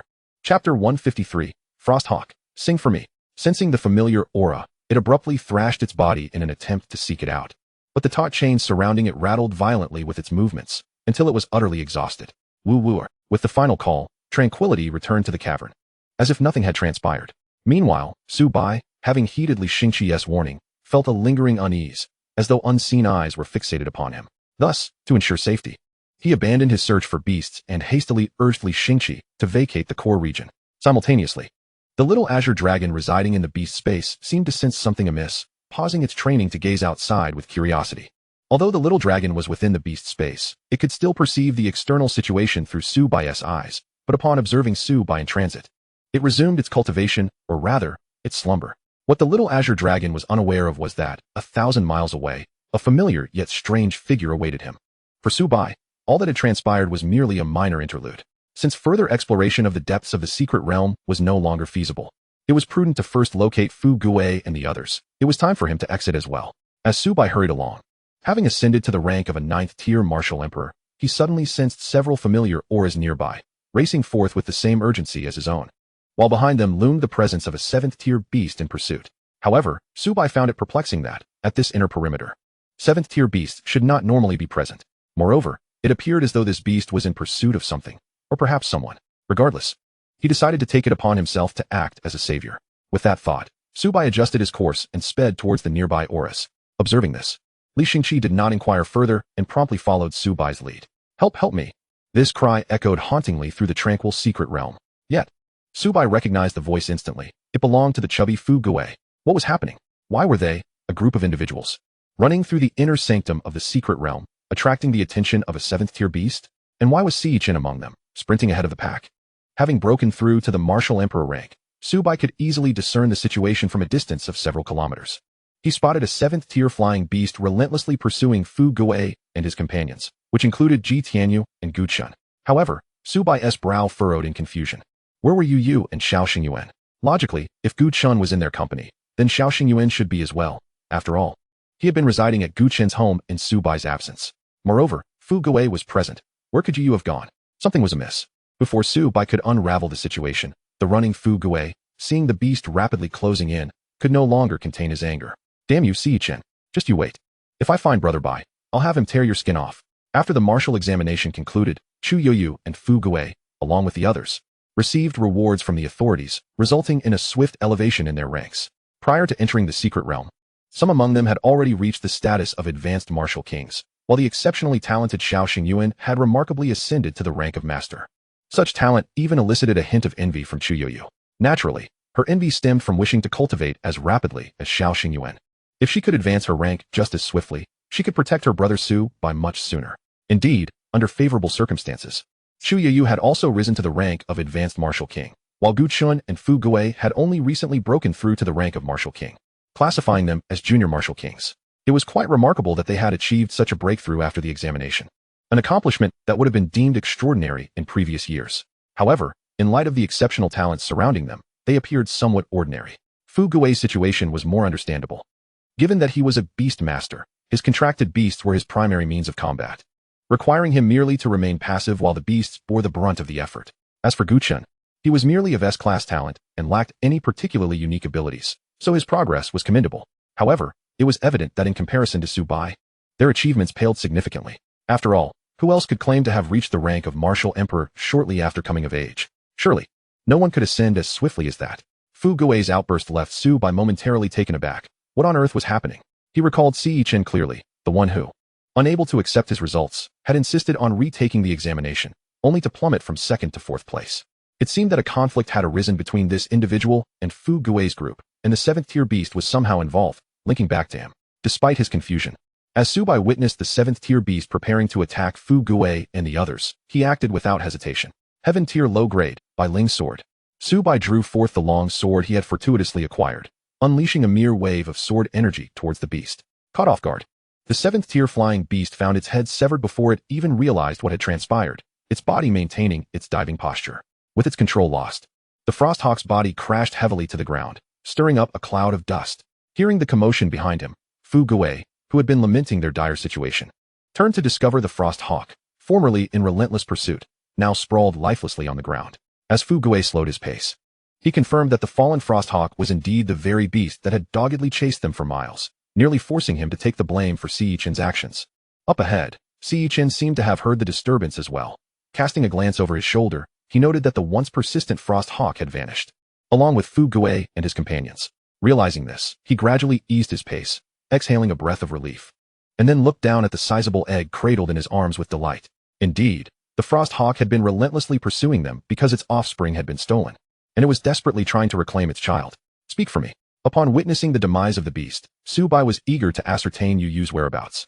Chapter 153, Frosthawk, Sing for Me. Sensing the familiar aura, it abruptly thrashed its body in an attempt to seek it out. But the taut chains surrounding it rattled violently with its movements, until it was utterly exhausted. Wu. With the final call, tranquility returned to the cavern, as if nothing had transpired. Meanwhile, Subai, having heeded Li Xingqi's warning, felt a lingering unease, as though unseen eyes were fixated upon him. Thus, to ensure safety, he abandoned his search for beasts and hastily urged Li Xingqi to vacate the core region. Simultaneously, the little azure dragon residing in the beast space seemed to sense something amiss, pausing its training to gaze outside with curiosity. Although the little dragon was within the beast space, it could still perceive the external situation through Subai's eyes, but upon observing Subai in transit, it resumed its cultivation, or rather, its slumber. What the little azure dragon was unaware of was that, 1,000 miles away, a familiar yet strange figure awaited him. For Subai, all that had transpired was merely a minor interlude. Since further exploration of the depths of the secret realm was no longer feasible, it was prudent to first locate Fu Gue and the others. It was time for him to exit as well. As Subai hurried along, having ascended to the rank of a 9th-tier martial emperor, he suddenly sensed several familiar auras nearby, racing forth with the same urgency as his own, while behind them loomed the presence of a 7th-tier beast in pursuit. However, Subai found it perplexing that, at this inner perimeter, 7th-tier beasts should not normally be present. Moreover, it appeared as though this beast was in pursuit of something, or perhaps someone. Regardless, he decided to take it upon himself to act as a savior. With that thought, Subai adjusted his course and sped towards the nearby auras. Observing this, Li Xingqi did not inquire further and promptly followed Subai's lead. Help me! This cry echoed hauntingly through the tranquil secret realm. Yet, Subai recognized the voice instantly. It belonged to the chubby Fu Gue. What was happening? Why were they, a group of individuals, running through the inner sanctum of the secret realm, attracting the attention of a 7th-tier beast? And why was Sii-Chen among them, sprinting ahead of the pack? Having broken through to the martial emperor rank, Subai could easily discern the situation from a distance of several kilometers. He spotted a 7th-tier flying beast relentlessly pursuing Fu Gue and his companions, which included Ji Tianyu and Gu Chun. However, Subai's brow furrowed in confusion. Where were Yu and Xiao Xingyuan? Logically, if Gu Chun was in their company, then Xiao Xingyuan should be as well. After all, he had been residing at Gu Chen's home in Subai's absence. Moreover, Fu Gue was present. Where could Yu have gone? Something was amiss. Before Subai could unravel the situation, the running Fu Gue, seeing the beast rapidly closing in, could no longer contain his anger. Damn you, Sii-Chen. Just you wait. If I find Brother Bai, I'll have him tear your skin off. After the martial examination concluded, Chu Yoyu and Fu Gue, along with the others, received rewards from the authorities, resulting in a swift elevation in their ranks. Prior to entering the secret realm, some among them had already reached the status of advanced martial kings, while the exceptionally talented Xiao Xingyuan had remarkably ascended to the rank of master. Such talent even elicited a hint of envy from Chu Yoyu. Naturally, her envy stemmed from wishing to cultivate as rapidly as Xiao Xingyuan. If she could advance her rank just as swiftly, she could protect her brother Su by much sooner. Indeed, under favorable circumstances, Chu Yoyu had also risen to the rank of advanced martial king, while Gu Chun and Fu Gue had only recently broken through to the rank of martial king, classifying them as junior martial kings. It was quite remarkable that they had achieved such a breakthrough after the examination, an accomplishment that would have been deemed extraordinary in previous years. However, in light of the exceptional talents surrounding them, they appeared somewhat ordinary. Fu Gue's situation was more understandable. Given that he was a Beastmaster, his contracted beasts were his primary means of combat. requiring him merely to remain passive while the beasts bore the brunt of the effort. As for Guchen, he was merely of S-class talent and lacked any particularly unique abilities, so his progress was commendable. However, it was evident that in comparison to Subai, their achievements paled significantly. After all, who else could claim to have reached the rank of Martial Emperor shortly after coming of age? Surely, no one could ascend as swiftly as that. Fu Gui's outburst left Subai momentarily taken aback. What on earth was happening? He recalled Ci Chen clearly, the one who, unable to accept his results, had insisted on retaking the examination, only to plummet from second to fourth place. It seemed that a conflict had arisen between this individual and Fu Gui's group, and the seventh-tier beast was somehow involved, linking back to him. Despite his confusion, as Subai witnessed the seventh-tier beast preparing to attack Fu Gui and the others, he acted without hesitation. Heaven-tier low-grade, by Ling's sword. Subai drew forth the long sword he had fortuitously acquired, unleashing a mere wave of sword energy towards the beast. Caught off guard, the seventh-tier flying beast found its head severed before it even realized what had transpired, its body maintaining its diving posture. With its control lost, the Frosthawk's body crashed heavily to the ground, stirring up a cloud of dust. Hearing the commotion behind him, Fu Gui, who had been lamenting their dire situation, turned to discover the Frosthawk, formerly in relentless pursuit, now sprawled lifelessly on the ground. As Fu Gui slowed his pace, he confirmed that the fallen Frosthawk was indeed the very beast that had doggedly chased them for miles, nearly forcing him to take the blame for Ci Chen's actions. Up ahead, Ci Chen seemed to have heard the disturbance as well. Casting a glance over his shoulder, he noted that the once persistent Frosthawk had vanished, along with Fu Gui and his companions. Realizing this, he gradually eased his pace, exhaling a breath of relief, and then looked down at the sizable egg cradled in his arms with delight. Indeed, the Frosthawk had been relentlessly pursuing them because its offspring had been stolen, and it was desperately trying to reclaim its child. Speak for me. Upon witnessing the demise of the beast, Subai was eager to ascertain Yu Yu's whereabouts.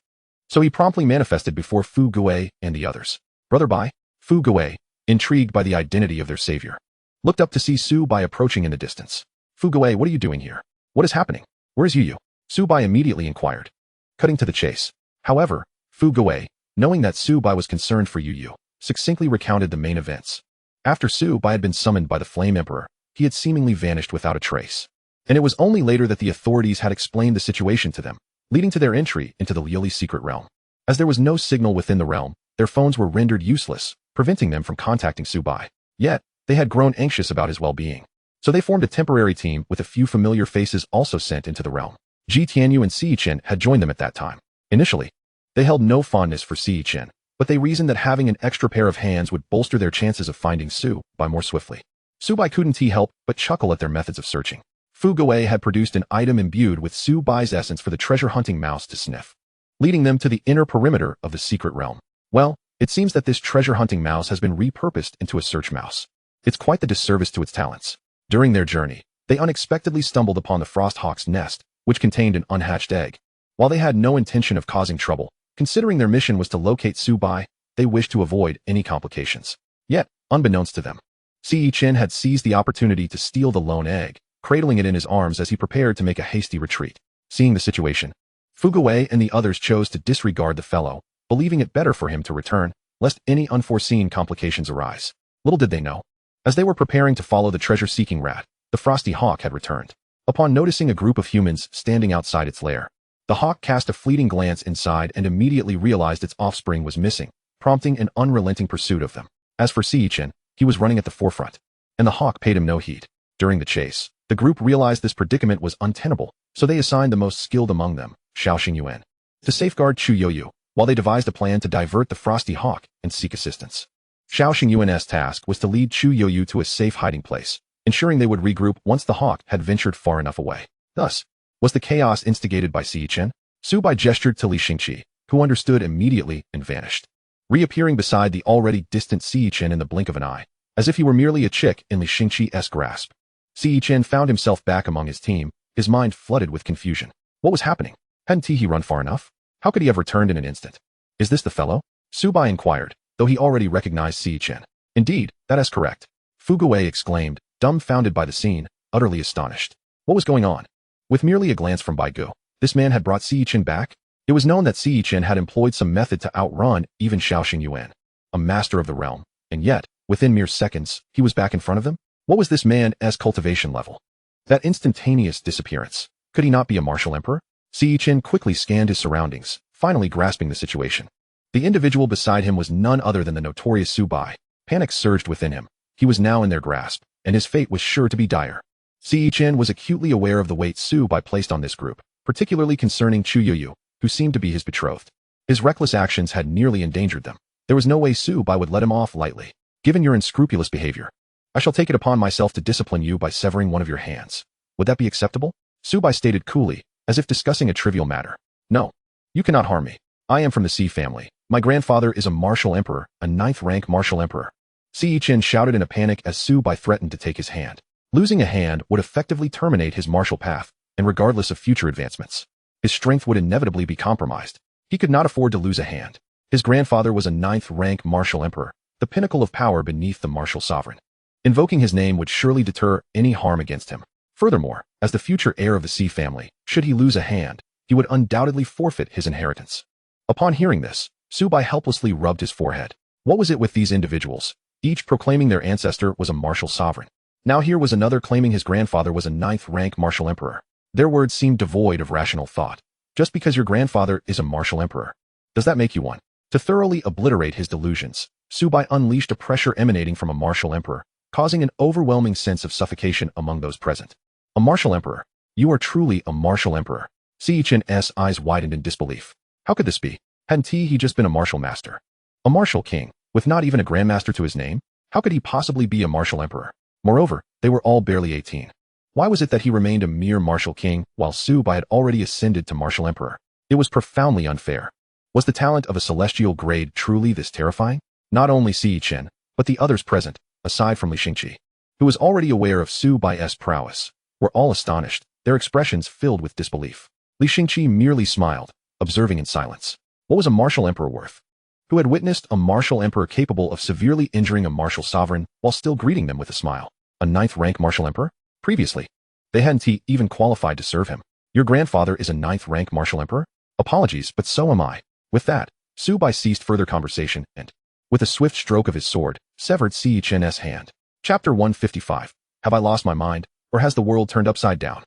So he promptly manifested before Fu Gui and the others. Brother Bai, Fu Gui, intrigued by the identity of their savior, looked up to see Subai approaching in the distance. Fu Gui, what are you doing here? What is happening? Where is Yu Yu? Subai immediately inquired, cutting to the chase. However, Fu Gui, knowing that Subai was concerned for Yu Yu, succinctly recounted the main events. After Subai had been summoned by the Flame Emperor, he had seemingly vanished without a trace. And it was only later that the authorities had explained the situation to them, leading to their entry into the Liuli's secret realm. As there was no signal within the realm, their phones were rendered useless, preventing them from contacting Subai. Yet, they had grown anxious about his well-being. So they formed a temporary team with a few familiar faces also sent into the realm. Ji Tianyu and Ci Chen had joined them at that time. Initially, they held no fondness for Ci Chen, but they reasoned that having an extra pair of hands would bolster their chances of finding Subai more swiftly. Subai couldn't help but chuckle at their methods of searching. Fu Gui had produced an item imbued with Subai's essence for the treasure-hunting mouse to sniff, leading them to the inner perimeter of the secret realm. Well, it seems that this treasure-hunting mouse has been repurposed into a search mouse. It's quite the disservice to its talents. During their journey, they unexpectedly stumbled upon the Frosthawk's nest, which contained an unhatched egg. While they had no intention of causing trouble, considering their mission was to locate Subai, they wished to avoid any complications. Yet, unbeknownst to them, Ci Chen had seized the opportunity to steal the lone egg, cradling it in his arms as he prepared to make a hasty retreat. Seeing the situation, Fu Gui and the others chose to disregard the fellow, believing it better for him to return, lest any unforeseen complications arise. Little did they know, as they were preparing to follow the treasure-seeking rat, the Frosty Hawk had returned. Upon noticing a group of humans standing outside its lair, the hawk cast a fleeting glance inside and immediately realized its offspring was missing, prompting an unrelenting pursuit of them. As for Ci Chen, he was running at the forefront, and the hawk paid him no heed. During the chase, the group realized this predicament was untenable, so they assigned the most skilled among them, Xiao Xingyuan, to safeguard Chu Youyu, while they devised a plan to divert the Frosty Hawk and seek assistance. Xiao Xingyuan's task was to lead Chu Youyu to a safe hiding place, ensuring they would regroup once the hawk had ventured far enough away. Thus, was the chaos instigated by Ci Chen? Subai gestured to Li Xingqi, who understood immediately and vanished, reappearing beside the already distant Ci Chen in the blink of an eye, as if he were merely a chick in Li Xingqi's grasp. Ci Chen found himself back among his team, his mind flooded with confusion. What was happening? Hadn't he run far enough? How could he have returned in an instant? Is this the fellow? Subai inquired, though he already recognized Ci Chen. Indeed, that is correct. Fu Gui exclaimed, dumbfounded by the scene, utterly astonished. What was going on? With merely a glance from Bai Gu, this man had brought Ci Chen back? It was known that Ci Chen had employed some method to outrun even Xiao Xingyuan, a master of the realm, and yet, within mere seconds, he was back in front of them? What was this man's cultivation level? That instantaneous disappearance. Could he not be a martial emperor? Ci Chen quickly scanned his surroundings, finally grasping the situation. The individual beside him was none other than the notorious Subai. Panic surged within him. He was now in their grasp, and his fate was sure to be dire. Chen was acutely aware of the weight Subai placed on this group, particularly concerning Chuyoyu, who seemed to be his betrothed. His reckless actions had nearly endangered them. There was no way Subai would let him off lightly. Given your unscrupulous behavior, I shall take it upon myself to discipline you by severing one of your hands. Would that be acceptable? Subai stated coolly, as if discussing a trivial matter. No. You cannot harm me. I am from the Sea family. My grandfather is a martial emperor, a 9th-rank martial emperor. Chen shouted in a panic as Subai threatened to take his hand. Losing a hand would effectively terminate his martial path, and regardless of future advancements, his strength would inevitably be compromised. He could not afford to lose a hand. His grandfather was a 9th-rank martial emperor, the pinnacle of power beneath the martial sovereign. Invoking his name would surely deter any harm against him. Furthermore, as the future heir of the Sea family, should he lose a hand, he would undoubtedly forfeit his inheritance. Upon hearing this, Subai helplessly rubbed his forehead. What was it with these individuals, each proclaiming their ancestor was a martial sovereign? Now here was another claiming his grandfather was a 9th-rank martial emperor. Their words seemed devoid of rational thought. Just because your grandfather is a martial emperor, does that make you one? To thoroughly obliterate his delusions, Subai unleashed a pressure emanating from a martial emperor, causing an overwhelming sense of suffocation among those present. A martial emperor? You are truly a martial emperor. Chen's eyes widened in disbelief. How could this be? Hadn't he just been a martial master? A martial king, with not even a grandmaster to his name? How could he possibly be a martial emperor? Moreover, they were all barely 18. Why was it that he remained a mere martial king while Subai had already ascended to martial emperor? It was profoundly unfair. Was the talent of a celestial grade truly this terrifying? Not only Chen, but the others present, aside from Li Xingqi, who was already aware of Subai's prowess, were all astonished, their expressions filled with disbelief. Li Xingqi merely smiled, observing in silence. What was a martial emperor worth? Who had witnessed a martial emperor capable of severely injuring a martial sovereign while still greeting them with a smile? A 9th-rank martial emperor? Previously, they hadn't even qualified to serve him. Your grandfather is a 9th-rank martial emperor? Apologies, but so am I. With that, Subai ceased further conversation and, with a swift stroke of his sword, severed Chen's hand. Chapter 155. Have I lost my mind, or has the world turned upside down?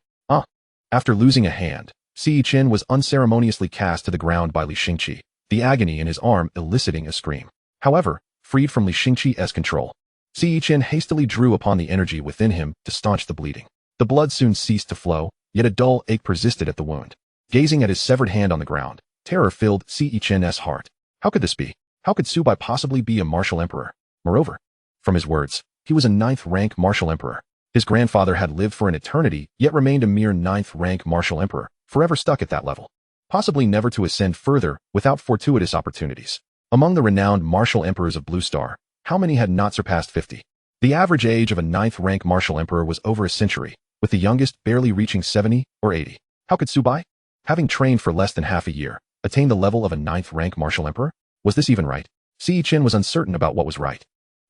After losing a hand, Chen was unceremoniously cast to the ground by Li Xingqi, the agony in his arm eliciting a scream. However, freed from Li Xingqi's control, Chen hastily drew upon the energy within him to staunch the bleeding. The blood soon ceased to flow, yet a dull ache persisted at the wound. Gazing at his severed hand on the ground, terror filled Chen's heart. How could this be? How could Subai possibly be a martial emperor? Moreover, from his words, he was a 9th-rank martial emperor. His grandfather had lived for an eternity, yet remained a mere 9th-rank martial emperor, forever stuck at that level, possibly never to ascend further without fortuitous opportunities. Among the renowned martial emperors of Blue Star, how many had not surpassed 50? The average age of a 9th-rank martial emperor was over a century, with the youngest barely reaching 70 or 80. How could Subai, having trained for less than half a year, attain the level of a 9th-rank martial emperor? Was this even right? Chen was uncertain about what was right.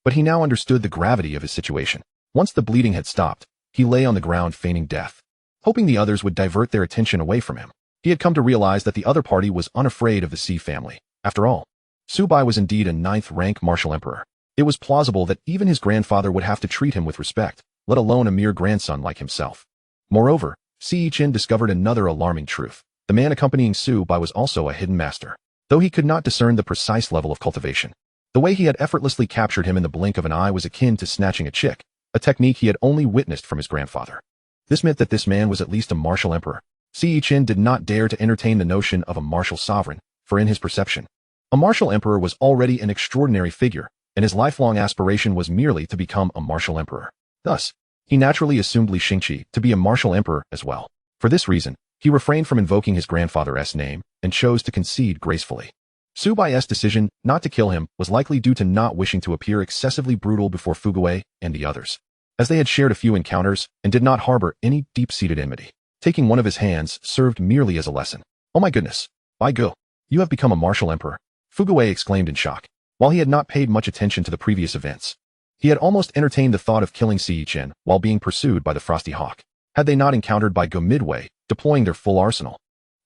But he now understood the gravity of his situation. Once the bleeding had stopped, he lay on the ground feigning death, hoping the others would divert their attention away from him. He had come to realize that the other party was unafraid of the Sea family. After all, Subai was indeed a 9th-rank martial emperor. It was plausible that even his grandfather would have to treat him with respect, let alone a mere grandson like himself. Moreover, Chen discovered another alarming truth. The man accompanying Subai was also a hidden master, though he could not discern the precise level of cultivation. The way he had effortlessly captured him in the blink of an eye was akin to snatching a chick, a technique he had only witnessed from his grandfather. This meant that this man was at least a martial emperor. Chen did not dare to entertain the notion of a martial sovereign, for in his perception, a martial emperor was already an extraordinary figure, and his lifelong aspiration was merely to become a martial emperor. Thus, he naturally assumed Li Xingqi to be a martial emperor as well. For this reason, he refrained from invoking his grandfather's name and chose to concede gracefully. Subai's decision not to kill him was likely due to not wishing to appear excessively brutal before Fuguei and the others, as they had shared a few encounters and did not harbor any deep-seated enmity. Taking one of his hands served merely as a lesson. Oh my goodness, by go, you have become a martial emperor, Fuguei exclaimed in shock. While he had not paid much attention to the previous events, he had almost entertained the thought of killing Chen while being pursued by the Frosty Hawk. Had they not encountered by Go midway, deploying their full arsenal,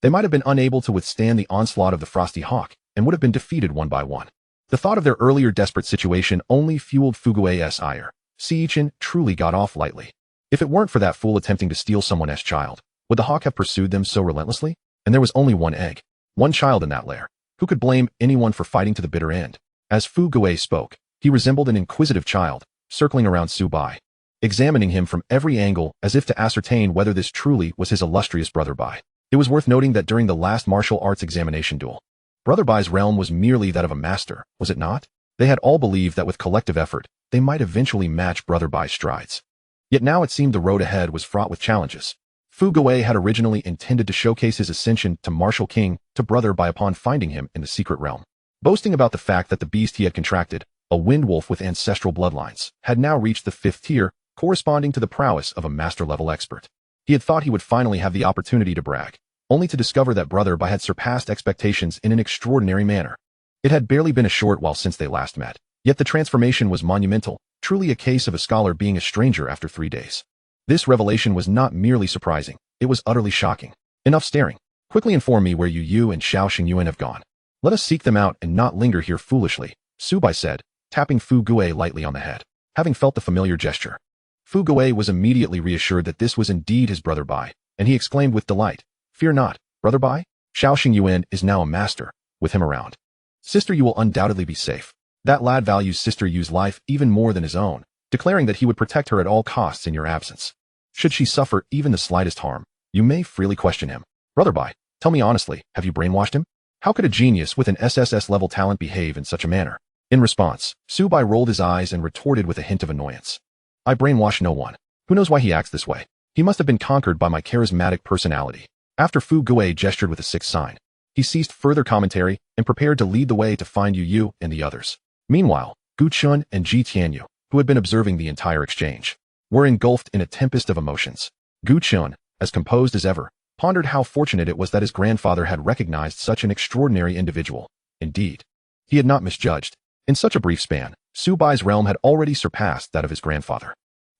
they might have been unable to withstand the onslaught of the Frosty Hawk and would have been defeated one by one. The thought of their earlier desperate situation only fueled Fuguei's ire. Chen truly got off lightly. If it weren't for that fool attempting to steal someone's child, would the hawk have pursued them so relentlessly? And there was only one egg, one child in that lair. Who could blame anyone for fighting to the bitter end? As Fu Guei spoke, he resembled an inquisitive child, circling around Su Bai, examining him from every angle as if to ascertain whether this truly was his illustrious Brother Bai. It was worth noting that during the last martial arts examination duel, Brother Bai's realm was merely that of a master, was it not? They had all believed that with collective effort, they might eventually match Brother Bai's strides. Yet now it seemed the road ahead was fraught with challenges. Fu Guei had originally intended to showcase his ascension to Martial King to Brother Bai upon finding him in the secret realm, boasting about the fact that the beast he had contracted, a wind wolf with ancestral bloodlines, had now reached the 5th tier, corresponding to the prowess of a master-level expert. He had thought he would finally have the opportunity to brag, only to discover that Brother Bai had surpassed expectations in an extraordinary manner. It had barely been a short while since they last met, yet the transformation was monumental, truly a case of a scholar being a stranger after 3 days. This revelation was not merely surprising, it was utterly shocking. Enough staring. Quickly inform me where Yu and Xiao Xingyuan have gone. Let us seek them out and not linger here foolishly, Su Bai said, tapping Fu Guei lightly on the head. Having felt the familiar gesture, Fu Guei was immediately reassured that this was indeed his Brother Bai, and he exclaimed with delight, "Fear not, Brother Bai. Xiao Xingyuan is now a master, with him around. Sister Yu will undoubtedly be safe." That lad values Sister Yu's life even more than his own, declaring that he would protect her at all costs in your absence. Should she suffer even the slightest harm, you may freely question him. Brother Bai, tell me honestly, have you brainwashed him? How could a genius with an SSS level talent behave in such a manner? In response, Su Bai rolled his eyes and retorted with a hint of annoyance. I brainwash no one. Who knows why he acts this way? He must have been conquered by my charismatic personality. After Fu Guei gestured with a 6 sign, he ceased further commentary and prepared to lead the way to find Yu and the others. Meanwhile, Gu Chun and Ji Tianyu, who had been observing the entire exchange, were engulfed in a tempest of emotions. Gu Chun, as composed as ever, pondered how fortunate it was that his grandfather had recognized such an extraordinary individual. Indeed, he had not misjudged. In such a brief span, Su Bai's realm had already surpassed that of his grandfather.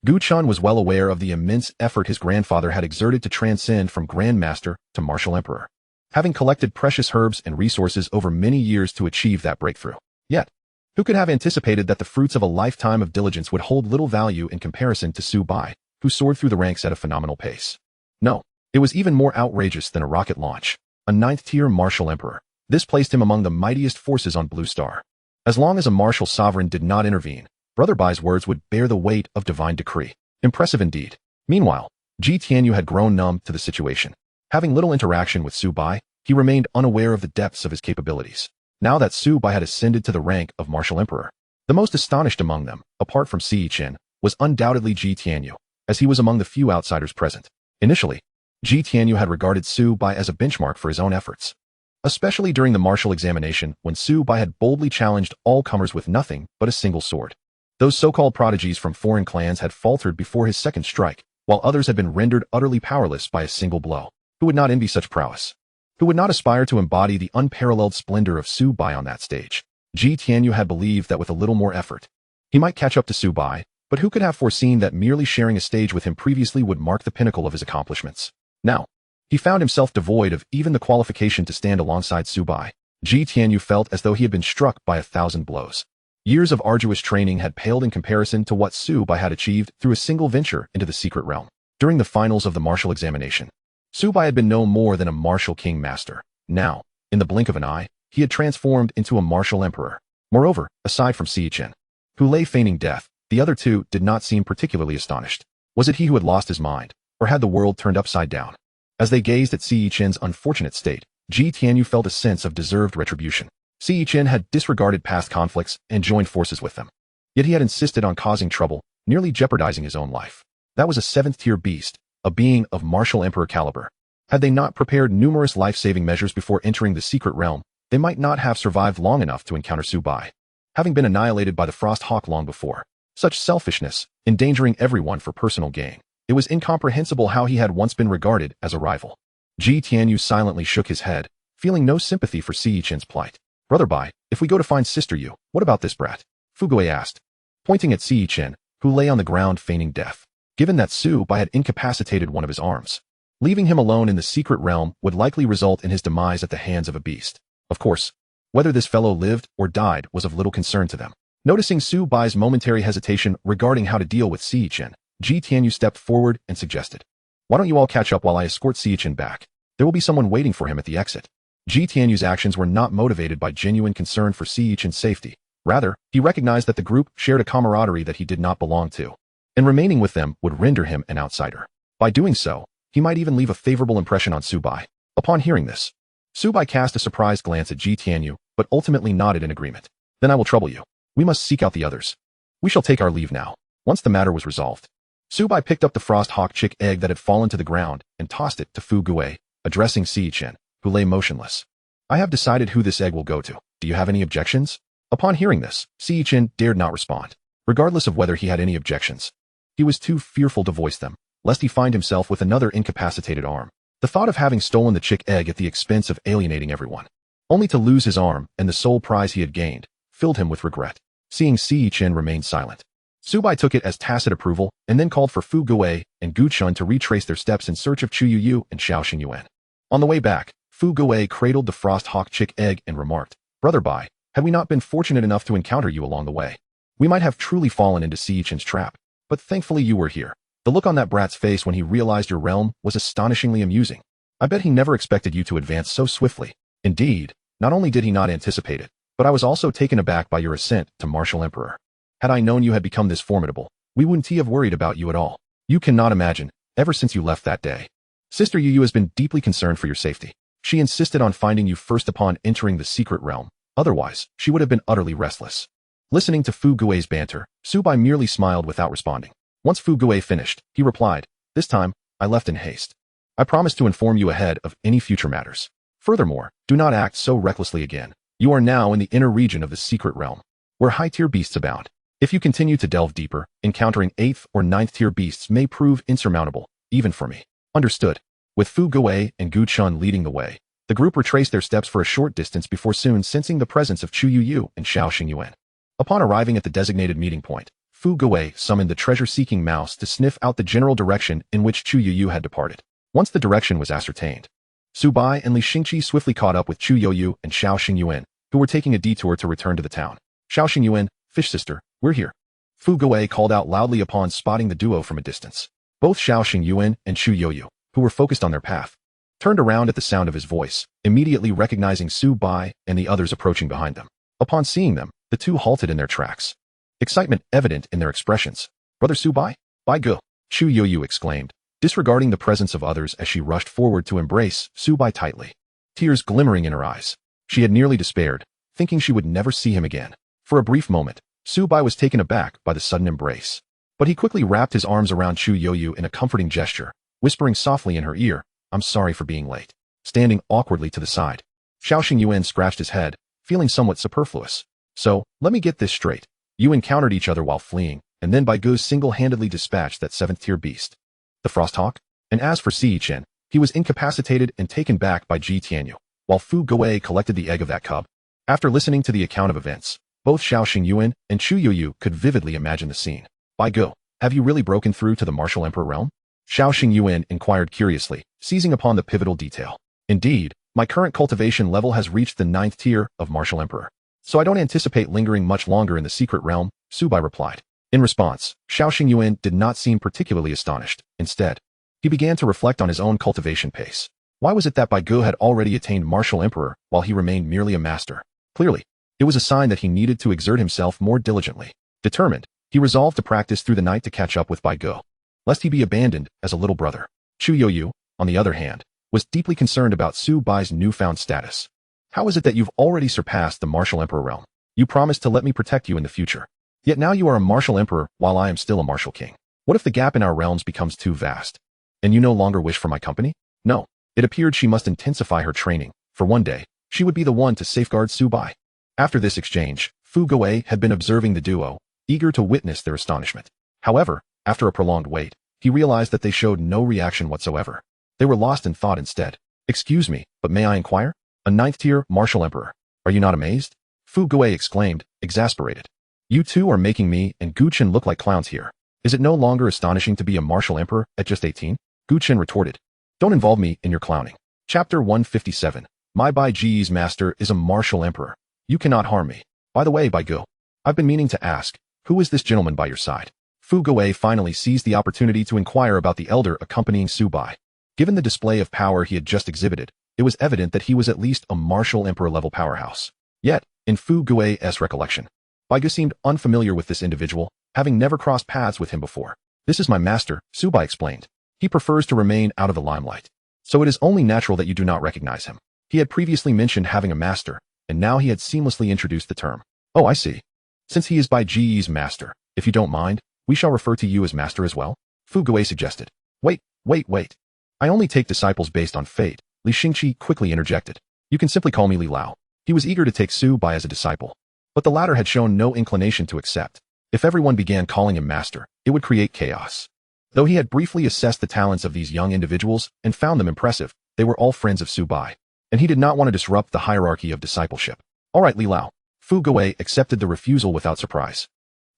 Gu Chun was well aware of the immense effort his grandfather had exerted to transcend from Grandmaster to Martial Emperor, having collected precious herbs and resources over many years to achieve that breakthrough. Yet, who could have anticipated that the fruits of a lifetime of diligence would hold little value in comparison to Su Bai, who soared through the ranks at a phenomenal pace? No, it was even more outrageous than a rocket launch. A 9th-tier Martial Emperor. This placed him among the mightiest forces on Blue Star. As long as a martial sovereign did not intervene, Brother Bai's words would bear the weight of divine decree. Impressive indeed. Meanwhile, Ji Tianyu had grown numb to the situation. Having little interaction with Su Bai, he remained unaware of the depths of his capabilities. Now that Su Bai had ascended to the rank of Martial Emperor, the most astonished among them, apart from Si Chen, was undoubtedly Ji Tianyu, as he was among the few outsiders present. Initially, Ji Tianyu had regarded Su Bai as a benchmark for his own efforts, especially during the martial examination when Su Bai had boldly challenged all comers with nothing but a single sword. Those so-called prodigies from foreign clans had faltered before his second strike, while others had been rendered utterly powerless by a single blow. Who would not envy such prowess? Who would not aspire to embody the unparalleled splendor of Su Bai on that stage? Ji Tianyu had believed that with a little more effort, he might catch up to Su Bai, but who could have foreseen that merely sharing a stage with him previously would mark the pinnacle of his accomplishments? Now, he found himself devoid of even the qualification to stand alongside Su Bai. Ji Tianyu felt as though he had been struck by 1,000 blows. Years of arduous training had paled in comparison to what Su Bai had achieved through a single venture into the secret realm. During the finals of the martial examination, Su Bai had been no more than a martial king master. Now, in the blink of an eye, he had transformed into a martial emperor. Moreover, aside from Si Chen, who lay feigning death, the other two did not seem particularly astonished. Was it he who had lost his mind, or had the world turned upside down? As they gazed at Si Chen's unfortunate state, Ji Tianyu felt a sense of deserved retribution. Si Chen had disregarded past conflicts and joined forces with them. Yet he had insisted on causing trouble, nearly jeopardizing his own life. That was a 7th-tier beast, a being of martial emperor caliber. Had they not prepared numerous life-saving measures before entering the secret realm, they might not have survived long enough to encounter Su Bai, having been annihilated by the Frost Hawk long before. Such selfishness, endangering everyone for personal gain. It was incomprehensible how he had once been regarded as a rival. Ji Tianyu silently shook his head, feeling no sympathy for Si Chen's plight. Brother Bai, if we go to find Sister Yu, what about this brat? Fu Guei asked, pointing at Si Chen, who lay on the ground feigning death. Given that Su Bai had incapacitated one of his arms, leaving him alone in the secret realm would likely result in his demise at the hands of a beast. Of course, whether this fellow lived or died was of little concern to them. Noticing Su Bai's momentary hesitation regarding how to deal with Si Chen, Ji Tianyu stepped forward and suggested, "Why don't you all catch up while I escort Si Chen back? There will be someone waiting for him at the exit." Ji Tianyu's actions were not motivated by genuine concern for Siichen's safety. Rather, he recognized that the group shared a camaraderie that he did not belong to, and remaining with them would render him an outsider. By doing so, he might even leave a favorable impression on Subai. Upon hearing this, Subai cast a surprised glance at Ji Tianyu, but ultimately nodded in agreement. Then I will trouble you. We must seek out the others. We shall take our leave now. Once the matter was resolved, Subai picked up the frost hawk chick egg that had fallen to the ground and tossed it to Fu Guei, addressing Siyichen, who lay motionless. I have decided who this egg will go to. Do you have any objections? Upon hearing this, Siyichen dared not respond, regardless of whether he had any objections. He was too fearful to voice them, lest he find himself with another incapacitated arm. The thought of having stolen the chick egg at the expense of alienating everyone, only to lose his arm and the sole prize he had gained, filled him with regret. Seeing Siyichen remain silent, Subai took it as tacit approval and then called for Fu Guei and Gu Chun to retrace their steps in search of Chu Yuyu and Xiao Xingyuan. On the way back, Fu Guei cradled the frost hawk chick egg and remarked, "Brother Bai, had we not been fortunate enough to encounter you along the way, we might have truly fallen into Siyichen's trap. But thankfully you were here." The look on that brat's face when he realized your realm was astonishingly amusing. I bet he never expected you to advance so swiftly. Indeed, not only did he not anticipate it, but I was also taken aback by your ascent to Martial Emperor. Had I known you had become this formidable, we wouldn't have worried about you at all. You cannot imagine, ever since you left that day, Sister Yuyu has been deeply concerned for your safety. She insisted on finding you first upon entering the secret realm. Otherwise, she would have been utterly restless. Listening to Fu Guei's banter, Subai merely smiled without responding. Once Fu Guei finished, he replied, "This time, I left in haste. I promise to inform you ahead of any future matters. Furthermore, do not act so recklessly again. You are now in the inner region of the secret realm, where high-tier beasts abound. If you continue to delve deeper, encountering 8th or 9th-tier beasts may prove insurmountable, even for me." Understood. With Fu Guei and Gu Chun leading the way, the group retraced their steps for a short distance before soon sensing the presence of Chu Yuyu and Xiao Xingyuan. Upon arriving at the designated meeting point, Fu Guei summoned the treasure-seeking mouse to sniff out the general direction in which Chu Yuyu had departed. Once the direction was ascertained, Subai and Li Xingqi swiftly caught up with Chu Yuyu and Xiao Xingyuan, who were taking a detour to return to the town. "Xiao Xingyuan, Fish Sister, we're here," Fu Guei called out loudly upon spotting the duo from a distance. Both Xiao Xingyuan and Chu Yuyu, who were focused on their path, turned around at the sound of his voice, immediately recognizing Subai and the others approaching behind them. Upon seeing them, the two halted in their tracks, excitement evident in their expressions. "Brother Subai? Bai Gu," Chu Yuyu exclaimed, disregarding the presence of others as she rushed forward to embrace Subai tightly, tears glimmering in her eyes. She had nearly despaired, thinking she would never see him again. For a brief moment, Subai was taken aback by the sudden embrace, but he quickly wrapped his arms around Chu Yuyu in a comforting gesture, whispering softly in her ear, "I'm sorry for being late." Standing awkwardly to the side, Xiao Xingyuan scratched his head, feeling somewhat superfluous. "So, let me get this straight. You encountered each other while fleeing, and then Bai Gu single-handedly dispatched that 7th-tier beast, the Frosthawk? And as for Siyichen, he was incapacitated and taken back by Ji Tianyu, while Fu Guei collected the egg of that cub." After listening to the account of events, both Xiao Xingyuan and Chu Yuyu could vividly imagine the scene. "Bai Gu, have you really broken through to the Martial Emperor realm?" Xiao Xingyuan inquired curiously, seizing upon the pivotal detail. "Indeed, my current cultivation level has reached the 9th tier of Martial Emperor, so I don't anticipate lingering much longer in the secret realm," Subai replied. In response, Xiao Xingyuan did not seem particularly astonished. Instead, he began to reflect on his own cultivation pace. Why was it that Bai Gu had already attained Martial Emperor while he remained merely a master? Clearly, it was a sign that he needed to exert himself more diligently. Determined, he resolved to practice through the night to catch up with Bai Gu, lest he be abandoned as a little brother. Chu Yuyu, on the other hand, was deeply concerned about Su Bai's newfound status. "How is it that you've already surpassed the Martial Emperor realm? You promised to let me protect you in the future. Yet now you are a Martial Emperor while I am still a Martial King. What if the gap in our realms becomes too vast, and you no longer wish for my company?" No, it appeared she must intensify her training, for one day, she would be the one to safeguard Su Bai. After this exchange, Fu Guei had been observing the duo, eager to witness their astonishment. However, after a prolonged wait, he realized that they showed no reaction whatsoever. They were lost in thought instead. "Excuse me, but may I inquire? A 9th-tier Martial Emperor. Are you not amazed?" Fu Guei exclaimed, exasperated. "You two are making me and Gu Chen look like clowns here. Is it no longer astonishing to be a Martial Emperor at just 18? Gu Chen retorted. "Don't involve me in your clowning." Chapter 157. My Bai Ji's master is a Martial Emperor. You cannot harm me. By the way, Bai Gu, I've been meaning to ask, who is this gentleman by your side? Fu Guei finally seized the opportunity to inquire about the elder accompanying Su Bai. Given the display of power he had just exhibited, it was evident that he was at least a martial emperor-level powerhouse. Yet, in Fu Gui's recollection, Bai Gu seemed unfamiliar with this individual, having never crossed paths with him before. "This is my master," Su Bai explained. "He prefers to remain out of the limelight. So it is only natural that you do not recognize him." He had previously mentioned having a master, and now he had seamlessly introduced the term. "Oh, I see. Since he is Bai Ji's master, if you don't mind, we shall refer to you as master as well," Fu Gui suggested. Wait. I only take disciples based on fate," Li Xingqi quickly interjected. "You can simply call me Li Lao." He was eager to take Su Bai as a disciple, but the latter had shown no inclination to accept. If everyone began calling him master, it would create chaos. Though he had briefly assessed the talents of these young individuals and found them impressive, they were all friends of Su Bai, and he did not want to disrupt the hierarchy of discipleship. "All right, Li Lao." Fu Gui accepted the refusal without surprise,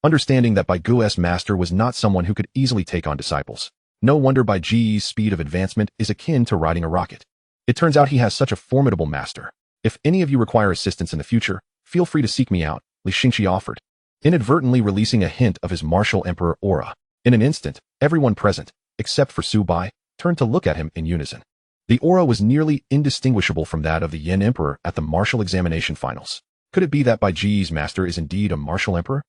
understanding that Bai Gu's master was not someone who could easily take on disciples. No wonder Bai Ji's speed of advancement is akin to riding a rocket. It turns out he has such a formidable master. "If any of you require assistance in the future, feel free to seek me out," Li Xingqi offered, inadvertently releasing a hint of his martial emperor aura. In an instant, everyone present, except for Su Bai, turned to look at him in unison. The aura was nearly indistinguishable from that of the Yin Emperor at the martial examination finals. Could it be that Bai Ji's master is indeed a martial emperor?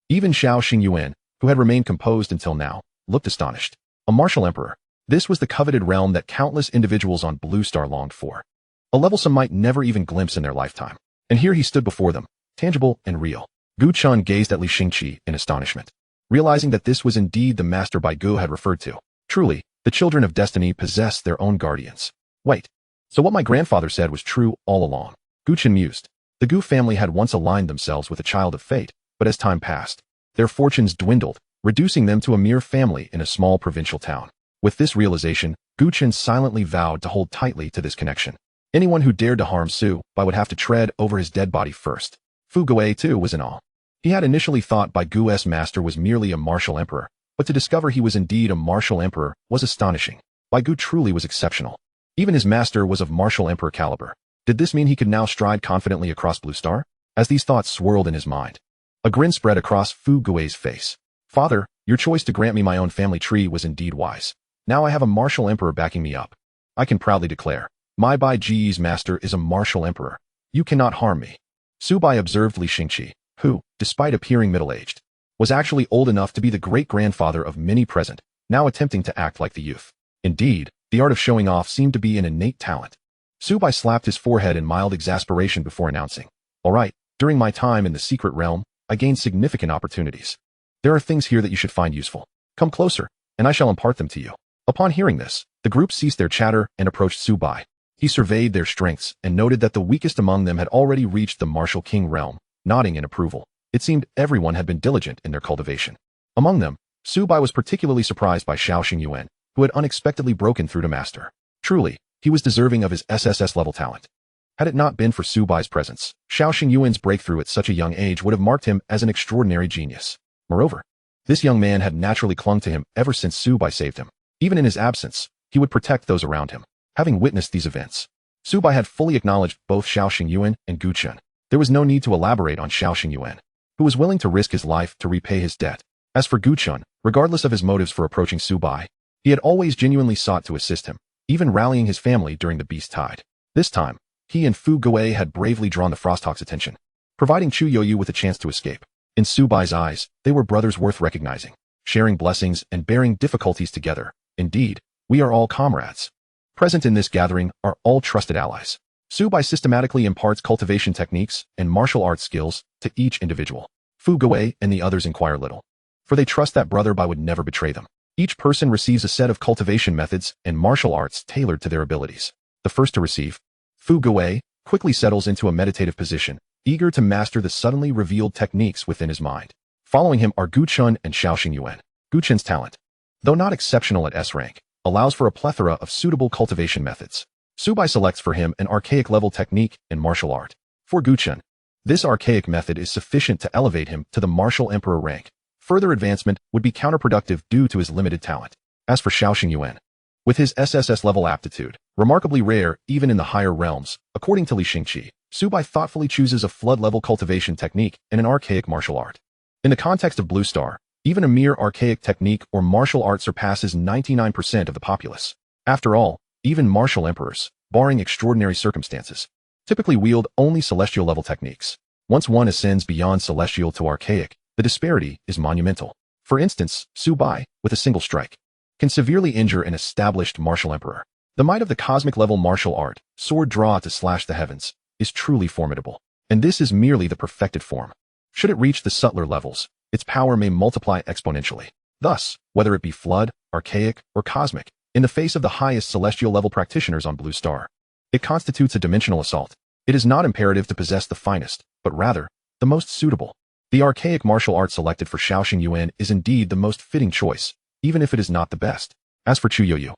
Even Xiao Xingyuan, who had remained composed until now, looked astonished. A martial emperor. This was the coveted realm that countless individuals on Blue Star longed for. A level some might never even glimpse in their lifetime. And here he stood before them, tangible and real. Gu Chun gazed at Li Xingqi in astonishment, realizing that this was indeed the master Bai Gu had referred to. Truly, the children of destiny possess their own guardians. Wait. So what my grandfather said was true all along. Gu Chun mused. The Gu family had once aligned themselves with a child of fate, but as time passed, their fortunes dwindled, reducing them to a mere family in a small provincial town. With this realization, Gu Chun silently vowed to hold tightly to this connection. Anyone who dared to harm Su Bai would have to tread over his dead body first. Fu Gui too was in awe. He had initially thought Bai Gu's master was merely a martial emperor, but to discover he was indeed a martial emperor was astonishing. Bai Gu truly was exceptional. Even his master was of martial emperor caliber. Did this mean he could now stride confidently across Blue Star? As these thoughts swirled in his mind, a grin spread across Fu Gui's face. "Father, your choice to grant me my own family tree was indeed wise. Now I have a martial emperor backing me up. I can proudly declare, my Bai Ji's master is a martial emperor. You cannot harm me." Su Bai observed Li Xingqi, who, despite appearing middle-aged, was actually old enough to be the great-grandfather of many present, now attempting to act like the youth. Indeed, the art of showing off seemed to be an innate talent. Su Bai slapped his forehead in mild exasperation before announcing, "All right, during my time in the secret realm, I gained significant opportunities. There are things here that you should find useful. Come closer, and I shall impart them to you." Upon hearing this, the group ceased their chatter and approached Su Bai. He surveyed their strengths and noted that the weakest among them had already reached the martial king realm, nodding in approval. It seemed everyone had been diligent in their cultivation. Among them, Su Bai was particularly surprised by Xiao Xingyuan, who had unexpectedly broken through to master. Truly, he was deserving of his SSS level talent. Had it not been for Su Bai's presence, Xiao Xingyuan's breakthrough at such a young age would have marked him as an extraordinary genius. Moreover, this young man had naturally clung to him ever since Su Bai saved him. Even in his absence, he would protect those around him. Having witnessed these events, Su Bai had fully acknowledged both Xiao Xingyuan and Gu Chun. There was no need to elaborate on Xiao Xingyuan, who was willing to risk his life to repay his debt. As for Gu Chun, regardless of his motives for approaching Su Bai, he had always genuinely sought to assist him, even rallying his family during the Beast Tide. This time, he and Fu Gui had bravely drawn the Frosthawk's attention, providing Chu Youyu with a chance to escape. In Su Bai's eyes, they were brothers worth recognizing, sharing blessings and bearing difficulties together. Indeed, we are all comrades. Present in this gathering are all trusted allies. Su Bai systematically imparts cultivation techniques and martial arts skills to each individual. Fu Gui and the others inquire little, for they trust that Brother Bai would never betray them. Each person receives a set of cultivation methods and martial arts tailored to their abilities. The first to receive, Fu Gui, quickly settles into a meditative position, eager to master the suddenly revealed techniques within his mind. Following him are Gu Chun and Xiao Xingyuan. Gu Chun's talent, though not exceptional at S rank, allows for a plethora of suitable cultivation methods. Su Bai selects for him an archaic level technique in martial art. For Gu Chun, this archaic method is sufficient to elevate him to the martial emperor rank. Further advancement would be counterproductive due to his limited talent. As for Xiao Xingyuan, with his SSS level aptitude, remarkably rare even in the higher realms, according to Li Xingqi, Su Bai thoughtfully chooses a flood-level cultivation technique and an archaic martial art. In the context of Blue Star, even a mere archaic technique or martial art surpasses 99% of the populace. After all, even martial emperors, barring extraordinary circumstances, typically wield only celestial-level techniques. Once one ascends beyond celestial to archaic, the disparity is monumental. For instance, Subai, with a single strike, can severely injure an established martial emperor. The might of the cosmic-level martial art, sword draw to slash the heavens, is truly formidable. And this is merely the perfected form. Should it reach the subtler levels, its power may multiply exponentially. Thus, whether it be flood, archaic, or cosmic, in the face of the highest celestial-level practitioners on Blue Star, it constitutes a dimensional assault. It is not imperative to possess the finest, but rather, the most suitable. The archaic martial art selected for Shaoxing Yuan is indeed the most fitting choice, even if it is not the best. As for Chu Yoyu,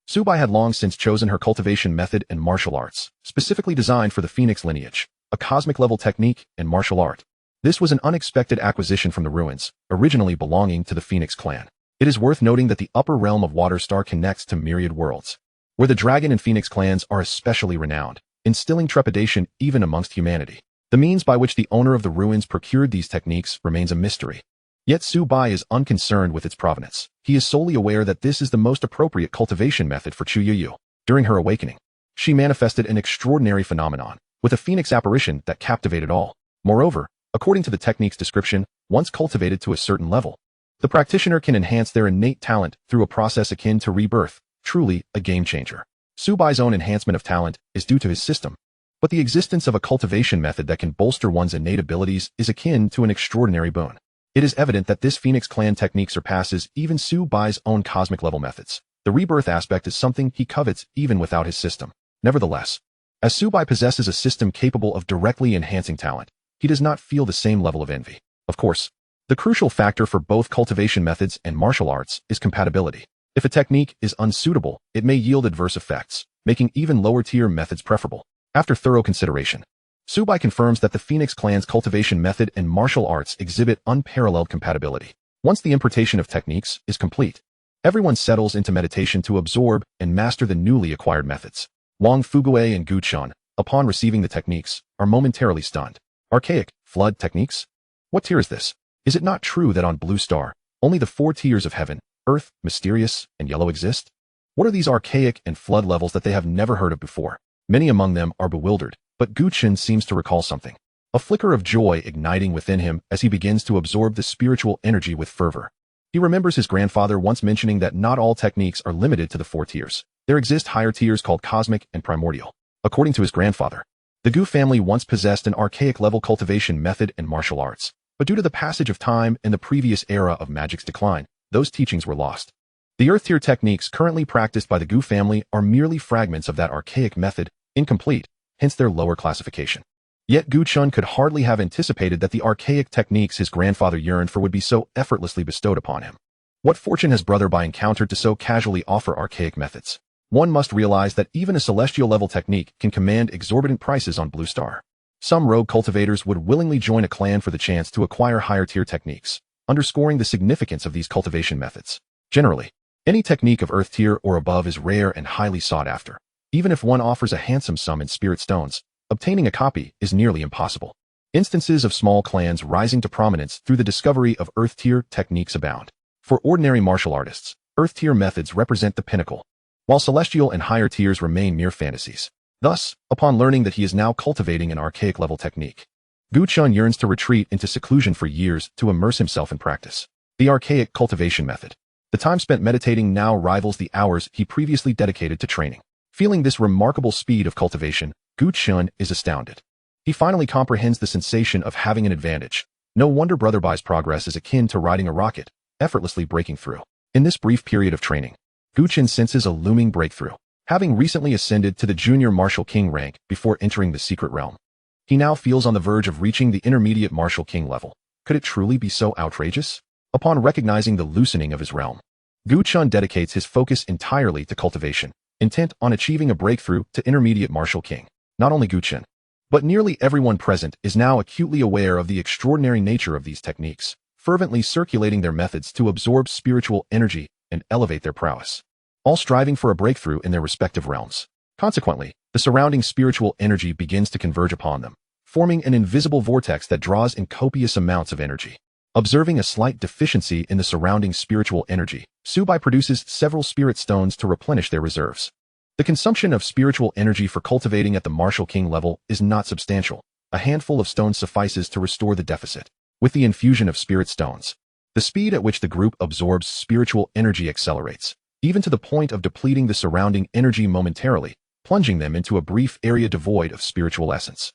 Subai had long since chosen her cultivation method and martial arts, specifically designed for the Phoenix lineage, a cosmic-level technique and martial art. This was an unexpected acquisition from the ruins, originally belonging to the Phoenix clan. It is worth noting that the upper realm of Water Star connects to myriad worlds, where the Dragon and Phoenix clans are especially renowned, instilling trepidation even amongst humanity. The means by which the owner of the ruins procured these techniques remains a mystery. Yet Subai is unconcerned with its provenance. He is solely aware that this is the most appropriate cultivation method for Chu Yuyu. During her awakening, she manifested an extraordinary phenomenon, with a phoenix apparition that captivated all. Moreover, according to the technique's description, once cultivated to a certain level, the practitioner can enhance their innate talent through a process akin to rebirth, truly a game-changer. Subai's own enhancement of talent is due to his system, but the existence of a cultivation method that can bolster one's innate abilities is akin to an extraordinary boon. It is evident that this Phoenix clan technique surpasses even Subai's own cosmic-level methods. The rebirth aspect is something he covets even without his system. Nevertheless, as Subai possesses a system capable of directly enhancing talent, he does not feel the same level of envy. Of course, the crucial factor for both cultivation methods and martial arts is compatibility. If a technique is unsuitable, it may yield adverse effects, making even lower-tier methods preferable. After thorough consideration, Subai confirms that the Phoenix clan's cultivation method and martial arts exhibit unparalleled compatibility. Once the importation of techniques is complete, everyone settles into meditation to absorb and master the newly acquired methods. Wang Fugue and Gu Chun, upon receiving the techniques, are momentarily stunned. Archaic, flood techniques? What tier is this? Is it not true that on Blue Star, only the 4 tiers of heaven, earth, mysterious, and yellow exist? What are these archaic and flood levels that they have never heard of before? Many among them are bewildered, but Gu Chun seems to recall something. A flicker of joy igniting within him as he begins to absorb the spiritual energy with fervor. He remembers his grandfather once mentioning that not all techniques are limited to the 4 tiers. There exist higher tiers called cosmic and primordial. According to his grandfather, the Gu family once possessed an archaic level cultivation method and martial arts, but due to the passage of time and the previous era of magic's decline, those teachings were lost. The earth tier techniques currently practiced by the Gu family are merely fragments of that archaic method, incomplete, hence their lower classification. Yet Gu Chun could hardly have anticipated that the archaic techniques his grandfather yearned for would be so effortlessly bestowed upon him. What fortune has Brother Bai encountered to so casually offer archaic methods? One must realize that even a celestial level technique can command exorbitant prices on Blue Star. Some rogue cultivators would willingly join a clan for the chance to acquire higher tier techniques, underscoring the significance of these cultivation methods. Generally, any technique of earth tier or above is rare and highly sought after. Even if one offers a handsome sum in spirit stones, obtaining a copy is nearly impossible. Instances of small clans rising to prominence through the discovery of earth tier techniques abound. For ordinary martial artists, earth tier methods represent the pinnacle, while celestial and higher tiers remain mere fantasies. Thus, upon learning that he is now cultivating an archaic level technique, Gu Chun yearns to retreat into seclusion for years to immerse himself in practice. The archaic cultivation method. The time spent meditating now rivals the hours he previously dedicated to training. Feeling this remarkable speed of cultivation, Gu Chun is astounded. He finally comprehends the sensation of having an advantage. No wonder Brother Bai's progress is akin to riding a rocket, effortlessly breaking through. In this brief period of training, Gu Chun senses a looming breakthrough. Having recently ascended to the junior martial king rank before entering the secret realm, he now feels on the verge of reaching the intermediate martial king level. Could it truly be so outrageous? Upon recognizing the loosening of his realm, Gu Chun dedicates his focus entirely to cultivation, intent on achieving a breakthrough to intermediate martial king. Not only Gu Chun, but nearly everyone present is now acutely aware of the extraordinary nature of these techniques, fervently circulating their methods to absorb spiritual energy and elevate their prowess, all striving for a breakthrough in their respective realms. Consequently, the surrounding spiritual energy begins to converge upon them, forming an invisible vortex that draws in copious amounts of energy. Observing a slight deficiency in the surrounding spiritual energy, Subai produces several spirit stones to replenish their reserves. The consumption of spiritual energy for cultivating at the Martial King level is not substantial. A handful of stones suffices to restore the deficit. With the infusion of spirit stones, the speed at which the group absorbs spiritual energy accelerates, even to the point of depleting the surrounding energy momentarily, plunging them into a brief area devoid of spiritual essence.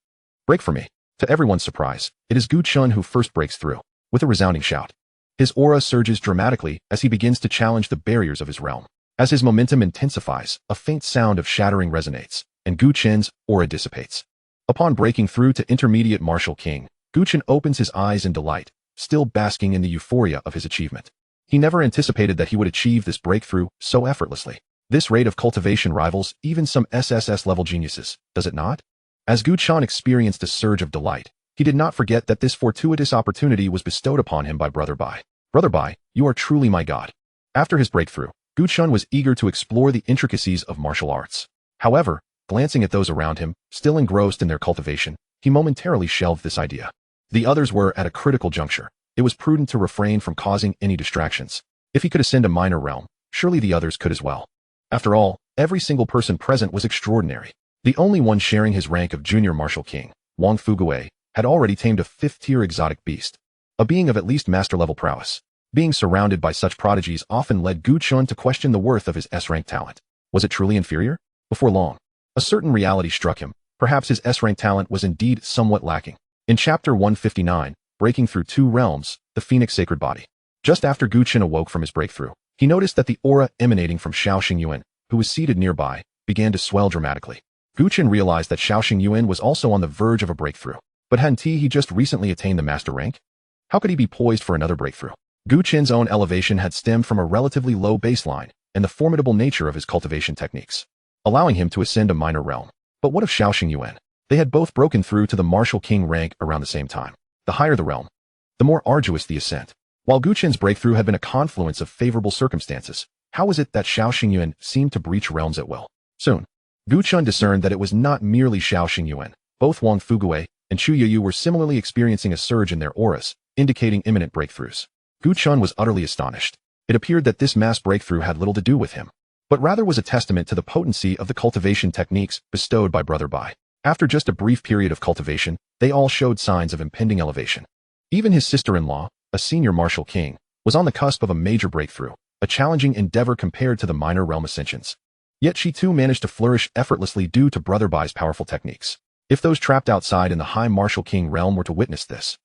Break for me. To everyone's surprise, it is Gu Chun who first breaks through, with a resounding shout. His aura surges dramatically as he begins to challenge the barriers of his realm. As his momentum intensifies, a faint sound of shattering resonates, and Gu Chun's aura dissipates. Upon breaking through to intermediate Martial King, Gu Chun opens his eyes in delight, still basking in the euphoria of his achievement. He never anticipated that he would achieve this breakthrough so effortlessly. This rate of cultivation rivals even some SSS-level geniuses, does it not? As Gu Chun experienced a surge of delight, he did not forget that this fortuitous opportunity was bestowed upon him by Brother Bai. Brother Bai, you are truly my god. After his breakthrough, Gu Chun was eager to explore the intricacies of martial arts. However, glancing at those around him, still engrossed in their cultivation, he momentarily shelved this idea. The others were at a critical juncture. It was prudent to refrain from causing any distractions. If he could ascend a minor realm, surely the others could as well. After all, every single person present was extraordinary. The only one sharing his rank of junior Martial King, Wang Fuguei, had already tamed a 5th-tier exotic beast, a being of at least master-level prowess. Being surrounded by such prodigies often led Gu Chun to question the worth of his S-rank talent. Was it truly inferior? Before long, a certain reality struck him. Perhaps his S-rank talent was indeed somewhat lacking. In Chapter 159, Breaking Through 2 Realms, the Phoenix Sacred Body. Just after Gu Chun awoke from his breakthrough, he noticed that the aura emanating from Xiao Xingyuan, who was seated nearby, began to swell dramatically. Gu Chun realized that Xiao Xingyuan was also on the verge of a breakthrough. But hadn't he just recently attained the master rank? How could he be poised for another breakthrough? Gu Chun's own elevation had stemmed from a relatively low baseline and the formidable nature of his cultivation techniques, allowing him to ascend a minor realm. But what of Xiao Xingyuan? They had both broken through to the Martial King rank around the same time. The higher the realm, the more arduous the ascent. While Gu Chun's breakthrough had been a confluence of favorable circumstances, how was it that Xiao Xingyuan seemed to breach realms at will? Soon, Gu Chun discerned that it was not merely Xiao Xingyuan. Both Wang Fuguei and Chu Yuyu were similarly experiencing a surge in their auras, indicating imminent breakthroughs. Gu Chun was utterly astonished. It appeared that this mass breakthrough had little to do with him, but rather was a testament to the potency of the cultivation techniques bestowed by Brother Bai. After just a brief period of cultivation, they all showed signs of impending elevation. Even his sister-in-law, a senior Martial King, was on the cusp of a major breakthrough, a challenging endeavor compared to the minor realm ascensions. Yet she too managed to flourish effortlessly due to Brother Bai's powerful techniques. If those trapped outside in the high Martial King realm were to witness this,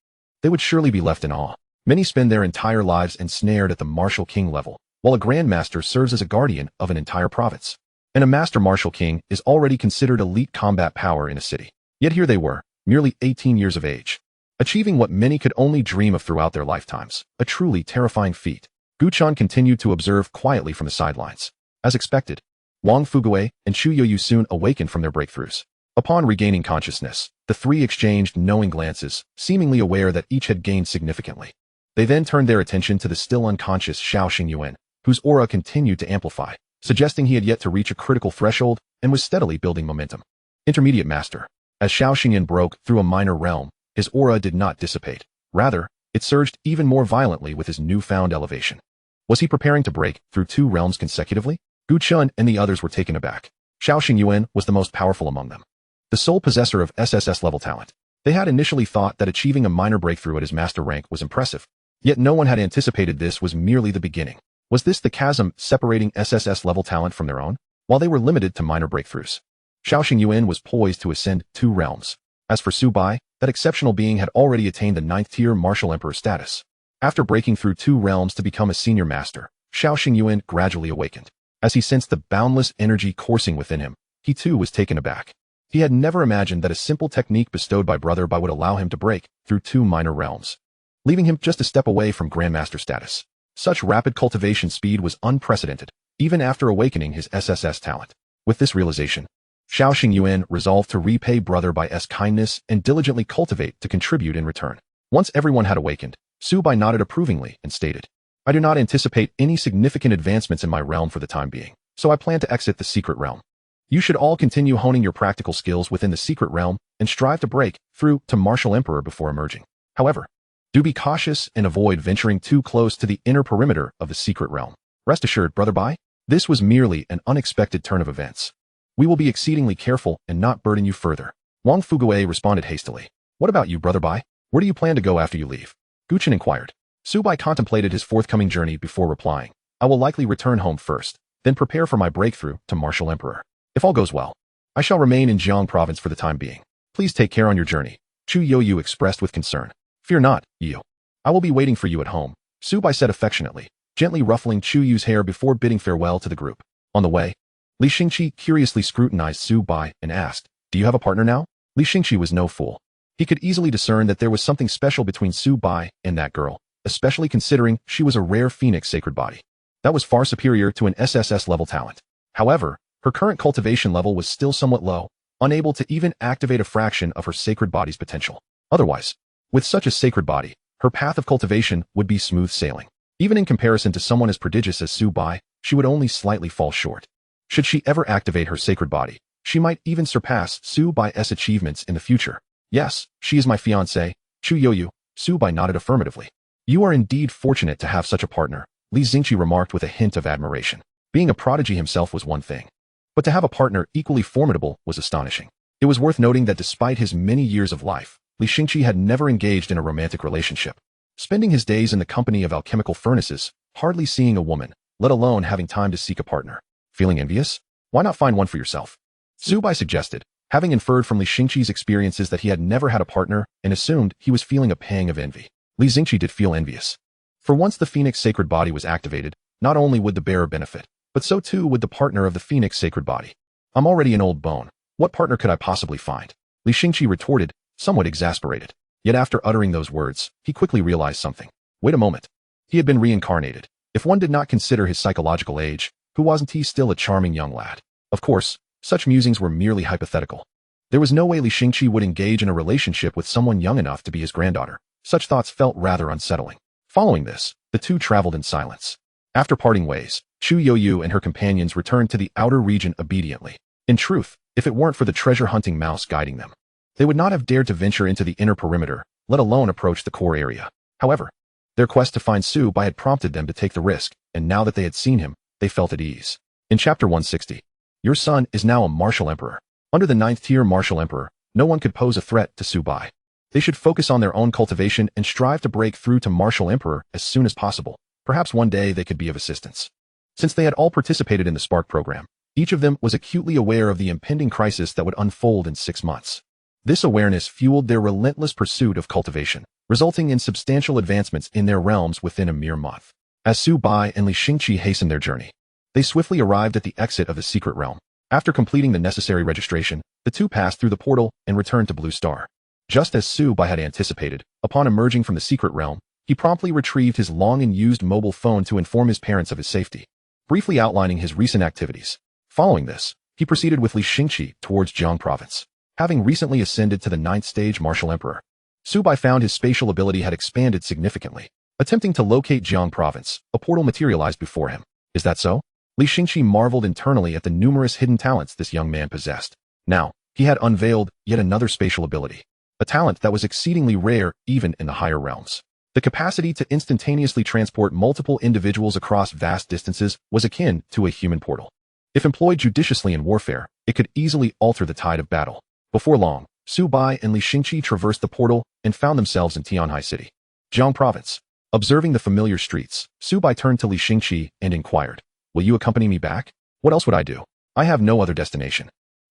they would surely be left in awe. Many spend their entire lives ensnared at the Martial King level, while a Grandmaster serves as a guardian of an entire province. And a Master Martial King is already considered elite combat power in a city. Yet here they were, merely 18 years of age, achieving what many could only dream of throughout their lifetimes, a truly terrifying feat. Gu Chun continued to observe quietly from the sidelines. As expected, Wang Fuguei and Chu Yuyu soon awakened from their breakthroughs. Upon regaining consciousness, the three exchanged knowing glances, seemingly aware that each had gained significantly. They then turned their attention to the still unconscious Xiao Xingyuan, whose aura continued to amplify, suggesting he had yet to reach a critical threshold and was steadily building momentum. Intermediate Master. As Xiao Xingyuan broke through a minor realm, his aura did not dissipate. Rather, it surged even more violently with his newfound elevation. Was he preparing to break through 2 realms consecutively? Gu Chun and the others were taken aback. Xiao Xingyuan was the most powerful among them, the sole possessor of SSS-level talent. They had initially thought that achieving a minor breakthrough at his master rank was impressive. Yet no one had anticipated this was merely the beginning. Was this the chasm separating SSS-level talent from their own? While they were limited to minor breakthroughs, Xiao Xingyuan was poised to ascend 2 realms. As for Su Bai, that exceptional being had already attained the 9th-tier Martial Emperor status. After breaking through 2 realms to become a senior master, Xiao Xingyuan gradually awakened. As he sensed the boundless energy coursing within him, he too was taken aback. He had never imagined that a simple technique bestowed by Brother Bai would allow him to break through 2 minor realms, leaving him just a step away from Grandmaster status. Such rapid cultivation speed was unprecedented, even after awakening his SSS talent. With this realization, Xiao Xingyuan resolved to repay Brother Bai's kindness and diligently cultivate to contribute in return. Once everyone had awakened, Su Bai nodded approvingly and stated, "I do not anticipate any significant advancements in my realm for the time being, so I plan to exit the secret realm. You should all continue honing your practical skills within the secret realm and strive to break through to Martial Emperor before emerging. However, do be cautious and avoid venturing too close to the inner perimeter of the secret realm. Rest assured, Brother Bai, this was merely an unexpected turn of events. We will be exceedingly careful and not burden you further. Wang Fuguei responded hastily. What about you, Brother Bai? Where do you plan to go after you leave? Guchen inquired. Su Bai contemplated his forthcoming journey before replying. I will likely return home first, then prepare for my breakthrough to Martial Emperor. If all goes well, I shall remain in Jiang province for the time being. Please take care on your journey, Chu Youyu expressed with concern. Fear not, Yu. I will be waiting for you at home, Su Bai said affectionately, gently ruffling Chu Yu's hair before bidding farewell to the group. On the way, Li Xingqi curiously scrutinized Su Bai and asked, Do you have a partner now? Li Xingqi was no fool. He could easily discern that there was something special between Su Bai and that girl, especially considering she was a rare phoenix sacred body. That was far superior to an SSS level talent. However, her current cultivation level was still somewhat low, unable to even activate a fraction of her sacred body's potential. Otherwise, with such a sacred body, her path of cultivation would be smooth sailing. Even in comparison to someone as prodigious as Su Bai, she would only slightly fall short. Should she ever activate her sacred body, she might even surpass Su Bai's achievements in the future. Yes, she is my fiancée, Chu Youyu, Su Bai nodded affirmatively. You are indeed fortunate to have such a partner, Li Xingqi remarked with a hint of admiration. Being a prodigy himself was one thing, but to have a partner equally formidable was astonishing. It was worth noting that despite his many years of life, Li Xingqi had never engaged in a romantic relationship. Spending his days in the company of alchemical furnaces, hardly seeing a woman, let alone having time to seek a partner. Feeling envious? Why not find one for yourself? Su Bai suggested, having inferred from Li Xingqi's experiences that he had never had a partner and assumed he was feeling a pang of envy. Li Xingqi did feel envious. For once the Phoenix sacred body was activated, not only would the bearer benefit, but so too would the partner of the Phoenix sacred body. I'm already an old bone. What partner could I possibly find? Li Xingqi retorted, somewhat exasperated. Yet after uttering those words, he quickly realized something. Wait a moment. He had been reincarnated. If one did not consider his psychological age, who wasn't he still a charming young lad? Of course, such musings were merely hypothetical. There was no way Li Xingqi would engage in a relationship with someone young enough to be his granddaughter. Such thoughts felt rather unsettling. Following this, the two traveled in silence. After parting ways, Chu Youyu and her companions returned to the outer region obediently. In truth, if it weren't for the treasure-hunting mouse guiding them, they would not have dared to venture into the inner perimeter, let alone approach the core area. However, their quest to find Su Bai had prompted them to take the risk, and now that they had seen him, they felt at ease. In Chapter 160, your son is now a Martial Emperor. Under the 9th tier Martial Emperor, no one could pose a threat to Su Bai. They should focus on their own cultivation and strive to break through to Martial Emperor as soon as possible. Perhaps one day they could be of assistance. Since they had all participated in the Spark program, each of them was acutely aware of the impending crisis that would unfold in 6 months. This awareness fueled their relentless pursuit of cultivation, resulting in substantial advancements in their realms within a mere month. As Su Bai and Li Xingqi hastened their journey, they swiftly arrived at the exit of the secret realm. After completing the necessary registration, the two passed through the portal and returned to Blue Star. Just as Su Bai had anticipated, upon emerging from the secret realm, he promptly retrieved his long-unused mobile phone to inform his parents of his safety, briefly outlining his recent activities. Following this, he proceeded with Li Xingqi towards Jiang province. Having recently ascended to the 9th stage Martial Emperor, Su Bai found his spatial ability had expanded significantly. Attempting to locate Jiang province, a portal materialized before him. Is that so? Li Xingqi marveled internally at the numerous hidden talents this young man possessed. Now, he had unveiled yet another spatial ability, a talent that was exceedingly rare even in the higher realms. The capacity to instantaneously transport multiple individuals across vast distances was akin to a human portal. If employed judiciously in warfare, it could easily alter the tide of battle. Before long, Su Bai and Li Xingqi traversed the portal and found themselves in Tianhai City, Jiang province. Observing the familiar streets, Su Bai turned to Li Xingqi and inquired, Will you accompany me back? What else would I do? I have no other destination.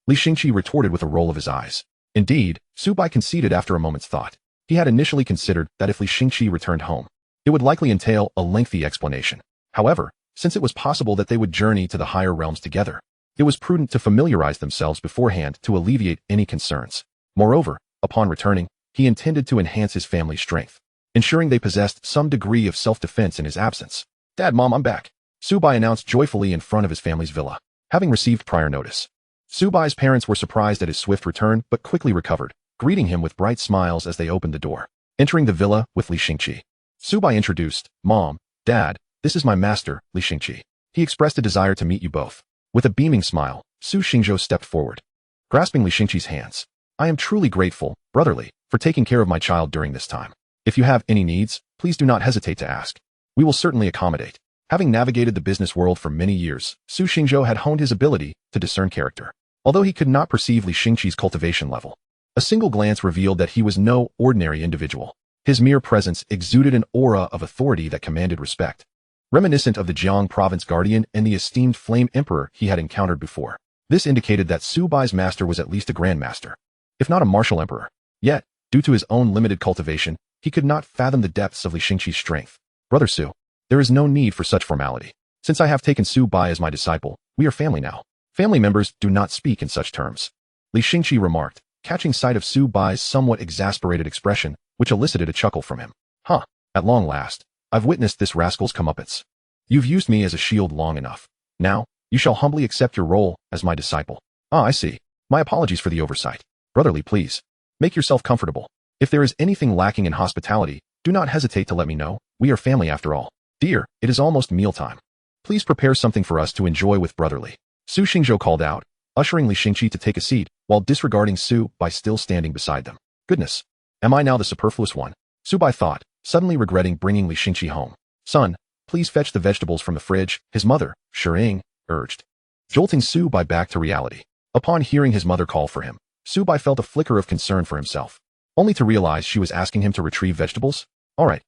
Li Xingqi retorted with a roll of his eyes. Indeed, Su Bai conceded after a moment's thought. He had initially considered that if Li Xingqi returned home, it would likely entail a lengthy explanation. However, since it was possible that they would journey to the higher realms together, it was prudent to familiarize themselves beforehand to alleviate any concerns. Moreover, upon returning, he intended to enhance his family's strength, ensuring they possessed some degree of self-defense in his absence. Dad, Mom, I'm back, Su Bai announced joyfully in front of his family's villa, having received prior notice. Su Bai's parents were surprised at his swift return but quickly recovered, greeting him with bright smiles as they opened the door. Entering the villa with Li Xingqi, Su Bai introduced, Mom, Dad, this is my master, Li Xingqi. He expressed a desire to meet you both. With a beaming smile, Su Xingzhou stepped forward, grasping Li Xingqi's hands. I am truly grateful, brotherly, for taking care of my child during this time. If you have any needs, please do not hesitate to ask. We will certainly accommodate. Having navigated the business world for many years, Su Xingzhou had honed his ability to discern character. Although he could not perceive Li Xingqi's cultivation level, a single glance revealed that he was no ordinary individual. His mere presence exuded an aura of authority that commanded respect, reminiscent of the Jiang province guardian and the esteemed flame emperor he had encountered before. This indicated that Su Bai's master was at least a grandmaster, if not a martial emperor. Yet, due to his own limited cultivation, he could not fathom the depths of Li Xingqi's strength. Brother Su, there is no need for such formality. Since I have taken Su Bai as my disciple, we are family now. Family members do not speak in such terms, Li Xingqi remarked, catching sight of Su Bai's somewhat exasperated expression, which elicited a chuckle from him. Huh, at long last, I've witnessed this rascal's comeuppance. You've used me as a shield long enough. Now, you shall humbly accept your role as my disciple. Ah, I see. My apologies for the oversight. Brotherly, please. Make yourself comfortable. If there is anything lacking in hospitality, do not hesitate to let me know. We are family after all. Dear, it is almost mealtime. Please prepare something for us to enjoy with Brotherly. Su Xingzhou called out, ushering Li Xingqi to take a seat, while disregarding Su Bai still standing beside them. Goodness. Am I now the superfluous one? Su Bai thought, suddenly regretting bringing Li Xingqi home. Son, please fetch the vegetables from the fridge, his mother, Shiying, urged, jolting Su Bai back to reality. Upon hearing his mother call for him, Su Bai felt a flicker of concern for himself, only to realize she was asking him to retrieve vegetables. All right,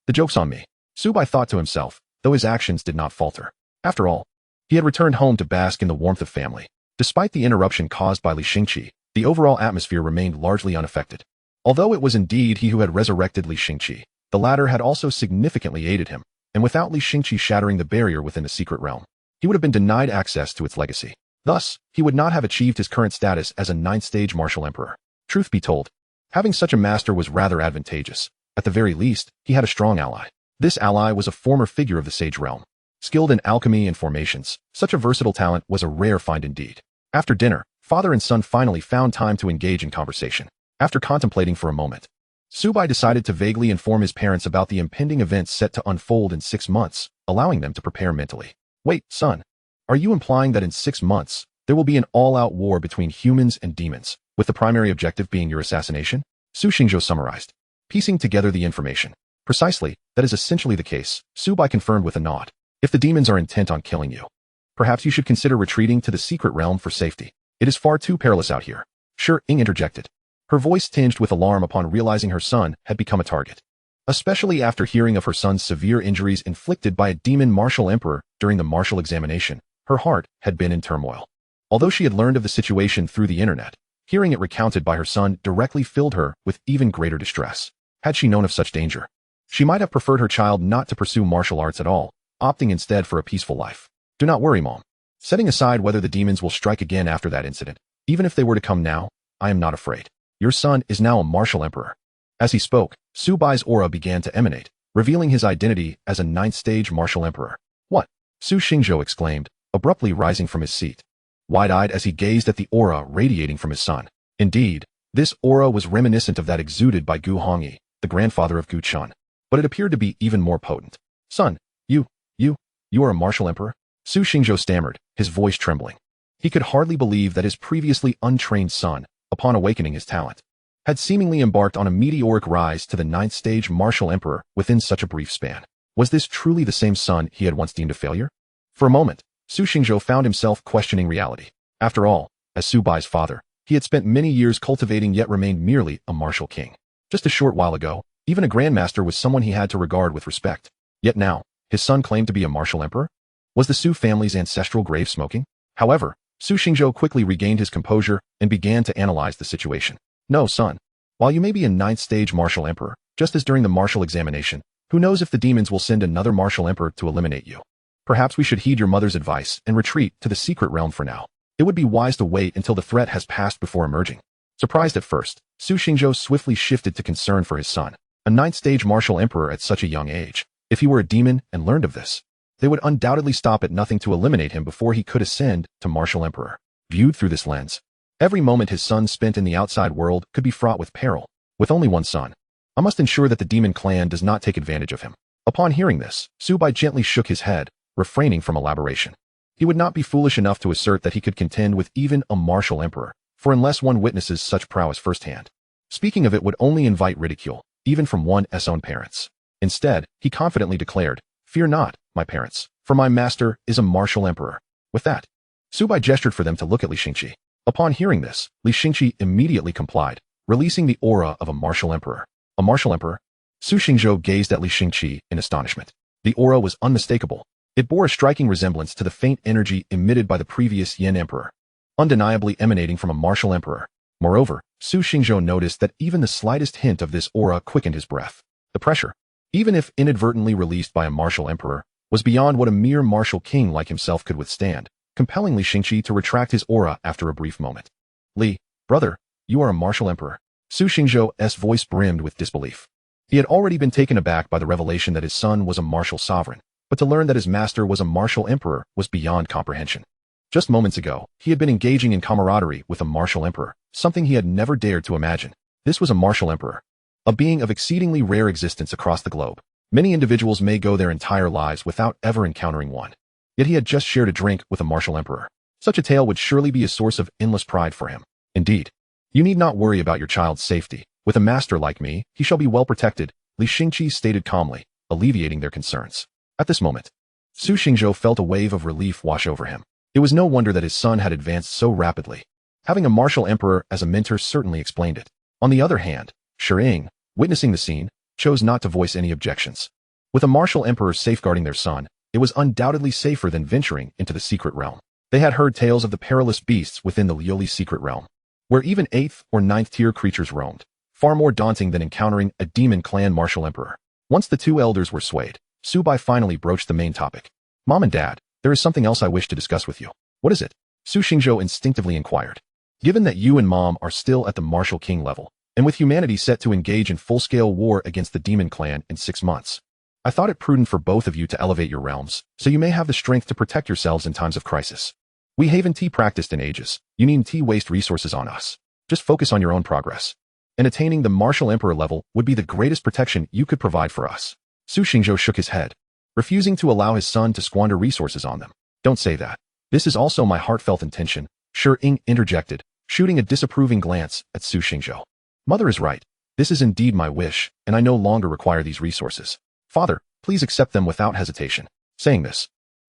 the joke's on me. Su Bai thought to himself, though his actions did not falter. After all, he had returned home to bask in the warmth of family. Despite the interruption caused by Li Xingqi, the overall atmosphere remained largely unaffected. Although it was indeed he who had resurrected Li Xingqi, the latter had also significantly aided him, and without Li Xingqi shattering the barrier within the secret realm, he would have been denied access to its legacy. Thus, he would not have achieved his current status as a 9th-stage martial emperor. Truth be told, having such a master was rather advantageous. At the very least, he had a strong ally. This ally was a former figure of the sage realm. Skilled in alchemy and formations, such a versatile talent was a rare find indeed. After dinner, father and son finally found time to engage in conversation. After contemplating for a moment, Su Bai decided to vaguely inform his parents about the impending events set to unfold in 6 months, allowing them to prepare mentally. Wait, son, are you implying that in 6 months, there will be an all-out war between humans and demons, with the primary objective being your assassination? Su Xingzhou summarized, piecing together the information. Precisely, that is essentially the case, Su Bai confirmed with a nod. If the demons are intent on killing you, perhaps you should consider retreating to the secret realm for safety. It is far too perilous out here. Shiying interjected, her voice tinged with alarm upon realizing her son had become a target, especially after hearing of her son's severe injuries inflicted by a demon martial emperor during the martial examination. Her heart had been in turmoil. Although she had learned of the situation through the internet, hearing it recounted by her son directly filled her with even greater distress. Had she known of such danger, she might have preferred her child not to pursue martial arts at all, opting instead for a peaceful life. Do not worry, Mom. Setting aside whether the demons will strike again after that incident, even if they were to come now, I am not afraid. Your son is now a martial emperor. As he spoke, Su Bai's aura began to emanate, revealing his identity as a 9th-stage martial emperor. What? Su Xingzhou exclaimed, abruptly rising from his seat, wide-eyed as he gazed at the aura radiating from his son. Indeed, this aura was reminiscent of that exuded by Gu Hongyi, the grandfather of Gu Chun, but it appeared to be even more potent. Son, you are a martial emperor? Su Xingzhou stammered, his voice trembling. He could hardly believe that his previously untrained son, upon awakening his talent, had seemingly embarked on a meteoric rise to the 9th-stage martial emperor within such a brief span. Was this truly the same son he had once deemed a failure? For a moment, Su Xingzhou found himself questioning reality. After all, as Su Bai's father, he had spent many years cultivating yet remained merely a martial king. Just a short while ago, even a grandmaster was someone he had to regard with respect. Yet now, his son claimed to be a martial emperor? Was the Su family's ancestral grave smoking? However, Su Xingzhou quickly regained his composure and began to analyze the situation. No, son. While you may be a 9th-stage martial emperor, just as during the martial examination, who knows if the demons will send another martial emperor to eliminate you? Perhaps we should heed your mother's advice and retreat to the secret realm for now. It would be wise to wait until the threat has passed before emerging. Surprised at first, Su Xingzhou swiftly shifted to concern for his son, a 9th-stage martial emperor at such a young age. If he were a demon and learned of this, they would undoubtedly stop at nothing to eliminate him before he could ascend to martial emperor. Viewed through this lens, every moment his son spent in the outside world could be fraught with peril. With only one son, I must ensure that the demon clan does not take advantage of him. Upon hearing this, Su Bai gently shook his head, refraining from elaboration. He would not be foolish enough to assert that he could contend with even a martial emperor, for unless one witnesses such prowess firsthand, speaking of it would only invite ridicule, even from one's own parents. Instead, he confidently declared, "Fear not, my parents, for my master is a martial emperor." With that, Su Bai gestured for them to look at Li Xingqi. Upon hearing this, Li Xingqi immediately complied, releasing the aura of a martial emperor. A martial emperor? Su Xingzhou gazed at Li Xingqi in astonishment. The aura was unmistakable. It bore a striking resemblance to the faint energy emitted by the previous Yin emperor, undeniably emanating from a martial emperor. Moreover, Su Xingzhou noticed that even the slightest hint of this aura quickened his breath. The pressure, even if inadvertently released by a martial emperor, was beyond what a mere martial king like himself could withstand, compelling Li Xingqi to retract his aura after a brief moment. Li, brother, you are a martial emperor. Su Xingzhou's voice brimmed with disbelief. He had already been taken aback by the revelation that his son was a martial sovereign, but to learn that his master was a martial emperor was beyond comprehension. Just moments ago, he had been engaging in camaraderie with a martial emperor, something he had never dared to imagine. This was a martial emperor, a being of exceedingly rare existence across the globe. Many individuals may go their entire lives without ever encountering one. Yet he had just shared a drink with a martial emperor. Such a tale would surely be a source of endless pride for him. Indeed, you need not worry about your child's safety. With a master like me, he shall be well protected, Li Xingqi stated calmly, alleviating their concerns. At this moment, Su Xingzhou felt a wave of relief wash over him. It was no wonder that his son had advanced so rapidly. Having a martial emperor as a mentor certainly explained it. On the other hand, Shiying, witnessing the scene, chose not to voice any objections. With a martial emperor safeguarding their son, it was undoubtedly safer than venturing into the secret realm. They had heard tales of the perilous beasts within the Lioli secret realm, where even 8th or 9th tier creatures roamed, far more daunting than encountering a demon clan martial emperor. Once the two elders were swayed, Su Bai finally broached the main topic. Mom and Dad, there is something else I wish to discuss with you. What is it? Su Xingzhou instinctively inquired. Given that you and Mom are still at the martial king level, and with humanity set to engage in full-scale war against the demon clan in 6 months, I thought it prudent for both of you to elevate your realms, so you may have the strength to protect yourselves in times of crisis. We haven't practiced in ages. You needn't waste resources on us. Just focus on your own progress. And attaining the martial emperor level would be the greatest protection you could provide for us. Su Xingzhou shook his head, refusing to allow his son to squander resources on them. Don't say that. This is also my heartfelt intention, Shiying interjected, shooting a disapproving glance at Su Xingzhou. Mother is right. This is indeed my wish, and I no longer require these resources. Father, please accept them without hesitation. Saying this,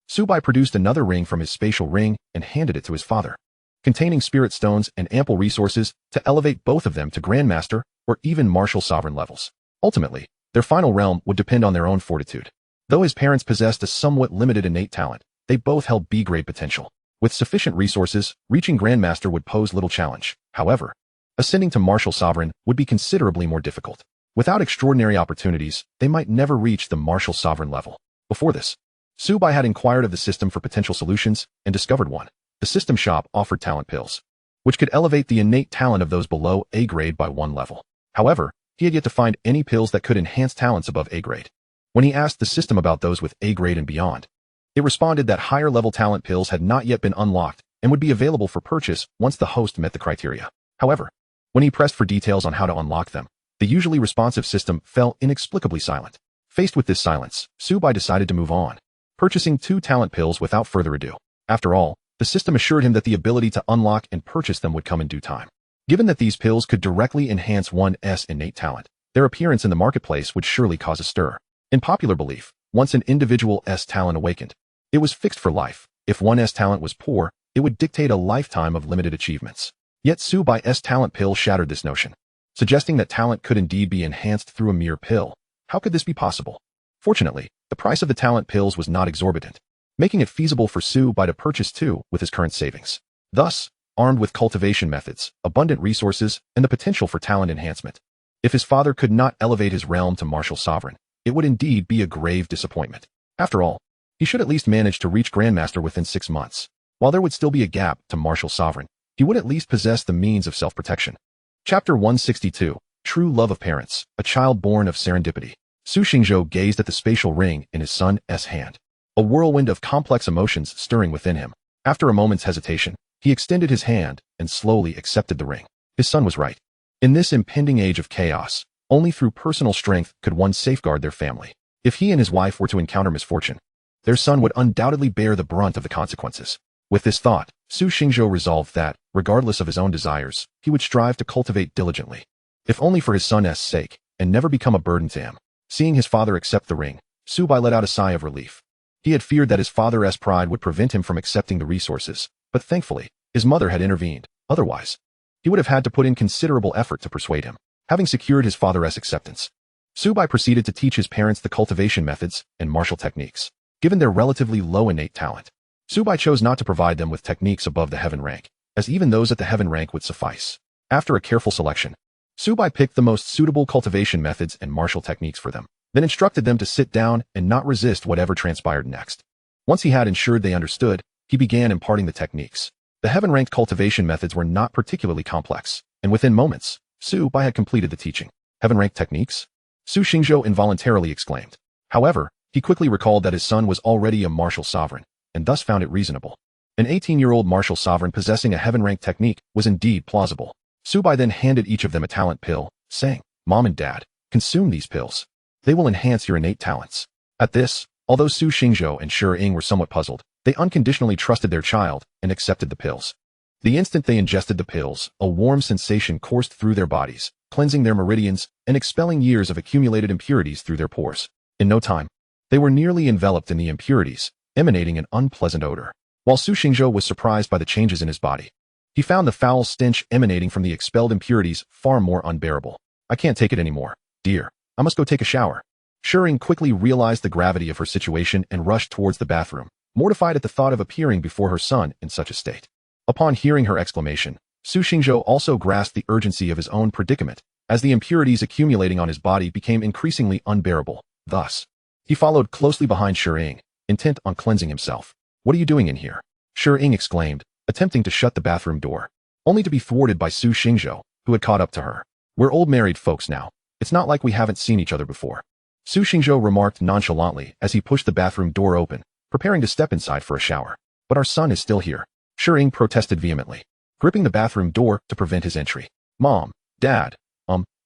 Su Bai produced another ring from his spatial ring and handed it to his father, containing spirit stones and ample resources to elevate both of them to Grandmaster or even martial sovereign levels. Ultimately, their final realm would depend on their own fortitude. Though his parents possessed a somewhat limited innate talent, they both held B-grade potential. With sufficient resources, reaching Grandmaster would pose little challenge. However, ascending to martial sovereign would be considerably more difficult. Without extraordinary opportunities, they might never reach the martial sovereign level. Before this, Su Bai had inquired of the system for potential solutions and discovered one. The system shop offered talent pills, which could elevate the innate talent of those below A grade by 1 level. However, he had yet to find any pills that could enhance talents above A grade. When he asked the system about those with A grade and beyond, it responded that higher level talent pills had not yet been unlocked and would be available for purchase once the host met the criteria. However, when he pressed for details on how to unlock them, the usually responsive system fell inexplicably silent. Faced with this silence, Su Bai decided to move on, purchasing 2 talent pills without further ado. After all, the system assured him that the ability to unlock and purchase them would come in due time. Given that these pills could directly enhance one's innate talent, their appearance in the marketplace would surely cause a stir. In popular belief, once an individual's talent awakened, it was fixed for life. If one's talent was poor, it would dictate a lifetime of limited achievements. Yet Su Bai's talent pill shattered this notion, suggesting that talent could indeed be enhanced through a mere pill. How could this be possible? Fortunately, the price of the talent pills was not exorbitant, making it feasible for Su Bai to purchase 2 with his current savings. Thus, armed with cultivation methods, abundant resources, and the potential for talent enhancement, if his father could not elevate his realm to martial sovereign, it would indeed be a grave disappointment. After all, he should at least manage to reach Grandmaster within 6 months. While there would still be a gap to martial sovereign, he would at least possess the means of self-protection. Chapter 162, True Love of Parents, a Child Born of Serendipity. Su Xingzhou gazed at the spatial ring in his son's hand, a whirlwind of complex emotions stirring within him. After a moment's hesitation, he extended his hand and slowly accepted the ring. His son was right. In this impending age of chaos, only through personal strength could one safeguard their family. If he and his wife were to encounter misfortune, their son would undoubtedly bear the brunt of the consequences. With this thought, Su Xingzhou resolved that, regardless of his own desires, he would strive to cultivate diligently, if only for his son's sake, and never become a burden to him. Seeing his father accept the ring, Su Bai let out a sigh of relief. He had feared that his father's pride would prevent him from accepting the resources, but thankfully, his mother had intervened, Otherwise, he would have had to put in considerable effort to persuade him. Having secured his father's acceptance, Subai proceeded to teach his parents the cultivation methods and martial techniques. Given their relatively low innate talent, Subai chose not to provide them with techniques above the heaven rank, as even those at the heaven rank would suffice. After a careful selection, Subai picked the most suitable cultivation methods and martial techniques for them, then instructed them to sit down and not resist whatever transpired next. Once he had ensured they understood, he began imparting the techniques. The heaven-ranked cultivation methods were not particularly complex, and within moments, Subai had completed the teaching. Heaven-ranked techniques? Su Xingzhou involuntarily exclaimed. However, he quickly recalled that his son was already a martial sovereign, and thus found it reasonable. An 18-year-old martial sovereign possessing a heaven-ranked technique was indeed plausible. Subai then handed each of them a talent pill, saying, "Mom and Dad, consume these pills. They will enhance your innate talents." At this, although Su Xingzhou and Shi Ying were somewhat puzzled, they unconditionally trusted their child and accepted the pills. The instant they ingested the pills, a warm sensation coursed through their bodies, cleansing their meridians and expelling years of accumulated impurities through their pores. In no time, they were nearly enveloped in the impurities, emanating an unpleasant odor. While Su Xingzhou was surprised by the changes in his body, he found the foul stench emanating from the expelled impurities far more unbearable. "I can't take it anymore, dear. I must go take a shower." Shi Ying quickly realized the gravity of her situation and rushed towards the bathroom, mortified at the thought of appearing before her son in such a state. Upon hearing her exclamation, Su Xingzhou also grasped the urgency of his own predicament, as the impurities accumulating on his body became increasingly unbearable. Thus, he followed closely behind Shi Ying, intent on cleansing himself. "What are you doing in here?" Shi Ying exclaimed, attempting to shut the bathroom door, only to be thwarted by Su Xingzhou, who had caught up to her. "We're old married folks now. It's not like we haven't seen each other before," Su Xingzhou remarked nonchalantly as he pushed the bathroom door open, preparing to step inside for a shower. "But our son is still here," Shi Ying protested vehemently, gripping the bathroom door to prevent his entry. "Mom, Dad,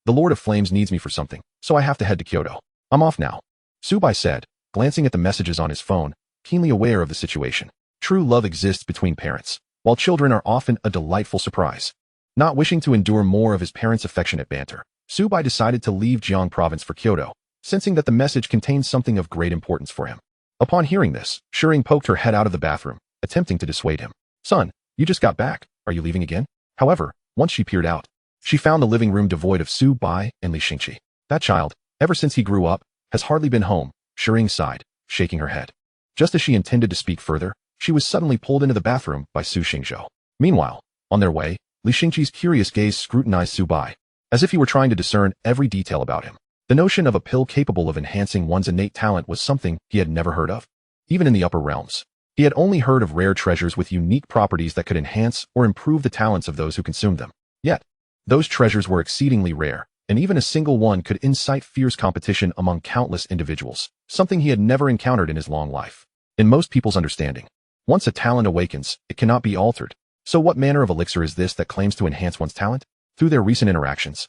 the Lord of Flames needs me for something, so I have to head to Kyoto. I'm off now," Subai said, glancing at the messages on his phone, keenly aware of the situation. True love exists between parents, while children are often a delightful surprise. Not wishing to endure more of his parents' affectionate banter, Subai decided to leave Jiang province for Kyoto, sensing that the message contained something of great importance for him. Upon hearing this, Shi Ying poked her head out of the bathroom, attempting to dissuade him. "Son, you just got back. Are you leaving again?" However, once she peered out, she found the living room devoid of Subai and Li Xingqi. "That child, ever since he grew up, has hardly been home," Shi Ying sighed, shaking her head. Just as she intended to speak further, she was suddenly pulled into the bathroom by Su Xingzhou. Meanwhile, on their way, Li Xingqi's curious gaze scrutinized Subai, as if he were trying to discern every detail about him. The notion of a pill capable of enhancing one's innate talent was something he had never heard of. Even in the upper realms, he had only heard of rare treasures with unique properties that could enhance or improve the talents of those who consumed them. Yet, those treasures were exceedingly rare, and even a single one could incite fierce competition among countless individuals, something he had never encountered in his long life. In most people's understanding, once a talent awakens, it cannot be altered. So what manner of elixir is this that claims to enhance one's talent? Through their recent interactions,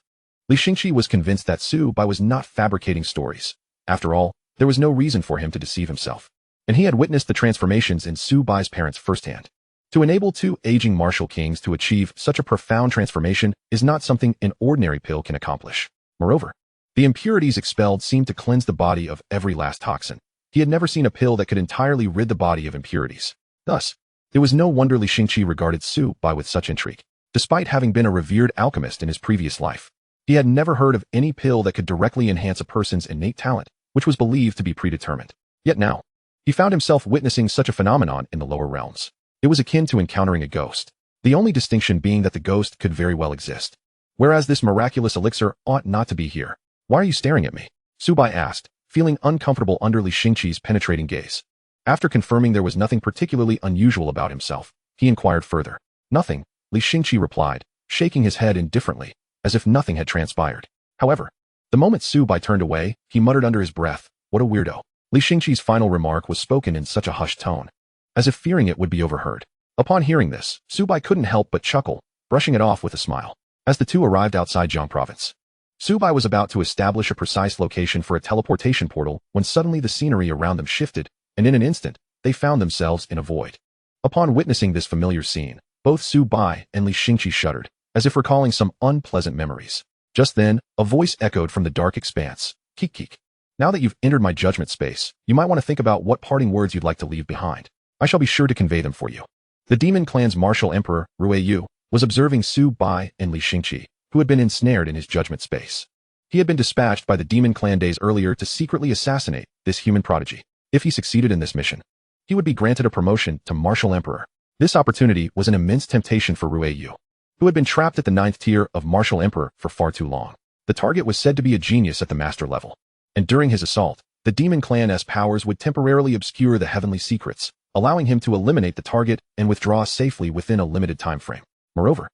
Li Xingqi was convinced that Subai was not fabricating stories. After all, there was no reason for him to deceive himself, and he had witnessed the transformations in Subai's parents firsthand. To enable two aging martial kings to achieve such a profound transformation is not something an ordinary pill can accomplish. Moreover, the impurities expelled seemed to cleanse the body of every last toxin. He had never seen a pill that could entirely rid the body of impurities. Thus, it was no wonder Li Xingqi regarded Subai with such intrigue. Despite having been a revered alchemist in his previous life, he had never heard of any pill that could directly enhance a person's innate talent, which was believed to be predetermined. Yet now, he found himself witnessing such a phenomenon in the lower realms. It was akin to encountering a ghost, the only distinction being that the ghost could very well exist, whereas this miraculous elixir ought not to be here. "Why are you staring at me?" Subai asked, feeling uncomfortable under Li Xingqi's penetrating gaze. After confirming there was nothing particularly unusual about himself, he inquired further. "Nothing," Li Xingqi replied, shaking his head indifferently, as if nothing had transpired. However, the moment Subai turned away, he muttered under his breath, "What a weirdo." Li Xingqi's final remark was spoken in such a hushed tone, as if fearing it would be overheard. Upon hearing this, Subai couldn't help but chuckle, brushing it off with a smile. As the two arrived outside Jiang province, Subai was about to establish a precise location for a teleportation portal when suddenly the scenery around them shifted, and in an instant, they found themselves in a void. Upon witnessing this familiar scene, both Subai and Li Xingqi shuddered, as if recalling some unpleasant memories. Just then, a voice echoed from the dark expanse. "Keek keek. Now that you've entered my judgment space, you might want to think about what parting words you'd like to leave behind. I shall be sure to convey them for you." The demon clan's martial emperor, Ruiyu, was observing Su Bai and Li Xingqi, who had been ensnared in his judgment space. He had been dispatched by the Demon Clan days earlier to secretly assassinate this human prodigy. If he succeeded in this mission, he would be granted a promotion to Martial Emperor. This opportunity was an immense temptation for Rue Yu, who had been trapped at the 9th tier of Martial Emperor for far too long. The target was said to be a genius at the master level, and during his assault, the Demon Clan's powers would temporarily obscure the heavenly secrets, allowing him to eliminate the target and withdraw safely within a limited time frame. Moreover,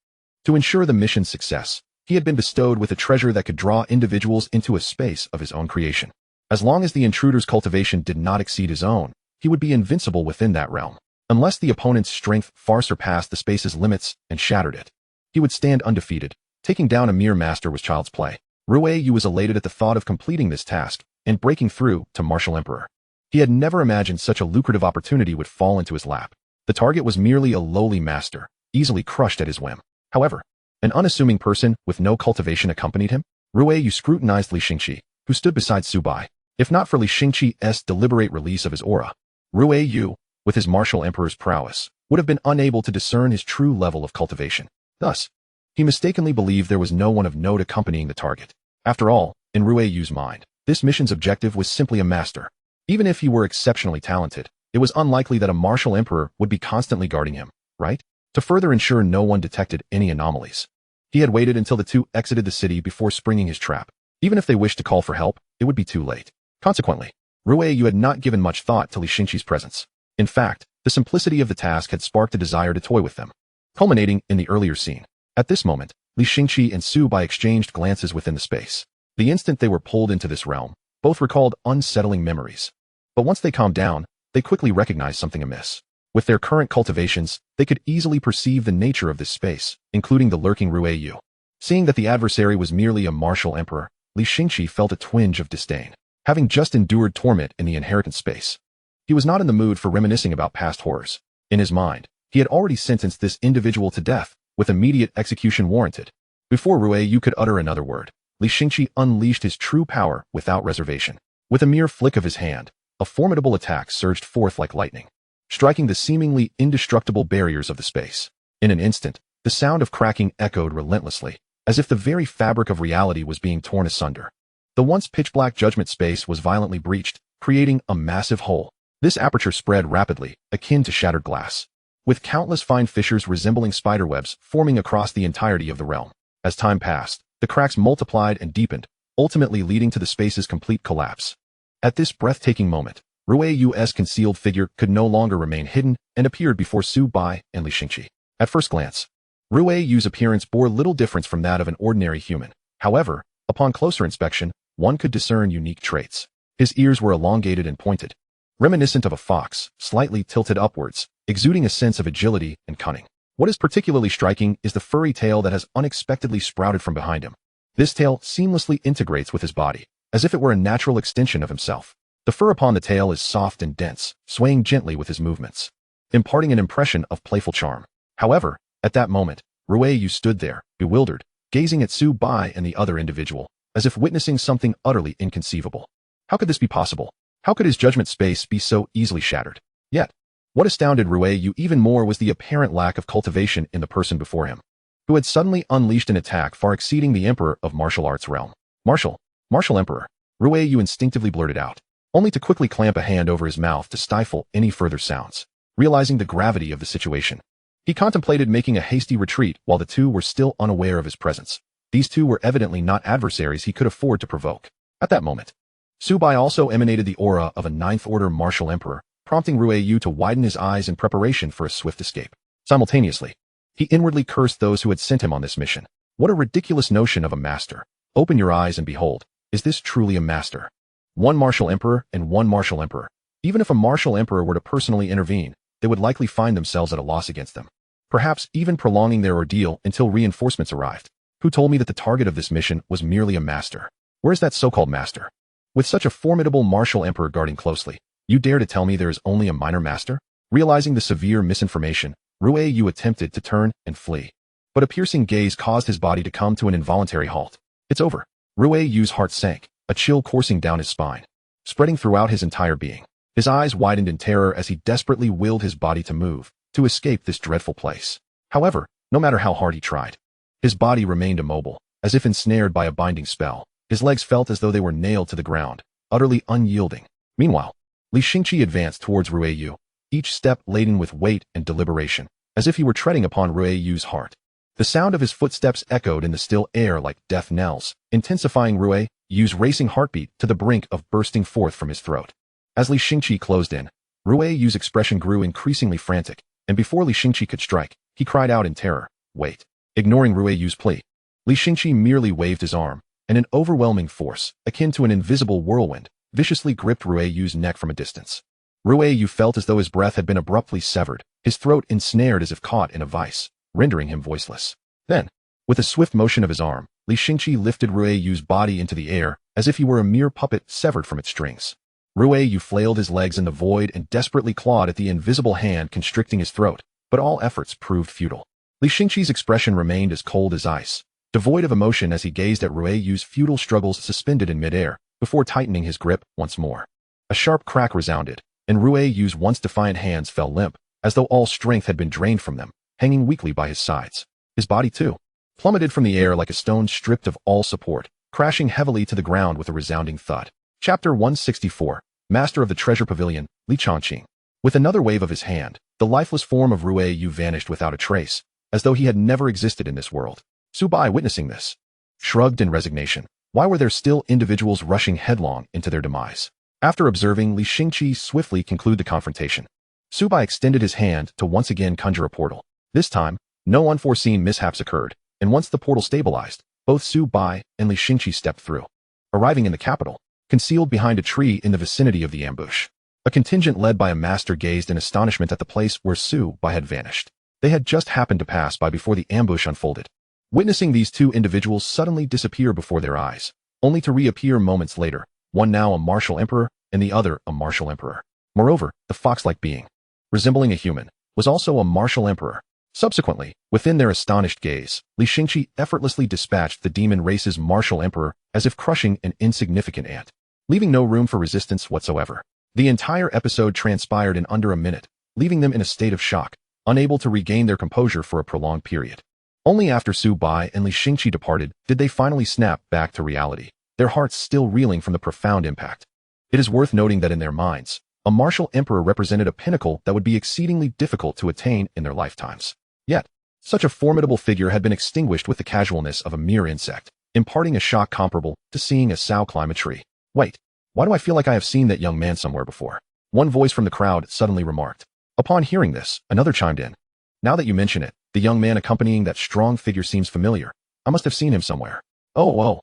to ensure the mission's success, he had been bestowed with a treasure that could draw individuals into a space of his own creation. As long as the intruder's cultivation did not exceed his own, he would be invincible within that realm. Unless the opponent's strength far surpassed the space's limits and shattered it, he would stand undefeated. Taking down a mere master was child's play. Rue Yu was elated at the thought of completing this task and breaking through to Martial Emperor. He had never imagined such a lucrative opportunity would fall into his lap. The target was merely a lowly master, easily crushed at his whim. However, an unassuming person with no cultivation accompanied him. Rue Yu scrutinized Li Xingqi, who stood beside Su Bai. If not for Li Xingqi's deliberate release of his aura, Rue Yu, with his Martial Emperor's prowess, would have been unable to discern his true level of cultivation. Thus, he mistakenly believed there was no one of note accompanying the target. After all, in Rue Yu's mind, this mission's objective was simply a master. Even if he were exceptionally talented, it was unlikely that a Martial Emperor would be constantly guarding him, right? To further ensure no one detected any anomalies, he had waited until the two exited the city before springing his trap. Even if they wished to call for help, it would be too late. Consequently, Rue Yu had not given much thought to Li Xingqi's presence. In fact, the simplicity of the task had sparked a desire to toy with them, culminating in the earlier scene. At this moment, Li Xingqi and Su Bai exchanged glances within the space. The instant they were pulled into this realm, both recalled unsettling memories. But once they calmed down, they quickly recognized something amiss. With their current cultivations, they could easily perceive the nature of this space, including the lurking Rue Yu. Seeing that the adversary was merely a Martial Emperor, Li Xingqi felt a twinge of disdain. Having just endured torment in the inheritance space, he was not in the mood for reminiscing about past horrors. In his mind, he had already sentenced this individual to death, with immediate execution warranted. Before Rue Yu could utter another word, Li Xingqi unleashed his true power without reservation. With a mere flick of his hand, a formidable attack surged forth like lightning, striking the seemingly indestructible barriers of the space. In an instant, the sound of cracking echoed relentlessly, as if the very fabric of reality was being torn asunder. The once pitch-black judgment space was violently breached, creating a massive hole. This aperture spread rapidly, akin to shattered glass, with countless fine fissures resembling spiderwebs forming across the entirety of the realm. As time passed, the cracks multiplied and deepened, ultimately leading to the space's complete collapse. At this breathtaking moment, Rue Yu's concealed figure could no longer remain hidden and appeared before Su Bai and Li Xingqi. At first glance, Rue Yu's appearance bore little difference from that of an ordinary human. However, upon closer inspection, one could discern unique traits. His ears were elongated and pointed, reminiscent of a fox, slightly tilted upwards, exuding a sense of agility and cunning. What is particularly striking is the furry tail that has unexpectedly sprouted from behind him. This tail seamlessly integrates with his body, as if it were a natural extension of himself. The fur upon the tail is soft and dense, swaying gently with his movements, imparting an impression of playful charm. However, at that moment, Rue Yu stood there, bewildered, gazing at Su Bai and the other individual, as if witnessing something utterly inconceivable. How could this be possible? How could his judgment space be so easily shattered? Yet, what astounded Rue Yu even more was the apparent lack of cultivation in the person before him, who had suddenly unleashed an attack far exceeding the Emperor of martial arts realm. Martial Emperor, Rue Yu instinctively blurted out, only to quickly clamp a hand over his mouth to stifle any further sounds. Realizing the gravity of the situation, he contemplated making a hasty retreat while the two were still unaware of his presence. These two were evidently not adversaries he could afford to provoke. At that moment, Su Bai also emanated the aura of a 9th-order Martial Emperor, prompting Rue Yu to widen his eyes in preparation for a swift escape. Simultaneously, he inwardly cursed those who had sent him on this mission. What a ridiculous notion of a master. Open your eyes and behold, is this truly a master? One Martial Emperor and one Martial Emperor. Even if a Martial Emperor were to personally intervene, they would likely find themselves at a loss against them, perhaps even prolonging their ordeal until reinforcements arrived. Who told me that the target of this mission was merely a master? Where is that so-called master? With such a formidable Martial Emperor guarding closely, you dare to tell me there is only a minor master? Realizing the severe misinformation, Rue Yu attempted to turn and flee, but a piercing gaze caused his body to come to an involuntary halt. It's over. Rue Yu's heart sank, a chill coursing down his spine, spreading throughout his entire being. His eyes widened in terror as he desperately willed his body to move, to escape this dreadful place. However, no matter how hard he tried. His body remained immobile, as if ensnared by a binding spell. His legs felt as though they were nailed to the ground, utterly unyielding. Meanwhile, Li Xingqi advanced towards Rueyu, each step laden with weight and deliberation, as if he were treading upon Rueyu's heart. The sound of his footsteps echoed in the still air like death knells, intensifying Rueyu's racing heartbeat to the brink of bursting forth from his throat. As Li Xingqi closed in, Rueyu's expression grew increasingly frantic, and before Li Xingqi could strike, he cried out in terror, "Wait!" Ignoring Rueyu's plea, Li Xingqi merely waved his arm, and an overwhelming force, akin to an invisible whirlwind, viciously gripped Rueyu's neck from a distance. Rueyu felt as though his breath had been abruptly severed, his throat ensnared as if caught in a vice, rendering him voiceless. Then, with a swift motion of his arm, Li Xingqi lifted Rueyu's body into the air, as if he were a mere puppet severed from its strings. Rueyu flailed his legs in the void and desperately clawed at the invisible hand constricting his throat, but all efforts proved futile. Li Xingqi's expression remained as cold as ice, devoid of emotion as he gazed at Rueyu's futile struggles suspended in midair, before tightening his grip once more. A sharp crack resounded, and Rueyu's once defiant hands fell limp, as though all strength had been drained from them, hanging weakly by his sides. His body, too, plummeted from the air like a stone stripped of all support, crashing heavily to the ground with a resounding thud. Chapter 164, Master of the Treasure Pavilion, Li Changqing. With another wave of his hand, the lifeless form of Rueyu vanished without a trace, as though he had never existed in this world. Su Bai, witnessing this, shrugged in resignation. Why were there still individuals rushing headlong into their demise? After observing Li Xingqi swiftly conclude the confrontation, Su Bai extended his hand to once again conjure a portal. This time, no unforeseen mishaps occurred, and once the portal stabilized, both Su Bai and Li Xingqi stepped through. Arriving in the capital, concealed behind a tree in the vicinity of the ambush, a contingent led by a master gazed in astonishment at the place where Su Bai had vanished. They had just happened to pass by before the ambush unfolded. Witnessing these two individuals suddenly disappear before their eyes, only to reappear moments later, one now a martial emperor and the other a martial emperor. Moreover, the fox-like being, resembling a human, was also a martial emperor. Subsequently, within their astonished gaze, Li Xingqi effortlessly dispatched the demon race's martial emperor as if crushing an insignificant ant, leaving no room for resistance whatsoever. The entire episode transpired in under a minute, leaving them in a state of shock, unable to regain their composure for a prolonged period. Only after Su Bai and Li Xingqi departed did they finally snap back to reality, their hearts still reeling from the profound impact. It is worth noting that in their minds, a martial emperor represented a pinnacle that would be exceedingly difficult to attain in their lifetimes. Yet, such a formidable figure had been extinguished with the casualness of a mere insect, imparting a shock comparable to seeing a sow climb a tree. Wait, why do I feel like I have seen that young man somewhere before? One voice from the crowd suddenly remarked. Upon hearing this, another chimed in. Now that you mention it, the young man accompanying that strong figure seems familiar. I must have seen him somewhere. Oh,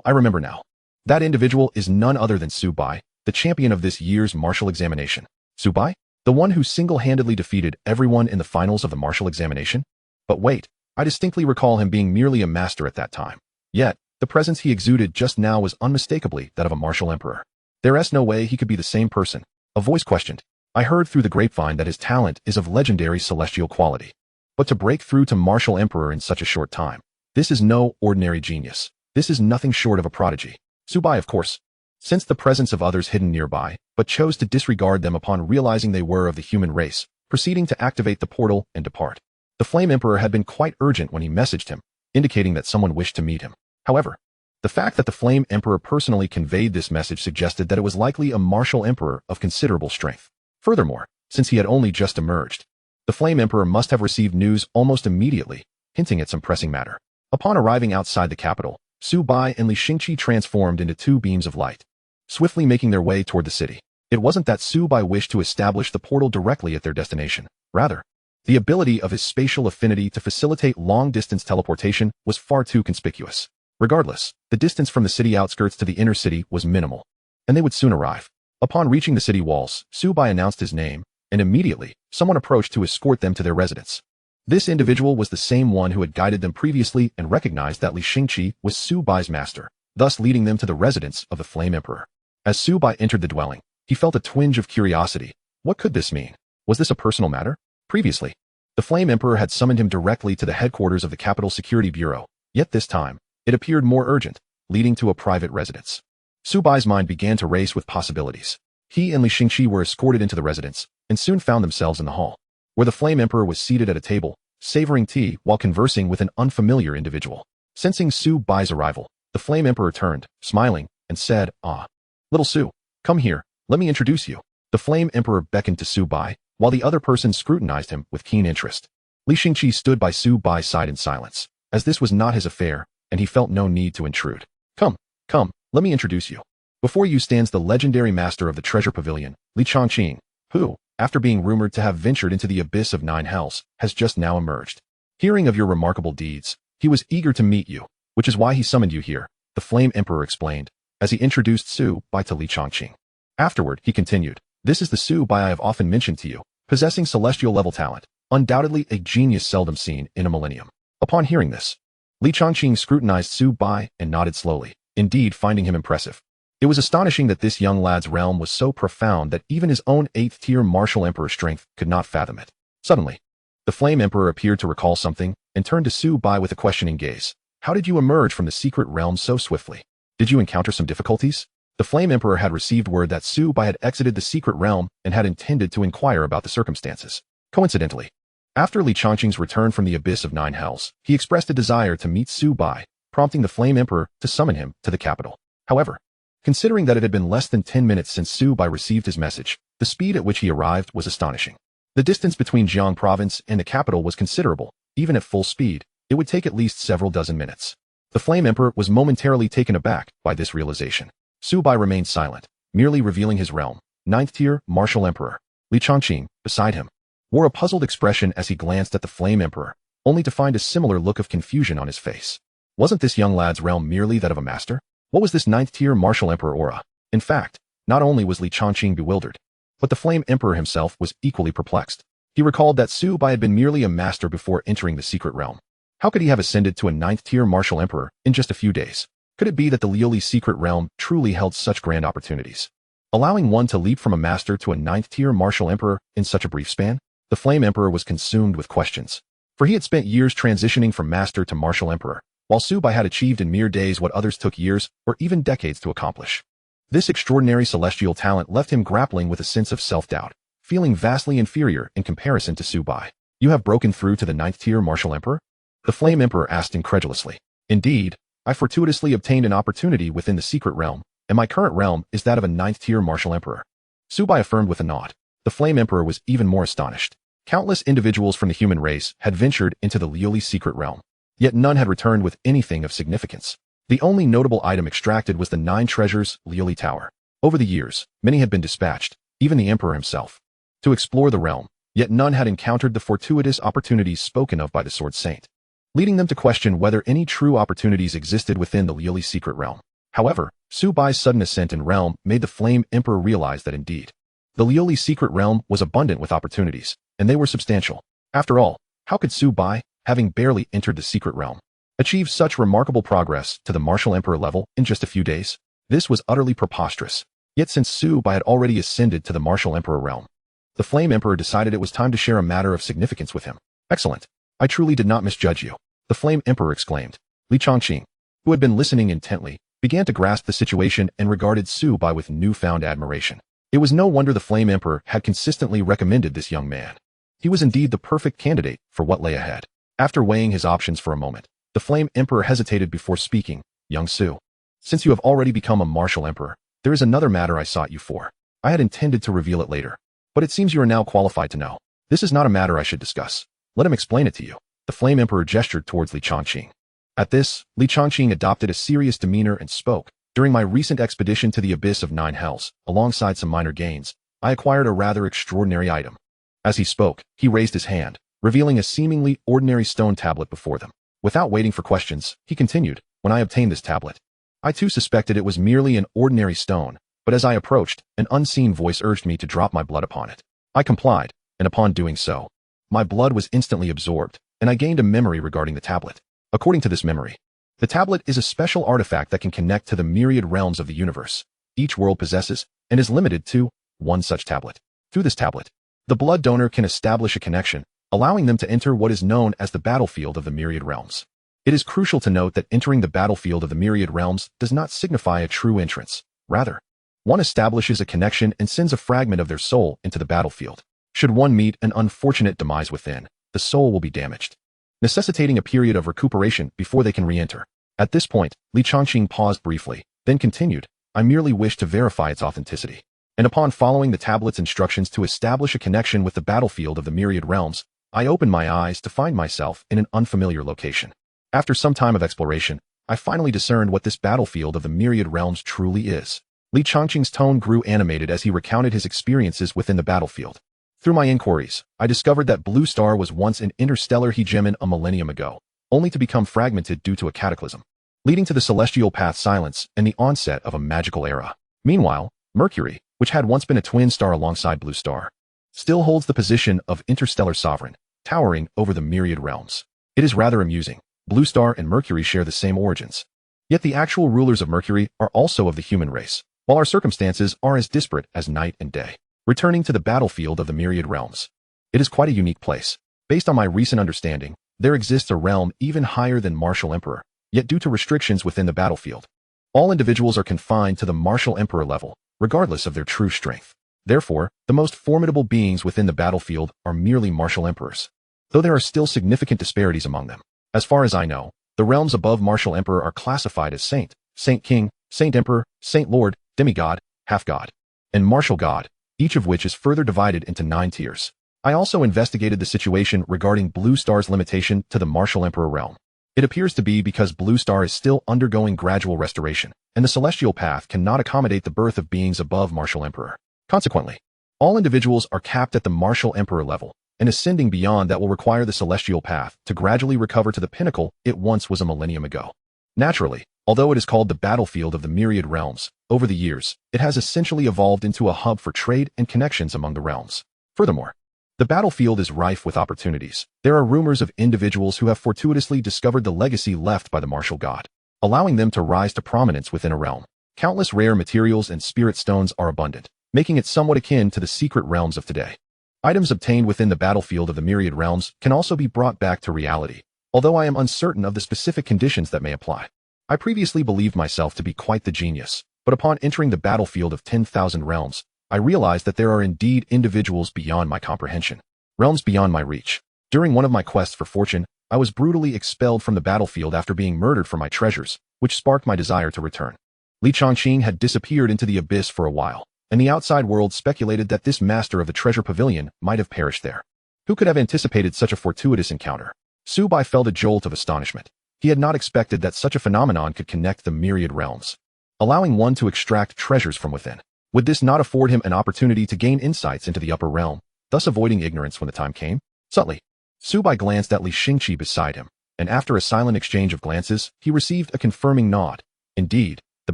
I remember now. That individual is none other than Su Bai, the champion of this year's martial examination. Su Bai? The one who single-handedly defeated everyone in the finals of the martial examination? But wait, I distinctly recall him being merely a master at that time. Yet, the presence he exuded just now was unmistakably that of a martial emperor. There's no way he could be the same person. A voice questioned. I heard through the grapevine that his talent is of legendary celestial quality. But to break through to martial emperor in such a short time, this is no ordinary genius. This is nothing short of a prodigy. Su Bai, of course, sensed the presence of others hidden nearby, but chose to disregard them upon realizing they were of the human race, proceeding to activate the portal and depart. The Flame Emperor had been quite urgent when he messaged him, indicating that someone wished to meet him. However, the fact that the Flame Emperor personally conveyed this message suggested that it was likely a martial emperor of considerable strength. Furthermore, since he had only just emerged, the Flame Emperor must have received news almost immediately, hinting at some pressing matter. Upon arriving outside the capital, Su Bai and Li Xingqi transformed into two beams of light, swiftly making their way toward the city. It wasn't that Su Bai wished to establish the portal directly at their destination. Rather, the ability of his spatial affinity to facilitate long-distance teleportation was far too conspicuous. Regardless, the distance from the city outskirts to the inner city was minimal, and they would soon arrive. Upon reaching the city walls, Su Bai announced his name, and immediately, someone approached to escort them to their residence. This individual was the same one who had guided them previously and recognized that Li Xingqi was Su Bai's master, thus leading them to the residence of the Flame Emperor. As Su Bai entered the dwelling, he felt a twinge of curiosity. What could this mean? Was this a personal matter? Previously, the Flame Emperor had summoned him directly to the headquarters of the Capital Security Bureau, yet this time, it appeared more urgent, leading to a private residence. Su Bai's mind began to race with possibilities. He and Li Xingqi were escorted into the residence, and soon found themselves in the hall, where the Flame Emperor was seated at a table, savoring tea while conversing with an unfamiliar individual. Sensing Su Bai's arrival, the Flame Emperor turned, smiling, and said, "Ah, little Su, come here, let me introduce you." The Flame Emperor beckoned to Su Bai, while the other person scrutinized him with keen interest. Li Xingqi stood by Su Bai's side in silence, as this was not his affair, and he felt no need to intrude. Come, let me introduce you. Before you stands the legendary master of the Treasure Pavilion, Li Chongqing, who, after being rumored to have ventured into the abyss of 9 hells, has just now emerged. Hearing of your remarkable deeds, he was eager to meet you, which is why he summoned you here, the Flame Emperor explained, as he introduced Su Bai to Li Chongqing. Afterward, he continued, "This is the Su Bai I have often mentioned to you, possessing celestial level talent, undoubtedly a genius seldom seen in a millennium." Upon hearing this, Li Chongqing scrutinized Su Bai and nodded slowly, indeed finding him impressive. It was astonishing that this young lad's realm was so profound that even his own 8th-tier martial emperor strength could not fathom it. Suddenly, the Flame Emperor appeared to recall something and turned to Su Bai with a questioning gaze. "How did you emerge from the secret realm so swiftly? Did you encounter some difficulties?" The Flame Emperor had received word that Su Bai had exited the secret realm and had intended to inquire about the circumstances. Coincidentally, after Li Chongqing's return from the abyss of 9 hells, he expressed a desire to meet Su Bai, prompting the Flame Emperor to summon him to the capital. However, considering that it had been less than 10 minutes since Su Bai received his message, the speed at which he arrived was astonishing. The distance between Jiang province and the capital was considerable. Even at full speed, it would take at least several dozen minutes. The Flame Emperor was momentarily taken aback by this realization. Su Bai remained silent, merely revealing his realm. 9th-tier martial emperor. Li Chongqing, beside him, wore a puzzled expression as he glanced at the Flame Emperor, only to find a similar look of confusion on his face. Wasn't this young lad's realm merely that of a master? What was this 9th-tier martial emperor aura? In fact, not only was Li Chongqing bewildered, but the Flame Emperor himself was equally perplexed. He recalled that Su Bai had been merely a master before entering the secret realm. How could he have ascended to a 9th-tier martial emperor in just a few days? Could it be that the Liuli's secret realm truly held such grand opportunities, allowing one to leap from a master to a 9th-tier martial emperor in such a brief span? The Flame Emperor was consumed with questions, for he had spent years transitioning from master to martial emperor, while Su Bai had achieved in mere days what others took years or even decades to accomplish. This extraordinary celestial talent left him grappling with a sense of self-doubt, feeling vastly inferior in comparison to Su Bai. "You have broken through to the 9th-tier martial emperor?" The Flame Emperor asked incredulously. "Indeed, I fortuitously obtained an opportunity within the secret realm, and my current realm is that of a 9th-tier martial emperor." Su Bai affirmed with a nod. The Flame Emperor was even more astonished. Countless individuals from the human race had ventured into the Liuli's secret realm, yet none had returned with anything of significance. The only notable item extracted was the 9 treasures Liuli Tower. Over the years, many had been dispatched, even the Emperor himself, to explore the realm, yet none had encountered the fortuitous opportunities spoken of by the Sword Saint, leading them to question whether any true opportunities existed within the Liuli's secret realm. However, Su Bai's sudden ascent in realm made the Flame Emperor realize that indeed, the Liuli's secret realm was abundant with opportunities, and they were substantial. After all, how could Su Bai, having barely entered the secret realm, achieve such remarkable progress to the martial emperor level in just a few days? This was utterly preposterous. Yet since Su Bai had already ascended to the martial emperor realm, the Flame Emperor decided it was time to share a matter of significance with him. "Excellent. I truly did not misjudge you," the Flame Emperor exclaimed. Li Chongqing, who had been listening intently, began to grasp the situation and regarded Su Bai with newfound admiration. It was no wonder the Flame Emperor had consistently recommended this young man. He was indeed the perfect candidate for what lay ahead. After weighing his options for a moment, the Flame Emperor hesitated before speaking. "Young Su, since you have already become a martial emperor, there is another matter I sought you for. I had intended to reveal it later, but it seems you are now qualified to know. This is not a matter I should discuss. Let him explain it to you." The Flame Emperor gestured towards Li Chongqing. At this, Li Chongqing adopted a serious demeanor and spoke. "During my recent expedition to the abyss of 9 hells, alongside some minor gains, I acquired a rather extraordinary item." As he spoke, he raised his hand, revealing a seemingly ordinary stone tablet before them. Without waiting for questions, he continued, "When I obtained this tablet, I too suspected it was merely an ordinary stone, but as I approached, an unseen voice urged me to drop my blood upon it. I complied, and upon doing so, my blood was instantly absorbed, and I gained a memory regarding the tablet. According to this memory, the tablet is a special artifact that can connect to the myriad realms of the universe each world possesses, and is limited to one such tablet. Through this tablet, the blood donor can establish a connection, allowing them to enter what is known as the battlefield of the myriad realms. It is crucial to note that entering the battlefield of the myriad realms does not signify a true entrance. Rather, one establishes a connection and sends a fragment of their soul into the battlefield. Should one meet an unfortunate demise within, the soul will be damaged, necessitating a period of recuperation before they can re-enter. At this point, Li Changqing paused briefly, then continued, I merely wish to verify its authenticity. And upon following the tablet's instructions to establish a connection with the battlefield of the myriad realms, I opened my eyes to find myself in an unfamiliar location. After some time of exploration, I finally discerned what this battlefield of the myriad realms truly is. Li Changqing's tone grew animated as he recounted his experiences within the battlefield. Through my inquiries, I discovered that Blue Star was once an interstellar hegemon a millennium ago, only to become fragmented due to a cataclysm, leading to the celestial path silence and the onset of a magical era. Meanwhile, Mercury, which had once been a twin star alongside Blue Star, still holds the position of interstellar sovereign, towering over the myriad realms. It is rather amusing. Blue Star and Mercury share the same origins. Yet the actual rulers of Mercury are also of the human race, while our circumstances are as disparate as night and day. Returning to the battlefield of the myriad realms. It is quite a unique place. Based on my recent understanding, there exists a realm even higher than Martial Emperor, yet due to restrictions within the battlefield, all individuals are confined to the Martial Emperor level, regardless of their true strength. Therefore, the most formidable beings within the battlefield are merely Martial Emperors, though there are still significant disparities among them. As far as I know, the realms above Martial Emperor are classified as Saint, Saint King, Saint Emperor, Saint Lord, Demigod, Half-God, and Martial God, each of which is further divided into 9 tiers. I also investigated the situation regarding Blue Star's limitation to the Martial Emperor realm. It appears to be because Blue Star is still undergoing gradual restoration, and the celestial path cannot accommodate the birth of beings above Martial Emperor. Consequently, all individuals are capped at the Martial Emperor level, and ascending beyond that will require the celestial path to gradually recover to the pinnacle it once was a millennium ago. Naturally, although it is called the battlefield of the myriad realms, over the years, it has essentially evolved into a hub for trade and connections among the realms. Furthermore, the battlefield is rife with opportunities. There are rumors of individuals who have fortuitously discovered the legacy left by the martial god, allowing them to rise to prominence within a realm. Countless rare materials and spirit stones are abundant, making it somewhat akin to the secret realms of today. Items obtained within the battlefield of the myriad realms can also be brought back to reality, although I am uncertain of the specific conditions that may apply. I previously believed myself to be quite the genius, but upon entering the battlefield of 10,000 realms, I realized that there are indeed individuals beyond my comprehension, realms beyond my reach. During one of my quests for fortune, I was brutally expelled from the battlefield after being murdered for my treasures, which sparked my desire to return. Li Changqing had disappeared into the abyss for a while, and the outside world speculated that this master of the treasure pavilion might have perished there. Who could have anticipated such a fortuitous encounter? Su Bai felt a jolt of astonishment. He had not expected that such a phenomenon could connect the myriad realms, allowing one to extract treasures from within. Would this not afford him an opportunity to gain insights into the upper realm, thus avoiding ignorance when the time came? Subtly, Su Bai glanced at Li Xingqi beside him, and after a silent exchange of glances, he received a confirming nod. Indeed, the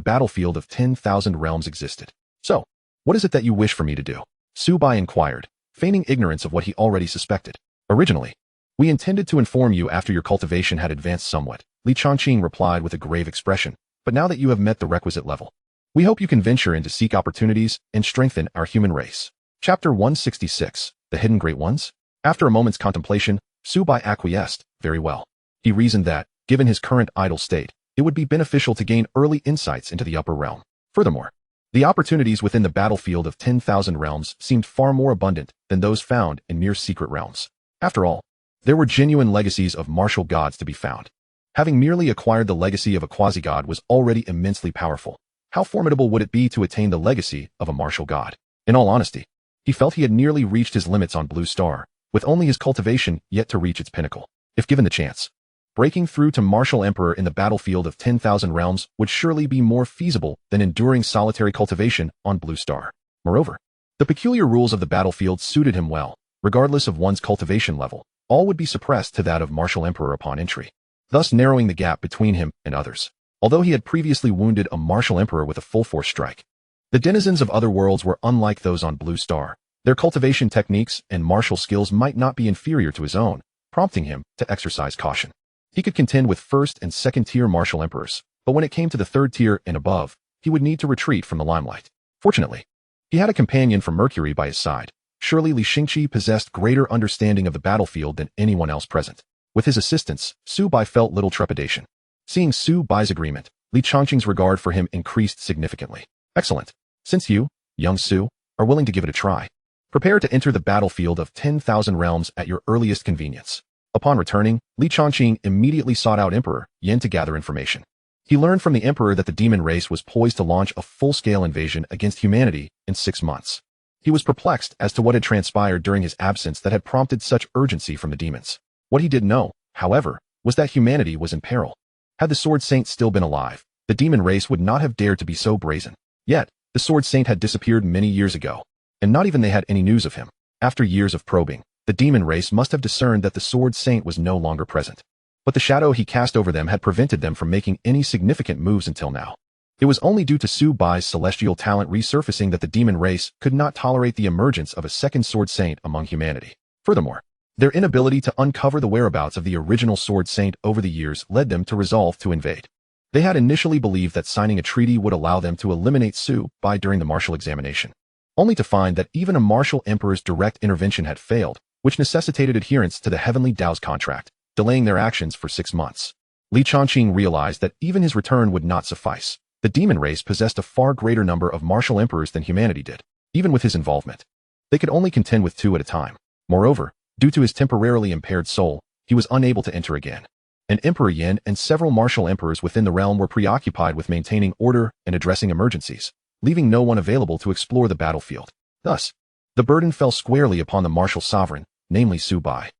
battlefield of 10,000 realms existed. So, what is it that you wish for me to do? Su Bai inquired, feigning ignorance of what he already suspected. Originally, we intended to inform you after your cultivation had advanced somewhat, Li Changqing replied with a grave expression, but now that you have met the requisite level, we hope you can venture in to seek opportunities and strengthen our human race. Chapter 166, The Hidden Great Ones? After a moment's contemplation, Su Bai acquiesced. Very well. He reasoned that, given his current idle state, it would be beneficial to gain early insights into the upper realm. Furthermore, the opportunities within the battlefield of 10,000 realms seemed far more abundant than those found in mere secret realms. After all, there were genuine legacies of martial gods to be found. Having merely acquired the legacy of a quasi-god was already immensely powerful. How formidable would it be to attain the legacy of a martial god? In all honesty, he felt he had nearly reached his limits on Blue Star, with only his cultivation yet to reach its pinnacle. If given the chance, breaking through to Martial Emperor in the battlefield of 10,000 realms would surely be more feasible than enduring solitary cultivation on Blue Star. Moreover, the peculiar rules of the battlefield suited him well. Regardless of one's cultivation level, all would be suppressed to that of Martial Emperor upon entry, thus narrowing the gap between him and others. Although he had previously wounded a Martial Emperor with a full-force strike, the denizens of other worlds were unlike those on Blue Star. Their cultivation techniques and martial skills might not be inferior to his own, prompting him to exercise caution. He could contend with first and second-tier Martial Emperors, but when it came to the third tier and above, he would need to retreat from the limelight. Fortunately, he had a companion from Mercury by his side. Surely Li Xingqi possessed greater understanding of the battlefield than anyone else present. With his assistance, Su Bai felt little trepidation. Seeing Su Bai's agreement, Li Changqing's regard for him increased significantly. Excellent. Since you, young Su, are willing to give it a try, Prepare to enter the battlefield of 10,000 realms at your earliest convenience. Upon returning, Li Chongqing immediately sought out Emperor Yin to gather information. He learned from the Emperor that the demon race was poised to launch a full-scale invasion against humanity in 6 months. He was perplexed as to what had transpired during his absence that had prompted such urgency from the demons. What he didn't know, however, was that humanity was in peril. Had the Sword Saint still been alive, the demon race would not have dared to be so brazen. Yet, the Sword Saint had disappeared many years ago, and not even they had any news of him. After years of probing, the demon race must have discerned that the Sword Saint was no longer present. But the shadow he cast over them had prevented them from making any significant moves until now. It was only due to Su Bai's celestial talent resurfacing that the demon race could not tolerate the emergence of a second Sword Saint among humanity. Furthermore, their inability to uncover the whereabouts of the original Sword Saint over the years led them to resolve to invade. They had initially believed that signing a treaty would allow them to eliminate Su Bai during the martial examination, only to find that even a martial emperor's direct intervention had failed, which necessitated adherence to the Heavenly Dao's contract, delaying their actions for 6 months. Li Chongqing realized that even his return would not suffice. The demon race possessed a far greater number of martial emperors than humanity did. Even with his involvement, they could only contend with 2 at a time. Moreover, due to his temporarily impaired soul, he was unable to enter again. And Emperor Yin and several martial emperors within the realm were preoccupied with maintaining order and addressing emergencies, leaving no one available to explore the battlefield. Thus, the burden fell squarely upon the martial sovereign, namely Su Bai.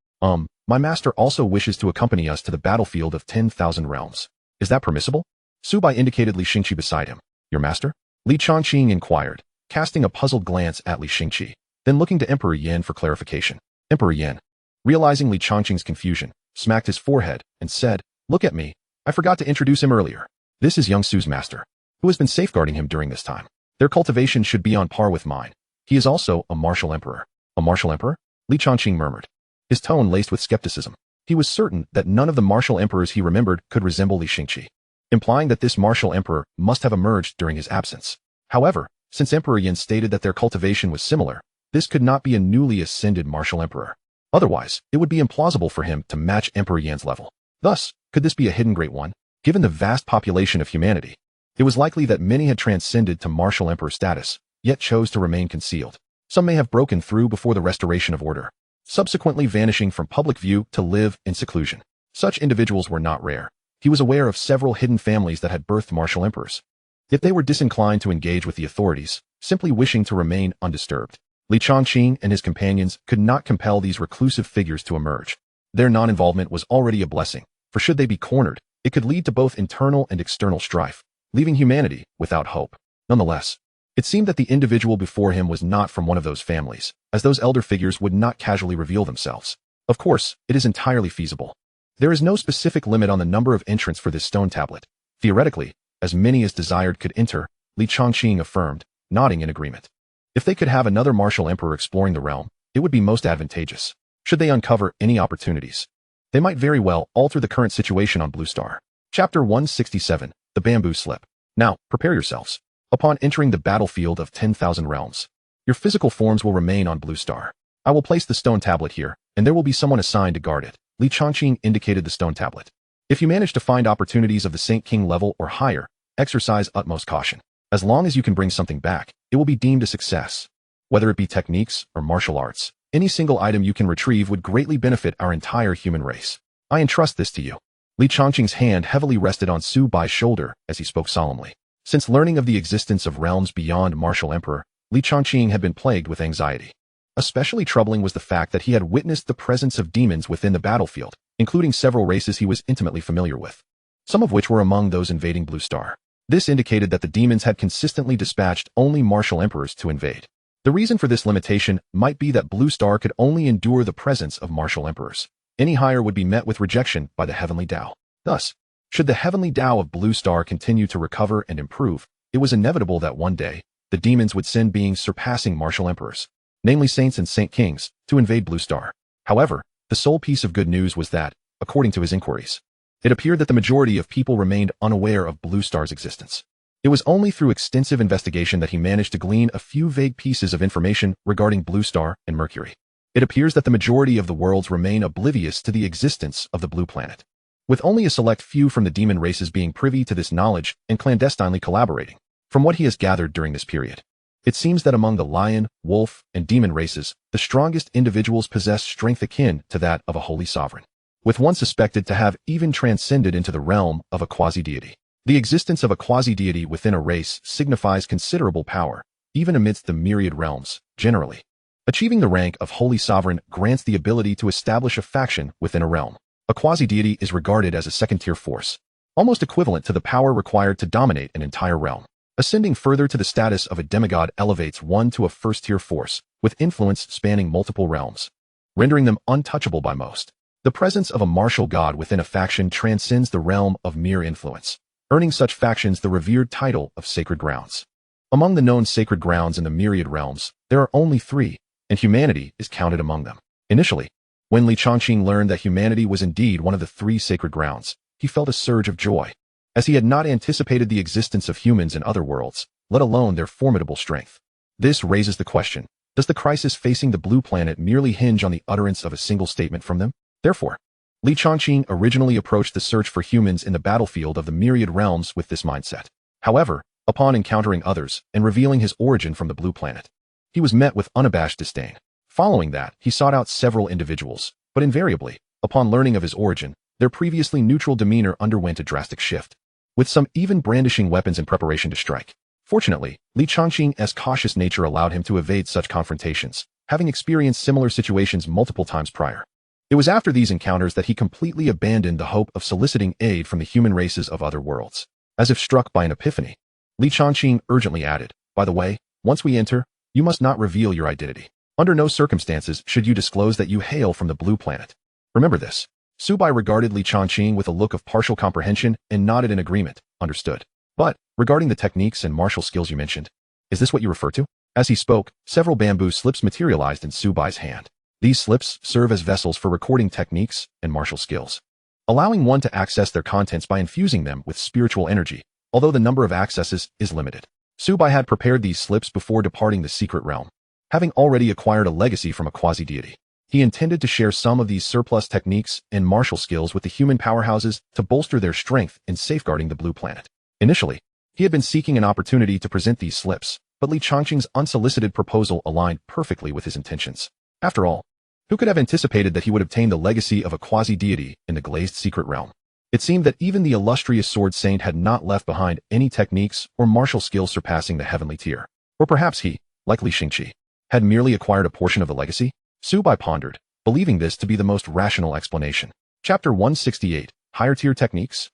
My master also wishes to accompany us to the battlefield of 10,000 realms. Is that permissible? Su Bai indicated Li Xingqi beside him. Your master? Li Chongqing inquired, casting a puzzled glance at Li Xingqi, then looking to Emperor Yin for clarification. Emperor Yin, realizing Li Chongqing's confusion, smacked his forehead and said, Look at me, I forgot to introduce him earlier. This is young Su's master, who has been safeguarding him during this time. Their cultivation should be on par with mine. He is also a martial emperor. A martial emperor? Li Chongqing murmured, his tone laced with skepticism. He was certain that none of the martial emperors he remembered could resemble Li Xingqi, implying that this martial emperor must have emerged during his absence. However, since Emperor Yin stated that their cultivation was similar, this could not be a newly ascended martial emperor. Otherwise, it would be implausible for him to match Emperor Yin's level. Thus, could this be a hidden Great One? Given the vast population of humanity, it was likely that many had transcended to martial emperor status, yet chose to remain concealed. Some may have broken through before the restoration of order, subsequently vanishing from public view to live in seclusion. Such individuals were not rare. He was aware of several hidden families that had birthed martial emperors. Yet they were disinclined to engage with the authorities, simply wishing to remain undisturbed. Li Chongqing and his companions could not compel these reclusive figures to emerge. Their non-involvement was already a blessing, for should they be cornered, it could lead to both internal and external strife, leaving humanity without hope. Nonetheless, it seemed that the individual before him was not from one of those families, as those elder figures would not casually reveal themselves. Of course, it is entirely feasible. There is no specific limit on the number of entrants for this stone tablet. Theoretically, as many as desired could enter, Li Chongqing affirmed, nodding in agreement. If they could have another martial emperor exploring the realm, it would be most advantageous. Should they uncover any opportunities, they might very well alter the current situation on Blue Star. Chapter 167, The Bamboo Slip. Now, prepare yourselves. Upon entering the battlefield of 10,000 realms, your physical forms will remain on Blue Star. I will place the stone tablet here, and there will be someone assigned to guard it. Li Chongqing indicated the stone tablet. If you manage to find opportunities of the Saint King level or higher, exercise utmost caution. As long as you can bring something back, it will be deemed a success. Whether it be techniques or martial arts, any single item you can retrieve would greatly benefit our entire human race. I entrust this to you. Li Chongqing's hand heavily rested on Su Bai's shoulder as he spoke solemnly. Since learning of the existence of realms beyond Martial Emperor, Li Chongqing had been plagued with anxiety. Especially troubling was the fact that he had witnessed the presence of demons within the battlefield, including several races he was intimately familiar with, some of which were among those invading Blue Star. This indicated that the demons had consistently dispatched only martial emperors to invade. The reason for this limitation might be that Blue Star could only endure the presence of martial emperors. Any higher would be met with rejection by the Heavenly Dao. Thus, should the Heavenly Dao of Blue Star continue to recover and improve, it was inevitable that one day, the demons would send beings surpassing martial emperors, namely saints and saint kings, to invade Blue Star. However, the sole piece of good news was that, according to his inquiries, it appeared that the majority of people remained unaware of Blue Star's existence. It was only through extensive investigation that he managed to glean a few vague pieces of information regarding Blue Star and Mercury. It appears that the majority of the worlds remain oblivious to the existence of the Blue Planet, with only a select few from the demon races being privy to this knowledge and clandestinely collaborating. From what he has gathered during this period, It seems that among the lion, wolf, and demon races, the strongest individuals possess strength akin to that of a holy sovereign, with one suspected to have even transcended into the realm of a quasi-deity. The existence of a quasi-deity within a race signifies considerable power, even amidst the myriad realms, generally. Achieving the rank of holy sovereign grants the ability to establish a faction within a realm. A quasi-deity is regarded as a second-tier force, almost equivalent to the power required to dominate an entire realm. Ascending further to the status of a demigod elevates one to a first-tier force, with influence spanning multiple realms, rendering them untouchable by most. The presence of a martial god within a faction transcends the realm of mere influence, earning such factions the revered title of sacred grounds. Among the known sacred grounds in the myriad realms, there are only 3, and humanity is counted among them. Initially, when Li Changqing learned that humanity was indeed one of the 3 sacred grounds, he felt a surge of joy, as he had not anticipated the existence of humans in other worlds, let alone their formidable strength. This raises the question, does the crisis facing the blue planet merely hinge on the utterance of a single statement from them? Therefore, Li Changqing originally approached the search for humans in the battlefield of the myriad realms with this mindset. However, upon encountering others and revealing his origin from the blue planet, he was met with unabashed disdain. Following that, he sought out several individuals, but invariably, upon learning of his origin, their previously neutral demeanor underwent a drastic shift, with some even brandishing weapons in preparation to strike. Fortunately, Li Changqing's cautious nature allowed him to evade such confrontations, having experienced similar situations multiple times prior. It was after these encounters that he completely abandoned the hope of soliciting aid from the human races of other worlds. As if struck by an epiphany, Li Changqing urgently added, "By the way, once we enter, you must not reveal your identity. Under no circumstances should you disclose that you hail from the blue planet. Remember this." Subai regarded Li Changqing with a look of partial comprehension and nodded in agreement. Understood. But, regarding the techniques and martial skills you mentioned, is this what you refer to? As he spoke, several bamboo slips materialized in Subai's hand. These slips serve as vessels for recording techniques and martial skills, allowing one to access their contents by infusing them with spiritual energy, although the number of accesses is limited. Subai had prepared these slips before departing the secret realm. Having already acquired a legacy from a quasi-deity, he intended to share some of these surplus techniques and martial skills with the human powerhouses to bolster their strength in safeguarding the blue planet. Initially, he had been seeking an opportunity to present these slips, but Li Changqing's unsolicited proposal aligned perfectly with his intentions. After all, who could have anticipated that he would obtain the legacy of a quasi-deity in the glazed secret realm? It seemed that even the illustrious sword saint had not left behind any techniques or martial skills surpassing the heavenly tier. Or perhaps he, like Li Xingqi, had merely acquired a portion of the legacy? Subai pondered, believing this to be the most rational explanation. Chapter 168, Higher Tier Techniques.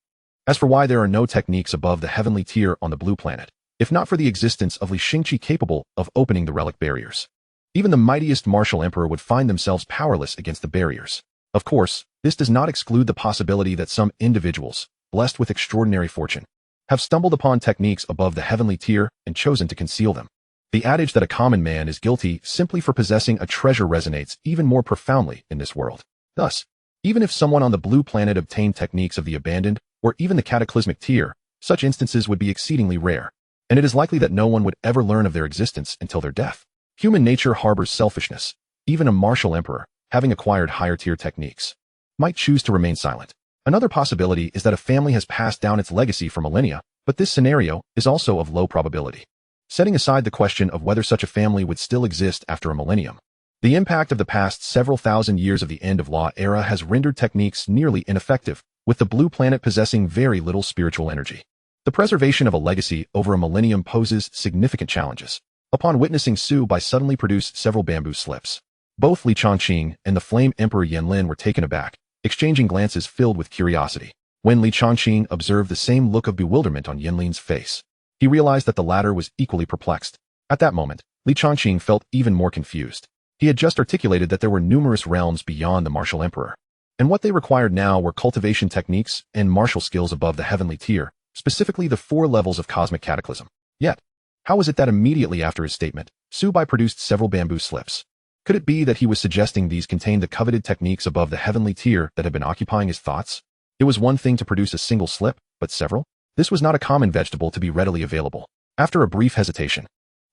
As for why there are no techniques above the heavenly tier on the blue planet, if not for the existence of Li Xingqi capable of opening the relic barriers, even the mightiest martial emperor would find themselves powerless against the barriers. Of course, this does not exclude the possibility that some individuals, blessed with extraordinary fortune, have stumbled upon techniques above the heavenly tier and chosen to conceal them. The adage that a common man is guilty simply for possessing a treasure resonates even more profoundly in this world. Thus, even if someone on the blue planet obtained techniques of the abandoned, or even the cataclysmic tier, such instances would be exceedingly rare, and it is likely that no one would ever learn of their existence until their death. Human nature harbors selfishness. Even a martial emperor, having acquired higher tier techniques, might choose to remain silent. Another possibility is that a family has passed down its legacy for millennia, but this scenario is also of low probability. Setting aside the question of whether such a family would still exist after a millennium, the impact of the past several thousand years of the end of law era has rendered techniques nearly ineffective, with the blue planet possessing very little spiritual energy. The preservation of a legacy over a millennium poses significant challenges. Upon witnessing Subai suddenly produce several bamboo slips, both Li Changqing and the Flame Emperor Yanlin were taken aback, exchanging glances filled with curiosity. When Li Changqing observed the same look of bewilderment on Yanlin's face, he realized that the latter was equally perplexed. At that moment, Li Changqing felt even more confused. He had just articulated that there were numerous realms beyond the Martial Emperor, and what they required now were cultivation techniques and martial skills above the heavenly tier, specifically the 4 levels of cosmic cataclysm. Yet, how was it that immediately after his statement, Subai produced several bamboo slips? Could it be that he was suggesting these contained the coveted techniques above the heavenly tier that had been occupying his thoughts? It was one thing to produce a single slip, but several? This was not a common vegetable to be readily available. After a brief hesitation,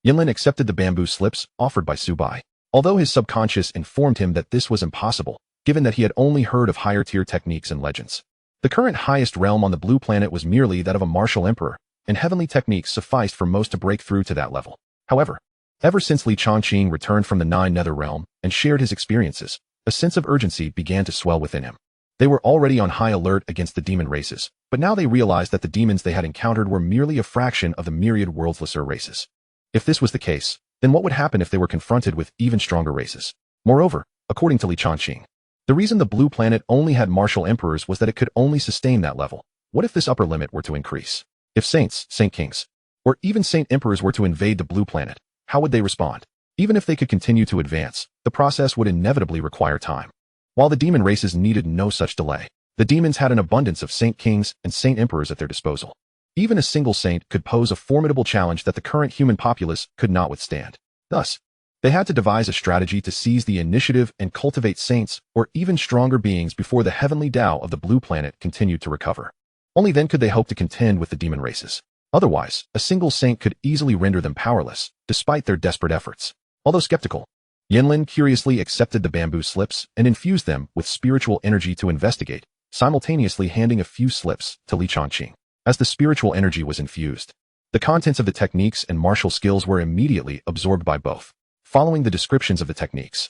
Yanlin accepted the bamboo slips offered by Subai, although his subconscious informed him that this was impossible, given that he had only heard of higher tier techniques and legends. The current highest realm on the blue planet was merely that of a martial emperor, and heavenly techniques sufficed for most to break through to that level. However, Ever since Li Chongqing returned from the Nine Nether Realm and shared his experiences, a sense of urgency began to swell within him. They were already on high alert against the demon races, but now they realized that the demons they had encountered were merely a fraction of the myriad world's lesser races. If this was the case, then what would happen if they were confronted with even stronger races? Moreover, according to Li Chongqing, the reason the blue planet only had martial emperors was that it could only sustain that level. What if this upper limit were to increase? If saints, saint kings, or even saint emperors were to invade the blue planet, how would they respond? Even if they could continue to advance, the process would inevitably require time. While the demon races needed no such delay, the demons had an abundance of saint kings and saint emperors at their disposal. Even a single saint could pose a formidable challenge that the current human populace could not withstand. Thus, they had to devise a strategy to seize the initiative and cultivate saints or even stronger beings before the heavenly Tao of the blue planet continued to recover. Only then could they hope to contend with the demon races. Otherwise, a single saint could easily render them powerless, despite their desperate efforts. Although skeptical, Yanlin curiously accepted the bamboo slips and infused them with spiritual energy to investigate, simultaneously handing a few slips to Li Chongqing. As the spiritual energy was infused, the contents of the techniques and martial skills were immediately absorbed by both. Following the descriptions of the techniques,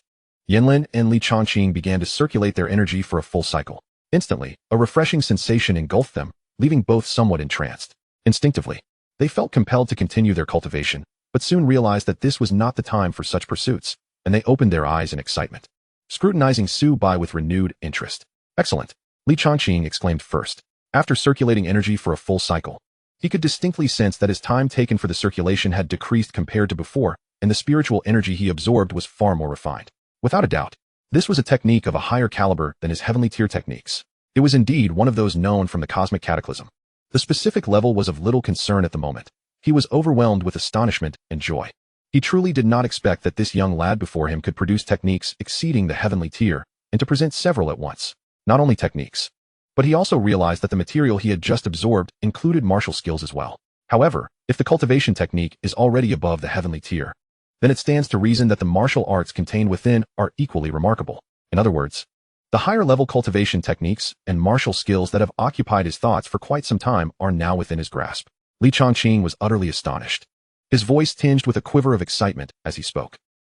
Yanlin and Li Chongqing began to circulate their energy for a full cycle. Instantly, a refreshing sensation engulfed them, leaving both somewhat entranced. Instinctively, they felt compelled to continue their cultivation, but soon realized that this was not the time for such pursuits, and they opened their eyes in excitement, scrutinizing Su Bai with renewed interest. Excellent, Li Chongqing exclaimed first. After circulating energy for a full cycle, he could distinctly sense that his time taken for the circulation had decreased compared to before, and the spiritual energy he absorbed was far more refined. Without a doubt, this was a technique of a higher caliber than his heavenly tier techniques. It was indeed one of those known from the cosmic cataclysm. The specific level was of little concern at the moment. He was overwhelmed with astonishment and joy. He truly did not expect that this young lad before him could produce techniques exceeding the heavenly tier, and to present several at once. Not only techniques, but he also realized that the material he had just absorbed included martial skills as well. However, if the cultivation technique is already above the heavenly tier, then it stands to reason that the martial arts contained within are equally remarkable. In other words, the higher-level cultivation techniques and martial skills that have occupied his thoughts for quite some time are now within his grasp. Li Chongqing was utterly astonished, his voice tinged with a quiver of excitement as he spoke.